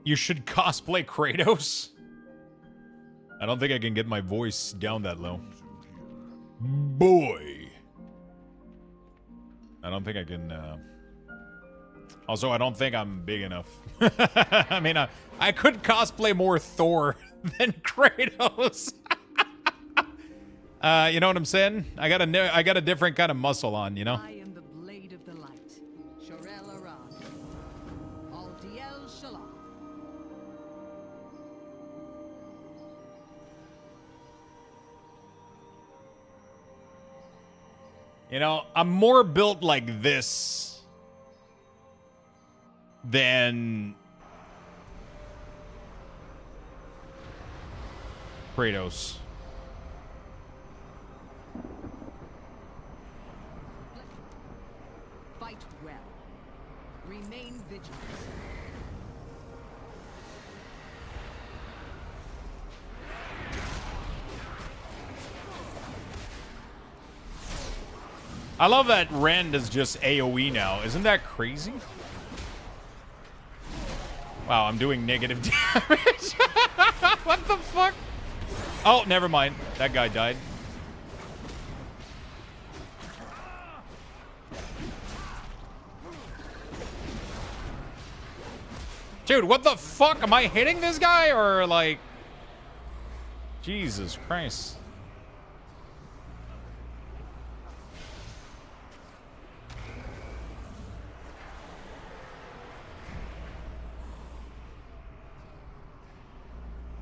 You should cosplay Kratos. I don't think I can get my voice down that low. Boy. I don't think I can, Also, I don't think I'm big enough. I mean, I could cosplay more Thor than Kratos. You know what I'm saying? I got a different kind of muscle on, you know? I am the blade of the light. Shorel Aran. Aldiel Shalom. You know, I'm more built like this than Kratos. Fight well. Remain vigilant. I love that Rend is just AoE now. Isn't that crazy? Wow, I'm doing negative damage. What the fuck? Oh, never mind. That guy died. Dude, what the fuck? Am I hitting this guy or like... Jesus Christ.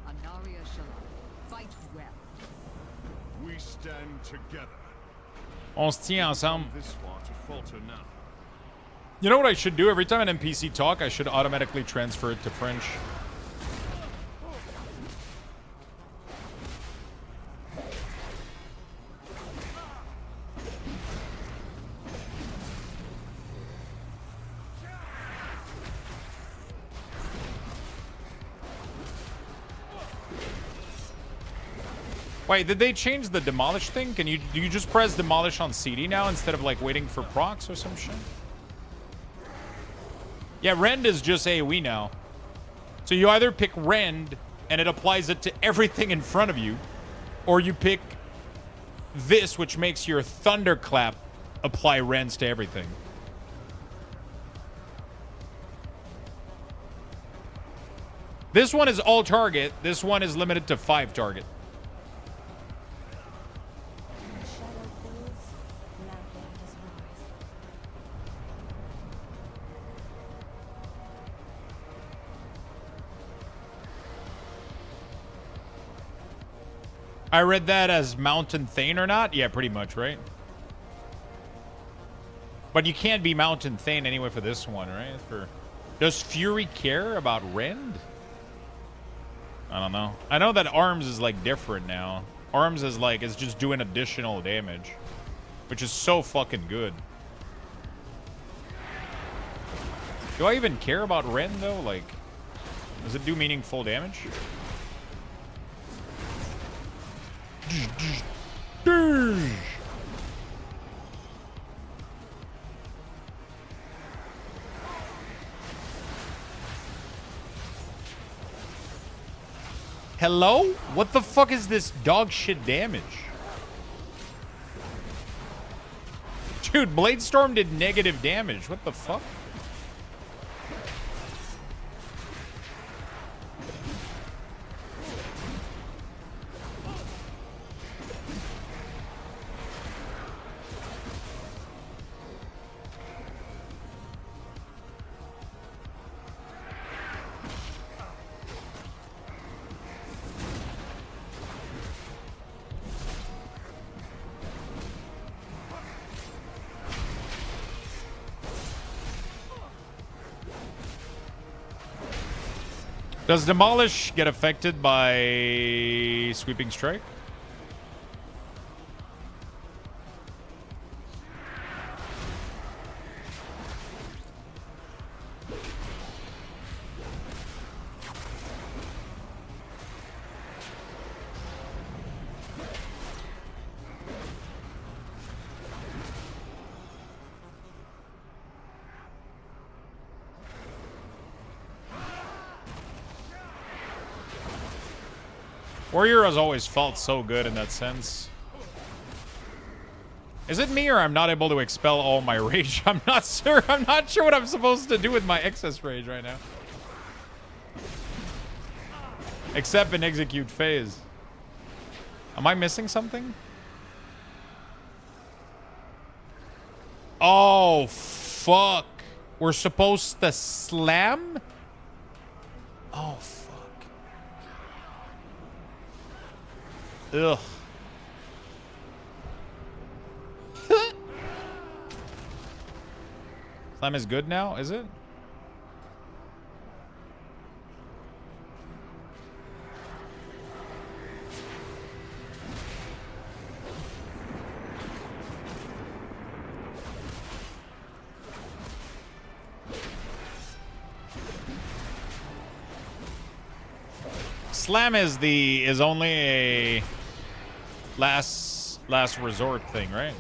Anaria Shalom. Fight well. We stand together. On se tient ensemble. This far to falter now. You know what I should do? Every time an NPC talk, I should automatically transfer it to French. Wait, did they change the demolish thing? Do you just press demolish on CD now instead of like waiting for procs or some shit? Yeah, Rend is just AoE now. So you either pick Rend and it applies it to everything in front of you, or you pick this, which makes your Thunderclap apply Rends to everything. This one is all target. This one is limited to 5 target. I read that as Mountain Thane or not? Yeah, pretty much, right? But you can't be Mountain Thane anyway for this one, right? Does Fury care about Rend? I don't know. I know that Arms is like different now. Arms is like, it's just doing additional damage, which is so fucking good. Do I even care about Rend though? Like, does it do meaningful damage? Hello? What the fuck is this dog shit damage? Dude, Bladestorm did negative damage. What the fuck? Does Demolish get affected by Sweeping Strike? Warrior has always felt so good in that sense. Is it me or I'm not able to expel all my rage? I'm not sure. I'm not sure what I'm supposed to do with my excess rage right now. Except in execute phase. Am I missing something? Oh, fuck. We're supposed to slam? Oh, fuck. Ugh. Slam is good now, is it? Slam is only a last resort thing, right?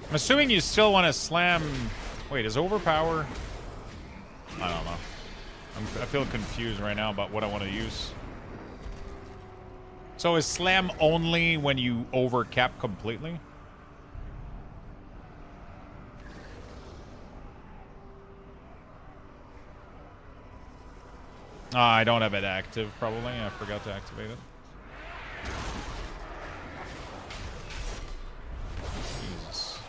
I'm assuming you still want to slam. Wait, is overpower? I don't know. I feel confused right now about what I want to use. So is slam only when you overcap completely? I don't have it active, probably. I forgot to activate it. Jesus.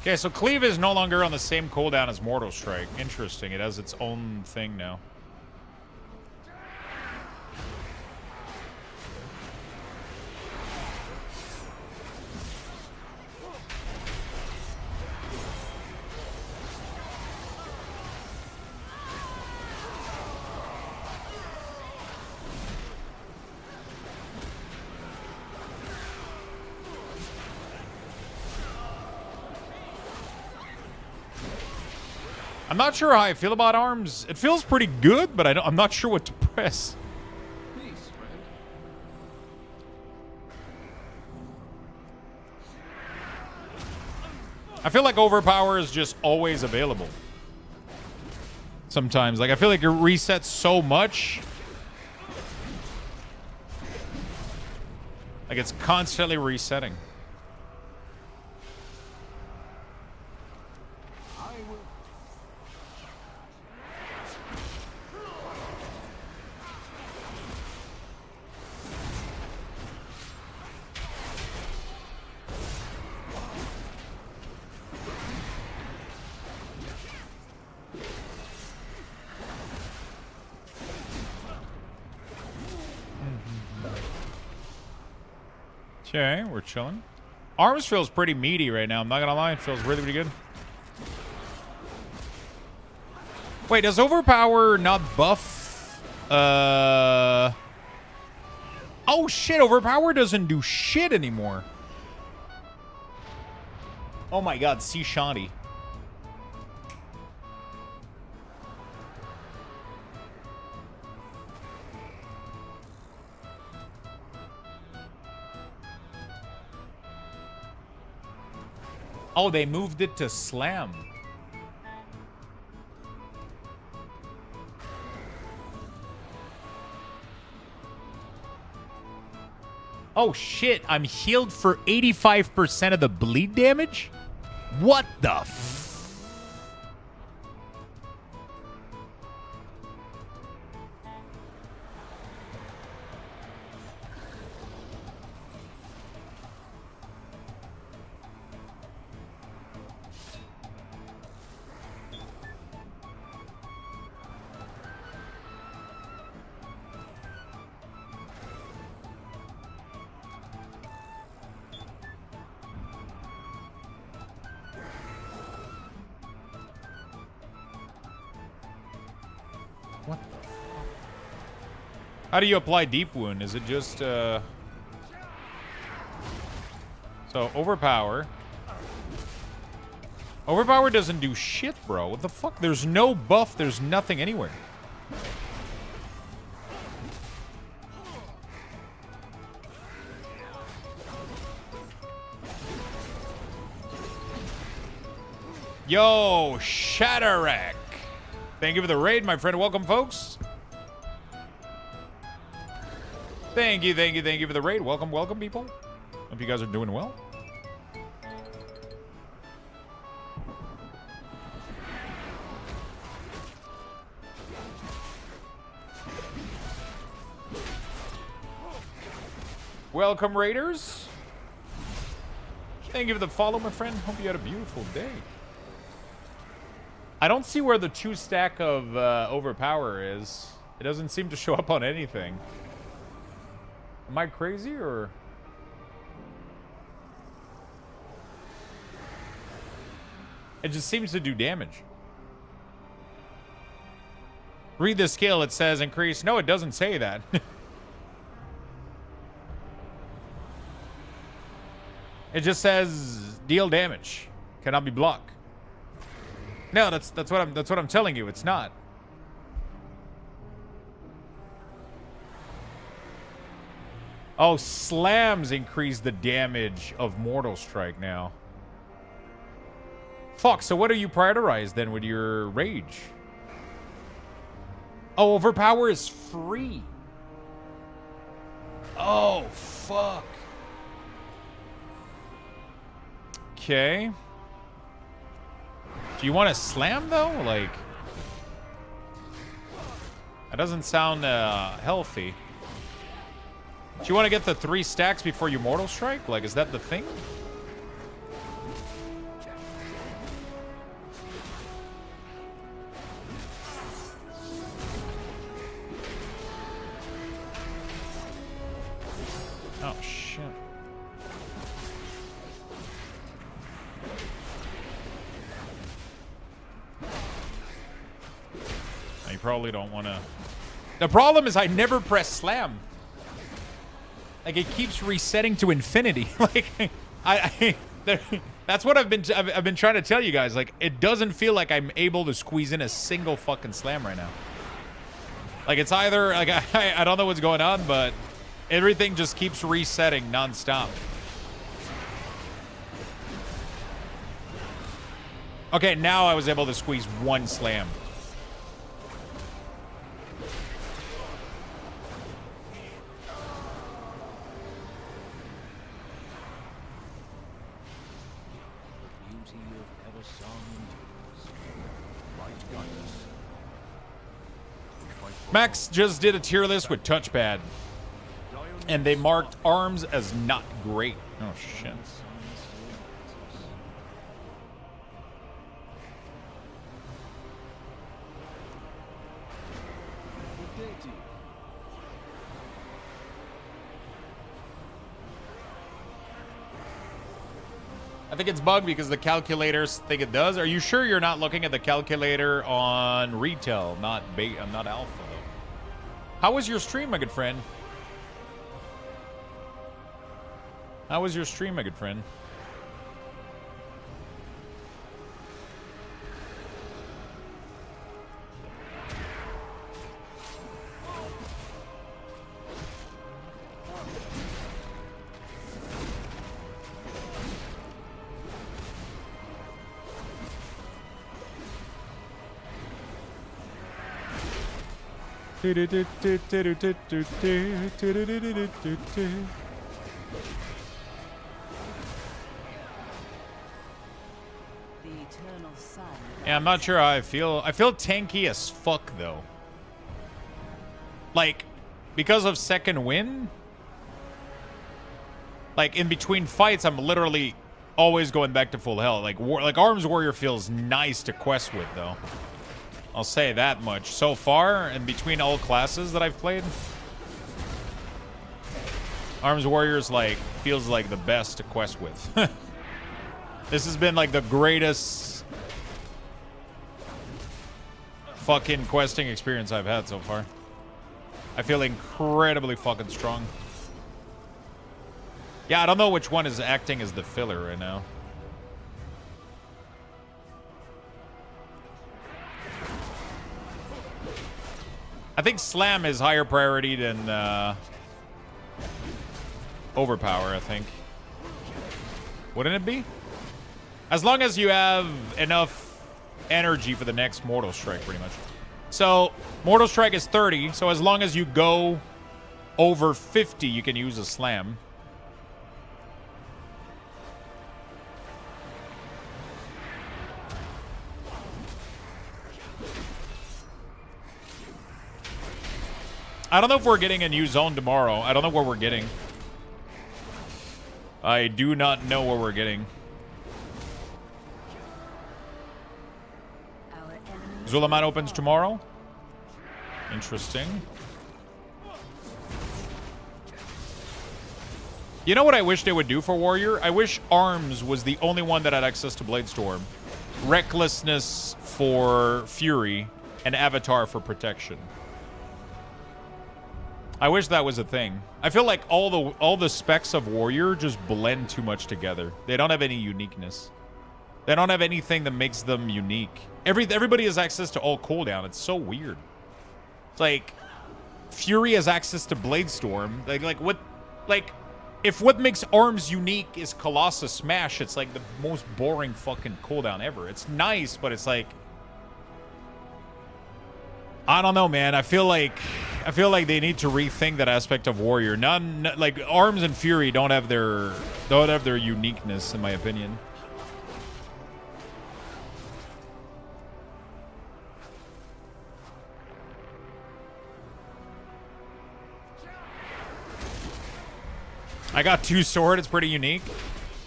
Okay, so Cleave is no longer on the same cooldown as Mortal Strike. Interesting. It has its own thing now. I'm not sure how I feel about arms. It feels pretty good, but I'm not sure what to press. Please, friend. I feel like overpower is just always available. Sometimes. Like, I feel like it resets so much. Like, it's constantly resetting. Okay, we're chilling. Arms feels pretty meaty right now. I'm not gonna lie, it feels really, really good. Wait, does overpower not buff? Oh shit, overpower doesn't do shit anymore. Oh my god, see Shanti. Oh, they moved it to slam. Oh shit, I'm healed for 85% of the bleed damage? What the f... What the fuck? How do you apply deep wound? Is it just so overpower. Overpower doesn't do shit, bro. What the fuck? There's no buff, there's nothing anywhere. Yo, Shatterak. Thank you for the raid, my friend. Welcome, folks. Thank you for the raid. Welcome, welcome, people. Hope you guys are doing well. Welcome, raiders. Thank you for the follow, my friend. Hope you had a beautiful day. I don't see where the 2 stack of overpower is. It doesn't seem to show up on anything. Am I crazy or? It just seems to do damage. Read the skill, it says increase. No, it doesn't say that. It just says deal damage. Cannot be blocked. No, that's what I'm telling you. It's not. Oh, slams increase the damage of Mortal Strike now. Fuck, so what do you prioritize then with your rage? Oh, overpower is free. Oh, fuck. Okay. Do you want to slam, though? Like... That doesn't sound healthy. Do you want to get the 3 stacks before you Mortal Strike? Like, is that the thing? Oh, shit. You probably don't want to... The problem is I never press slam. Like, it keeps resetting to infinity. Like, That's what I've been trying to tell you guys. Like, it doesn't feel like I'm able to squeeze in a single fucking slam right now. Like, it's either like I don't know what's going on, but everything just keeps resetting nonstop. Okay, now I was able to squeeze one slam. Max just did a tier list with touchpad, and they marked arms as not great. Oh, shit. I think it's bugged because the calculators think it does. Are you sure you're not looking at the calculator on retail, not alpha? How was your stream, my good friend? How was your stream, my good friend? Yeah, I'm not sure how I feel. I feel tanky as fuck, though. Like, because of second win? Like, in between fights, I'm literally always going back to full health. Like Arms Warrior feels nice to quest with, though. I'll say that much. So far, and between all classes that I've played, Arms Warriors, like, feels like the best to quest with. This has been, like, the greatest fucking questing experience I've had so far. I feel incredibly fucking strong. Yeah, I don't know which one is acting as the filler right now. I think Slam is higher priority than Overpower, I think. Wouldn't it be? As long as you have enough energy for the next Mortal Strike, pretty much. So, Mortal Strike is 30, so as long as you go over 50, you can use a Slam. I don't know if we're getting a new zone tomorrow. I don't know what we're getting. I do not know what we're getting. Zulaman opens tomorrow. Interesting. You know what I wish they would do for Warrior? I wish Arms was the only one that had access to Bladestorm. Recklessness for Fury, and Avatar for Protection. I wish that was a thing. I feel like all the specs of Warrior just blend too much together. They don't have any uniqueness. They don't have anything that makes them unique. Everybody has access to all cooldown. It's so weird. It's like Fury has access to Bladestorm. If what makes Arms unique is Colossus Smash, it's like the most boring fucking cooldown ever. It's nice, but it's like, I don't know, man. I feel like they need to rethink that aspect of Warrior. Like Arms and Fury don't have their uniqueness, in my opinion. I got 2 sword. It's pretty unique.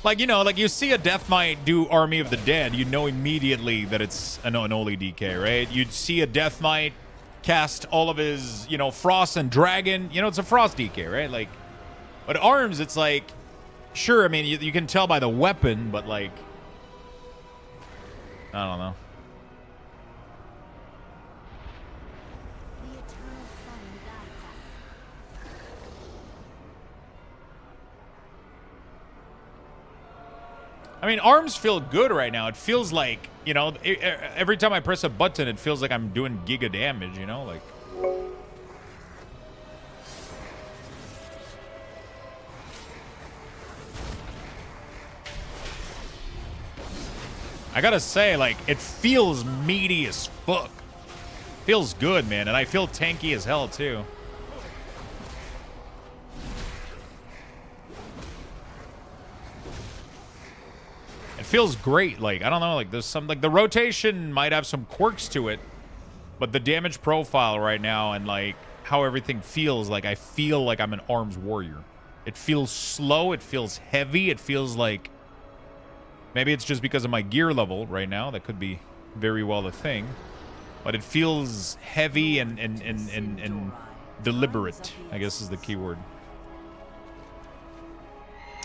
Like, you know, like you see a Death Knight do Army of the Dead, you know immediately that it's an Only DK, right? You'd see a Death Knight cast all of his, you know, Frost and Dragon. You know, it's a Frost DK, right? Like, but Arms, it's like, sure, I mean, you can tell by the weapon, but like, I don't know. I mean, arms feel good right now. It feels like, you know, every time I press a button, it feels like I'm doing giga damage, you know? Like... I gotta say, like, it feels meaty as fuck. Feels good, man. And I feel tanky as hell, too. It feels great. Like, I don't know, like, there's some, like, the rotation might have some quirks to it, but the damage profile right now and, like, how everything feels, like, I feel like I'm an arms warrior. It feels slow. It feels heavy. It feels like, maybe it's just because of my gear level right now. That could be very well a thing. But it feels heavy and deliberate, I guess is the key word.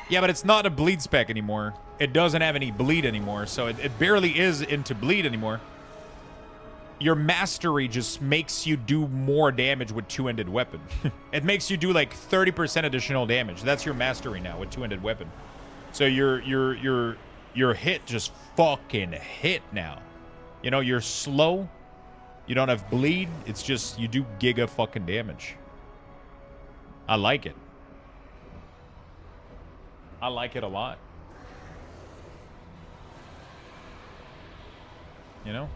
Yeah, but it's not a bleed spec anymore. It doesn't have any bleed anymore, so it barely is into bleed anymore. Your mastery just makes you do more damage with two-ended weapon. It makes you do like 30% additional damage. That's your mastery now with two-ended weapon. So your hit just fucking hit now. You know, you're slow. You don't have bleed. It's just you do giga fucking damage. I like it. I like it a lot. You know?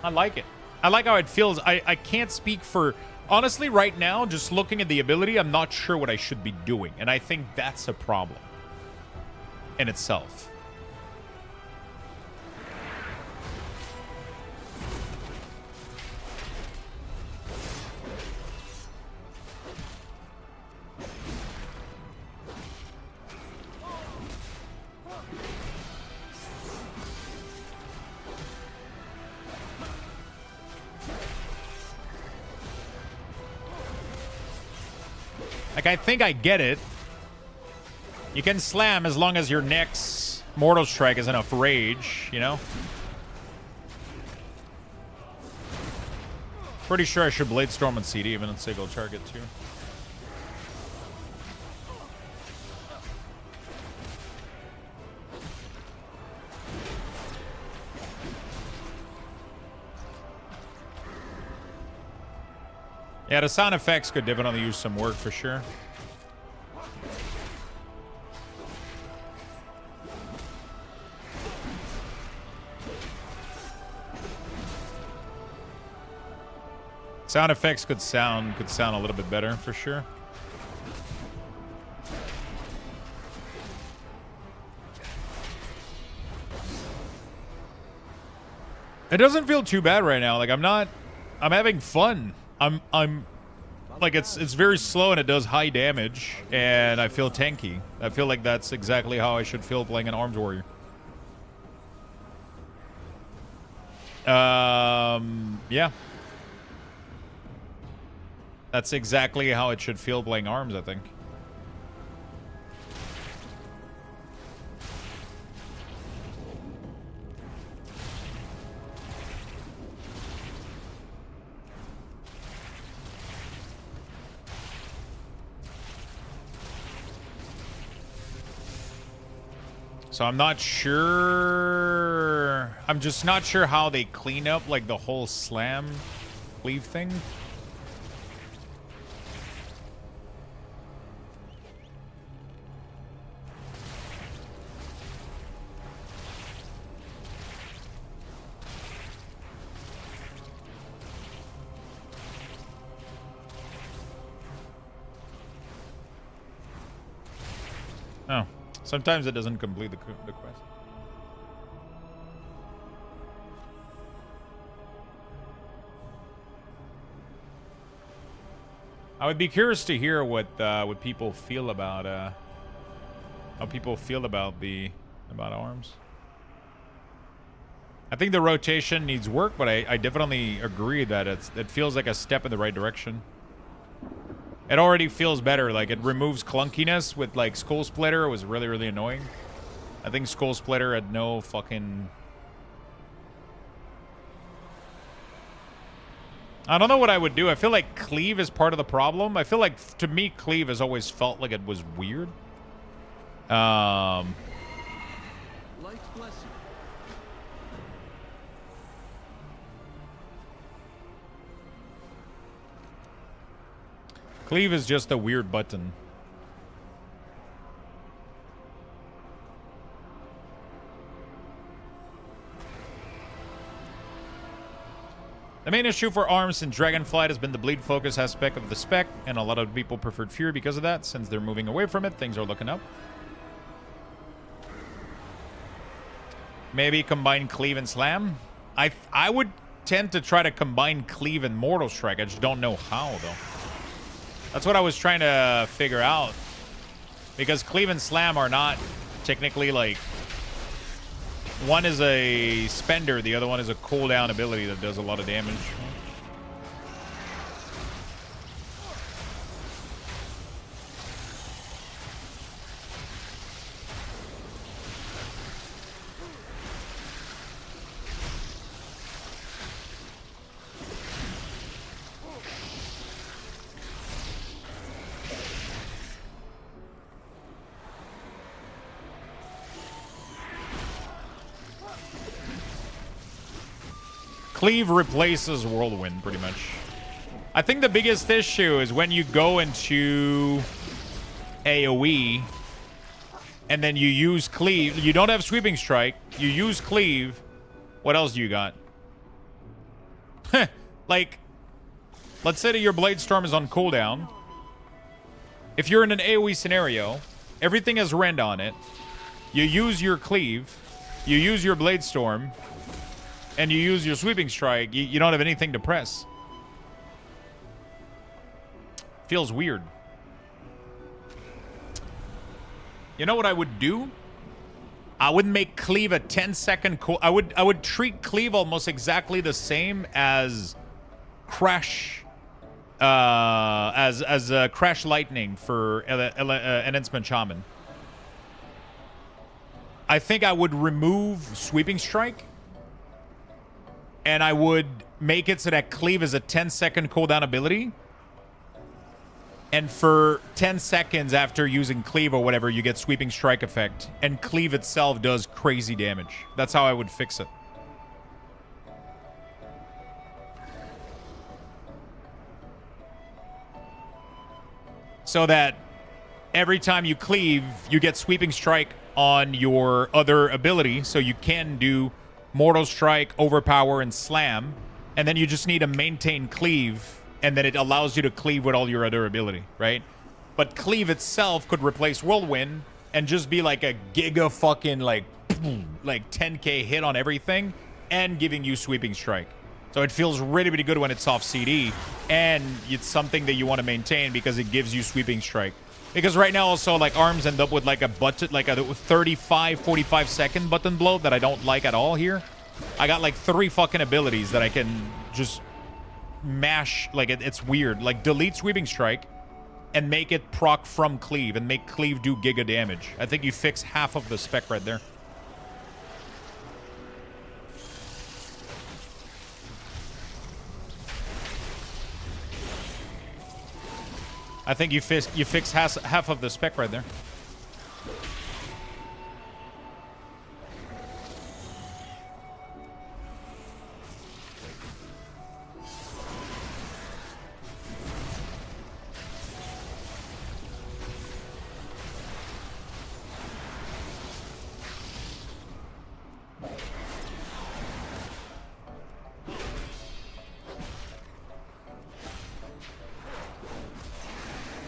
I like it. I like how it feels. I can't speak for... Honestly, right now, just looking at the ability, I'm not sure what I should be doing. And I think that's a problem in itself. Like, I think I get it. You can slam as long as your next Mortal Strike is enough rage, you know? Pretty sure I should Blade Storm on CD, even on single target, too. Yeah, the sound effects could definitely use some work for sure. Sound effects could sound a little bit better for sure. It doesn't feel too bad right now. Like I'm having fun. I'm like it's very slow and it does high damage and I feel tanky. I feel like that's exactly how I should feel playing an arms warrior. Yeah. That's exactly how it should feel playing arms, I think. So I'm not sure. I'm just not sure how they clean up like the whole slam cleave thing. Oh. Sometimes it doesn't complete the quest. I would be curious to hear what people feel about how people feel about arms. I think the rotation needs work, but I definitely agree that it feels like a step in the right direction. It already feels better. Like, it removes clunkiness with, like, Skull Splitter. It was really, really annoying. I think Skull Splitter had no fucking... I don't know what I would do. I feel like Cleave is part of the problem. I feel like, to me, Cleave has always felt like it was weird. Light bless you. Cleave is just a weird button. The main issue for ARMS in Dragonflight has been the bleed focus aspect of the spec, and a lot of people preferred Fury because of that. Since they're moving away from it, things are looking up. Maybe combine Cleave and Slam. I would tend to try to combine Cleave and Mortal Strike. I just don't know how, though. That's what I was trying to figure out. Because Cleave and Slam are not technically, like... One is a spender, the other one is a cooldown ability that does a lot of damage. Cleave replaces Whirlwind, pretty much. I think the biggest issue is when you go into AoE and then you use Cleave. You don't have Sweeping Strike. You use Cleave. What else do you got? Like, let's say that your Blade Storm is on cooldown. If you're in an AoE scenario, everything has rend on it. You use your Cleave. You use your Blade Storm. And you use your Sweeping Strike, you don't have anything to press. Feels weird. You know what I would do? I would make Cleave a 10-second cool. I would treat Cleave almost exactly the same as Crash, as Crash Lightning for Enhancement Shaman. I think I would remove Sweeping Strike. And I would make it so that Cleave is a 10-second cooldown ability. And for 10 seconds after using Cleave or whatever, you get Sweeping Strike effect. And Cleave itself does crazy damage. That's how I would fix it. So that every time you Cleave, you get Sweeping Strike on your other ability. So you can do Mortal Strike, Overpower, and Slam. And then you just need to maintain Cleave. And then it allows you to Cleave with all your other ability, right? But Cleave itself could replace Whirlwind and just be like a giga fucking like 10k hit on everything and giving you Sweeping Strike. So it feels really, really good when it's off CD. And it's something that you want to maintain because it gives you Sweeping Strike. Because right now also, like, ARMS end up with, like, a button, like a 35, 45-second button blow that I don't like at all here. I got, like, 3 fucking abilities that I can just mash. Like, it's weird. Like, delete Sweeping Strike and make it proc from Cleave and make Cleave do giga damage. I think you fix half of the spec right there. I think you fix half of the spec right there.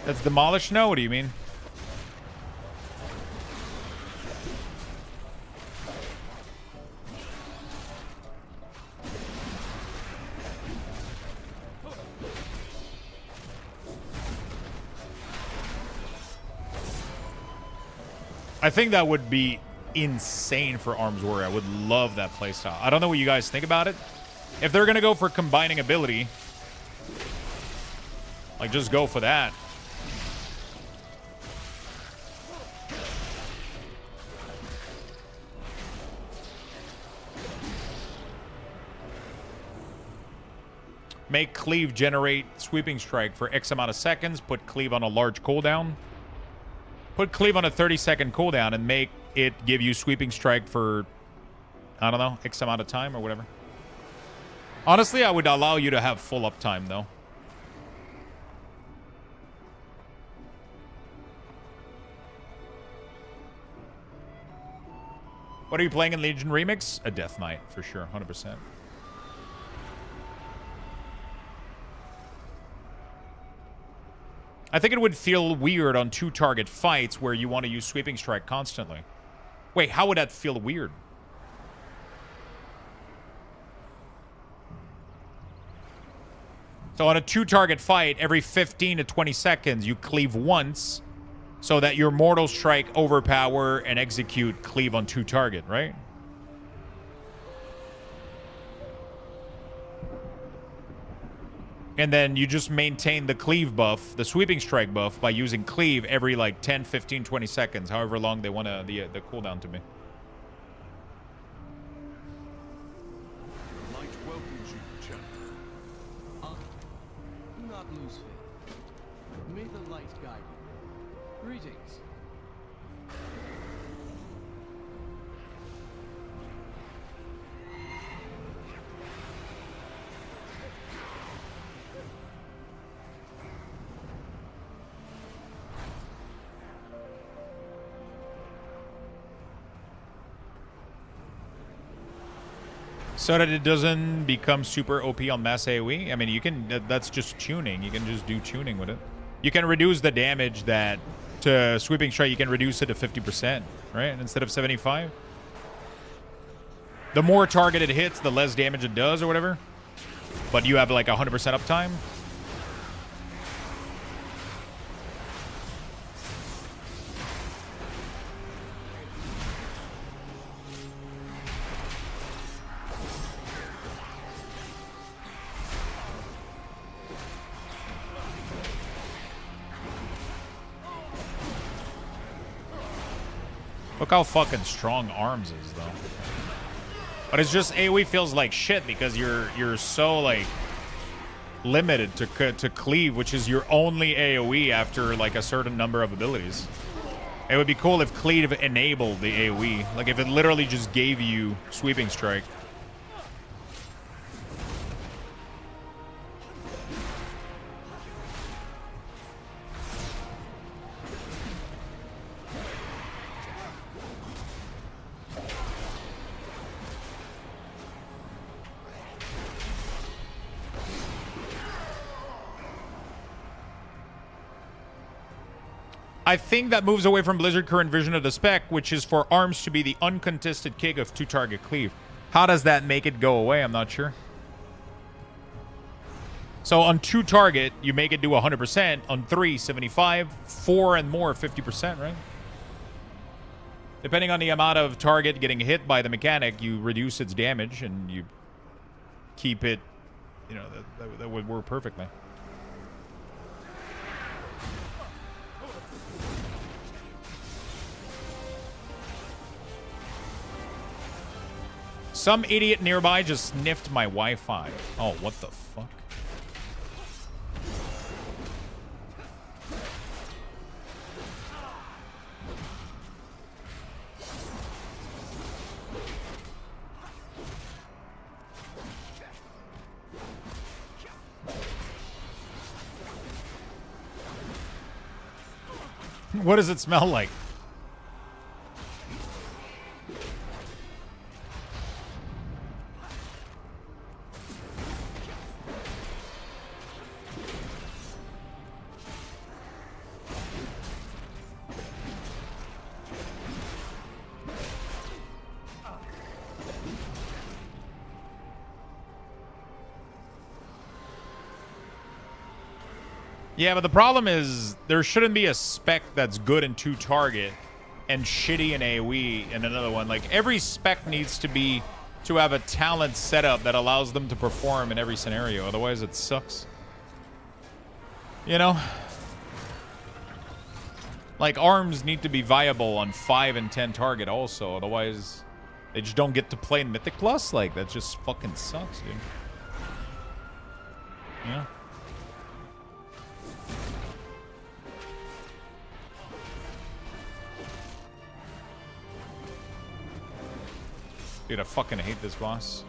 That's demolished? No, what do you mean? I think that would be insane for Arms Warrior. I would love that playstyle. I don't know what you guys think about it. If they're going to go for combining ability, like, just go for that. Make Cleave generate Sweeping Strike for X amount of seconds. Put Cleave on a large cooldown. Put Cleave on a 30-second cooldown and make it give you Sweeping Strike for, I don't know, X amount of time or whatever. Honestly, I would allow you to have full uptime, though. What are you playing in Legion Remix? A Death Knight, for sure, 100%. I think it would feel weird on 2-target fights where you want to use Sweeping Strike constantly. Wait, how would that feel weird? So on a 2-target fight, every 15 to 20 seconds, you cleave once so that your Mortal Strike overpower and execute cleave on 2-target, right? And then you just maintain the cleave buff, the Sweeping Strike buff, by using cleave every like 10, 15, 20 seconds, however long they want the cooldown to be. Light welcomes you, champion. Do not lose faith. May the light guide you. Greetings. So that it doesn't become super OP on mass AoE. I mean, you can, that's just tuning. You can just do tuning with it. You can reduce the damage that to Sweeping Strike, you can reduce it to 50%, right? Instead of 75. The more target it hits, the less damage it does or whatever. But you have like 100% uptime. Look how fucking strong Arms is, though. But it's just AoE feels like shit because you're so like limited to cleave, which is your only AoE after like a certain number of abilities. It would be cool if cleave enabled the AoE, like if it literally just gave you Sweeping Strike. I think that moves away from Blizzard current vision of the spec, which is for Arms to be the uncontested kick of 2-target cleave. How does that make it go away? I'm not sure. So on 2-target, you make it do 100%. On 3, 75. 4 and more, 50%, right? Depending on the amount of target getting hit by the mechanic, you reduce its damage and you keep it, you know, that would work perfectly. Some idiot nearby just sniffed my Wi-Fi. Oh, what the fuck? What does it smell like? Yeah, but the problem is there shouldn't be a spec that's good in 2-target and shitty in AoE in another one. Like, every spec needs to have a talent setup that allows them to perform in every scenario. Otherwise, it sucks. You know? Like, arms need to be viable on 5 and 10 target also. Otherwise, they just don't get to play in Mythic Plus. Like, that just fucking sucks, dude. Yeah. Dude, I fucking hate this boss.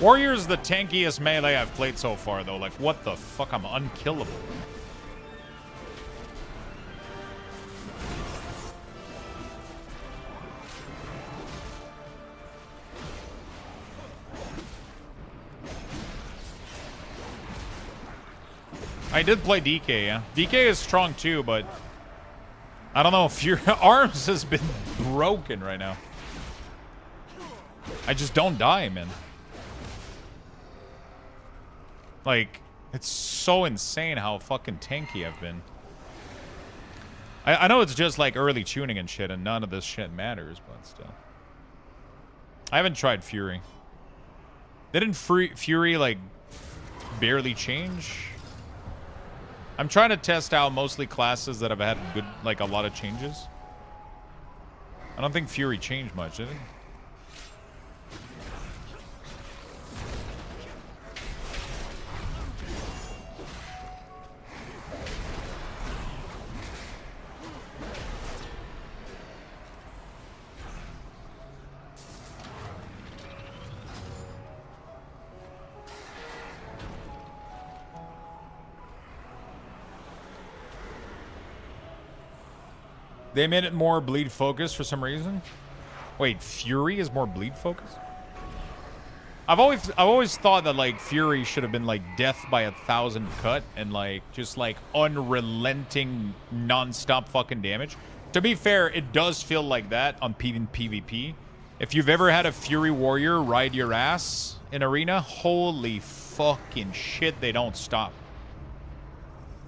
Warrior's the tankiest melee I've played so far, though. Like, what the fuck? I'm unkillable. I did play DK, yeah. DK is strong too, but I don't know if your arms has been broken right now. I just don't die, man. Like, it's so insane how fucking tanky I've been. I know it's just like early tuning and shit, and none of this shit matters, but still. I haven't tried Fury. Didn't Fury, like, barely change? I'm trying to test out mostly classes that have had good, like, a lot of changes. I don't think Fury changed much, did it? They made it more bleed focused for some reason. Wait, Fury is more bleed focused? I've always thought that like Fury should have been like death by 1,000 cut and like just like unrelenting non-stop fucking damage. To be fair, it does feel like that on PvP. If you've ever had a Fury Warrior ride your ass in arena, holy fucking shit, they don't stop.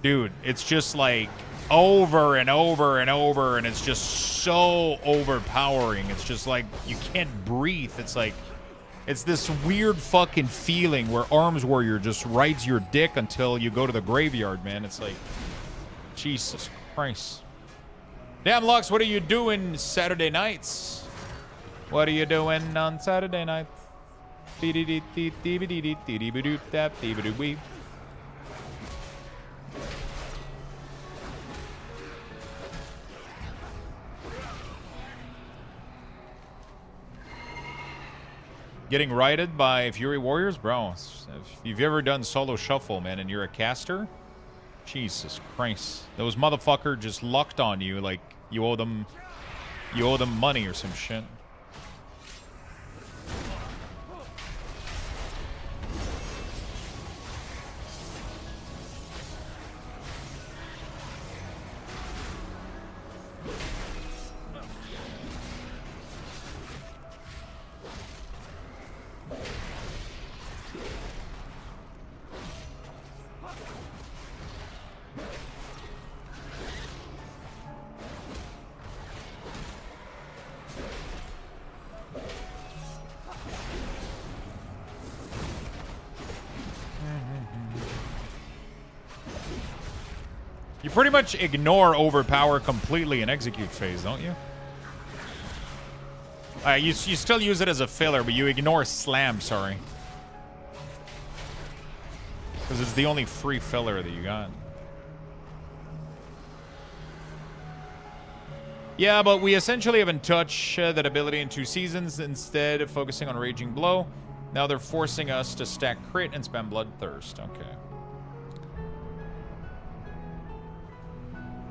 Dude, it's just like over and over and over, and it's just so overpowering. It's just like you can't breathe. It's like, it's this weird fucking feeling where Arms Warrior just rides your dick until you go to the graveyard, man. It's like, Jesus Christ. Damn, Lux, what are you doing Saturday nights? What are you doing on Saturday nights? Getting righted by Fury Warriors? Bro, if you've ever done solo shuffle, man, and you're a caster, Jesus Christ. Those motherfuckers just lucked on you like you owe them money or some shit. You pretty much ignore overpower completely in execute phase, don't you? You still use it as a filler, but you ignore slam, sorry. Because it's the only free filler that you got. Yeah, but we essentially haven't touched that ability in 2 seasons, instead of focusing on Raging Blow. Now they're forcing us to stack crit and spam Bloodthirst. Okay.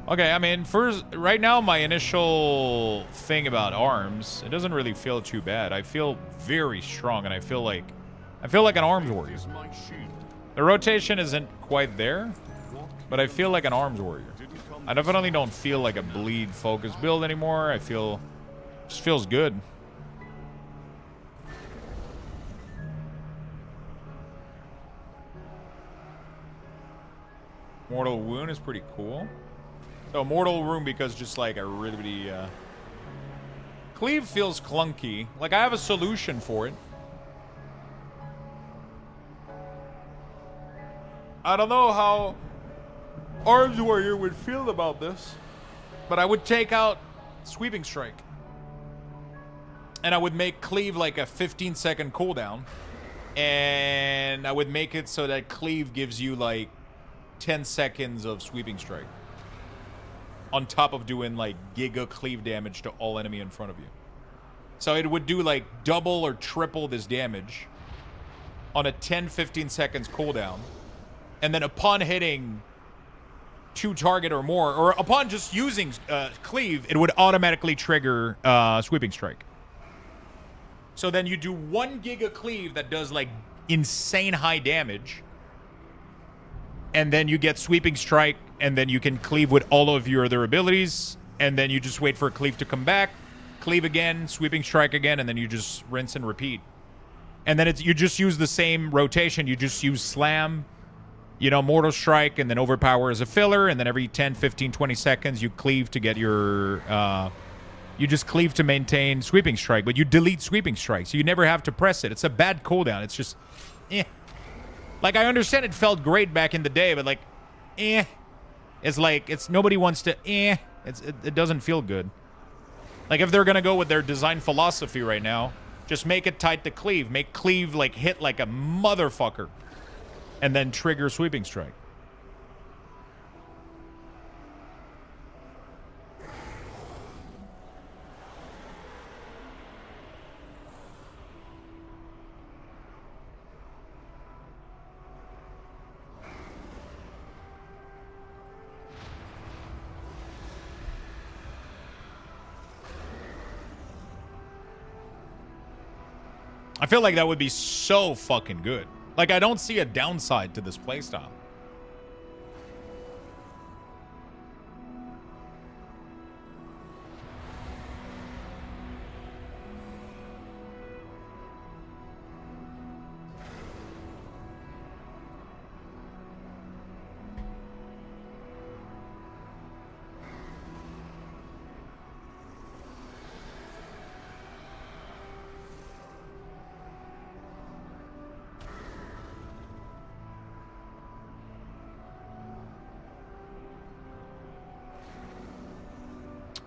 Okay, I mean, first, right now, my initial thing about arms, it doesn't really feel too bad. I feel very strong, and I feel like an arms warrior. The rotation isn't quite there, but I feel like an arms warrior. I definitely don't feel like a bleed focus build anymore. I feel, just feels good. Mortal Wound is pretty cool. So Mortal Wound because just like a really Cleave feels clunky. Like I have a solution for it. I don't know how Arms Warrior would feel about this, but I would take out Sweeping Strike. And I would make Cleave like a 15-second cooldown. And I would make it so that Cleave gives you like 10 seconds of Sweeping Strike. On top of doing like giga cleave damage to all enemy in front of you. So it would do like double or triple this damage on a 10-15 seconds cooldown. And then upon hitting 2 target or more, or upon just using cleave, it would automatically trigger Sweeping Strike. So then you do 1 giga cleave that does like insane high damage. And then you get Sweeping Strike, and then you can cleave with all of your other abilities, and then you just wait for a cleave to come back, cleave again, Sweeping Strike again, and then you just rinse and repeat. And then you just use the same rotation. You just use Slam, you know, Mortal Strike, and then Overpower as a filler, and then every 10, 15, 20 seconds you cleave to get your... you just cleave to maintain Sweeping Strike, but you delete Sweeping Strike, so you never have to press it. It's a bad cooldown. It's just... eh. Like, I understand it felt great back in the day, but, like, eh. It's like, nobody wants to, eh. It doesn't feel good. Like, if they're gonna go with their design philosophy right now, just make it tight to Cleave. Make Cleave, like, hit like a motherfucker. And then trigger Sweeping Strike. I feel like that would be so fucking good. Like, I don't see a downside to this playstyle.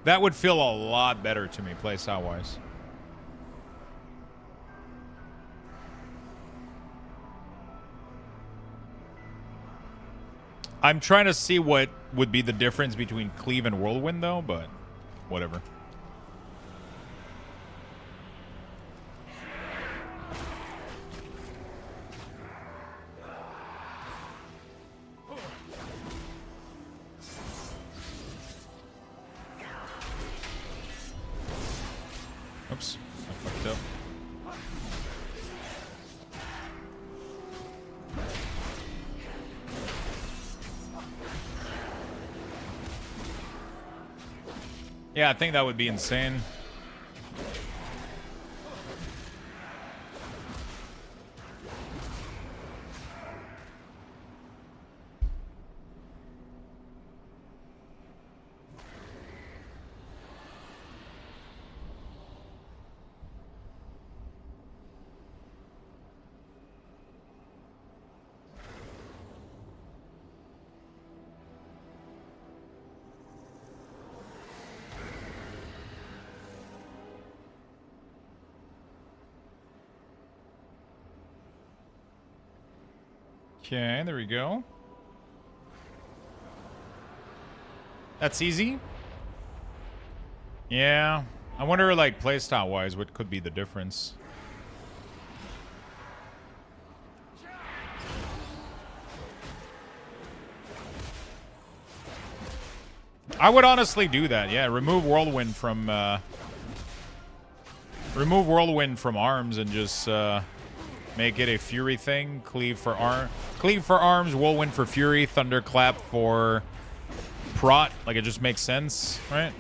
That would feel a lot better to me, playstyle-wise. I'm trying to see what would be the difference between Cleave and Whirlwind, though, but whatever. Oops, I fucked up. Yeah, I think that would be insane. Okay, there we go. That's easy. Yeah. I wonder, like, playstyle-wise, what could be the difference. I would honestly do that. Yeah, remove Whirlwind from arms and just make it a Fury thing. Cleave for arms, Whirlwind for Fury, Thunderclap for prot. Like, it just makes sense, right?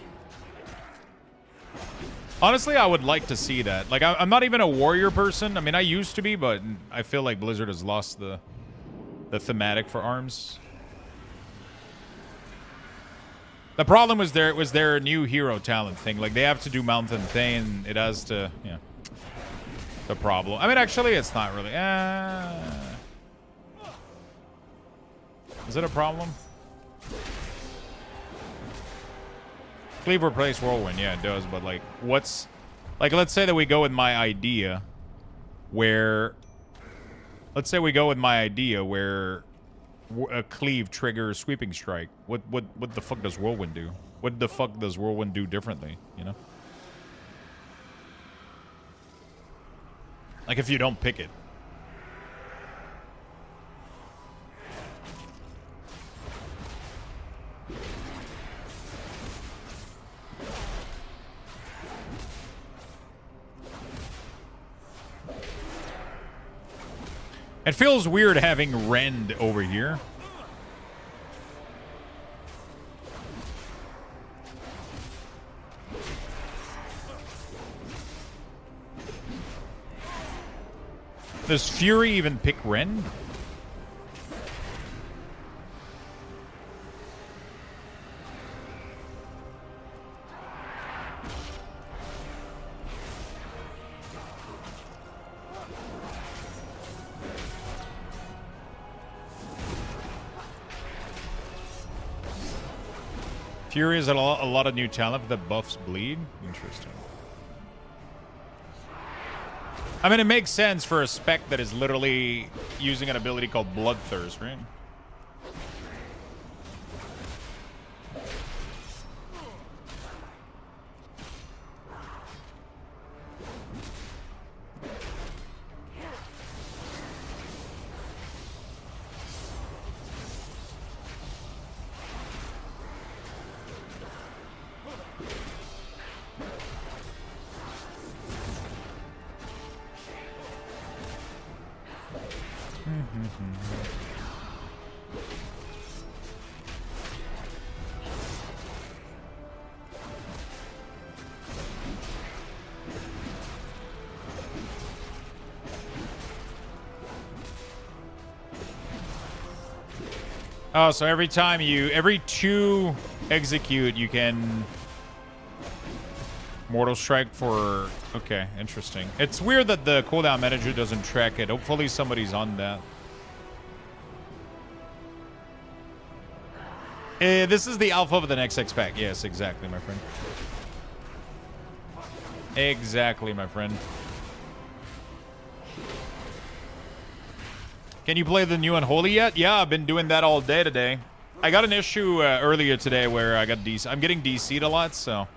Honestly, I would like to see that. Like, I'm not even a warrior person. I mean, I used to be, but I feel like Blizzard has lost the thematic for arms. The problem was their new hero talent thing. Like, they have to do Mountain Thane. It has to, yeah. The problem. I mean, actually, it's not really. Is it a problem? Cleave replace Whirlwind. Yeah, it does. But, like, what's... Like, let's say that we go with my idea where... Let's say we go with my idea where... a Cleave triggers Sweeping Strike. What the fuck does Whirlwind do? What the fuck does Whirlwind do differently, you know? Like, if you don't pick it. It feels weird having Rend over here. Does Fury even pick Rend? Fury is a lot of new talent that buffs bleed. Interesting. I mean, it makes sense for a spec that is literally using an ability called Bloodthirst, right? Oh, so every 2 execute, you can Mortal Strike for... Okay, interesting. It's weird that the cooldown manager doesn't track it. Hopefully somebody's on that. This is the alpha of the next X pack. Yes, exactly, my friend. Exactly, my friend. Can you play the new Unholy yet? Yeah, I've been doing that all day today. I got an issue earlier today where I'm getting DC'd a lot, so...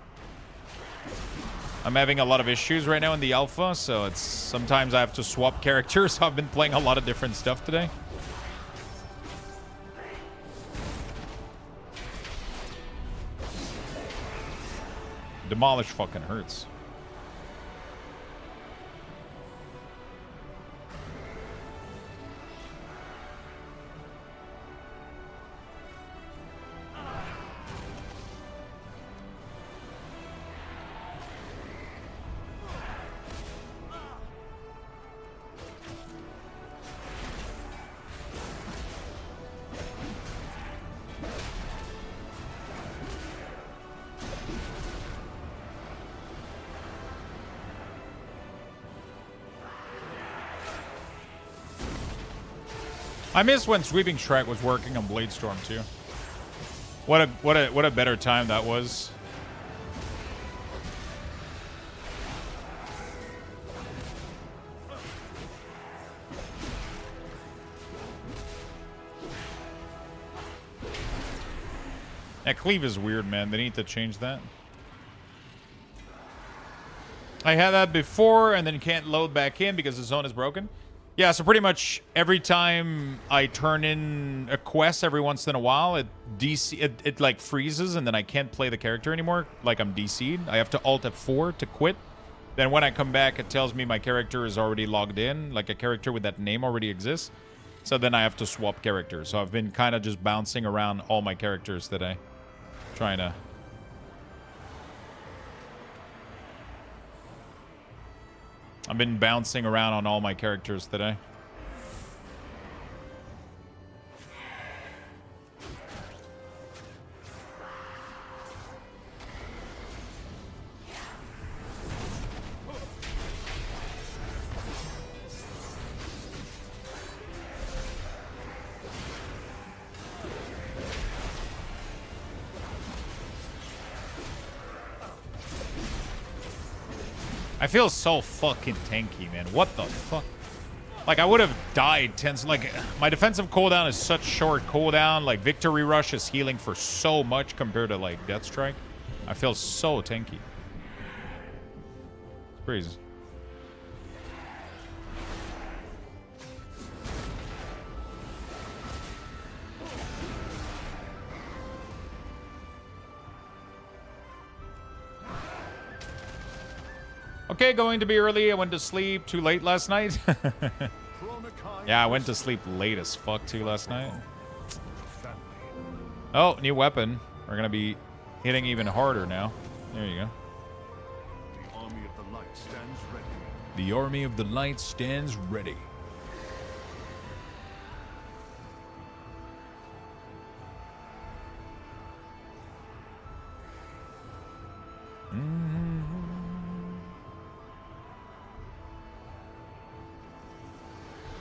I'm having a lot of issues right now in the alpha, so it's... Sometimes I have to swap characters, so I've been playing a lot of different stuff today. Demolish fucking hurts. I miss when Sweeping Strike was working on Bladestorm too. What a better time that was. That cleave is weird, man. They need to change that. I had that before and then can't load back in because the zone is broken. Yeah, so pretty much every time I turn in a quest every once in a while, it like freezes and then I can't play the character anymore. Like I'm DC'd. I have to Alt F4 to quit. Then when I come back, it tells me my character is already logged in. Like a character with that name already exists. So then I have to swap characters. So I've been kind of just bouncing around all my characters today. Trying to... I've been bouncing around on all my characters today. I feel so fucking tanky, man. What the fuck? Like, I would have died 10... Like, my defensive cooldown is such short cooldown. Like, Victory Rush is healing for so much compared to, like, Death Strike. I feel so tanky. It's crazy. Okay, going to be early. I went to sleep too late last night. Yeah, I went to sleep late as fuck too last night. Oh, new weapon. We're going to be hitting even harder now. There you go. The army of the light stands ready. The army of the light stands ready.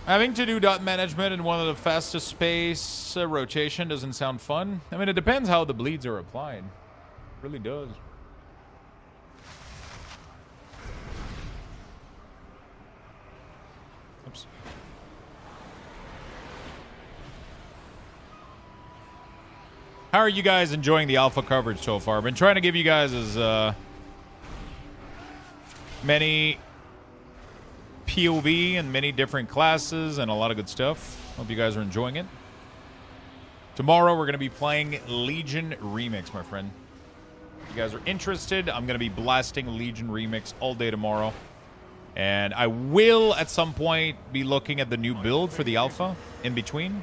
Having to do dot management in one of the fastest space rotation doesn't sound fun. I mean, it depends how the bleeds are applied. It really does. Oops. How are you guys enjoying the alpha coverage so far? I've been trying to give you guys as many POV and many different classes and a lot of good stuff. Hope you guys are enjoying it. Tomorrow we're going to be playing Legion Remix, my friend. If you guys are interested, I'm going to be blasting Legion Remix all day tomorrow. And I will at some point be looking at the new build for the alpha in between.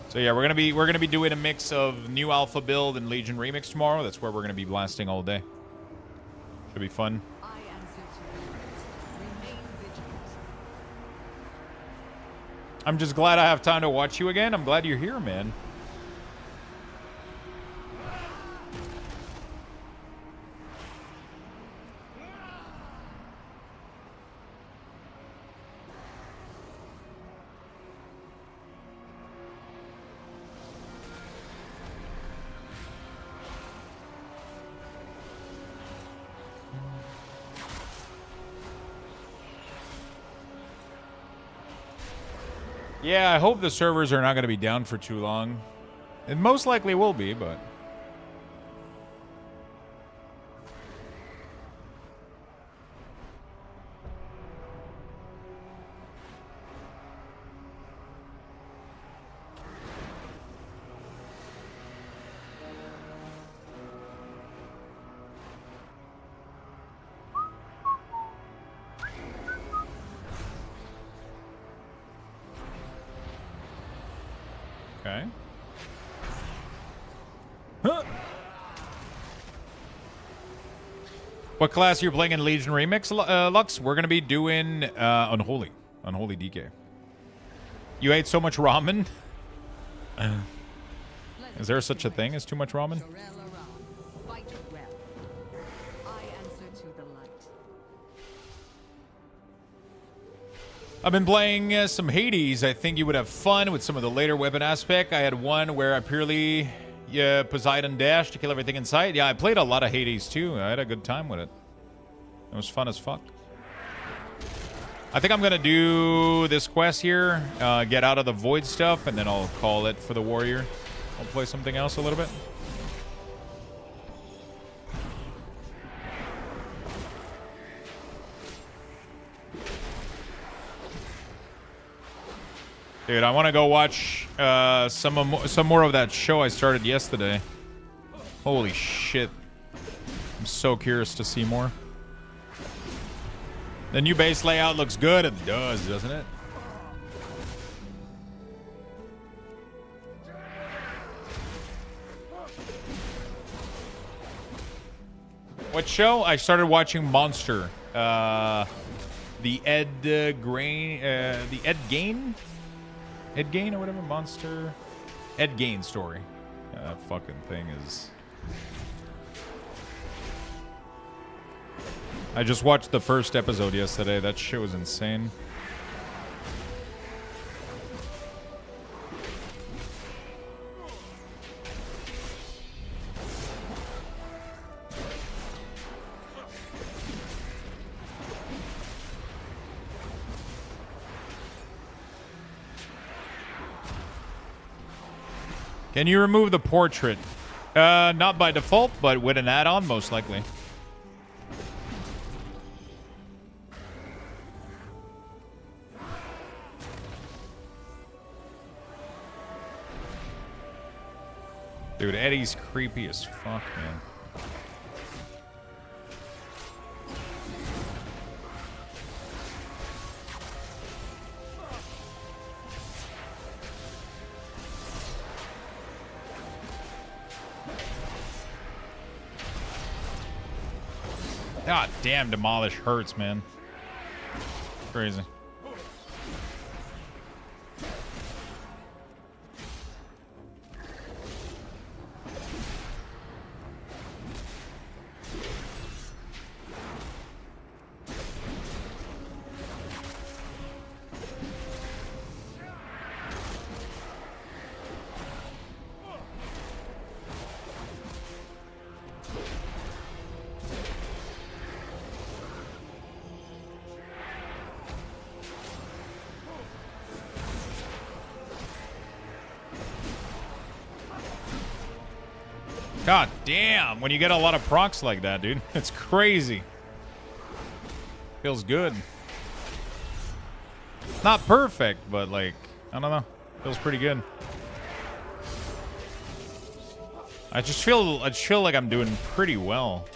So yeah, we're going to be doing a mix of new alpha build and Legion Remix tomorrow. That's where we're going to be blasting all day. Should be fun. I'm just glad I have time to watch you again. I'm glad you're here, man. Yeah, I hope the servers are not going to be down for too long. It most likely will be, but... Okay. Huh. What class you're playing in Legion Remix, Lux? We're going to be doing Unholy. Unholy DK. You ate so much ramen? Is there such a thing as too much ramen? I've been playing some Hades. I think you would have fun with some of the later weapon aspect. I had one where I purely Poseidon dash to kill everything in sight. Yeah, I played a lot of Hades too. I had a good time with it. It was fun as fuck. I think I'm going to do this quest here, get out of the void stuff, and then I'll call it for the warrior. I'll play something else a little bit. Dude, I want to go watch some more of that show I started yesterday. Holy shit. I'm so curious to see more. The new base layout looks good. It does, doesn't it? What show? I started watching Monster. The Ed Gain or whatever. Monster. Ed Gain story. That fucking thing is... I just watched the first episode yesterday. That shit was insane. Can you remove the portrait? Not by default, but with an add-on, most likely. Dude, Eddie's creepy as fuck, man. God damn, Demolish hurts, man. Crazy. God damn, when you get a lot of procs like that, dude. It's crazy. Feels good. Not perfect, but like, I don't know. Feels pretty good. I just feel like I'm doing pretty well.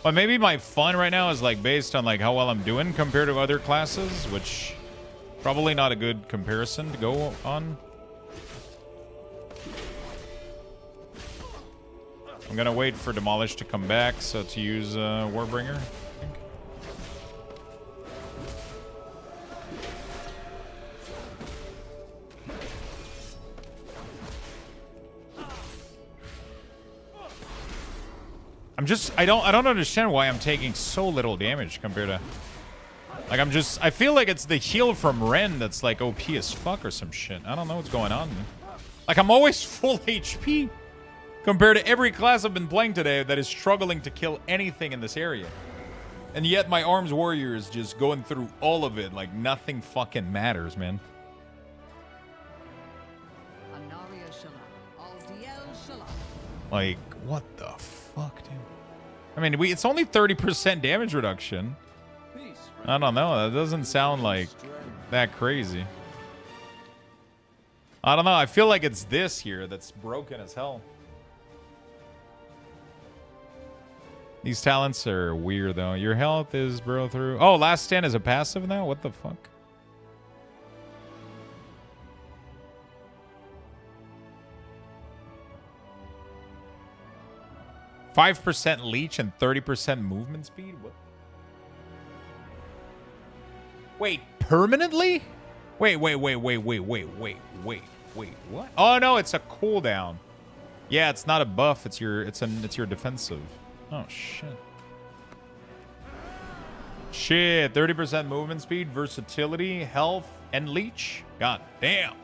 But maybe my fun right now is like based on like how well I'm doing compared to other classes, which probably not a good comparison to go on. I'm gonna wait for Demolish to come back, so to use Warbringer, I think. I don't understand why I'm taking so little damage compared to, like, I feel like it's the heal from Ren that's like OP as fuck or some shit. I don't know what's going on, man. Like, I'm always full HP. Compared to every class I've been playing today that is struggling to kill anything in this area. And yet my Arms Warrior is just going through all of it like nothing fucking matters, man. Like, what the fuck, dude? I mean, it's only 30% damage reduction. I don't know. That doesn't sound like that crazy. I don't know. I feel like it's this here that's broken as hell. These talents are weird, though. Your health is burrow through. Oh, last stand is a passive now? What the fuck? %5 leech and 30% movement speed? What? Wait, permanently? Wait, what? Oh no, it's a cooldown. Yeah, it's not a buff, it's your defensive. Oh shit. Shit, 30% movement speed, versatility, health, and leech. God damn.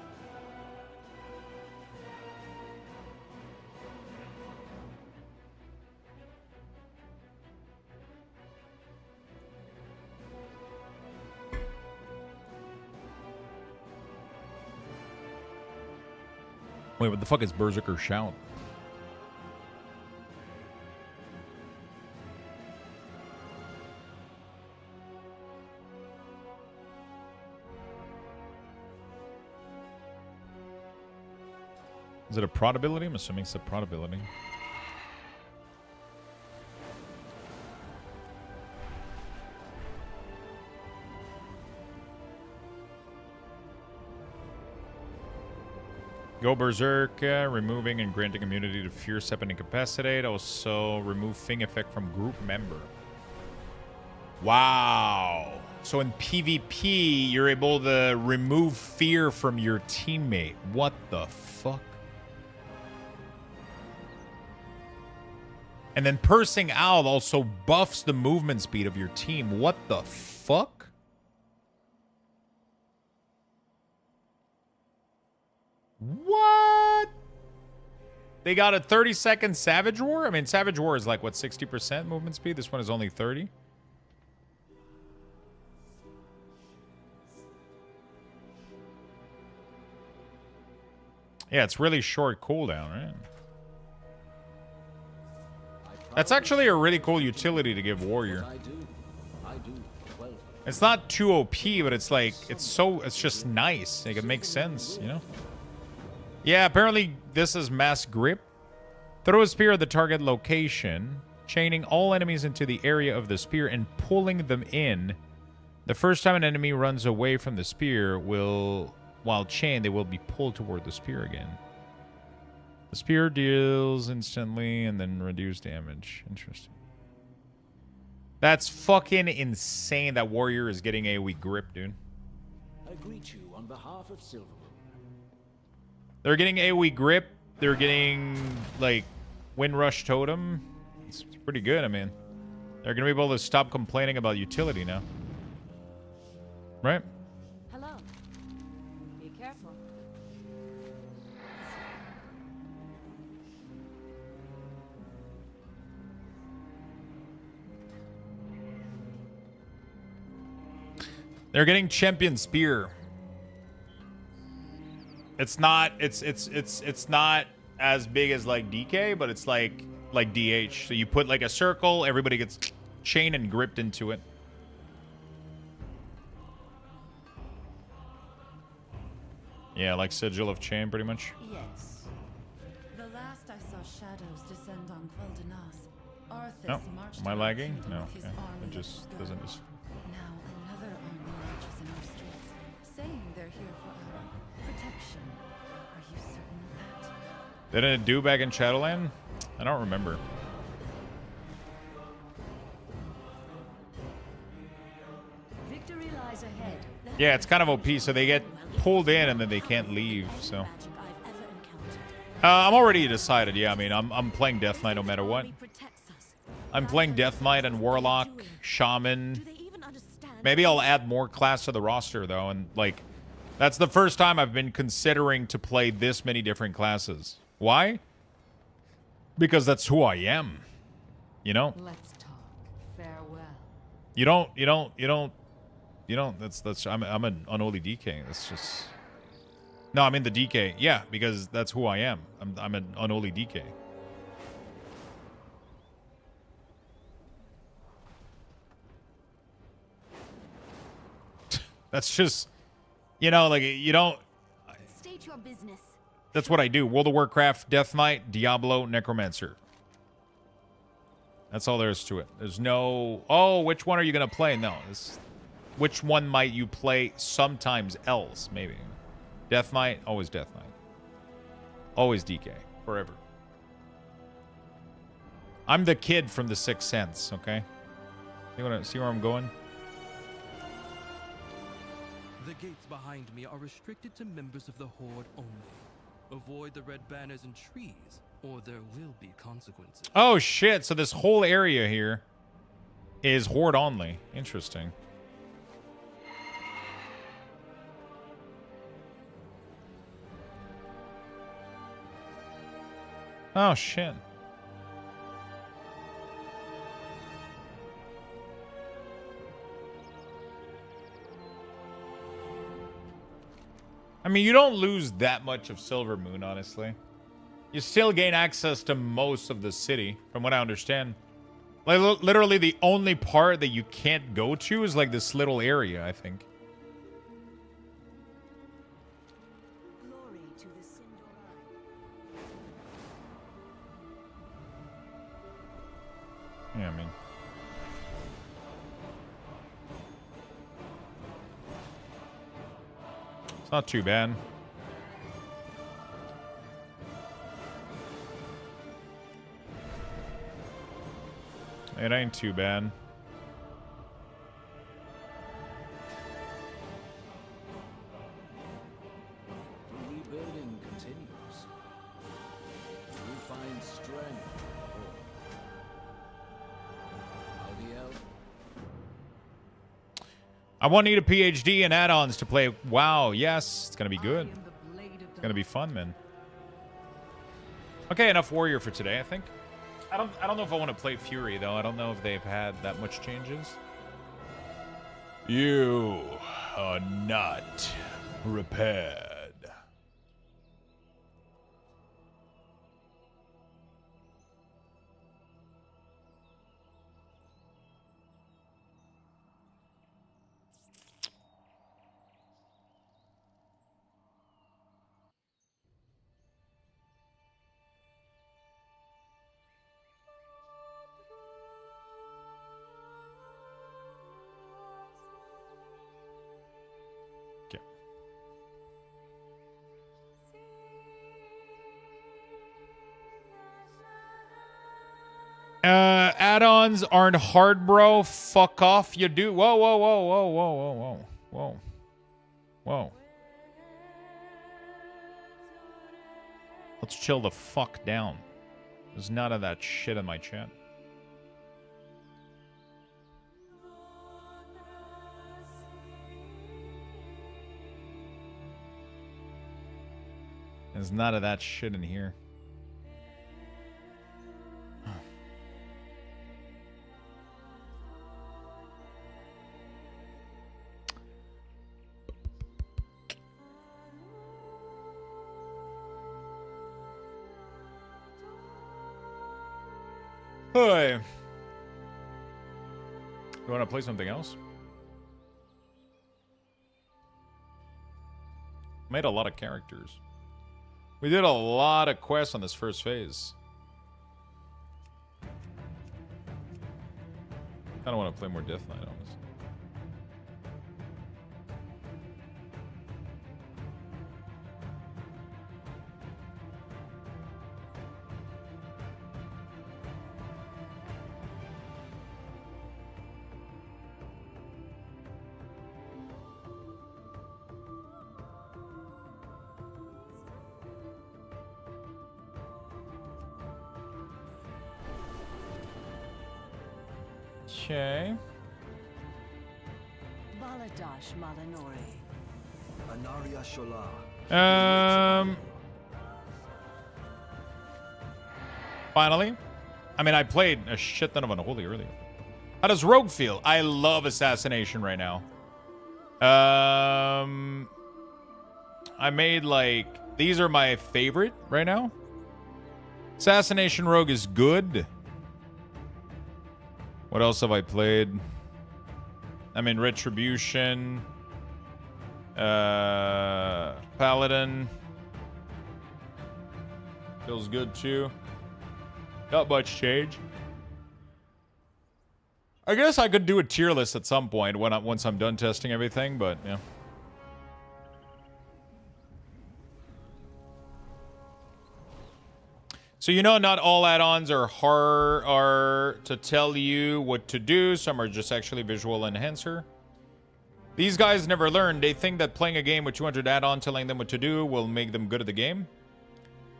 Wait, what the fuck is Berserker Shout? Is it a prod ability? I'm assuming it's a prod ability. Go Berserk, removing and granting immunity to Fear, Step, and Incapacitate. Also, remove Thing effect from group member. Wow. So in PvP, you're able to remove fear from your teammate. What the fuck? And then Pursing Owl also buffs the movement speed of your team. What the fuck? What? They got a 30-second Savage War? I mean, Savage War is like, what, 60% movement speed? This one is only 30? Yeah, it's really short cooldown, right? That's actually a really cool utility to give Warrior. It's not too OP, but it's like, it's just nice. Like, it makes sense, you know? Yeah, apparently this is Mass Grip. Throw a spear at the target location, chaining all enemies into the area of the spear and pulling them in. The first time an enemy runs away from the spear, while chained, they will be pulled toward the spear again. The spear deals instantly and then reduce damage. Interesting. That's fucking insane that Warrior is getting AoE grip, dude. I greet you on behalf of Silverwood. They're getting AoE grip. They're getting, like, Windrush Totem. It's pretty good, I mean. They're going to be able to stop complaining about utility now. Right? Hello. Be careful. They're getting Champion Spear. It's not as big as like DK, but it's like DH. So you put like a circle, everybody gets chained and gripped into it. Yeah, like Sigil of Chain, pretty much. Yes. The last I saw shadows descend on Quel'Danas, Arthas No, marched am I around lagging? Kingdom No, with his okay. army It just of doesn't. gods. Now another army marches in our streets, saying they're here for our protection. Are you certain of that? Didn't it do back in Shadowland? I don't remember. Victory lies ahead. Yeah, it's kind of OP, so they get pulled in and then they can't leave. So I'm already decided. Yeah, I mean, I'm playing Death Knight no matter what. I'm playing Death Knight and Warlock, Shaman. Maybe I'll add more class to the roster though, and like, that's the first time I've been considering to play this many different classes. Why? Because that's who I am. You know? Let's talk. Farewell. You don't. That's. I'm an unholy DK. That's just. No, I'm in the DK. Yeah, because that's who I am. I'm an unholy DK. That's just, you know, like you don't. State your business. That's what I do. World of Warcraft, Death Knight, Diablo, Necromancer. That's all there is to it. There's no. Oh, which one are you gonna play? No. Which one might you play sometimes else? Maybe. Death Knight, always Death Knight. Always DK. Forever. I'm the kid from The Sixth Sense, okay? See where I'm going? The gates behind me are restricted to members of the Horde only. Avoid the red banners and trees, or there will be consequences. Oh, shit. So this whole area here is Horde only. Interesting. Oh, shit. I mean, you don't lose that much of Silver Moon, honestly. You still gain access to most of the city, from what I understand. Like, literally the only part that you can't go to is, like, this little area, I think. Glory to the Sindor Eye. Yeah, I mean. It's not too bad. It ain't too bad. The rebuilding continues. You find strength. LDL. I won't need a PhD in add-ons to play WoW. Yes, it's gonna be good. It's gonna be fun, man. Okay, enough Warrior for today, I think. I don't know if I want to play Fury though. I don't know if they've had that much changes. You are not prepared. Add-ons aren't hard, bro. Fuck off, you do. Whoa, whoa, whoa, whoa, whoa, whoa, whoa, whoa, whoa. Let's chill the fuck down. There's none of that shit in my chat. There's none of that shit in here. Hey. You want to play something else? Made a lot of characters. We did a lot of quests on this first phase. I don't want to play more Death Knight, honestly. Okay. Baladash Malanori. Anaria Shola. Finally. I mean, I played a shit ton of Unholy earlier. How does Rogue feel? I love Assassination right now. I made like... These are my favorite right now. Assassination Rogue is good. What else have I played? I mean, Retribution. Paladin. Feels good too. Not much change. I guess I could do a tier list at some point once I'm done testing everything, but yeah. So you know, not all add-ons are to tell you what to do. Some are just actually visual enhancer. These guys never learn. They think that playing a game with 200 add-ons telling them what to do will make them good at the game.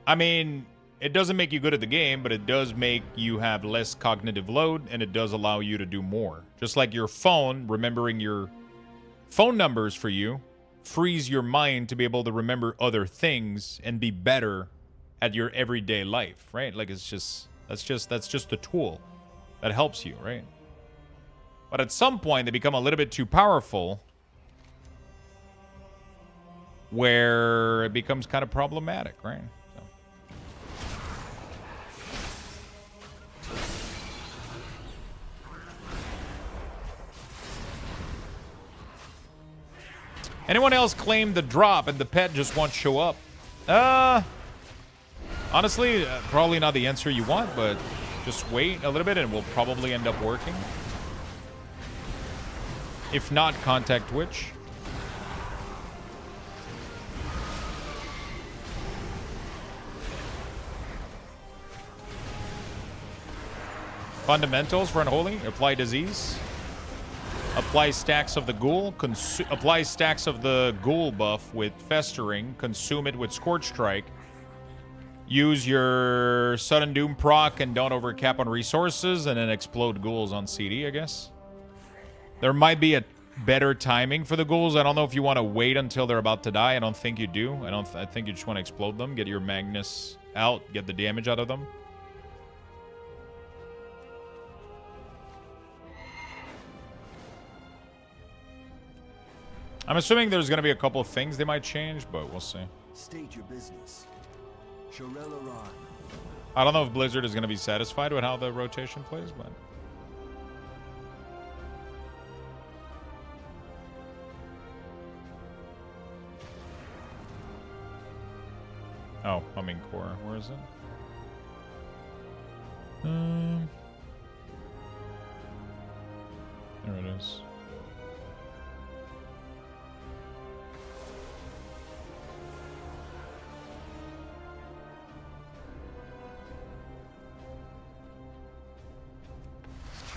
I mean, it doesn't make you good at the game, but it does make you have less cognitive load, and it does allow you to do more. Just like your phone, remembering your phone numbers for you frees your mind to be able to remember other things and be better at your everyday life, right? Like it's just that's just a tool that helps you, right? But at some point they become a little bit too powerful where it becomes kind of problematic, right? Anyone else claim the drop and the pet just won't show up? Honestly, probably not the answer you want, but Just wait a little bit and we'll probably end up working. If not, contact Twitch. Fundamentals for Unholy. Apply disease. Apply stacks of the ghoul. Apply stacks of the ghoul buff with festering. Consume it with Scorch Strike. Use your Sudden Doom proc and don't overcap on resources, and then explode ghouls on CD, I guess. There might be a better timing for the ghouls. I don't know if you want to wait until they're about to die. I don't think you do. I think you just want to explode them, get your Magnus out, get the damage out of them. I'm assuming there's going to be a couple of things they might change, but we'll see. State your business. I don't know if Blizzard is going to be satisfied with how the rotation plays, but... Oh, Humming Core. Where is it? There it is.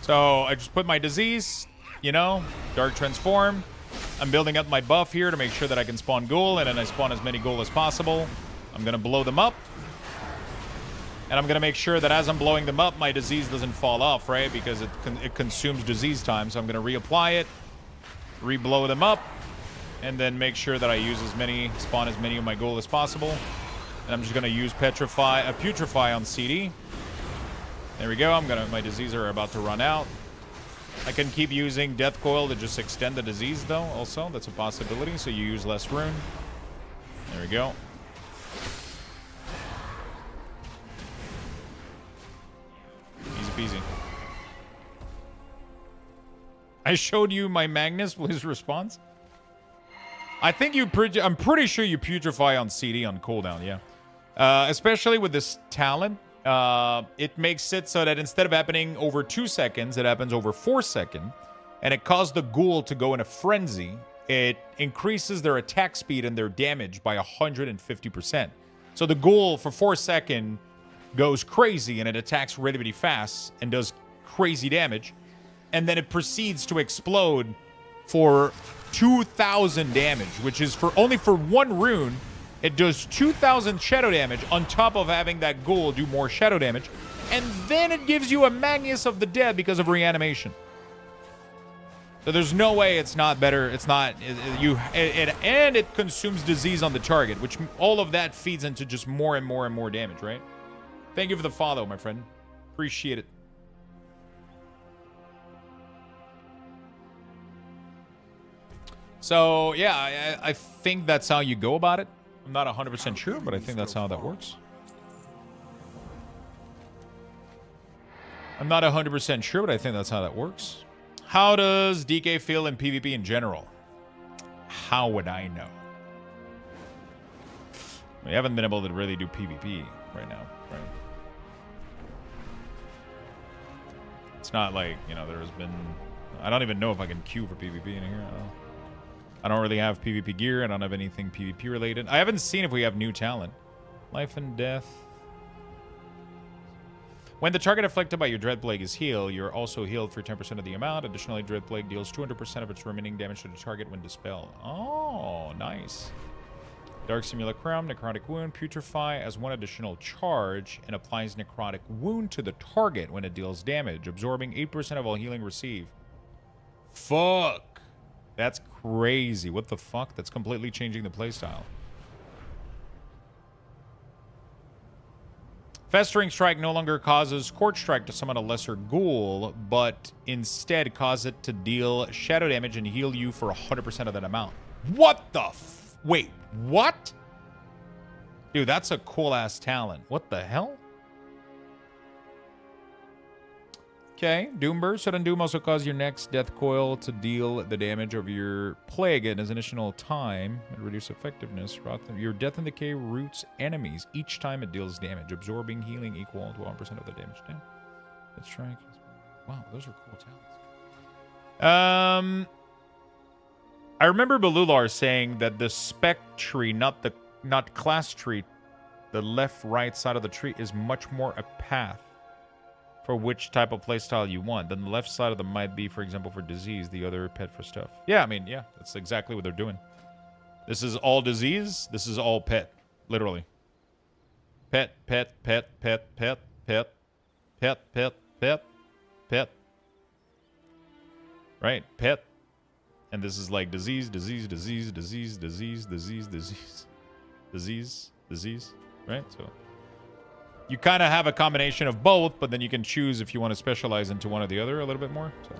So I just put my disease, you know, Dark Transform. I'm building up my buff here to make sure that I can spawn ghoul, and then I spawn as many ghoul as possible. I'm going to blow them up. And I'm going to make sure that as I'm blowing them up, my disease doesn't fall off, right? Because it consumes disease time. So I'm going to reapply it, re-blow them up, and then make sure that I use spawn as many of my ghoul as possible. And I'm just going to use Putrefy on CD. There we go. My disease are about to run out. I can keep using Death Coil to just extend the disease, though, also. That's a possibility, so you use less rune. There we go. Easy peasy. I showed you my Magnus, his response. I think I'm pretty sure you putrefy on CD on cooldown, yeah. Especially with this talent. It makes it so that instead of happening over 2 seconds, it happens over 4 seconds. And it caused the ghoul to go in a frenzy. It increases their attack speed and their damage by 150%. So the ghoul for 4 seconds goes crazy and it attacks relatively fast and does crazy damage. And then it proceeds to explode for 2,000 damage, which is only for 1 rune. It does 2,000 shadow damage on top of having that ghoul do more shadow damage. And then it gives you a Magnus of the Dead because of reanimation. So there's no way it's not better. It's not... and it consumes disease on the target, which all of that feeds into just more and more and more damage, right? Thank you for the follow, my friend. Appreciate it. So, yeah, I think that's how you go about it. I'm not 100% sure, but I think that's how that works. I'm not 100% sure, but I think that's how that works. How does DK feel in PvP in general? How would I know? We haven't been able to really do PvP right now, right? It's not like, you know, there's been... I don't even know if I can queue for PvP in here. I don't really have PvP gear. I don't have anything PvP related. I haven't seen if we have new talent. Life and death. When the target afflicted by your Dread Plague is healed, you're also healed for 10% of the amount. Additionally, Dread Plague deals 200% of its remaining damage to the target when dispelled. Oh, nice. Dark Simulacrum, Necrotic Wound, Putrefy as 1 additional charge and applies Necrotic Wound to the target when it deals damage, absorbing 8% of all healing received. Fuck. That's crazy. What the fuck? That's completely changing the playstyle. Festering Strike no longer causes Scorch Strike to summon a lesser ghoul, but instead cause it to deal shadow damage and heal you for 100% of that amount. What the wait, what? Dude, that's a cool-ass talent. What the hell? Okay, Doomburst. Sudden Doom also causes your next Death Coil to deal the damage of your plague at an additional time and reduce effectiveness. Your Death and Decay roots enemies each time it deals damage, absorbing healing equal to 1% of the damage. Damn. Let's try. Wow, those are cool talents. I remember Belular saying that the spec tree, not class tree, the left-right side of the tree is much more a path for which type of playstyle you want. Then the left side of them might be, for example, for disease, the other pet for stuff. Yeah, I mean, yeah, that's exactly what they're doing. This is all disease. This is all pet, literally. Pet, pet, pet, pet, pet, pet, pet, pet, pet, pet. Right, pet. And this is like disease, disease, disease, disease, disease, disease, disease, disease, disease, right? So you kind of have a combination of both, but then you can choose if you want to specialize into one or the other a little bit more. So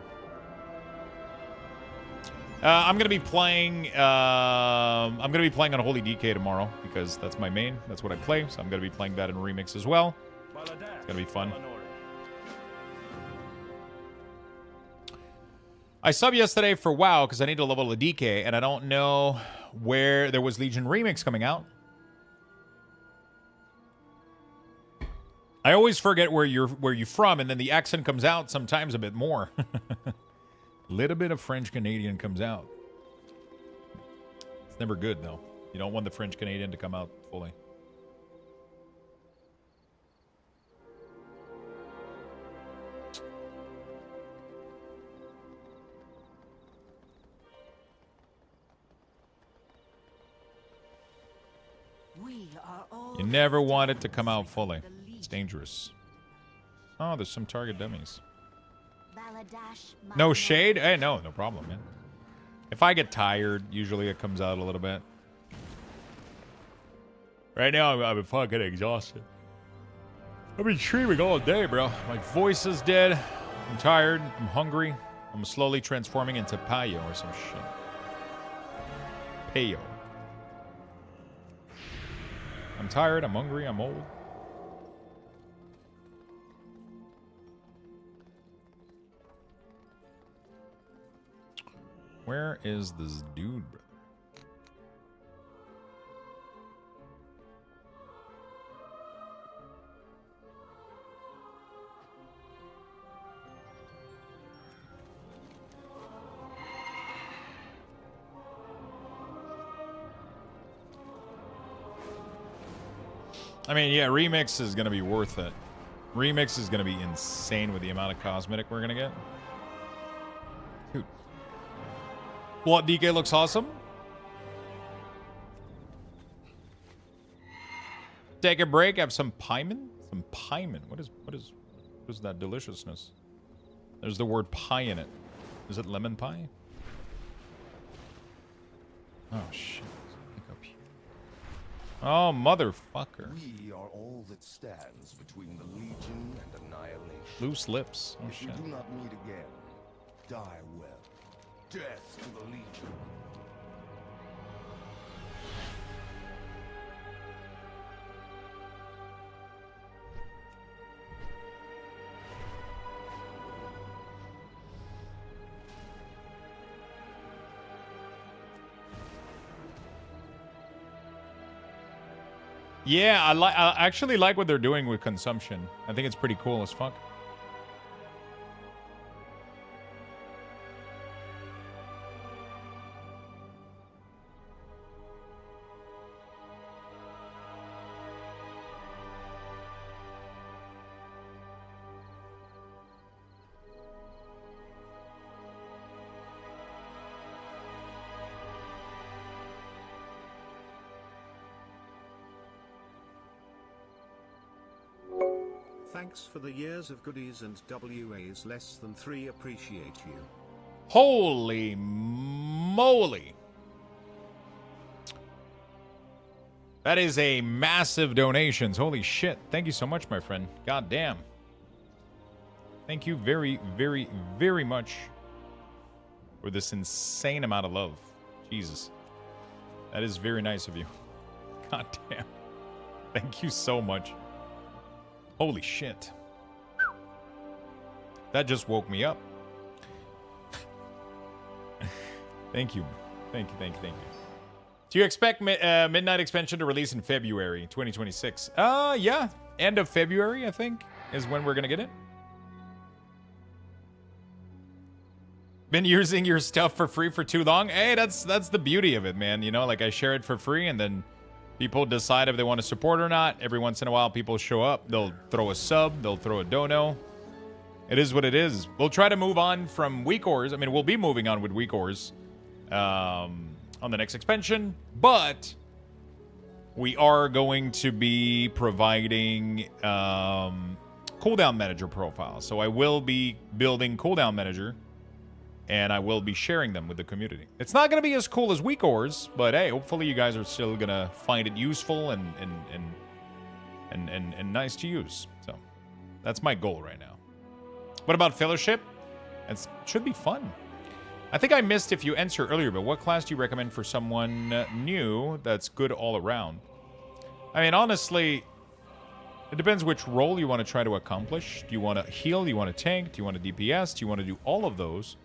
I'm gonna be playing. I'm gonna be playing on Holy DK tomorrow because that's my main. That's what I play. So I'm gonna be playing that in Remix as well. It's gonna be fun. I subbed yesterday for WoW because I need to level the DK, and I don't know where there was Legion Remix coming out. I always forget where you're from, and then the accent comes out sometimes a bit more. Little bit of French Canadian comes out. It's never good though. You don't want the French Canadian to come out fully. You never want it to come out fully. It's dangerous. Oh, there's some target dummies. No shade? Hey, no problem, man. If I get tired, usually it comes out a little bit. Right now, I'm fucking exhausted. I've been streaming all day, bro. My voice is dead. I'm tired. I'm hungry. I'm slowly transforming into Payo or some shit. Payo. I'm tired. I'm hungry. I'm old. Where is this dude, brother? I mean, yeah, Remix is going to be worth it. Remix is going to be insane with the amount of cosmetic we're going to get. Dude. What, DK looks awesome? Take a break, have some pieman? Some pieman. What is that deliciousness? There's the word pie in it. Is it lemon pie? Oh, shit. Oh, motherfucker. We are all that stands between the Legion and annihilation. Loose lips. Oh, if shit. we do not meet again, die well. Death to the Legion. Yeah, I actually like what they're doing with consumption. I think it's pretty cool as fuck. Thanks for the years of goodies and WAs less than 3 appreciate you. Holy moly. That is a massive donations. Holy shit. Thank you so much, my friend. God damn. Thank you very, very, very much for this insane amount of love. Jesus. That is very nice of you. God damn. Thank you so much. Holy shit. That just woke me up. Thank you. Thank you, thank you, thank you. Do you expect Midnight Expansion to release in February 2026? Yeah. End of February, I think, is when we're going to get it. Been using your stuff for free for too long. Hey, that's the beauty of it, man. You know, like I share it for free and then people decide if they want to support or not. Every once in a while, people show up. They'll throw a sub. They'll throw a dono. It is what it is. We'll try to move on from Weak Ores. I mean, we'll be moving on with Weak Ores on the next expansion. But we are going to be providing cooldown manager profiles. So I will be building cooldown manager. And I will be sharing them with the community. It's not going to be as cool as Weak Ores, but hey, hopefully you guys are still going to find it useful and nice to use. So that's my goal right now. What about Fellowship? It should be fun. I think I missed if you answered earlier, but what class do you recommend for someone new that's good all around? I mean, honestly, it depends which role you want to try to accomplish. Do you want to heal? Do you want to tank? Do you want to DPS? Do you want to do all of those?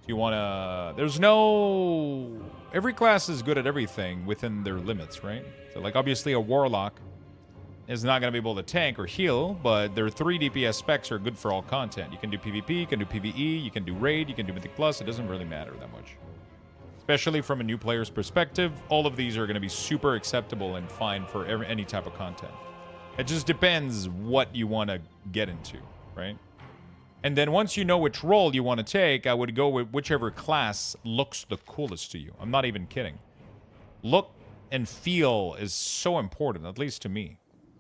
Do you want to... There's no... Every class is good at everything within their limits, right? So, like, obviously a Warlock is not going to be able to tank or heal, but their 3 DPS specs are good for all content. You can do PvP, you can do PvE, you can do Raid, you can do Mythic Plus. It doesn't really matter that much. Especially from a new player's perspective, all of these are going to be super acceptable and fine for any type of content. It just depends what you want to get into, right? And then once you know which role you want to take, I would go with whichever class looks the coolest to you. I'm not even kidding. Look and feel is so important, at least to me.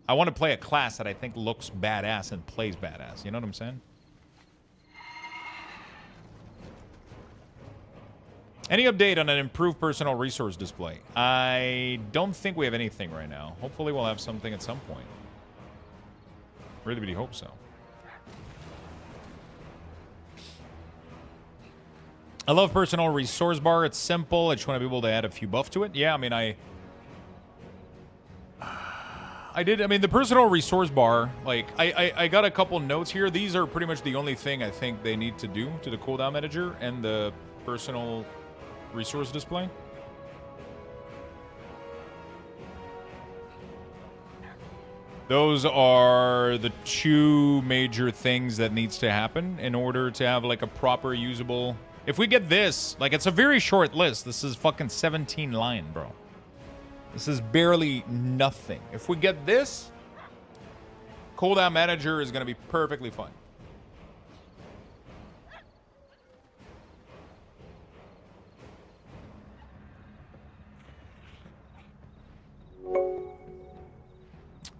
I want to play a class that I think looks badass and plays badass. You know what I'm saying? Any update on an improved personal resource display? I don't think we have anything right now. Hopefully we'll have something at some point. Really, really hope so. I love personal resource bar. It's simple. I just want to be able to add a few buff to it. Yeah, I mean, I mean, the personal resource bar, like, I got a couple notes here. These are pretty much the only thing I think they need to do to the cooldown manager and the personal resource display. Those are the 2 major things that needs to happen in order to have, like, a proper usable... If we get this, like, it's a very short list. This is fucking 17 line, bro. This is barely nothing. If we get this, cooldown manager is going to be perfectly fine.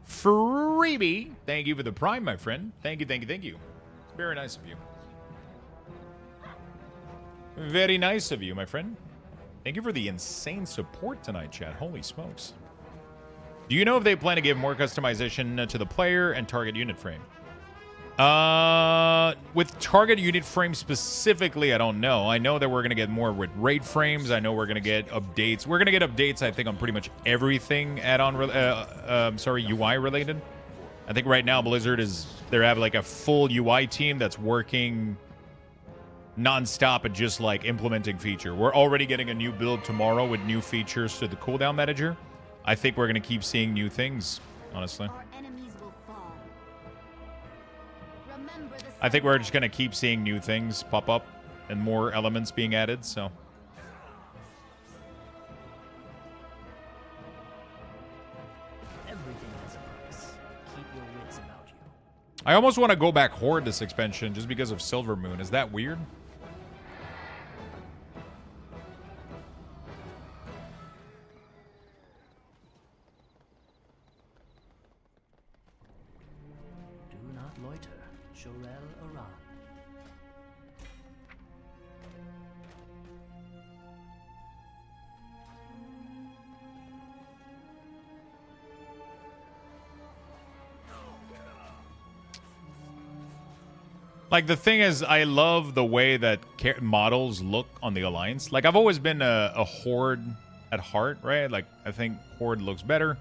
Freebie, thank you for the prime, my friend. Thank you, thank you, thank you. It's very nice of you. Very nice of you, my friend. Thank you for the insane support tonight, chat. Holy smokes. Do you know if they plan to give more customization to the player and target unit frame? With target unit frame specifically, I don't know. I know that we're going to get more with raid frames. I know we're going to get updates. We're going to get updates, I think, on pretty much everything add-on, UI related. I think right now Blizzard they have like a full UI team that's working non-stop at just like implementing feature. We're already getting a new build tomorrow with new features to the cooldown manager. I think we're going to keep seeing new things, honestly. I think we're just going to keep seeing new things pop up and more elements being added, so. Everything has a price. Keep your wits about you. I almost want to go back Horde this expansion just because of Silver Moon. Is that weird? Do not loiter. Shorel Aran. Like, the thing is, I love the way that models look on the Alliance. Like, I've always been a Horde at heart, right? Like, I think Horde looks better.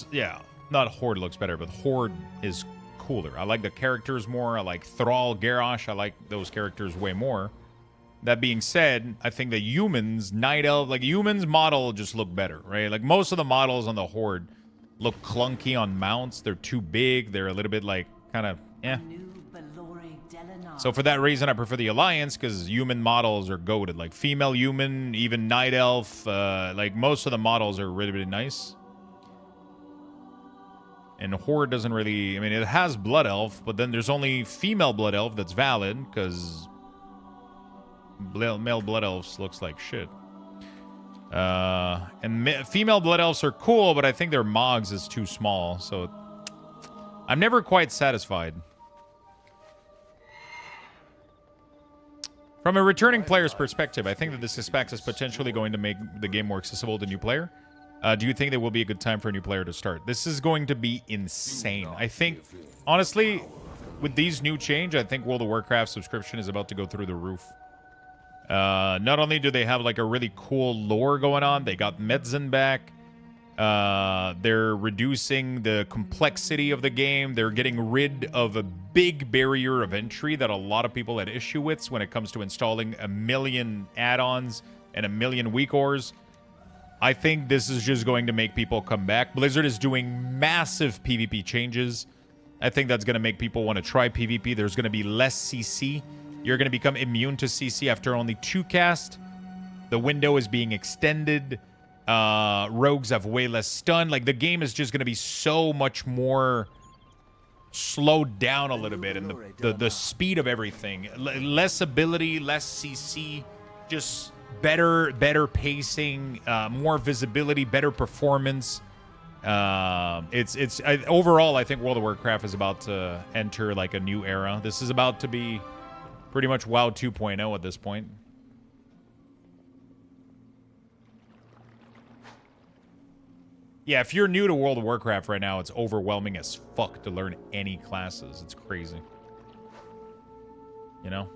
Yeah, not Horde looks better, but Horde is cooler. I like the characters more. I like Thrall, Garrosh. I like those characters way more. That being said, I think the humans, Night Elf, like, humans model just look better, right? Like, most of the models on the Horde look clunky on mounts. They're too big. They're a little bit, like, kind of, eh. So for that reason, I prefer the Alliance, because human models are goated. Like female human, even Night Elf, like most of the models are really, really nice. And Horde doesn't really... I mean, it has Blood Elf, but then there's only female Blood Elf that's valid, because male Blood Elves looks like shit. And female Blood Elves are cool, but I think their Mogs is too small, so... I'm never quite satisfied. From a returning player's perspective, I think that this aspect is potentially going to make the game more accessible to new player. Do you think there will be a good time for a new player to start? This is going to be insane. I think, honestly, with these new change, I think World of Warcraft subscription is about to go through the roof. Not only do they have like a really cool lore going on, they got Medzen back. They're reducing the complexity of the game. They're getting rid of a big barrier of entry that a lot of people had issue with when it comes to installing a million add-ons and a million weak ores. I think this is just going to make people come back. Blizzard is doing massive PvP changes. I think that's going to make people want to try PvP. There's going to be less CC. You're going to become immune to CC after only 2 casts. The window is being extended. Rogues have way less stun. Like, the game is just going to be so much more slowed down a little bit, and the speed of everything. Less ability, less CC, just better pacing, more visibility, better performance. Overall, I think World of Warcraft is about to enter like a new era. This is about to be pretty much WoW 2.0 at this point. Yeah, if you're new to World of Warcraft right now, it's overwhelming as fuck to learn any classes. It's crazy. You know?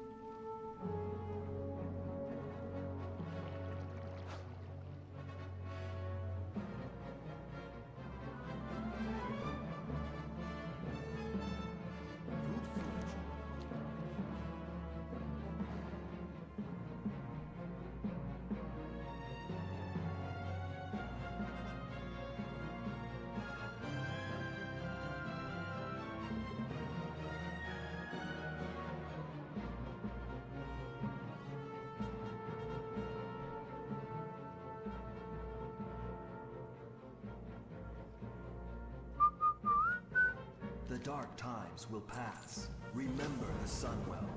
The dark times will pass. Remember the sun well.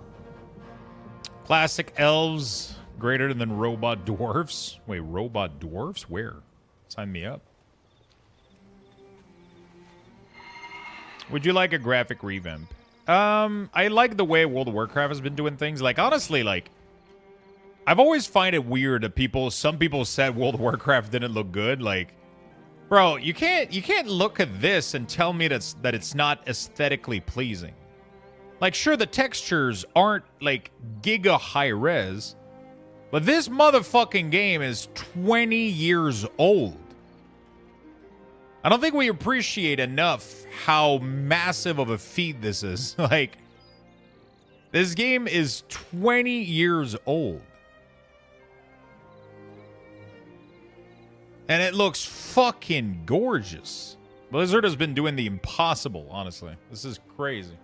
Classic elves greater than robot dwarfs. Wait, robot dwarfs? Where? Sign me up. Would you like a graphic revamp? I like the way World of Warcraft has been doing things. Like, honestly, like, I've always find it weird that some people said World of Warcraft didn't look good. Like, bro, you can't look at this and tell me that it's not aesthetically pleasing. Like, sure, the textures aren't like giga high res, but this motherfucking game is 20 years old. I don't think we appreciate enough how massive of a feat this is. Like, this game is 20 years old. And it looks fucking gorgeous. Blizzard has been doing the impossible, honestly. This is crazy.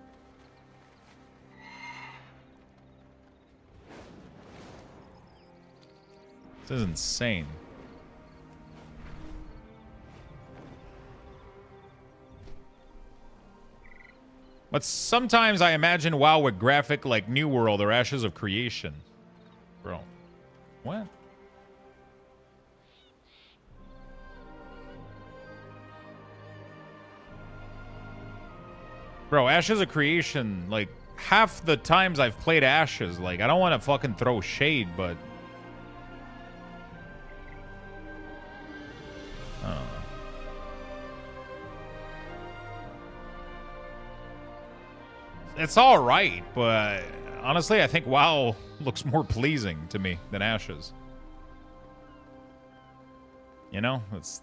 This is insane. But sometimes I imagine WoW with graphic like New World or Ashes of Creation. Bro. What? Bro, Ashes of Creation, like, half the times I've played Ashes, like, I don't want to fucking throw shade, but... I don't know. It's alright, but honestly, I think WoW looks more pleasing to me than Ashes. You know? It's...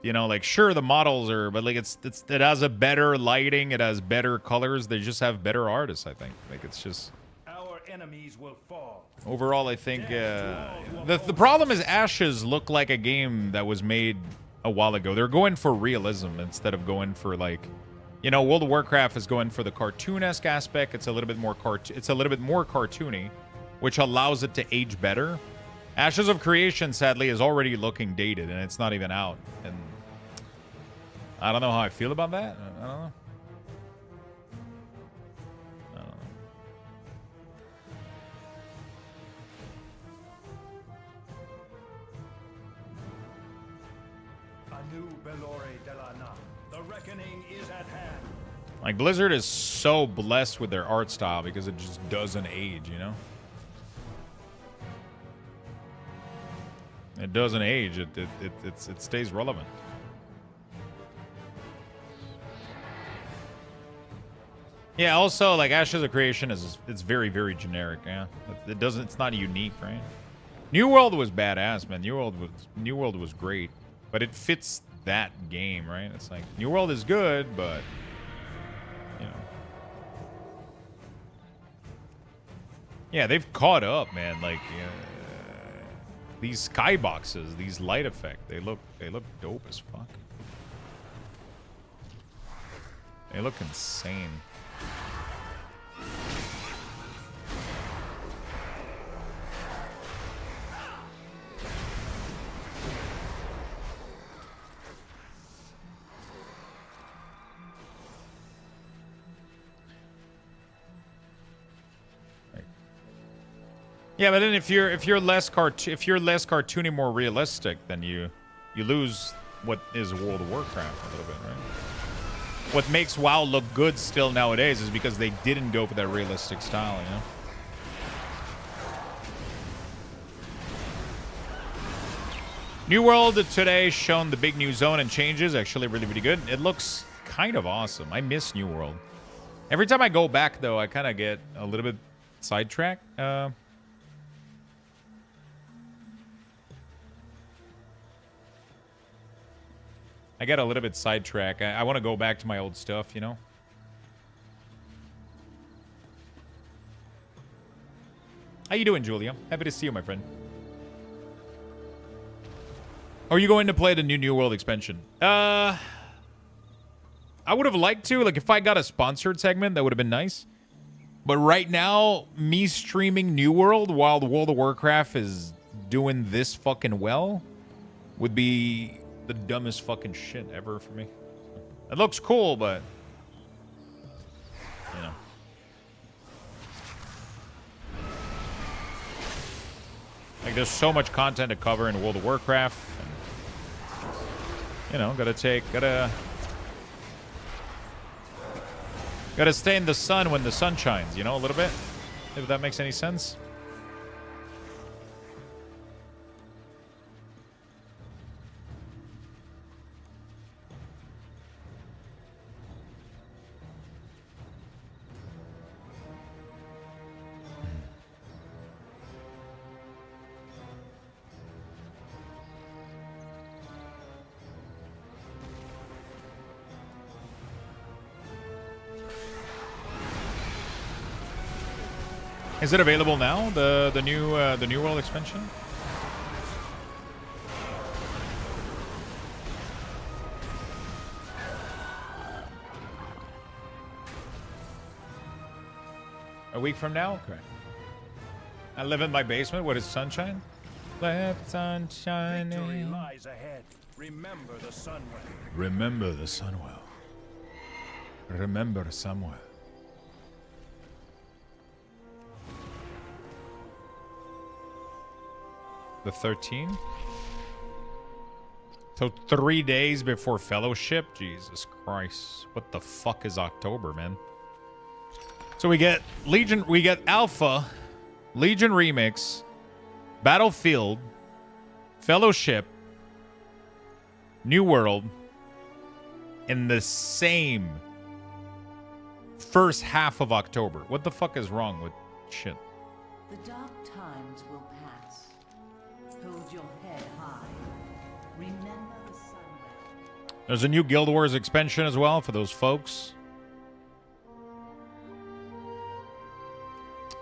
You know, like, sure, the models are, but like, it has a better lighting, it has better colors, they just have better artists, I think. Like, it's just... Our enemies will fall. Overall, I think, the problem is Ashes look like a game that was made a while ago. They're going for realism instead of going for, like, You know, World of Warcraft is going for the cartoon-esque aspect. It's a little bit more cartoony, which allows it to age better. Ashes of Creation, sadly, is already looking dated, and it's not even out. And I don't know how I feel about that. I don't know. The reckoning is at hand. Like, Blizzard is so blessed with their art style because it just doesn't age, you know? It doesn't age. It stays relevant. Yeah, also, like, Ashes of Creation it's very, very generic, yeah. It's not unique, right? New World was badass, man. New World was great. But it fits that game, right? It's like, New World is good, but, you know. Yeah, they've caught up, man. Like, these skyboxes, these light effect, they look dope as fuck. They look insane. Yeah, but then if you're less cartoony, more realistic, then you lose what is World of Warcraft a little bit, right? What makes WoW look good still nowadays is because they didn't go for that realistic style, you know? New World today shown the big new zone and changes. Actually really, really good. It looks kind of awesome. I miss New World. Every time I go back, though, I kind of get a little bit sidetracked. I get a little bit sidetracked. I want to go back to my old stuff, you know? How you doing, Julia? Happy to see you, my friend. Are you going to play the New World expansion? I would have liked to. Like, if I got a sponsored segment, that would have been nice. But right now, me streaming New World while the World of Warcraft is doing this fucking well would be the dumbest fucking shit ever for me. It looks cool, but you know. Like, there's so much content to cover in World of Warcraft. And, you know, gotta stay in the sun when the sun shines, you know, a little bit. If that makes any sense. Is it available now? The new World expansion? A week from now? Okay. I live in my basement. What is sunshine? Let sunshine. Victory lies ahead. Remember the Sunwell. Remember the Sunwell. Remember Samuel. The 13th? So 3 days before Fellowship? Jesus Christ. What the fuck is October, man? So we get Legion, we get Alpha, Legion Remix, Battlefield, Fellowship, New World in the same first half of October. What the fuck is wrong with shit? The dark times will pass. Hold your head high. Remember the Sunwell. There's a new Guild Wars expansion as well for those folks.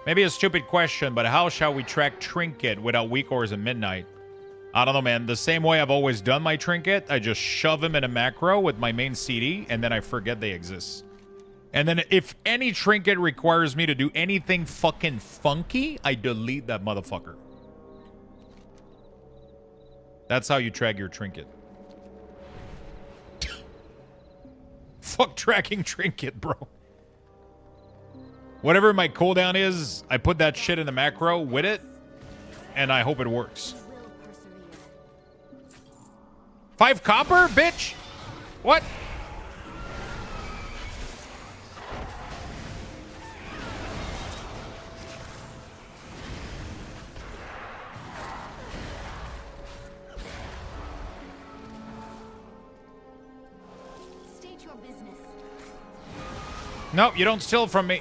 Maybe a stupid question, but how shall we track Trinket without Weak Ores and Midnight? I don't know, man. The same way I've always done my trinket, I just shove them in a macro with my main CD, and then I forget they exist. And then if any trinket requires me to do anything fucking funky, I delete that motherfucker. That's how you track your trinket. Fuck tracking trinket, bro. Whatever my cooldown is, I put that shit in the macro with it, and I hope it works. 5 copper, bitch? What? State your business. Nope, you don't steal from me.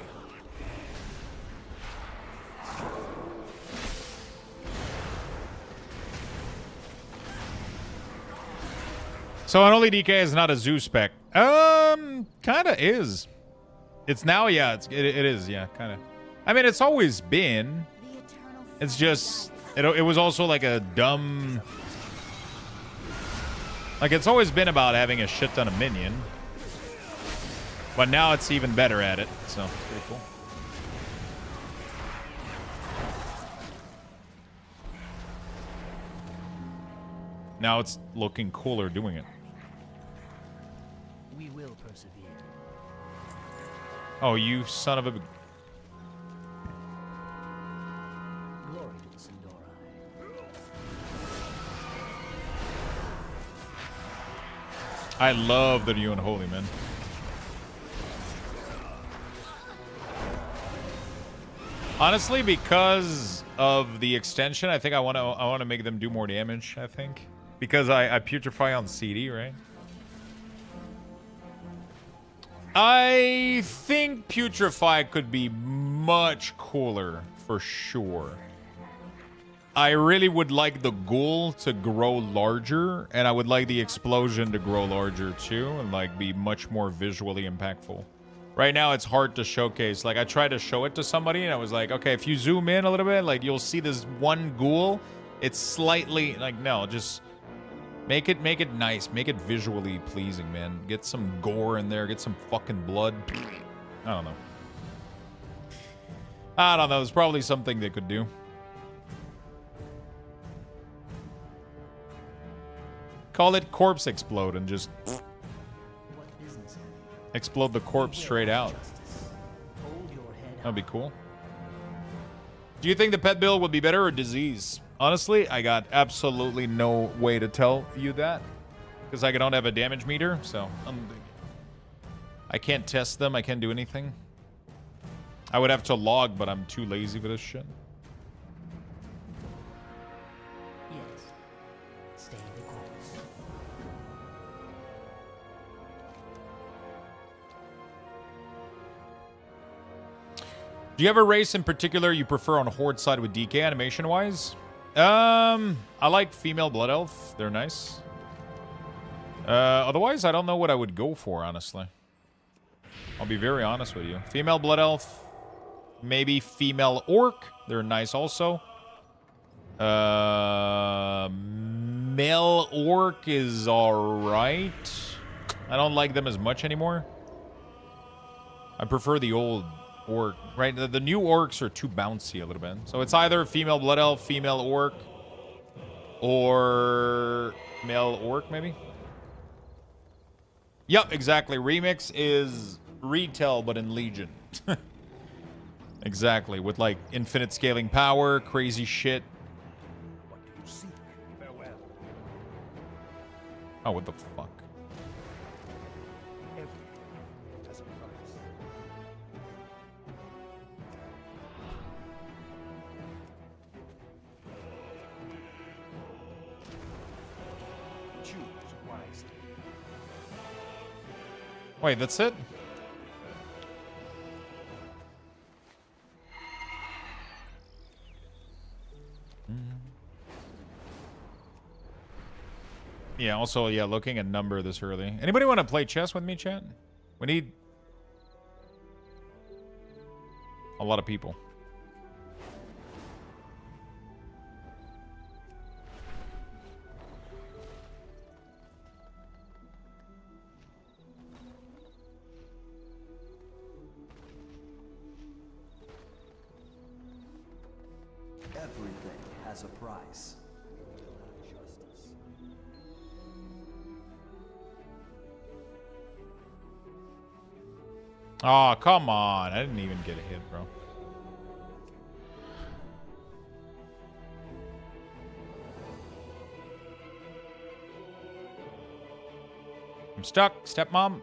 So Unholy DK is not a zoo spec. Kinda is. It's now, yeah, it is, yeah, kinda. I mean, it's always been. It's just, it was also like a dumb... Like, it's always been about having a shit ton of minion. But now it's even better at it, so pretty cool. Now it's looking cooler doing it. We will persevere. Oh, you son of a... Glory to the Sindori. I love the new Unholy, man. Honestly, because of the extension, I think I want to make them do more damage, I think. Because I putrefy on CD, right? I think putrefy could be much cooler, for sure. I really would like the ghoul to grow larger, and I would like the explosion to grow larger too, and like be much more visually impactful. Right now, it's hard to showcase. Like, I tried to show it to somebody, and I was like, okay, if you zoom in a little bit, like, you'll see this one ghoul. It's slightly, like, no, just make it nice. Make it visually pleasing, man. Get some gore in there. Get some fucking blood. I don't know. I don't know. There's probably something they could do. Call it corpse explode and just... explode the corpse straight out. That'd be cool. Do you think the pet build would be better or disease? Honestly, I got absolutely no way to tell you that. Because I don't have a damage meter, so I can't test them. I can't do anything. I would have to log, but I'm too lazy for this shit. Yes. Stay the course. Do you have a race in particular you prefer on Horde side with DK animation-wise? I like female Blood Elf. They're nice. Otherwise, I don't know what I would go for, honestly. I'll be very honest with you. Female Blood Elf. Maybe female Orc. They're nice also. Male Orc is alright. I don't like them as much anymore. I prefer the old Orc, right? The new Orcs are too bouncy a little bit. So it's either female Blood Elf, female Orc, or male Orc, maybe? Yep, exactly. Remix is retail, but in Legion. Exactly, with like infinite scaling power, crazy shit. What do you seek? Farewell. Oh, what the fuck? Everything has a price. Choose wisely. Wait, that's it? Yeah, also, yeah, looking at number this early. Anybody want to play chess with me, chat? We need a lot of people. Everything has a price. Oh, come on. I didn't even get a hit, bro. I'm stuck, stepmom.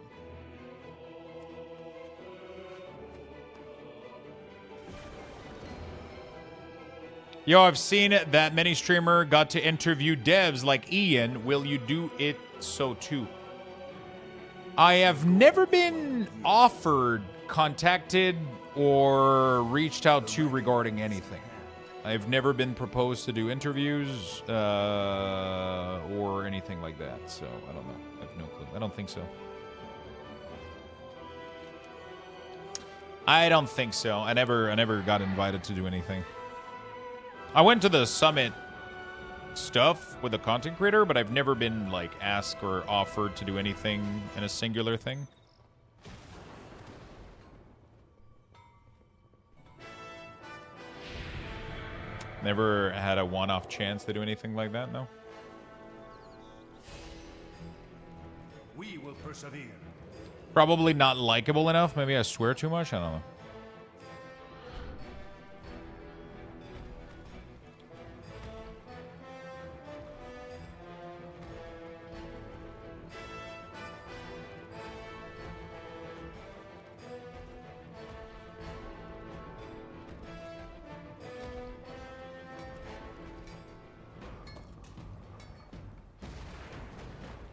Yo, I've seen that many streamer got to interview devs like Ian. Will you do it so too? I have never been offered, contacted, or reached out to regarding anything. I've never been proposed to do interviews or anything like that, so I don't know. I have no clue. I don't think so. I don't think so. I never got invited to do anything. I went to the summit stuff with a content creator, but I've never been like asked or offered to do anything in a singular thing. Never had a one-off chance to do anything like that, no. We will persevere. Probably not likable enough. Maybe I swear too much. I don't know.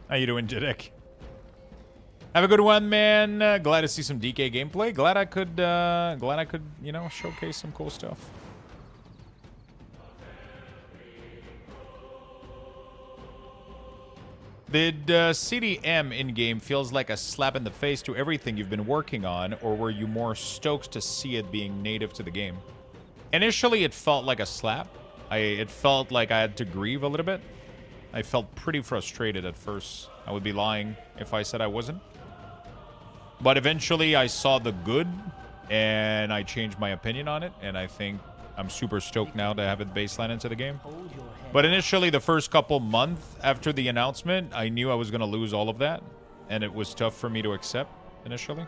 How you doing, Jidek? Have a good one, man. Glad to see some DK gameplay. Glad I could, you know, showcase some cool stuff. Did CDM in-game feels like a slap in the face to everything you've been working on, or were you more stoked to see it being native to the game? Initially, it felt like a slap. It felt like I had to grieve a little bit. I felt pretty frustrated at first. I would be lying if I said I wasn't. But eventually I saw the good and I changed my opinion on it, and I think I'm super stoked now to have it baseline into the game. But initially, the first couple months after the announcement, I knew I was going to lose all of that, and it was tough for me to accept initially.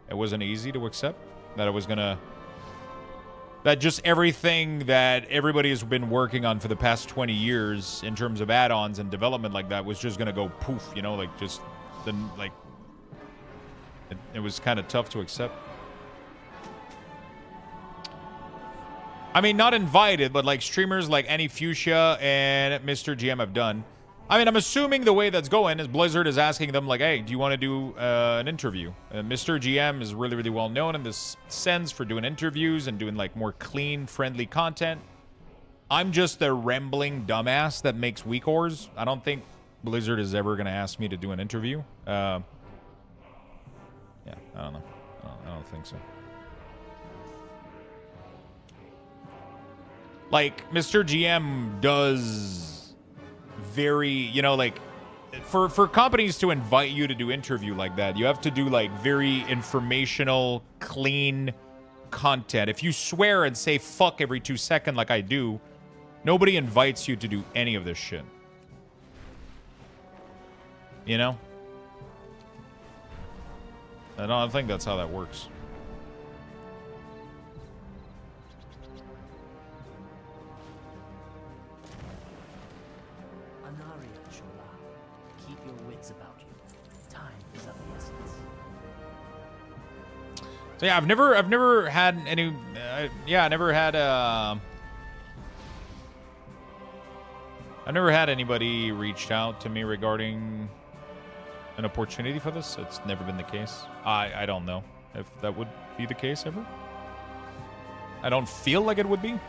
It wasn't easy to accept that I was going to... that just everything that everybody has been working on for the past 20 years in terms of add-ons and development like that was just going to go poof, you know, like just the, like, it was kind of tough to accept. I mean, not invited, but like streamers like Annie Fuchsia and Mr. GM have done. I mean, I'm assuming the way that's going is Blizzard is asking them like, hey, do you want to do an interview? Mr. GM is really, really well known in this sense for doing interviews and doing like more clean, friendly content. I'm just a rambling dumbass that makes weak ores. I don't think Blizzard is ever going to ask me to do an interview. Yeah, I don't know. I don't think so. Like, Mr. GM does very, you know, like, for companies to invite you to do interview like that, you have to do, like, very informational, clean content. If you swear and say fuck every 2 seconds like I do, nobody invites you to do any of this shit. You know? I don't think that's how that works. Keep your wits about you. Time is of the essence. So yeah, I've never had any. Yeah, I never had. I've never had anybody reached out to me regarding an opportunity for this. It's never been the case. I don't know if that would be the case ever. I don't feel like it would be.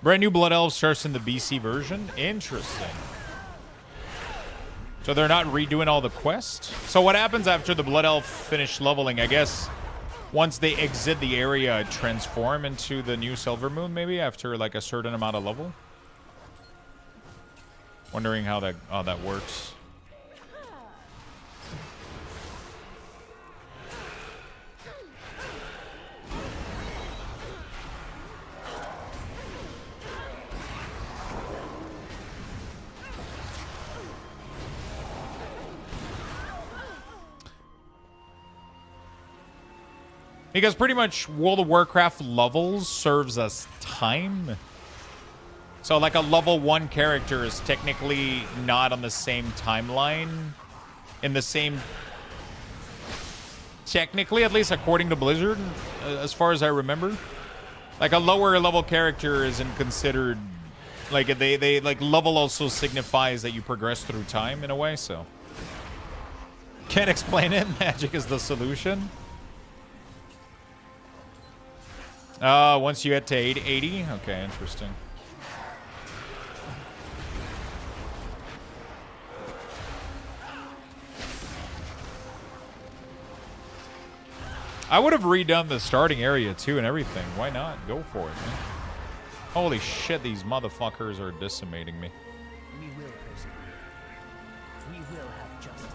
Brand new Blood Elf starts in the BC version. Interesting. So they're not redoing all the quests? So what happens after the Blood Elf finish leveling? I guess once they exit the area, transform into the new Silver Moon, maybe, after like a certain amount of level? Wondering how that works. Because pretty much World of Warcraft levels serves as time. So like a level 1 character is technically not on the same timeline. In the same... Technically, at least according to Blizzard, as far as I remember. Like a lower level character isn't considered... Like they like level also signifies that you progress through time in a way, so... Can't explain it. Magic is the solution. Once you get to 80? Okay, interesting. I would have redone the starting area too and everything. Why not? Go for it, man. Holy shit, these motherfuckers are decimating me. We will persevere. We will have justice.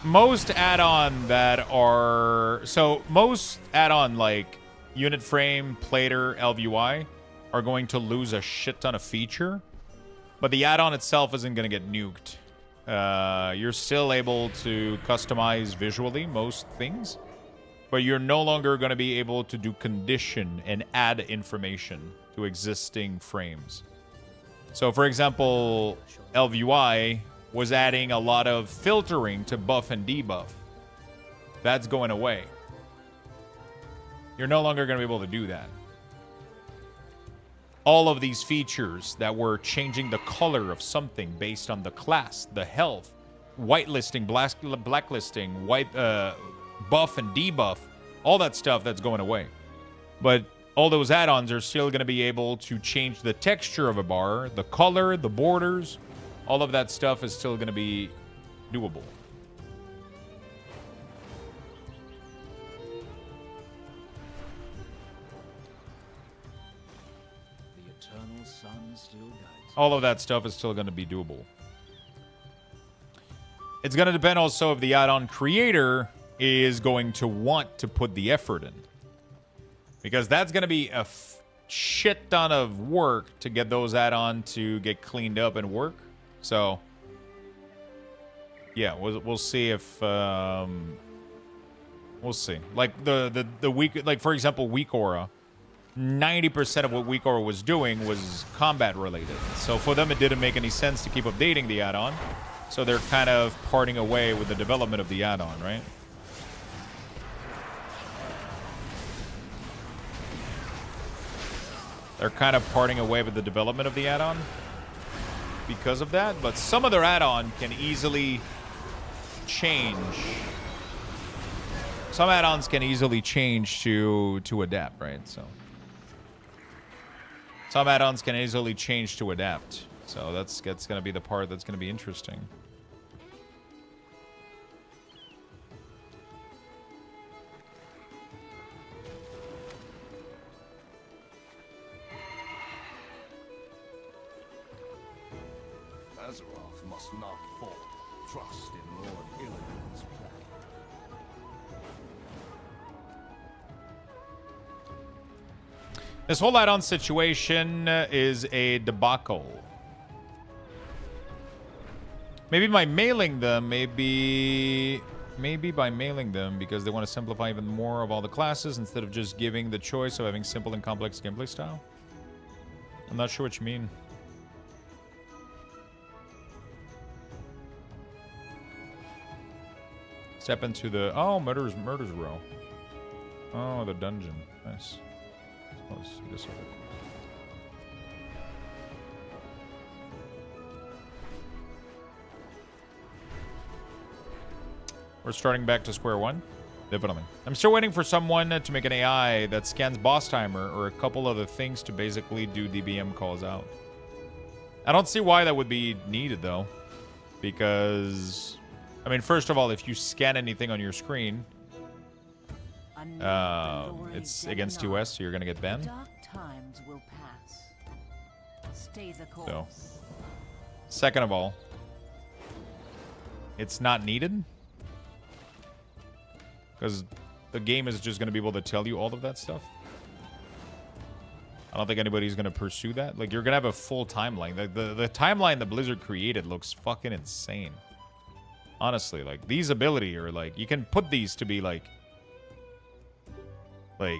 Most add-on that are... So, most add-on like Unit Frame, Plater, LVUI are going to lose a shit ton of feature. But the add-on itself isn't going to get nuked. You're still able to customize visually most things. But you're no longer going to be able to do condition and add information to existing frames. So, for example, LVUI was adding a lot of filtering to buff and debuff. That's going away. You're no longer going to be able to do that. All of these features that were changing the color of something based on the class, the health, whitelisting, blacklisting, buff and debuff, all that stuff, that's going away. But all those add-ons are still going to be able to change the texture of a bar, the color, the borders. All of that stuff is still going to be doable. The eternal sun still guides. All of that stuff is still going to be doable. It's going to depend also if the add-on creator is going to want to put the effort in. Because that's going to be a shit ton of work to get those add-on to get cleaned up and work. So, yeah, we'll see if we'll see. Like the weak, like for example, Weak Aura. 90% of what Weak Aura was doing was combat related. So for them, it didn't make any sense to keep updating the add-on. So they're kind of parting away with the development of the add-on, right? They're kind of parting away with the development of the add-on because of that, but some of their add-on can easily change. Some add-ons can easily change to adapt, right? So some add-ons can easily change to adapt. So that's going to be the part that's going to be interesting. Azeroth must not fall. Trust in Lord Illidan's plan. This whole add-on situation is a debacle. Maybe by mailing them, maybe by mailing them because they want to simplify even more of all the classes instead of just giving the choice of having simple and complex gameplay style. I'm not sure what you mean. Step into the murder's row. Oh, the dungeon. Nice. Let's see this over. We're starting back to square one. Definitely. I'm still waiting for someone to make an AI that scans boss timer or a couple other things to basically do DBM calls out. I don't see why that would be needed though. Because, I mean, first of all, if you scan anything on your screen, it's against US, so you're going to get banned. Dark times will pass. Stay the course. So, second of all, it's not needed. Because the game is just going to be able to tell you all of that stuff. I don't think anybody's going to pursue that. Like, you're going to have a full timeline. The timeline that Blizzard created looks fucking insane. Honestly, like, these ability are, like, you can put these to be, like, yeah,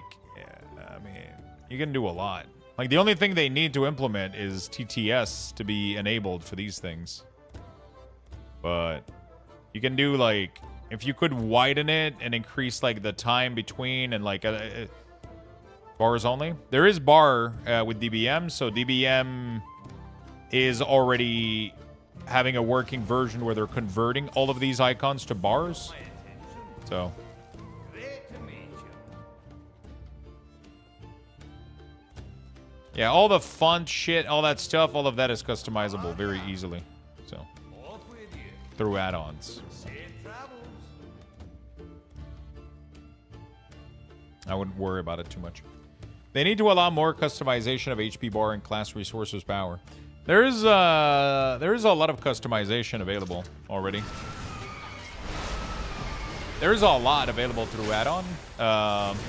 I mean, you can do a lot. Like, the only thing they need to implement is TTS to be enabled for these things. But you can do, like, if you could widen it and increase, like, the time between and, like, bars only. There is bar with DBM, so DBM is already having a working version where they're converting all of these icons to bars. So... yeah, all the font shit, all that stuff, all of that is customizable very easily. So, through add-ons. I wouldn't worry about it too much. They need to allow more customization of HP bar and class resources power. There is a lot of customization available already. There is a lot available through add-on.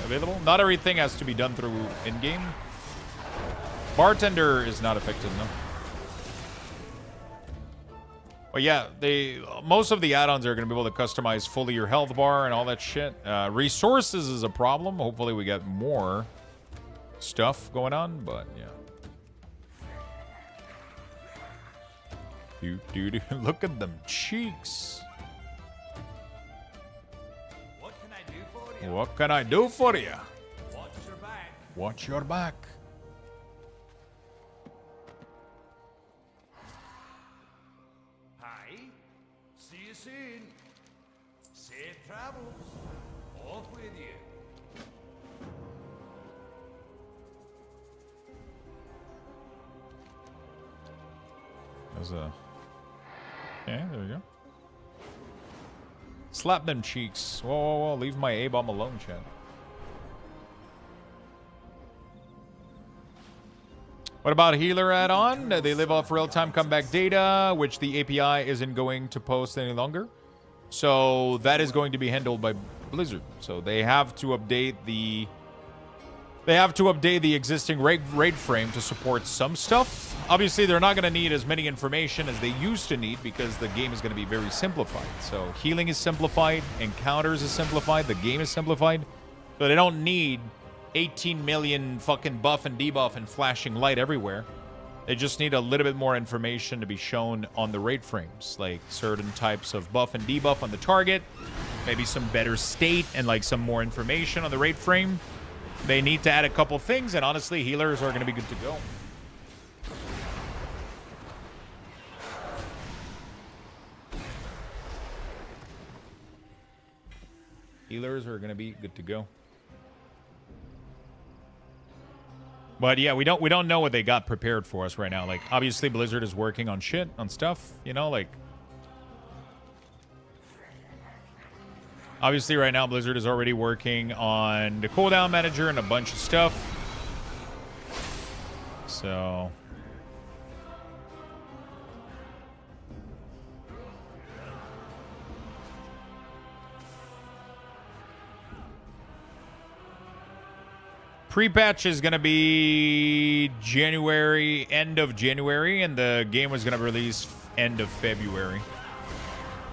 Available. Not everything has to be done through in-game. Bartender is not affected, no. But yeah, most of the add-ons are going to be able to customize fully your health bar and all that shit. Resources is a problem. Hopefully we get more stuff going on, but yeah. Dude, look at them cheeks. What can I do for you? What can I do for you? Watch your back. Watch your back. Hi. See you soon. Safe travels. Off with you. There's a... okay, there we go. Slap them cheeks. Whoa, whoa, whoa. Leave my A-bomb alone, chat. What about healer add-on? They live off real-time comeback data, which the API isn't going to post any longer. So that is going to be handled by Blizzard. So they have to update the... they have to update the existing raid frame to support some stuff. Obviously, they're not going to need as many information as they used to need because the game is going to be very simplified. So healing is simplified, encounters is simplified, the game is simplified. So they don't need 18 million fucking buff and debuff and flashing light everywhere. They just need a little bit more information to be shown on the raid frames, like certain types of buff and debuff on the target, maybe some better state and like some more information on the raid frame. They need to add a couple things, and honestly, healers are going to be good to go. Healers are going to be good to go. But yeah, we don't know what they got prepared for us right now. Like, obviously, Blizzard is working on shit, on stuff, you know, like... obviously, right now, Blizzard is already working on the cooldown manager and a bunch of stuff. So... pre-patch is going to be January, end of January, and the game was going to release end of February.